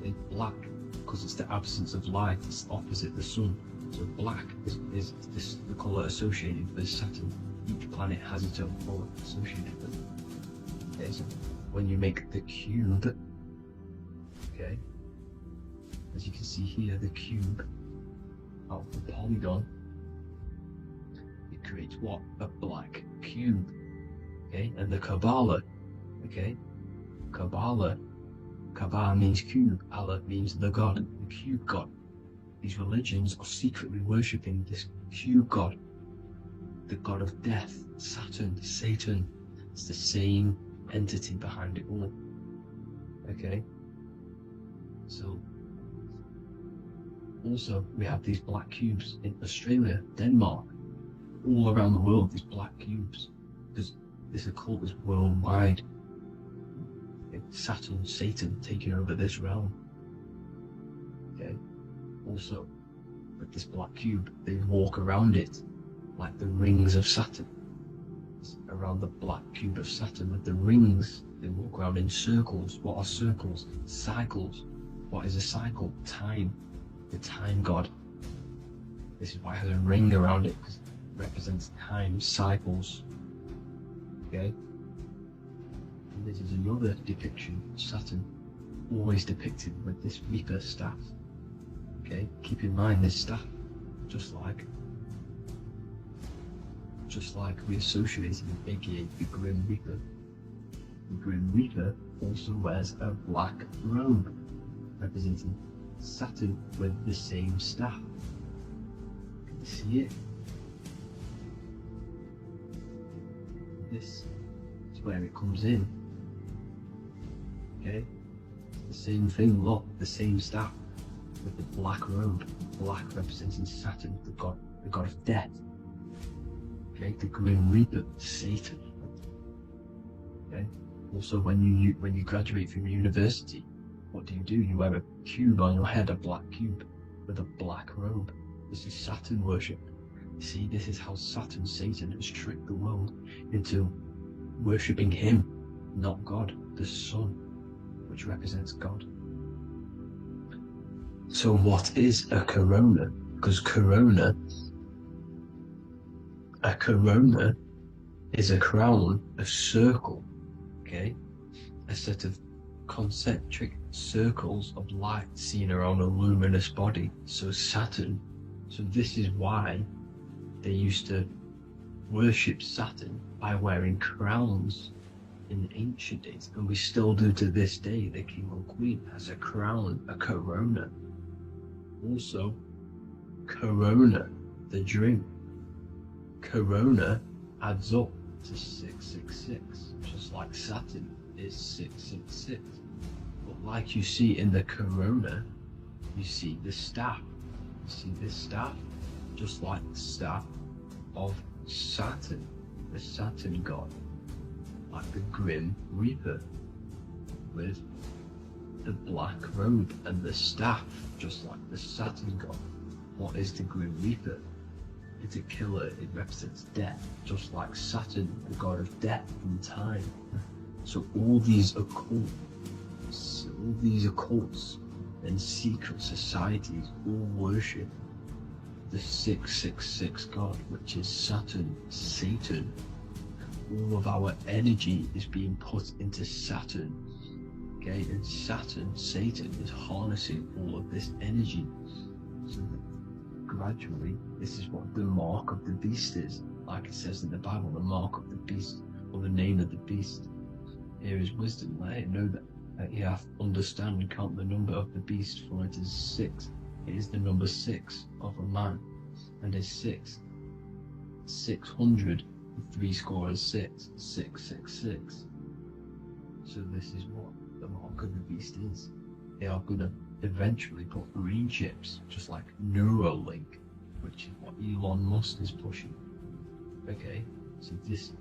S3: It's black, because it's the absence of light. It's opposite the sun. So black is the colour associated with Saturn. Each planet has its own colour associated with it. Okay, so when you make the cube, okay, as you can see here, the cube out of the polygon, it creates what? A black cube. Okay, and the Kabbalah, okay, Kabbalah means cube, Allah means the god, the cube god. These religions are secretly worshipping this cube god, the god of death, Saturn, Satan. It's the same entity behind it all. Okay, so also we have these black cubes in Australia, Denmark, all around the world, these black cubes, because this occult is worldwide. Saturn, Satan taking over this realm. Okay, also with this black cube, they walk around it like the rings of Saturn. Around the black cube of Saturn with the rings, they walk around in circles. What are circles? Cycles. What is a cycle? Time. The time god. This is why it has a ring around it, because it represents time, cycles. Okay, and this is another depiction of Saturn, always depicted with this Reaper staff. Okay, keep in mind this staff, just like we associated with aka the Grim Reaper. The Grim Reaper also wears a black robe, representing Saturn with the same staff. Can you see it?
S1: this is where it comes in. Okay? The same thing, look, the same staff with the black robe, black representing Saturn, the god of death. Okay, the Grim Reaper, Satan. Okay. Also, when you graduate from university, what do? You wear a cube on your head, a black cube with a black robe. This is Saturn worship. See, this is how Satan has tricked the world into worshipping him, not God, the sun, which represents God. So what is a corona? Because a corona is a crown, a circle, okay? A set of concentric circles of light seen around a luminous body. So Saturn, so this is why they used to worship Saturn by wearing crowns in ancient days, and we still do to this day. The king or queen has a crown, a corona. Also, corona, the drink. Corona adds up to 666, just like Saturn is 666. But like you see in the corona, you see the staff. You see this staff, just like the staff of Saturn, the Saturn god, like the Grim Reaper, with the black robe and the staff, just like the Saturn god. What is the Grim Reaper? It's a killer. It represents death, just like Saturn, the god of death and time. So all these occults and secret societies all worship the 666 god, which is Saturn, Satan. All of our energy is being put into Saturn. Okay, and Saturn, Satan, is harnessing all of this energy. So gradually, this is what the mark of the beast is. Like it says in the Bible, the mark of the beast, or the name of the beast. Here is wisdom. Let it know that you have to understand and count the number of the beast, for it is 6. It is the number 6 of a man, and is 600, 666, 666. So this is what the mark of the beast is. They are going to eventually put brain chips, just like Neuralink, which is what Elon Musk is pushing. Okay, so this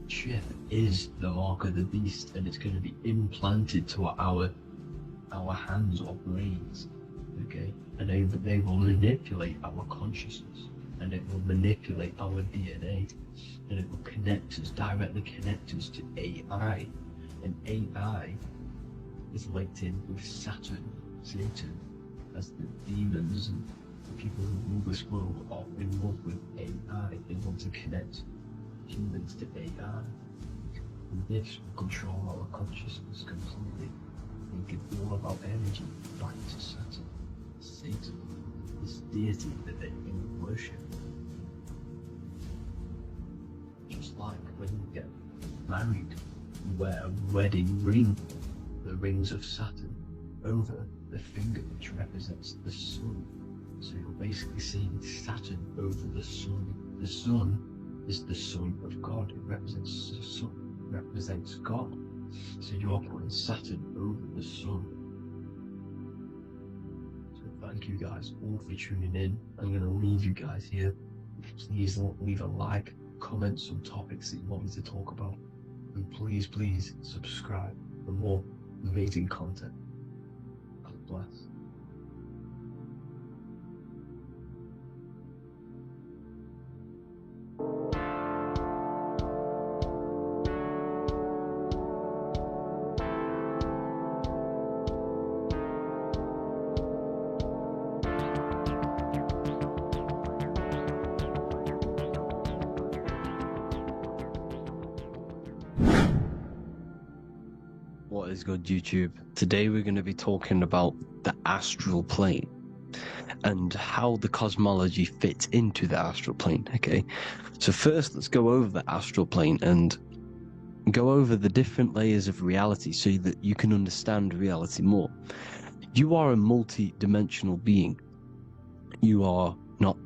S1: chip is the mark of the beast, and it's going to be implanted to our hands or brains. Okay, and they will manipulate our consciousness, and it will manipulate our DNA, and it will directly connect us to AI, and AI is linked in with Satan, as the demons and the people who rule this world are in love with AI. They want to connect humans to AI, and this will control our consciousness completely and give all of our energy back to Satan, this deity that they worship. Just like when you get married, you wear a wedding ring, the rings of Saturn, over the finger, which represents the sun. So you're basically seeing Saturn over the sun. The sun is the son of God. It represents the sun, represents God. So you're putting Saturn over the sun. So thank you guys all for tuning in. I'm going to leave you guys here. Please leave a like, comment some topics that you want me to talk about, and please subscribe for more amazing content. God bless.
S2: What is good, YouTube? Today we're going to be talking about the astral plane and how the cosmology fits into the astral plane. Okay, so first let's go over the astral plane and go over the different layers of reality so that you can understand reality more. You are a multi-dimensional being. You are not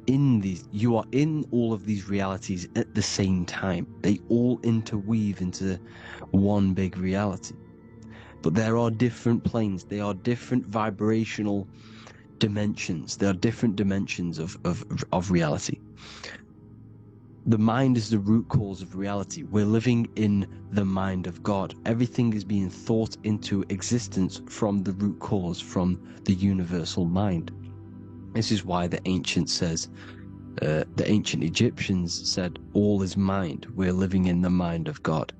S2: you are in all of these realities at the same time. They all interweave into one big reality. But there are different planes. They are different vibrational dimensions. There are different dimensions of reality. The mind is the root cause of reality. We're living in the mind of God. Everything is being thought into existence from the root cause, from the universal mind. This is why the ancient Egyptians said, all is mind. We're living in the mind of God.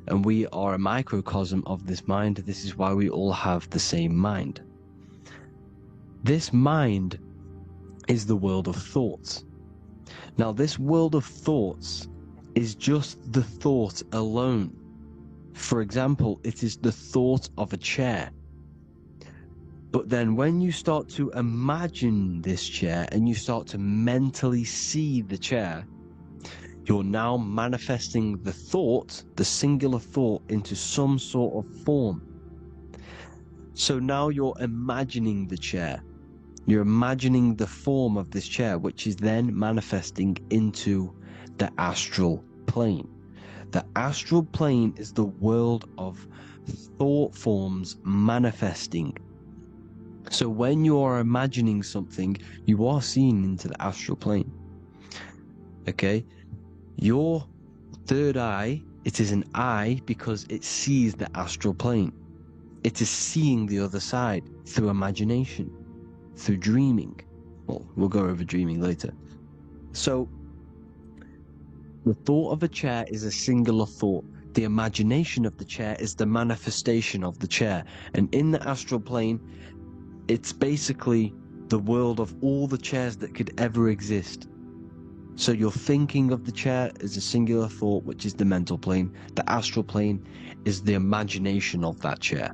S2: And we are a microcosm of this mind. This is why we all have the same mind. This mind is the world of thoughts. Now, this world of thoughts is just the thought alone. For example, it is the thought of a chair. But then when you start to imagine this chair and you start to mentally see the chair, you're now manifesting the thought, the singular thought, into some sort of form. So now you're imagining the chair. You're imagining the form of this chair, which is then manifesting into the astral plane. The astral plane is the world of thought forms manifesting. So when you are imagining something, you are seeing into the astral plane. Okay? Your third eye, it is an eye because it sees the astral plane. It is seeing the other side through imagination, through dreaming. Well, we'll go over dreaming later. So, the thought of a chair is a singular thought. The imagination of the chair is the manifestation of the chair. And in the astral plane, it's basically the world of all the chairs that could ever exist. So you're thinking of the chair as a singular thought, which is the mental plane. The astral plane is the imagination of that chair,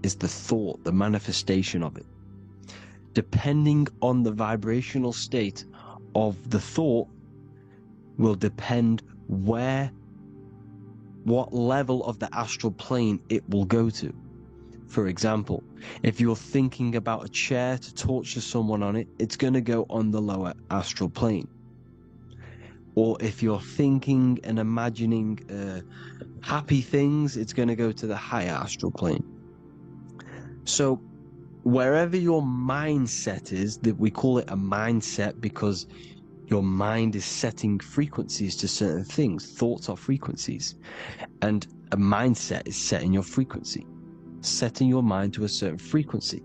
S2: is the thought, the manifestation of it. Depending on the vibrational state of the thought will depend what level of the astral plane it will go to. For example, if you're thinking about a chair to torture someone on it, it's going to go on the lower astral plane. Or if you're thinking and imagining happy things, it's going to go to the higher astral plane. So wherever your mindset is, that we call it a mindset because your mind is setting frequencies to certain things. Thoughts are frequencies. And a mindset is setting your frequency, setting your mind to a certain frequency.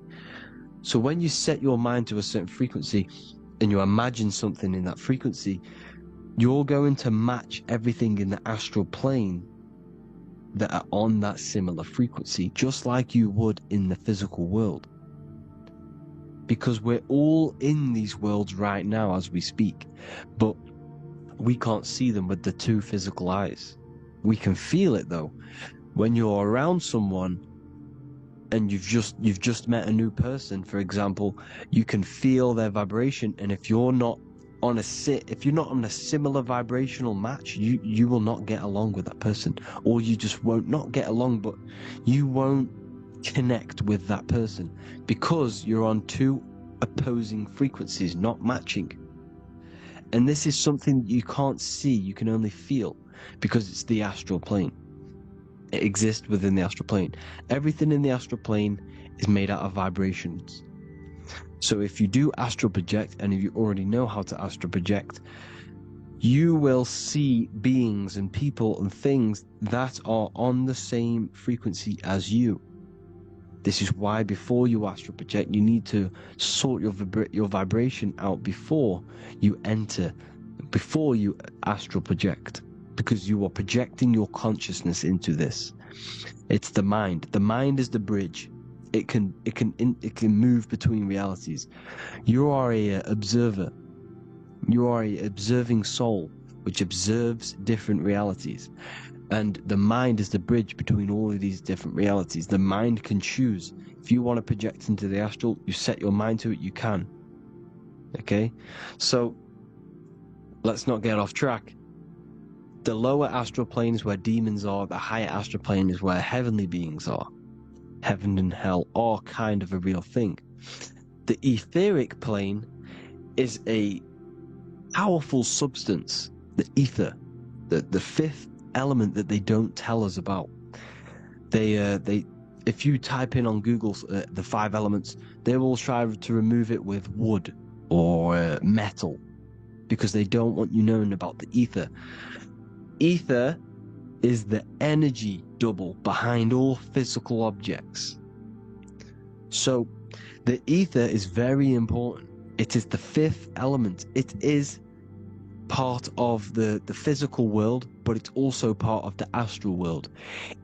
S2: So when you set your mind to a certain frequency and you imagine something in that frequency, you're going to match everything in the astral plane that are on that similar frequency, just like you would in the physical world. Because we're all in these worlds right now as we speak, but we can't see them with the two physical eyes. We can feel it though. When you're around someone and you've just met a new person, for example, you can feel their vibration, and if you're not on a similar vibrational match, you will not get along with that person, or you just won't not get along, but you won't connect with that person because you're on two opposing frequencies, not matching. And this is something you can't see, you can only feel, because it's the astral plane. It exists within the astral plane. Everything in the astral plane is made out of vibrations. So if you do astral project, and if you already know how to astral project, you will see beings and people and things that are on the same frequency as you. This is why before you astral project, you need to sort your vibration out before you astral project, because you are projecting your consciousness into this. It's the mind. The mind is the bridge. It can move between realities. You are a observer. You are a observing soul which observes different realities. And the mind is the bridge between all of these different realities. The mind can choose. If you want to project into the astral, you set your mind to it, you can. Okay? So, let's not get off track. The lower astral plane is where demons are. The higher astral plane is where heavenly beings are. Heaven and hell are kind of a real thing. The etheric plane is a powerful substance, the ether, the fifth element that they don't tell us about. If you type in on Google the 5 elements, they will try to remove it with wood or metal, because they don't want you knowing about the ether. Ether is the energy double behind all physical objects. So the ether is very important. It is the 5th element. It is part of the physical world, but it's also part of the astral world.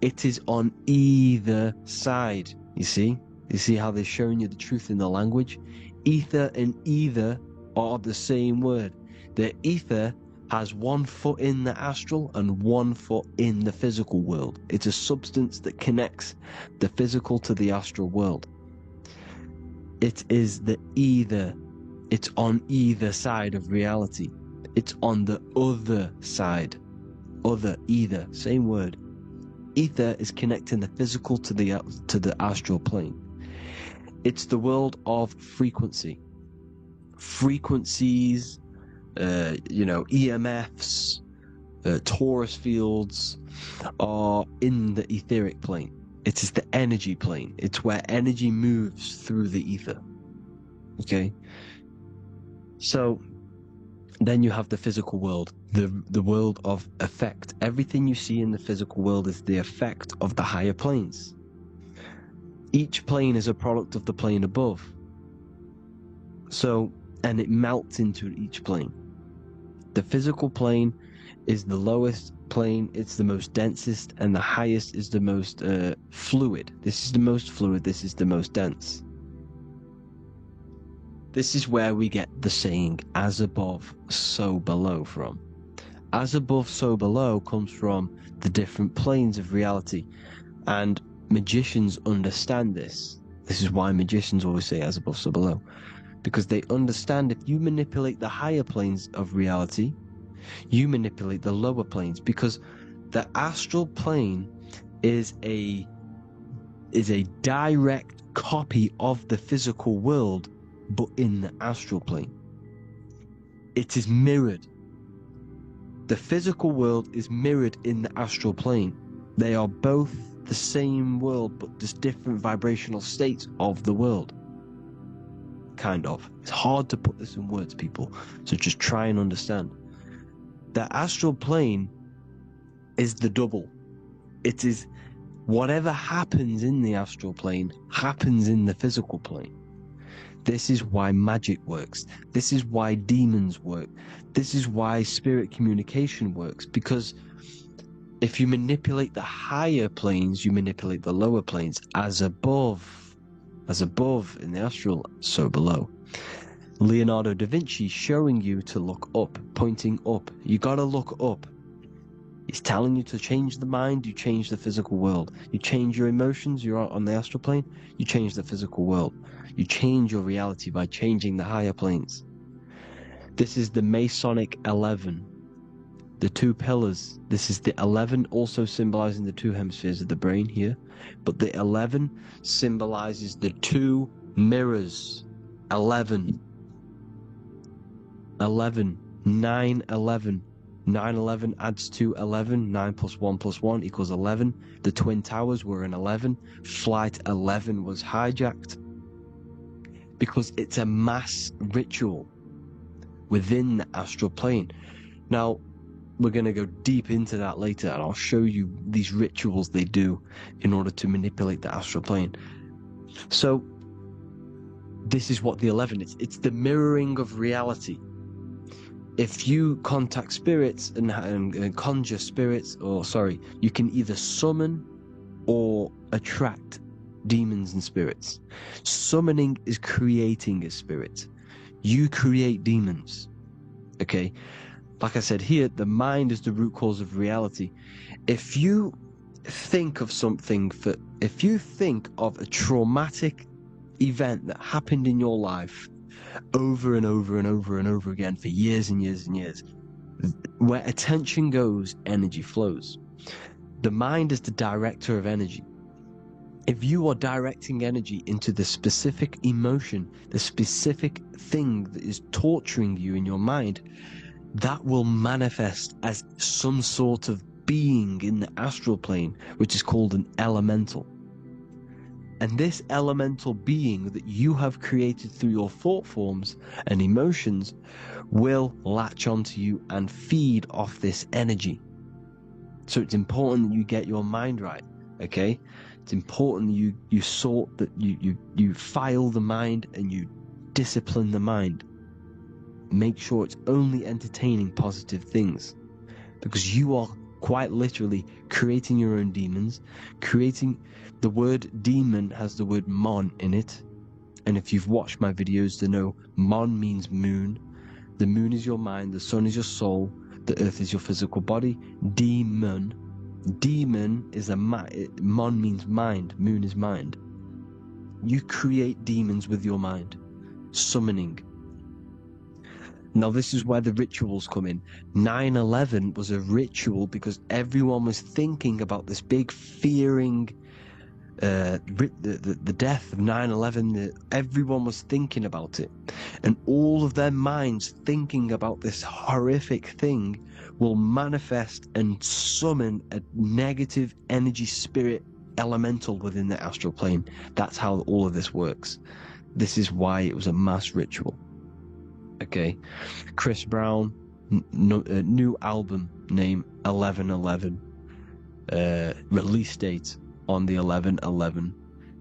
S2: It is on either side. You see how they're showing you the truth in the language? Ether and either are the same word. The ether has 1 foot in the astral and 1 foot in the physical world. It's a substance that connects the physical to the astral world. It is the either. It's on either side of reality. It's on the other side. Other, either, same word. Ether is connecting the physical to the astral plane. It's the world of frequency. Frequencies, EMFs, torus fields are in the etheric plane. It is the energy plane. It's where energy moves through the ether. Okay? So then you have the physical world, the world of effect. Everything you see in the physical world is the effect of the higher planes. Each plane is a product of the plane above. So, and it melts into each plane. The physical plane is the lowest plane, it's the most densest, and the highest is the most fluid. This is the most fluid, this is the most dense. This is where we get the saying, as above, so below from. As above, so below comes from the different planes of reality. And magicians understand this. This is why magicians always say as above, so below. Because they understand if you manipulate the higher planes of reality, you manipulate the lower planes. Because the astral plane is a direct copy of the physical world, but in the astral plane. It is mirrored. The physical world is mirrored in the astral plane. They are both the same world, but just different vibrational states of the world. Kind of. It's hard to put this in words, people, so just try and understand. The astral plane is the double. It is whatever happens in the astral plane happens in the physical plane. This is why magic works. This is why demons work. This is why spirit communication works. Because if you manipulate the higher planes, you manipulate the lower planes. As above in the astral, so below. Leonardo da Vinci showing you to look up, pointing up. You gotta look up. He's telling you to change the mind, you change the physical world. You change your emotions, you're on the astral plane, you change the physical world. You change your reality by changing the higher planes. This is the Masonic 11. The 2 pillars. This is the 11 also symbolizing the 2 hemispheres of the brain here. But the 11 symbolizes the 2 mirrors. 11. 11. 9, 11. 9, 11 adds to 11. 9 plus 1 plus 1 equals 11. The Twin Towers were an 11. Flight 11 was hijacked. Because it's a mass ritual within the astral plane. Now, we're going to go deep into that later, and I'll show you these rituals they do in order to manipulate the astral plane. So, this is what the 11 is. It's the mirroring of reality. If you contact spirits and conjure spirits, you can either summon or attract demons and spirits. Summoning is creating a spirit. You create demons. Okay? Like I said here, the mind is the root cause of reality. If you think of if you think of a traumatic event that happened in your life over and over and over and over again for years and years and years, where attention goes, energy flows. The mind is the director of energy. If you are directing energy into the specific emotion, the specific thing that is torturing you in your mind, that will manifest as some sort of being in the astral plane, which is called an elemental. And this elemental being that you have created through your thought forms and emotions will latch onto you and feed off this energy. So it's important that you get your mind right, okay? It's important you sort that you file the mind and you discipline the mind. Make sure it's only entertaining positive things, because you are quite literally creating your own demons. The word demon has the word mon in it, and if you've watched my videos, you know mon means moon. The moon is your mind, the sun is your soul, the earth is your physical body. Demon is mon means mind, moon is mind. You create demons with your mind, summoning. Now this is where the rituals come in. 9/11 was a ritual because everyone was thinking about this big fearing, the death of 9/11. Everyone was thinking about it, and all of their minds thinking about this horrific thing will manifest and summon a negative energy spirit elemental within the astral plane. That's how all of this works. This is why it was a mass ritual. Okay, Chris Brown, new album name 11/11, release date on the 11/11.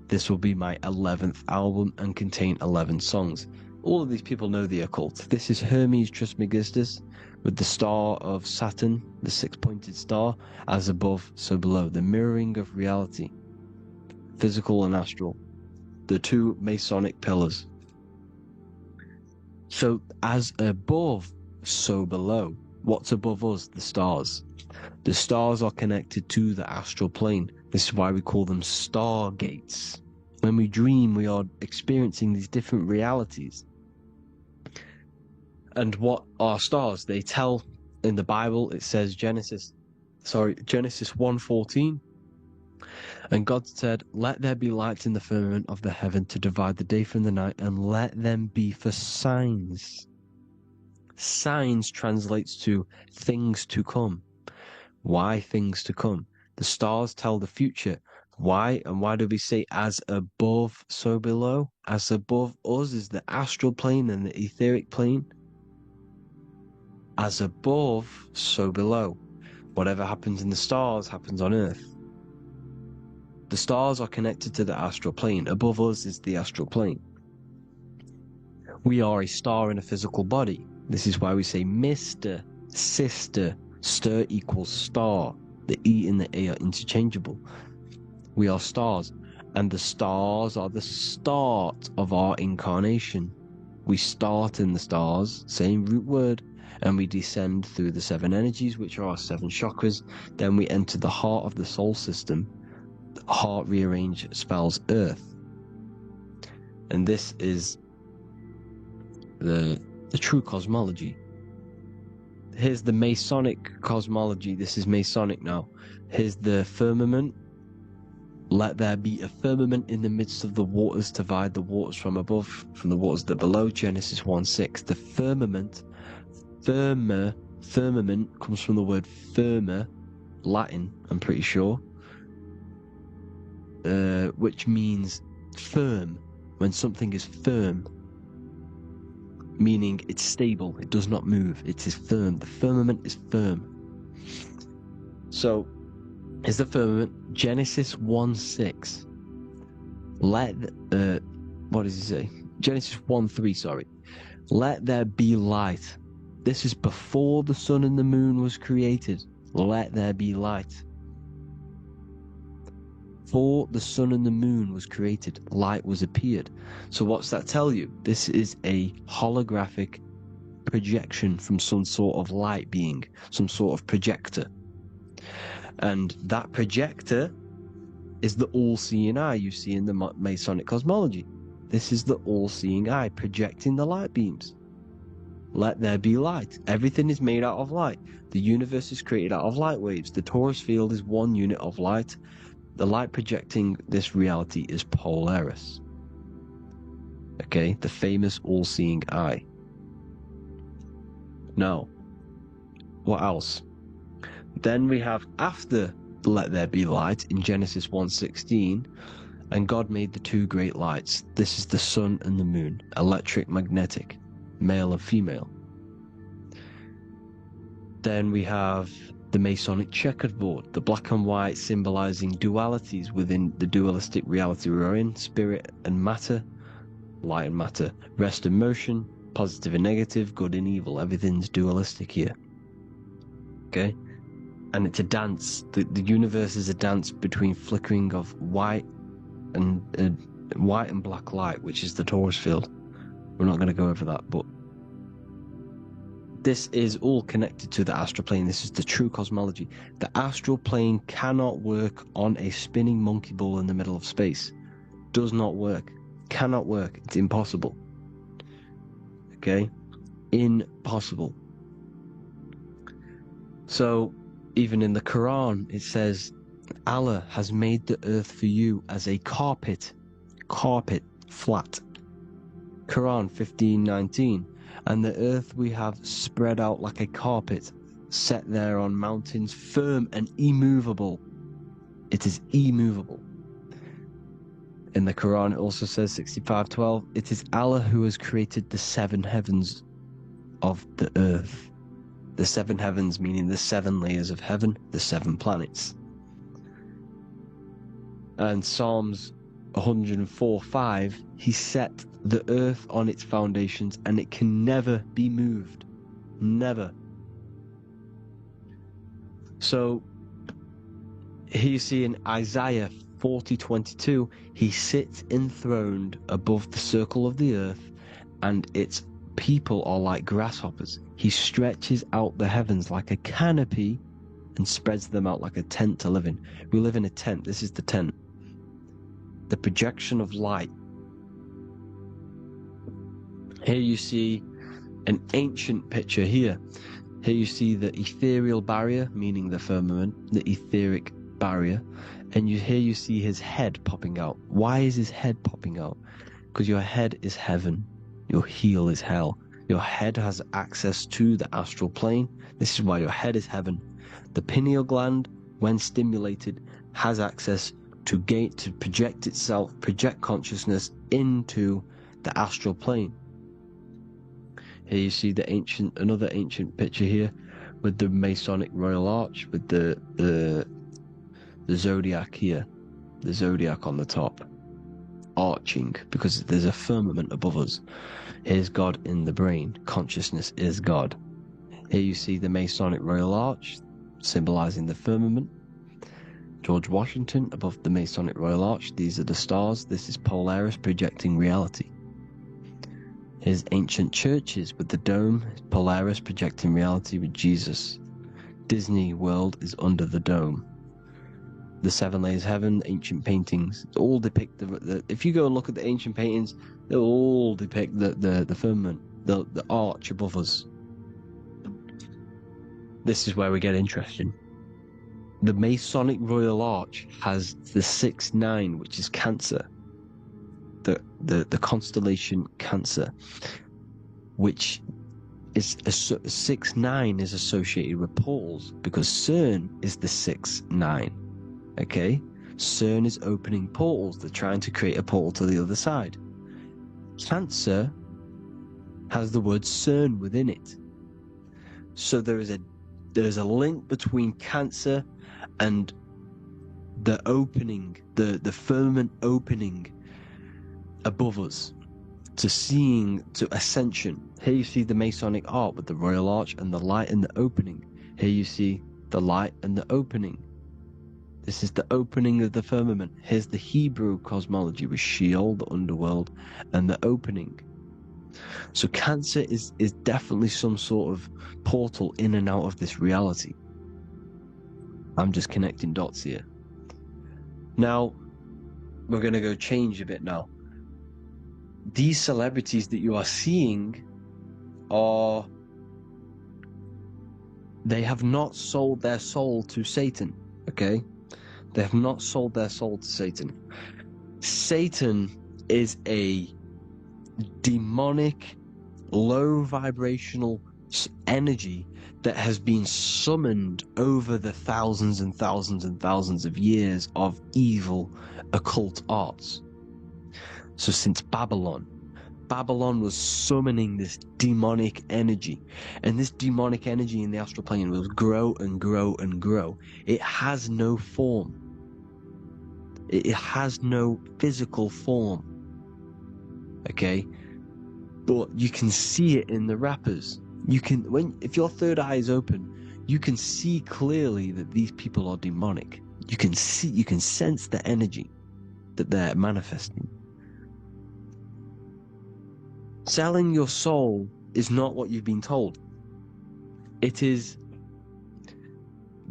S2: This will be my 11th album and contain 11 songs. All of these people know the occult. This is Hermes Trismegistus with the star of Saturn, the six-pointed star, as above, so below, the mirroring of reality, physical and astral, the two Masonic pillars. So as above, so below. What's above us? The stars. The stars are connected to the astral plane. This is why we call them stargates. When we dream, we are experiencing these different realities. And what are stars? They tell in the Bible, it says Genesis 1:14. And God said, "Let there be lights in the firmament of the heaven to divide the day from the night, and let them be for signs." Signs translates to things to come. Why things to come? The stars tell the future. Why? And why do we say as above, so below? As above us is the astral plane and the etheric plane. As above, so below. Whatever happens in the stars happens on earth. The stars are connected to the astral plane. Above us is the astral plane. We are a star in a physical body. This is why we say Mr., Sister, stir equals star. The E and the A are interchangeable. We are stars, and the stars are the start of our incarnation. We start in the stars, same root word, and we descend through the seven energies, which are our seven chakras. Then we enter the heart of the soul system. Heart rearranged spells earth, and this is the true cosmology. Here's the Masonic cosmology. This is Masonic now. Here's the firmament. Let there be a firmament in the midst of the waters to divide the waters from above from the waters that below. Genesis 1:6. The firmament, firmament comes from the word firma, Latin, I'm pretty sure. Which means firm. When something is firm, meaning it's stable, it does not move, it is firm. The firmament is firm. So is the firmament. Genesis 1:6. What does he say? Genesis 1:3, sorry. Let there be light. This is before the sun and the moon was created. Let there be light. Before the sun and the moon was created, light was appeared. So what's that tell you? This is a holographic projection from some sort of light being, some sort of projector. And that projector is the all-seeing eye you see in the Masonic cosmology. This is the all-seeing eye projecting the light beams. Let there be light. Everything is made out of light. The universe is created out of light waves. The torus field is one unit of light. The light projecting this reality is Polaris. Okay, the famous all-seeing eye. Now, What else? Then we have after let there be light in Genesis 1:16, and God made the two great lights. This is the sun and the moon, electric, magnetic, male and female. Then we have the Masonic checkerboard, the black and white symbolizing dualities within the dualistic reality we're in, spirit and matter, light and matter, rest and motion, positive and negative, good and evil. Everything's dualistic here. Okay? And it's a dance. The universe is a dance between flickering of white and black light, which is the Taurus field. We're not going to go over that, but this is all connected to the astral plane. This is the true cosmology. The astral plane cannot work on a spinning monkey ball in the middle of space. Does not work. Cannot work. It's impossible. Okay? Impossible. So, even in the Quran, it says, Allah has made the earth for you as a carpet, flat. Quran 15:19, and the earth we have spread out like a carpet, set there on mountains, firm and immovable. It is immovable. In the Quran, it also says 65:12, it is Allah who has created the seven heavens of the earth. The seven heavens meaning the seven layers of heaven, the seven planets. And Psalms 104:5, he set the earth on its foundations and it can never be moved. Never. So here you see in Isaiah 40:22, he sits enthroned above the circle of the earth and its people are like grasshoppers. He stretches out the heavens like a canopy and spreads them out like a tent to live in. We live in a tent. This is the tent. The projection of light. Here you see an ancient picture here. Here you see the ethereal barrier, meaning the firmament, the etheric barrier, and here you see his head popping out. Why is his head popping out? Because your head is heaven. Your heel is hell. Your head has access to the astral plane. This is why your head is heaven. The pineal gland, when stimulated, has access to project itself, project consciousness into the astral plane. Here you see another ancient picture here with the Masonic Royal Arch, with the zodiac here, the zodiac on the top, arching, because there's a firmament above us. Here's God in the brain. Consciousness is God. Here you see the Masonic Royal Arch, symbolizing the firmament. George Washington above the Masonic Royal Arch. These are the stars. This is Polaris projecting reality. Here's ancient churches with the dome. Polaris projecting reality with Jesus. Disney World is under the dome. The seven layers of heaven, ancient paintings, all depict if you go and look at the ancient paintings, they all depict the firmament, the arch above us. This is where we get interesting. The Masonic Royal Arch has the 6-9, which is Cancer. The constellation Cancer, which is 6-9 is associated with portals, because CERN is the 6-9. Okay, CERN is opening portals. They're trying to create a portal to the other side. Cancer has the word CERN within it, so there is a link between Cancer and the opening, the firmament opening above us to ascension. Here you see the Masonic Arch with the Royal Arch and the light and the opening. Here you see the light and the opening. This is the opening of the firmament. Here's the Hebrew cosmology with Sheol, the underworld, and the opening. So Cancer is definitely some sort of portal in and out of this reality. I'm just connecting dots here. Now, we're going to go change a bit now. These celebrities that you are seeing they have not sold their soul to Satan, okay? They have not sold their soul to Satan. Satan is a demonic, low vibrational energy that has been summoned over the thousands and thousands and thousands of years of evil occult arts. So since Babylon was summoning this demonic energy, and this demonic energy in the astral plane will grow and grow and grow. It has no form. It has no physical form. Okay? But you can see it in the rappers. If your third eye is open, you can see clearly that these people are demonic. You can sense the energy that they're manifesting. Selling your soul is not what you've been told. It is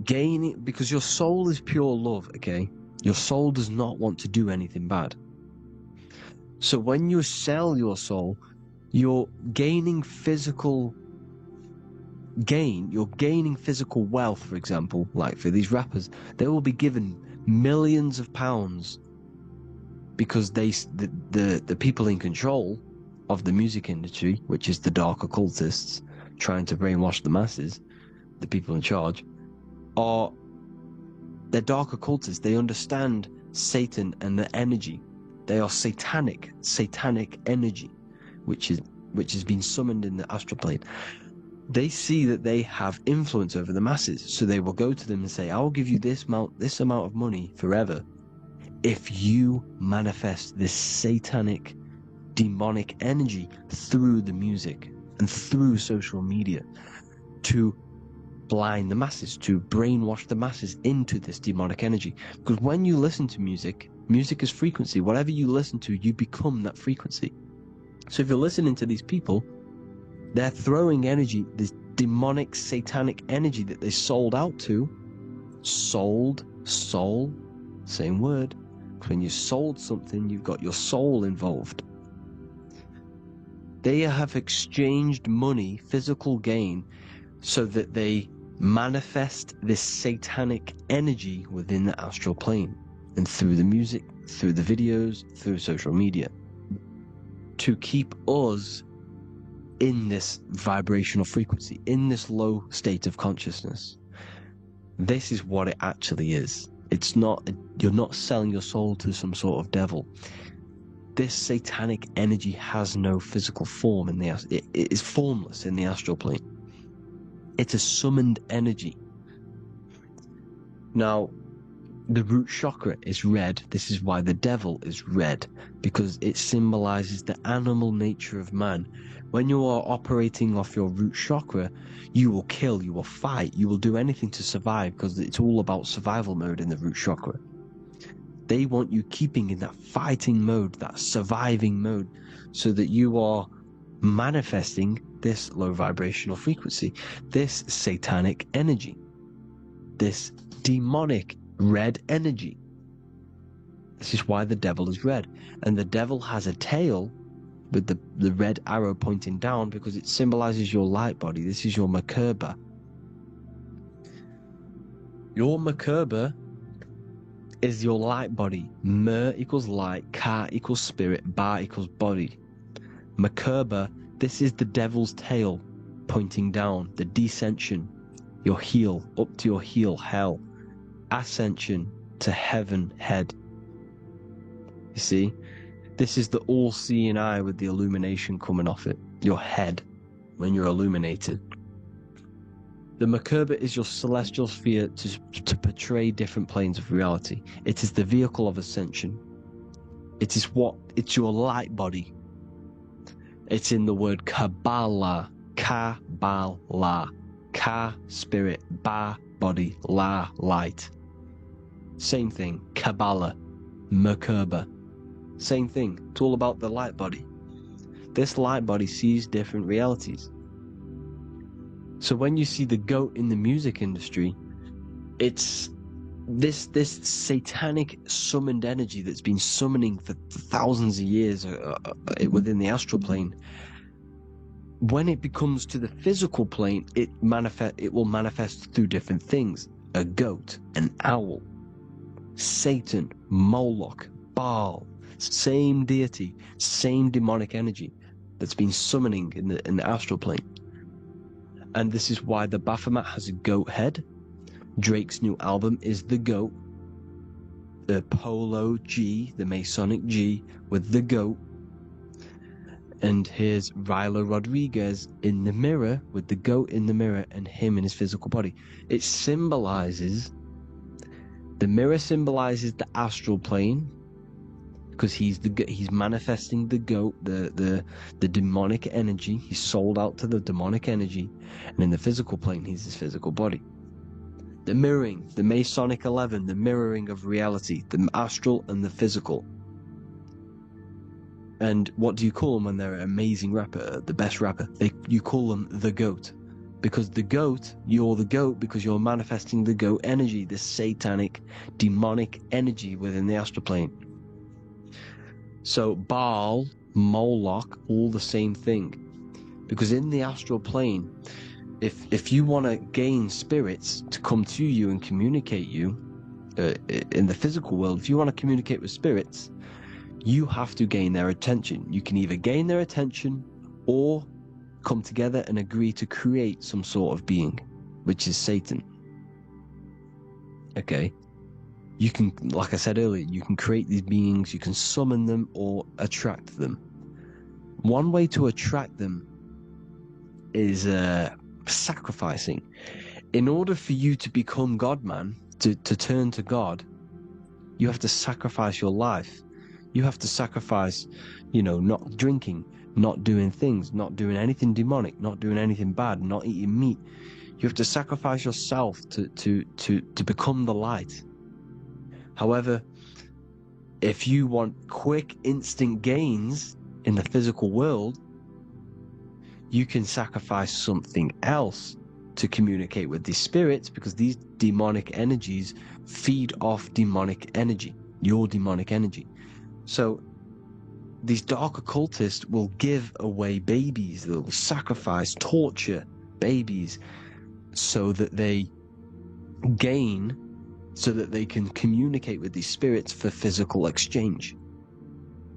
S2: gaining, because your soul is pure love, okay? Your soul does not want to do anything bad. So when you sell your soul, you're gaining physical gain, you're gaining physical wealth, for example. Like for these rappers, they will be given millions of pounds because the people in control of the music industry, which is the dark occultists trying to brainwash the masses, the people in charge, they're dark occultists. They understand Satan and the energy. They are satanic energy, which has been summoned in the astral plane. They see that they have influence over the masses, so they will go to them and say, I will give you this amount of money forever if you manifest this satanic, demonic energy through the music and through social media to blind the masses, to brainwash the masses into this demonic energy. Because when you listen to music is frequency. Whatever you listen to, you become that frequency. So if you're listening to these people, they're throwing energy, this demonic, satanic energy that they sold out to. Sold, soul, same word. When you sold something, you've got your soul involved. They have exchanged money, physical gain, so that they manifest this satanic energy within the astral plane and through the music, through the videos, through social media, to keep us in this vibrational frequency, in this low state of consciousness. This is what it actually is. It's not, you're not selling your soul to some sort of devil. This satanic energy has no physical form it is formless in the astral plane. It's a summoned energy. Now, the root chakra is red. This is why the devil is red, because it symbolizes the animal nature of man. When you are operating off your root chakra, you will kill, you will fight, you will do anything to survive, because it's all about survival mode in the root chakra. They want you keeping in that fighting mode, that surviving mode, so that you are manifesting this low vibrational frequency, this satanic energy, this demonic red energy. This is why the devil is red. And the devil has a tail with the red arrow pointing down, because it symbolizes your light body. This is your Merkaba. Your Merkaba is your light body. Mer equals light, Ka equals spirit, Ba equals body. Merkaba, this is the devil's tail pointing down, the descension, your heel, up to your heel, hell. Ascension to heaven, head. You see? This is the all-seeing eye with the illumination coming off it. Your head, when you're illuminated. The Merkaba is your celestial sphere to portray different planes of reality. It is the vehicle of ascension. It's your light body. It's in the word Kabbalah. Kabbalah. Ka, spirit, Ba, body, La, light. Same thing. Kabbalah. Merkaba. Same thing. It's all about the light body. This light body sees different realities. So when you see the goat in the music industry, it's this satanic summoned energy that's been summoning for thousands of years within the astral plane. When it becomes to the physical plane, it will manifest through different things. A goat, an owl, Satan, Moloch, Baal, same deity, same demonic energy that's been summoning in the astral plane. And this is why the Baphomet has a goat head. Drake's new album is the goat. The Polo G, the Masonic G, with the goat. And here's Rylo Rodriguez in the mirror, with the goat in the mirror and him in his physical body. It symbolizes, the mirror symbolizes the astral plane, because he's manifesting the goat, the demonic energy. He's sold out to the demonic energy. And in the physical plane, he's his physical body. The mirroring, the Masonic 11, the mirroring of reality, the astral and the physical. And what do you call them when they're an amazing rapper, the best rapper? You call them the GOAT. Because the GOAT, you're the GOAT because you're manifesting the GOAT energy, this satanic, demonic energy within the astral plane. So Baal, Moloch, all the same thing. Because in the astral plane, if you want to gain spirits to come to you and communicate you, in the physical world, if you want to communicate with spirits, you have to gain their attention. You can either gain their attention or come together and agree to create some sort of being, which is Satan. Okay? You can, like I said earlier, you can create these beings, you can summon them or attract them. One way to attract them is sacrificing. In order for you to become God, man, to turn to God, you have to sacrifice your life. You have to sacrifice, not drinking, not doing things, not doing anything demonic, not doing anything bad, not eating meat. You have to sacrifice yourself to become the light. However, if you want quick, instant gains in the physical world, you can sacrifice something else to communicate with these spirits, because these demonic energies feed off demonic energy, your demonic energy. So these dark occultists will give away babies, they'll sacrifice, torture babies so that they can communicate with these spirits for physical exchange.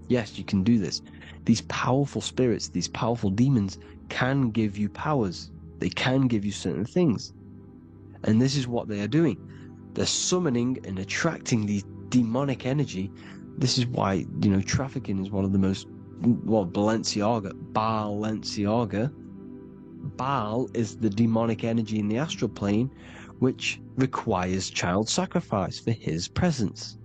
S2: Yes, you can do this. These powerful spirits, these powerful demons can give you powers. They can give you certain things. And this is what they are doing. They're summoning and attracting these demonic energy. This is why, trafficking is one of the most, Balenciaga. Baal is the demonic energy in the astral plane, which requires child sacrifice for his presence.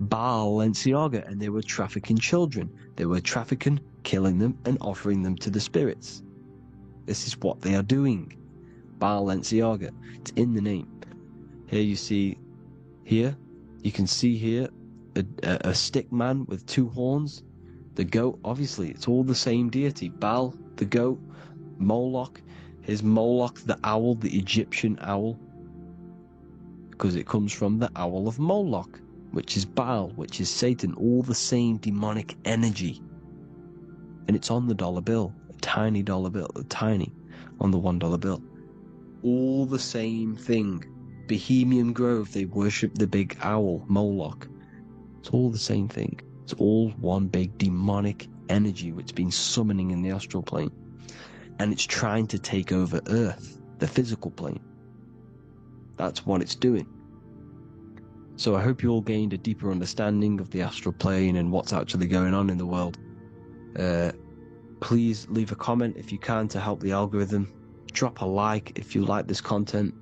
S2: Balenciaga, and they were trafficking children. They were trafficking, killing them, and offering them to the spirits. This is what they are doing. Balenciaga. It's in the name. Here you can see here a stick man with two horns. The goat, obviously, it's all the same deity. Baal, the goat. Moloch, here's Moloch, the owl, the Egyptian owl, because it comes from the owl of Moloch, which is Baal, which is Satan, all the same demonic energy. And it's on the dollar bill, a tiny dollar bill, tiny, on the $1 bill. All the same thing. Bohemian Grove, they worship the big owl, Moloch. It's all the same thing. It's all one big demonic energy which has been summoning in the astral plane. And it's trying to take over Earth, the physical plane. That's what it's doing. So I hope you all gained a deeper understanding of the astral plane and what's actually going on in the world. Please leave a comment if you can to help the algorithm. Drop a like if you like this content.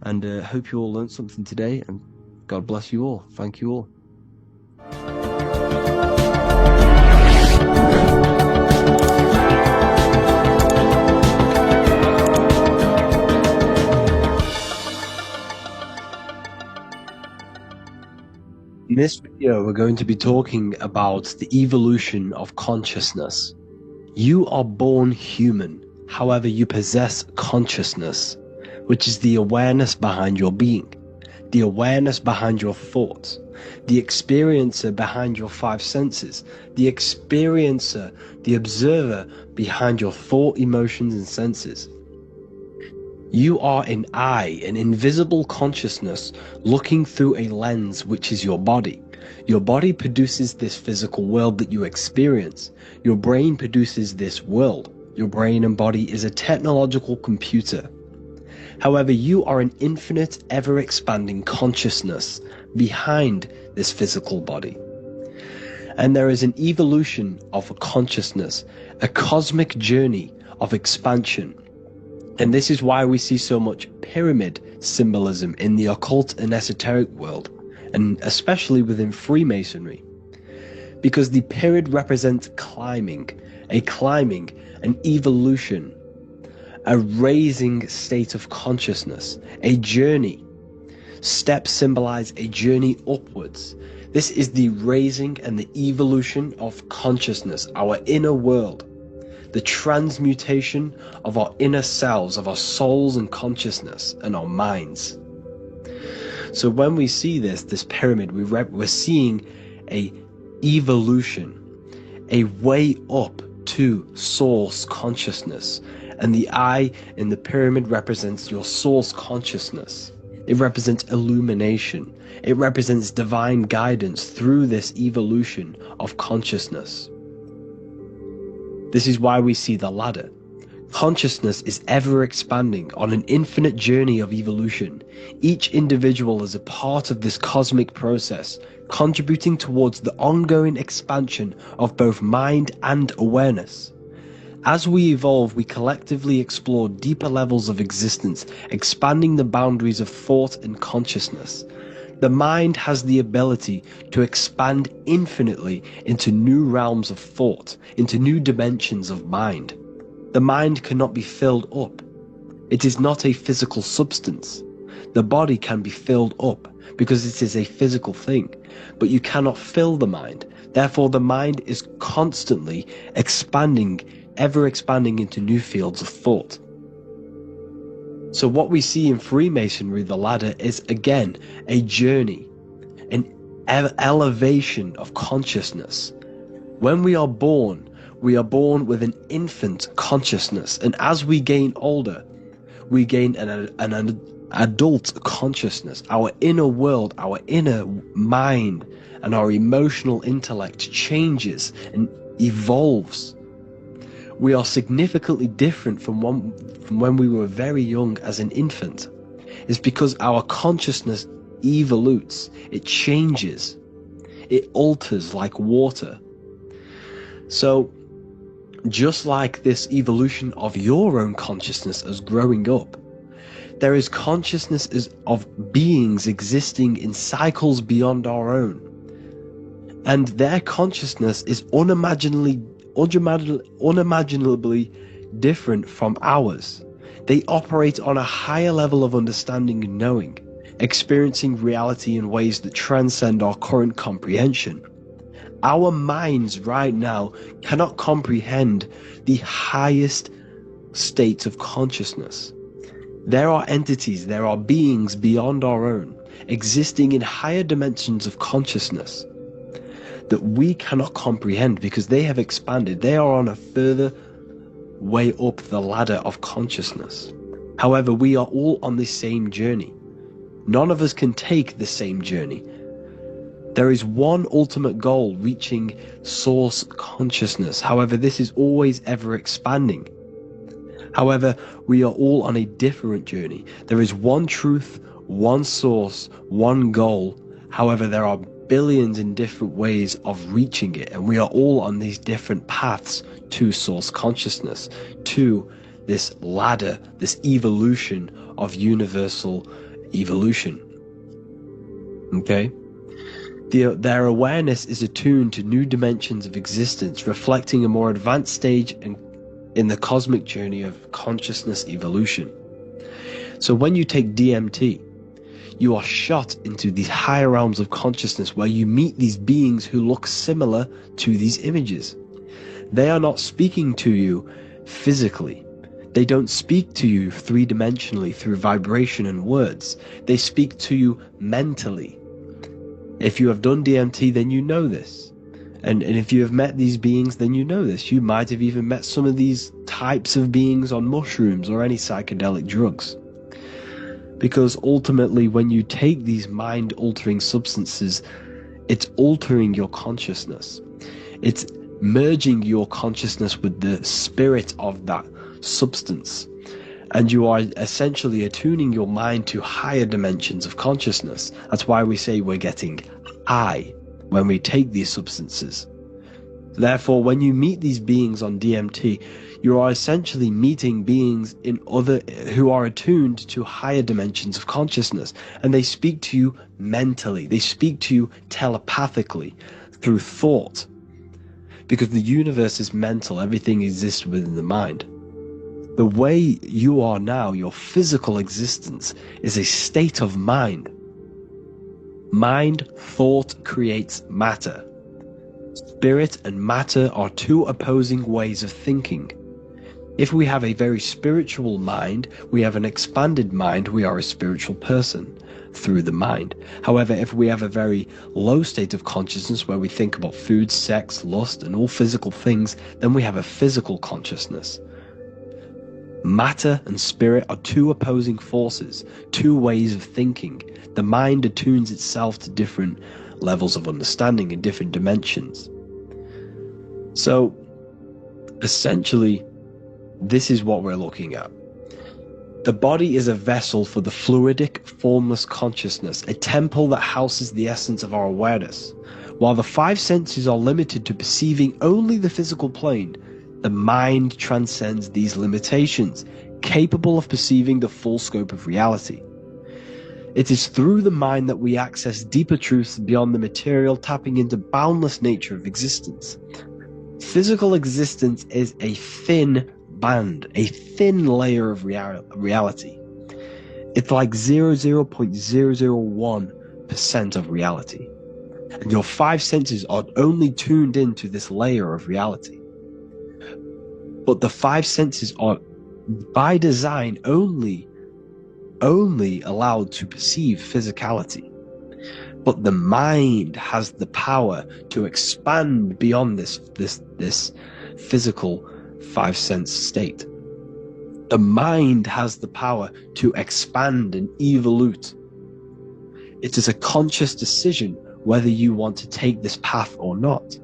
S2: And hope you all learned something today. And God bless you all. Thank you all. In this video, we're going to be talking about the evolution of consciousness. You are born human, however you possess consciousness, which is the awareness behind your being, the awareness behind your thoughts, the experiencer behind your five senses, the experiencer, the observer behind your thought, emotions, and senses. You are an eye, an invisible consciousness looking through a lens which is your body. Your body produces this physical world that you experience. Your brain produces this world. your brain and body, is a technological computer. However, you are an infinite, ever-expanding consciousness behind this physical body. And there is an evolution of consciousness, a cosmic journey of expansion. And this is why we see so much pyramid symbolism in the occult and esoteric world, and especially within Freemasonry. Because the pyramid represents climbing, an evolution, a raising state of consciousness, a journey. Steps symbolize a journey upwards. This is the raising and the evolution of consciousness, our inner world, the transmutation of our inner selves, of our souls and consciousness and our minds. So when we see this pyramid, we're seeing a evolution, a way up to source consciousness. And the eye in the pyramid represents your source consciousness. It represents illumination. It represents divine guidance through this evolution of consciousness. This is why we see the ladder. Consciousness is ever expanding on an infinite journey of evolution. Each individual is a part of this cosmic process, contributing towards the ongoing expansion of both mind and awareness. As we evolve, we collectively explore deeper levels of existence, expanding the boundaries of thought and consciousness. The mind has the ability to expand infinitely into new realms of thought, into new dimensions of mind. The mind cannot be filled up. It is not a physical substance. The body can be filled up because it is a physical thing, but you cannot fill the mind. Therefore, the mind is constantly expanding, ever expanding into new fields of thought. So what we see in Freemasonry, the ladder, is again a journey, an elevation of consciousness. When we are born with an infant consciousness, and as we gain older, we gain an adult consciousness. Our inner world, our inner mind, and our emotional intellect changes and evolves. We are significantly different from when we were very young as an infant. It's because our consciousness evolutes, it changes, it alters like water. So, just like this evolution of your own consciousness as growing up, there is consciousness of beings existing in cycles beyond our own. And their consciousness is unimaginably different from ours. They operate on a higher level of understanding and knowing, experiencing reality in ways that transcend our current comprehension. Our minds right now cannot comprehend the highest states of consciousness. There are entities, there are beings beyond our own, existing in higher dimensions of consciousness that we cannot comprehend because they have expanded. They are on a further way up the ladder of consciousness. However, we are all on the same journey. None of us can take the same journey. There is one ultimate goal, reaching source consciousness. However, this is always ever expanding. However, we are all on a different journey. There is one truth, one source, one goal. However, there are billions in different ways of reaching it, and we are all on these different paths to source consciousness, to this ladder, this evolution of universal evolution. Okay? Their awareness is attuned to new dimensions of existence, reflecting a more advanced stage in the cosmic journey of consciousness evolution. So when you take DMT, you are shot into these higher realms of consciousness where you meet these beings who look similar to these images. They are not speaking to you physically. They don't speak to you three-dimensionally through vibration and words. They speak to you mentally. If you have done DMT, then you know this. And if you have met these beings, then you know this. You might have even met some of these types of beings on mushrooms or any psychedelic drugs. Because ultimately, when you take these mind-altering substances, it's altering your consciousness. It's merging your consciousness with the spirit of that substance. And you are essentially attuning your mind to higher dimensions of consciousness. That's why we say we're getting high when we take these substances. Therefore, when you meet these beings on DMT, you are essentially meeting beings who are attuned to higher dimensions of consciousness, and they speak to you mentally. They speak to you telepathically through thought, because the universe is mental. Everything exists within the mind. The way you are now, your physical existence, is a state of mind. Mind, thought creates matter. Spirit and matter are two opposing ways of thinking. If we have a very spiritual mind, we have an expanded mind, we are a spiritual person through the mind. However, if we have a very low state of consciousness where we think about food, sex, lust, and all physical things, then we have a physical consciousness. Matter and spirit are two opposing forces, two ways of thinking. The mind attunes itself to different levels of understanding in different dimensions. So, essentially, this is what we're looking at. The body is a vessel for the fluidic, formless consciousness, a temple that houses the essence of our awareness. While the five senses are limited to perceiving only the physical plane, the mind transcends these limitations, capable of perceiving the full scope of reality. It is through the mind that we access deeper truths beyond the material, tapping into boundless nature of existence. Physical existence is a thin band, a thin layer of reality. It's like 0.001% of reality. And your five senses are only tuned into this layer of reality. But the five senses are, by design, only allowed to perceive physicality. But the mind has the power to expand beyond this physical five sense state. The mind has the power to expand and evolute. It is a conscious decision whether you want to take this path or not.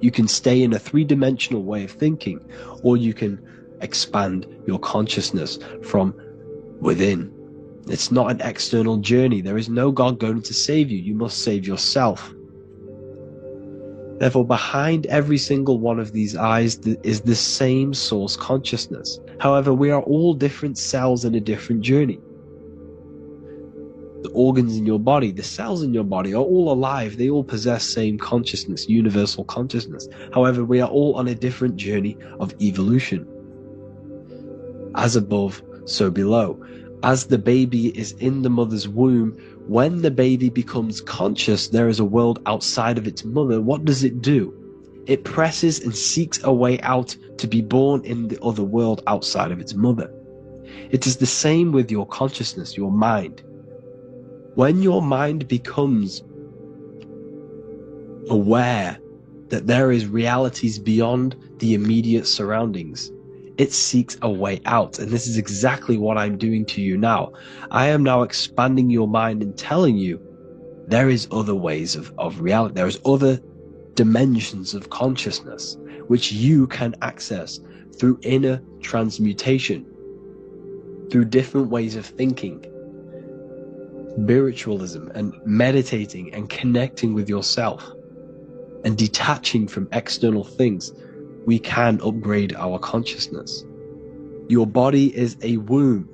S2: You can stay in a three-dimensional way of thinking, or you can expand your consciousness from within. It's not an external journey. There is no God going to save you. You must save yourself. Therefore, behind every single one of these eyes is the same source consciousness. However, we are all different cells in a different journey. The organs in your body, the cells in your body are all alive. They all possess same consciousness, universal consciousness. However, we are all on a different journey of evolution. As above, so below. As the baby is in the mother's womb, when the baby becomes conscious, there is a world outside of its mother. What does it do? It presses and seeks a way out to be born in the other world outside of its mother. It is the same with your consciousness, your mind. When your mind becomes aware that there is realities beyond the immediate surroundings, it seeks a way out. And this is exactly what I'm doing to you now. I am now expanding your mind and telling you there is other ways of reality. There is other dimensions of consciousness which you can access through inner transmutation, through different ways of thinking, spiritualism, and meditating and connecting with yourself and detaching from external things. We can upgrade our consciousness. Your body is a womb.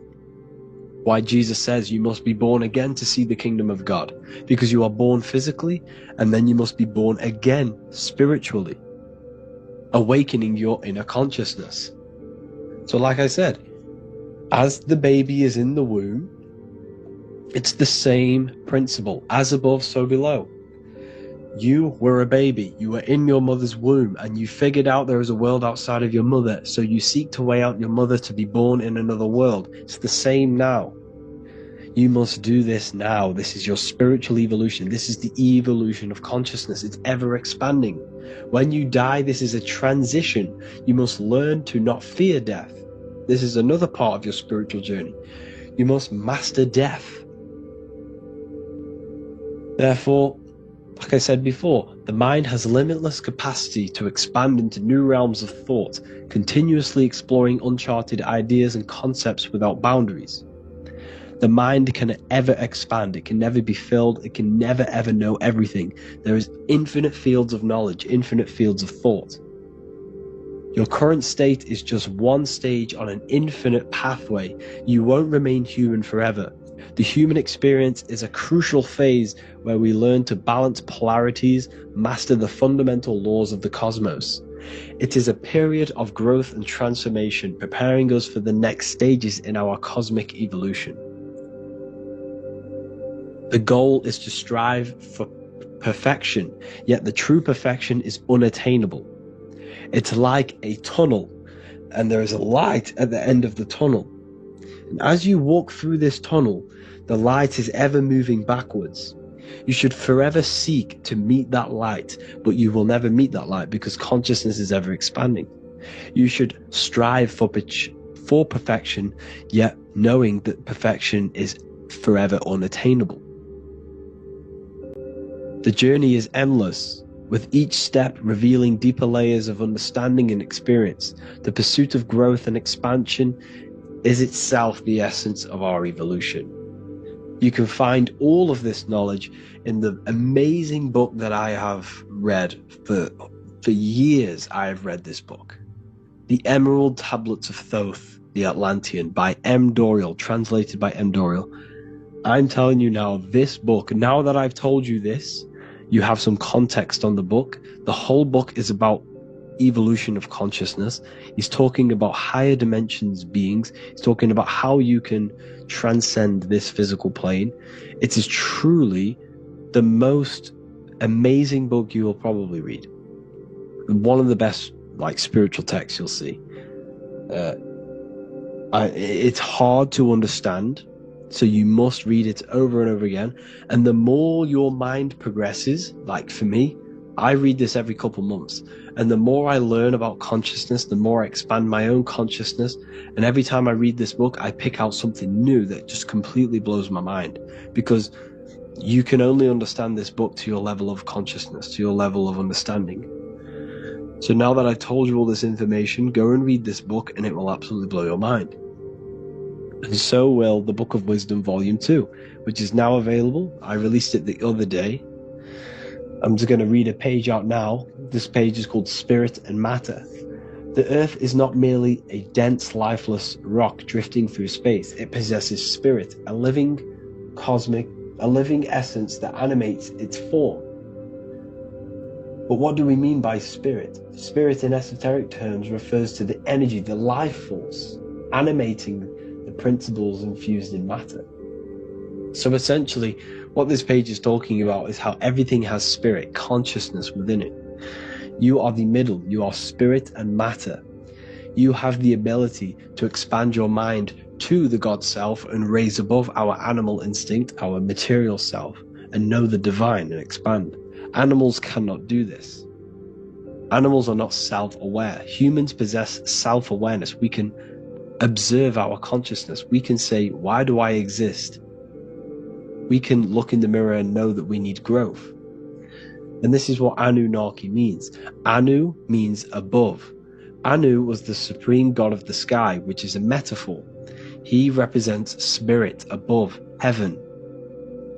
S2: Why Jesus says you must be born again to see the kingdom of God, because you are born physically and then you must be born again spiritually, awakening your inner consciousness. So like I said, as the baby is in the womb, it's the same principle. As above, so below. You were a baby. You were in your mother's womb and you figured out there is a world outside of your mother. So you seek to way out your mother to be born in another world. It's the same now. You must do this now. This is your spiritual evolution. This is the evolution of consciousness. It's ever expanding. When you die, this is a transition. You must learn to not fear death. This is another part of your spiritual journey. You must master death. Therefore, Like I said before, the mind has limitless capacity to expand into new realms of thought, continuously exploring uncharted ideas and concepts without boundaries. The mind can ever expand, it can never be filled, it can never ever know everything. There is infinite fields of knowledge, infinite fields of thought. Your current state is just one stage on an infinite pathway. You won't remain human forever. The human experience is a crucial phase where we learn to balance polarities, master the fundamental laws of the cosmos. It is a period of growth and transformation, preparing us for the next stages in our cosmic evolution. The goal is to strive for perfection, yet the true perfection is unattainable. It's like a tunnel, and there is a light at the end of the tunnel. And as you walk through this tunnel, the light is ever moving backwards. You should forever seek to meet that light, but you will never meet that light because consciousness is ever expanding. You should strive for perfection, yet knowing that perfection is forever unattainable. The journey is endless, with each step revealing deeper layers of understanding and experience. The pursuit of growth and expansion is itself the essence of our evolution. You can find all of this knowledge in the amazing book that I have read for years. I have read this book, The Emerald Tablets of Thoth, the Atlantean, by M. Dorial, translated by M. Dorial. I'm telling you now, this book, now that I've told you this, you have some context on the book. The whole book is about evolution of consciousness. He's talking about higher dimensions beings. He's talking about how you can transcend this physical plane. It is truly the most amazing book you will probably read. One of the best spiritual texts you'll see. It's hard to understand, so you must read it over and over again. And the more your mind progresses, like for me, I read this every couple months. And the more I learn about consciousness, the more I expand my own consciousness. And every time I read this book, I pick out something new that just completely blows my mind. Because you can only understand this book to your level of consciousness, to your level of understanding. So now that I've told you all this information, go and read this book and it will absolutely blow your mind. And so will the Book of Wisdom Volume 2, which is now available. I released it the other day. I'm just going to read a page out now. This page is called Spirit and Matter. The Earth is not merely a dense, lifeless rock drifting through space. It possesses spirit, a living essence that animates its form. But what do we mean by spirit? Spirit in esoteric terms refers to the energy, the life force, animating the principles infused in matter. So essentially, what this page is talking about is how everything has spirit, consciousness within it. You are the middle, you are spirit and matter. You have the ability to expand your mind to the God self and raise above our animal instinct, our material self, and know the divine and expand. Animals cannot do this. Animals are not self-aware. Humans possess self-awareness. We can observe our consciousness. We can say, why do I exist? We can look in the mirror and know that we need growth. And this is what Anunnaki means. Anu means above. Anu was the supreme god of the sky, which is a metaphor. He represents spirit above, heaven.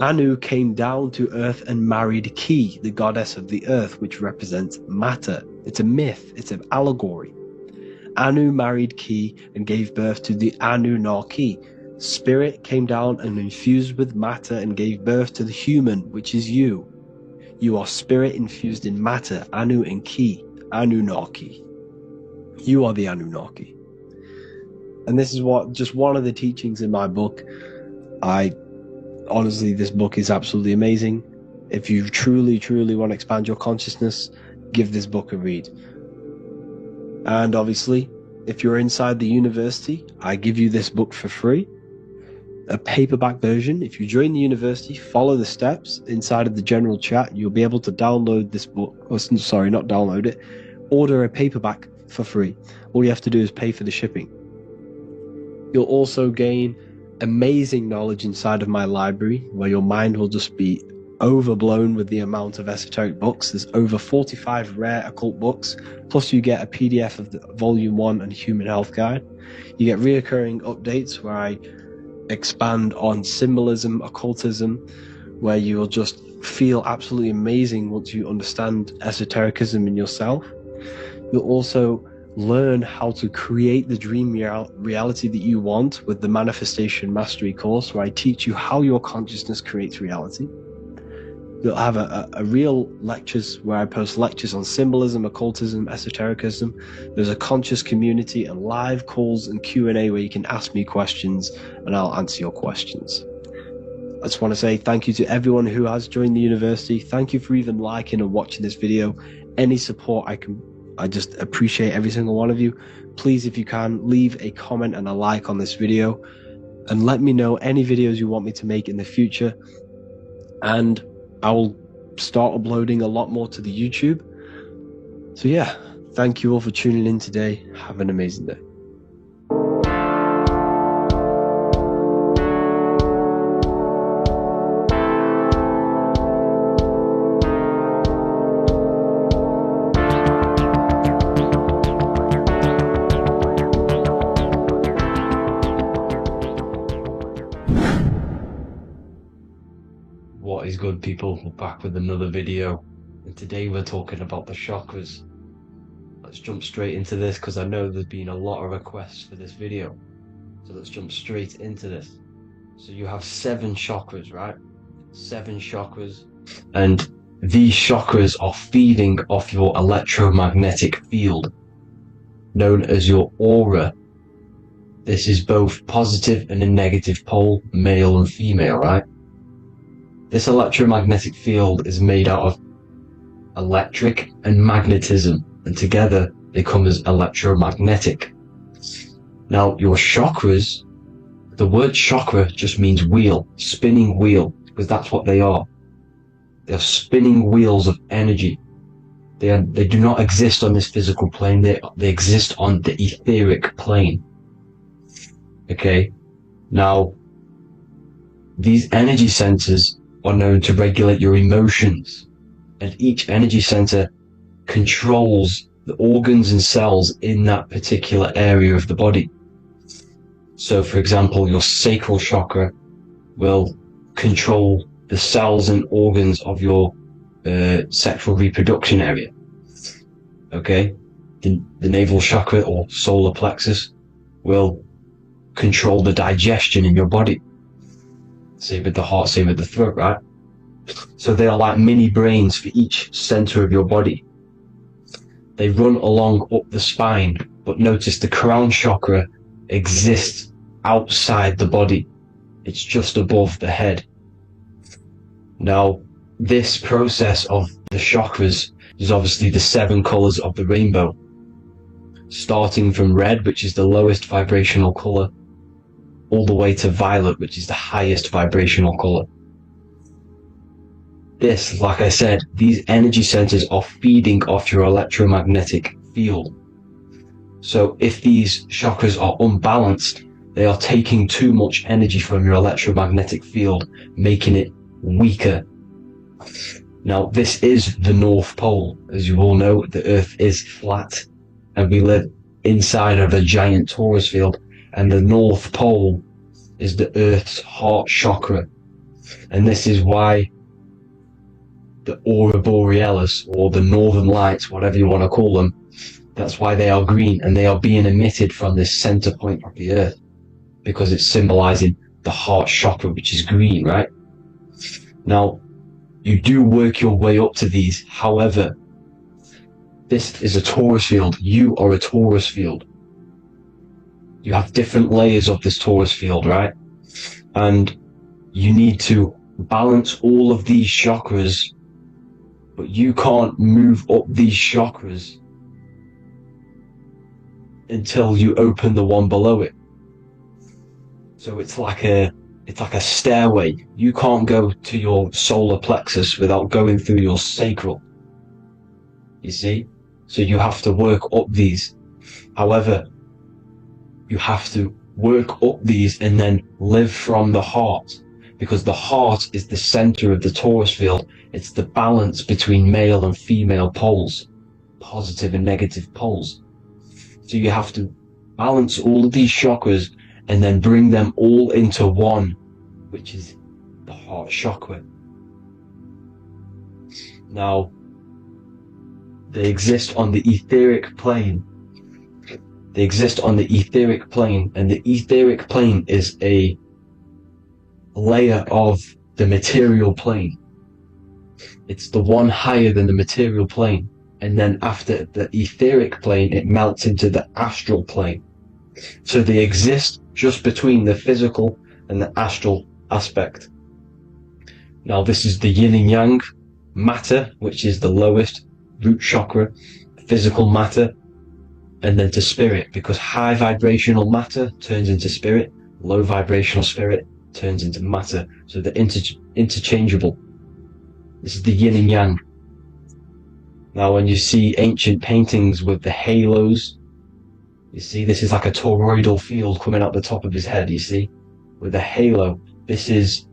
S2: Anu came down to earth and married Ki, the goddess of the earth, which represents matter. It's a myth, it's an allegory. Anu married Ki and gave birth to the Anunnaki. Spirit came down and infused with matter and gave birth to the human, which is you. You are spirit infused in matter, Anu and Ki, Anunnaki. You are the Anunnaki. And this is just one of the teachings in my book. Honestly, this book is absolutely amazing. If you truly, truly want to expand your consciousness, give this book a read. And obviously, if you're inside the university, I give you this book for free. A paperback version. If you join the university, follow the steps inside of the general chat. You'll be able to download this book. Sorry, not download it. Order a paperback for free. All you have to do is pay for the shipping. You'll also gain amazing knowledge inside of my library, where your mind will just be overblown with the amount of esoteric books. There's over 45 rare occult books, plus you get a PDF of the Volume 1 and Human Health Guide. You get reoccurring updates where I expand on symbolism, occultism, where you'll just feel absolutely amazing once you understand esotericism in yourself. You'll also learn how to create the dream reality that you want with the Manifestation Mastery course, where I teach you how your consciousness creates reality. You'll have a real lectures where I post lectures on symbolism, occultism, esotericism. There's a conscious community and live calls and Q&A where you can ask me questions and I'll answer your questions. I just want to say thank you to everyone who has joined the university. Thank you for even liking and watching this video. Any support I just appreciate every single one of you. Please, if you can, leave a comment and a like on this video and let me know any videos you want me to make in the future. And I will start uploading a lot more to the YouTube. So yeah, thank you all for tuning in today. Have an amazing day.
S3: What is good, people? We're back with another video, and today we're talking about the chakras. Let's jump straight into this because I know there's been a lot of requests for this video. So let's jump straight into this. So you have 7 chakras, right? 7 chakras, and these chakras are feeding off your electromagnetic field, known as your aura. This is both positive and a negative pole, male and female, right? This electromagnetic field is made out of electric and magnetism, and together they come as electromagnetic. Now, your chakras, the word chakra just means wheel, spinning wheel, because that's what they are. They're spinning wheels of energy. They do not exist on this physical plane, they exist on the etheric plane. Okay? Now, these energy centers are known to regulate your emotions, and each energy center controls the organs and cells in that particular area of the body. So for example, your sacral chakra will control the cells and organs of your sexual reproduction area. Okay, the navel chakra or solar plexus will control the digestion in your body. Same with the heart, same with the throat, right? So they are like mini brains for each center of your body. They run along up the spine, but notice the crown chakra exists outside the body. It's just above the head. Now, this process of the chakras is obviously the 7 colors of the rainbow, starting from red, which is the lowest vibrational color, all the way to violet, which is the highest vibrational color. This, like I said, these energy centers are feeding off your electromagnetic field. So if these chakras are unbalanced, they are taking too much energy from your electromagnetic field, making it weaker. Now, this is the North Pole. As you all know, the Earth is flat, and we live inside of a giant torus field, and the North Pole is the Earth's heart chakra. And this is why the aurora borealis, or the northern lights, whatever you want to call them, that's why they are green, and they are being emitted from this center point of the Earth, because it's symbolizing the heart chakra, which is green, right? Now, you do work your way up to these. However, this is a torus field. You are a torus field. You have different layers of this torus field, right? And you need to balance all of these chakras, but you can't move up these chakras until you open the one below it. So it's like a stairway. You can't go to your solar plexus without going through your sacral. You see? So you have to work up these. However, you have to work up these and then live from the heart, because the heart is the center of the torus field. It's the balance between male and female poles, positive and negative poles. So you have to balance all of these chakras and then bring them all into one, which is the heart chakra. Now, they exist on the etheric plane. They exist on the etheric plane, and the etheric plane is a layer of the material plane. It's the one higher than the material plane, and then after the etheric plane, it melts into the astral plane. So they exist just between the physical and the astral aspect. Now, this is the yin and yang matter, which is the lowest root chakra, physical matter, and then to spirit, because high vibrational matter turns into spirit, low vibrational spirit turns into matter. So they're interchangeable. This is the yin and yang. Now, when you see ancient paintings with the halos, you see this is like a toroidal field coming out the top of his head, you see, with a halo. This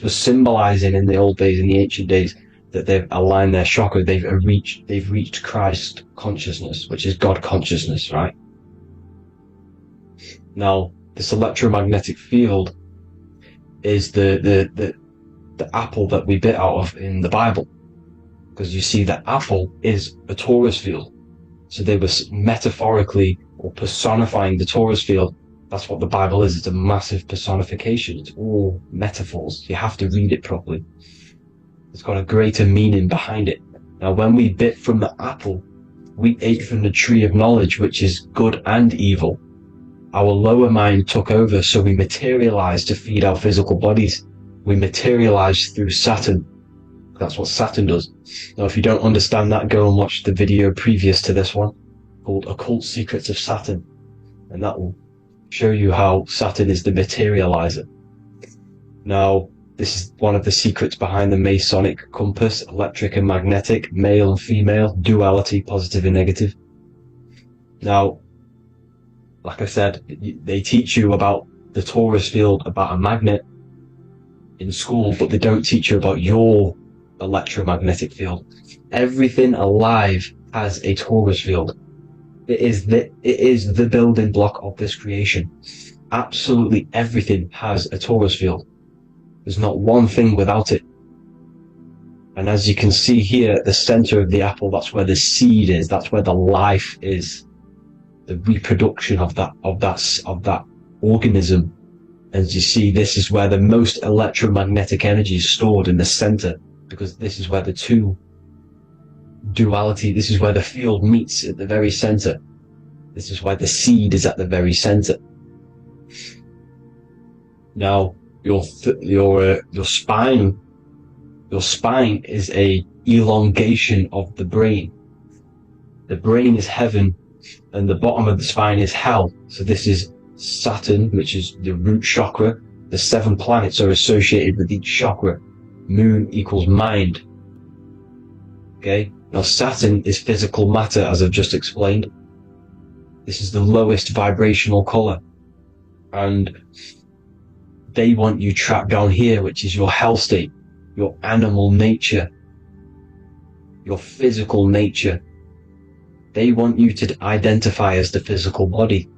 S3: was symbolizing in the old days, in the ancient days, that they've aligned their chakra, they've reached Christ consciousness, which is God consciousness, right? Now, this electromagnetic field is the apple that we bit out of in the Bible, because you see that apple is a torus field. So they were metaphorically or personifying the torus field. That's what the Bible is. It's a massive personification. It's all metaphors. You have to read it properly. It's got a greater meaning behind it. Now, when we bit from the apple, we ate from the tree of knowledge, which is good and evil. Our lower mind took over, so we materialized to feed our physical bodies. We materialized through Saturn. That's what Saturn does. Now, if you don't understand that, go and watch the video previous to this one called Occult Secrets of Saturn, and that will show you how Saturn is the materializer. Now, this is one of the secrets behind the Masonic compass: electric and magnetic, male and female, duality, positive and negative. Now, like I said, they teach you about the torus field, about a magnet in school, but they don't teach you about your electromagnetic field. Everything alive has a torus field. It is the building block of this creation. Absolutely everything has a torus field. There's not one thing without it. And as you can see here at the center of the apple, that's where the seed is. That's where the life is. The reproduction of that organism. As you see, this is where the most electromagnetic energy is stored, in the center, because this is where the two duality, this is where the field meets, at the very center. This is why the seed is at the very center. Now, your spine is a elongation of the brain. The brain is heaven, and the bottom of the spine is hell. So this is Saturn, which is the root chakra. The 7 planets are associated with each chakra. Moon equals mind. Okay? Now, Saturn is physical matter, as I've just explained. This is the lowest vibrational color. And they want you trapped down here, which is your hell state, your animal nature, your physical nature. They want you to identify as the physical body.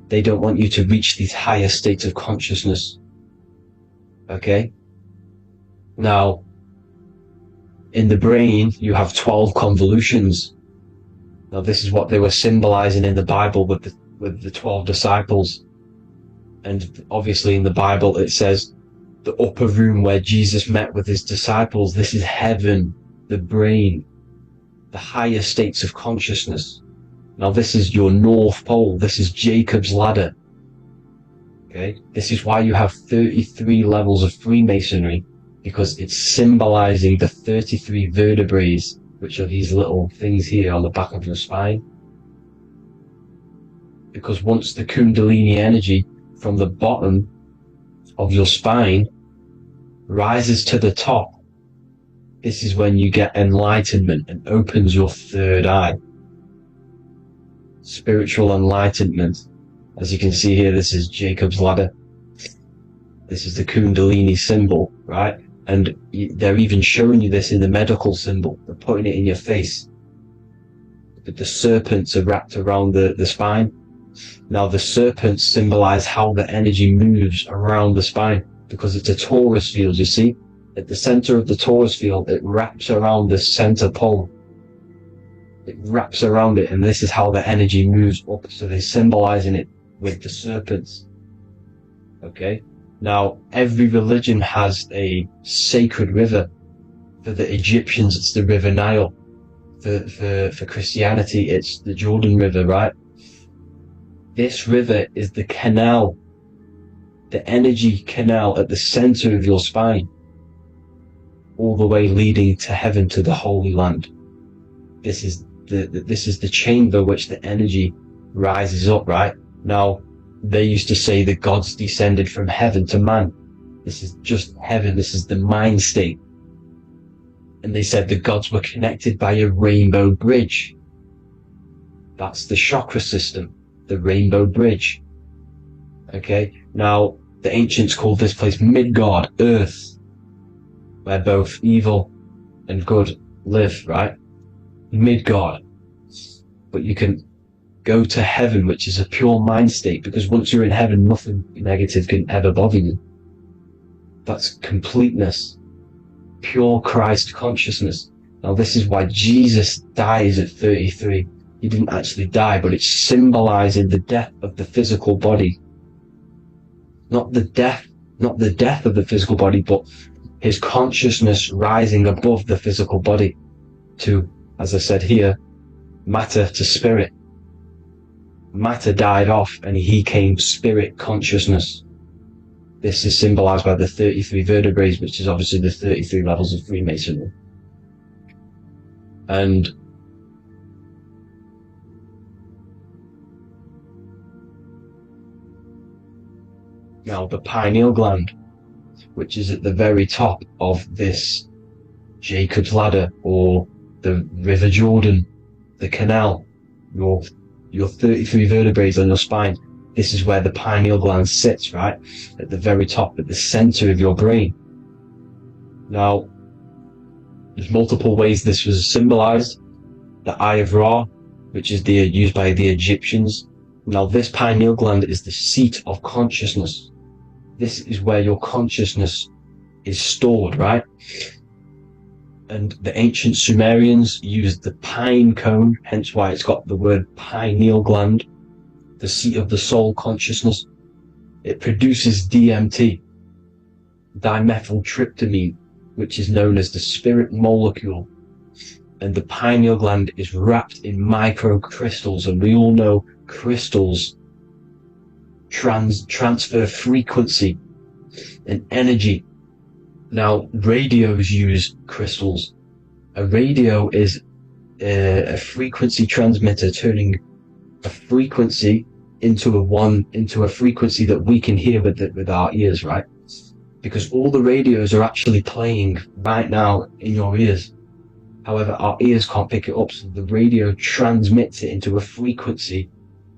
S3: They don't want you to reach these higher states of consciousness. Okay? Now, in the brain, you have 12 convolutions. Now, this is what they were symbolizing in the Bible with the 12 disciples. And obviously in the Bible, it says the upper room where Jesus met with his disciples. This is heaven, the brain, the higher states of consciousness. Now, this is your North Pole. This is Jacob's ladder. Okay? This is why you have 33 levels of Freemasonry, because it's symbolizing the 33 vertebrae, which are these little things here on the back of your spine. Because once the Kundalini energy from the bottom of your spine rises to the top, this is when you get enlightenment and opens your third eye. Spiritual enlightenment. As you can see here, this is Jacob's ladder. This is the Kundalini symbol, right? And they're even showing you this in the medical symbol. They're putting it in your face. The serpents are wrapped around the spine. Now the serpents symbolize how the energy moves around the spine, because it's a torus field, you see? At the center of the torus field, it wraps around the center pole. It wraps around it, and this is how the energy moves up. So they're symbolizing it with the serpents. Okay? Now, every religion has a sacred river. For the Egyptians, it's the River Nile. For Christianity, it's the Jordan River, right? This river is the canal, the energy canal at the center of your spine, all the way leading to heaven, to the Holy Land. This is the chamber which the energy rises up, right? Now, they used to say the gods descended from heaven to man. This is just heaven. This is the mind state. And they said the gods were connected by a rainbow bridge. That's the chakra system, the rainbow bridge. Okay, now the ancients called this place Midgard, Earth, where both evil and good live, right? Midgard. But you can go to heaven, which is a pure mind state, because once you're in heaven, nothing negative can ever bother you. That's completeness. Pure Christ consciousness. Now this is why Jesus dies at 33. He didn't actually die, but it's symbolizing the death of the physical body. Not the death of the physical body, but his consciousness rising above the physical body to, as I said here, matter to spirit. Matter died off and he came spirit consciousness. This is symbolized by the 33 vertebrae, which is obviously the 33 levels of Freemasonry. And now the pineal gland, which is at the very top of this Jacob's ladder, or the River Jordan, the canal, your 33 vertebrae on your spine. This is where the pineal gland sits, right? At the very top, at the center of your brain. Now, there's multiple ways this was symbolized. The Eye of Ra, which is used by the Egyptians. Now, this pineal gland is the seat of consciousness. This is where your consciousness is stored, right? And the ancient Sumerians used the pine cone, hence why it's got the word pineal gland, the seat of the soul consciousness. It produces DMT, dimethyltryptamine, which is known as the spirit molecule. And the pineal gland is wrapped in microcrystals, and we all know crystals transfer frequency and energy. Now, radios use crystals. A radio is a frequency transmitter, turning a frequency into a frequency that we can hear with our ears, right? Because all the radios are actually playing right now in your ears. However, our ears can't pick it up, so the radio transmits it into a frequency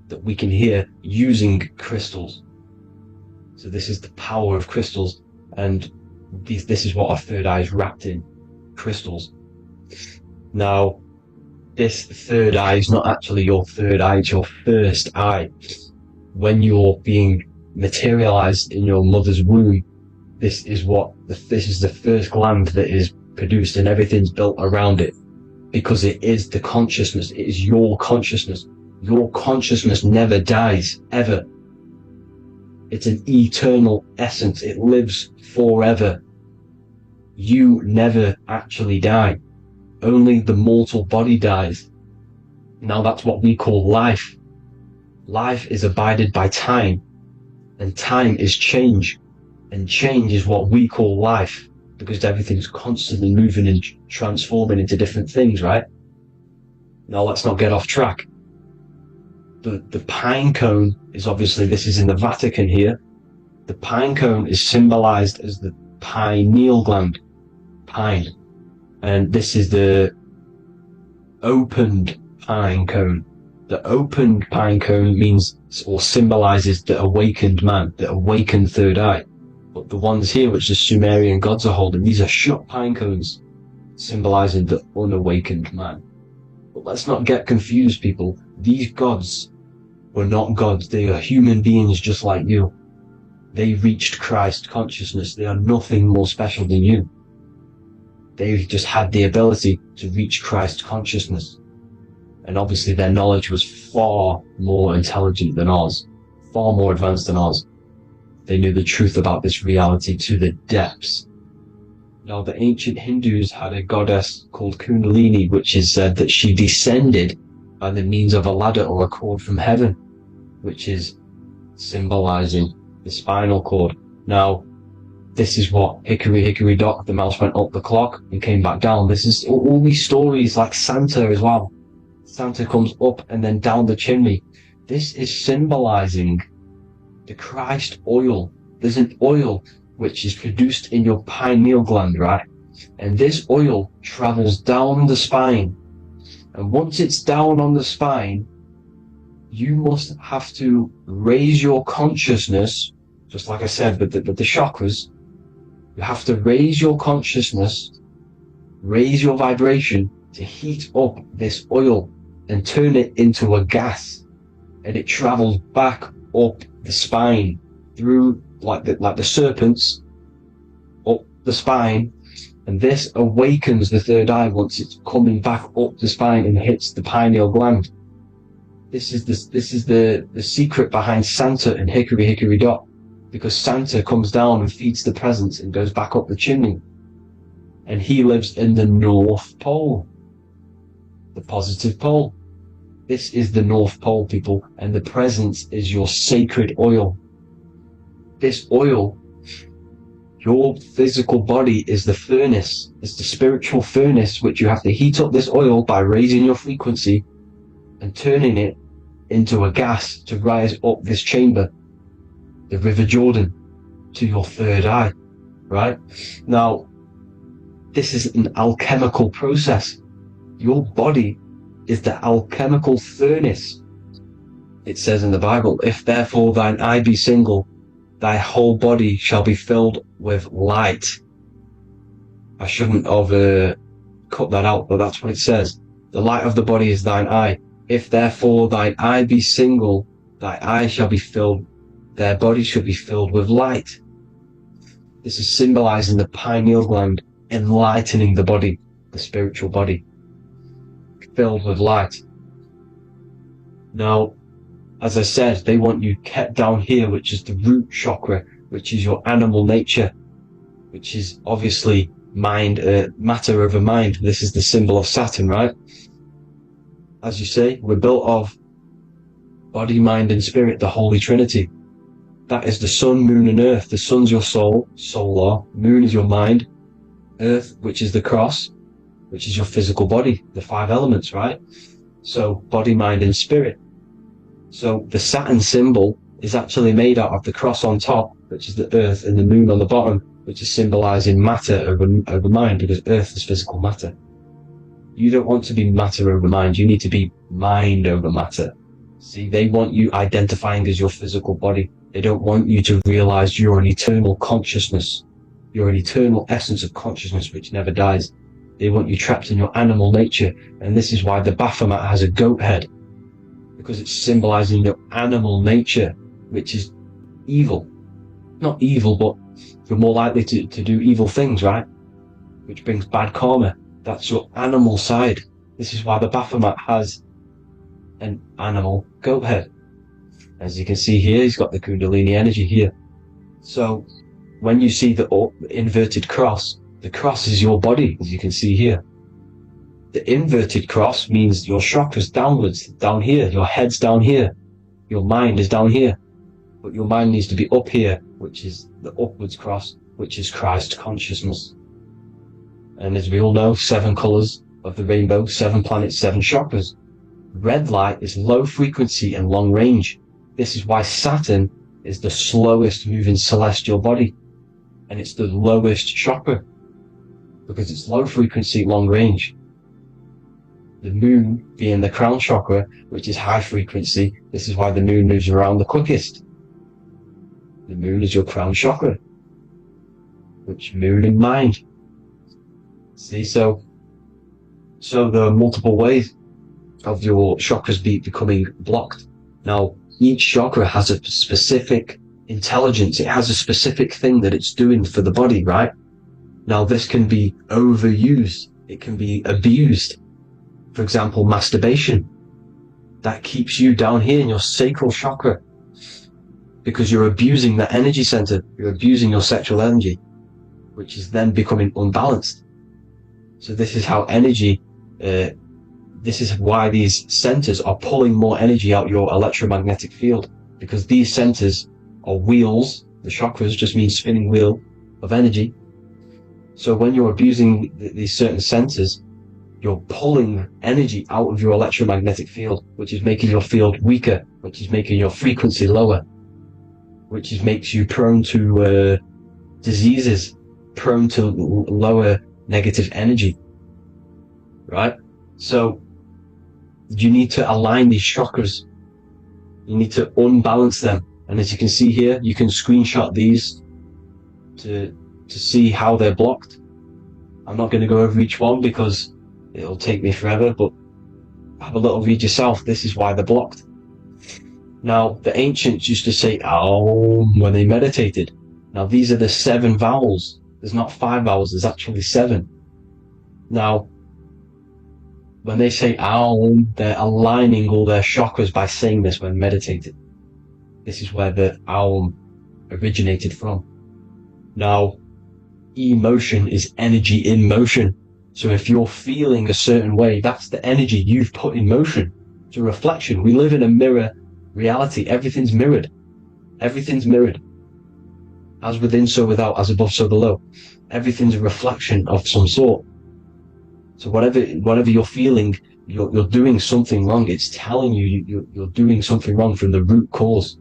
S3: that we can hear using crystals. So this is the power of crystals, and this is what our third eye is wrapped in, crystals. Now, this third eye is not actually your third eye, it's your first eye. When you're being materialized in your mother's womb, this is the first gland that is produced, and everything's built around it, because it is the consciousness. It is your consciousness. Your consciousness never dies, ever. It's an eternal essence. It lives forever. You never actually die. Only the mortal body dies. Now that's what we call life. Life is abided by time, and time is change, and change is what we call life, because everything's constantly moving and transforming into different things, right? Now let's not get off track. The pine cone is obviously, this is in the Vatican here. The pine cone is symbolized as the pineal gland, pine. And this is the opened pine cone. The opened pine cone means, or symbolizes, the awakened man, the awakened third eye. But the ones here, which the Sumerian gods are holding, these are shut pine cones, symbolizing the unawakened man. But let's not get confused, people. These gods were not gods. They are human beings just like you. They reached Christ consciousness. They are nothing more special than you. They just had the ability to reach Christ consciousness. And obviously their knowledge was far more intelligent than ours, far more advanced than ours. They knew the truth about this reality to the depths. Now, the ancient Hindus had a goddess called Kundalini, which is said that she descended by the means of a ladder or a cord from heaven, which is symbolizing the spinal cord. Now, this is what hickory hickory dock, the mouse went up the clock and came back down. This is all these stories, like Santa as well. Santa comes up and then down the chimney. This is symbolizing the Christ oil. There's an oil which is produced in your pineal gland, right? And this oil travels down the spine. And once it's down on the spine, you must have to raise your consciousness, just like I said, with the chakras. You have to raise your consciousness, raise your vibration to heat up this oil and turn it into a gas. And it travels back up the spine through like the serpents up the spine, and this awakens the third eye once it's coming back up the spine and hits the pineal gland. This is the secret behind Santa and hickory hickory dock, because Santa comes down and feeds the presents and goes back up the chimney, and he lives in the North Pole, the positive pole. This is the North Pole, people, and the presence is your sacred oil. This oil, your physical body, is the furnace. It's the spiritual furnace, which you have to heat up this oil by raising your frequency and turning it into a gas to rise up this chamber, the River Jordan, to your third eye, right? Now, this is an alchemical process. Your body is the alchemical furnace. It says in the Bible, if therefore thine eye be single, thy whole body shall be filled with light. I shouldn't have cut that out, but that's what it says. The light of the body is thine eye. If therefore thine eye be single, thy eye shall be filled, their body shall be filled with light. This is symbolizing the pineal gland, enlightening the body, the spiritual body, filled with light. Now, as I said, they want you kept down here, which is the root chakra, which is your animal nature, which is obviously mind, matter over mind. This is the symbol of Saturn, right? As you say, we're built of body, mind, and spirit, the Holy Trinity. That is the sun, moon, and earth. The sun's your soul, solar. Moon is your mind. Earth, which is the cross, which is your physical body, the 5 elements, right? So body, mind, and spirit. So the Saturn symbol is actually made out of the cross on top, which is the earth, and the moon on the bottom, which is symbolizing matter over mind, because earth is physical matter. You don't want to be matter over mind. You need to be mind over matter. See, they want you identifying as your physical body. They don't want you to realize you're an eternal consciousness. You're an eternal essence of consciousness which never dies. They want you trapped in your animal nature. And this is why the Baphomet has a goat head, because it's symbolizing your animal nature, which is evil. Not evil, but you're more likely to do evil things, right? Which brings bad karma. That's your animal side. This is why the Baphomet has an animal goat head. As you can see here, he's got the Kundalini energy here. So when you see the inverted cross, the cross is your body, as you can see here. The inverted cross means your chakra's downwards, down here. Your head's down here. Your mind is down here. But your mind needs to be up here, which is the upwards cross, which is Christ consciousness. And as we all know, 7 colors of the rainbow, 7 planets, 7 chakras. Red light is low frequency and long range. This is why Saturn is the slowest moving celestial body. And it's the lowest chakra, because it's low frequency, long range. The moon being the crown chakra, which is high frequency. This is why the moon moves around the quickest. The moon is your crown chakra. which mirrored in mind. See, so there are multiple ways of your chakras becoming blocked. Now, each chakra has a specific intelligence. It has a specific thing that it's doing for the body, right? Now, this can be overused. It can be abused. For example, masturbation. That keeps you down here in your sacral chakra because you're abusing that energy center. You're abusing your sexual energy, which is then becoming unbalanced. So this is how energy, this is why these centers are pulling more energy out your electromagnetic field, because these centers are wheels. The chakras just mean spinning wheel of energy. So when you're abusing these certain centers, you're pulling energy out of your electromagnetic field, which is making your field weaker, which is making your frequency lower, which makes you prone to diseases, prone to lower negative energy, right? So you need to align these chakras. You need to unbalance them. And as you can see here, you can screenshot these to see how they're blocked. I'm not going to go over each one because it'll take me forever, but have a little read yourself. This is why they're blocked. Now, the ancients used to say Aum when they meditated. Now, these are the 7 vowels. There's not 5 vowels, there's actually 7. Now, when they say Aum, they're aligning all their chakras by saying this when meditated. This is where the Aum originated from. Now, emotion is energy in motion. So if you're feeling a certain way, that's the energy you've put in motion. It's a reflection. We live in a mirror reality. Everything's mirrored. Everything's mirrored. As within, so without, as above, so below. Everything's a reflection of some sort. So whatever you're feeling, you're doing something wrong. It's telling you you're doing something wrong from the root cause.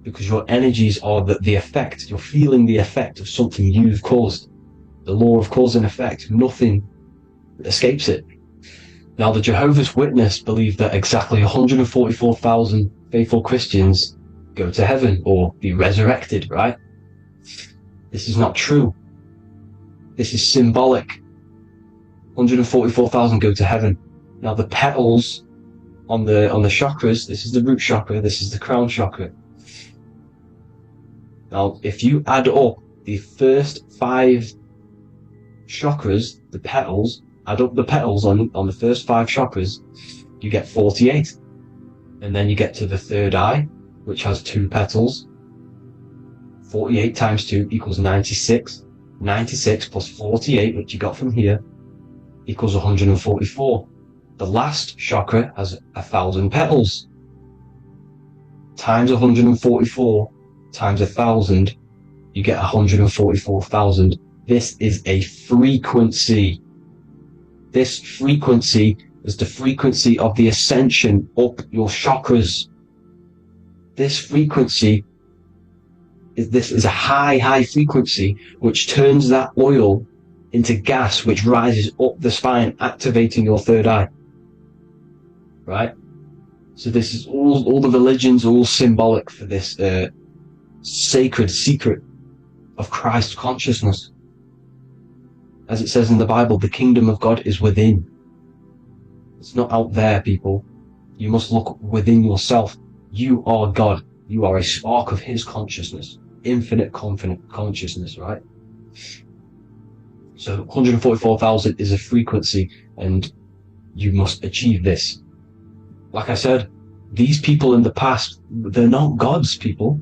S3: Because your energies are the effect. You're feeling the effect of something you've caused. The law of cause and effect. Nothing escapes it. Now, the Jehovah's Witness believe that exactly 144,000 faithful Christians go to heaven or be resurrected, right? This is not true. This is symbolic. 144,000 go to heaven. Now, the petals on the chakras, this is the root chakra, this is the crown chakra. Now, if you add up the first 5 chakras, the petals, add up the petals on the first 5 chakras, you get 48. And then you get to the third eye, which has 2 petals. 48 times 2 equals 96. 96 plus 48, which you got from here, equals 144. The last chakra has 1,000 petals. Times 144 times 1,000, you get 144,000. This is a frequency. This frequency is the frequency of the ascension up your chakras. This frequency is a high frequency which turns that oil into gas, which rises up the spine, activating your third eye. Right? So this is all the religions are all symbolic for this sacred secret of Christ consciousness. As it says in the Bible, the kingdom of God is within. It's not out there, people. You must look within yourself. You are God. You are a spark of His consciousness. Infinite consciousness, right? So 144,000 is a frequency, and you must achieve this. Like I said, these people in the past, they're not gods, people.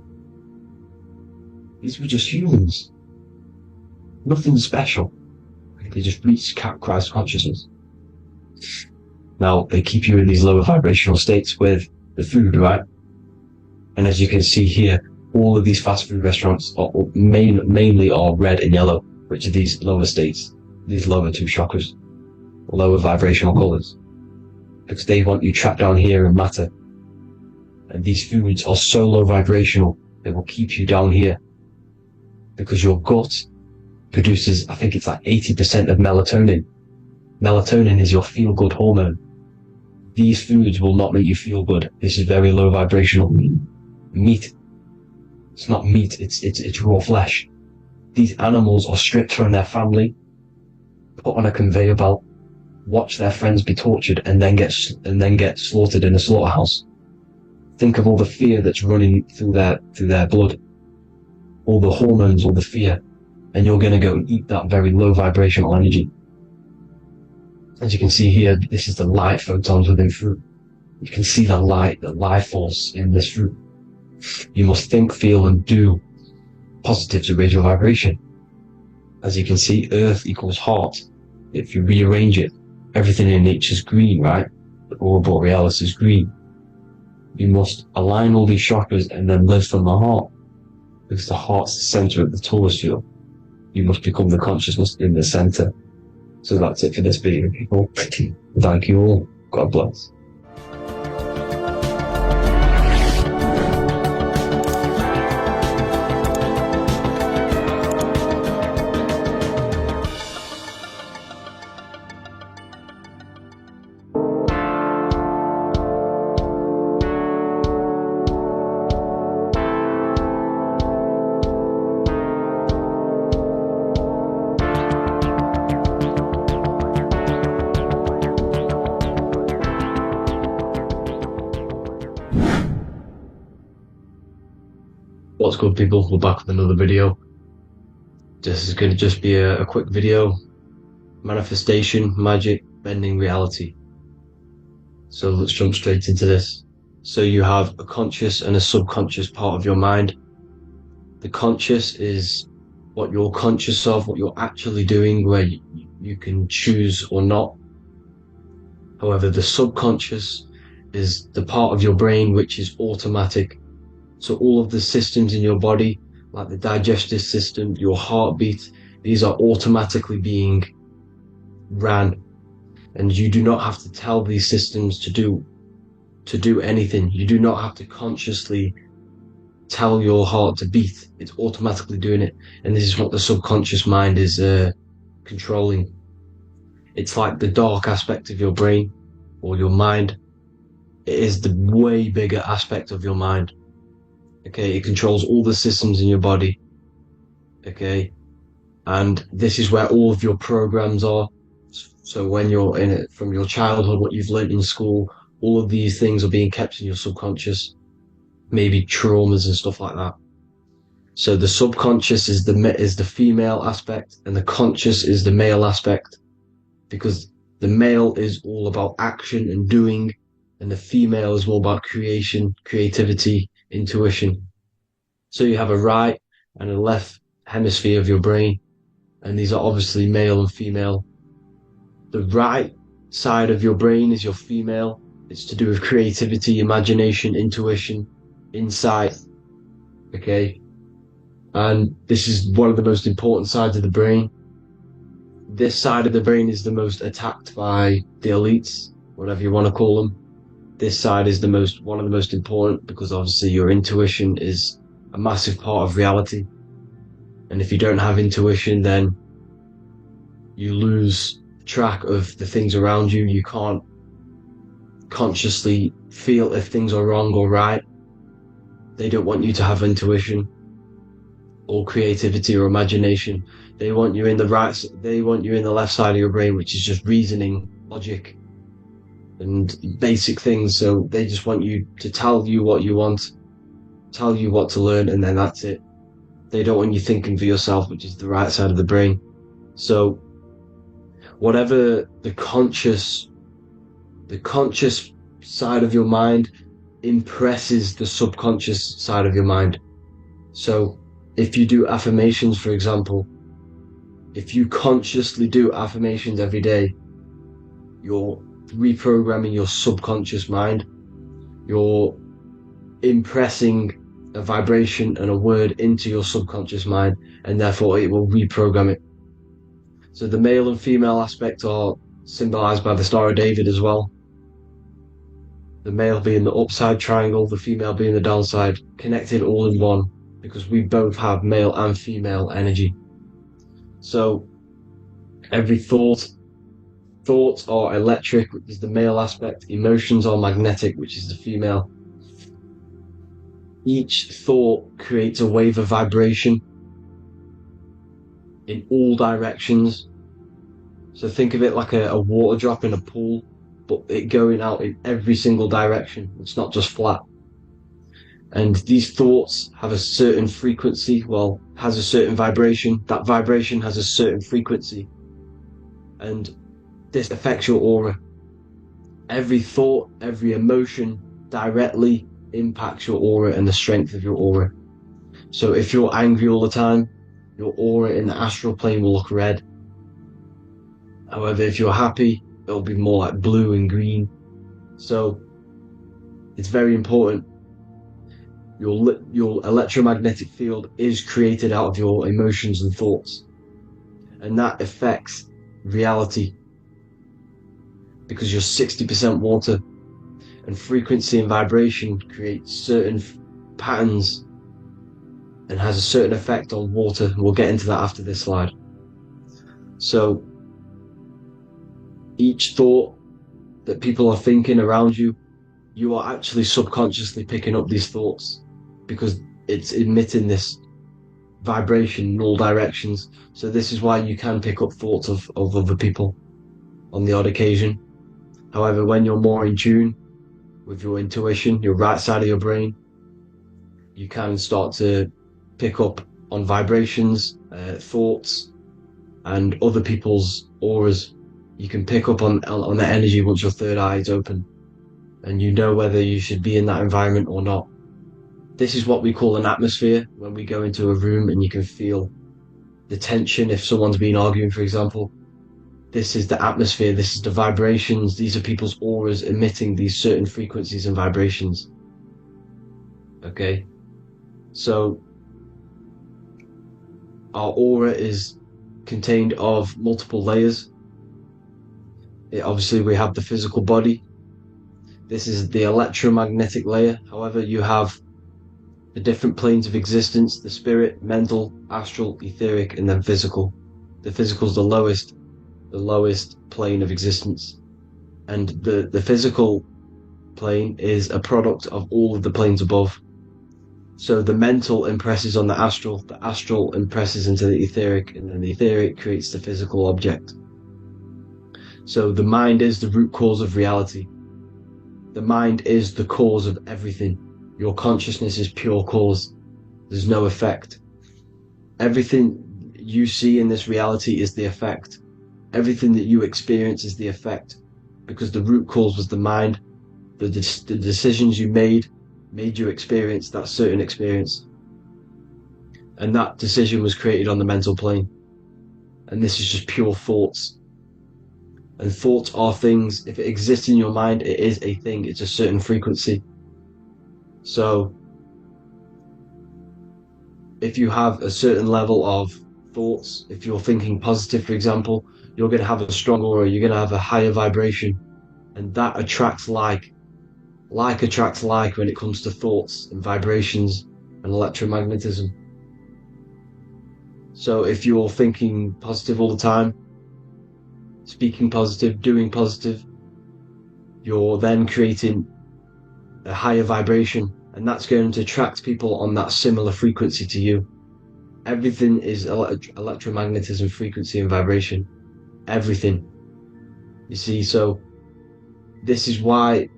S3: These were just humans. Nothing special. They just reached Christ consciousness. Now, they keep you in these lower vibrational states with the food, right? And as you can see here, all of these fast food restaurants are mainly are red and yellow, which are these lower states, these lower 2 chakras, lower vibrational colors. Because they want you trapped down here in matter. And these foods are so low vibrational, they will keep you down here. Because your gut produces, I think it's like 80% of melatonin. Melatonin is your feel-good hormone. These foods will not make you feel good. This is very low vibrational. Meat. It's not meat, it's raw flesh. These animals are stripped from their family, put on a conveyor belt, watch their friends be tortured, and then get slaughtered in a slaughterhouse. Think of all the fear that's running through their blood, all the hormones, all the fear, and you're going to go and eat that very low vibrational energy. As you can see here, this is the light photons within fruit. You can see the light, the life force in this fruit. You must think, feel, and do positive to raise your vibration. As you can see, earth equals heart. If you rearrange it, everything in nature is green, right? The aurora borealis is green. You must align all these chakras and then live from the heart, because the heart's the center of the Taurus field. You must become the consciousness in the center. So that's it for this video, people. Thank you all. God bless. What's good, people? We're back with another video. This is going to just be a quick video. Manifestation, magic, bending reality. So let's jump straight into this. So you have a conscious and a subconscious part of your mind. The conscious is what you're conscious of, what you're actually doing, where you can choose or not. However, the subconscious is the part of your brain which is automatic. So all of the systems in your body, like the digestive system, your heartbeat, these are automatically being ran. And you do not have to tell these systems to do anything. You do not have to consciously tell your heart to beat. It's automatically doing it. And this is what the subconscious mind is controlling. It's like the dark aspect of your brain or your mind. It is the way bigger aspect of your mind. Okay, it controls all the systems in your body. Okay, and this is where all of your programs are. So when you're in it, from your childhood, what you've learned in school, all of these things are being kept in your subconscious. Maybe traumas and stuff like that. So the subconscious is the female aspect, and the conscious is the male aspect, because the male is all about action and doing, and the female is more about creation, creativity, intuition. So you have a right and a left hemisphere of your brain, and these are obviously male and female. The right side of your brain is your female. It's to do with creativity, imagination, intuition, insight. Okay, and this is one of the most important sides of the brain. This side of the brain is the most attacked by the elites, whatever you want to call them. This side is one of the most important, because obviously your intuition is a massive part of reality. And if you don't have intuition, then you lose track of the things around you. You can't consciously feel if things are wrong or right. They don't want you to have intuition or creativity or imagination. They want you in the left side of your brain, which is just reasoning, logic, and basic things. So they just want you to tell you what you want, tell you what to learn, and then that's it. They don't want you thinking for yourself, which is the right side of the brain. So whatever the conscious side of your mind impresses the subconscious side of your mind. So if you do affirmations, for example, if you consciously do affirmations every day, you're reprogramming your subconscious mind. You're impressing a vibration and a word into your subconscious mind, and therefore it will reprogram it. So the male and female aspect are symbolized by the Star of David as well. The male being the upside triangle, the female being the downside, connected all in one, because we both have male and female energy. So every thoughts are electric, which is the male aspect. Emotions are magnetic, which is the female. Each thought creates a wave of vibration. in all directions. So think of it like a water drop in a pool, but it going out in every single direction. It's not just flat. And these thoughts have a certain frequency, well, has a certain vibration. That vibration has a certain frequency. And this affects your aura. Every thought, every emotion directly impacts your aura and the strength of your aura. So if you're angry all the time, your aura in the astral plane will look red. However, if you're happy, it'll be more like blue and green. So it's very important. Your electromagnetic field is created out of your emotions and thoughts. And that affects reality. Because you're 60% water. And frequency and vibration create certain patterns and has a certain effect on water. We'll get into that after this slide. So each thought that people are thinking around you, you are actually subconsciously picking up these thoughts because it's emitting this vibration in all directions. So this is why you can pick up thoughts of other people on the odd occasion. However, when you're more in tune with your intuition, your right side of your brain, you can start to pick up on vibrations, thoughts, and other people's auras. You can pick up on the energy once your third eye is open, and you know whether you should be in that environment or not. This is what we call an atmosphere. When we go into a room and you can feel the tension if someone's been arguing, for example. This is the atmosphere, this is the vibrations, these are people's auras emitting these certain frequencies and vibrations. Okay? So our aura is contained of multiple layers. Obviously we have the physical body. This is the electromagnetic layer. However, you have the different planes of existence, the spirit, mental, astral, etheric, and then physical. The physical is the lowest plane of existence. And the physical plane is a product of all of the planes above. So the mental impresses on the astral impresses into the etheric, and then the etheric creates the physical object. So the mind is the root cause of reality. The mind is the cause of everything. Your consciousness is pure cause. There's no effect. Everything you see in this reality is the effect. Everything that you experience is the effect, because the root cause was the mind. The decisions you made you experience that certain experience. And that decision was created on the mental plane. And this is just pure thoughts. And thoughts are things. If it exists in your mind, it is a thing. It's a certain frequency. So if you have a certain level of thoughts, if you're thinking positive, for example, you're going to have a strong aura, you're going to have a higher vibration, and that attracts like. Like attracts like when it comes to thoughts and vibrations and electromagnetism. So if you're thinking positive all the time, speaking positive, doing positive, you're then creating a higher vibration, and that's going to attract people on that similar frequency to you. Everything is electromagnetism, frequency and vibration. Everything. You see, so this is why,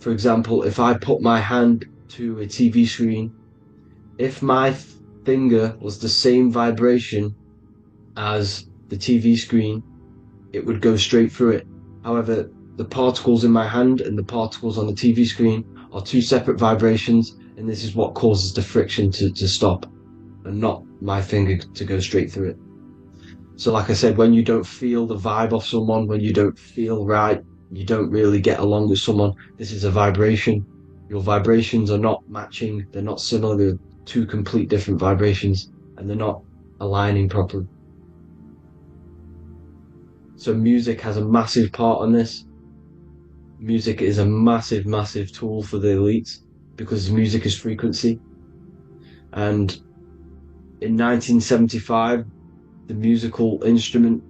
S3: for example, if I put my hand to a TV screen, if my finger was the same vibration as the TV screen, it would go straight through it. However, the particles in my hand and the particles on the TV screen are two separate vibrations, and this is what causes the friction to stop, and not my finger to go straight through it. So like I said, when you don't feel the vibe of someone, when you don't feel right, you don't really get along with someone, this is a vibration. Your vibrations are not matching, they're not similar, they're two complete different vibrations, and they're not aligning properly. So music has a massive part on this. Music is a massive, massive tool for the elites, because music is frequency. And in 1975, the musical instrument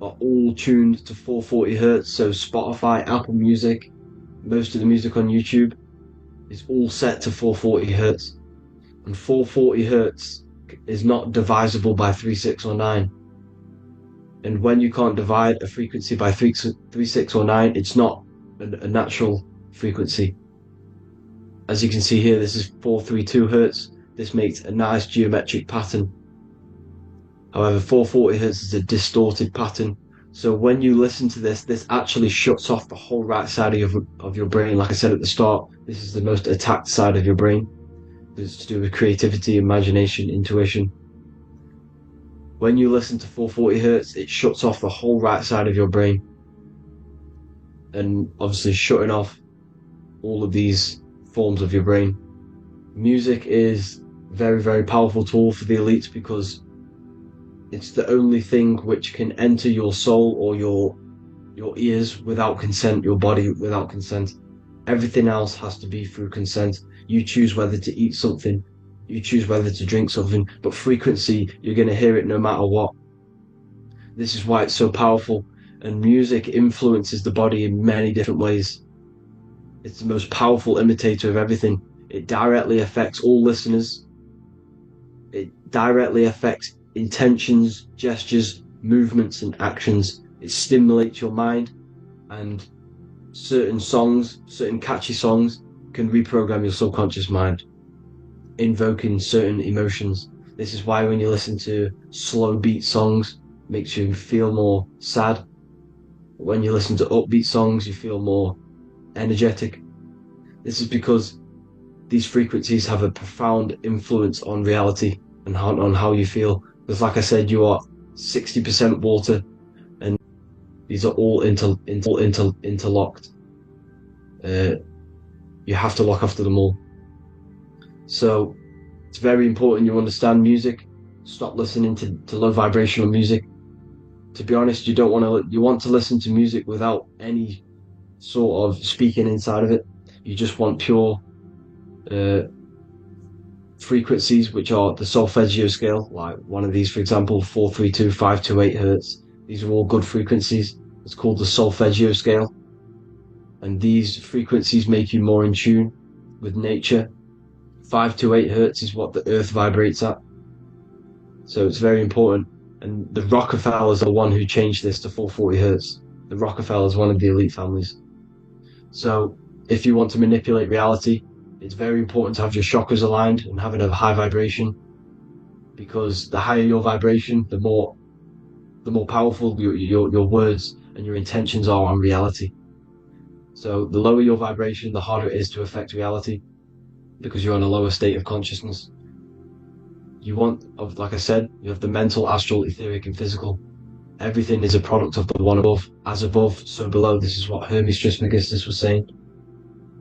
S3: are all tuned to 440 hertz. So Spotify, Apple Music, most of the music on YouTube is all set to 440 hertz. And 440 hertz is not divisible by 3, 6, or 9. And when you can't divide a frequency by 3, 6, or 9, it's not a natural frequency. As you can see here, this is 432 Hertz. This makes a nice geometric pattern. However, 440 Hertz is a distorted pattern. So when you listen to this, this actually shuts off the whole right side of your brain. Like I said at the start, this is the most attacked side of your brain. It's to do with creativity, imagination, intuition. When you listen to 440 Hertz, it shuts off the whole right side of your brain. And obviously shutting off all of these forms of your brain. Music is a very, very powerful tool for the elites because it's the only thing which can enter your soul or your ears without consent, your body without consent. Everything else has to be through consent. You choose whether to eat something, you choose whether to drink something, but frequency, you're going to hear it no matter what. This is why it's so powerful, and music influences the body in many different ways. It's the most powerful imitator of everything. It directly affects all listeners. It directly affects intentions, gestures, movements, and actions. It stimulates your mind, and certain songs, certain catchy songs, can reprogram your subconscious mind, invoking certain emotions. This is why when you listen to slow beat songs, it makes you feel more sad. When you listen to upbeat songs, you feel more energetic. This is because these frequencies have a profound influence on reality and on how you feel. Because like I said, you are 60% water, and these are all interlocked. You have to look after them all. So it's very important you understand music. Stop listening to low vibrational music. To be honest, you want to listen to music without any sort of speaking inside of it. You just want pure frequencies, which are the solfeggio scale, like one of these, for example, 432, 528 Hertz. These are all good frequencies. It's called the solfeggio scale. And these frequencies make you more in tune with nature. 528 Hertz is what the earth vibrates at. So it's very important. And the Rockefellers are the one who changed this to 440 Hertz. The Rockefellers, one of the elite families. So if you want to manipulate reality, it's very important to have your chakras aligned and having a high vibration, because the higher your vibration, the more powerful your words and your intentions are on reality. So the lower your vibration, the harder it is to affect reality, because you're on a lower state of consciousness. Like I said, you have the mental, astral, etheric, and physical. Everything is a product of the one above. As above, so below. This is what Hermes Trismegistus was saying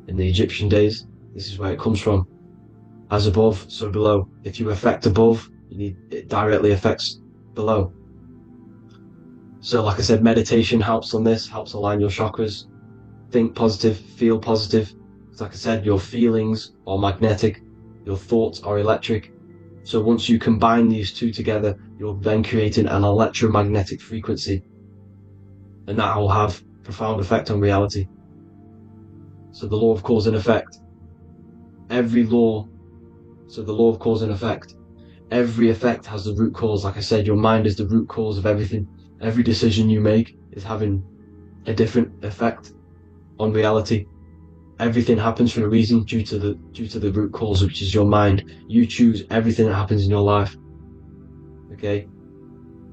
S3: in the Egyptian days. This is where it comes from. As above, so below. If you affect above, it directly affects below. So like I said, meditation helps on this, helps align your chakras. Think positive, feel positive. Like I said, your feelings are magnetic, your thoughts are electric. So once you combine these two together, you're then creating an electromagnetic frequency. And that will have profound effect on reality. So the law of cause and effect. The law of cause and effect. Every effect has the root cause. Like I said, your mind is the root cause of everything. Every decision you make is having a different effect on reality. Everything happens for a reason due to the root cause, which is your mind. You choose everything that happens in your life. Okay?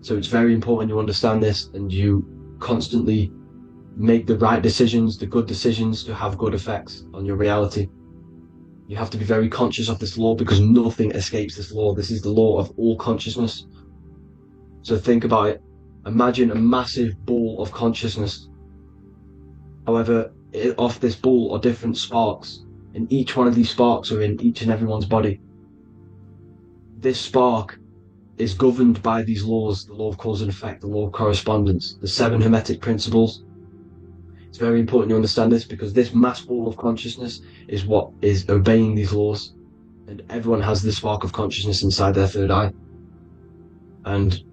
S3: So it's very important you understand this and you constantly make the right decisions, the good decisions, to have good effects on your reality. You have to be very conscious of this law, because nothing escapes this law. This is the law of all consciousness. So think about it. Imagine a massive ball of consciousness. However, off this ball are different sparks, and each one of these sparks are in each and everyone's body. This spark is governed by these laws, the law of cause and effect, the law of correspondence, the 7 Hermetic principles. It's very important you understand this, because this mass ball of consciousness is what is obeying these laws, and everyone has this spark of consciousness inside their third eye. And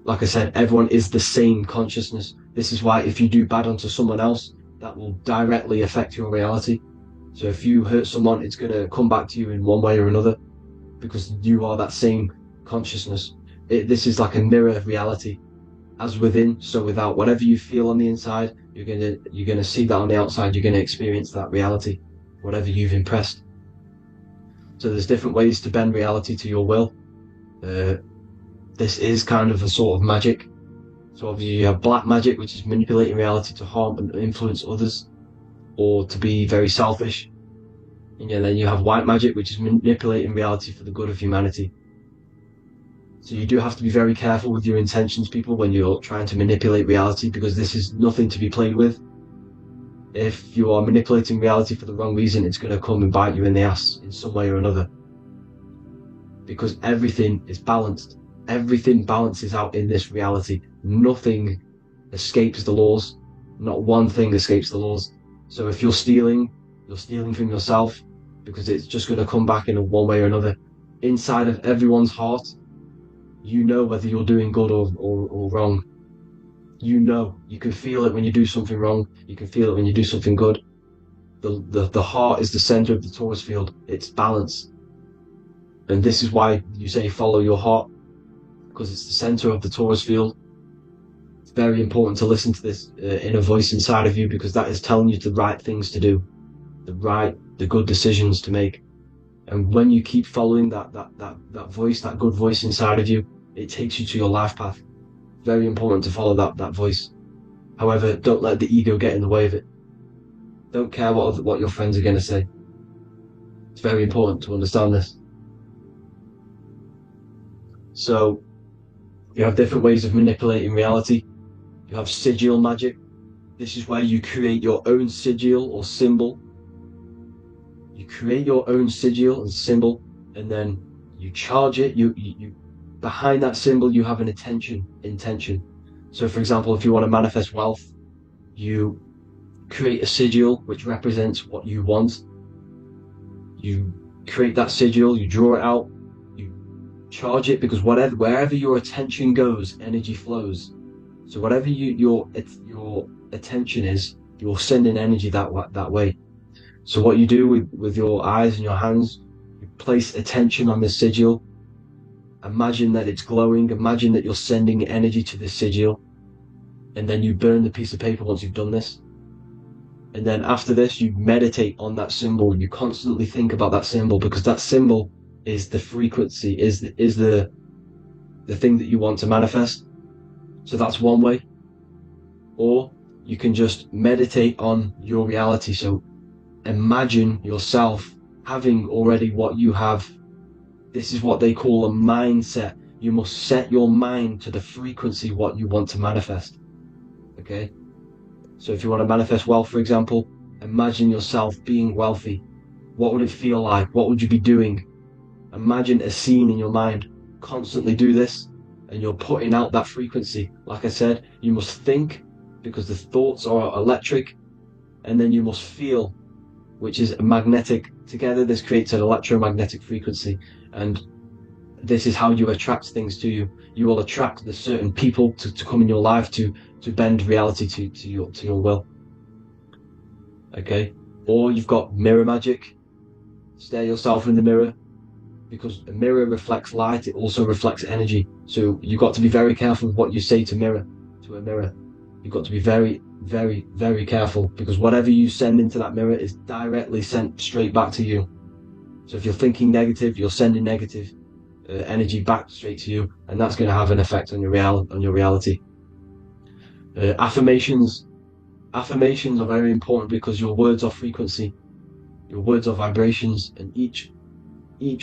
S3: like I said, everyone is the same consciousness. This is why if you do bad onto someone else, that will directly affect your reality. So if you hurt someone, it's going to come back to you in one way or another. because you are that same consciousness. This is like a mirror of reality. As within, so without. Whatever you feel on the inside, you're gonna see that on the outside. You're gonna experience that reality, whatever you've impressed. So there's different ways to bend reality to your will. This is kind of a sort of magic. So obviously you have black magic, which is manipulating reality to harm and influence others, or to be very selfish. And then you have white magic, which is manipulating reality for the good of humanity. So you do have to be very careful with your intentions, people, when you're trying to manipulate reality, because this is nothing to be played with. If you are manipulating reality for the wrong reason, it's going to come and bite you in the ass in some way or another. Because everything is balanced. Everything balances out in this reality. Nothing escapes the laws. Not one thing escapes the laws. So if you're stealing from yourself, because it's just going to come back in one way or another. Inside of everyone's heart, you know whether you're doing good or wrong. You know, you can feel it when you do something wrong. You can feel it when you do something good. The heart is the center of the torus field. It's balance. And this is why you say follow your heart, because it's the center of the torus field. It's very important to listen to this inner voice inside of you, because that is telling you the right things to do, the good decisions to make. And when you keep following that voice, that good voice inside of you, it takes you to your life path. Very important to follow that voice. However, don't let the ego get in the way of it. Don't care what your friends are going to say. It's very important to understand this. So, you have different ways of manipulating reality. You have sigil magic. This is where you create your own sigil or symbol. You create your own sigil and symbol, and then you charge it. You behind that symbol, you have an intention. So for example, if you want to manifest wealth, you create a sigil which represents what you want. You create that sigil, you draw it out, you charge it, because wherever your attention goes, energy flows. So whatever your attention is, you're sending energy that way. So what you do with your eyes and your hands, you place attention on the sigil. Imagine that it's glowing. Imagine that you're sending energy to the sigil. And then you burn the piece of paper once you've done this. And then after this, you meditate on that symbol. You constantly think about that symbol, because that symbol is the frequency, is the thing that you want to manifest. So that's one way. Or you can just meditate on your reality. So imagine yourself having already what you have. This is what they call a mindset. You must set your mind to the frequency what you want to manifest. Okay? So if you want to manifest wealth, for example, imagine yourself being wealthy. What would it feel like? What would you be doing? Imagine a scene in your mind. Constantly do this, and you're putting out that frequency. Like I said, you must think, because the thoughts are electric, and then you must feel, which is magnetic. Together, this creates an electromagnetic frequency, and this is how you attract things to you. You will attract the certain people to come in your life to bend reality to your will. Okay? Or you've got mirror magic. Stare yourself in the mirror, because a mirror reflects light. It also reflects energy. So you've got to be very careful with what you say to a mirror. You've got to be very, very, very careful, because whatever you send into that mirror is directly sent straight back to you. So if you're thinking negative, you're sending negative energy back straight to you, and that's going to have an effect on your reality. Affirmations are very important, because your words are frequency, your words are vibrations, and each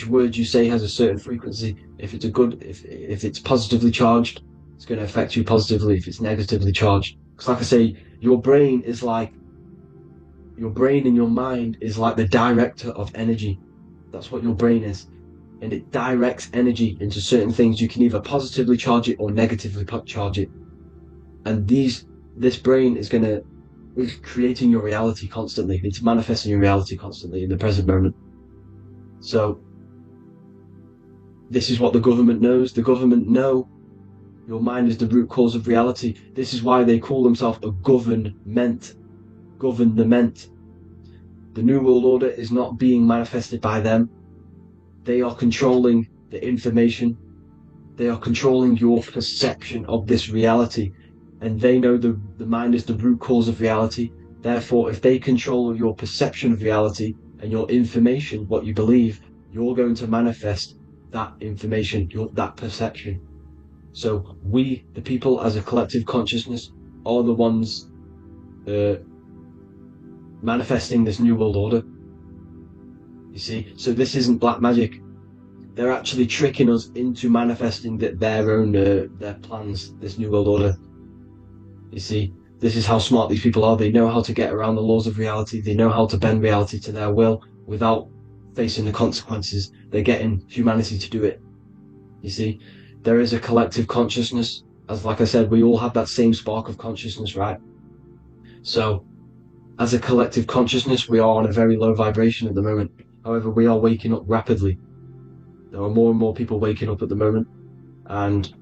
S3: word you say has a certain frequency. If it's if it's positively charged, it's going to affect you positively. If it's negatively charged, because like I say, your brain and your mind is like the director of energy. That's what your brain is, and it directs energy into certain things. You can either positively charge it or negatively charge it, and this brain is creating your reality constantly. It's manifesting your reality constantly in the present moment. So this is what the government knows. The government know your mind is the root cause of reality. This is why they call themselves a government. Government. The New World Order is not being manifested by them. They are controlling the information. They are controlling your perception of this reality. And they know the mind is the root cause of reality. Therefore, if they control your perception of reality and your information, what you believe, you're going to manifest that information, that perception. So we, the people as a collective consciousness, are the ones manifesting this new world order. You see, so this isn't black magic. They're actually tricking us into manifesting their own their plans, this new world order. You see, this is how smart these people are. They know how to get around the laws of reality. They know how to bend reality to their will without facing the consequences. They're getting humanity to do it. You see, there is a collective consciousness. As like I said, we all have that same spark of consciousness, right? So, as a collective consciousness, we are on a very low vibration at the moment. However, we are waking up rapidly. There are more and more people waking up at the moment, and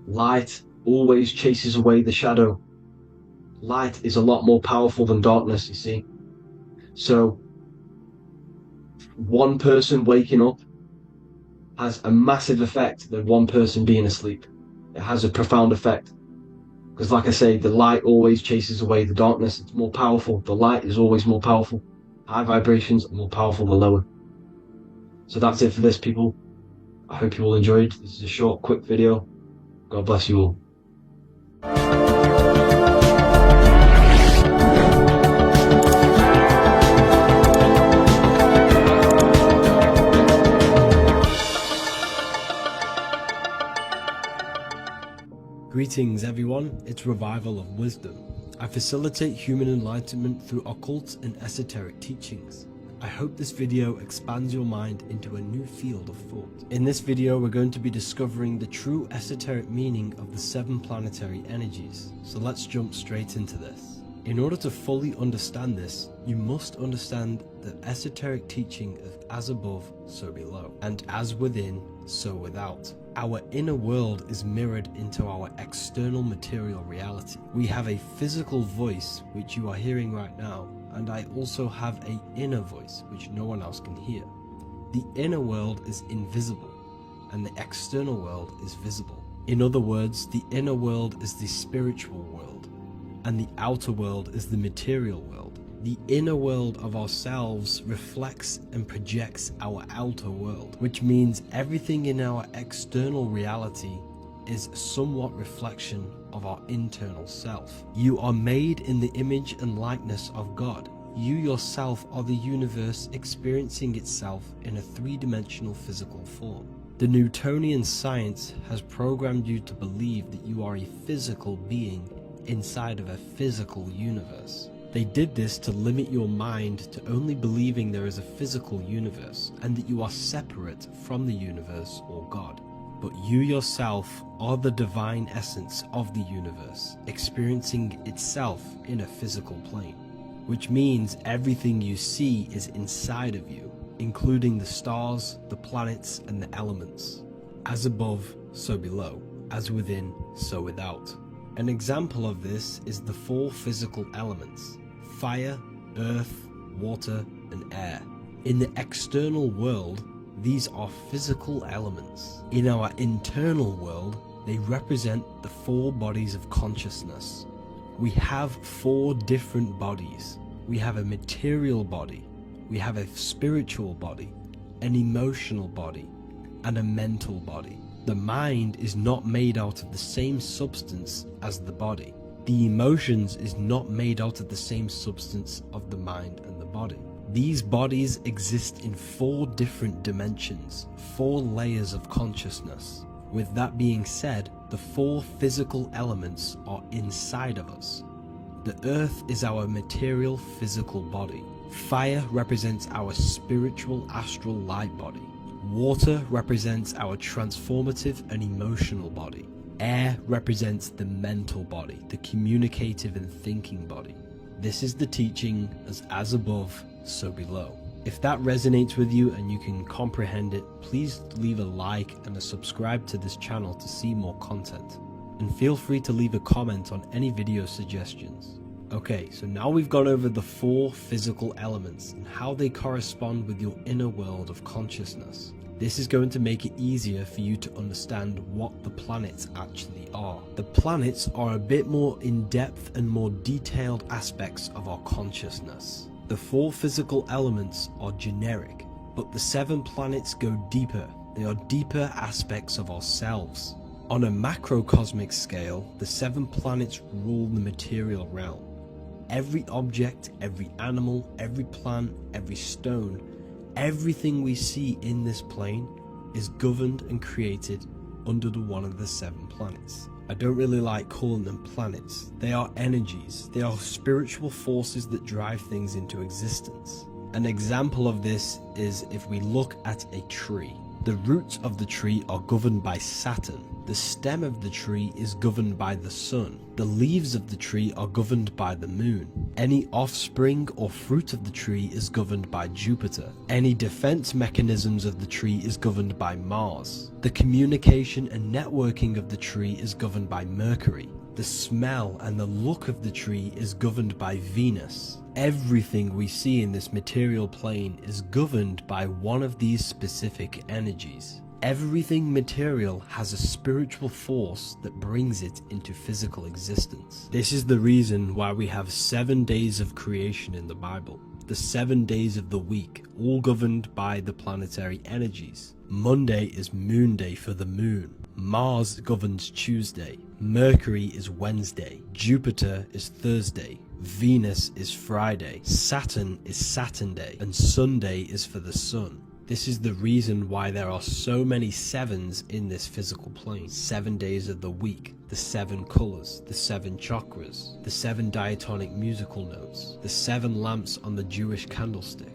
S3: light always chases away the shadow. Light is a lot more powerful than darkness, you see. So, one person waking up has a massive effect than one person being asleep. It has a profound effect. Because like I say, the light always chases away the darkness. It's more powerful. The light is always more powerful. High vibrations are more powerful than lower. So that's it for this, people. I hope you all enjoyed. This is a short, quick video. God bless you all.
S5: Greetings everyone, it's Revival of Wisdom. I facilitate human enlightenment through occult and esoteric teachings. I hope this video expands your mind into a new field of thought. In this video, we're going to be discovering the true esoteric meaning of the 7 planetary energies. So let's jump straight into this. In order to fully understand this, you must understand the esoteric teaching of as above, so below, and as within, so without. Our inner world is mirrored into our external material reality. We have a physical voice, which you are hearing right now, and I also have an inner voice, which no one else can hear. The inner world is invisible, and the external world is visible. In other words, the inner world is the spiritual world, and the outer world is the material world. The inner world of ourselves reflects and projects our outer world, which means everything in our external reality is somewhat reflection of our internal self. You are made in the image and likeness of God. You yourself are the universe experiencing itself in a 3-dimensional physical form. The Newtonian science has programmed you to believe that you are a physical being inside of a physical universe. They did this to limit your mind to only believing there is a physical universe and that you are separate from the universe or God. But you yourself are the divine essence of the universe, experiencing itself in a physical plane, which means everything you see is inside of you, including the stars, the planets, and the elements. As above, so below. As within, so without. An example of this is the 4 physical elements: fire, earth, water, and air. In the external world, these are physical elements. In our internal world, they represent the 4 bodies of consciousness. We have 4 different bodies. We have a material body, we have a spiritual body, an emotional body, and a mental body. The mind is not made out of the same substance as the body. The emotions is not made out of the same substance of the mind and the body. These bodies exist in 4 different dimensions, 4 layers of consciousness. With that being said, the 4 physical elements are inside of us. The earth is our material physical body. Fire represents our spiritual astral light body. Water represents our transformative and emotional body. Air represents the mental body, the communicative and thinking body. This is the teaching as above, so below. If that resonates with you and you can comprehend it, please leave a like and a subscribe to this channel to see more content. And feel free to leave a comment on any video suggestions. Okay, so now we've gone over the 4 physical elements and how they correspond with your inner world of consciousness. This is going to make it easier for you to understand what the planets actually are. The planets are a bit more in-depth and more detailed aspects of our consciousness. The 4 physical elements are generic, but the 7 planets go deeper. They are deeper aspects of ourselves. On a macrocosmic scale, the 7 planets rule the material realm. Every object, every animal, every plant, every stone, everything we see in this plane is governed and created under one of the 7 planets. I don't really like calling them planets. They are energies. They are spiritual forces that drive things into existence. An example of this is if we look at a tree. The roots of the tree are governed by Saturn. The stem of the tree is governed by the sun. The leaves of the tree are governed by the moon. Any offspring or fruit of the tree is governed by Jupiter. Any defense mechanisms of the tree is governed by Mars. The communication and networking of the tree is governed by Mercury. The smell and the look of the tree is governed by Venus. Everything we see in this material plane is governed by one of these specific energies. Everything material has a spiritual force that brings it into physical existence. This is the reason why we have 7 days of creation in the Bible. The 7 days of the week, all governed by the planetary energies. Monday is Moon Day for the moon. Mars governs Tuesday. Mercury is Wednesday. Jupiter is Thursday. Venus is Friday. Saturn is Saturn Day. And Sunday is for the sun. This is the reason why there are so many 7s in this physical plane. 7 days of the week, the 7 colors, the 7 chakras, the 7 diatonic musical notes, the 7 lamps on the Jewish candlestick,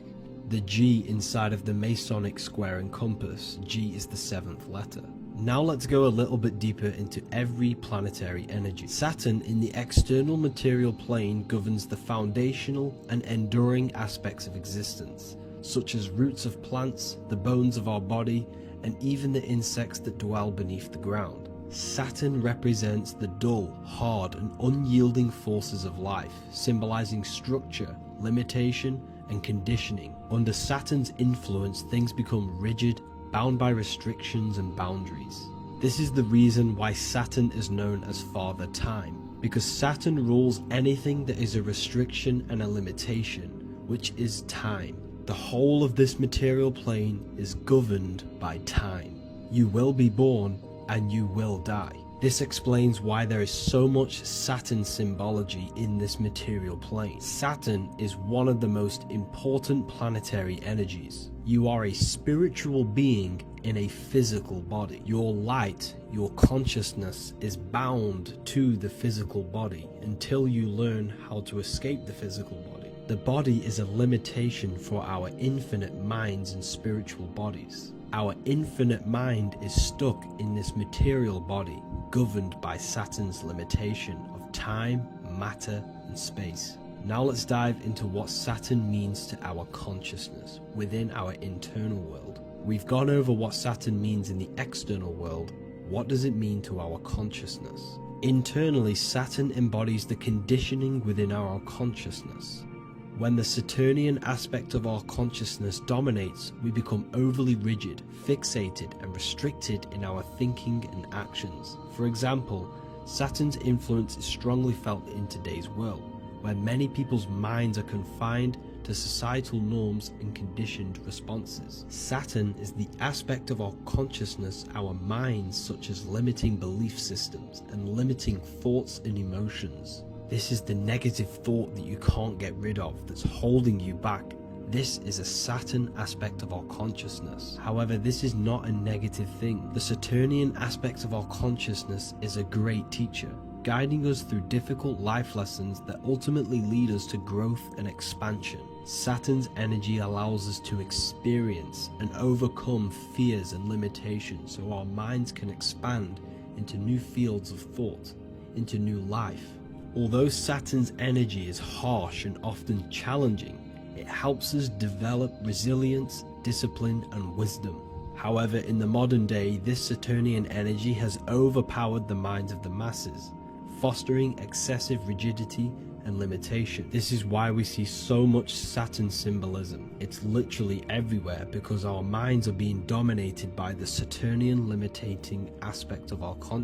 S5: the G inside of the Masonic square and compass. G is the 7th letter. Now let's go a little bit deeper into every planetary energy. Saturn in the external material plane governs the foundational and enduring aspects of existence, such as roots of plants, the bones of our body, and even the insects that dwell beneath the ground. Saturn represents the dull, hard, and unyielding forces of life, symbolizing structure, limitation, and conditioning. Under Saturn's influence, things become rigid, bound by restrictions and boundaries. This is the reason why Saturn is known as Father Time, because Saturn rules anything that is a restriction and a limitation, which is time. The whole of this material plane is governed by time. You will be born and you will die. This explains why there is so much Saturn symbology in this material plane. Saturn is one of the most important planetary energies. You are a spiritual being in a physical body. Your light, your consciousness is bound to the physical body until you learn how to escape the physical body. The body is a limitation for our infinite minds and spiritual bodies. Our infinite mind is stuck in this material body, governed by Saturn's limitation of time, matter, and space. Now let's dive into what Saturn means to our consciousness within our internal world. We've gone over what Saturn means in the external world. What does it mean to our consciousness? Internally, Saturn embodies the conditioning within our consciousness. When the Saturnian aspect of our consciousness dominates, we become overly rigid, fixated, and restricted in our thinking and actions. For example, Saturn's influence is strongly felt in today's world, where many people's minds are confined to societal norms and conditioned responses. Saturn is the aspect of our consciousness, our minds, such as limiting belief systems and limiting thoughts and emotions. This is the negative thought that you can't get rid of, that's holding you back. This is a Saturn aspect of our consciousness. However, this is not a negative thing. The Saturnian aspect of our consciousness is a great teacher, guiding us through difficult life lessons that ultimately lead us to growth and expansion. Saturn's energy allows us to experience and overcome fears and limitations so our minds can expand into new fields of thought, into new life. Although Saturn's energy is harsh and often challenging, it helps us develop resilience, discipline, and wisdom. However, in the modern day, this Saturnian energy has overpowered the minds of the masses, fostering excessive rigidity and limitation. This is why we see so much Saturn symbolism. It's literally everywhere because our minds are being dominated by the Saturnian limiting aspect of our consciousness.